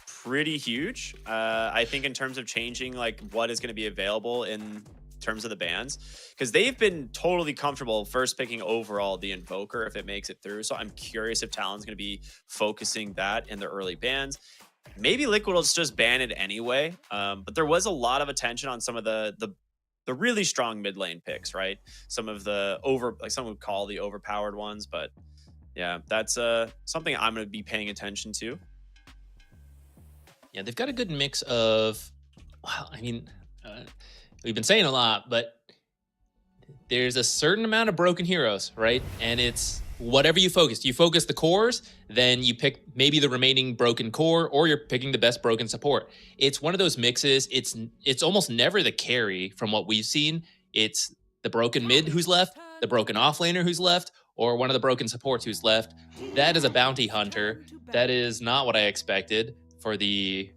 pretty huge. I think in terms of changing like what is going to be available in terms of the bans, because they've been totally comfortable first picking overall the Invoker if it makes it through. So I'm curious if Talon's going to be focusing that in the early bans. Maybe Liquid will just ban it anyway. But there was a lot of attention on some of the really strong mid lane picks, right? Some of the like some would call the overpowered ones, but yeah, that's something I'm going to be paying attention to. Yeah, they've got a good mix of, well, I mean, we've been saying a lot, but there's a certain amount of broken heroes, right? And it's whatever you focus. You focus the cores, then you pick maybe the remaining broken core, or you're picking the best broken support. It's one of those mixes. It's almost never the carry from what we've seen. It's the broken mid who's left, the broken offlaner who's left, or one of the broken supports who's left. That is a bounty hunter. That is not what I expected for the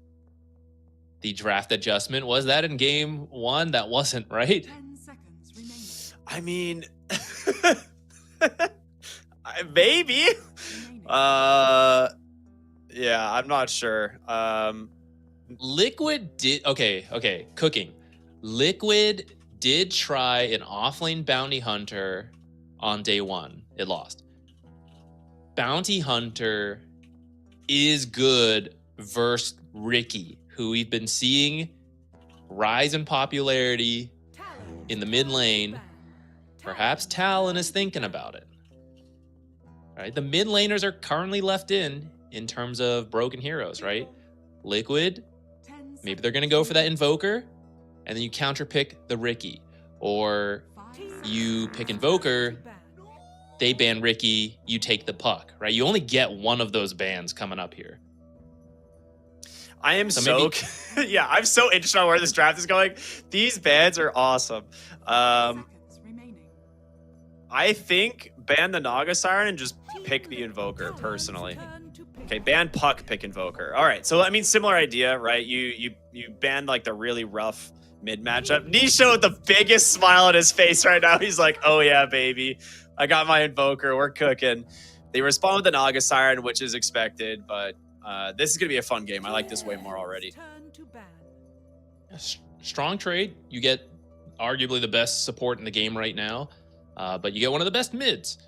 draft adjustment. Was that in game 1? That wasn't, right? 10 seconds remaining. I mean, maybe. Yeah, I'm not sure. Liquid did okay. Cooking. Liquid did try an offlane bounty hunter on day 1. It lost. Bounty hunter is good versus Ricky, who we've been seeing rise in popularity in the mid lane. Perhaps Talon is thinking about it. Right? The mid laners are currently left in terms of broken heroes, right? Liquid, maybe they're going to go for that Invoker, and then you counter pick the Ricky. Or you pick Invoker, they ban Ricky, you take the Puck, right? You only get one of those bans coming up here. I am yeah, I'm so interested on where this draft is going. These bans are awesome. I think ban the Naga Siren and just pick the Invoker personally. Okay, ban Puck, pick Invoker. All right, so I mean, similar idea, right? You ban like the really rough mid matchup. Nisha with the biggest smile on his face right now. He's like, oh yeah, baby, I got my Invoker. We're cooking. They respond with the Naga Siren, which is expected, but this is going to be a fun game. I like this way more already. Strong trade. You get arguably the best support in the game right now, but you get one of the best mids.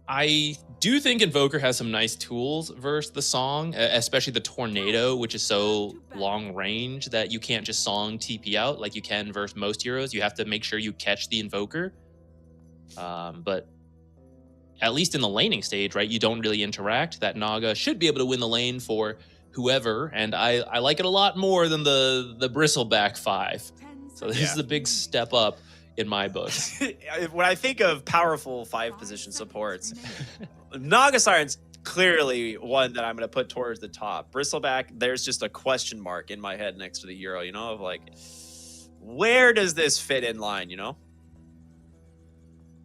I do think Invoker has some nice tools versus the Song, especially the Tornado, which is so long range that you can't just Song TP out like you can versus most heroes. You have to make sure you catch the Invoker. But at least in the laning stage, right, you don't really interact. That Naga should be able to win the lane for whoever, and I like it a lot more than the Bristleback 5. So this is a big step up in my books. When I think of powerful 5-position supports, Naga Siren's clearly one that I'm going to put towards the top. Bristleback, there's just a question mark in my head next to the hero, you know, of like, where does this fit in line, you know?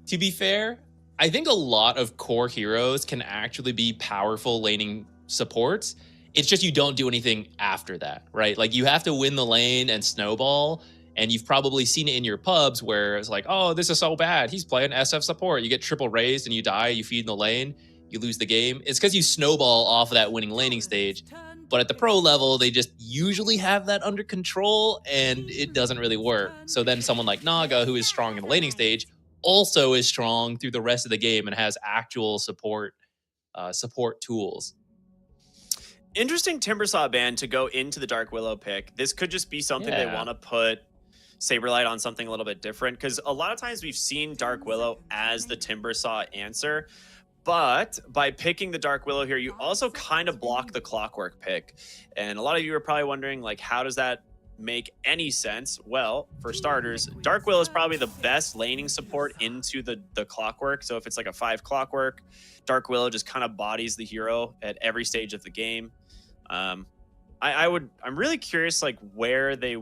To be fair, I think a lot of core heroes can actually be powerful laning supports. It's just you don't do anything after that, right? Like you have to win the lane and snowball. And you've probably seen it in your pubs where it's like, oh, this is so bad. He's playing SF support. You get triple raised and you die, you feed in the lane, you lose the game. It's because you snowball off of that winning laning stage. But at the pro level, they just usually have that under control and it doesn't really work. So then someone like Naga, who is strong in the laning stage, also is strong through the rest of the game and has actual support tools. Interesting Timbersaw ban to go into the Dark Willow pick. This could just be something they want to put Saberlight on something a little bit different, because a lot of times we've seen Dark Willow as the Timbersaw answer, but by picking the Dark Willow here, you also kind of block the Clockwork pick. And a lot of you are probably wondering, like, how does that make any sense? Well, for starters, Dark Willow is probably the best laning support into the Clockwork. So if it's like a 5 Clockwork, Dark Willow just kind of bodies the hero at every stage of the game. I'm really curious, like, where they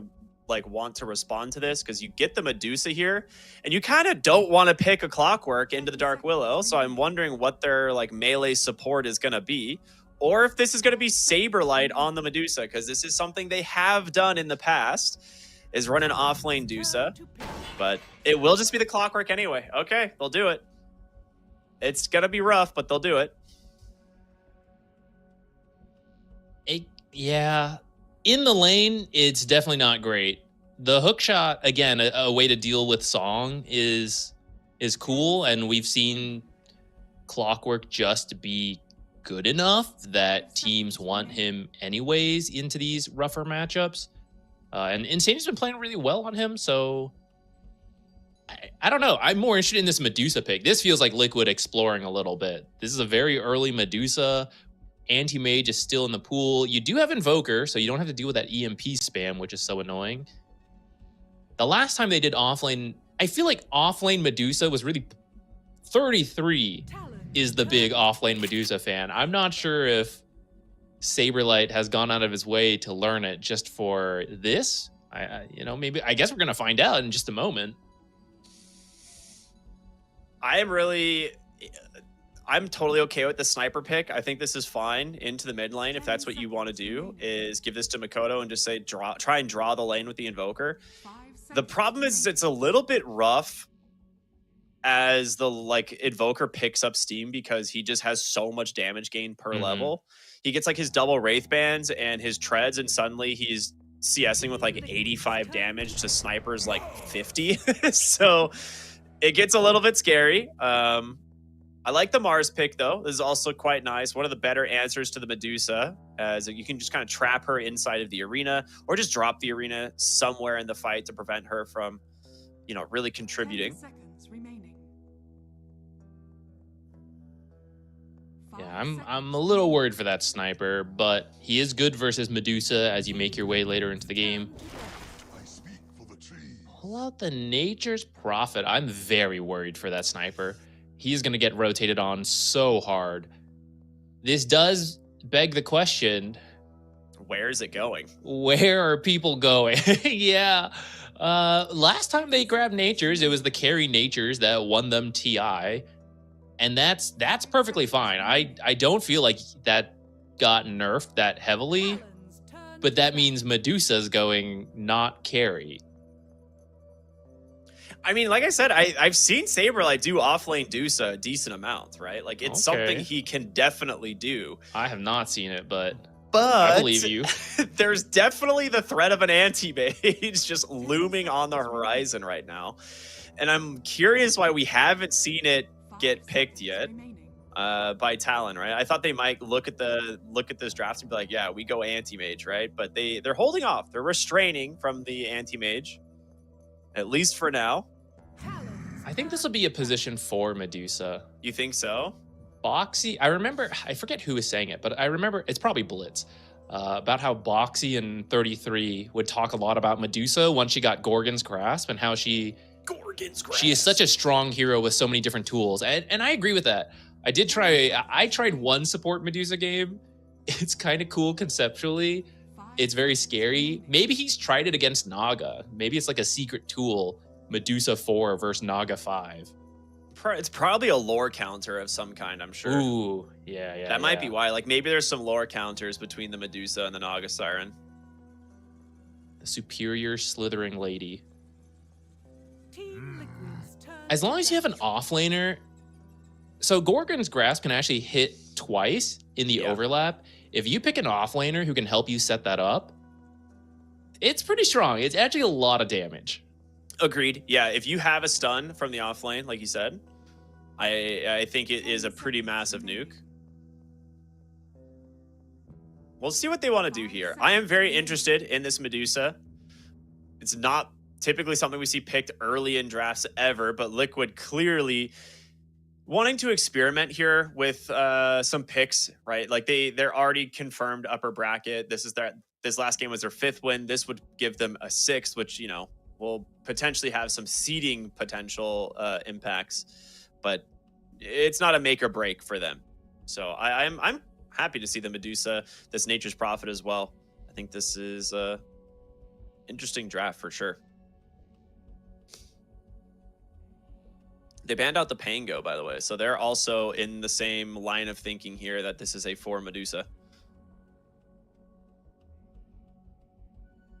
want to respond to this, because you get the Medusa here and you kind of don't want to pick a Clockwork into the Dark Willow. So I'm wondering what their like melee support is going to be, or if this is going to be Saberlight on the Medusa, because this is something they have done in the past, is run an offlane Dusa, but it will just be the Clockwork anyway. Okay, they'll do it. It's going to be rough, but they'll do it. Yeah, in the lane, it's definitely not great. The hook shot, again, a way to deal with Song is cool, and we've seen Clockwork just be good enough that teams want him anyways into these rougher matchups. And Insane's been playing really well on him, so I don't know. I'm more interested in this Medusa pick. This feels like Liquid exploring a little bit. This is a very early Medusa. Anti-Mage is still in the pool. You do have Invoker, so you don't have to deal with that EMP spam, which is so annoying. The last time they did offlane, I feel like offlane Medusa was really... 33 is the big offlane Medusa fan. I'm not sure if Saberlight has gone out of his way to learn it just for this. Maybe, I guess we're going to find out in just a moment. I'm totally okay with the sniper pick. I think this is fine into the mid lane if that's what you want to do, is give this to Makoto and just say try and draw the lane with the Invoker. The problem is it's a little bit rough as the Invoker picks up steam, because he just has so much damage gain per level. He gets like his double Wraith Bands and his treads, and suddenly he's CSing with like 85 damage to snipers like 50. So it gets a little bit scary. I like the Mars pick, though. This is also quite nice. One of the better answers to the Medusa, as you can just kind of trap her inside of the arena, or just drop the arena somewhere in the fight to prevent her from, really contributing. Yeah, I'm a little worried for that sniper, but he is good versus Medusa as you make your way later into the game. Pull out the Nature's Prophet. I'm very worried for that sniper. He's going to get rotated on so hard. This does beg the question. Where is it going? Where are people going? Yeah. Last time they grabbed Natures, it was the carry Natures that won them TI. And that's perfectly fine. I don't feel like that got nerfed that heavily. But that means Medusa's going not carry. I mean, like I said, I've seen Saberlight do offlane Dusa a decent amount, right? Like, it's something he can definitely do. I have not seen it, but I believe you. There's definitely the threat of an anti-mage just looming on the horizon right now. And I'm curious why we haven't seen it get picked yet. by Talon, right? I thought they might look at this draft and be like, yeah, we go anti-mage, right? But they're holding off. They're restraining from the anti-mage, at least for now. I think this will be a position for Medusa. You think so? Boxy, I forget who was saying it, but I remember it's probably Blitz. About how Boxy in 33 would talk a lot about Medusa once she got Gorgon's Grasp and how she is such a strong hero with so many different tools. And I agree with that. I tried one support Medusa game. It's kind of cool conceptually. It's very scary. Maybe he's tried it against Naga. Maybe it's like a secret tool, Medusa 4 versus Naga 5. It's probably a lore counter of some kind, I'm sure. Ooh, yeah. That might be why. Like, maybe there's some lore counters between the Medusa and the Naga Siren. The superior slithering lady. As long as you have an offlaner, so Gorgon's Grasp can actually hit twice in the overlap. If you pick an offlaner who can help you set that up, it's pretty strong. It's actually a lot of damage. Agreed. Yeah, if you have a stun from the offlane, like you said, I think it is a pretty massive nuke. We'll see what they want to do here. I am very interested in this Medusa. It's not typically something we see picked early in drafts ever, but Liquid clearly wanting to experiment here with some picks, right? Like they're already confirmed upper bracket. This last game was their 5th win. This would give them a 6th, which, you know, will potentially have some seeding potential impacts, but it's not a make or break for them. So I'm happy to see the Medusa, this Nature's Prophet as well. I think this is a interesting draft for sure. They banned out the Pango, by the way, so they're also in the same line of thinking here that this is a 4 Medusa.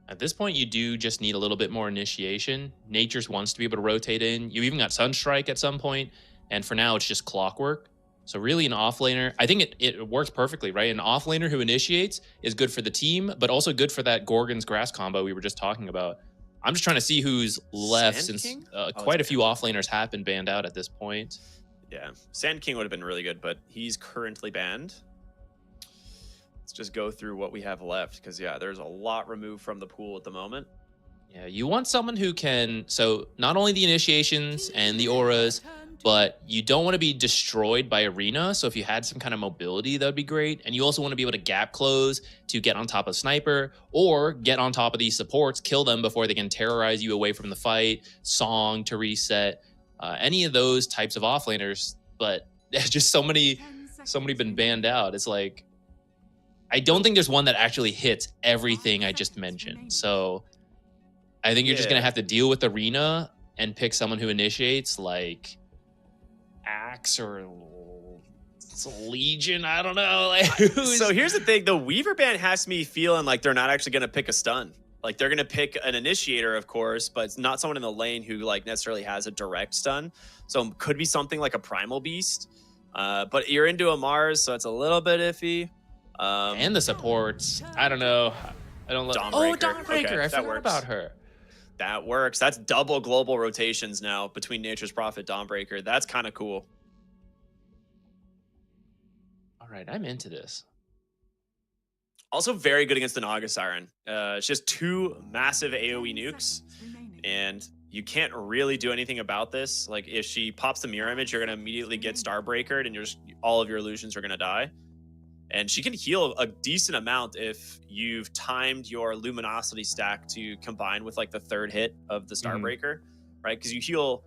At this point, you do just need a little bit more initiation. Nature's wants to be able to rotate in. You even got Sunstrike at some point, and for now, it's just Clockwork. So really an offlaner, I think it works perfectly, right? An offlaner who initiates is good for the team, but also good for that Gorgon's Grasp combo we were just talking about. I'm just trying to see who's left Sand since King? quite a few offlaners have been banned out at this point. Yeah, Sand King would have been really good, but he's currently banned. Let's just go through what we have left, because yeah, there's a lot removed from the pool at the moment. Yeah, you want someone who can, so not only the initiations and the auras, but you don't want to be destroyed by arena. So if you had some kind of mobility, that would be great. And you also want to be able to gap close to get on top of sniper or get on top of these supports, kill them before they can terrorize you away from the fight, song to reset, any of those types of offlaners. But there's just so many been banned out. It's like, I don't think there's one that actually hits everything I just mentioned. So I think you're just going to have to deal with arena and pick someone who initiates, like Axe or Legion. I don't know. Like, so here's the thing. The Weaver ban has me feeling like they're not actually going to pick a stun. Like they're going to pick an initiator, of course, but it's not someone in the lane who like necessarily has a direct stun. So it could be something like a Primal Beast. But you're into a Mars, so it's a little bit iffy. And the supports. I don't know. I don't love. Dawnbreaker. Dawnbreaker. Okay, I forgot about her. That works. That's double global rotations now between Nature's Prophet, Dawnbreaker. That's kind of cool. All right, I'm into this. Also very good against the Naga Siren. It's just 2 massive AoE nukes, and you can't really do anything about this. Like if she pops the mirror image, you're gonna immediately get Starbreakered, and all of your illusions are gonna die. And she can heal a decent amount if you've timed your luminosity stack to combine with like the 3rd hit of the Starbreaker, right? Because you heal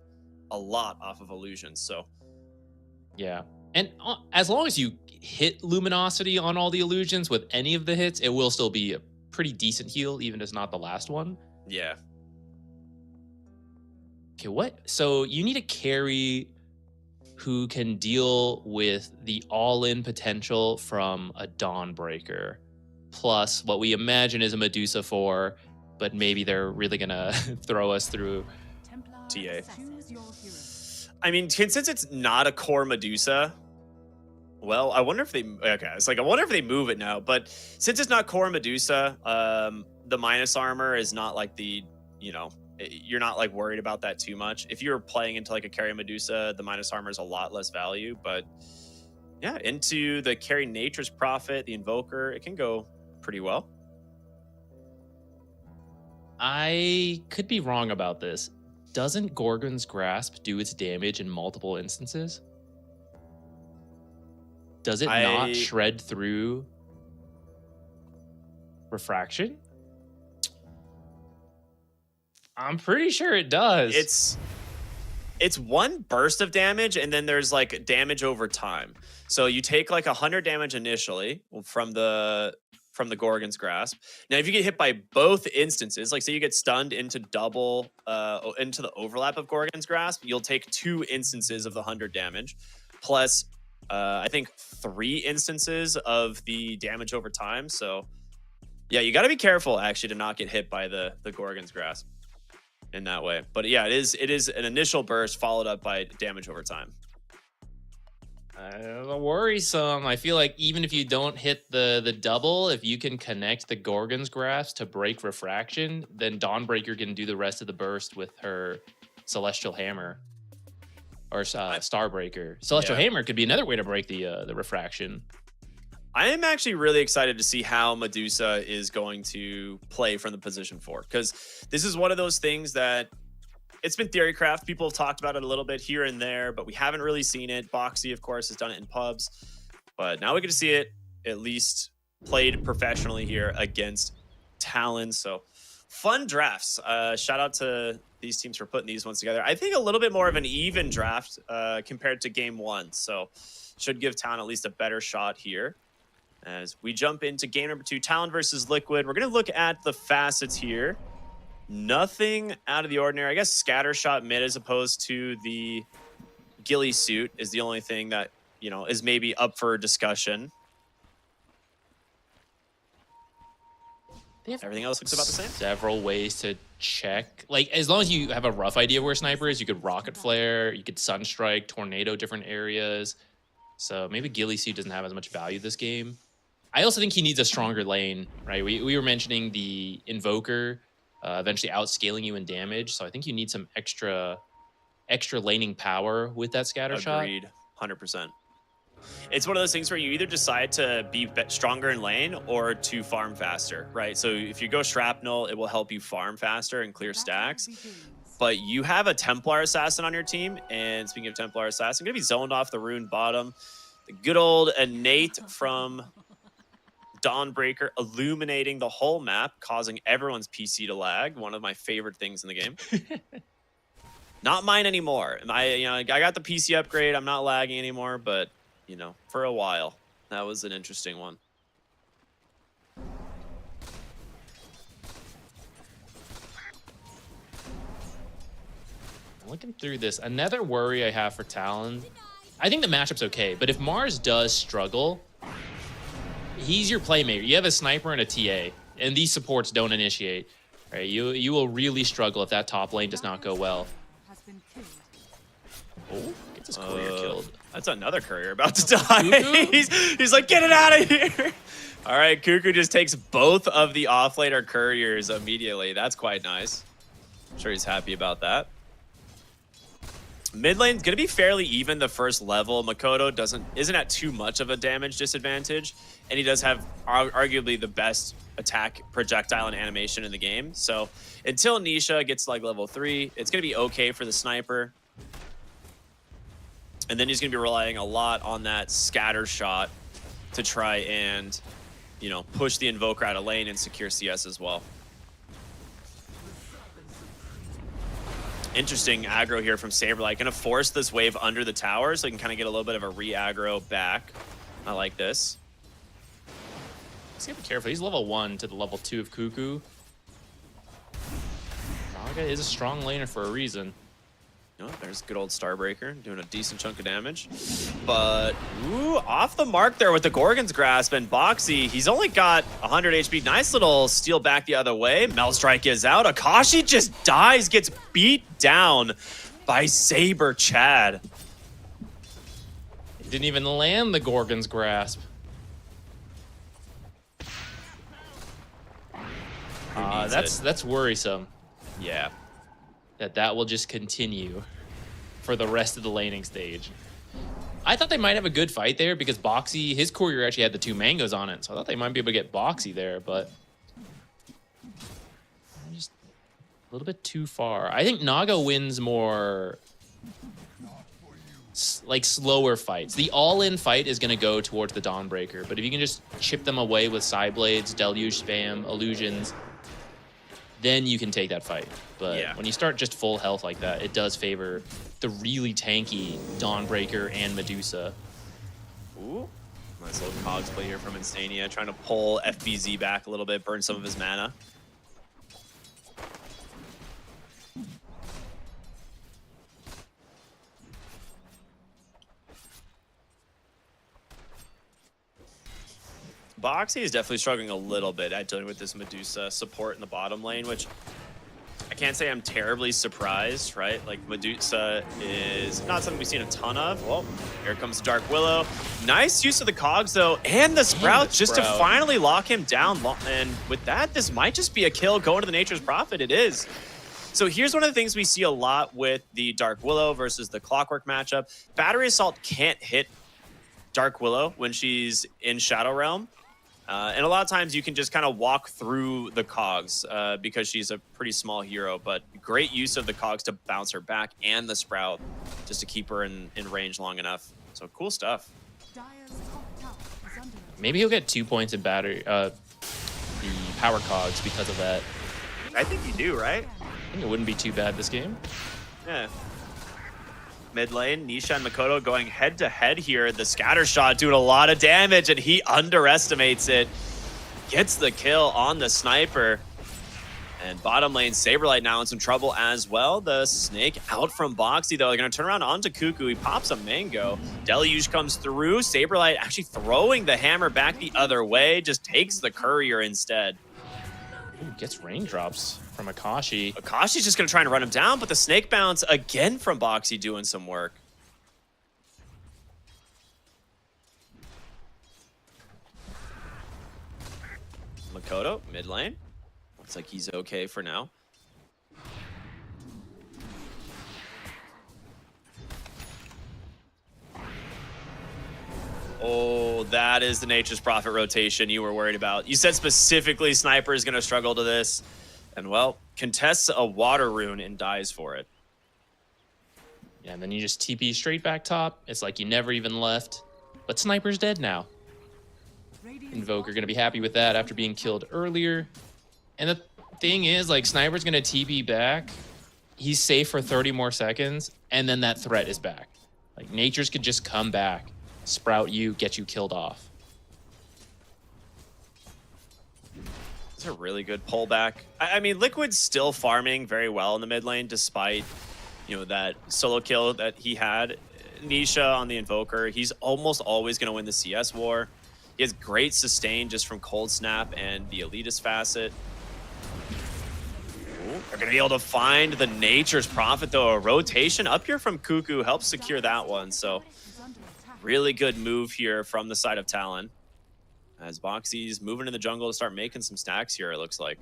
a lot off of illusions. So yeah, and as long as you hit luminosity on all the illusions with any of the hits, it will still be a pretty decent heal, even if it's not the last one. Yeah. Okay, what? So you need a carry who can deal with the all-in potential from a Dawnbreaker, plus what we imagine is a Medusa 4, but maybe they're really gonna throw us through TA. I mean, since it's not a core Medusa, well, I wonder if they, okay, it's like, I wonder if they move it now, but since it's not core Medusa, the minus armor is not like the, you know, you're not like worried about that too much. If you're playing into like a carry Medusa, the minus armor is a lot less value, but yeah, into the carry Nature's Prophet, the Invoker. It can go pretty well. I could be wrong about this. Doesn't Gorgon's Grasp do its damage in multiple instances? Does it not shred through Refraction? I'm pretty sure it does. It's one burst of damage, and then there's like damage over time. So you take like 100 damage initially from the Gorgon's Grasp. Now, if you get hit by both instances, like say you get stunned into into the overlap of Gorgon's Grasp, you'll take 2 instances of the 100 damage, plus I think 3 instances of the damage over time. So yeah, you got to be careful actually to not get hit by the Gorgon's Grasp in that way. But yeah, it is an initial burst followed up by damage over time. Worrisome. I feel like even if you don't hit the double, if you can connect the Gorgon's Grasp to break Refraction, then Dawnbreaker can do the rest of the burst with her Celestial Hammer or Starbreaker. Celestial Hammer could be another way to break the Refraction. I am actually really excited to see how Medusa is going to play from the position 4, because this is one of those things that it's been theorycraft. People have talked about it a little bit here and there, but we haven't really seen it. Boxy, of course, has done it in pubs, but now we get to see it at least played professionally here against Talon. So fun drafts. Shout out to these teams for putting these ones together. I think a little bit more of an even draft compared to game 1. So should give Talon at least a better shot here. As we jump into game number 2, Talon versus Liquid. We're going to look at the facets here. Nothing out of the ordinary. I guess scatter shot mid as opposed to the ghillie suit is the only thing that, you know, is maybe up for discussion. Everything else looks about the same. Several ways to check. Like, as long as you have a rough idea where a sniper is, you could rocket flare, you could sunstrike, tornado different areas. So maybe ghillie suit doesn't have as much value this game. I also think he needs a stronger lane, right? We were mentioning the Invoker eventually outscaling you in damage. So I think you need some extra laning power with that scatter shot. Agreed, 100%. It's one of those things where you either decide to be stronger in lane or to farm faster, right? So if you go Shrapnel, it will help you farm faster and clear stacks. But you have a Templar Assassin on your team, and speaking of Templar Assassin, going to be zoned off the rune bottom. The good old innate from Dawnbreaker illuminating the whole map, causing everyone's PC to lag. One of my favorite things in the game. Not mine anymore. I got the PC upgrade. I'm not lagging anymore, but you know, for a while, that was an interesting one. Looking through this, another worry I have for Talon. I think the matchup's okay, but if MOUZ does struggle, he's your playmaker. You have a sniper and a TA, and these supports don't initiate. Right? You will really struggle if that top lane does not go well. Oh, gets his courier killed. That's another courier about to die. he's like, get it out of here. All right, Cuckoo just takes both of the offlaner couriers immediately. That's quite nice. I'm sure he's happy about that. Mid lane's gonna be fairly even the first level. Makoto isn't at too much of a damage disadvantage, and he does have arguably the best attack projectile and animation in the game. So until Nisha gets like level 3, it's gonna be okay for the sniper. And then he's gonna be relying a lot on that scatter shot to try and, you know, push the Invoker out of lane and secure CS as well. Interesting aggro here from Saberlight. Gonna force this wave under the tower so he can kind of get a little bit of a re-aggro back. I like this. He's gotta be careful. He's level 1 to the level 2 of Cuckoo. Naga is a strong laner for a reason. Oh, there's good old Starbreaker doing a decent chunk of damage. But, ooh, off the mark there with the Gorgon's Grasp, and Boxy, he's only got 100 HP. Nice little steal back the other way. Melstrike is out. Akashi just dies, gets beat down by Saber Chad. He didn't even land the Gorgon's Grasp. That's worrisome. Yeah. That will just continue for the rest of the laning stage. I thought they might have a good fight there because Boxy, his courier actually had the 2 mangoes on it. So I thought they might be able to get Boxy there, but just a little bit too far. I think Naga wins more like slower fights. The all-in fight is going to go towards the Dawnbreaker, but if you can just chip them away with side blades, deluge spam, illusions, then you can take that fight. But when you start just full health like that, it does favor the really tanky Dawnbreaker and Medusa. Ooh, nice little cogs play here from Insania, trying to pull FBZ back a little bit, burn some of his mana. Boxy is definitely struggling a little bit at dealing with this Medusa support in the bottom lane, which I can't say I'm terribly surprised, right? Like, Medusa is not something we've seen a ton of. Well, here comes Dark Willow. Nice use of the cogs, though, and the Sprout just to finally lock him down. And with that, this might just be a kill going to the Nature's Prophet. It is. So here's one of the things we see a lot with the Dark Willow versus the Clockwork matchup. Battery Assault can't hit Dark Willow when she's in Shadow Realm. And a lot of times you can just kind of walk through the cogs because she's a pretty small hero, but great use of the cogs to bounce her back and the Sprout just to keep her in range long enough. So cool stuff. Maybe he'll get 2 points in battery, the power cogs because of that. I think you do, right? I think it wouldn't be too bad this game. Yeah. Mid lane, Nisha and Makoto going head to head here. The scatter shot doing a lot of damage, and he underestimates it. Gets the kill on the sniper. And bottom lane, Saberlight now in some trouble as well. The snake out from Boxy, though. They're going to turn around onto Cuckoo. He pops a mango. Deluge comes through. Saberlight actually throwing the hammer back the other way. Just takes the courier instead. Ooh, gets raindrops from Akashi. Akashi's just going to try and run him down, but the snake bounce again from Boxy doing some work. Makoto, mid lane. Looks like he's okay for now. Oh, that is the Nature's Prophet rotation you were worried about. You said specifically Sniper is going to struggle to this. And, well, contests a water rune and dies for it. Yeah, and then you just TP straight back top. It's like you never even left. But Sniper's dead now. Invoker going to be happy with that after being killed earlier. And the thing is, like, Sniper's going to TP back. He's safe for 30 more seconds. And then that threat is back. Like, Nature's could just come back, sprout you, get you killed off. It's a really good pullback. I mean, Liquid's still farming very well in the mid lane, despite, you know, that solo kill that he had. Nisha on the Invoker, he's almost always going to win the CS war. He has great sustain just from Cold Snap and the Elitist facet. Ooh, they're going to be able to find the Nature's Prophet, though. A rotation up here from Cuckoo helps secure that one. So really good move here from the side of Talon. As Boxy's moving in the jungle to start making some stacks here, it looks like.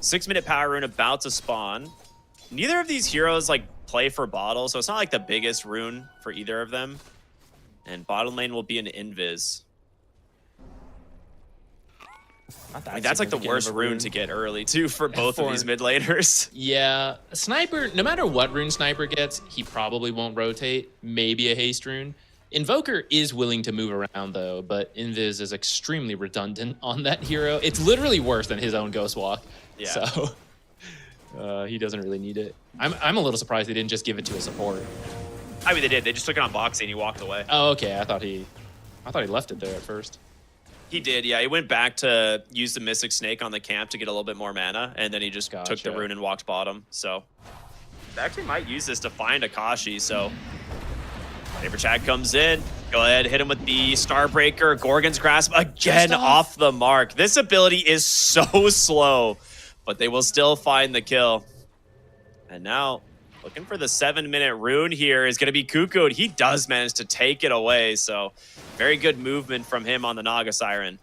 6-minute power rune about to spawn. Neither of these heroes like play for bottle, so it's not like the biggest rune for either of them. And bottom lane will be an invis. I mean, that's like the worst rune to get early too for both of these mid laners. Yeah, Sniper, no matter what rune Sniper gets, he probably won't rotate. Maybe a haste rune. Invoker is willing to move around though, but Invis is extremely redundant on that hero. It's literally worse than his own Ghost Walk. Yeah. So he doesn't really need it. I'm a little surprised they didn't just give it to a support. I mean, they did. They just took it on Boxy and he walked away. Oh, okay. I thought he left it there at first. He did, yeah. He went back to use the Mystic Snake on the camp to get a little bit more mana, and then he just took the rune and walked bottom. So they actually might use this to find Akashi, so Paper Chat comes in. Go ahead, hit him with the Starbreaker. Gorgon's Grasp again off the mark. This ability is so slow, but they will still find the kill. And now, looking for the 7-minute rune here is going to be Cuckoo. He does manage to take it away, so very good movement from him on the Naga Siren.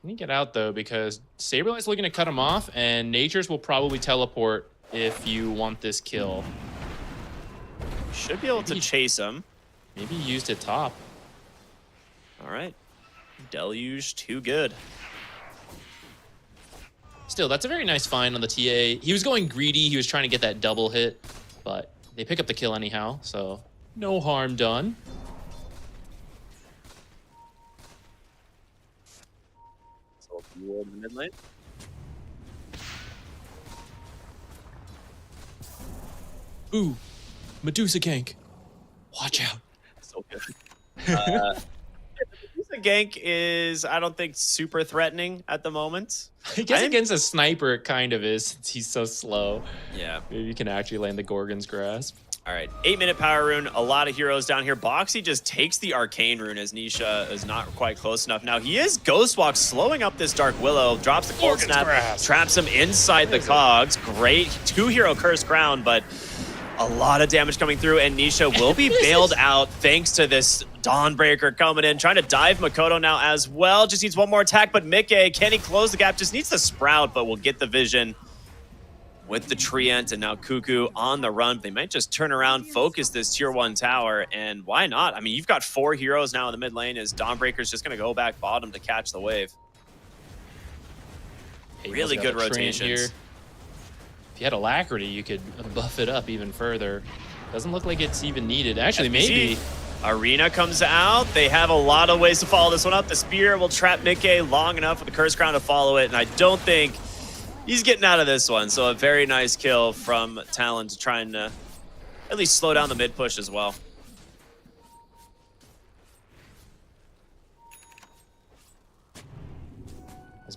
Can he get out, though, because Saberlight's looking to cut him off, and Nature's will probably teleport if you want this kill. Should be able to chase him. Maybe he used it top. All right. Deluge, too good. Still, that's a very nice find on the TA. He was going greedy. He was trying to get that double hit, but they pick up the kill anyhow, so no harm done. So Ward in the mid lane. Ooh, Medusa gank. Watch out. So good. Medusa gank is, I don't think, super threatening at the moment. I guess against a sniper, it kind of is. Since he's so slow. Yeah. Maybe you can actually land the Gorgon's Grasp. All right, 8-minute power rune. A lot of heroes down here. Boxy just takes the arcane rune as Nisha is not quite close enough. Now he is Ghostwalk, slowing up this Dark Willow. Drops the cold snap, traps him inside the cogs. Great 2-hero curse crown, but a lot of damage coming through, and Nisha will be bailed out thanks to this Dawnbreaker coming in, trying to dive Makoto now as well. Just needs one more attack, but Mickey, can he close the gap? Just needs the Sprout, but will get the vision with the Treant, and now Cuckoo on the run. They might just turn around, focus this tier 1 tower, and why not? I mean, you've got 4 heroes now in the mid lane as Dawnbreaker's just going to go back bottom to catch the wave. Really good rotations. Here. If you had Alacrity, you could buff it up even further. Doesn't look like it's even needed. Actually, maybe. Arena comes out. They have a lot of ways to follow this one up. The Spear will trap Mickey long enough with the Curse Crown to follow it, and I don't think he's getting out of this one. So a very nice kill from Talon to try and at least slow down the mid push as well.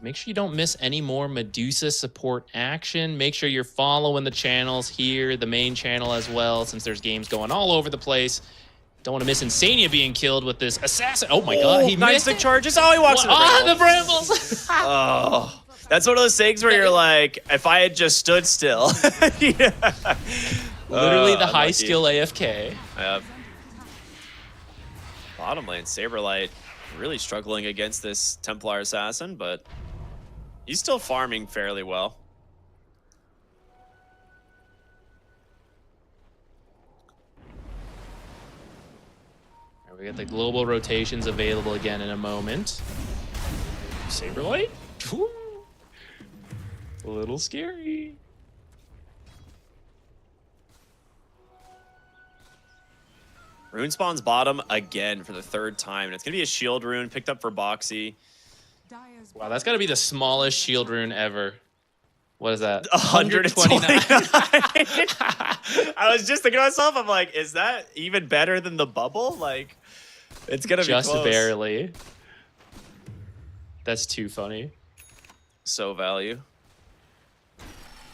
Make sure you don't miss any more Medusa support action. Make sure you're following the channels here, the main channel as well, since there's games going all over the place. Don't want to miss Insania being killed with this assassin. Oh my god, he nice missed the charges. Oh, he walks in the brambles. Oh, that's one of those things where you're like, if I had just stood still. Yeah. Literally the high skill AFK. Bottom lane, Saberlight really struggling against this Templar assassin, but he's still farming fairly well. We got the global rotations available again in a moment. Saberlight? Woo. A little scary. Rune spawns bottom again for the 3rd time, and it's going to be a shield rune picked up for Boxy. Wow, that's got to be the smallest shield rune ever. What is that? 129. I was just thinking to myself, I'm like, is that even better than the bubble? Like, it's going to be just close. Barely. That's too funny. So value.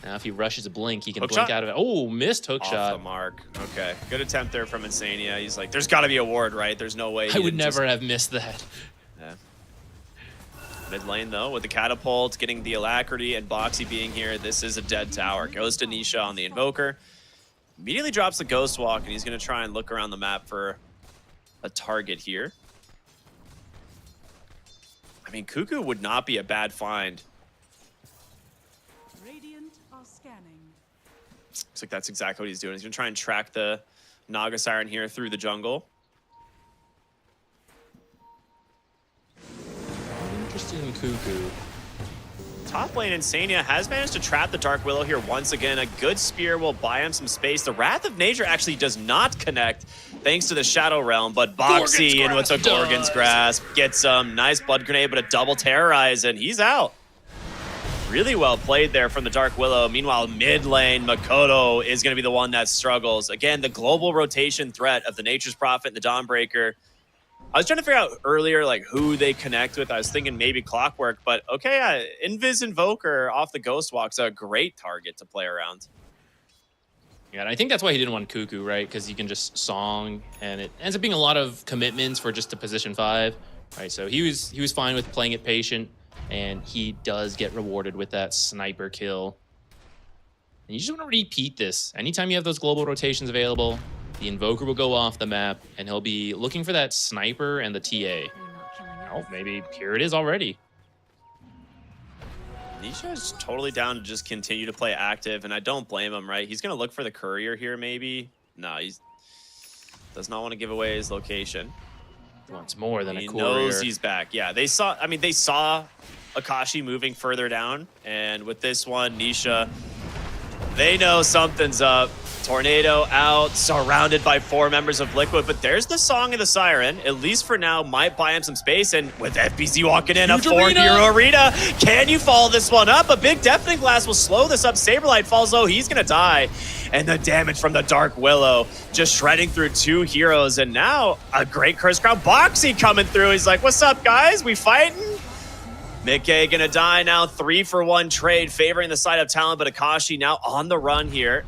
Now, if he rushes a blink, he can Hook blink shot? out of it. Oh, missed hook Off shot. the mark. Okay, good attempt there from Insania. He's like, there's got to be a ward, right? There's no way. I would never have missed that. Yeah. Mid lane, though, with the catapult, getting the alacrity, and Boxy being here, this is a dead tower. Goes to Nisha on the Invoker. Immediately drops the Ghost Walk, and he's going to try and look around the map for a target here. I mean, Cuckoo would not be a bad find. Radiant are scanning. Looks like that's exactly what he's doing. He's going to try and track the Naga Siren here through the jungle. Interested in Cuckoo. Top lane, Insania has managed to trap the Dark Willow here once again. A good spear will buy him some space. The Wrath of Nature actually does not connect thanks to the Shadow Realm, but Boxy in with a Gorgon's Grasp gets some nice Blood Grenade, but a double Terrorize, and he's out. Really well played there from the Dark Willow. Meanwhile, mid lane, Makoto is going to be the one that struggles. Again, the global rotation threat of the Nature's Prophet and the Dawnbreaker. I was trying to figure out earlier, like, who they connect with. I was thinking maybe Clockwork, but okay, Invis Invoker off the Ghost Walk's a great target to play around. Yeah, and I think that's why he didn't want Cuckoo, right? Because you can just song, and it ends up being a lot of commitments for just a position 5, right? So he was fine with playing it patient, and he does get rewarded with that sniper kill. And you just want to repeat this. Anytime you have those global rotations available, the Invoker will go off the map, and he'll be looking for that sniper and the TA. Oh, maybe here it is already. Nisha is totally down to just continue to play active, and I don't blame him, right? He's going to look for the courier here, maybe. No, Does not want to give away his location. Wants more than a He courier. knows he's back. Yeah, they saw Akashi moving further down, and with this one, Nisha, they know something's up. Tornado out, surrounded by 4 members of Liquid, but there's the Song of the Siren, at least for now, might buy him some space, and with FBZ walking in, Huge a 4-hero arena, can you follow this one up? A big Deafening Blast will slow this up. Saberlight falls low, he's gonna die, and the damage from the Dark Willow just shredding through 2 heroes, and now a great Curse Crown. Boxy coming through, he's like, what's up, guys? We fighting? Mickey gonna die now, 3-for-1 trade, favoring the side of Talon, but Akashi now on the run here.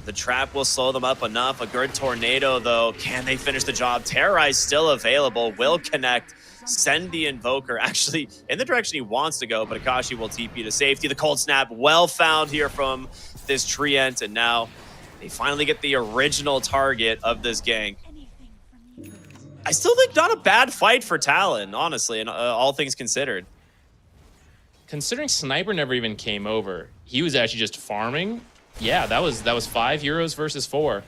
The trap will slow them up enough. A good tornado, though. Can they finish the job? Terrorize still available. Will connect. Send the Invoker. Actually, in the direction he wants to go, but Akashi will TP to safety. The Cold Snap well found here from this Treant, and now they finally get the original target of this gank. I still think not a bad fight for Talon, honestly, and all things considered. Considering Sniper never even came over, he was actually just farming. Yeah, that was 5 heroes versus 4.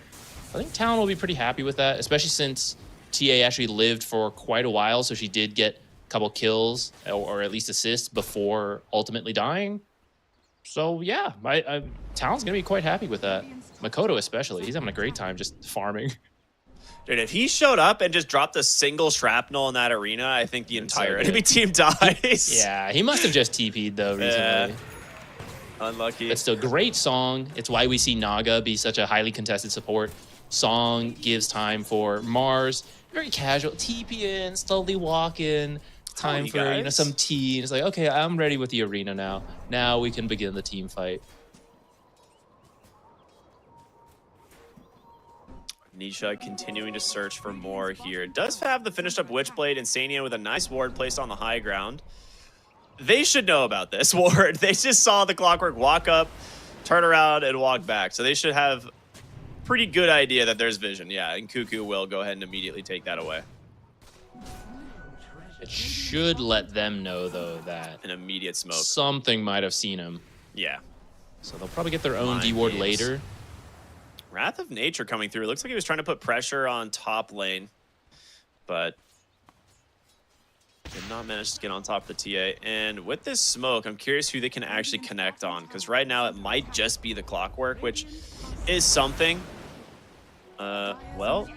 I think Talon will be pretty happy with that, especially since TA actually lived for quite a while, so she did get a couple kills or at least assists before ultimately dying. So yeah, Talon's gonna be quite happy with that. Makoto especially, he's having a great time just farming. Dude, if he showed up and just dropped a single shrapnel in that arena, I think the entire enemy team dies. Yeah, he must have just TP'd though recently. Unlucky. But still, great Song. It's why we see Naga be such a highly contested support. Song gives time for Mars. Very casual. TP in, slowly walk in. Time for some tea. And it's like, okay, I'm ready with the arena now. Now we can begin the team fight. Nisha continuing to search for more here. Does have the finished up Witchblade. Insania with a nice ward placed on the high ground. They should know about this ward. They just saw the Clockwork walk up, turn around, and walk back. So they should have pretty good idea that there's vision. Yeah, and Cuckoo will go ahead and immediately take that away. It should let them know, though, that an immediate smoke. Something might have seen him. Yeah. So they'll probably get their own D-ward later. Wrath of Nature coming through. It looks like he was trying to put pressure on top lane, but did not manage to get on top of the TA. And with this smoke, I'm curious who they can actually connect on, because right now it might just be the Clockwork, which is something. Well,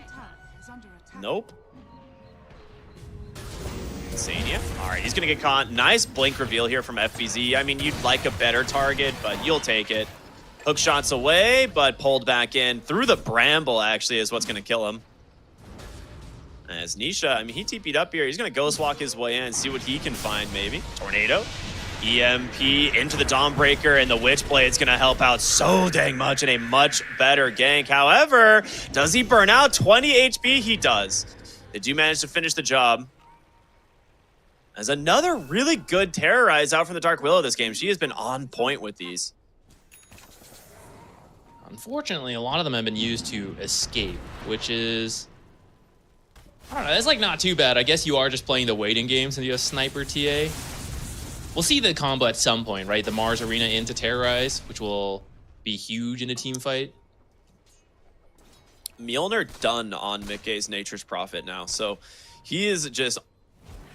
nope. Insania. All right, he's going to get caught. Nice blink reveal here from FBZ. I mean, you'd like a better target, but you'll take it. Hook shots away, but pulled back in. Through the Bramble, actually, is what's going to kill him. As Nisha, I mean, he TP'd up here. He's going to ghost walk his way in and see what he can find, maybe. Tornado. EMP into the Dawnbreaker, and the Witchblade's going to help out so dang much in a much better gank. However, does he burn out? 20 HP? He does. They do manage to finish the job. As another really good Terrorize out from the Dark Willow this game. She has been on point with these. Unfortunately, a lot of them have been used to escape, which is... I don't know, that's like not too bad. I guess you are just playing the waiting games and you have Sniper TA. We'll see the combo at some point, right? The Mars Arena into Terrorize, which will be huge in a team fight. Mjolnir done on Mickey's Nature's Prophet now, so he is just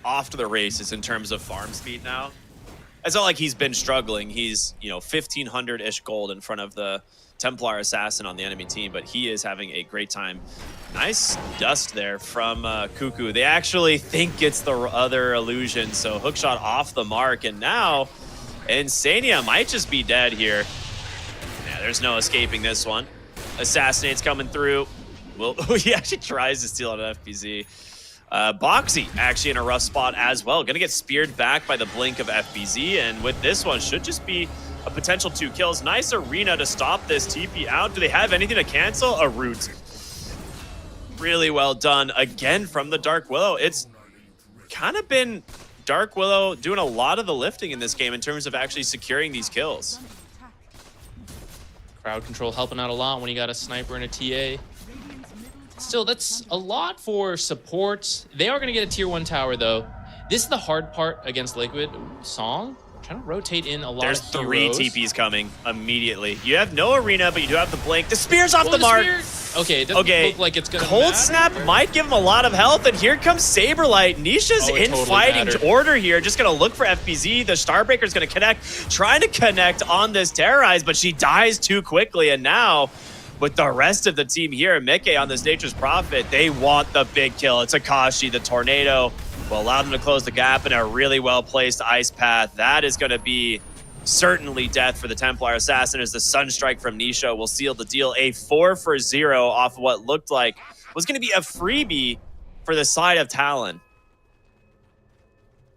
off to the races in terms of farm speed now. It's not like he's been struggling. He's, 1,500-ish gold in front of the Templar Assassin on the enemy team, but he is having a great time. Nice dust there from Cuckoo. They actually think it's the other illusion, so hookshot off the mark, and now Insania might just be dead here. Yeah, there's no escaping this one. Assassinate's coming through. Well, he actually tries to steal out of FBZ. Boxy actually in a rough spot as well. Gonna get speared back by the blink of FBZ, and with this one, should just be a potential 2 kills. Nice arena to stop this TP out. Do they have anything to cancel? A root. Really well done again from the Dark Willow. It's kind of been Dark Willow doing a lot of the lifting in this game in terms of actually securing these kills. Crowd control helping out a lot when you got a sniper and a TA. Still, that's a lot for support. They are going to get a tier 1 tower, though. This is the hard part against Liquid. Song trying to rotate in a lot There's of heroes. 3 TPs coming immediately. You have no arena, but you do have the blink. The spear's off the mark. Okay, it doesn't look like it's gonna Cold matter. Snap might give him a lot of health, and here comes Saberlight. Nisha's Oh, it in totally fighting mattered. order here, just gonna look for FPZ. The Starbreaker's gonna connect, trying to connect on this Terrorize, but she dies too quickly, and now with the rest of the team here, Mickey on this Nature's Prophet, they want the big kill. It's Akashi, the Tornado, will allow them to close the gap in a really well-placed Ice Path. That is gonna be certainly death for the Templar Assassin, as the Sunstrike from Nisha will seal the deal. A 4-for-0 off of what looked like was going to be a freebie for the side of Talon.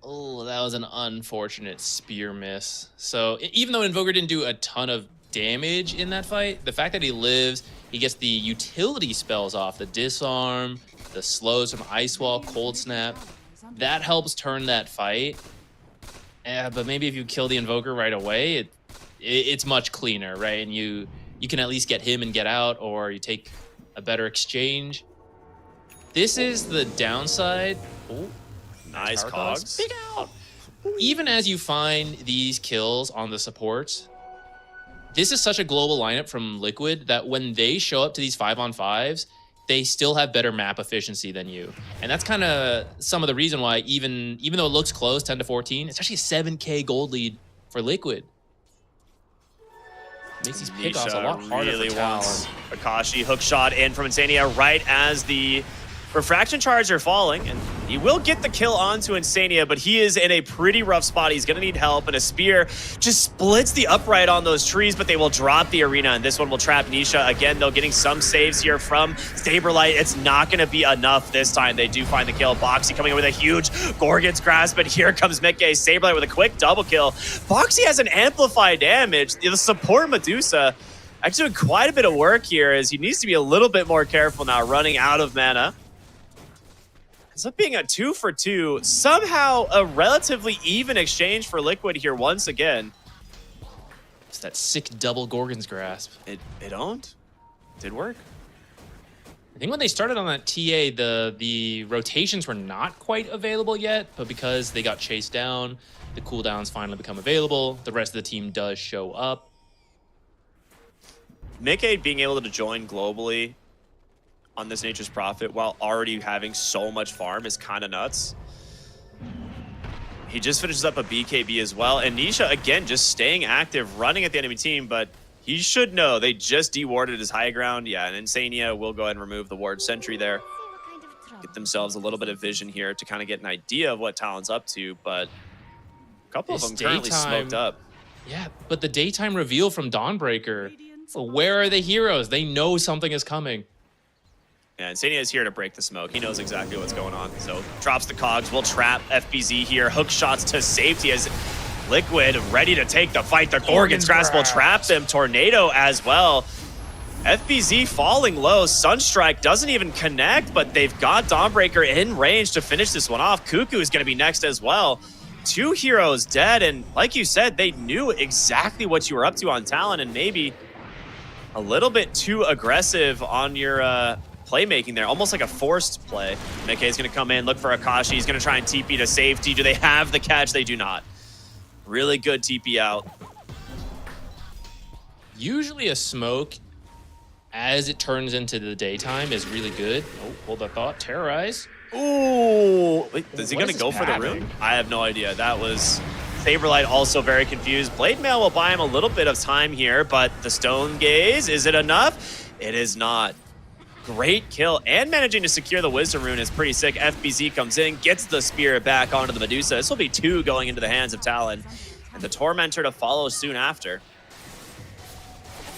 Oh, that was an unfortunate spear miss. So even though Invoker didn't do a ton of damage in that fight, the fact that he lives, he gets the utility spells off, the disarm, the slows from Ice Wall, Cold Snap. That helps turn that fight. But maybe if you kill the Invoker right away, it's much cleaner, right? And you can at least get him and get out, or you take a better exchange. This is the downside. Oh, nice cogs. Big out. Even as you find these kills on the supports, this is such a global lineup from Liquid that when they show up to these 5-on-5s, they still have better map efficiency than you. And that's kind of some of the reason why even though it looks close, 10-14, it's actually a 7K gold lead for Liquid. Makes these pickoffs a lot harder really for Talon. wants Akashi hook shot in from Insania right as the refraction charges are falling, and he will get the kill onto Insania, but he is in a pretty rough spot. He's gonna need help, and a spear just splits the upright on those trees, but they will drop the arena, and this one will trap Nisha. Again, though, getting some saves here from Saberlight. It's not gonna be enough this time. They do find the kill. Boxy coming in with a huge Gorgon's Grasp, but here comes Mickey. Saberlight with a quick double kill. Boxy has an amplified damage. The support Medusa actually doing quite a bit of work here, as he needs to be a little bit more careful now, running out of mana. Ends up being a 2-for-2. Somehow a relatively even exchange for Liquid here once again. It's that sick double Gorgon's Grasp. It owned. Did work. I think when they started on that TA, the rotations were not quite available yet, but because they got chased down, the cooldowns finally become available. The rest of the team does show up. Mickey being able to join globally on this Nature's Prophet while already having so much farm is kind of nuts. He just finishes up a BKB as well, and Nisha again just staying active, running at the enemy team, but he should know they just de-warded his high ground. Yeah, and Insania will go ahead and remove the ward sentry there. Get themselves a little bit of vision here to kind of get an idea of what Talon's up to, but a couple This of them currently daytime- smoked up. Yeah, but the daytime reveal from Dawnbreaker. Where are the heroes? They know something is coming. Yeah, Insania is here to break the smoke. He knows exactly what's going on. So drops the cogs, will trap FBZ here. Hook shots to safety as Liquid ready to take the fight. The Gorgon's Grasp will trap them. Tornado as well. FBZ falling low. Sunstrike doesn't even connect, but they've got Dawnbreaker in range to finish this one off. Cuckoo is going to be next as well. 2 heroes dead, and like you said, they knew exactly what you were up to on Talon, and maybe a little bit too aggressive on your playmaking there, almost like a forced play. Mickey's going to come in, look for Akashi. He's going to try and TP to safety. Do they have the catch? They do not. Really good TP out. Usually a smoke, as it turns into the daytime, is really good. Oh, hold that thought. Terrorize. Ooh. Wait, is he What going is to go this for the pattern? rune? I have no idea. That was Saberlight also very confused. Blade Mail will buy him a little bit of time here, but the Stone Gaze, is it enough? It is not. Great kill, and managing to secure the Wisdom Rune is pretty sick. FBZ comes in, gets the spear back onto the Medusa. This will be 2 going into the hands of Talon, and the Tormentor to follow soon after.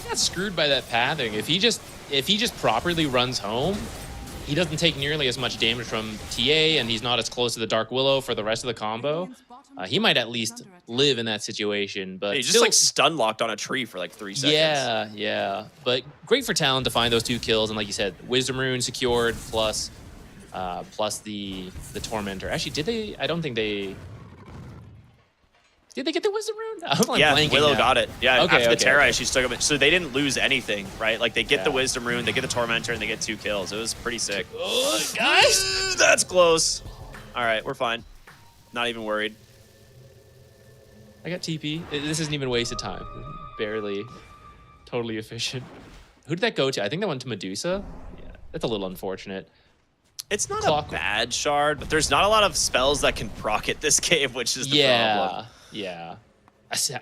He got screwed by that pathing. If he just properly runs home, he doesn't take nearly as much damage from TA, and he's not as close to the Dark Willow for the rest of the combo. He might at least live in that situation, but He just still, like stun locked on a tree for like 3 seconds. yeah. But great for Talon to find those 2 kills, and like you said, Wisdom Rune secured plus the Tormentor. Actually, did they? I don't think they. Did they get the Wisdom Rune? I'm like Yeah, blanking Willow now. got it. Yeah, Okay, after the okay, Terrorize, okay. she stuck him. So they didn't lose anything, right? Like they get the Yeah. Wisdom Rune, they get the Tormentor, and they get 2 kills. It was pretty sick. Oh, guys! That's close. All right, we're fine. Not even worried. I got TP. This isn't even wasted time. Barely. Totally efficient. Who did that go to? I think that went to Medusa. Yeah, that's a little unfortunate. It's not a bad shard, but there's not a lot of spells that can proc it this game, which is the problem. Yeah.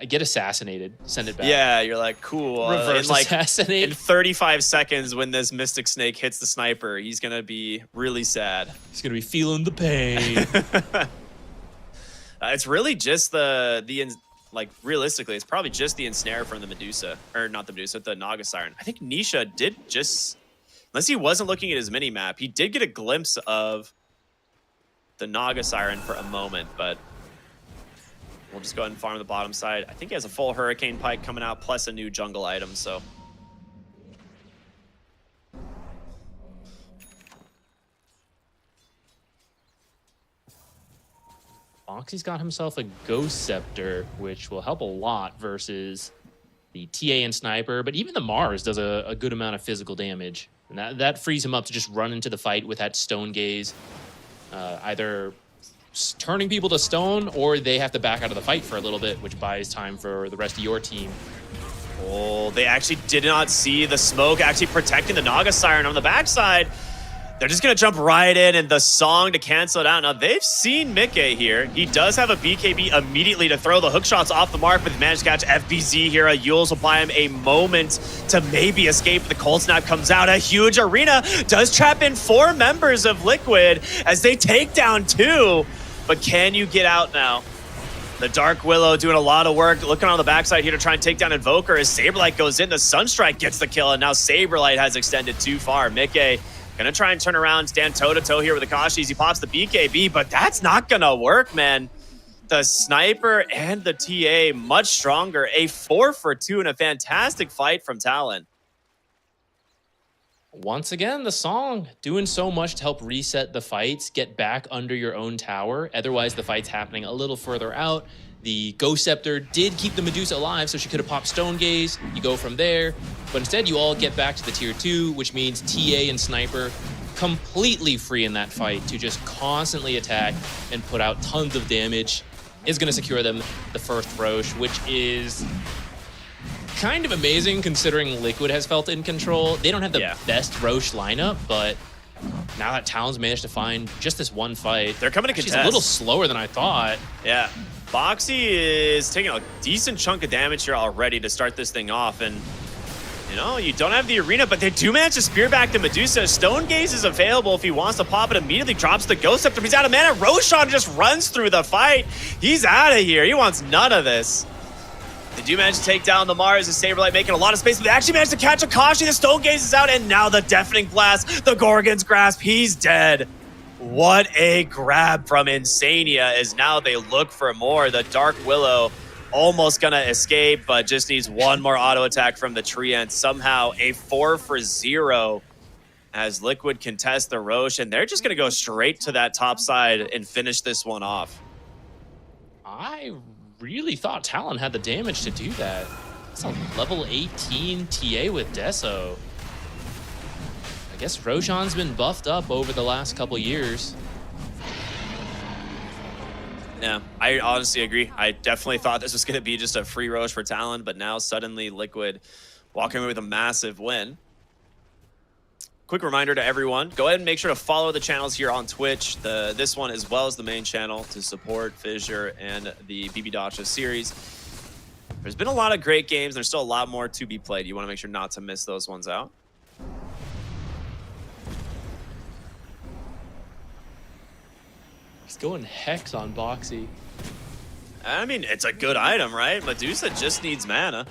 Get assassinated. Send it back. Yeah, you're like, cool. Reverse assassinate. In 35 seconds, when this Mystic Snake hits the sniper, he's going to be really sad. He's going to be feeling the pain. It's really just like, realistically, it's probably just the Ensnare from the Medusa. Or not the Medusa, the Naga Siren. I think Nisha did just... Unless he wasn't looking at his mini-map, he did get a glimpse of the Naga Siren for a moment, but we'll just go ahead and farm the bottom side. I think he has a full Hurricane Pike coming out, plus a new jungle item, so... Boxy's got himself a Ghost Scepter, which will help a lot versus the TA and Sniper, but even the Mars does a good amount of physical damage. And that frees him up to just run into the fight with that Stone Gaze, either turning people to stone, or they have to back out of the fight for a little bit, which buys time for the rest of your team. Oh, they actually did not see the smoke actually protecting the Naga Siren on the backside. They're just going to jump right in, and the song to cancel it out. Now, they've seen Mickey here. He does have a BKB immediately to throw the hook shots off the mark, but he managed to catch FBZ here. Yules will buy him a moment to maybe escape. The Cold Snap comes out. A huge arena does trap in 4 members of Liquid as they take down 2. But can you get out now? The Dark Willow doing a lot of work, looking on the backside here to try and take down Invoker as Saberlight goes in. The Sunstrike gets the kill, and now Saberlight has extended too far. Mickey gonna try and turn around, stand toe-to-toe here with Akashi's. He pops the BKB, but that's not gonna work, man. The Sniper and the TA much stronger. A 4-for-2 and a fantastic fight from Talon. Once again, the song doing so much to help reset the fights, get back under your own tower. Otherwise, the fight's happening a little further out. The Ghost Scepter did keep the Medusa alive, so she could have popped Stone Gaze. You go from there. But instead, you all get back to the tier 2, which means TA and Sniper completely free in that fight to just constantly attack and put out tons of damage. Is going to secure them the first Roche, which is kind of amazing considering Liquid has felt in control. They don't have the best Roche lineup, but now that Talon's managed to find just this one fight, they're coming to contest. She's a little slower than I thought. Yeah. Boxy is taking a decent chunk of damage here already to start this thing off, and you know, you don't have the arena, but they do manage to spear back to Medusa. Stone Gaze is available if he wants to pop it. Immediately drops the Ghost Scepter. He's out of mana. Roshan just runs through the fight. He's out of here. He wants none of this. They do manage to take down the Mars and Saberlight, making a lot of space, but they actually managed to catch Akashi. The Stone Gaze is out, and now the Deafening Blast. The Gorgon's Grasp. He's dead. What a grab from Insania as now they look for more. The Dark Willow almost gonna escape, but just needs one more auto attack from the Treant. Somehow a 4-for-0 as Liquid contest the Roche, and they're just gonna go straight to that top side and finish this one off. I really thought Talon had the damage to do that. It's a level 18 TA with Deso. I guess Roshan's been buffed up over the last couple years. Yeah, I honestly agree. I definitely thought this was going to be just a free Roche for Talon, but now suddenly Liquid walking away with a massive win. Quick reminder to everyone, go ahead and make sure to follow the channels here on Twitch, this one as well as the main channel, to support Fissure and the BB Dacha series. There's been a lot of great games. There's still a lot more to be played. You want to make sure not to miss those ones out. He's going Hex on Boxy. I mean, it's a good item, right? Medusa just needs mana.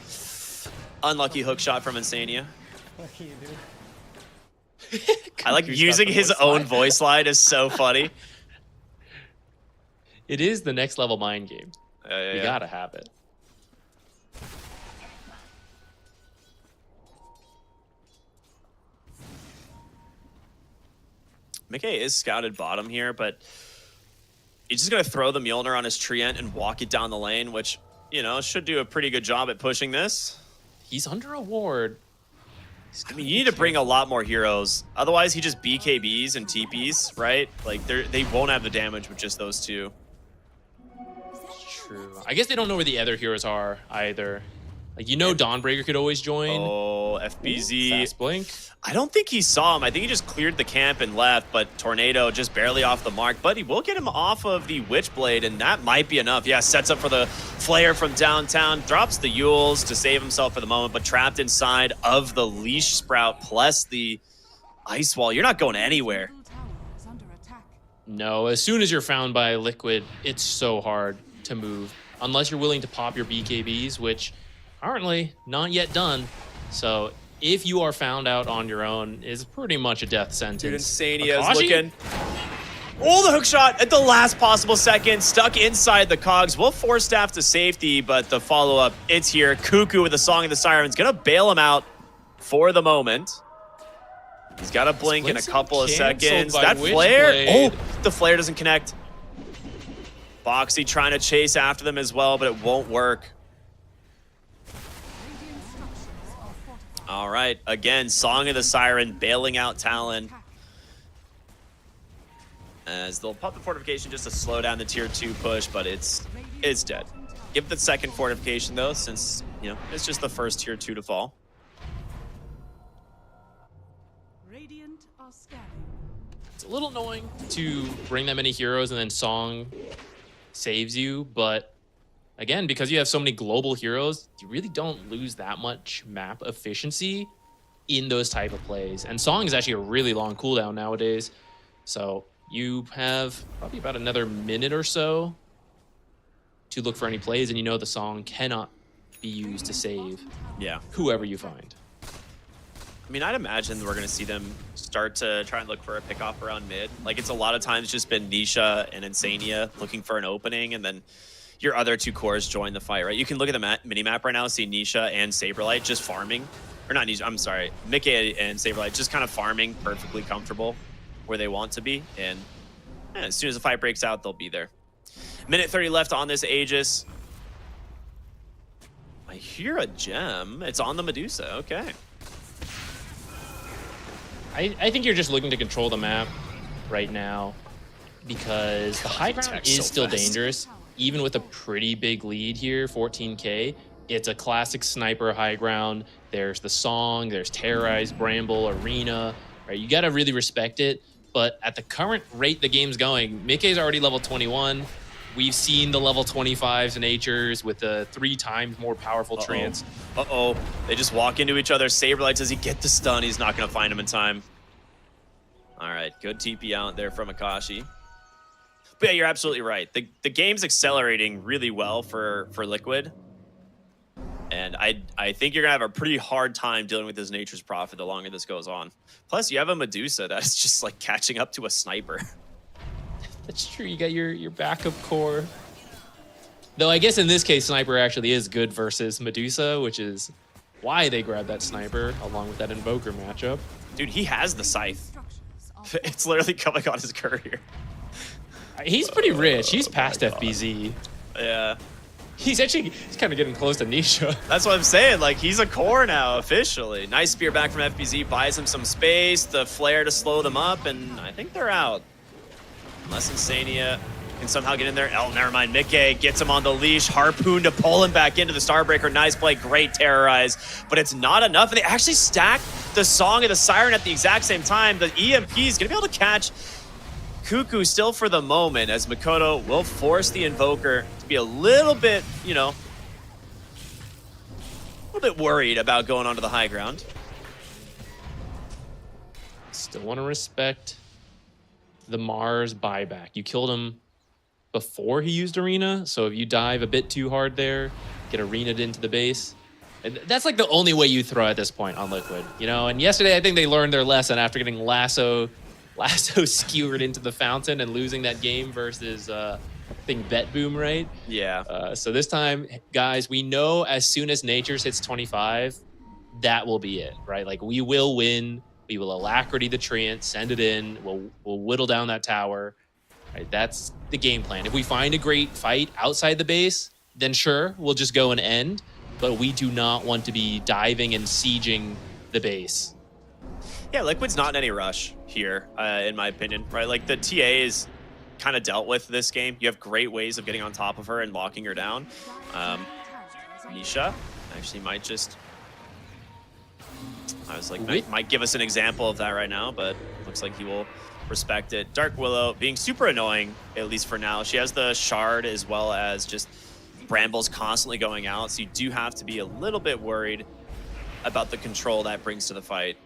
Unlucky hook shot from Insania. I like using his own voice line is so funny. It is the next level mind game. Yeah. You gotta have it. Mickey is scouted bottom here, but he's just going to throw the Mjolnir on his Treant and walk it down the lane, which, you know, should do a pretty good job at pushing this. He's under a ward. I mean, you need to bring a lot more heroes. Otherwise, he just BKBs and TPs, right? Like, they won't have the damage with just those two. True. I guess they don't know where the other heroes are either. Like, you know, Dawnbreaker could always join. Oh, FBZ. Fast blink. I don't think he saw him. I think he just cleared the camp and left, but Tornado just barely off the mark. But he will get him off of the Witchblade, and that might be enough. Yeah, sets up for the Flare from downtown, drops the Yules to save himself for the moment, but trapped inside of the Leash Sprout plus the Ice Wall. You're not going anywhere. No, as soon as you're found by Liquid, it's so hard to move. Unless you're willing to pop your BKBs, which currently not yet done. So if you are found out on your own, is pretty much a death sentence. Dude, Insania is looking. Oh, the hook shot at the last possible second, stuck inside the cogs. Will force staff to safety, but the follow-up, it's here. Cuckoo with the Song of the Sirens, gonna bail him out for the moment. He's got a blink in a couple of seconds. That flare, oh, the flare doesn't connect. Boxy trying to chase after them as well, but it won't work. All right, again, Song of the Siren bailing out Talon. As they'll pop the fortification just to slow down the tier 2 push, but it's dead. Give the second fortification though, since, you know, it's just the first tier 2 to fall. It's a little annoying to bring that many heroes and then Song saves you, but again, because you have so many global heroes, you really don't lose that much map efficiency in those type of plays. And Song is actually a really long cooldown nowadays, so you have probably about another minute or so to look for any plays, and you know the Song cannot be used to save whoever you find. I mean, I'd imagine we're going to see them start to try and look for a pickoff around mid. Like, it's a lot of times just been Nisha and Insania looking for an opening, and then your other two cores join the fight, right? You can look at the mini-map right now, see Nisha and Saberlight just farming. Or not Nisha, I'm sorry. Mickey and Saberlight just kind of farming, perfectly comfortable where they want to be. And as soon as the fight breaks out, they'll be there. Minute 30 left on this Aegis. I hear a gem. It's on the Medusa. Okay. I think you're just looking to control the map right now because the high ground is still dangerous, even with a pretty big lead here, 14K. It's a classic sniper high ground. There's the Song, there's Terrorize, Bramble, Arena, right? You got to really respect it. But at the current rate the game's going, Mickey's already level 21. We've seen the level 25s Natures with the 3 times more powerful trance. Uh-oh. They just walk into each other. Saberlight, does he get the stun? He's not going to find him in time. All right, good TP out there from Akashi. But yeah, you're absolutely right. The game's accelerating really well for Liquid. And I think you're going to have a pretty hard time dealing with this Nature's Prophet the longer this goes on. Plus, you have a Medusa that's just like catching up to a sniper. That's true. You got your backup core. Though I guess in this case, Sniper actually is good versus Medusa, which is why they grabbed that Sniper along with that Invoker matchup. Dude, he has the Scythe. It's literally coming on his courier. He's pretty rich. He's past FBZ. Yeah. He's kind of getting close to Nisha. That's what I'm saying. Like, he's a core now, officially. Nice spear back from FBZ. Buys him some space. The flare to slow them up, and I think they're out. Unless Insania can somehow get in there. Oh, never mind. Mickey gets him on the leash. Harpoon to pull him back into the Starbreaker. Nice play. Great Terrorize. But it's not enough. And they actually stack the Song of the Siren at the exact same time. The EMP is going to be able to catch Cuckoo still for the moment, as Makoto will force the Invoker to be a little bit, you know, a little bit worried about going onto the high ground. Still want to respect the Mars buyback. You killed him before he used Arena, so if you dive a bit too hard there, get Arena'd into the base. That's like the only way you throw at this point on Liquid, you know? And yesterday I think they learned their lesson after getting Lasso skewered into the fountain and losing that game versus I think BetBoom, right? Yeah. So this time, guys, we know as soon as Natures hits 25, that will be it, right? Like, we will win. We will Alacrity the Treant, send it in. We'll whittle down that tower. Right? That's the game plan. If we find a great fight outside the base, then sure, we'll just go and end. But we do not want to be diving and sieging the base. Yeah, Liquid's not in any rush here, in my opinion, right? Like, the TA is kind of dealt with this game. You have great ways of getting on top of her and locking her down. Nisha, Actually, might just... I was like, might give us an example of that right now, but looks like he will respect it. Dark Willow being super annoying, at least for now. She has the shard as well as just Brambles constantly going out, so you do have to be a little bit worried about the control that brings to the fight.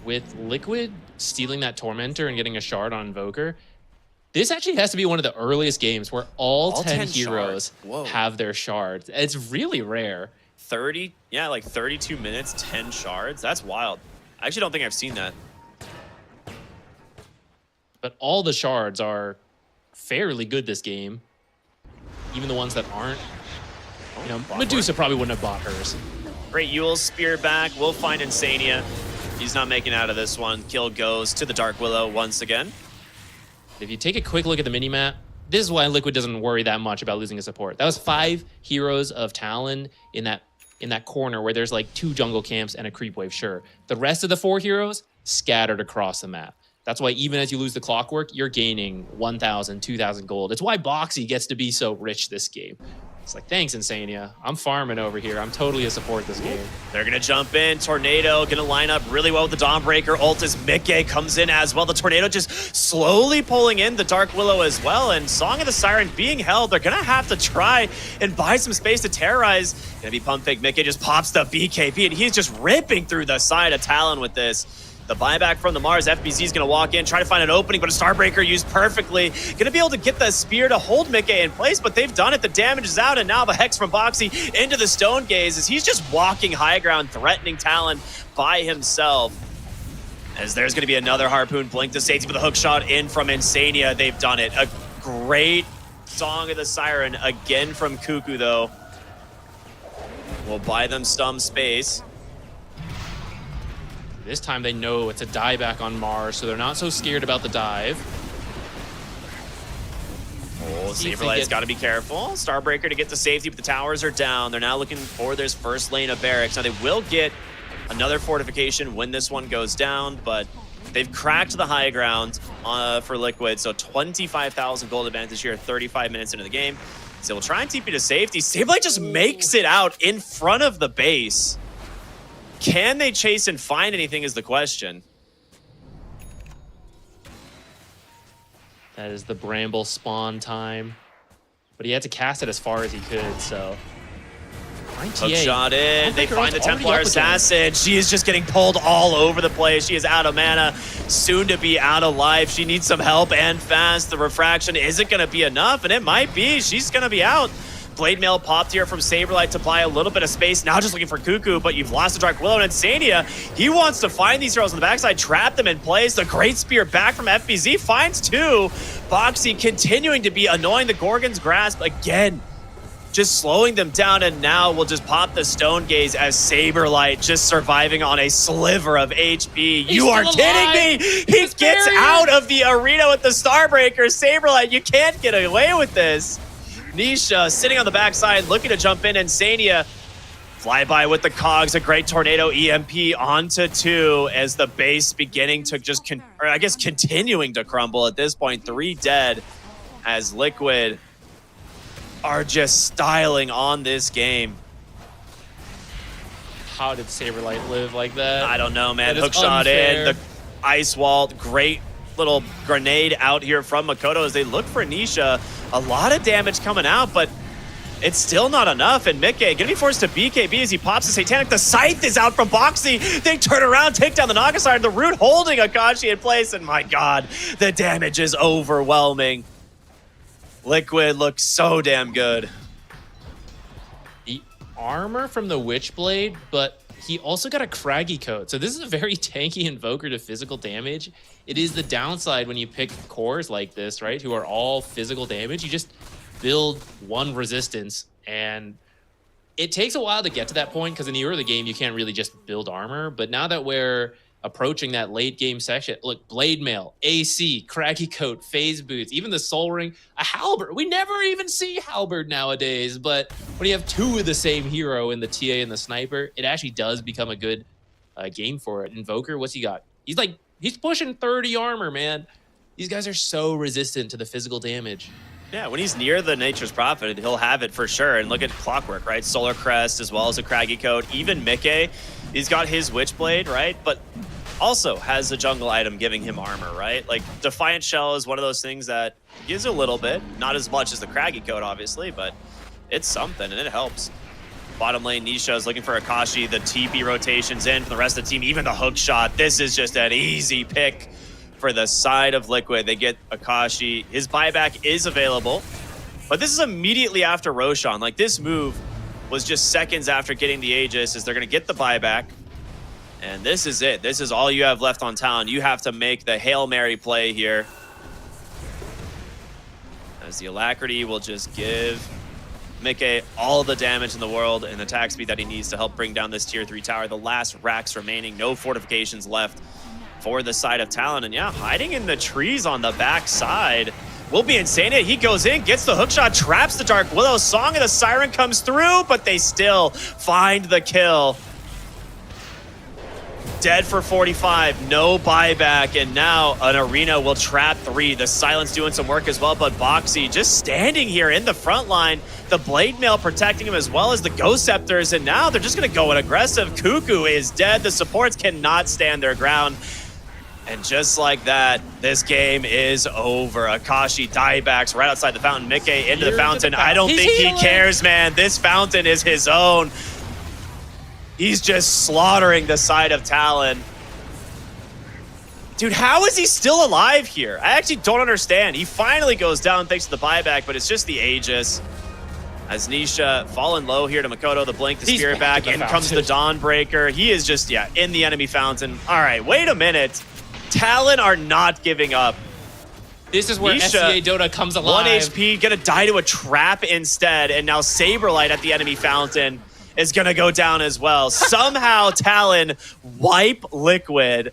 With Liquid stealing that Tormentor and getting a shard on Invoker, this actually has to be one of the earliest games where all 10 heroes have their shards. It's really rare. 30, yeah, like 32 minutes, 10 shards. That's wild. I actually don't think I've seen that. But all the shards are fairly good this game. Even the ones that aren't. You know, Medusa probably wouldn't have bought hers. Great Yule's spear back. We'll find Insania. He's not making out of this one. Kill goes to the Dark Willow once again. If you take a quick look at the minimap, this is why Liquid doesn't worry that much about losing a support. That was 5 heroes of Talon in that corner where there's like 2 jungle camps and a creep wave, sure. The rest of the 4 heroes scattered across the map. That's why even as you lose the clockwork, you're gaining 1,000, 2,000 gold. It's why Boxy gets to be so rich this game. It's like, thanks, Insania. I'm farming over here. I'm totally a support this game. They're going to jump in. Tornado going to line up really well with the Dawnbreaker. Ult as Mickey comes in as well. The Tornado just slowly pulling in the Dark Willow as well. And Song of the Siren being held. They're going to have to try and buy some space to terrorize. Going to be pump fake. Mickey just pops the BKB, and he's just ripping through the side of Talon with this. The buyback from the MOUZ. FBZ is going to walk in, try to find an opening, but a Starbreaker used perfectly. Going to be able to get the spear to hold Mickey in place, but they've done it. The damage is out, and now the Hex from Boxy into the Stone Gaze as he's just walking high ground, threatening Talon by himself. As there's going to be another Harpoon blink to safety with a hook shot in from Insania. They've done it. A great Song of the Siren again from Cuckoo, though. Will buy them some space. This time they know it's a dieback on Mars, so they're not so scared about the dive. Oh, Saberlight's got to be careful. Starbreaker to get to safety, but the towers are down. They're now looking for this first lane of barracks. Now they will get another fortification when this one goes down, but they've cracked the high ground for Liquid, so 25,000 gold advantage here, 35 minutes into the game. So we'll try and TP to safety. Saberlight just makes it out in front of the base. Can they chase and find anything is the question. That is the Bramble spawn time. But he had to cast it as far as he could, so... Hook shot in. They find the Templar Assassin. She is just getting pulled all over the place. She is out of mana, soon to be out of life. She needs some help and fast. The refraction isn't going to be enough, and it might be. She's going to be out. Blade Mail popped here from Saberlight to buy a little bit of space. Now just looking for Cuckoo, but you've lost the Dark Willow and Insania. He wants to find these heroes on the backside, trap them in place. The Great Spear back from FBZ finds 2. Boxy continuing to be annoying the Gorgon's Grasp again. Just slowing them down, and now we'll just pop the Stone Gaze as Saberlight just surviving on a sliver of HP. You are kidding me! He gets out of the arena with the Starbreaker. Saberlight, you can't get away with this. Nisha sitting on the backside, looking to jump in. Insania flyby with the cogs. A great Tornado EMP onto 2 as the base beginning to just, continuing to crumble at this point. 3 dead as Liquid are just styling on this game. How did Saberlight live like that? I don't know, man. That Hook is shot unfair. in. The ice wall. Great little grenade out here from Makoto as they look for Nisha. A lot of damage coming out, but it's still not enough. And Mickey gonna be forced to BKB as he pops the Satanic. The Scythe is out from Boxy. They turn around, take down the Nagasar. The Root holding Akashi in place. And my God, the damage is overwhelming. Liquid looks so damn good. The armor from the Witchblade, but he also got a Craggy Coat. So this is a very tanky Invoker to physical damage. It is the downside when you pick cores like this, right? Who are all physical damage. You just build 1 resistance, and it takes a while to get to that point because in the early game, you can't really just build armor. But now that we're approaching that late game section, look, Blade Mail, AC, Craggy Coat, Phase Boots, even the Soul Ring, a Halberd. We never even see Halberd nowadays, but when you have 2 of the same hero in the TA and the Sniper, it actually does become a good game for it. Invoker, what's he got? He's pushing 30 armor, man. These guys are so resistant to the physical damage. Yeah, when he's near the Nature's Prophet, he'll have it for sure. And look at Clockwork, right? Solar Crest as well as a Craggy Coat. Even Mickey, he's got his Witchblade, right? But also has a jungle item giving him armor, right? Like, Defiant Shell is one of those things that gives a little bit. Not as much as the Craggy Coat, obviously, but it's something, and it helps. Bottom lane, Nisha is looking for Akashi. The TP rotations in for the rest of the team. Even the hook shot. This is just an easy pick for the side of Liquid. They get Akashi. His buyback is available, but this is immediately after Roshan. Like, this move was just seconds after getting the Aegis, as they're going to get the buyback. And this is it. This is all you have left on Talon. You have to make the Hail Mary play here, as the Alacrity will just give Mickey all the damage in the world and attack speed that he needs to help bring down this tier 3 tower. The last racks remaining, no fortifications left for the side of Talon. And yeah, hiding in the trees on the back side will be insane. He goes in, gets the hookshot, traps the Dark Willow. Song of the Siren comes through, but they still find the kill. Dead for 45, no buyback, and now an Arena will trap 3. The Silence doing some work as well, but Boxy just standing here in the front line. The Blade Mail protecting him as well as the Ghost Scepters, and now they're just going to go in aggressive. Cuckoo is dead. The supports cannot stand their ground. And just like that, this game is over. Akashi diebacks right outside the fountain. Mickey into the fountain. I don't think he cares, man. This fountain is his own. He's just slaughtering the side of Talon. Dude, how is he still alive here? I actually don't understand. He finally goes down thanks to the buyback, but it's just the Aegis. As Nisha fallen low here to Makoto, the blink, the Spirit back. In comes the Dawnbreaker. He is just, yeah, in the enemy fountain. All right, wait a minute. Talon are not giving up. This is where Nisha, SCA Dota comes alive. 1 HP, gonna die to a trap instead, and now Saberlight at the enemy fountain is gonna go down as well. Somehow Talon wipe Liquid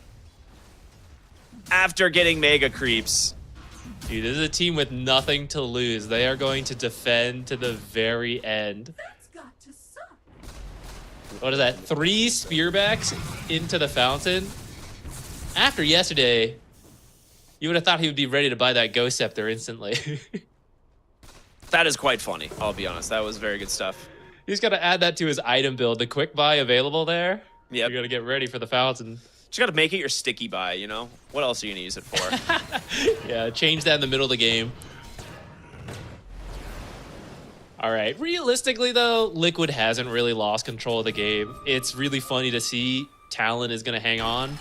after getting Mega Creeps. Dude, this is a team with nothing to lose. They are going to defend to the very end. That's got to suck. What is that? 3 spearbacks into the fountain? After yesterday, you would have thought he would be ready to buy that Ghost Scepter instantly. That is quite funny, I'll be honest. That was very good stuff. He's got to add that to his item build. The quick buy available there. Yep. You're going to get ready for the fountain. Just gotta make it your sticky buy, you know? What else are you gonna use it for? Yeah, change that in the middle of the game. All right, realistically though, Liquid hasn't really lost control of the game. It's really funny to see Talon is gonna hang on.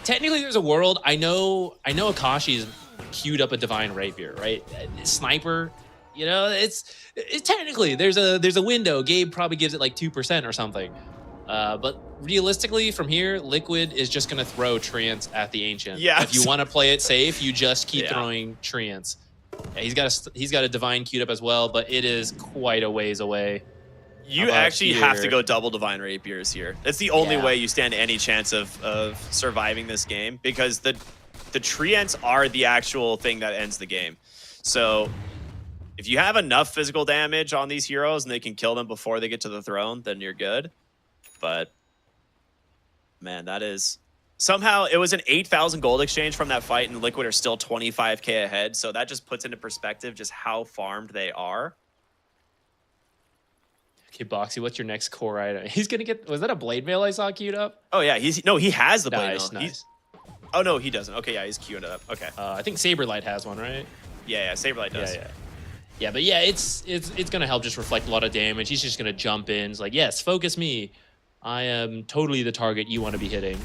Technically, there's a world. I know Akashi's queued up a Divine Rapier, right? Sniper, you know, it's technically there's a window. Gabe probably gives it like 2% or something. But realistically, from here, Liquid is just going to throw Treants at the Ancient. Yeah. If you want to play it safe, you just keep throwing Treants. Yeah, he's got a Divine queued up as well, but it is quite a ways away. You actually have to go double Divine Rapiers here. That's the only way you stand any chance of surviving this game, because the Treants are the actual thing that ends the game. So if you have enough physical damage on these heroes and they can kill them before they get to the throne, then you're good. But man, that is somehow it was an 8,000 gold exchange from that fight, and Liquid are still 25k ahead. So that just puts into perspective just how farmed they are. Okay, Boxy, what's your next core item? He's gonna get. Was that a Blade Mail I saw queued up? Oh yeah, he has the Blade Mail. Nice. Oh no, he doesn't. Okay, yeah, he's queuing it up. Okay. I think Saberlight has one, right? Yeah, Saberlight does. Yeah, but yeah, it's gonna help just reflect a lot of damage. He's just gonna jump in. It's like, yes, focus me. I am totally the target you want to be hitting.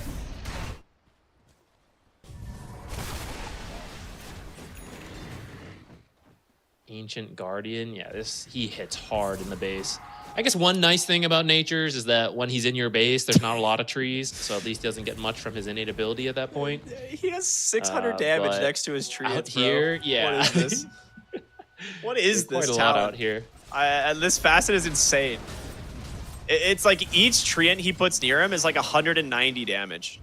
Ancient Guardian, yeah, he hits hard in the base. I guess one nice thing about Nature's is that when he's in your base, there's not a lot of trees, so at least he doesn't get much from his innate ability at that point. He has 600 damage next to his tree. Out here, yeah. What is this? What is this? Quite a lot out here. This facet is insane. It's like each treant he puts near him is like 190 damage.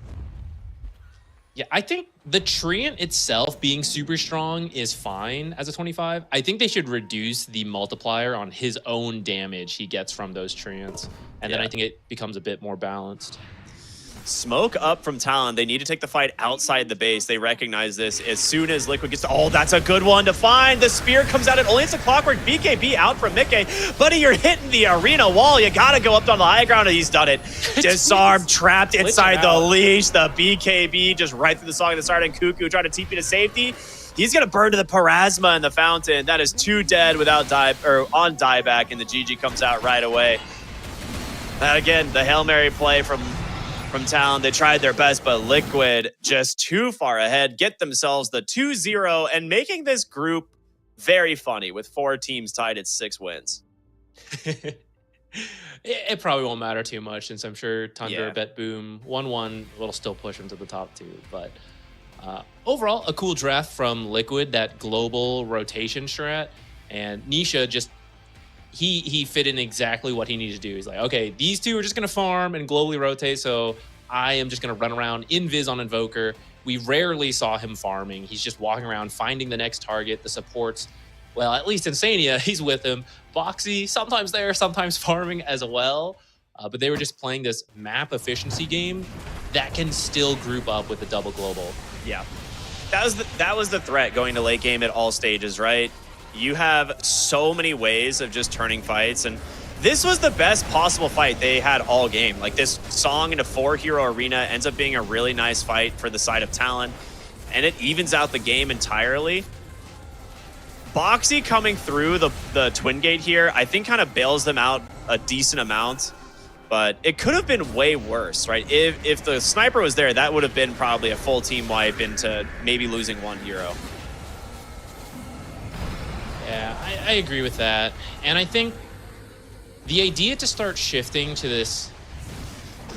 Yeah, I think the treant itself being super strong is fine as a 25. I think they should reduce the multiplier on his own damage he gets from those treants. And then I think it becomes a bit more balanced. Smoke up from Talon. They need to take the fight outside the base. They recognize this as soon as Liquid gets to, oh, that's a good one to find. The spear comes out. It only hits a clockwork. BKB out from Mickey. Buddy, you're hitting the arena wall. You got to go up on the high ground. He's done it. Disarm, trapped inside the leash. The BKB just right through the song of the start. And Cuckoo trying to TP to safety. He's going to burn to the Parasma in the fountain. That is 2 dead without on dieback, and the GG comes out right away. And again, the Hail Mary play from Talon. They tried their best, but Liquid just too far ahead, get themselves the 2-0 and making this group very funny with 4 teams tied at 6 wins. It probably won't matter too much since I'm sure Tundra, BetBoom, 1-1 will still push them to the top 2. But overall, a cool draft from Liquid, that global rotation strat. And Nisha just, he fit in exactly what he needed to do. He's like, okay, these 2 are just going to farm and globally rotate, so I am just going to run around invis on Invoker. We rarely saw him farming. He's just walking around, finding the next target, the supports. Well, at least Insania, he's with him. Boxy, sometimes there, sometimes farming as well. But they were just playing this map efficiency game that can still group up with the double global. Yeah, that was the threat going to late game at all stages, right? You have so many ways of just turning fights, and this was the best possible fight they had all game. Like, this Song into 4-hero arena ends up being a really nice fight for the side of Talon, and it evens out the game entirely. Boxy coming through the Twin Gate here, I think kind of bails them out a decent amount, but it could have been way worse, right? If the sniper was there, that would have been probably a full team wipe into maybe losing 1 hero. Yeah, I agree with that. And I think the idea to start shifting to this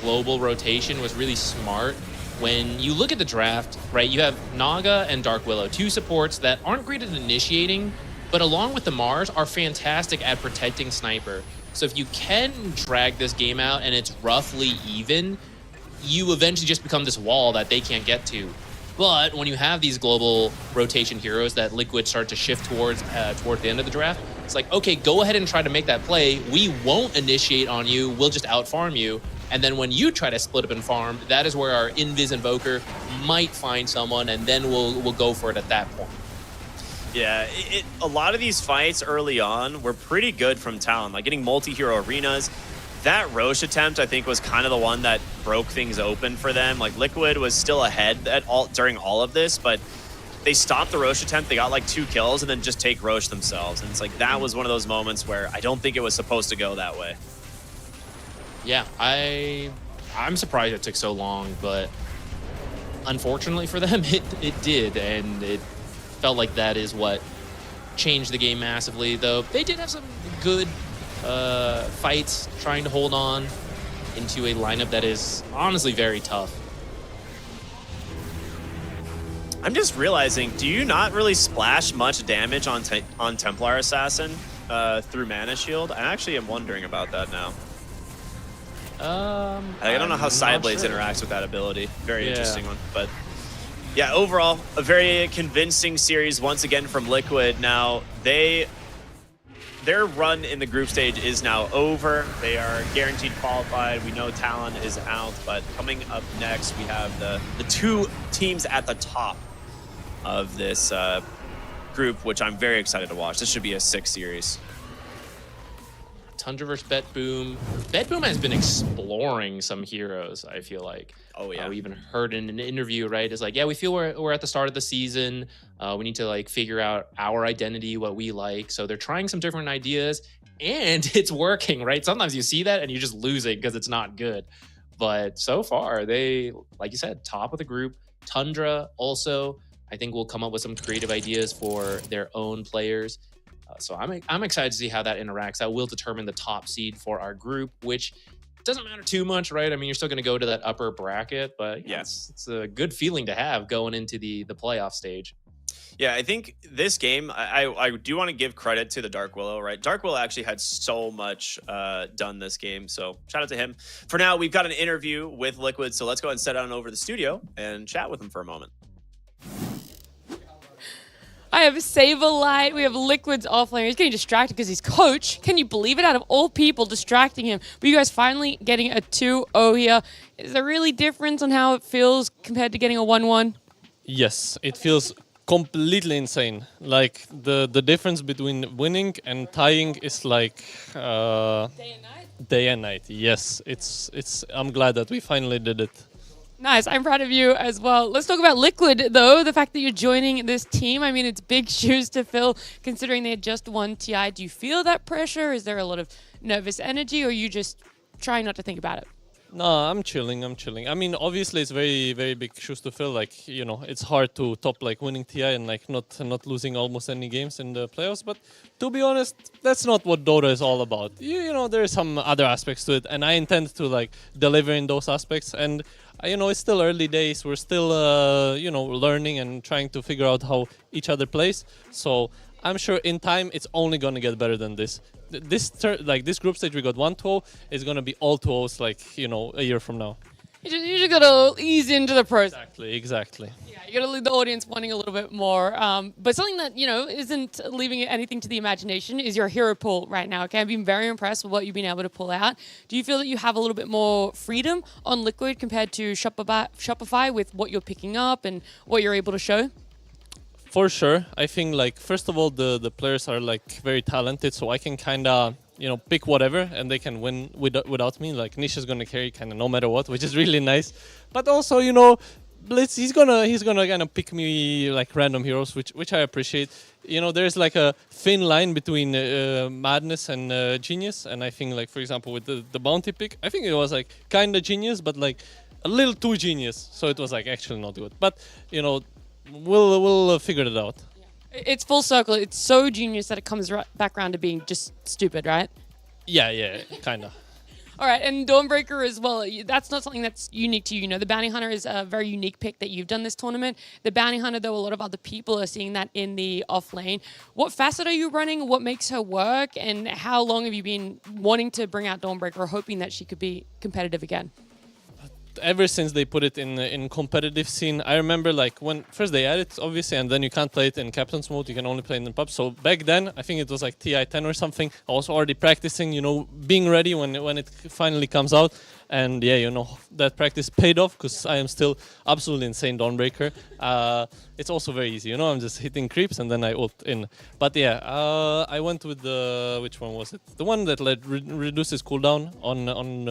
global rotation was really smart. When you look at the draft, right, you have Naga and Dark Willow, 2 supports that aren't great at initiating, but along with the Mars are fantastic at protecting Sniper. So if you can drag this game out and it's roughly even, you eventually just become this wall that they can't get to. But when you have these global rotation heroes that Liquid start to shift towards the end of the draft, it's like, okay, go ahead and try to make that play. We won't initiate on you. We'll just out-farm you. And then when you try to split up and farm, that is where our Invis Invoker might find someone, and then we'll go for it at that point. Yeah, a lot of these fights early on were pretty good from Talon, like getting multi-hero arenas. That Roche attempt, I think, was kind of the one that broke things open for them. Like, Liquid was still ahead during all of this, but they stopped the Roche attempt. They got like 2 kills and then just take Roche themselves. And it's like, that was one of those moments where I don't think it was supposed to go that way. Yeah, I'm surprised it took so long, but unfortunately for them, it did, and it felt like that is what changed the game massively. Though they did have some good fights trying to hold on into a lineup that is honestly very tough. I'm just realizing, do you not really splash much damage on Templar Assassin through Mana Shield? I actually am wondering about that now. I don't know how Sideblades interacts with that ability. Very interesting one. But yeah, overall, a very convincing series once again from Liquid. Now, their run in the group stage is now over. They are guaranteed qualified. We know Talon is out, but coming up next, we have the 2 teams at the top of this group, which I'm very excited to watch. This should be a 6 series. Tundra versus BetBoom. BetBoom has been exploring some heroes, I feel like. Oh, yeah. We even heard in an interview, right? It's like, yeah, we feel we're at the start of the season. We need to like figure out our identity, what we like. So they're trying some different ideas and it's working, right? Sometimes you see that and you're just losing because it's not good. But so far, they, like you said, top of the group. Tundra also, I think, will come up with some creative ideas for their own players. So I'm excited to see how that interacts. That will determine the top seed for our group, which doesn't matter too much, right? I mean, you're still going to go to that upper bracket, but yeah, it's a good feeling to have going into the playoff stage. Yeah, I think this game, I do want to give credit to the Dark Willow, right? Dark Willow actually had so much done this game, so shout out to him. For now, we've got an interview with Liquid, so let's go ahead and set on over to the studio and chat with him for a moment. I have Saberlight. We have Liquid's offlane. He's getting distracted because he's coach. Can you believe it? Out of all people, distracting him. But you guys finally getting a 2-0 here. Is there really difference on how it feels compared to getting a 1-1? Yes, it feels completely insane. Like the difference between winning and tying is like day and night. Day and night. Yes, it's. I'm glad that we finally did it. Nice. I'm proud of you as well. Let's talk about Liquid, though. The fact that you're joining this team. I mean, it's big shoes to fill, considering they had just won TI. Do you feel that pressure? Is there a lot of nervous energy, or are you just trying not to think about it? No, I'm chilling. I mean, obviously, it's very, very big shoes to fill. Like, you know, it's hard to top like winning TI and like not losing almost any games in the playoffs. But to be honest, that's not what Dota is all about. You know, there are some other aspects to it, and I intend to like deliver in those aspects. And you know, it's still early days. We're still, you know, learning and trying to figure out how each other plays. So I'm sure in time it's only gonna get better than this. This group stage we got 1-2 is gonna be all 2-0s like, you know, a year from now. You just gotta ease into the process. Exactly. Yeah, you gotta leave the audience wanting a little bit more. But something that, you know, isn't leaving anything to the imagination is your hero pool right now. Okay, I've been very impressed with what you've been able to pull out. Do you feel that you have a little bit more freedom on Liquid compared to Shopify with what you're picking up and what you're able to show? For sure. I think like first of all the players are like very talented, so I can kinda, you know, pick whatever and they can win without me. Like Nish is gonna carry kinda no matter what, which is really nice. But also, you know, Blitz he's gonna kind of pick me like random heroes, which I appreciate. You know, there's like a thin line between madness and genius, and I think like for example with the bounty pick, I think it was like kinda genius, but like a little too genius, so it was like actually not good. But you know, we'll figure it out. It's full circle. It's so genius that it comes back around to being just stupid, right? Yeah, kinda. All right, and Dawnbreaker as well. That's not something that's unique to you. You know, the Bounty Hunter is a very unique pick that you've done this tournament. The Bounty Hunter, though, a lot of other people are seeing that in the off lane. What facet are you running? What makes her work? And how long have you been wanting to bring out Dawnbreaker, hoping that she could be competitive again? Ever since they put it in competitive scene, I remember like when first they added it, obviously, and then you can't play it in captain's mode, you can only play it in pub. So back then, I think it was like TI 10 or something. I was already practicing, you know, being ready when it finally comes out. And yeah, you know, that practice paid off because I am still absolutely insane Dawnbreaker. It's also very easy, you know, I'm just hitting creeps and then I ult in. But yeah, I went with the, which one was it? The one that reduces cooldown on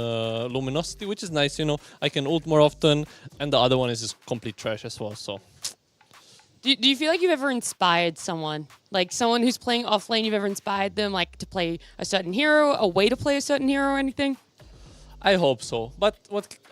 luminosity, which is nice, you know. I can ult more often, and the other one is just complete trash as well, so. Do you feel like you've ever inspired someone? Like someone who's playing offlane, you've ever inspired them like to play a certain hero, a way to play a certain hero or anything? I hope so, but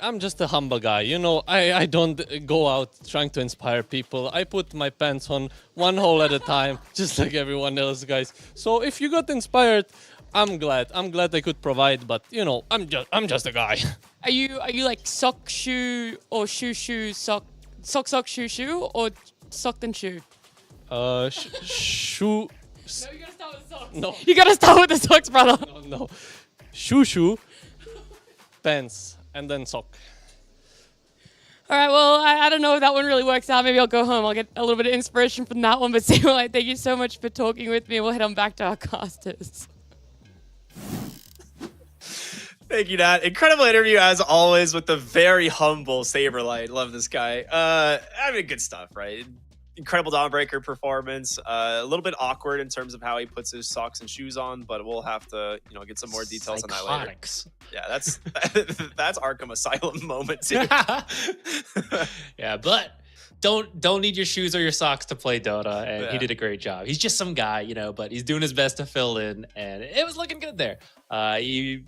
I'm just a humble guy, you know. I don't go out trying to inspire people. I put my pants on one hole at a time, just like everyone else, guys. So if you got inspired, I'm glad I could provide. But you know, I'm just a guy. Are you like sock shoe or shoe sock shoe or sock then shoe? Shoe. No, you gotta start with the socks. No, you gotta start with the socks, brother. No. Shoe. Pants, and then sock. All right, well, I don't know if that one really works out. Maybe I'll go home. I'll get a little bit of inspiration from that one. But Zeal, thank you so much for talking with me. We'll head on back to our casters. Thank you, Nat. Incredible interview, as always, with the very humble Saberlight. Love this guy. I mean, good stuff, right? Incredible Dawnbreaker performance. A little bit awkward in terms of how he puts his socks and shoes on, but we'll have to, you know, get some more details on that later. Yeah, that's Arkham Asylum moment too. Yeah, but don't need your shoes or your socks to play Dota, and Yeah. he did a great job. He's just some guy, you know, but he's doing his best to fill in, and it was looking good there. You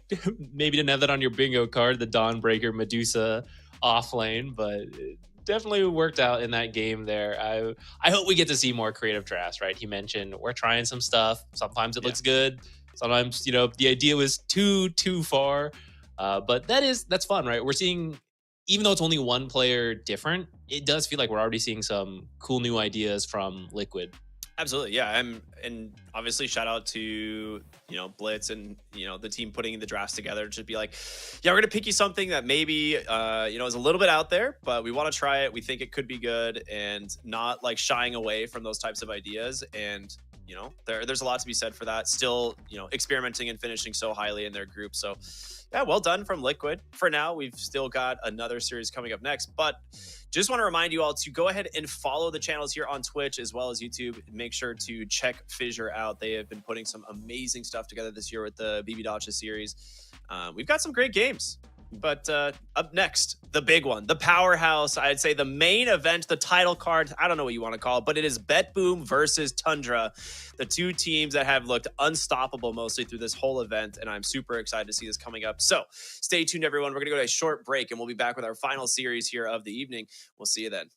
maybe didn't have that on your bingo card, the Dawnbreaker Medusa off lane, but it definitely worked out in that game there. I hope we get to see more creative drafts, right? He mentioned we're trying some stuff. Sometimes it looks good. Sometimes, you know, the idea was too far. But that's fun, right? We're seeing, even though it's only one player different, it does feel like we're already seeing some cool new ideas from Liquid. Absolutely, yeah. And obviously shout out to Blitz and the team putting the drafts together to be like, yeah, we're gonna pick you something that maybe is a little bit out there, but we want to try it. We think it could be good, and not like shying away from those types of ideas. And there's a lot to be said for that. Still, experimenting and finishing so highly in their group. So yeah, well done from Liquid. For now, we've still got another series coming up next, but just want to remind you all to go ahead and follow the channels here on Twitch as well as YouTube. Make sure to check FISSURE out. They have been putting some amazing stuff together this year with the BB Dacha series. We've got some great games. But up next, the big one, the powerhouse, I'd say the main event, the title card, I don't know what you want to call it, but it is BetBoom versus Tundra, the two teams that have looked unstoppable mostly through this whole event, and I'm super excited to see this coming up. So stay tuned, everyone. We're going to go to a short break, and we'll be back with our final series here of the evening. We'll see you then.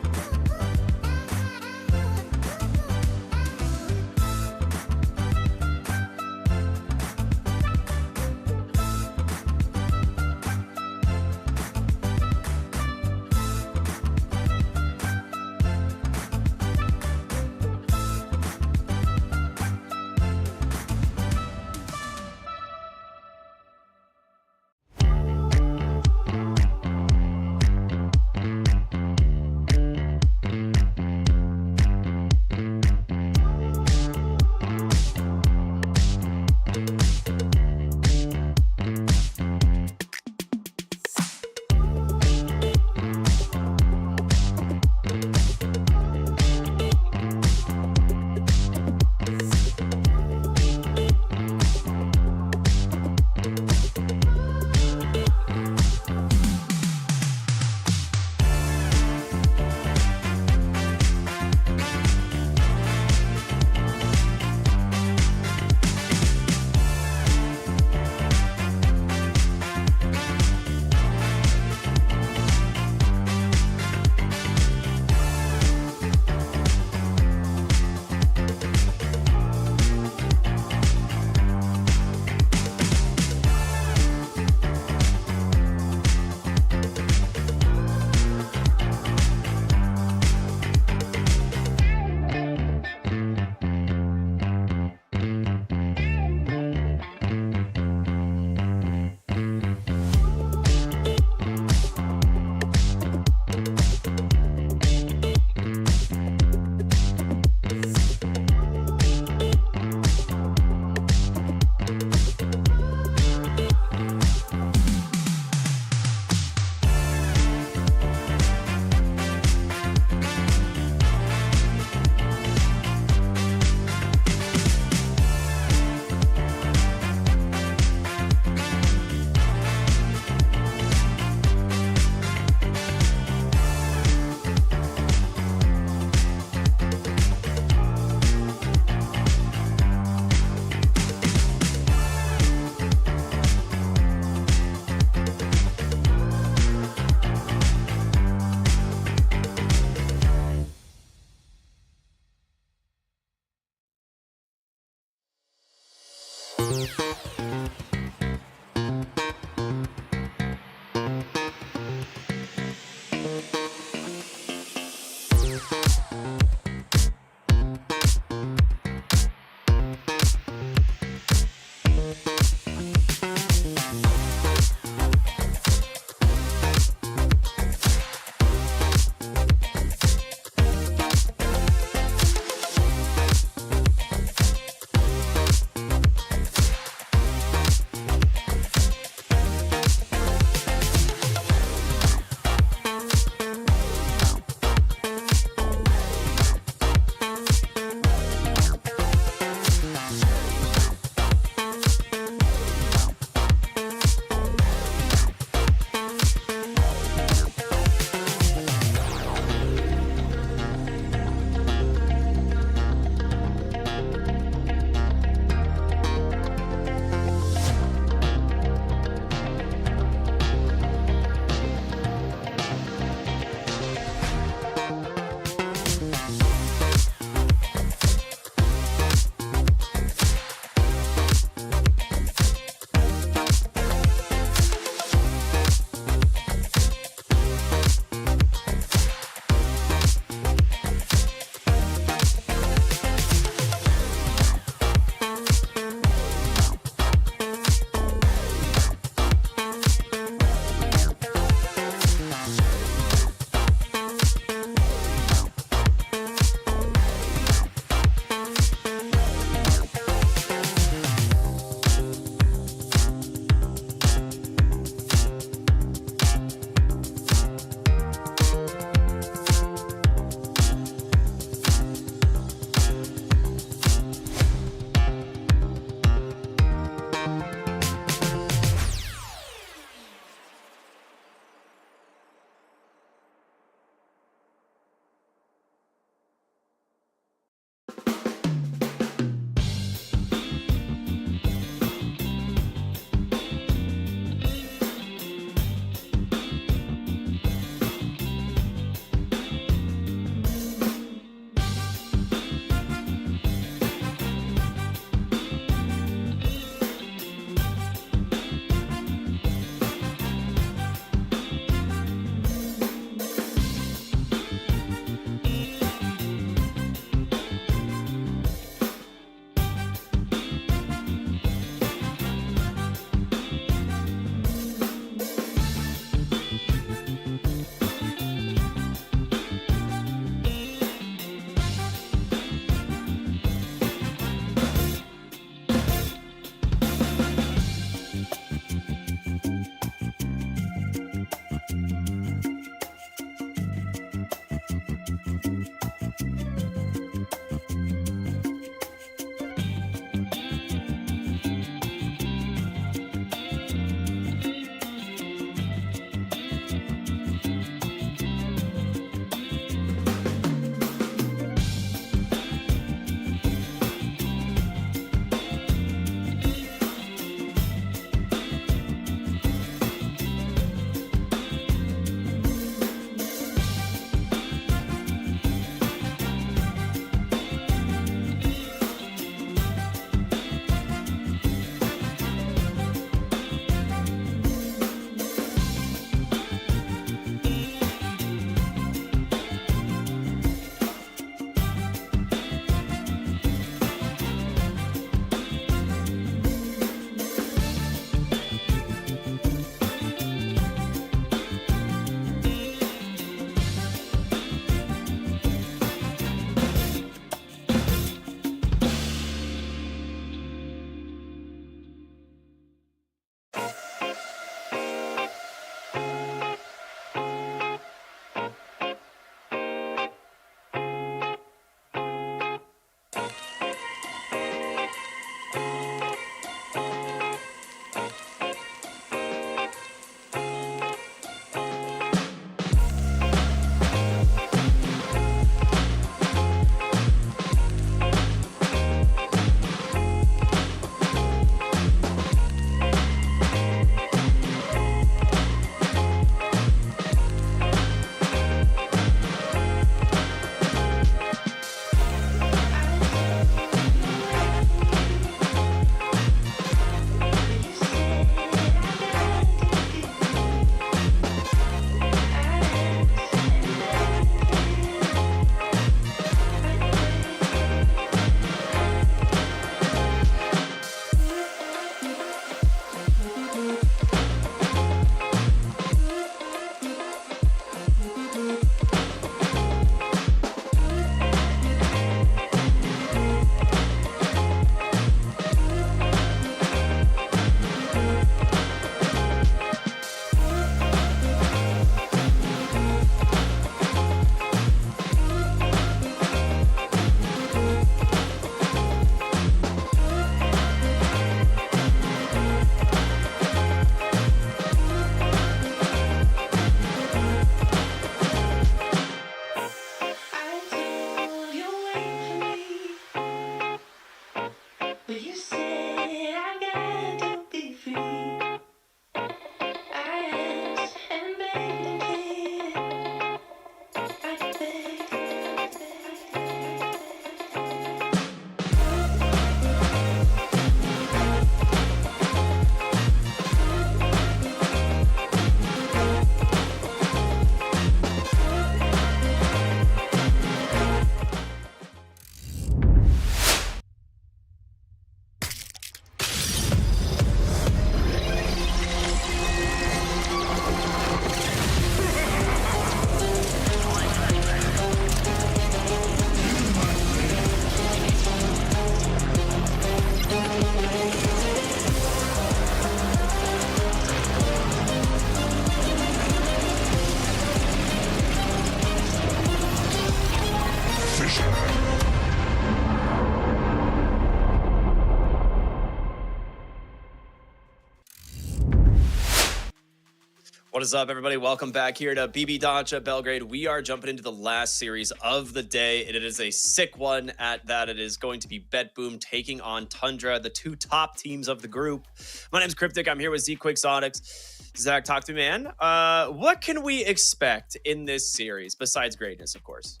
What is up, everybody? Welcome back here to BB Dacha Belgrade. We are jumping into the last series of the day, and it is a sick one at that. It is going to be BetBoom taking on Tundra, the two top teams of the group. My name's Cryptic. I'm here with Z Quixotics. Zach, talk to me, man. What can we expect in this series, besides greatness, of course?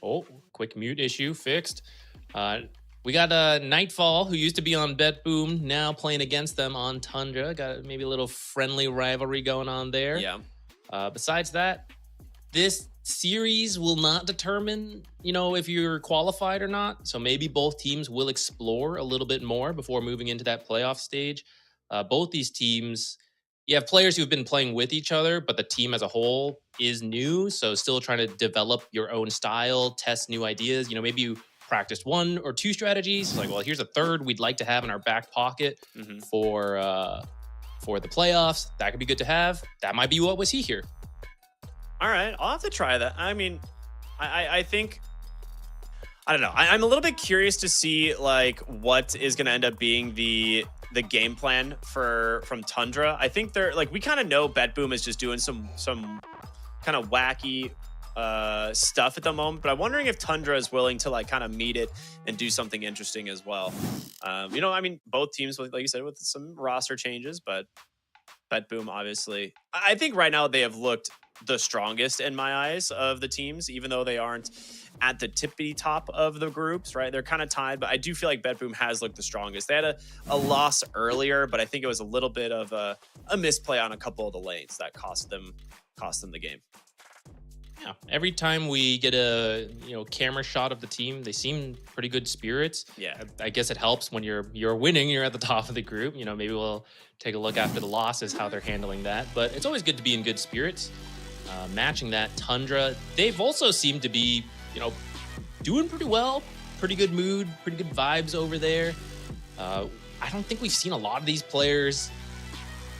Oh, quick mute issue fixed. We got Nightfall, who used to be on BetBoom, now playing against them on Tundra. Got maybe a little friendly rivalry going on there. Yeah. Besides that, this series will not determine, if you're qualified or not. So maybe both teams will explore a little bit more before moving into that playoff stage. Both these teams, you have players who've been playing with each other, but the team as a whole is new. So still trying to develop your own style, test new ideas. Maybe you practiced 1 or 2 strategies. It's like, well, here's a third we'd like to have in our back pocket for the playoffs. That could be good to have. That might be what we see here. All right, I'll have to try that. I mean, I think, I don't know. I'm a little bit curious to see like what is going to end up being the game plan from Tundra. I think they're like, we kind of know BetBoom is just doing some kind of wacky stuff at the moment, but I'm wondering if Tundra is willing to like kind of meet it and do something interesting as well. I mean, both teams, like you said, with some roster changes, but BetBoom, obviously, I think right now they have looked the strongest in my eyes of the teams, even though they aren't at the tippity top of the groups, right? They're kind of tied, but I do feel like BetBoom has looked the strongest. They had a loss earlier, but I think it was a little bit of a misplay on a couple of the lanes that cost them the game. Yeah, every time we get a camera shot of the team, they seem pretty good spirits. Yeah, I guess it helps when you're winning, you're at the top of the group. Maybe we'll take a look after the losses how they're handling that. But it's always good to be in good spirits. Matching that, Tundra, they've also seemed to be doing pretty well, pretty good mood, pretty good vibes over there. I don't think we've seen a lot of these players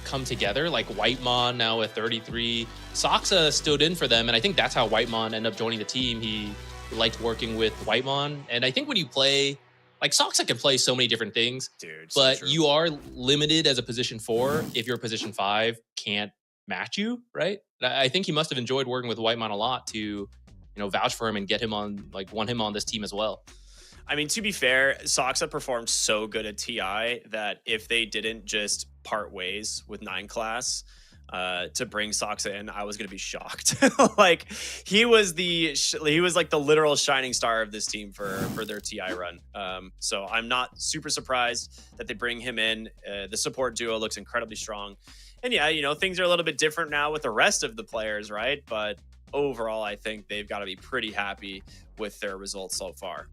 come together, like Whitemon now at 33. Soxa stood in for them, and I think that's how Whitemon ended up joining the team. He liked working with Whitemon, and I think when you play, like Soxa can play so many different things, dude, but you are limited as a position 4 if your position 5 can't match you, right? I think he must have enjoyed working with Whitemon a lot to, vouch for him and get him on, want him on this team as well. I mean, to be fair, Soxa performed so good at TI that if they didn't just part ways with 9 class to bring Soxa in, I was going to be shocked. Like he was like the literal shining star of this team for their TI run. So I'm not super surprised that they bring him in. The support duo looks incredibly strong. And yeah, things are a little bit different now with the rest of the players, right? But overall, I think they've got to be pretty happy with their results so far.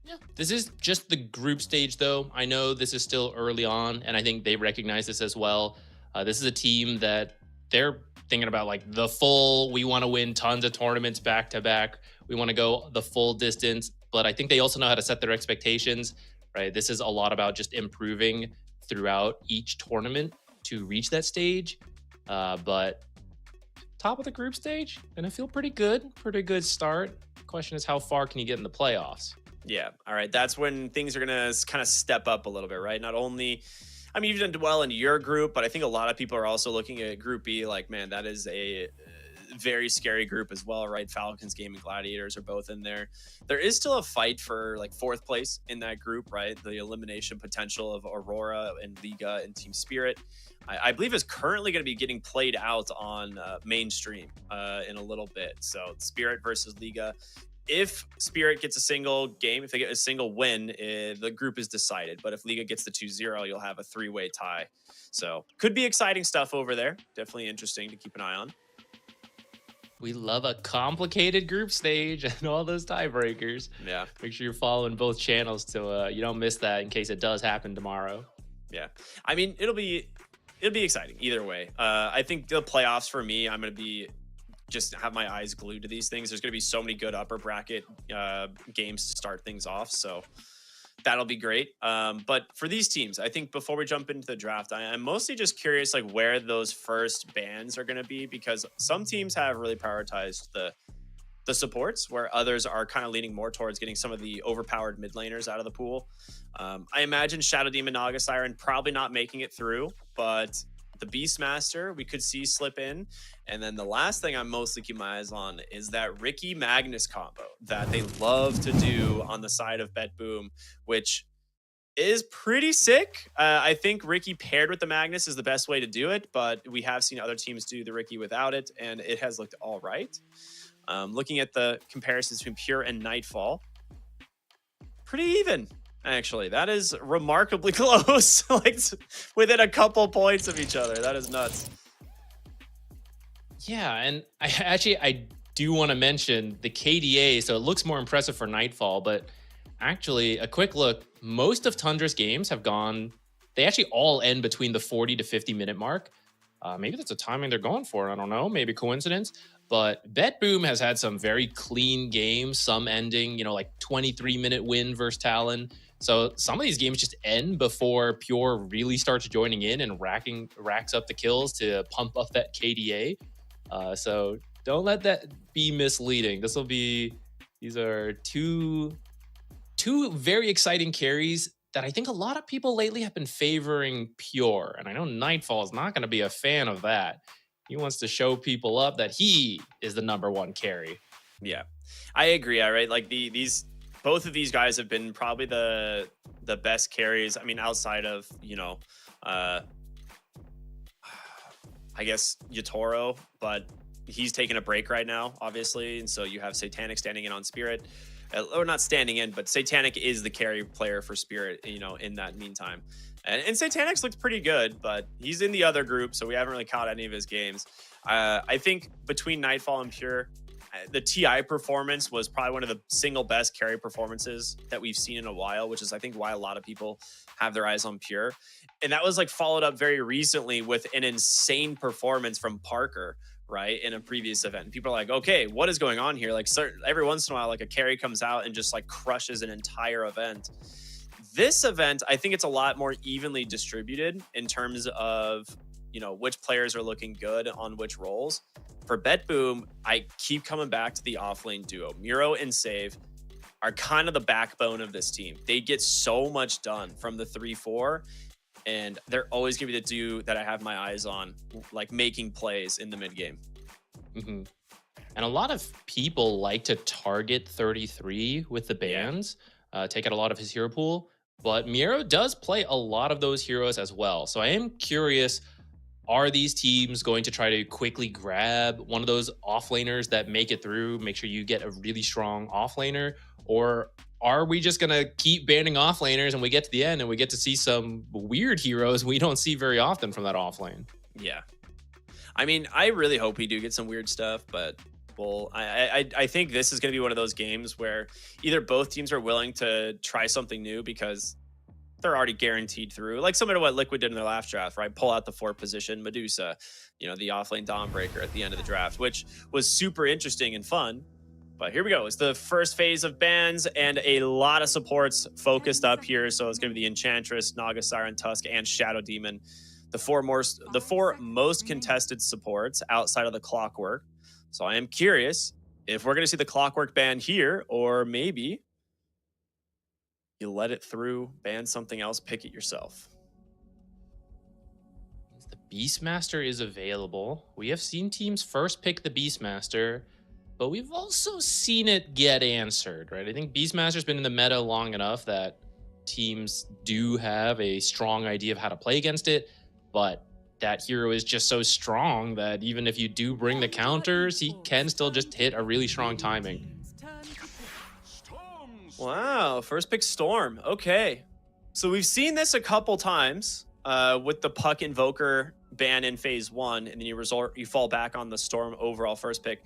Yeah, this is just the group stage, though. I know this is still early on, and I think they recognize this as well. This is a team that they're thinking about, like, we want to win tons of tournaments back to back. We want to go the full distance, but I think they also know how to set their expectations, right? This is a lot about just improving throughout each tournament to reach that stage. But top of the group stage, gonna feel pretty good start. Question is, how far can you get in the playoffs? Yeah. All right. That's when things are going to kind of step up a little bit, right? Not only, I mean, you've done well in your group, but I think a lot of people are also looking at Group B like, man, that is a very scary group as well, right? Falcons, Gaimin Gladiators are both in there. There is still a fight for like 4th place in that group, right? The elimination potential of Aurora and Liga and Team Spirit, I believe is currently going to be getting played out on mainstream in a little bit. So Spirit versus Liga. If Spirit gets a single game, if they get a single win, the group is decided. But if Liga gets the 2-0, you'll have a 3-way tie. So could be exciting stuff over there. Definitely interesting to keep an eye on. We love a complicated group stage and all those tiebreakers. Yeah. Make sure you're following both channels so you don't miss that in case it does happen tomorrow. Yeah. I mean, it'll be exciting either way. I think the playoffs for me, I'm going to be just have my eyes glued to these things. There's going to be so many good upper bracket games to start things off. So that'll be great. But for these teams, I think before we jump into the draft, I'm mostly just curious like where those first bans are going to be, because some teams have really prioritized the the supports, where others are kind of leaning more towards getting some of the overpowered mid laners out of the pool. I imagine Shadow Demon Naga Siren probably not making it through, but the Beastmaster we could see slip in. And then the last thing I'm mostly keeping my eyes on is that Ricky Magnus combo that they love to do on the side of BetBoom, which is pretty sick. I think Ricky paired with the Magnus is the best way to do it, but we have seen other teams do the Ricky without it, and it has looked all right. Looking at the comparisons between Pure and Nightfall, pretty even, actually. That is remarkably close, like within a couple points of each other. That is nuts. Yeah, and I do want to mention the KDA, so it looks more impressive for Nightfall, but actually, a quick look, most of Tundra's games have gone, they actually all end between the 40 to 50 minute mark. Maybe that's the timing they're going for, I don't know, maybe coincidence. But BetBoom has had some very clean games, some ending, you know, like 23-minute win versus Talon. So some of these games just end before Pure really starts joining in and racks up the kills to pump up that KDA. So don't let that be misleading. These are two very exciting carries that I think a lot of people lately have been favoring Pure. And I know Nightfall is not going to be a fan of that. He wants to show people up that he is the #1 carry. Yeah, I agree. All right, like both of these guys have been probably the best carries. I mean, outside of, you know, I guess Yatoro, but he's taking a break right now, obviously, and so you have Satanic standing in on Spirit, or not standing in, but Satanic is the carry player for Spirit, you know, in that meantime. And Satanic's looked pretty good, but he's in the other group, so we haven't really caught any of his games. I think between Nightfall and Pure, the TI performance was probably one of the single best carry performances that we've seen in a while, which is, I think, why a lot of people have their eyes on Pure. And that was like followed up very recently with an insane performance from Parker, right, in a previous event. People are like, okay, what is going on here? Like, every once in a while, like a carry comes out and just like crushes an entire event. This event, I think it's a lot more evenly distributed in terms of, you know, which players are looking good on which roles. For BetBoom, I keep coming back to the offlane duo. Miro and Save are kind of the backbone of this team. They get so much done from the 3-4, and they're always going to be the duo that I have my eyes on, like making plays in the mid game. Mm-hmm. And a lot of people like to target 33 with the bans, take out a lot of his hero pool. But Miro does play a lot of those heroes as well. So I am curious, are these teams going to try to quickly grab one of those offlaners that make it through, make sure you get a really strong offlaner? Or are we just going to keep banning offlaners and we get to the end and we get to see some weird heroes we don't see very often from that offlane? Yeah. I mean, I really hope we do get some weird stuff, but well, I think this is going to be one of those games where either both teams are willing to try something new because they're already guaranteed through, like similar to what Liquid did in their last draft, right? Pull out the 4th position Medusa, you know, the offlane Dawnbreaker at the end of the draft, which was super interesting and fun. But here we go. It's the first phase of bans and a lot of supports focused up here. So it's going to be the Enchantress, Naga Siren, Tusk, and Shadow Demon. The four most contested supports outside of the Clockwork. So I am curious if we're going to see the Clockwork ban here, or maybe you let it through, ban something else, pick it yourself. The Beastmaster is available. We have seen teams first pick the Beastmaster, but we've also seen it get answered, right? I think Beastmaster's been in the meta long enough that teams do have a strong idea of how to play against it, but that hero is just so strong that even if you do bring the counters, he can still just hit a really strong timing. Wow, first pick Storm. Okay. So we've seen this a couple times with the Puck Invoker ban in phase 1, and then you fall back on the Storm overall first pick.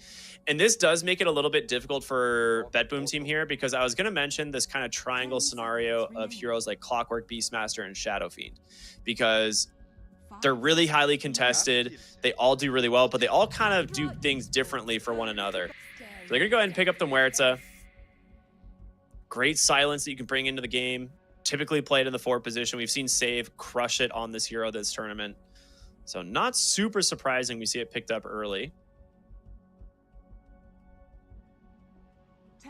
And this does make it a little bit difficult for BetBoom Team here, because I was going to mention this kind of triangle scenario of heroes like Clockwork, Beastmaster, and Shadow Fiend, because they're really highly contested. They all do really well, but they all kind of do things differently for one another. So they're going to go ahead and pick up the Muerta. Great silence that you can bring into the game. Typically played in the 4th position. We've seen Save crush it on this hero this tournament. So not super surprising we see it picked up early.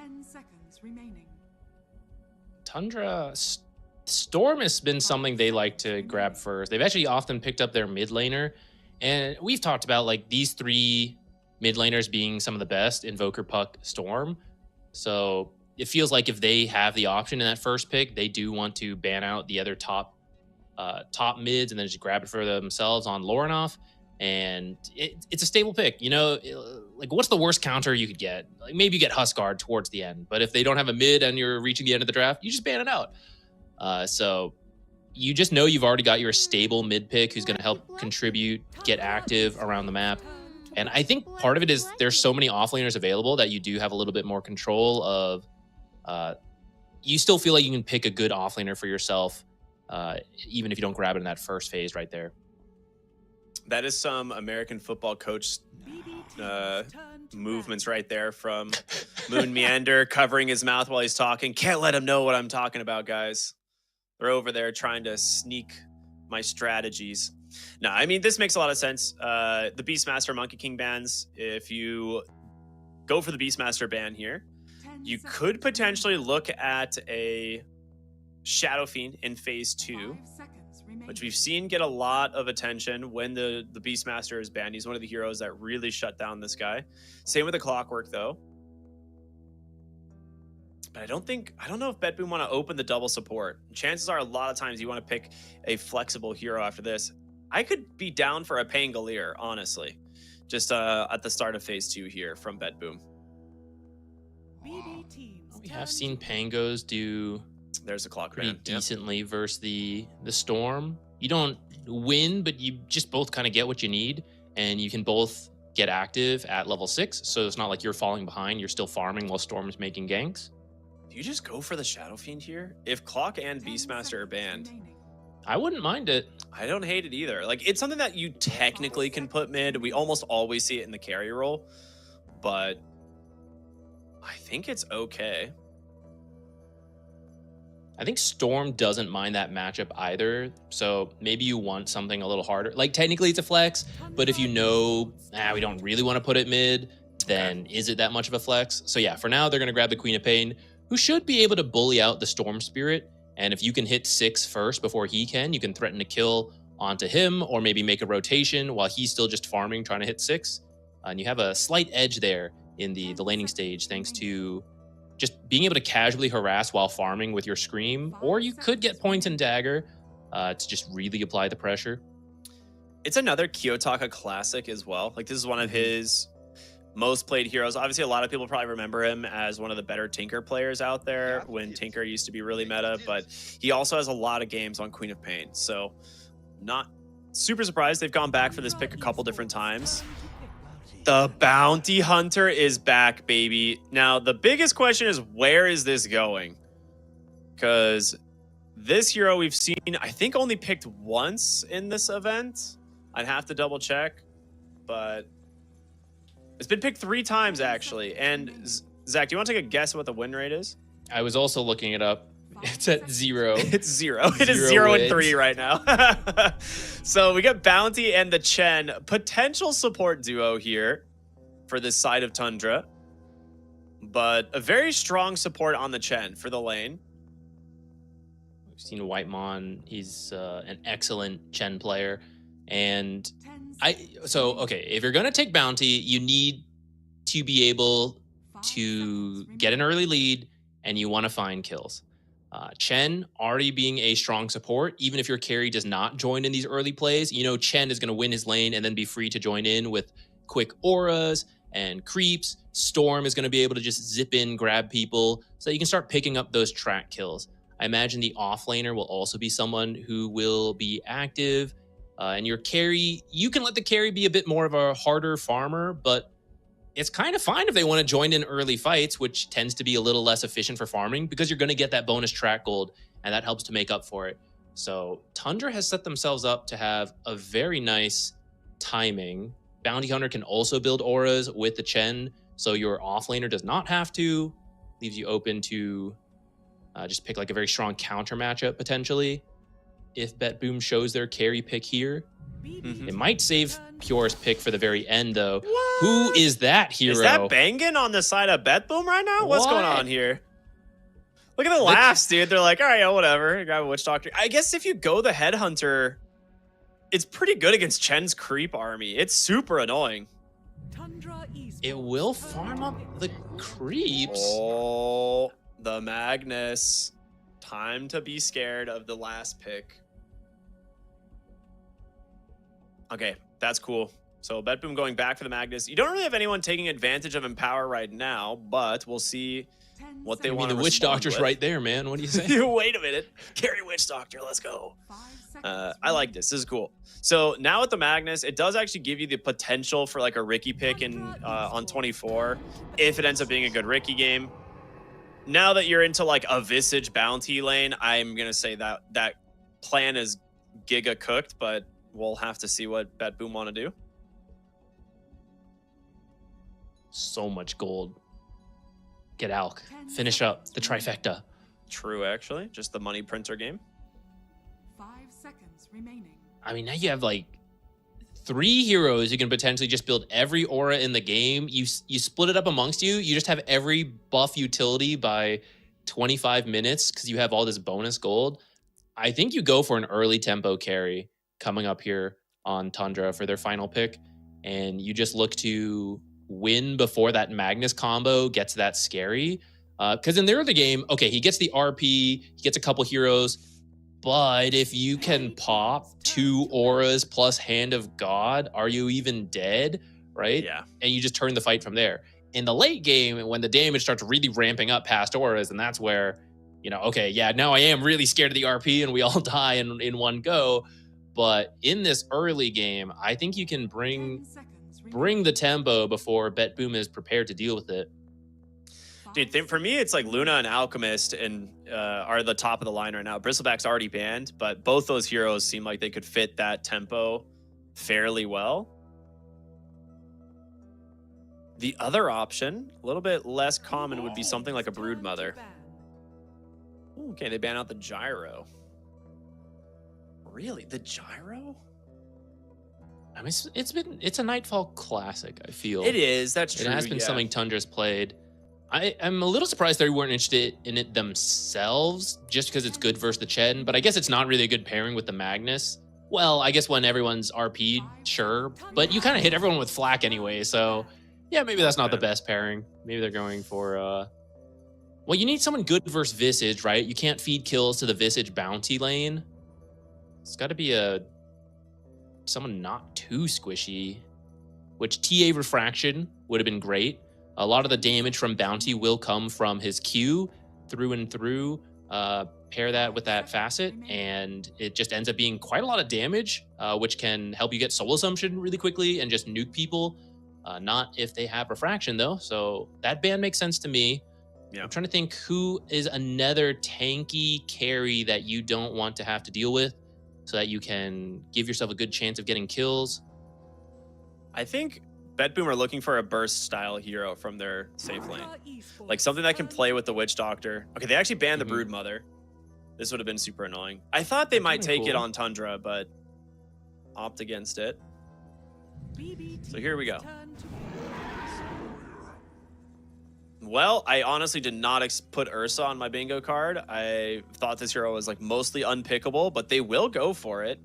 10 seconds remaining. Tundra, Storm has been something they like to grab first. They've actually often picked up their mid laner, and we've talked about like these 3 mid laners being some of the best: Invoker, Puck, Storm. So it feels like if they have the option in that first pick, they do want to ban out the other top mids and then just grab it for themselves on Lorinoff. And it's a stable pick. You know, like what's the worst counter you could get? Like maybe you get Huskard towards the end, but if they don't have a mid and you're reaching the end of the draft, you just ban it out. So you just know you've already got your stable mid pick who's going to help contribute, get active around the map. And I think part of it is there's so many offlaners available that you do have a little bit more control of. You still feel like you can pick a good offlaner for yourself, even if you don't grab it in that first phase right there. That is some American football coach movements right there from Moon Meander, covering his mouth while he's talking. Can't let him know what I'm talking about, guys. They're over there trying to sneak my strategies. No, I mean, this makes a lot of sense. The Beastmaster Monkey King bans, if you go for the Beastmaster ban here, you could potentially look at a Shadow Fiend in phase 2, which we've seen get a lot of attention when the Beastmaster is banned. He's one of the heroes that really shut down this guy. Same with the Clockwork, though. But I don't know if BetBoom want to open the double support. Chances are a lot of times you want to pick a flexible hero after this. I could be down for a Pangolier, honestly, just at the start of phase 2 here from BetBoom. We have seen Pangos do there's a clock pretty ban. decently versus the Storm. You don't win, but you just both kind of get what you need, and you can both get active at level 6. So it's not like you're falling behind. You're still farming while Storm's making ganks. Do you just go for the Shadow Fiend here? If Clock and Beastmaster are banned, I wouldn't mind it. I don't hate it either. Like, it's something that you technically can put mid. We almost always see it in the carry role, but I think it's okay. I think Storm doesn't mind that matchup either. So maybe you want something a little harder. Like, technically it's a flex, but if you know, we don't really want to put it mid, then is it that much of a flex? So yeah, for now, they're going to grab the Queen of Pain, who should be able to bully out the Storm Spirit. And if you can hit 6 first before he can, you can threaten to kill onto him, or maybe make a rotation while he's still just farming, trying to hit 6. And you have a slight edge there in the laning stage, thanks to just being able to casually harass while farming with your Scream, or you could get Point and Dagger to just really apply the pressure. It's another Kiyotaka classic as well. Like, this is one of his most played heroes. Obviously, a lot of people probably remember him as one of the better Tinker players out there when Tinker used to be really meta, but he also has a lot of games on Queen of Pain. So not super surprised they've gone back for this pick a couple different times. The Bounty Hunter is back, baby. Now, the biggest question is, where is this going? Because this hero we've seen, I think, only picked once in this event. I'd have to double check, but it's been picked 3 times, actually. And Zach, do you want to take a guess at what the win rate is? I was also looking it up. It's at 0. It's 0. It is 0 and 3 right now. So we got Bounty and the Chen, potential support duo here for this side of Tundra, but a very strong support on the Chen for the lane. We've seen Whitemon. He's an excellent Chen player. And okay, if you're going to take Bounty, you need to be able to get an early lead, and you want to find kills. Chen already being a strong support, even if your carry does not join in these early plays, you know Chen is going to win his lane and then be free to join in with quick auras and creeps. Storm is going to be able to just zip in, grab people, so you can start picking up those track kills. I imagine the offlaner will also be someone who will be active, and your carry, you can let the carry be a bit more of a harder farmer, but it's kind of fine if they want to join in early fights, which tends to be a little less efficient for farming because you're going to get that bonus track gold, and that helps to make up for it. So Tundra has set themselves up to have a very nice timing. Bounty Hunter can also build auras with the Chen, so your offlaner does not have to. Leaves you open to just pick like a very strong counter matchup potentially if BetBoom shows their carry pick here. It might save Pure's pick for the very end, though. Who is that hero? Is that banging on the side of BetBoom right now? What's going What? on here? Look at the laughs, dude. They're like, all right, yeah, whatever. I got a Witch Doctor. I guess if you go the Headhunter, it's pretty good against Chen's creep army. It's super annoying. It will farm up the creeps. Oh, the Magnus. Time to be scared of the last pick. Okay, that's cool. So BetBoom going back for the Magnus. You don't really have anyone taking advantage of Empower right now, but we'll see what they want to the Witch respond Doctor's with. right there, man. What do you say? Wait a minute. Carry Witch Doctor. Let's go. I like this. This is cool. So now with the Magnus, it does actually give you the potential for like a Ricky pick in on 24 if it ends up being a good Ricky game. Now that you're into like a Visage bounty lane, I'm going to say that that plan is giga cooked, but we'll have to see what BetBoom want to do. So much gold. Get Alk. Finish up the trifecta. True, actually. Just the money printer game. 5 seconds remaining. I mean, now you have like 3 heroes you can potentially just build every aura in the game. You split it up amongst you. You just have every buff utility by 25 minutes because you have all this bonus gold. I think you go for an early tempo carry coming up here on Tundra for their final pick, and you just look to win before that Magnus combo gets that scary. Because in the early game, okay, he gets the RP, he gets a couple heroes, but if you can pop 2 auras plus Hand of God, are you even dead, right? Yeah. And you just turn the fight from there. In the late game, when the damage starts really ramping up past auras, and that's where, you know, okay, yeah, now I am really scared of the RP and we all die in one go. But in this early game, I think you can bring the tempo before BetBoom is prepared to deal with it. Dude, for me, it's like Luna and Alchemist and are the top of the line right now. Bristleback's already banned, but both those heroes seem like they could fit that tempo fairly well. The other option, a little bit less common, would be something like a Broodmother. Ooh, okay, they ban out the Gyro. Really? The Gyro? I mean, it's a Nightfall classic, I feel. It is, that's true. It has been yeah. something Tundra's played. I'm a little surprised they weren't interested in it themselves, just because it's good versus the Chen, but I guess it's not really a good pairing with the Magnus. Well, I guess when everyone's RP'd, sure, but you kind of hit everyone with flak anyway, so yeah, maybe that's not the best pairing. Maybe they're going for, well, you need someone good versus Visage, right? You can't feed kills to the Visage bounty lane. It's got to be someone not too squishy, which TA Refraction would have been great. A lot of the damage from bounty will come from his Q through and through. Pair that with that facet, and it just ends up being quite a lot of damage, which can help you get Soul Assumption really quickly and just nuke people. Not if they have Refraction, though. So that ban makes sense to me. Yeah. I'm trying to think who is another tanky carry that you don't want to have to deal with so that you can give yourself a good chance of getting kills. I think BetBoom are looking for a burst style hero from their safe lane. Like something that can play with the Witch Doctor. Okay, they actually banned the Broodmother. This would have been super annoying. I thought they might take it on Tundra, but opt against it. So here we go. Well, I honestly did not put Ursa on my bingo card. I thought this hero was like mostly unpickable, but they will go for it.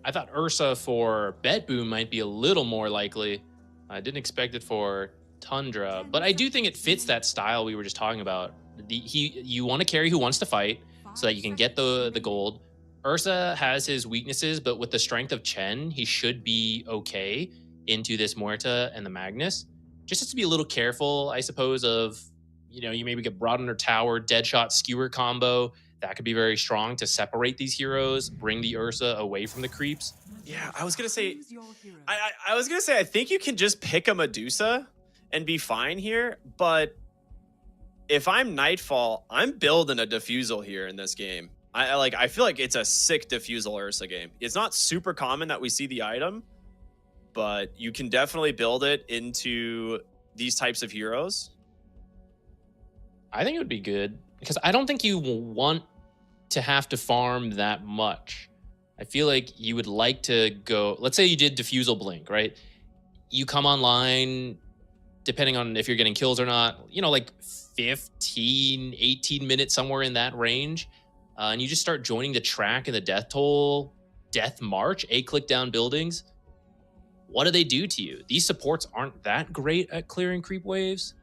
I thought Ursa for BetBoom might be a little more likely. I didn't expect it for Tundra, but I do think it fits that style we were just talking about. You want to carry who wants to fight so that you can get the gold. Ursa has his weaknesses, but with the strength of Chen, he should be okay into this Muerta and the Magnus. Just has to be a little careful, I suppose, of, you know, you maybe get brought under tower, Deadshot, Skewer combo. That could be very strong to separate these heroes, bring the Ursa away from the creeps. Yeah, I was gonna say, I think you can just pick a Medusa and be fine here, but if I'm Nightfall, I'm building a Diffusal here in this game. I feel like it's a sick Diffusal Ursa game. It's not super common that we see the item, but you can definitely build it into these types of heroes. I think it would be good because I don't think you will want to have to farm that much. I feel like you would like to go, let's say you did Diffusal Blink, right? You come online, depending on if you're getting kills or not, you know, like 15, 18 minutes, somewhere in that range. And you just start joining the track and the death toll, death march, 8-click down buildings. What do they do to you? These supports aren't that great at clearing creep waves.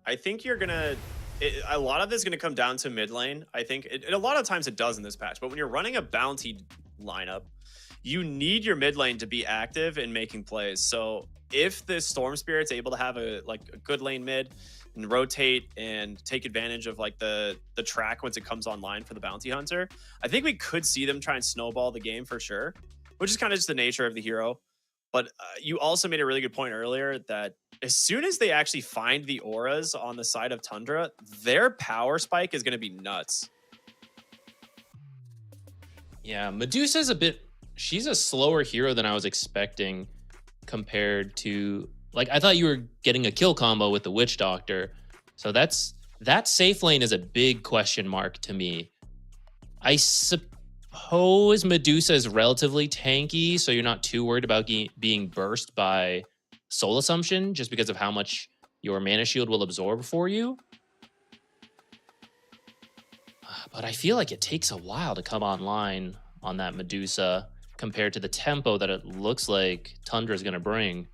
I think you're going to... a lot of this is going to come down to mid lane. I think a lot of times it does in this patch, but when you're running a bounty lineup, you need your mid lane to be active and making plays. So if the Storm Spirit's able to have a good lane mid and rotate and take advantage of like the track once it comes online for the bounty hunter, I think we could see them try and snowball the game for sure, which is kind of just the nature of the hero. But you also made a really good point earlier that as soon as they actually find the auras on the side of Tundra, their power spike is going to be nuts. Yeah, Medusa's she's a slower hero than I was expecting compared to, like, I thought you were getting a kill combo with the Witch Doctor. So that safe lane is a big question mark to me. I suppose Medusa is relatively tanky, so you're not too worried about being burst by Soul Assumption just because of how much your mana shield will absorb for you. But I feel like it takes a while to come online on that Medusa compared to the tempo that it looks like Tundra is going to bring.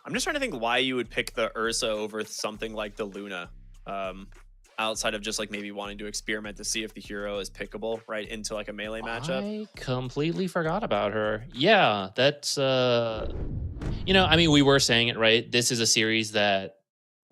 I'm just trying to think why you would pick the Ursa over something like the Luna. Outside of just like maybe wanting to experiment to see if the hero is pickable right into like a melee matchup. I completely forgot about her. Yeah, that's you know, I mean, we were saying it, right? This is a series that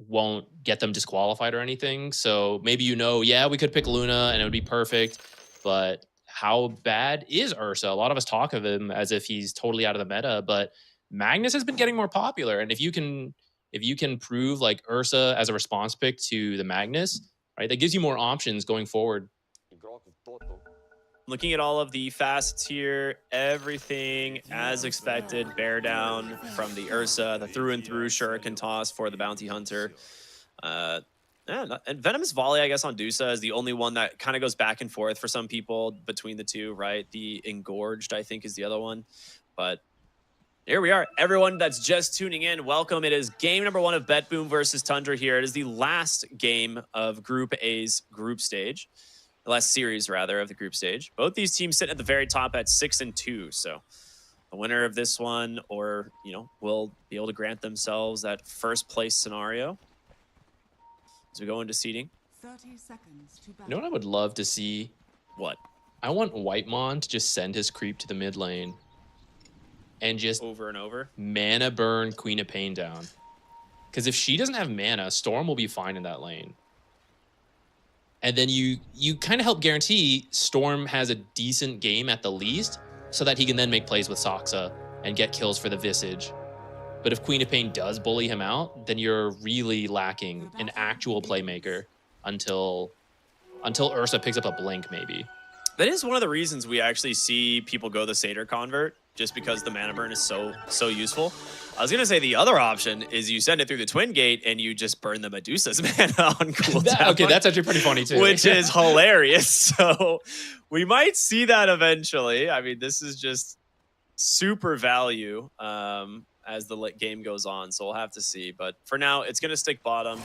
won't get them disqualified or anything. So maybe, you know, yeah, we could pick Luna and it would be perfect, but how bad is Ursa? A lot of us talk of him as if he's totally out of the meta, but Magnus has been getting more popular. And if you can prove like Ursa as a response pick to the Magnus, right, that gives you more options going forward. Looking at all of the facets here, everything as expected. Bear down from the Ursa, the through and through shuriken toss for the bounty hunter. And Venomous Volley, I guess, on Dusa is the only one that kind of goes back and forth for some people between the two, right? The Engorged, I think, is the other one. But here we are. Everyone that's just tuning in, welcome. It is game number 1 of BetBoom versus Tundra here. It is the last game of Group A's group stage. The last series, rather, of the group stage. Both these teams sit at the very top at 6-2. So the winner of this one, or, you know, will be able to grant themselves that first place scenario as we go into seeding. 30 seconds to battle. You know what I would love to see? What? I want Whitemon to just send his creep to the mid lane and just over and over mana burn Queen of Pain down. Because if she doesn't have mana, Storm will be fine in that lane. And then you kind of help guarantee Storm has a decent game at the least, so that he can then make plays with Soxa and get kills for the Visage. But if Queen of Pain does bully him out, then you're really lacking an actual playmaker until Ursa picks up a blink, maybe. That is one of the reasons we actually see people go the Satyr convert, just because the mana burn is so useful. I was going to say the other option is you send it through the Twin Gate and you just burn the Medusa's mana on cooldown. Okay, that's actually pretty funny too. Which is hilarious. So we might see that eventually. I mean, this is just super value as the game goes on. So we'll have to see. But for now, it's going to stick bottom.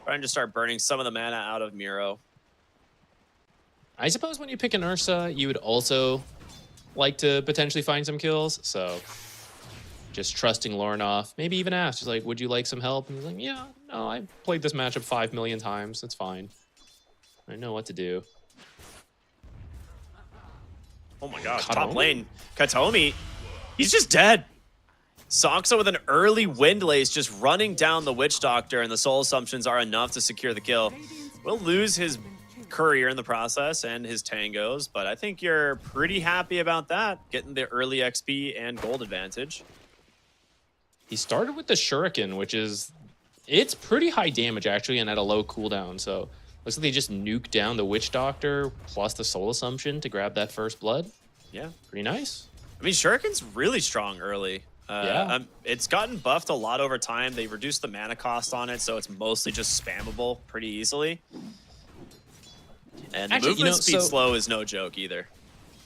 Trying to start burning some of the mana out of Miro. I suppose when you pick an Ursa, you would also like to potentially find some kills. So just trusting Lornoff, maybe even ask, just like, would you like some help? And he's like, yeah, no, I played this matchup 5 million times. It's fine. I know what to do. Oh my gosh, top lane. Katomi, he's just dead. Soxa with an early Windlace just running down the Witch Doctor, and the Soul Assumptions are enough to secure the kill. Will lose his Courier in the process and his Tangos, but I think you're pretty happy about that, getting the early XP and gold advantage. He started with the Shuriken, which is, it's pretty high damage actually and at a low cooldown, so looks like they just nuked down the Witch Doctor plus the Soul Assumption to grab that first blood. Yeah. Pretty nice. I mean, Shuriken's really strong early. Yeah. It's gotten buffed a lot over time. They reduced the mana cost on it, so it's mostly just spammable pretty easily. And actually, movement speed slow is no joke either.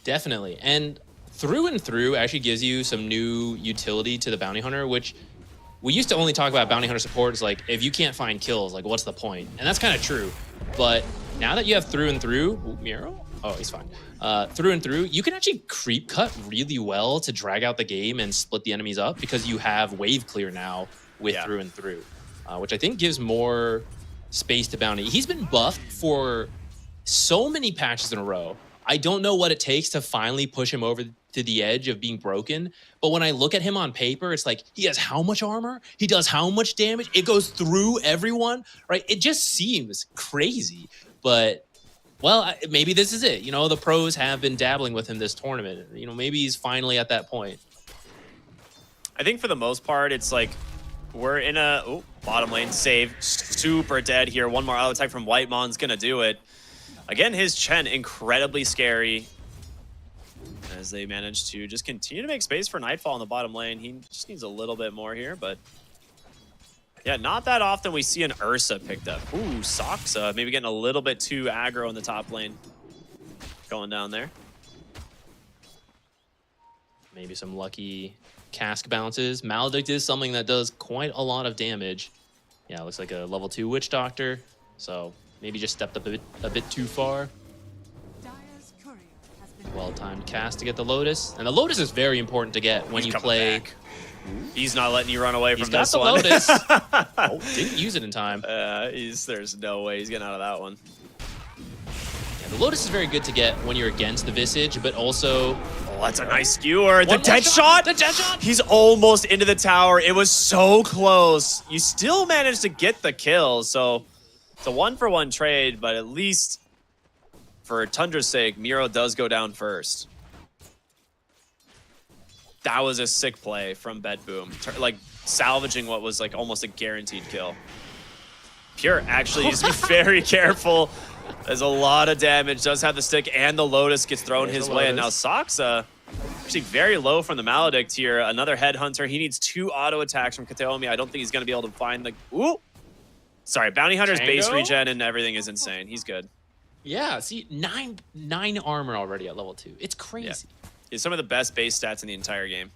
Definitely. And through actually gives you some new utility to the bounty hunter, which we used to only talk about bounty hunter support as like, if you can't find kills, like what's the point? And that's kind of true. But now that you have through, ooh, Miro? Oh, he's fine. Through, you can actually creep cut really well to drag out the game and split the enemies up because you have wave clear now with through, which I think gives more space to bounty. He's been buffed for so many patches in a row. I don't know what it takes to finally push him over to the edge of being broken. But when I look at him on paper, it's like, he has how much armor? He does how much damage? It goes through everyone, right? It just seems crazy. But, well, maybe this is it. You know, the pros have been dabbling with him this tournament. You know, maybe he's finally at that point. I think for the most part, it's like, we're in a bottom lane save. Super dead here. One more auto attack from Whitemon's going to do it. Again, his Chen, incredibly scary as they manage to just continue to make space for Nightfall in the bottom lane. He just needs a little bit more here, but yeah, not that often we see an Ursa picked up. Ooh, Soxa maybe getting a little bit too aggro in the top lane. Going down there. Maybe some lucky cask bounces. Maledict is something that does quite a lot of damage. Yeah, looks like a level 2 Witch Doctor, so maybe just stepped up a bit too far. Well-timed cast to get the Lotus. And the Lotus is very important to get when you play. Back. He's not letting you run away from this one. Lotus. Oh, didn't use it in time. There's no way he's getting out of that one. Yeah, the Lotus is very good to get when you're against the Visage, but also... Oh, that's a nice skewer. The dead shot! The dead shot! He's almost into the tower. It was so close. You still managed to get the kill, so it's a 1-for-1 trade, but at least for Tundra's sake, Miro does go down first. That was a sick play from BetBoom. Like, salvaging what was like almost a guaranteed kill. Pure actually needs to be very careful. There's a lot of damage. Does have the stick, and the Lotus gets thrown his way. And now Soxa, actually very low from the Maledict here. Another Headhunter. He needs 2 auto attacks from Kateomi. I don't think he's going to be able to find the... Ooh! Sorry, Bounty Hunter's base regen and everything is insane. He's good. Yeah, see, 9 armor already at level 2. It's crazy. Yeah. He's some of the best base stats in the entire game.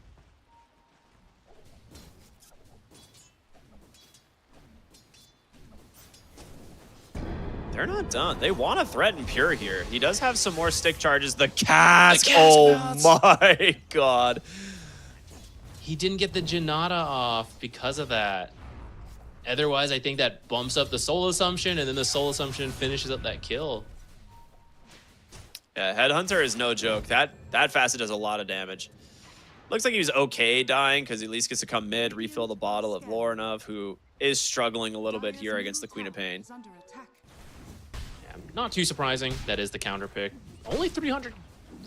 They're not done. They want to threaten Pure here. He does have some more stick charges. The cast. Oh my god. He didn't get the Janata off because of that. Otherwise, I think that bumps up the Soul Assumption, and then the Soul Assumption finishes up that kill. Yeah, Headhunter is no joke. That facet does a lot of damage. Looks like he was okay dying because he at least gets to come mid, refill the bottle of Lorinov, who is struggling a little bit here against the Queen of Pain. Yeah, not too surprising. That is the counter pick. Only 300,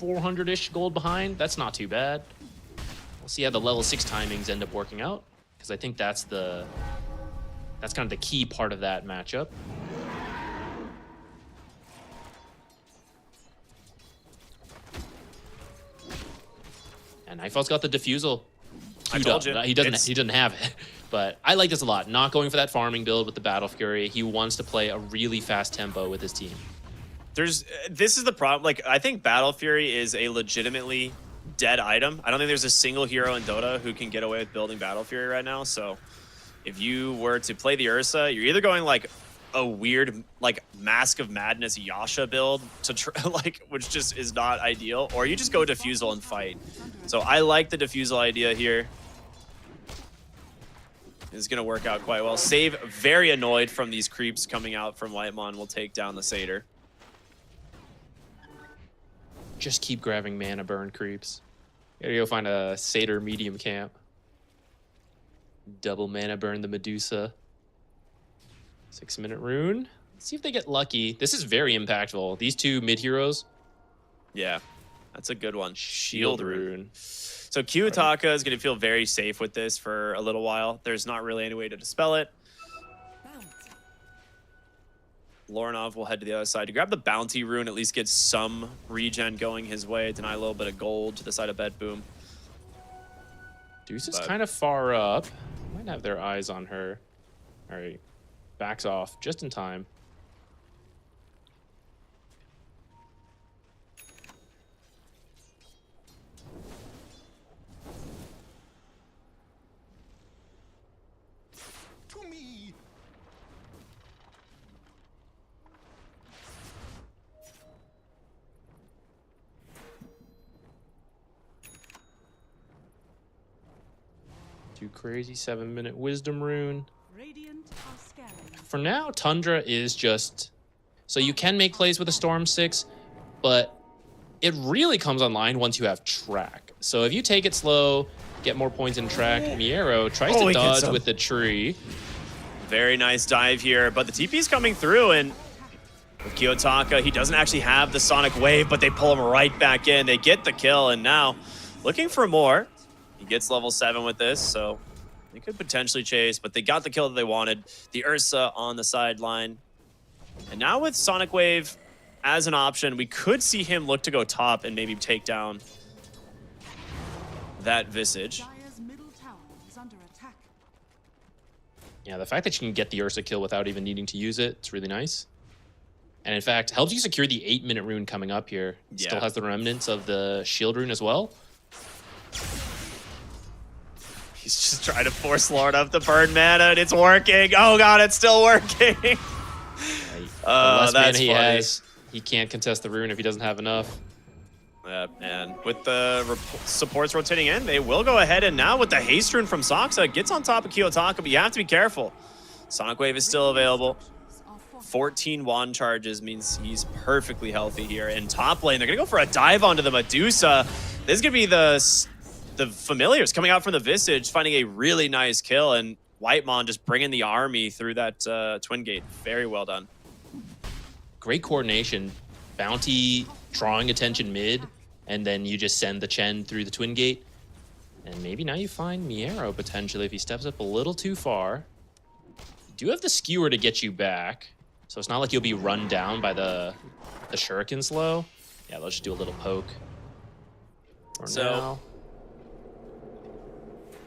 400-ish gold behind. That's not too bad. We'll see how the level 6 timings end up working out, because I think that's kind of the key part of that matchup. And Nightfall's got the defusal. I told you. He doesn't have it. But I like this a lot. Not going for that farming build with the Battle Fury. He wants to play a really fast tempo with his team. This is the problem. Like, I think Battle Fury is a legitimately dead item. I don't think there's a single hero in Dota who can get away with building Battle Fury right now. So if you were to play the Ursa, you're either going like a weird like Mask of Madness Yasha build to which just is not ideal, or you just go defusal and fight. So I like the defusal idea here. It's gonna work out quite well. Save very annoyed from these creeps coming out from Whitemon will take down the Satyr. Just keep grabbing mana burn creeps. Gotta go find a Satyr medium camp. Double mana burn the Medusa. 6-minute rune. Let's see if they get lucky. This is very impactful. These 2 mid heroes. Yeah, that's a good one. Shield rune. So Kiyotaka is going to feel very safe with this for a little while. There's not really any way to dispel it. Lorinov will head to the other side to grab the bounty rune, at least get some regen going his way, deny a little bit of gold to the side of BetBoom. Deuce is kind of far up. Might have their eyes on her. All right. Backs off just in time. too crazy. 7-minute wisdom rune. Radiant are scaling. For now, Tundra is just... So you can make plays with a Storm 6, but it really comes online once you have track. So if you take it slow, get more points in track, Miero tries to dodge with the tree. Very nice dive here, but the TP's coming through, and with Kiyotaka, he doesn't actually have the Sonic Wave, but they pull him right back in. They get the kill, and now looking for more. He gets level 7 with this, so they could potentially chase, but they got the kill that they wanted. The Ursa on the sideline. And now with Sonic Wave as an option, we could see him look to go top and maybe take down that Visage. Dire's middle tower is under attack. Yeah, the fact that you can get the Ursa kill without even needing to use it, it's really nice. And in fact, helps you secure the 8-minute rune coming up here. Yeah. Still has the remnants of the shield rune as well. He's just trying to force Lord up the burn mana, and it's working. Oh god, it's still working. The less mana that's he funny. has, he can't contest the rune if he doesn't have enough. And with the supports rotating in, they will go ahead, and now with the haste rune from Soxa, gets on top of Kiyotaka, but you have to be careful. Sonic Wave is still available. 14 wand charges means he's perfectly healthy here. In top lane, they're gonna go for a dive onto the Medusa. This is gonna be the familiars coming out from the Visage, finding a really nice kill, and Whitemon just bringing the army through that twin gate. Very well done. Great coordination. Bounty drawing attention mid, and then you just send the Chen through the twin gate. And maybe now you find Miero potentially if he steps up a little too far. You do have the skewer to get you back, so it's not like you'll be run down by the shuriken slow. Yeah, they'll just do a little poke. For now.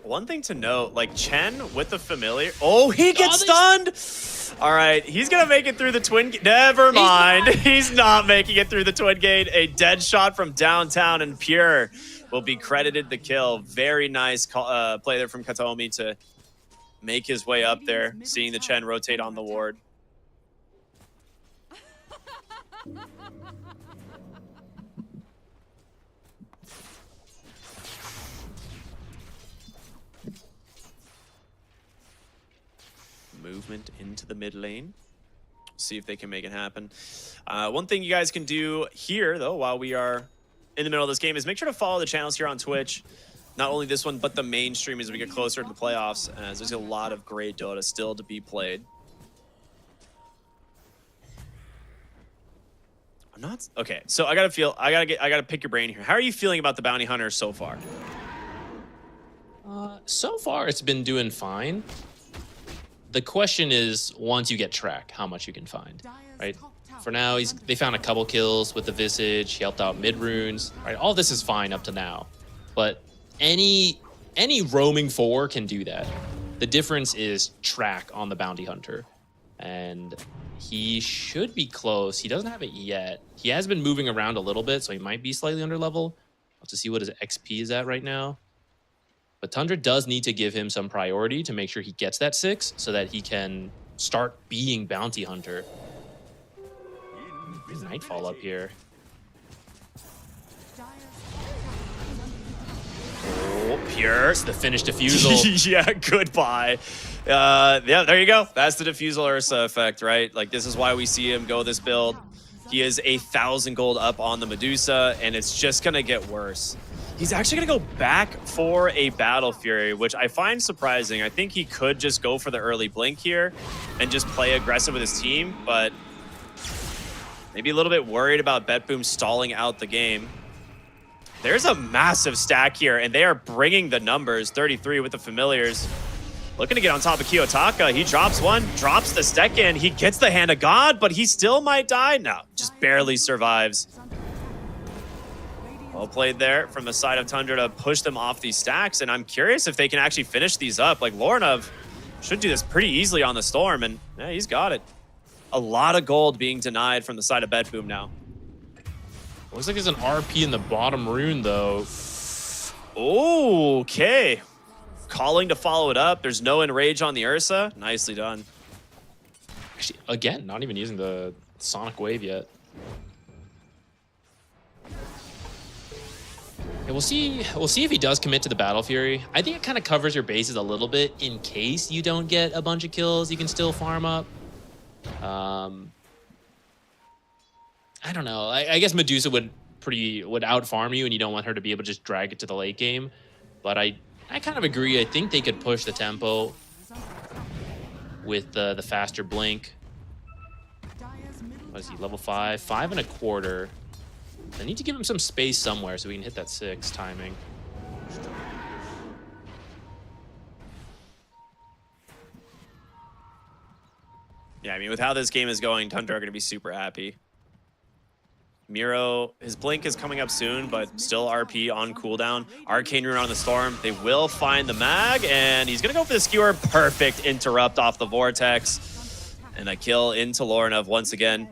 One thing to note, like Chen with the familiar. Oh, he gets stunned! All right, he's gonna make it through the twin gate. Never mind, he's not making it through the twin gate. A dead shot from downtown, and Pure will be credited the kill. Very nice play there from Katomi to make his way up there, seeing the Chen rotate on the ward. Movement into the mid lane. See if they can make it happen. One thing you guys can do here, though, while we are in the middle of this game, is make sure to follow the channels here on Twitch. Not only this one, but the main stream as we get closer to the playoffs, as there's a lot of great Dota still to be played. I'm not okay. So I gotta pick your brain here. How are you feeling about the bounty hunter so far? So far, it's been doing fine. The question is, once you get track, how much you can find, right? For now, they found a couple kills with the Visage. He helped out mid runes. Right, all this is fine up to now, but any roaming 4 can do that. The difference is track on the bounty hunter, and he should be close. He doesn't have it yet. He has been moving around a little bit, so he might be slightly under level. I'll have to see what his XP is at right now. But Tundra does need to give him some priority to make sure he gets that 6 so that he can start being bounty hunter. Nightfall up here. Oh, Pure. It's the finished diffusal. Yeah, goodbye. Yeah, there you go. That's the diffusal Ursa effect, right? Like, this is why we see him go this build. He is 1,000 gold up on the Medusa, and it's just gonna get worse. He's actually going to go back for a Battle Fury, which I find surprising. I think he could just go for the early blink here and just play aggressive with his team, but maybe a little bit worried about BetBoom stalling out the game. There's a massive stack here, and they are bringing the numbers. 33 with the familiars. Looking to get on top of Kiyotaka. He drops one, drops the Stekken. He gets the Hand of God, but he still might die. No, just barely survives. Well played there from the side of Tundra to push them off these stacks, and I'm curious if they can actually finish these up. Like, Lornov should do this pretty easily on the Storm, and yeah, he's got it. A lot of gold being denied from the side of BetBoom now. Looks like there's an RP in the bottom rune, though. Okay. Calling to follow it up. There's no enrage on the Ursa. Nicely done. Actually, again, not even using the Sonic Wave yet. Yeah, we'll see if he does commit to the Battle Fury. I think it kind of covers your bases a little bit in case you don't get a bunch of kills. You can still farm up. I don't know. I guess Medusa would out farm you, and you don't want her to be able to just drag it to the late game. But I kind of agree. I think they could push the tempo with the faster blink. What is he, level 5? 5 1/4. I need to give him some space somewhere so we can hit that 6 timing. Yeah, I mean, with how this game is going, Tundra are going to be super happy. Miro, his blink is coming up soon, but still RP on cooldown. Arcane Rune on the Storm. They will find the mag, and he's going to go for the Skewer. Perfect interrupt off the Vortex. And a kill into Lorinov once again.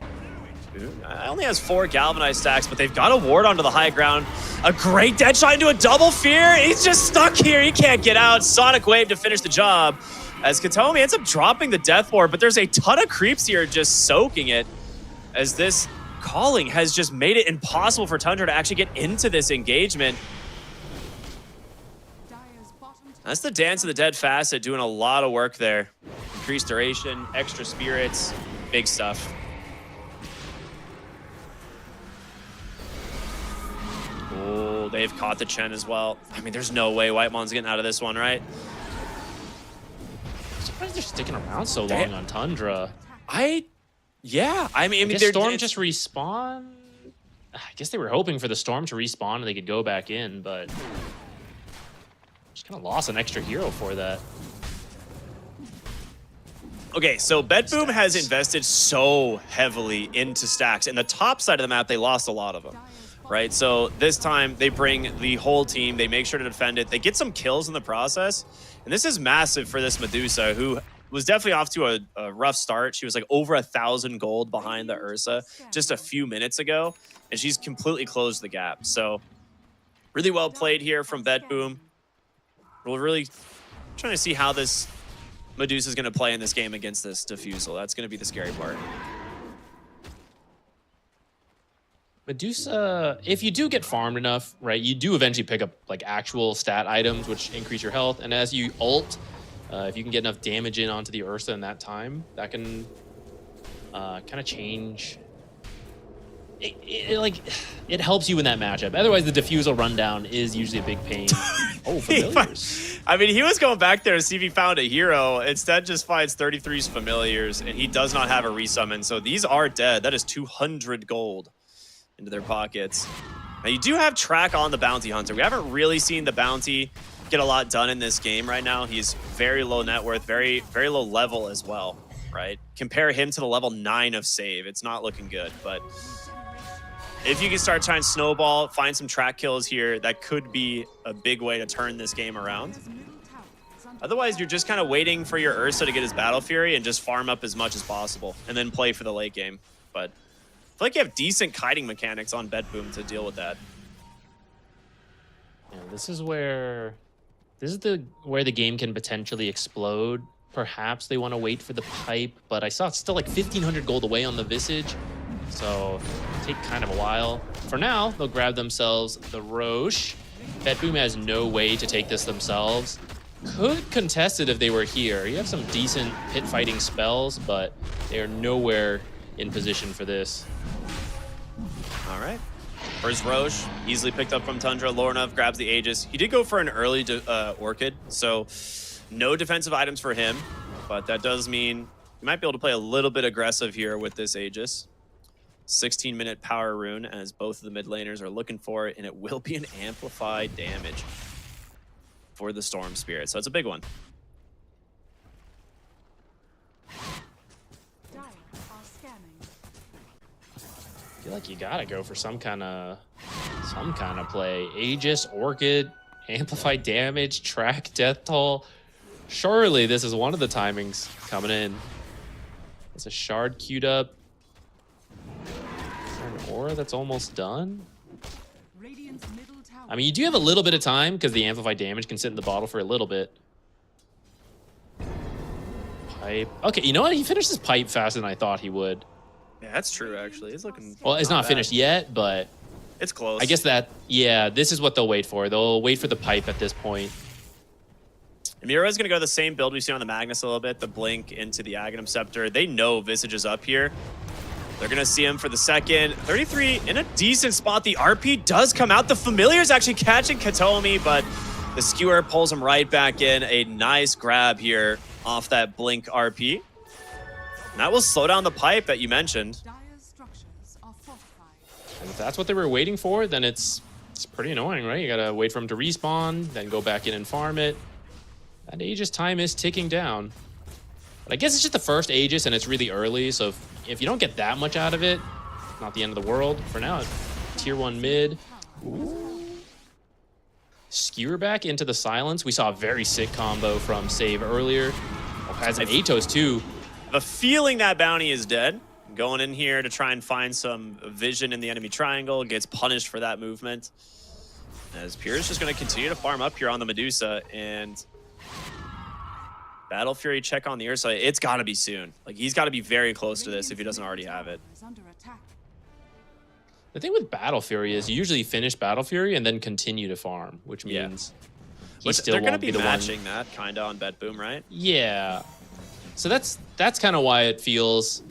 Only has 4 Galvanized stacks, but they've got a ward onto the high ground. A great dead shot into a double fear. He's just stuck here. He can't get out. Sonic Wave to finish the job. As Katomi ends up dropping the Death Ward, but there's a ton of creeps here just soaking it. As this calling has just made it impossible for Tundra to actually get into this engagement. That's the Dance of the Dead facet doing a lot of work there. Increased duration, extra spirits, big stuff. Oh, they've caught the Chen as well. I mean, there's no way Whitemon's getting out of this one, right? I'm surprised they're sticking around so long on Tundra. Yeah, I mean, did Storm just respawn? I guess they were hoping for the Storm to respawn and they could go back in, but just kind of lost an extra hero for that. Okay, so BetBoom has invested so heavily into stacks. In the top side of the map, they lost a lot of them, right? So this time, they bring the whole team. They make sure to defend it. They get some kills in the process. And this is massive for this Medusa, who was definitely off to a rough start. She was like over 1,000 gold behind the Ursa just a few minutes ago, and she's completely closed the gap. So really well played here from BetBoom. We're really trying to see how this Medusa is going to play in this game against this Diffusal. That's going to be the scary part. Medusa, if you do get farmed enough, right, you do eventually pick up like actual stat items which increase your health, and as you ult, if you can get enough damage in onto the Ursa in that time, that can kind of change. It helps you in that matchup. Otherwise, the Diffusal rundown is usually a big pain. Oh, familiars. I mean, he was going back there to see if he found a hero. Instead, just finds 33's familiars, and he does not have a resummon. So these are dead. That is 200 gold into their pockets. Now, you do have track on the Bounty Hunter. We haven't really seen the Bounty get a lot done in this game right now. He's very low net worth, very, very low level as well, right? Compare him to the level 9 of save. It's not looking good, but if you can start trying to snowball, find some track kills here, that could be a big way to turn this game around. Otherwise, you're just kind of waiting for your Ursa to get his Battle Fury and just farm up as much as possible and then play for the late game. But I feel like you have decent kiting mechanics on BetBoom to deal with that. Yeah, this is where the game can potentially explode. Perhaps they want to wait for the pipe, but I saw it's still like 1,500 gold away on the Visage, so it'll take kind of a while. For now, they'll grab themselves the Roche. BetBoom has no way to take this themselves. Could contest it if they were here. You have some decent pit fighting spells, but they are nowhere in position for this. All right. First Roche, easily picked up from Tundra. Lorinov grabs the Aegis. He did go for an early Orchid, so no defensive items for him, but that does mean you might be able to play a little bit aggressive here with this Aegis. 16-minute power rune, as both of the mid laners are looking for it, and it will be an amplified damage for the Storm Spirit, so it's a big one. I feel like you gotta go for some kind of play. Aegis, Orchid, amplified damage, track, death toll. Surely this is one of the timings coming in. It's a shard queued up. Is there an aura that's almost done? I mean, you do have a little bit of time because the amplified damage can sit in the bottle for a little bit. Pipe. Okay, you know what? He finished his pipe faster than I thought he would. Yeah, that's true, actually. He's looking... Well, it's not bad. finished yet, but It's close. I guess that, yeah, this is what they'll wait for. They'll wait for the pipe at this point. Miro is going to go the same build we've seen on the Magnus a little bit, the Blink into the Aghanim Scepter. They know Visage is up here. They're going to see him for the second. 33 in a decent spot. The RP does come out. The Familiar's actually catching Katomi, but the Skewer pulls him right back in. A nice grab here off that Blink RP. And that will slow down the pipe that you mentioned. And if that's what they were waiting for, then it's pretty annoying, right? You got to wait for him to respawn, then go back in and farm it. That Aegis time is ticking down. But I guess it's just the first Aegis and it's really early, so if you don't get that much out of it, not the end of the world. For now, tier 1 mid. Ooh. Skewer back into the silence. We saw a very sick combo from Save earlier. Has an Atos too. I have a feeling that bounty is dead. Going in here to try and find some vision in the enemy triangle. Gets punished for that movement. As Pure is just going to continue to farm up here on the Medusa, and Battle Fury check on the air side. It's got to be soon. Like, he's got to be very close to this if he doesn't already have it. The thing with Battle Fury is you usually finish Battle Fury and then continue to farm, which means he still they're won't going to be the matching one. that kind of on BetBoom, right? Yeah. So that's kind of why it feels.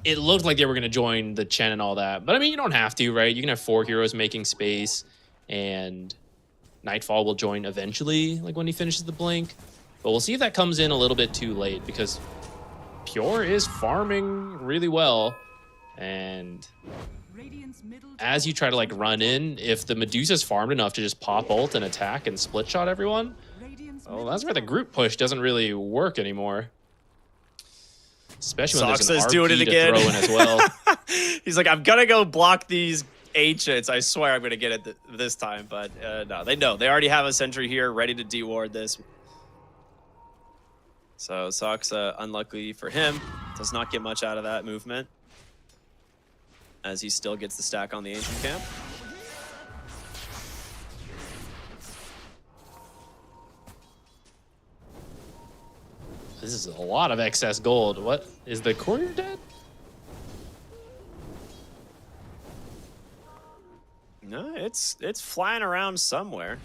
It looked like they were going to join the Chen and all that, but I mean, you don't have to, right? You can have 4 heroes making space, and Nightfall will join eventually, like when he finishes the Blink. But we'll see if that comes in a little bit too late, because Pure is farming really well. And as you try to like run in, if the Medusa's farmed enough to just pop ult and attack and split shot everyone, well, that's where the group push doesn't really work anymore. Especially when there's an Soxa's RP doing it to again. throw in as well. He's like, I'm going to go block these H-hits. I swear I'm going to get it this time. But no, they know. They already have a sentry here ready to deward this. So Soxa, unluckily for him, does not get much out of that movement, as he still gets the stack on the Ancient Camp. This is a lot of excess gold. What? Is the courier dead? No, it's flying around somewhere.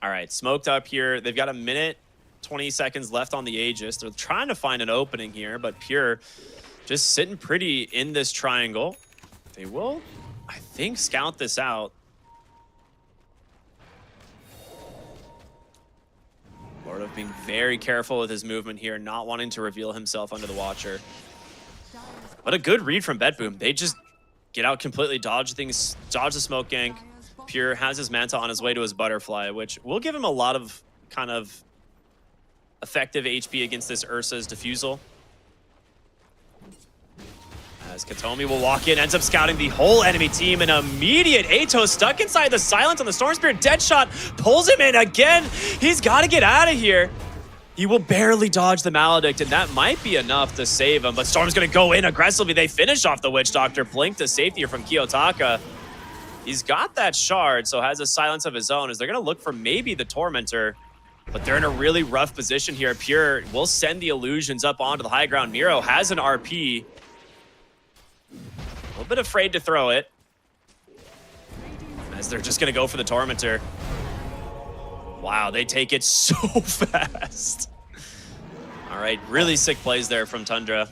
All right, smoked up here. They've got a minute, 20 seconds left on the Aegis. They're trying to find an opening here, but Pure just sitting pretty in this triangle. They will, I think, scout this out. Lord of being very careful with his movement here, not wanting to reveal himself under the Watcher. But a good read from BetBoom. They just get out completely, dodge things, dodge the smoke gank. Pure has his Manta on his way to his Butterfly, which will give him a lot of kind of effective HP against this Ursa's Diffusal. As Katomi will walk in, ends up scouting the whole enemy team. An immediate Atos stuck inside the silence on the Storm Spirit. Deadshot pulls him in again. He's got to get out of here. He will barely dodge the Maledict, and that might be enough to save him. But Storm's going to go in aggressively. They finish off the Witch Doctor. Blink to safety here from Kiyotaka. He's got that shard, so has a silence of his own, as they're going to look for maybe the Tormentor. But they're in a really rough position here. Pure will send the illusions up onto the high ground. Miro has an RP. A little bit afraid to throw it, as they're just going to go for the Tormentor. Wow, they take it so fast. All right, really sick plays there from Tundra.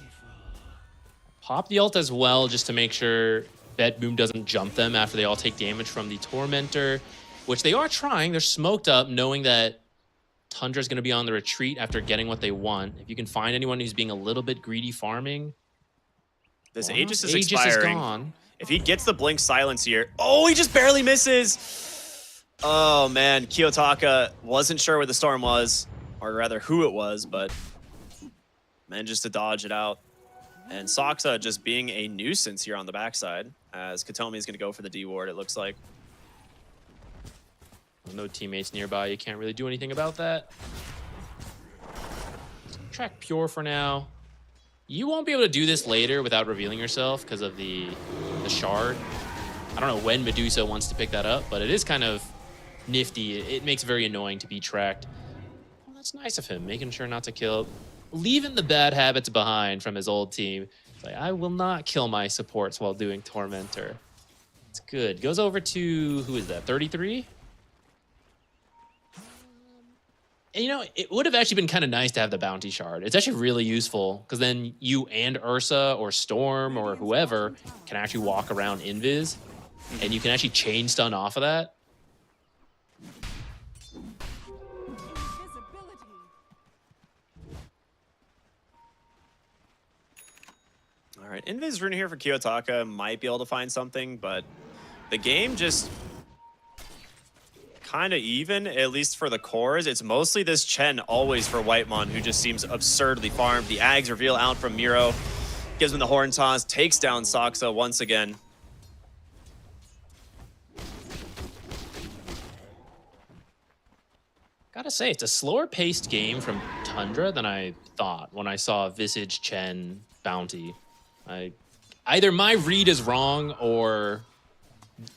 Pop the ult as well, just to make sure BetBoom doesn't jump them after they all take damage from the Tormentor, which they are trying. They're smoked up, knowing that Tundra's going to be on the retreat after getting what they want. If you can find anyone who's being a little bit greedy farming. This Well, Aegis is Aegis expiring. is gone. If he gets the Blink silence here. Oh, he just barely misses. Oh, man. Kiyotaka wasn't sure where the Storm was, or rather who it was, but managed to dodge it out. And Soxa just being a nuisance here on the backside, as Katomi is going to go for the D ward, it looks like. No teammates nearby. You can't really do anything about that. Track Pure for now. You won't be able to do this later without revealing yourself because of the shard. I don't know when Medusa wants to pick that up, but it is kind of nifty. It makes it very annoying to be tracked. Well, that's nice of him, making sure not to kill. Leaving the bad habits behind from his old team. It's Like, I will not kill my supports while doing Tormentor. It's good. Goes over to, who is that, 33? And, you know, it would have actually been kind of nice to have the bounty shard. It's actually really useful because then you and Ursa or Storm or whoever can actually walk around invis, and you can actually chain stun off of that. All right, Invis rune here for Kiyotaka might be able to find something, but the game just kind of even, at least for the cores. It's mostly this Chen always for Whitemon, who just seems absurdly farmed. The Ags reveal out from Miro, gives him the Horn Toss, takes down Saksa once again. Gotta say, it's a slower paced game from Tundra than I thought when I saw Visage Chen bounty. Either my read is wrong or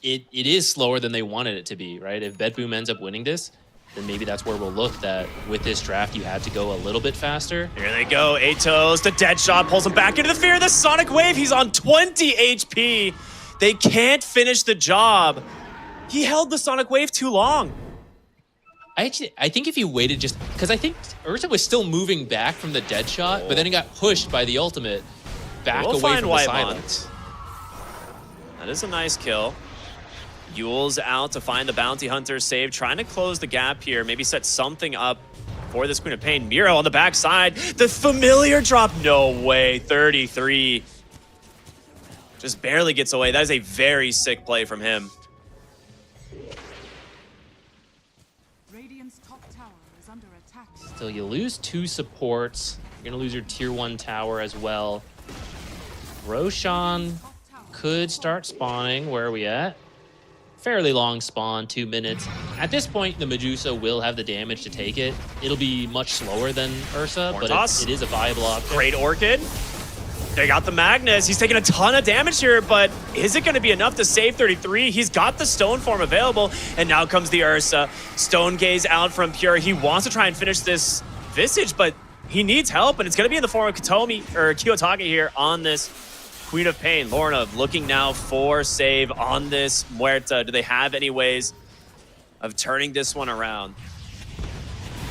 it is slower than they wanted it to be, right? If BetBoom ends up winning this, then maybe that's where we'll look that with this draft you had to go a little bit faster. Here they go, Atos, the dead shot pulls him back into the fear of the Sonic Wave. He's on 20 HP. They can't finish the job. He held the Sonic Wave too long. I think if he waited just, because I think Ursa was still moving back from the dead shot, but then he got pushed by the ultimate back away from the silence. That is a nice kill. Yule's out to find the bounty hunter save, trying to close the gap here, maybe set something up for this Queen of Pain. Miro on the backside, the familiar drop, no way, 33. Just barely gets away. That is a very sick play from him. Radiant's top tower is under attack. So you lose 2 supports. You're gonna lose your tier 1 tower as well. Roshan could start spawning. Where are we at? Fairly long spawn, 2 minutes. At this point, the Medusa will have the damage to take it. It'll be much slower than Ursa, but it is a viable option. Great Orchid. They got the Magnus. He's taking a ton of damage here, but is it going to be enough to save 33? He's got the Stone Form available, and now comes the Ursa. Stone Gaze out from Pure. He wants to try and finish this Visage, but he needs help, and it's going to be in the form of Kiyotaka here on this Queen of Pain. Lorna looking now for save on this Muerta. Do they have any ways of turning this one around?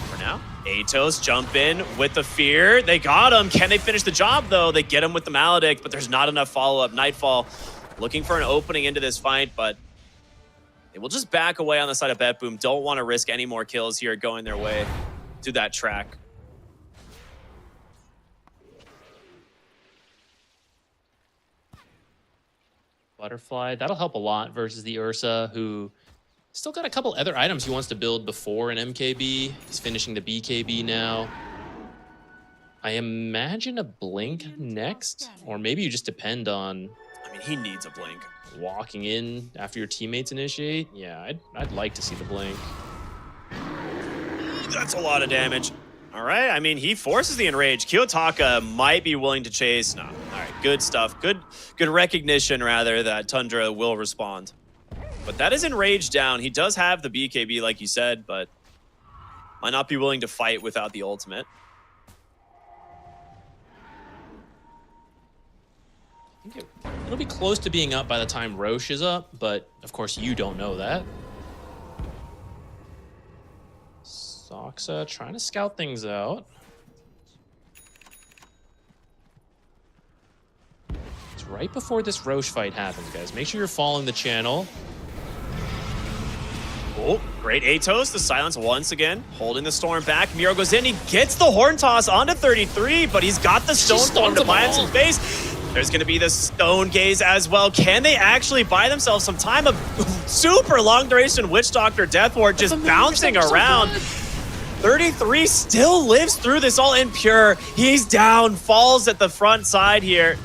For now, Atos jump in with the fear. They got him. Can they finish the job, though? They get him with the Maledict, but there's not enough follow-up. Nightfall looking for an opening into this fight, but they will just back away on the side of BetBoom. Don't want to risk any more kills here going their way to that track. Butterfly, that'll help a lot versus the Ursa, who still got a couple other items he wants to build before an MKB. He's finishing the BKB now. I imagine a Blink next, or maybe you just depend on... I mean, he needs a Blink. Walking in after your teammates initiate? Yeah, I'd like to see the Blink. That's a lot of damage. All right, I mean, he forces the Enrage. Kiyotaka might be willing to chase. No, all right, good stuff. Good recognition, rather, that Tundra will respond. But that is Enrage down. He does have the BKB, like you said, but might not be willing to fight without the ultimate. I think it'll be close to being up by the time Roche is up, but of course you don't know that. Saksa trying to scout things out. It's right before this Roche fight happens, guys. Make sure you're following the channel. Oh, great Atos. The silence once again, holding the storm back. Miro goes in. He gets the Horn Toss onto 33, but he's got the Stone Form to buy him some space. There's going to be the Stone Gaze as well. Can they actually buy themselves some time? A super long duration Witch Doctor Death Ward just bouncing around. 33 still lives through this all in Pure. He's down, falls at the front side here.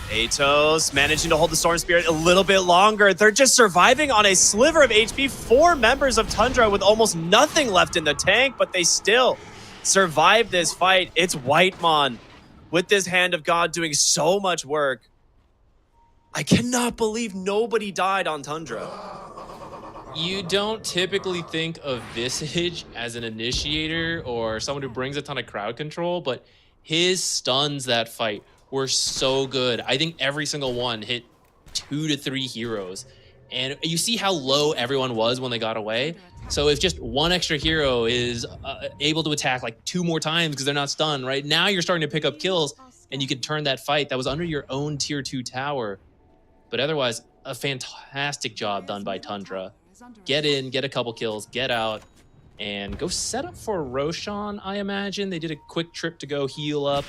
Atos managing to hold the Storm Spirit a little bit longer. They're just surviving on a sliver of HP. 4 members of Tundra with almost nothing left in the tank, but they still survive this fight. It's Whitemon with this Hand of God doing so much work. I cannot believe nobody died on Tundra. You don't typically think of Visage as an initiator or someone who brings a ton of crowd control, but his stuns that fight were so good. I think every single one hit 2 to 3 heroes. And you see how low everyone was when they got away. So if just one extra hero is able to attack like 2 more times because they're not stunned, right? Now you're starting to pick up kills and you can turn that fight that was under your own tier 2 tower. But otherwise, a fantastic job done by Tundra. Get in, get a couple kills, get out, and go set up for Roshan, I imagine. They did a quick trip to go heal up.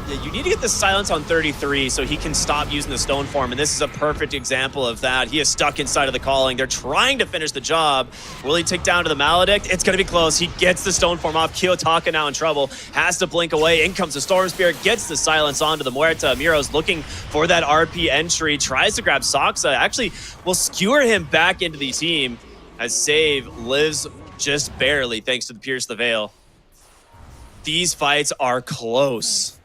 Yeah, you need to get the silence on 33 so he can stop using the stone form, and this is a perfect example of that. He is stuck inside of the calling. They're trying to finish the job. Will he take down to the Maledict? It's going to be close. He gets the stone form off. Kiyotaka now in trouble. Has to blink away. In comes the Storm Spirit. Gets the silence onto the Muerta. Miro's looking for that RP entry. Tries to grab Soxa. Actually will skewer him back into the team as Save lives just barely thanks to the Pierce the Veil. These fights are close.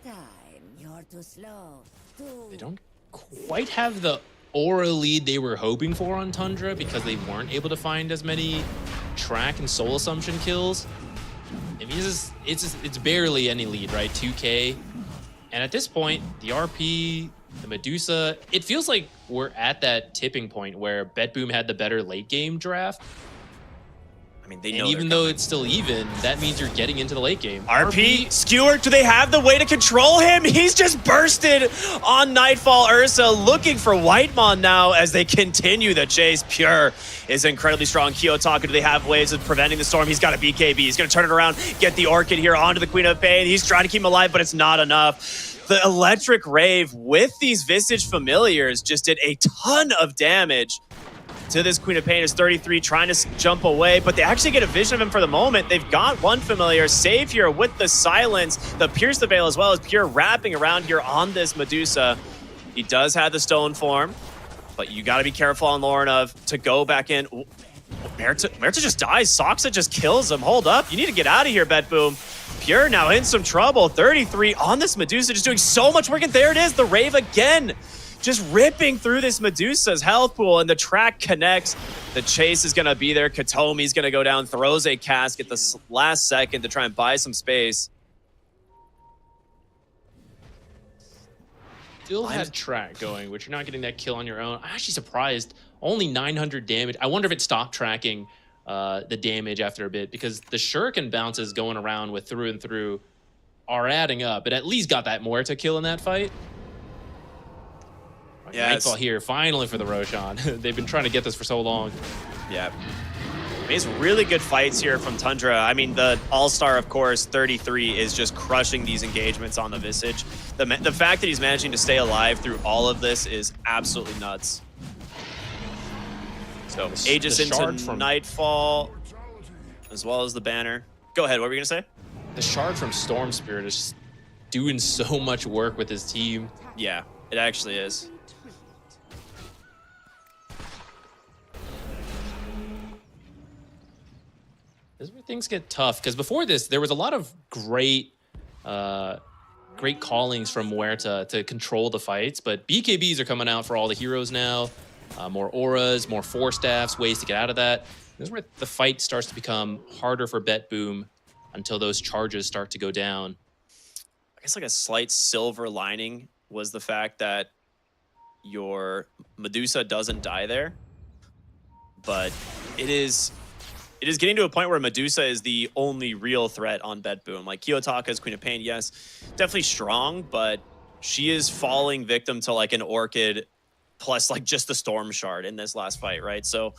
They don't quite have the aura lead they were hoping for on Tundra because they weren't able to find as many track and soul assumption kills. It means it's barely any lead, right? 2K. And at this point, the RP, the Medusa, it feels like we're at that tipping point where BetBoom had the better late game draft. I mean, they and know even though it's still even, that means you're getting into the late game. RP, Skewer, do they have the way to control him? He's just bursted on Nightfall Ursa, looking for Whitemon now as they continue the chase. Pure is incredibly strong. Kiyotaka, do they have ways of preventing the storm? He's got a BKB. He's going to turn it around, get the Orchid here onto the Queen of Pain. He's trying to keep him alive, but it's not enough. The Electric Rave with these Visage Familiars just did a ton of damage to this Queen of Pain. Is 33 trying to jump away, but they actually get a vision of him for the moment. They've got one familiar. Save here with the silence. The Pierce the Veil as well as Pure wrapping around here on this Medusa. He does have the stone form, but you got to be careful on Laurenov to go back in. Merta just dies. Soxa just kills him. Hold up. You need to get out of here, BetBoom. Pure now in some trouble. 33 on this Medusa, just doing so much work. And there it is, the Rave again. Just ripping through this Medusa's health pool, and the track connects. The chase is going to be there. Katomi's going to go down, throws a cask at the last second to try and buy some space. Still had track going, which you're not getting that kill on your own. I'm actually surprised. Only 900 damage. I wonder if it stopped tracking the damage after a bit, because the shuriken bounces going around with through and through are adding up. It at least got that Muerta kill in that fight. Yeah, Nightfall here, finally for the Roshan. They've been trying to get this for so long. Yeah. I mean, it's really good fights here from Tundra. I mean, the All-Star, of course, 33 is just crushing these engagements on the Visage. The fact that he's managing to stay alive through all of this is absolutely nuts. So, Aegis into Nightfall, as well as the banner. Go ahead, what were you going to say? The shard from Storm Spirit is just doing so much work with his team. Yeah, it actually is. This is where things get tough, because before this, there was a lot of great callings from Muerta to control the fights, but BKBs are coming out for all the heroes now. More auras, more 4-staffs, ways to get out of that. This is where the fight starts to become harder for BetBoom until those charges start to go down. I guess like a slight silver lining was the fact that your Medusa doesn't die there, but it is getting to a point where Medusa is the only real threat on BetBoom. Like, Kiyotaka's Queen of Pain, yes, definitely strong, but she is falling victim to like an Orchid plus like just the Storm Shard in this last fight, right? So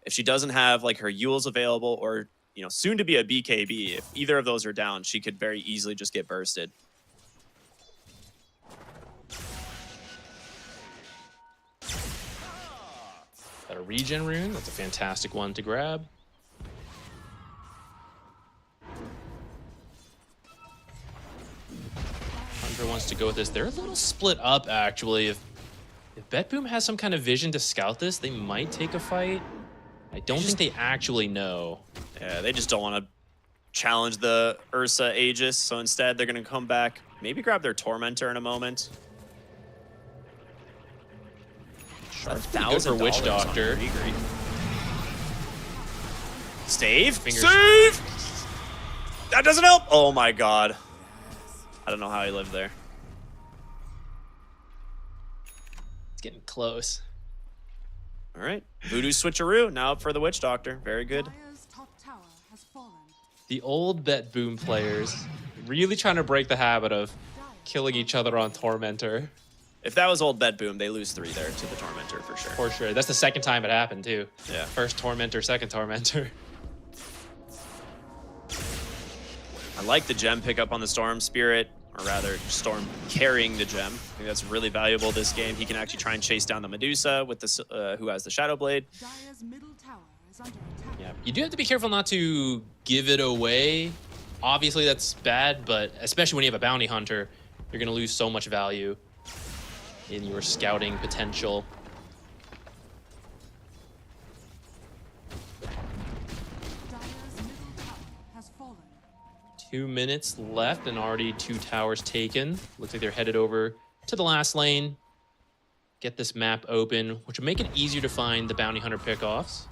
if she doesn't have like her Yules available, or, you know, soon to be a BKB, if either of those are down, she could very easily just get bursted. Got a regen rune. That's a fantastic one to grab. Tundra wants to go with this. They're a little split up, actually. If BetBoom has some kind of vision to scout this, they might take a fight. I don't think they actually know. Yeah, they just don't want to challenge the Ursa Aegis, so instead they're going to come back, maybe grab their Tormentor in a moment. Good for Witch Doctor. Save! Save! That doesn't help! Oh my god. I don't know how he lived there. It's getting close. All right. Voodoo switcheroo. Now up for the Witch Doctor. Very good. Dire's top tower has fallen. The old BetBoom players really trying to break the habit of killing each other on Tormentor. If that was old BetBoom, they lose 3 there to the Tormentor for sure. For sure. That's the second time it happened, too. Yeah. First Tormentor, second Tormentor. I like the gem pickup on the Storm Spirit, or rather, Storm carrying the gem. I think that's really valuable this game. He can actually try and chase down the Medusa with the who has the Shadow Blade. Dire's middle tower is under attack. Yeah. You do have to be careful not to give it away. Obviously, that's bad, but especially when you have a Bounty Hunter, you're going to lose so much value in your scouting potential. Dire's middle tower has fallen. 2 minutes left and already 2 towers taken. Looks like they're headed over to the last lane. Get this map open, which will make it easier to find the Bounty Hunter pickoffs.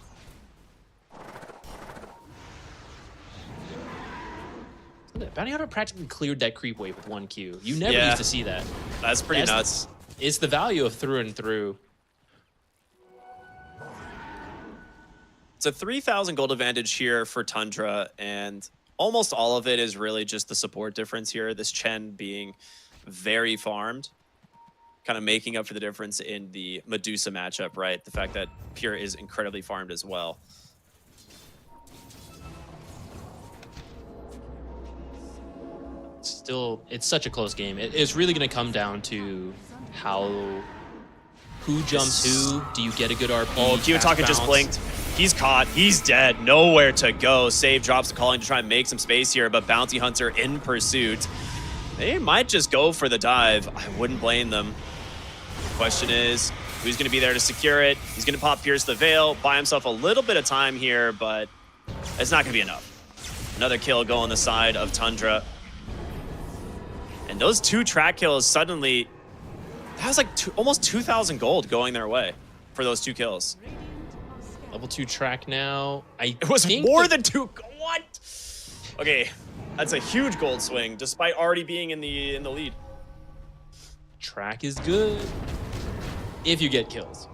The Bounty Hunter practically cleared that creep wave with 1 Q. You never used to see that. That's pretty nuts. It's the value of through and through. It's a 3,000 gold advantage here for Tundra, and almost all of it is really just the support difference here. This Chen being very farmed, kind of making up for the difference in the Medusa matchup, right? The fact that Pure is incredibly farmed as well. Still, it's such a close game. It's really going to come down to who jumps who. Do you get a good RP? Oh, Kiyotaka just blinked. He's caught. He's dead. Nowhere to go. Save drops the calling to try and make some space here, but Bounty Hunter in pursuit. They might just go for the dive. I wouldn't blame them. The question is, who's going to be there to secure it? He's going to pop Pierce the Veil, buy himself a little bit of time here, but it's not going to be enough. Another kill go on the side of Tundra. And those 2 track kills suddenly, that was like almost 2,000 gold going their way for those 2 kills. Level 2 track now. It was more than 2. What? Okay, that's a huge gold swing, despite already being in the lead. Track is good if you get kills.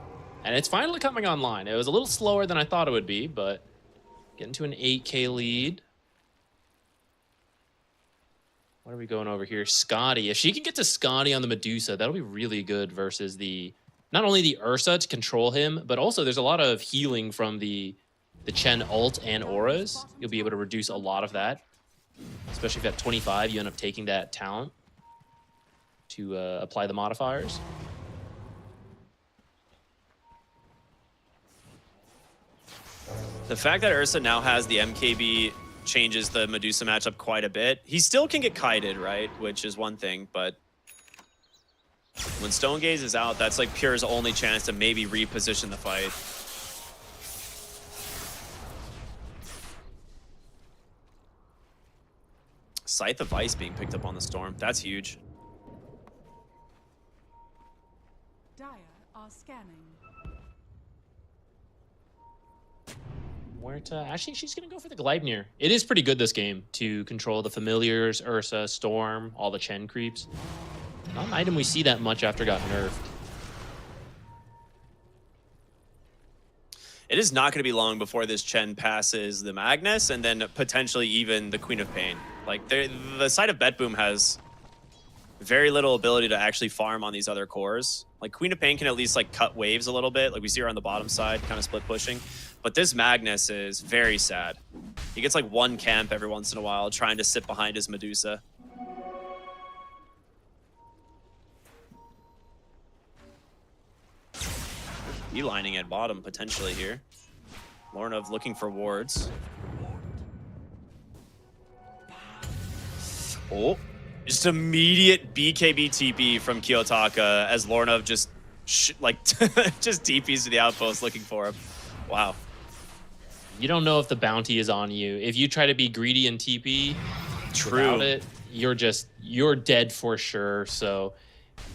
And it's finally coming online. It was a little slower than I thought it would be, but getting to an 8K lead. What are we going over here? Scotty. If she can get to Scotty on the Medusa, that'll be really good versus not only the Ursa to control him, but also there's a lot of healing from the Chen ult and auras. You'll be able to reduce a lot of that. Especially if at 25, you end up taking that talent to apply the modifiers. The fact that Ursa now has the MKB changes the Medusa matchup quite a bit. He still can get kited, right? Which is one thing, but when Stone Gaze is out, that's like Pure's only chance to maybe reposition the fight. Scythe of Ice being picked up on the Storm. That's huge. Dire are scanning. Actually, she's going to go for the Gleipnir. It is pretty good this game to control the familiars, Ursa, Storm, all the Chen creeps. Not an item we see that much after it got nerfed. It is not going to be long before this Chen passes the Magnus and then potentially even the Queen of Pain. Like, the side of BetBoom has very little ability to actually farm on these other cores. Like, Queen of Pain can at least, like, cut waves a little bit. Like, we see her on the bottom side, kind of split pushing. But this Magnus is very sad. He gets, like, 1 camp every once in a while, trying to sit behind his Medusa. Beelining at bottom, potentially, here. Lornov looking for wards. Oh, just immediate BKB TP from Kiyotaka as Lornov just just TPs to the outpost looking for him. Wow. You don't know if the bounty is on you. If you try to be greedy and TP, without it, you're dead for sure. So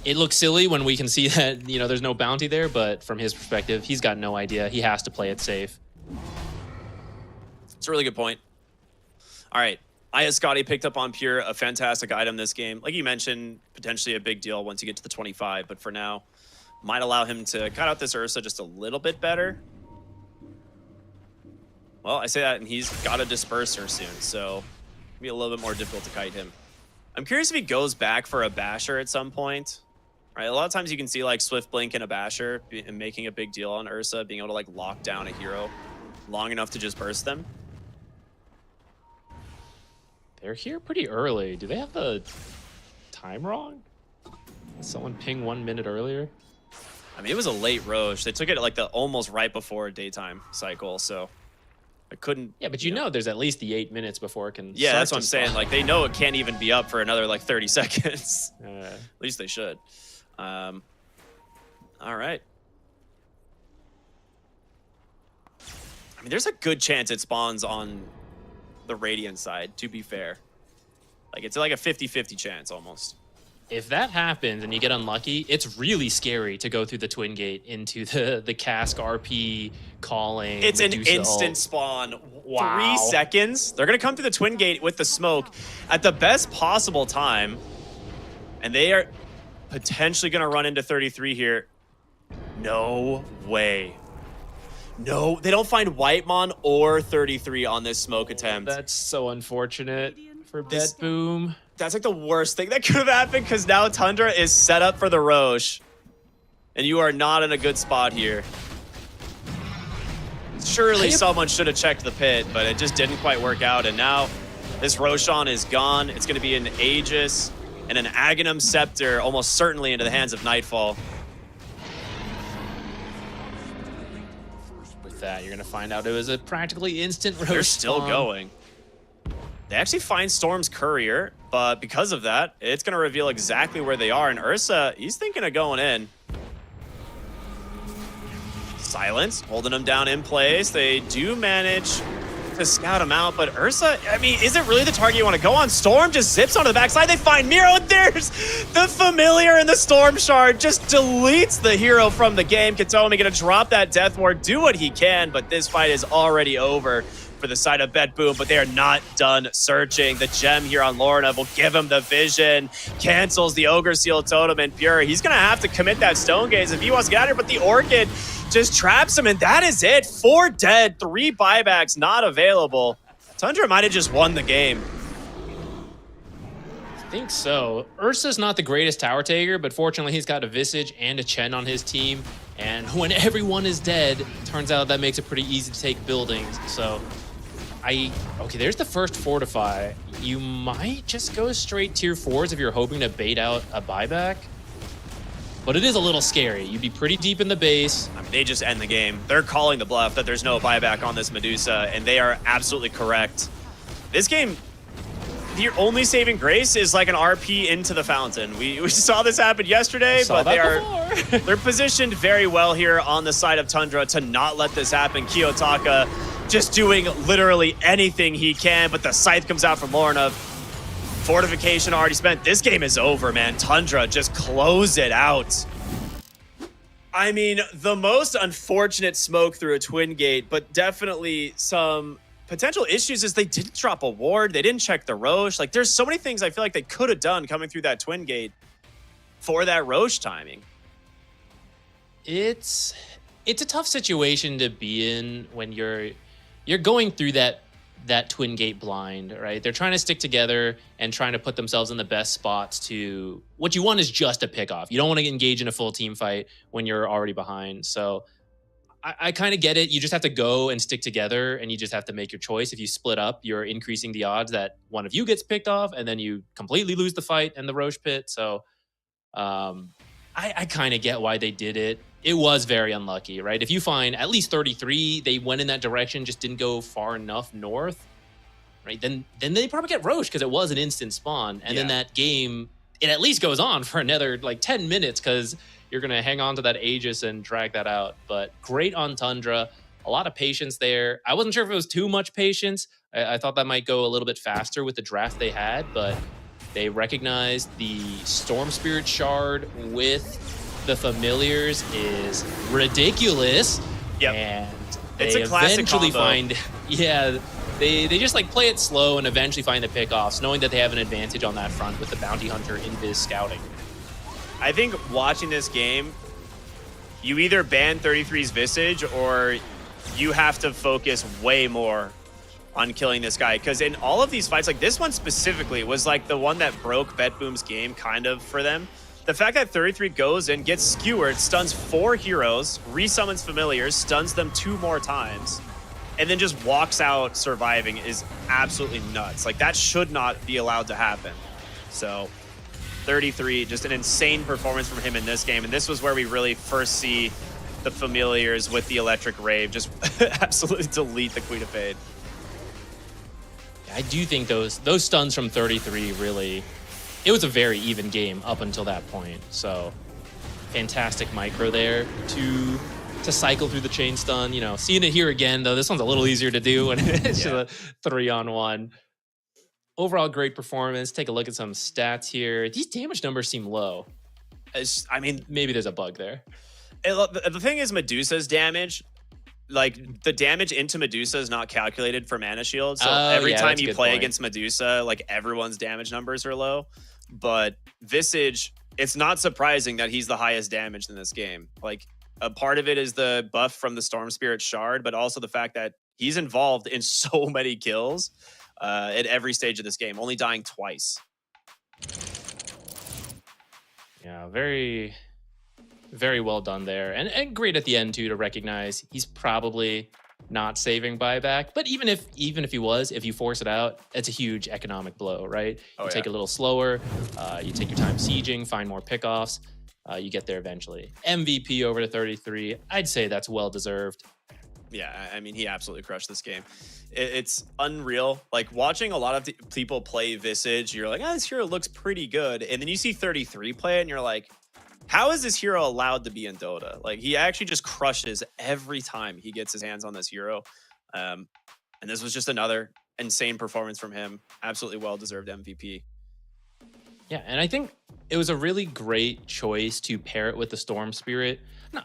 it looks silly when we can see that, you know, there's no bounty there, but from his perspective, he's got no idea. He has to play it safe. It's a really good point. All right. Scotty picked up on Pure, a fantastic item this game. Like you mentioned, potentially a big deal once you get to the 25, but for now, might allow him to cut out this Ursa just a little bit better. Well, I say that, and he's got a disperser soon, so it'll be a little bit more difficult to kite him. I'm curious if he goes back for a basher at some point. Right, a lot of times you can see like Swift Blink and a basher and making a big deal on Ursa, being able to like lock down a hero long enough to just burst them. They're here pretty early. Do they have the time wrong? Did someone ping 1 minute earlier? I mean, it was a late Roche. They took it like the almost right before daytime cycle, so I couldn't. Yeah, but you know there's at least the 8 minutes before it can. Yeah, start that's what to I'm saying. spawn. Like they know it can't even be up for another like 30 seconds. At least they should. All right. I mean, there's a good chance it spawns on the Radiant side, to be fair. Like, it's like a 50-50 chance almost. If that happens and you get unlucky, it's really scary to go through the Twin Gate into the cask RP calling. It's an Medusa instant ult. spawn. Wow. 3 seconds. They're going to come through the Twin Gate with the smoke at the best possible time. And they are potentially going to run into 33 here. No way. No, they don't find Whitemon or 33 on this smoke attempt. That's so unfortunate for BetBoom. That's like the worst thing that could have happened because now Tundra is set up for the Roche. And you are not in a good spot here. Surely someone should have checked the pit, but it just didn't quite work out. And now this Roshan is gone. It's going to be an Aegis and an Aghanim Scepter almost certainly into the hands of Nightfall. With that, you're going to find out it was a practically instant roast. They're still going. They actually find Storm's Courier, but because of that, it's going to reveal exactly where they are. And Ursa, he's thinking of going in. Silence, holding him down in place. They do manage to scout him out, but Ursa, I mean, is it really the target you want to go on? Storm just zips onto the backside. They find Miro, and there's the Familiar, and the Storm Shard just deletes the hero from the game. Katomi going to drop that Death Ward, do what he can, but this fight is already over for the side of BetBoom, but they are not done searching. The gem here on Lorna will give him the vision, cancels the Ogre Seal Totem, and Pure. He's going to have to commit that Stone Gaze if he wants to get out of here, but the Orchid just traps him, and that is it. 4 dead, 3 buybacks not available. Tundra might have just won the game. I think so. Ursa's not the greatest tower taker, but fortunately he's got a Visage and a Chen on his team. And when everyone is dead, turns out that makes it pretty easy to take buildings. So, okay, there's the first Fortify. You might just go straight tier 4s if you're hoping to bait out a buyback. But it is a little scary. You'd be pretty deep in the base. I mean, they just end the game. They're calling the bluff that there's no buyback on this Medusa, and they are absolutely correct. This game, your only saving grace is like an RP into the fountain. We saw this happen yesterday, but they're positioned very well here on the side of Tundra to not let this happen. Kiyotaka just doing literally anything he can, but the Scythe comes out from Lorna. Fortification already spent. This game is over, man. Tundra just close it out. I mean, the most unfortunate smoke through a Twin Gate, but definitely some potential issues is they didn't drop a ward. They didn't check the Roche. Like, there's so many things I feel like they could have done coming through that Twin Gate for that Roche timing. It's a tough situation to be in when you're going through that Twin Gate blind, right? They're trying to stick together and trying to put themselves in the best spots to... What you want is just a pick off. You don't want to engage in a full team fight when you're already behind. So I kind of get it. You just have to go and stick together, and you just have to make your choice. If you split up, you're increasing the odds that one of you gets picked off, and then you completely lose the fight in the Roche pit. So I kind of get why they did it. It was very unlucky, right? If you find at least 33, they went in that direction, just didn't go far enough north, right? Then they probably get Roche because it was an instant spawn. And then that game, it at least goes on for another like 10 minutes because you're going to hang on to that Aegis and drag that out. But great on Tundra. A lot of patience there. I wasn't sure if it was too much patience. I thought that might go a little bit faster with the draft they had, but they recognized the Storm Spirit Shard with the Familiars is ridiculous. Yep. And It's they a classic eventually combo. find, They just like play it slow and eventually find the pickoffs, knowing that they have an advantage on that front with the bounty hunter in Viz scouting. I think watching this game, you either ban 33's Visage or you have to focus way more on killing this guy. Because in all of these fights, like this one specifically was like the one that broke BetBoom's game kind of for them. The fact that 33 goes in, gets skewered, stuns 4 heroes, resummons familiars, stuns them 2 more times, and then just walks out surviving is absolutely nuts. Like that should not be allowed to happen. So 33, just an insane performance from him in this game. And this was where we really first see the familiars with the electric rave just absolutely delete the Queen of Fade. I do think those stuns from 33 really, it was a very even game up until that point. So fantastic micro there to cycle through the chain stun. You know, seeing it here again, though, this one's a little easier to do when it's just a 3-on-1. Overall, great performance. Take a look at some stats here. These damage numbers seem low. I mean, maybe there's a bug there. The thing is, Medusa's damage, like the damage into Medusa is not calculated for mana shield. So every time you play against Medusa, like everyone's damage numbers are low. But Visage, it's not surprising that he's the highest damage in this game. Like a part of it is the buff from the Storm Spirit Shard, but also the fact that he's involved in so many kills at every stage of this game, only dying twice. Yeah, very, very well done there. And great at the end, too, to recognize he's probably not saving buyback. But even if he was, if you force it out, it's a huge economic blow, right? You take a little slower, you take your time sieging, find more pickoffs, you get there eventually. MVP over to 33. I'd say that's well-deserved. Yeah, I mean, he absolutely crushed this game. It's unreal. Like, watching a lot of people play Visage, you're like, this hero looks pretty good. And then you see 33 play it, and you're like, how is this hero allowed to be in Dota? Like, he actually just crushes every time he gets his hands on this hero. And this was just another insane performance from him. Absolutely well-deserved MVP. Yeah, and I think it was a really great choice to pair it with the Storm Spirit.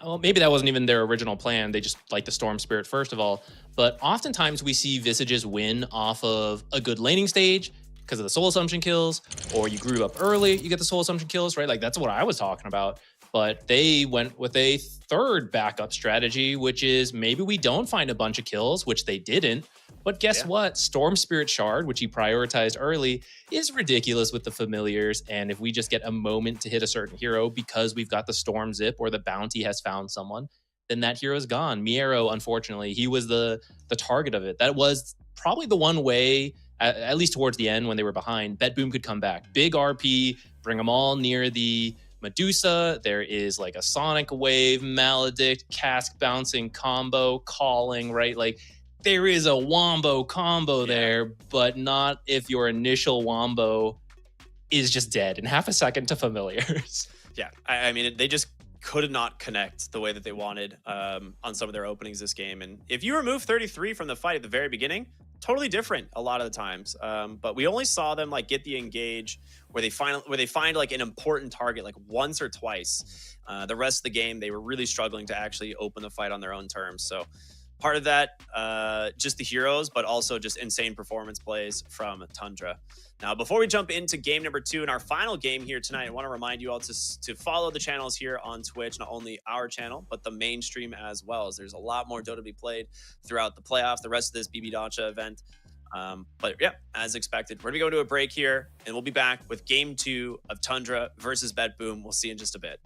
Well, maybe that wasn't even their original plan. They just like the Storm Spirit first of all. But oftentimes we see Visages win off of a good laning stage because of the Soul Assumption kills, or you grew up early, you get the Soul Assumption kills, right? Like that's what I was talking about. But they went with a third backup strategy, which is maybe we don't find a bunch of kills, which they didn't. But guess what? Storm Spirit Shard, which he prioritized early, is ridiculous with the familiars. And if we just get a moment to hit a certain hero because we've got the Storm Zip or the bounty has found someone, then that hero is gone. Miero, unfortunately, he was the target of it. That was probably the one way, at least towards the end when they were behind, BetBoom could come back. Big RP, bring them all near the Medusa. There is like a Sonic Wave, Maledict, Cask Bouncing combo, Calling, right? Like, there is a wombo combo there, but not if your initial wombo is just dead in half a second to familiars. Yeah, I mean, they just could not connect the way that they wanted on some of their openings this game. And if you remove 33 from the fight at the very beginning, totally different a lot of the times. But we only saw them like get the engage where they find like an important target like once or twice. The rest of the game, they were really struggling to actually open the fight on their own terms. So part of that, just the heroes, but also just insane performance plays from Tundra. Now, before we jump into game number 2 and our final game here tonight, I want to remind you all to follow the channels here on Twitch, not only our channel, but the main stream as well, as there's a lot more Dota to be played throughout the playoff, the rest of this BB Dacha event. But yeah, as expected, we're going to go to a break here, and we'll be back with game 2 of Tundra versus BetBoom. We'll see you in just a bit.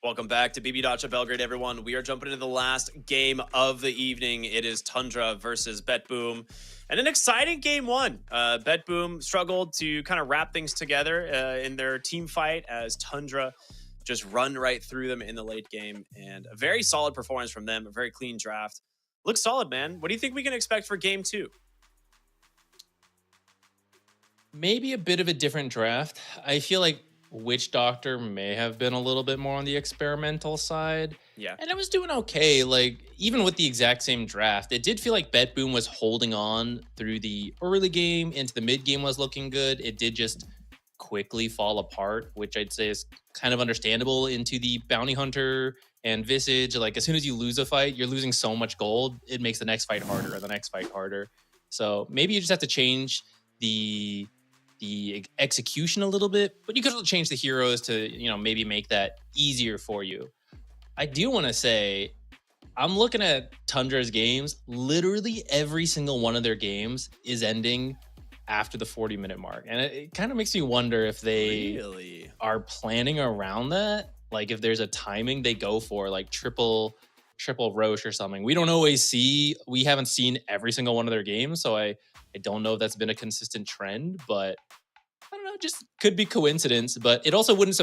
Welcome back to BB Dacha Belgrade, everyone. We are jumping into the last game of the evening. It is Tundra versus BetBoom. And an exciting game one. BetBoom struggled to kind of wrap things together in their team fight as Tundra just run right through them in the late game. And a very solid performance from them, a very clean draft. Looks solid, man. What do you think we can expect for game two? Maybe a bit of a different draft. I feel like Witch Doctor may have been a little bit more on the experimental side. Yeah. And it was doing okay. Like, even with the exact same draft, it did feel like BetBoom was holding on through the early game, into the mid game was looking good. It did just quickly fall apart, which I'd say is kind of understandable into the Bounty Hunter and Visage. Like, as soon as you lose a fight, you're losing so much gold. It makes the next fight harder and the next fight harder. So maybe you just have to change the execution a little bit, but you could also change the heroes to, you know, maybe make that easier for you. I do want to say, I'm looking at Tundra's games. Literally every single one of their games is ending after the 40-minute mark. And it kind of makes me wonder if they are planning around that. Like, if there's a timing they go for, like triple Roche or something. We don't always see, we haven't seen every single one of their games, so I don't know if that's been a consistent trend, but I don't know, just could be coincidence. But it also wouldn't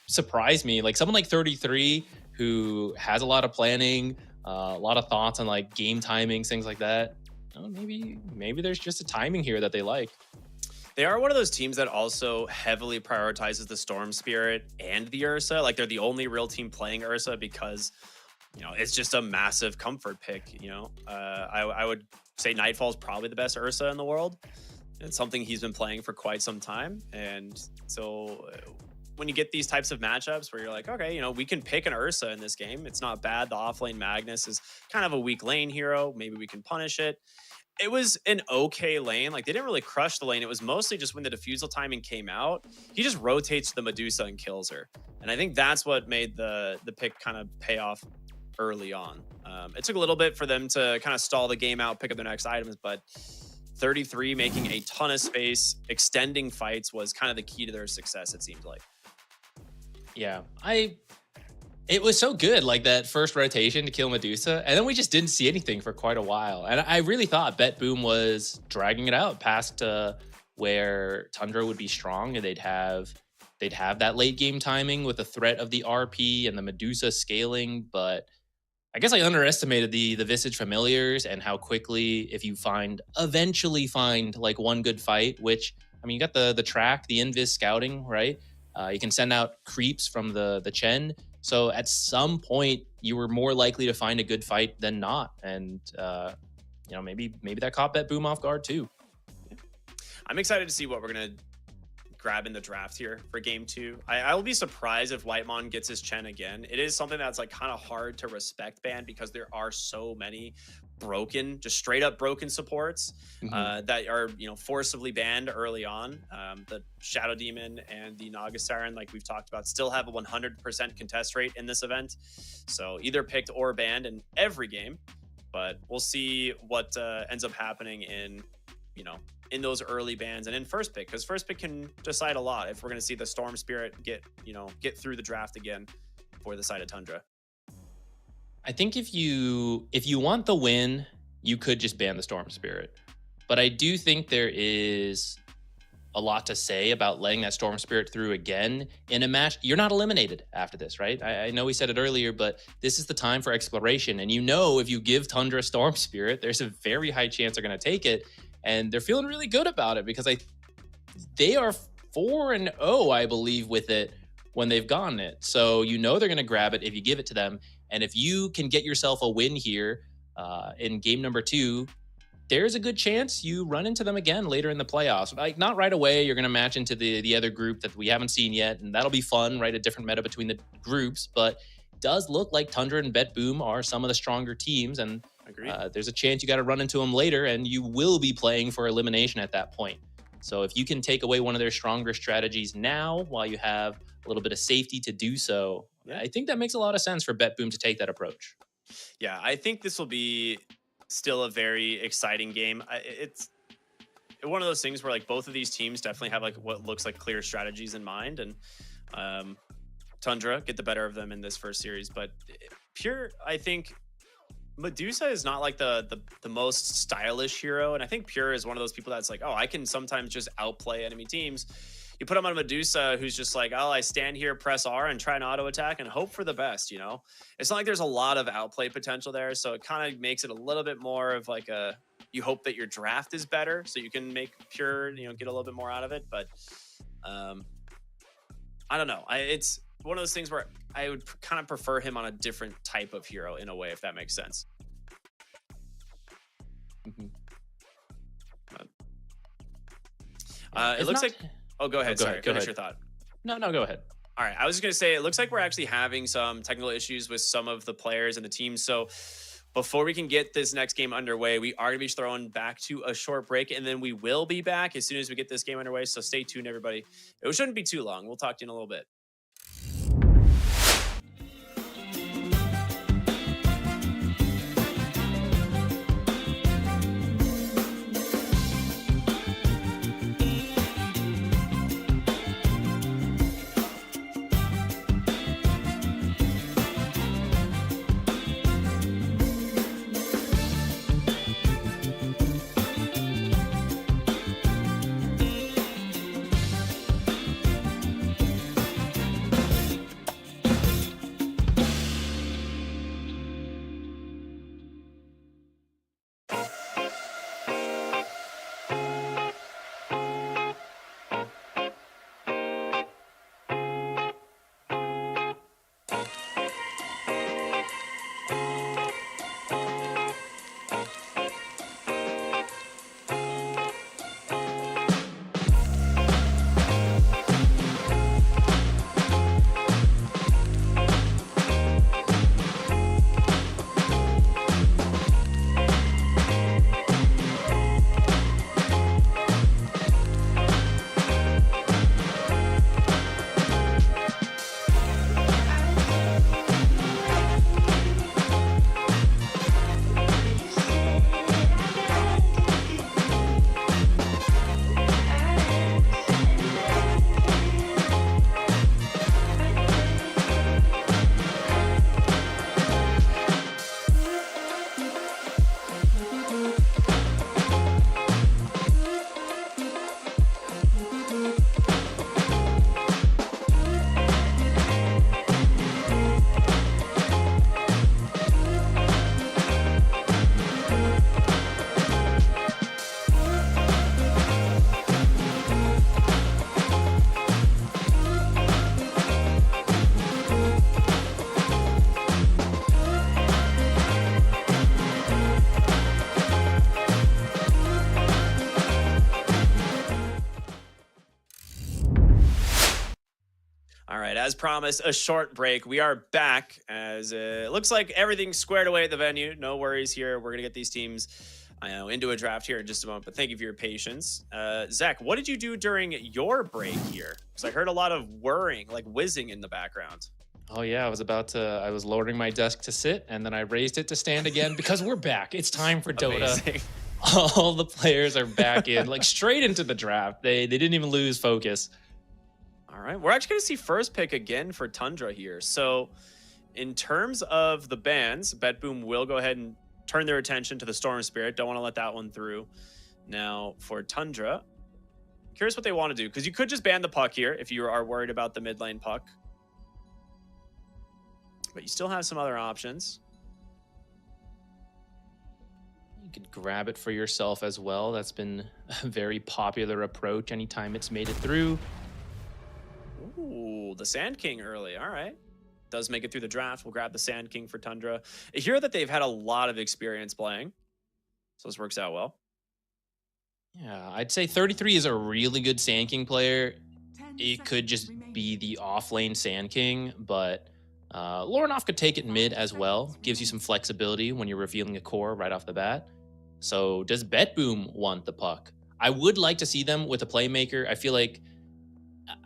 surprise me. Like, someone like 33 who has a lot of planning, a lot of thoughts on like game timings, things like that. Oh, maybe there's just a timing here that they like. They are one of those teams that also heavily prioritizes the Storm Spirit and the Ursa. Like, they're the only real team playing Ursa because, you know, it's just a massive comfort pick. You know, I would say Nightfall is probably the best Ursa in the world. It's something he's been playing for quite some time. And so when you get these types of matchups where you're like, okay, you know, we can pick an Ursa in this game. It's not bad. The offlane Magnus is kind of a weak lane hero. Maybe we can punish it. It was an okay lane. Like, they didn't really crush the lane. It was mostly just when the defusal timing came out, he just rotates the Medusa and kills her. And I think that's what made the pick kind of pay off early on. It took a little bit for them to kind of stall the game out, pick up their next items, but 33 making a ton of space, extending fights was kind of the key to their success, it seemed like. Yeah, it was so good, like that first rotation to kill Medusa, and then we just didn't see anything for quite a while. And I really thought BetBoom was dragging it out past where Tundra would be strong, and they'd have that late game timing with the threat of the RP and the Medusa scaling. But I guess I underestimated the Visage familiars and how quickly, if you eventually find like one good fight, which, I mean, you got the track, the invis scouting, right? You can send out creeps from the Chen. So at some point, you were more likely to find a good fight than not. And, you know, maybe that caught BetBoom off guard too. I'm excited to see what we're going to grab in the draft here for game two. I will be surprised if Whitemon gets his Chen again. It is something that's like kind of hard to respect ban because there are so many broken, just straight up broken supports that are, you know, forcibly banned early on. The Shadow Demon and the Naga Siren, like we've talked about, still have a 100% contest rate in this event. So either picked or banned in every game, but we'll see what ends up happening in, you know, in those early bans and in first pick, because first pick can decide a lot if we're going to see the Storm Spirit get through the draft again for the side of Tundra. I think if you want the win, you could just ban the Storm Spirit. But I do think there is a lot to say about letting that Storm Spirit through again in a match. You're not eliminated after this, right? I know we said it earlier, but this is the time for exploration. And you know, if you give Tundra Storm Spirit, there's a very high chance they're going to take it. And they're feeling really good about it because they are 4-0, I believe, with it when they've gotten it. So you know they're going to grab it if you give it to them. And if you can get yourself a win here in game number 2, there's a good chance you run into them again later in the playoffs. Like, not right away. You're going to match into the other group that we haven't seen yet, and that'll be fun, right? A different meta between the groups. But it does look like Tundra and BetBoom are some of the stronger teams, and there's a chance you got to run into them later, and you will be playing for elimination at that point. So if you can take away one of their stronger strategies now while you have a little bit of safety to do so, I think that makes a lot of sense for BetBoom to take that approach. Yeah, I think this will be still a very exciting game. It's one of those things where like both of these teams definitely have like what looks like clear strategies in mind, and Tundra get the better of them in this first series, but Pure, I think Medusa is not like the most stylish hero, and I think Pure is one of those people that's like, oh, I can sometimes just outplay enemy teams. You put him on Medusa, who's just like, oh, I stand here, press R, and try an auto attack and hope for the best, you know? It's not like there's a lot of outplay potential there, so it kind of makes it a little bit more of like a, you hope that your draft is better, so you can make Pure, you know, get a little bit more out of it, but I don't know. It's one of those things where I would kind of prefer him on a different type of hero in a way, if that makes sense. It looks like... Oh, go ahead. Sorry, finish your thought. No, go ahead. All right, I was just going to say, it looks like we're actually having some technical issues with some of the players and the team. So before we can get this next game underway, we are going to be thrown back to a short break, and then we will be back as soon as we get this game underway. So stay tuned, everybody. It shouldn't be too long. We'll talk to you in a little bit. As promised, a short break. We are back as it looks like everything's squared away at the venue. No worries here. We're going to get these teams into a draft here in just a moment, but thank you for your patience. Zach, what did you do during your break here? Because I heard a lot of whirring, like whizzing in the background. Oh yeah, I was lowering my desk to sit, and then I raised it to stand again because we're back. It's time for Dota. Amazing. All the players are back in, like straight into the draft. They didn't even lose focus. All right, we're actually going to see first pick again for Tundra here. So in terms of the bans, BetBoom will go ahead and turn their attention to the Storm Spirit. Don't want to let that one through. Now for Tundra, curious what they want to do, because you could just ban the puck here if you are worried about the mid lane puck. But you still have some other options. You could grab it for yourself as well. That's been a very popular approach anytime it's made it through. Ooh, the Sand King early. All right. Does make it through the draft. We'll grab the Sand King for Tundra. A hero that they've had a lot of experience playing. So this works out well. Yeah, I'd say 33 is a really good Sand King player. It could just be the off-lane Sand King, but Lorinov could take it mid as well. Gives you some flexibility when you're revealing a core right off the bat. So does BetBoom want the puck? I would like to see them with a playmaker. I feel like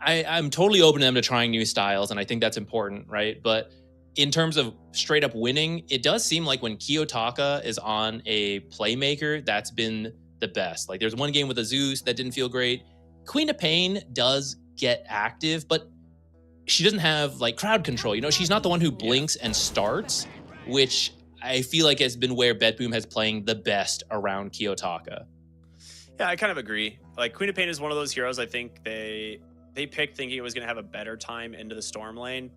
I'm totally open to them to trying new styles, and I think that's important, right? But in terms of straight up winning, it does seem like when Kiyotaka is on a playmaker, that's been the best. Like there's one game with a Zeus that didn't feel great. Queen of Pain does get active, but she doesn't have like crowd control. You know, she's not the one who blinks and starts, which I feel like has been where BetBoom has playing the best around Kiyotaka. Yeah, I kind of agree. Like Queen of Pain is one of those heroes I think they picked thinking it was going to have a better time into the Storm lane.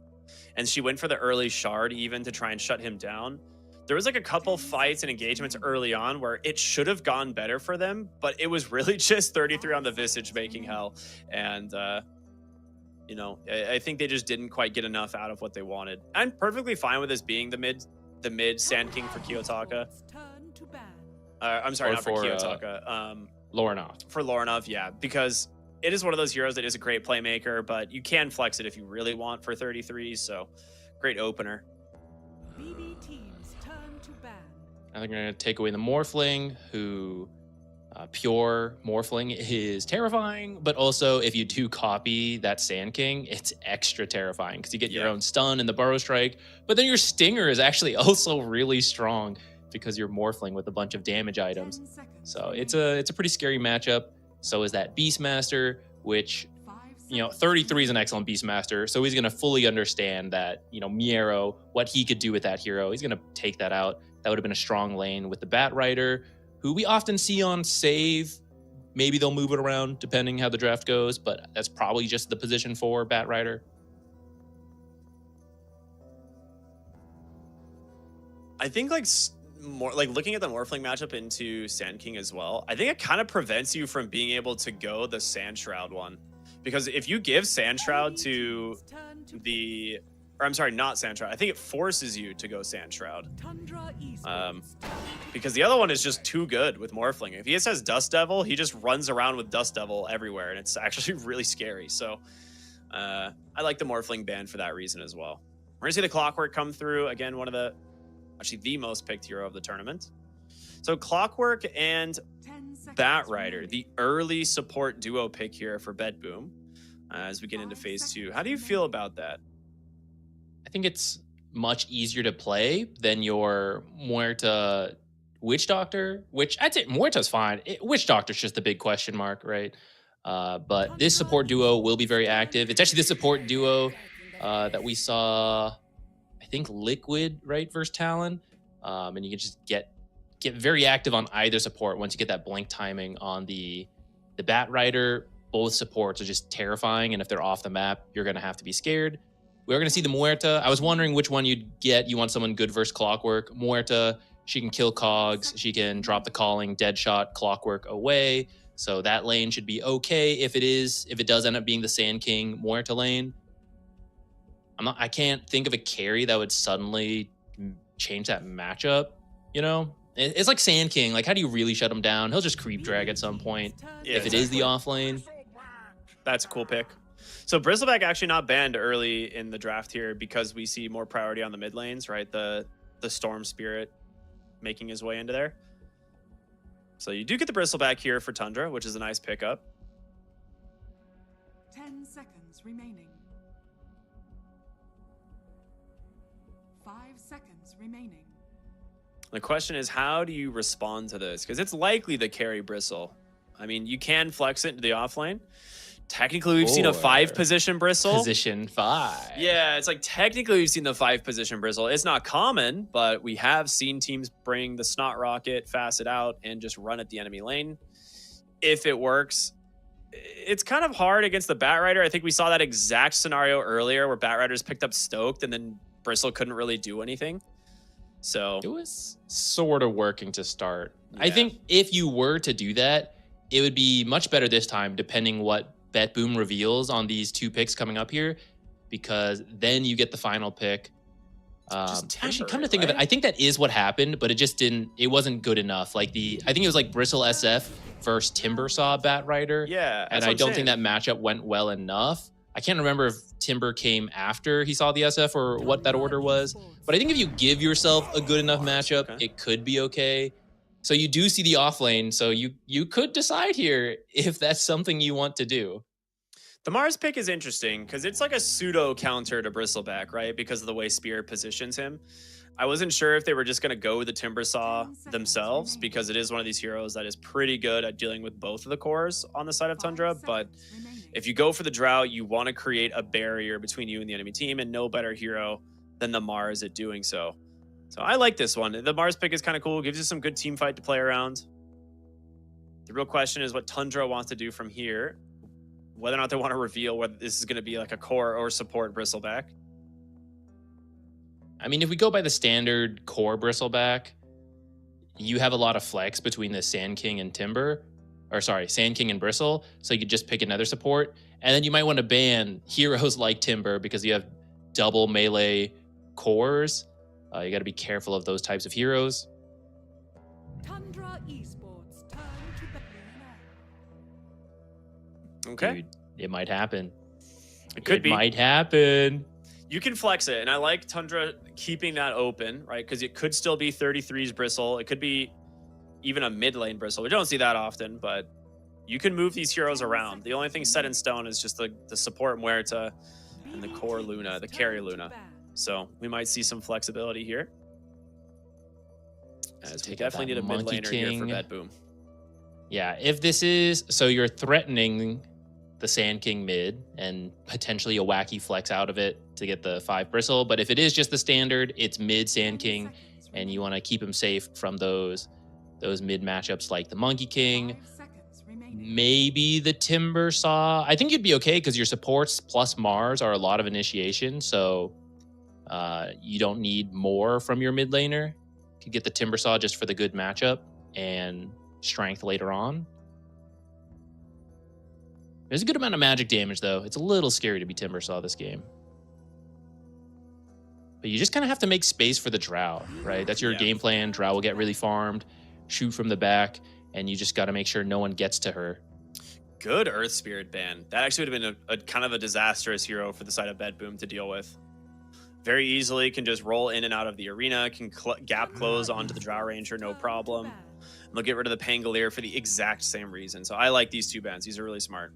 And she went for the early shard even to try and shut him down. There was like a couple fights and engagements early on where it should have gone better for them, but it was really just 33 on the Visage making hell. And, you know, I think they just didn't quite get enough out of what they wanted. I'm perfectly fine with this being the mid Sand King for Kiyotaka. I'm sorry, Or not for for, Kiyotaka. Lorinov. For Lorinov, yeah, because it is one of those heroes that is a great playmaker, but you can flex it if you really want for 33, so great opener. Now they're going to take away the Morphling, who pure Morphling is terrifying, but also if you do copy that Sand King, it's extra terrifying because you get your own stun and the Burrow Strike, but then your Stinger is actually also really strong because you're Morphling with a bunch of damage items. So it's a pretty scary matchup. So is that Beastmaster, which, you know, 33 is an excellent Beastmaster, so he's going to fully understand that, you know, Miero, what he could do with that hero. He's going to take that out. That would have been a strong lane with the Bat Rider, who we often see on save. Maybe they'll move it around depending how the draft goes, but that's probably just the position for Bat Rider. I think like more like looking at the Morphling matchup into Sand King as well, I think it kind of prevents you from being able to go the Sand Shroud one. Because if you give Sand Shroud to the, or I'm sorry, not Sand Shroud, I think it forces you to go Sand Shroud. Because the other one is just too good with Morphling. If he just has Dust Devil, he just runs around with Dust Devil everywhere, and it's actually really scary. So I like the Morphling ban for that reason as well. We're gonna see the Clockwork come through. Again, one of the, actually the most picked hero of the tournament. So Clockwork and Bat Rider, the early support duo pick here for BetBoom as we get into phase 2. How do you feel about that? I think it's much easier to play than your Muerta Witch Doctor, which I'd say Muerta's fine. Witch Doctor's just the big question mark, right? But this support duo will be very active. It's actually the support duo that we saw, I think, Liquid, right, versus Talon. And you can just get very active on either support once you get that blink timing on the Bat Rider. Both supports are just terrifying, and if they're off the map, you're going to have to be scared. We're going to see the Muerta. I was wondering which one you'd get. You want someone good versus Clockwork. Muerta, she can kill cogs. She can drop the calling, dead shot, Clockwork away. So that lane should be okay if it does end up being the Sand King Muerta lane. I can't think of a carry that would suddenly change that matchup, you know? It's like Sand King. Like, how do you really shut him down? He'll just creep drag at some point if it is the off lane. That's a cool pick. So Bristleback actually not banned early in the draft here because we see more priority on the mid lanes, right? The Storm Spirit making his way into there. So you do get the Bristleback here for Tundra, which is a nice pickup. 10 seconds remaining. 5 seconds remaining. The question is, how do you respond to this? Because it's likely the carry Bristle. I mean, you can flex it into the offlane. Technically, we've seen a 5-position Bristle. Position 5. Yeah, it's like technically we've seen the 5-position Bristle. It's not common, but we have seen teams bring the Snot Rocket, fast it out, and just run at the enemy lane. If it works, it's kind of hard against the Bat Rider. I think we saw that exact scenario earlier where Bat Riders picked up Stoked and then Bristle couldn't really do anything. So it was sort of working to start. Yeah. I think if you were to do that, it would be much better this time, depending what BetBoom reveals on these 2 picks coming up here, because then you get the final pick. Actually, come to think of it, I think that is what happened, but it wasn't good enough. Like I think it was like Bristle SF versus Timbersaw Bat Rider. Yeah. And I don't think that matchup went well enough. I can't remember if Timber came after he saw the SF or what that order was, but I think if you give yourself a good enough matchup, it could be okay. So you do see the off lane, so you could decide here if that's something you want to do. The Mars pick is interesting because it's like a pseudo counter to Bristleback, right? Because of the way Spear positions him. I wasn't sure if they were just going to go with the Timbersaw themselves because it is one of these heroes that is pretty good at dealing with both of the cores on the side of Tundra, but if you go for the Drow, you want to create a barrier between you and the enemy team, and no better hero than the MARZ at doing so. So I like this one. The MARZ pick is kind of cool. Gives you some good team fight to play around. The real question is what Tundra wants to do from here. Whether or not they want to reveal whether this is going to be like a core or support Bristleback. I mean, if we go by the standard core Bristleback, you have a lot of flex between the Sand King and Timber. Or sorry, Sand King and Bristle. So you could just pick another support. And then you might want to ban heroes like Timber because you have double melee cores. You got to be careful of those types of heroes. Tundra Esports turn to BetBoom. Okay. Dude, it might happen. It could be. It might happen. You can flex it, and I like Tundra keeping that open, right? Because it could still be 33's Bristle. It could be even a mid lane Bristle. We don't see that often, but you can move these heroes around. The only thing set in stone is just the support Muerta and the core Luna, the carry Luna. So we might see some flexibility here. As we definitely need a mid laner here for BetBoom. Yeah, if this is, so you're threatening the Sand King mid and potentially a wacky flex out of it to get the 5 Bristle. But if it is just the standard, it's mid Sand King, and you want to keep him safe from those mid matchups like the Monkey King. Maybe the Timber Saw. I think you'd be okay because your supports plus Mars are a lot of initiation, so you don't need more from your mid laner. You could get the Timber Saw just for the good matchup and strength later on. There's a good amount of magic damage, though. It's a little scary to be Timber Saw this game. But you just kind of have to make space for the Drow, right? That's your game plan. Drow will get really farmed, shoot from the back, and you just got to make sure no one gets to her. Good Earth Spirit ban. That actually would have been a kind of a disastrous hero for the side of BetBoom to deal with. Very easily can just roll in and out of the arena, can gap close onto the Drow Ranger, no problem. And they'll get rid of the Pangolier for the exact same reason. So I like these 2 bans. These are really smart.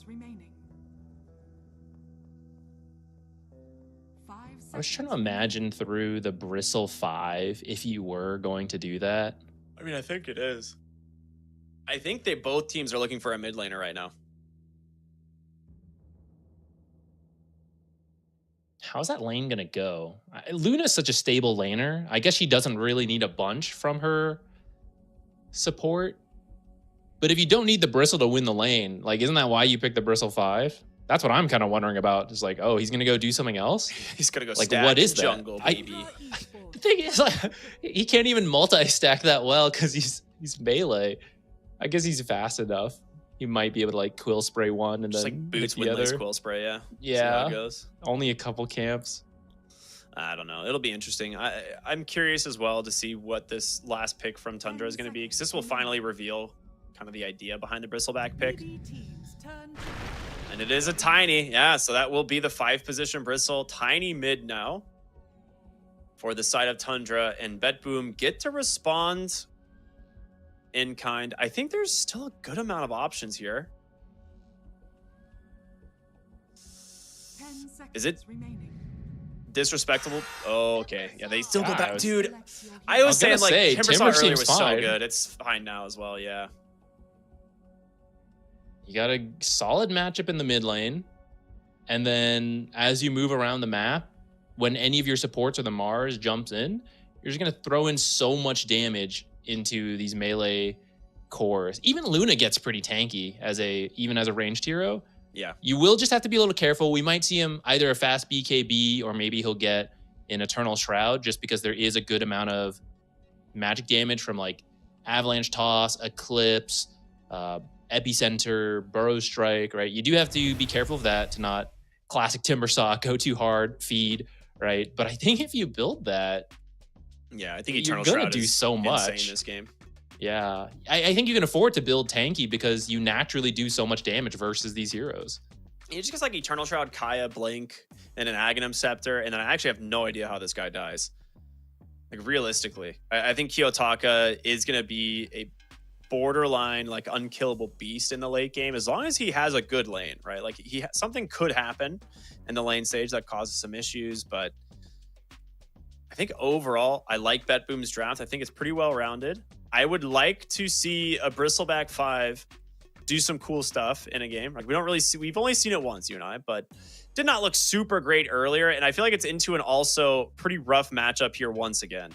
Remaining. I was trying to imagine through the Bristle 5 if you were going to do that. I mean, I think it is. I think both teams are looking for a mid laner right now. How's that lane going to go? Luna's such a stable laner. I guess she doesn't really need a bunch from her support. But if you don't need the Bristle to win the lane, like, isn't that why you picked the Bristle 5? That's what I'm kind of wondering about. It's like, oh, he's going to go do something else? He's going to go like, stack what is jungle, that? baby. The thing is, like, he can't even multi-stack that well because he's melee. I guess he's fast enough. He might be able to, like, quill spray one and just then like boots hit the other. quill spray, yeah. Yeah. See how it goes. Only a couple camps. I don't know. It'll be interesting. I'm curious as well to see what this last pick from Tundra is going to be, because this will finally reveal kind of the idea behind the Bristleback pick. And it is a tiny. Yeah, so that will be the 5 position Bristle. Tiny mid now for the side of Tundra, and BetBoom get to respond in kind. I think there's still a good amount of options here. Is it disrespectable? Oh, okay. Yeah, they still go back. Dude, I was saying, like, Timber Saw earlier was so good. It's fine now as well, yeah. You got a solid matchup in the mid lane. And then as you move around the map, when any of your supports or the Mars jumps in, you're just going to throw in so much damage into these melee cores. Even Luna gets pretty tanky even as a ranged hero. Yeah. You will just have to be a little careful. We might see him either a fast BKB or maybe he'll get an Eternal Shroud just because there is a good amount of magic damage from like Avalanche Toss, Eclipse, Epicenter, Burrow Strike, right? You do have to be careful of that to not classic Timber Saw, go too hard, feed, right? But I think if you build that, yeah, I think Eternal you're gonna Shroud do is so much insane in this game. Yeah, I think you can afford to build tanky because you naturally do so much damage versus these heroes. It just gets like Eternal Shroud, Kaya, Blink, and an Aghanim Scepter, and then I actually have no idea how this guy dies. Like, realistically, I think Kiyotaka is going to be a borderline like unkillable beast in the late game as long as he has a good lane, right? Like something could happen in the lane stage that causes some issues, but I think overall I like BetBoom's draft. I think it's pretty well rounded. I would like to see a Bristleback 5 do some cool stuff in a game. Like we've only seen it once, you and I, but did not look super great earlier, and I feel like it's into an also pretty rough matchup here once again.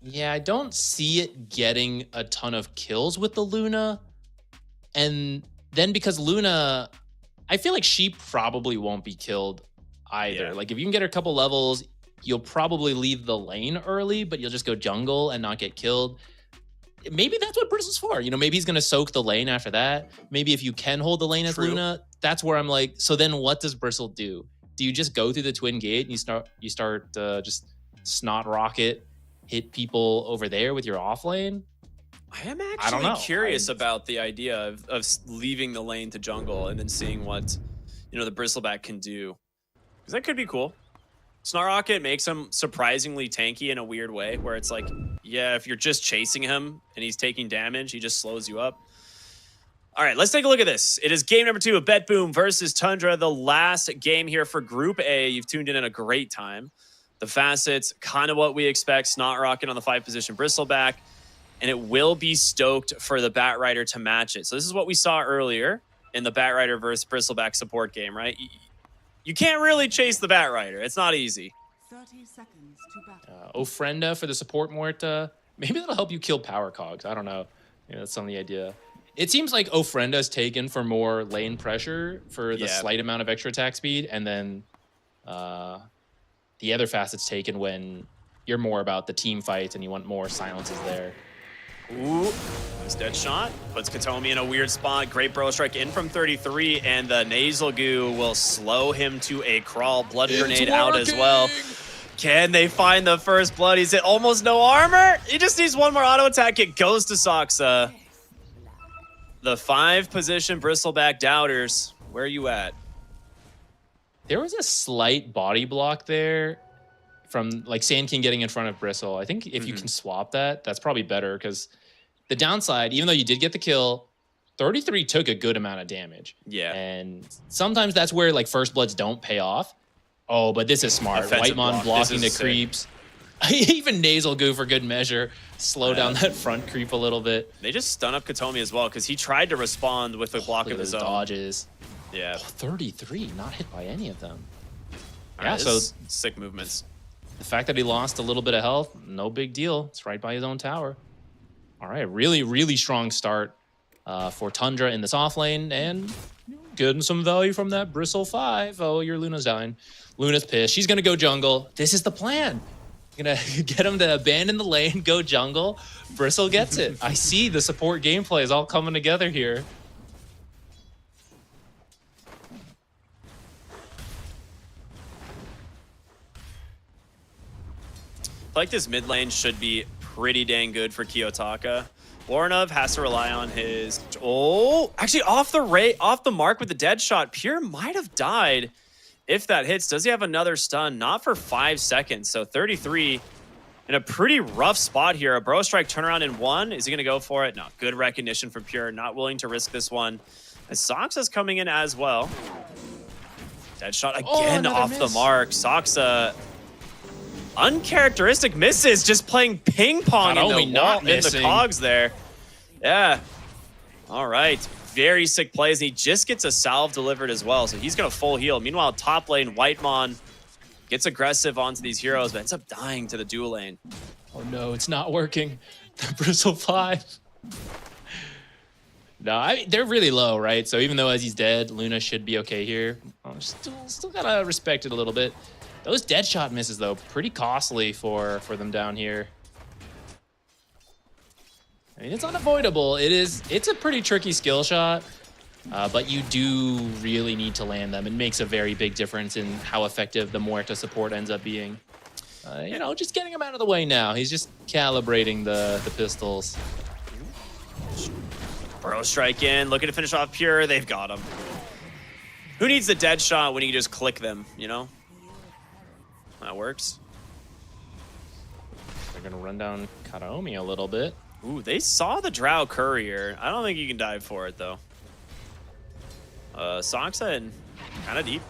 Yeah, I don't see it getting a ton of kills with the Luna. And then because Luna, I feel like she probably won't be killed either. Yeah. Like if you can get her a couple levels, you'll probably leave the lane early, but you'll just go jungle and not get killed. Maybe that's what Bristle's for. You know, maybe he's going to soak the lane after that. Maybe if you can hold the lane as Luna, that's where I'm like, so then what does Bristle do? Do you just go through the twin gate and you start just snot rocket, hit people over there with your off lane? I am actually curious about the idea of leaving the lane to jungle and then seeing what, you know, the Bristleback can do. Because that could be cool. Snot Rocket makes him surprisingly tanky in a weird way, where it's like, yeah, if you're just chasing him and he's taking damage, he just slows you up. All right, let's take a look at this. It is game number 2 of BetBoom versus Tundra, the last game here for Group A. You've tuned in at a great time. The facets, kind of what we expect. Snot Rocket on the 5 position Bristleback, and it will be stoked for the Batrider to match it. So this is what we saw earlier in the Batrider versus Bristleback support game, right? You can't really chase the Batrider. It's not easy. 30 seconds to battle. Ofrenda for the support Muerta. Maybe that'll help you kill power cogs. I don't know. Yeah, that's some of the idea. It seems like Ofrenda's taken for more lane pressure for the slight amount of extra attack speed, and then the other facet's taken when you're more about the team fights and you want more silences there. Ooh, this dead shot puts Katomi in a weird spot. Great bro strike in from 33, and the nasal goo will slow him to a crawl. Blood grenade out as well. Can they find the first blood? He's at almost no armor. He just needs one more auto attack. It goes to Soxa. The 5 position Bristleback Doubters. Where are you at? There was a slight body block there from like Sand King getting in front of Bristle. I think if you can swap that, that's probably better, because the downside, even though you did get the kill, 33 took a good amount of damage. Yeah. And sometimes that's where like first bloods don't pay off. Oh, but this is smart. Whitemon blocking the creeps. Even Nasal Goo for good measure. Slow down that front creep a little bit. They just stun up Katomi as well, because he tried to respond with a block of his own. Dodges. Yeah. 33, not hit by any of them. Yeah, so sick movements. The fact that he lost a little bit of health, no big deal. It's right by his own tower. All right, really, really strong start for Tundra in this off lane, and getting some value from that Bristle 5. Oh, your Luna's dying. Luna's pissed. She's going to go jungle. This is the plan. Going to get him to abandon the lane, go jungle. Bristle gets it. I see the support gameplay is all coming together here. I feel like this mid lane should be pretty dang good for Kiyotaka. Warnov has to rely on his... Oh, actually off the mark with the dead shot. Pure might have died if that hits. Does he have another stun? Not for 5 seconds. So 33 in a pretty rough spot here. A bro strike turnaround in 1. Is he going to go for it? No. Good recognition from Pure. Not willing to risk this one. And Soxa's coming in as well. Dead shot again off the mark. Soxa... uncharacteristic misses, just playing ping pong in the cogs there. Yeah. All right. Very sick plays. And he just gets a salve delivered as well, so he's going to full heal. Meanwhile, top lane, Whitemon gets aggressive onto these heroes, but ends up dying to the dual lane. Oh no, it's not working. The Bristle 5. No, I mean, they're really low, right? So even though as he's dead, Luna should be okay here. Still gotta respect it a little bit. Those dead shot misses, though, pretty costly for them down here. I mean, it's unavoidable. It's a pretty tricky skill shot, but you do really need to land them. It makes a very big difference in how effective the Muerta support ends up being. You know, just getting him out of the way now. He's just calibrating the pistols. Bro strike in, looking to finish off Pure. They've got him. Who needs the dead shot when you can just click them, you know? That works. They're gonna run down Karaomi a little bit. Ooh, they saw the Drow Courier. I don't think you can dive for it, though. Soxa and kind of deep.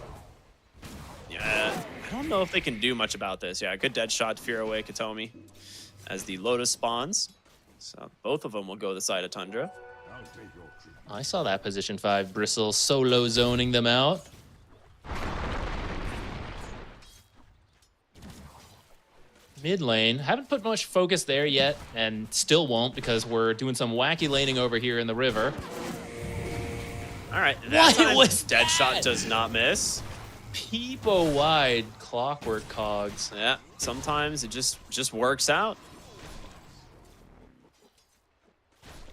Yeah, I don't know if they can do much about this. Yeah, good dead shot to fear away Katomi as the Lotus spawns. So both of them will go the side of Tundra. I saw that position 5 Bristle solo zoning them out. Mid lane, haven't put much focus there yet, and still won't because we're doing some wacky laning over here in the river. All right, that What time, was dead shot does not miss. Peepo wide clockwork cogs. Yeah, sometimes it just works out.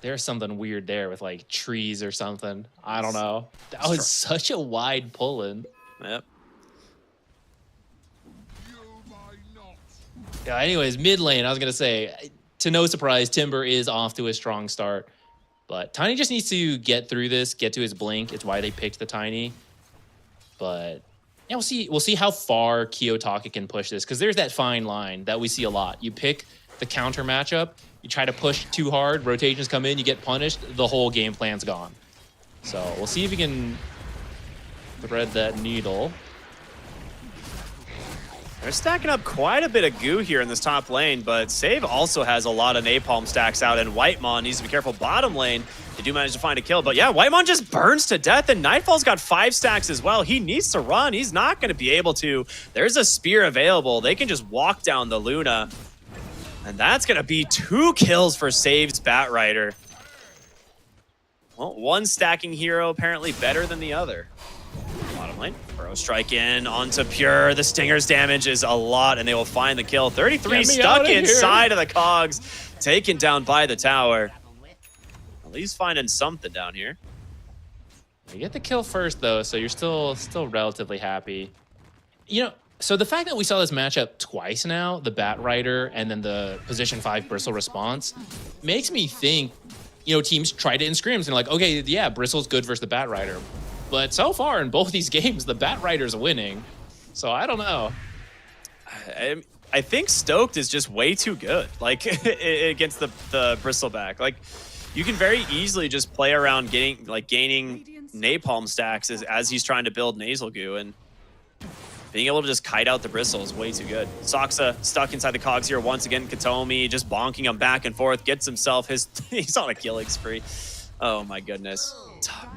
There's something weird there with like trees or something. I don't know. That was such a wide pull-in. Yep. Yeah, anyways, mid lane, I was going to say, to no surprise, Timber is off to a strong start. But Tiny just needs to get through this, get to his blink. It's why they picked the Tiny. But yeah, we'll see how far Kiyotaka can push this, because there's that fine line that we see a lot. You pick the counter matchup, you try to push too hard, rotations come in, you get punished, the whole game plan's gone. So we'll see if he can thread that needle. They're stacking up quite a bit of goo here in this top lane, but Save also has a lot of napalm stacks out, and Whitemon needs to be careful bottom lane. They do manage to find a kill, but yeah, Whitemon just burns to death, and Nightfall's got 5 stacks as well. He needs to run. He's not going to be able to. There's a spear available. They can just walk down the Luna, and that's going to be 2 kills for Save's Batrider. Well, one stacking hero apparently better than the other. Bottom lane, Burrow strike in onto Pure. The Stinger's damage is a lot, and they will find the kill. 33 stuck inside of the cogs, taken down by the tower. At least finding something down here. You get the kill first, though, so you're still relatively happy. You know, so the fact that we saw this matchup twice now, the Batrider and then the position 5 Bristle response, makes me think, you know, teams try to in scrims and like, okay, yeah, Bristle's good versus the Batrider. But so far in both these games, the Batrider's winning. So I don't know. I think Stoked is just way too good, like, against the Bristleback. Like, you can very easily just play around gaining napalm stacks as he's trying to build Nasal Goo, and being able to just kite out the Bristle is way too good. Soxa stuck inside the cogs here once again. Katomi just bonking him back and forth, gets himself he's on a killing spree. Oh my goodness.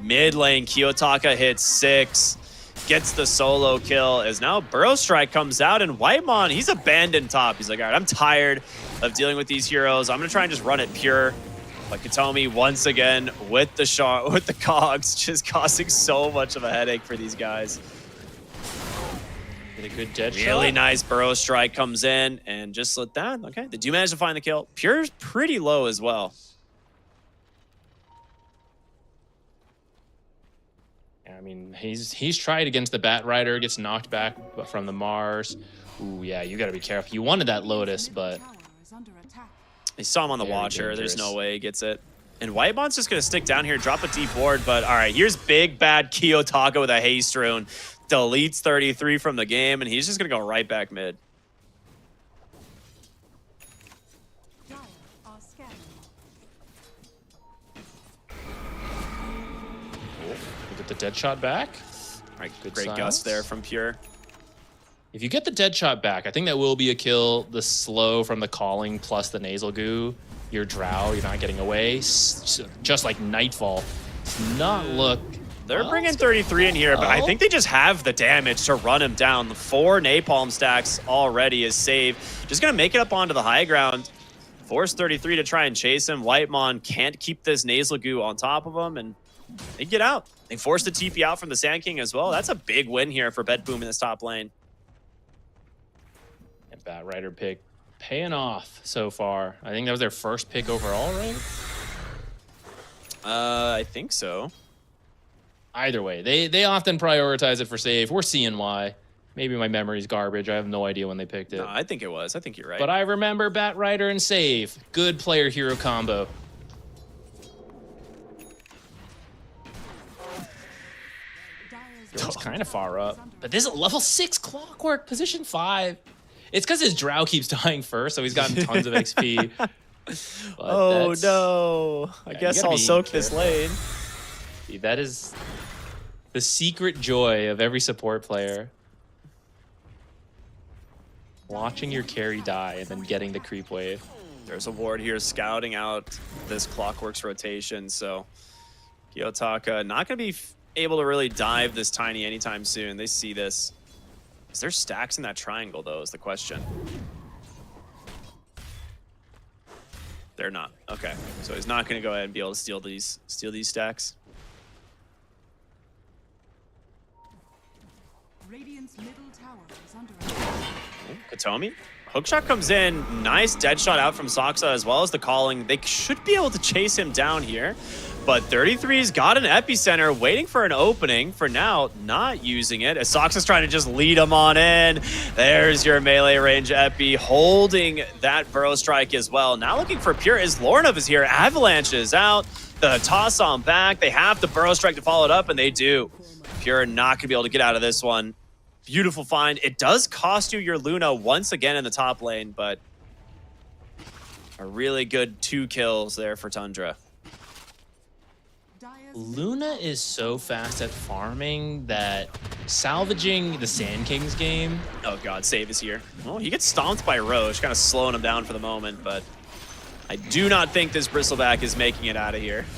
Mid lane, Kiyotaka hits 6, gets the solo kill, as now Burrow Strike comes out, and Whitemon, he's abandoned top. He's like, all right, I'm tired of dealing with these heroes. I'm gonna try and just run it pure. But Katomi once again with the cogs, just causing so much of a headache for these guys. Get a good dead shot. Really nice Burrow Strike comes in and just let that. Okay, they do manage to find the kill. Pure's pretty low as well. I mean, he's tried against the Batrider, gets knocked back from the Mars. Ooh, yeah, you got to be careful. You wanted that Lotus, but They saw him on the Watcher. There's no way he gets it. And Whitemon's just going to stick down here, drop a deep ward. But all right, here's big bad Kiyotaka with a haste rune. Deletes 33 from the game, and he's just going to go right back mid. Get the dead shot back. All right, great gust there from Pure. If you get the dead shot back, I think that will be a kill. The slow from the calling plus the nasal goo, your drow, you're not getting away. Just like Nightfall. Does not look. They're bringing 33 in here, but I think they just have the damage to run him down. The 4 napalm stacks already is saved. Just going to make it up onto the high ground. Force 33 to try and chase him. Whitemon can't keep this nasal goo on top of him, and they get out. They force the TP out from the Sand King as well. That's a big win here for BetBoom in this top lane. And Batrider pick paying off so far. I think that was their first pick overall, right? I think so. Either way, they often prioritize it for save. We're seeing why. Maybe my memory's garbage. I have no idea when they picked it. No, I think it was. I think you're right. But I remember Batrider and save. Good player-hero combo. It's kind of far up. But this is a level 6 clockwork, position 5. It's because his drow keeps dying first, so he's gotten tons of XP. But Oh no! I you guess gotta I'll be soak this careful. lane. See, that is the secret joy of every support player. Watching your carry die and then getting the creep wave. There's a ward here scouting out this Clockworks rotation, so Gyotaka not going to be able to really dive this Tiny anytime soon. They see this. Is there stacks in that triangle, though, is the question. They're not. Okay, so he's not going to go ahead and be able to steal these stacks. Radiant's middle tower is under attack. Katomi. Hookshot comes in. Nice dead shot out from Soxa as well as the calling. They should be able to chase him down here. But 33's got an epicenter waiting for an opening. For now, not using it. As Soxa's trying to just lead him on in. There's your melee range epi holding that burrow strike as well. Now looking for Pure as Lornov is here. Avalanche is out. The toss on back. They have the burrow strike to follow it up, and they do. Pure not going to be able to get out of this one. Beautiful find. It does cost you your Luna once again in the top lane, but a really good 2 kills there for Tundra. Luna is so fast at farming that salvaging the Sand Kings game. Oh god, save is here. Oh, he gets stomped by Roche, kind of slowing him down for the moment, but I do not think this Bristleback is making it out of here.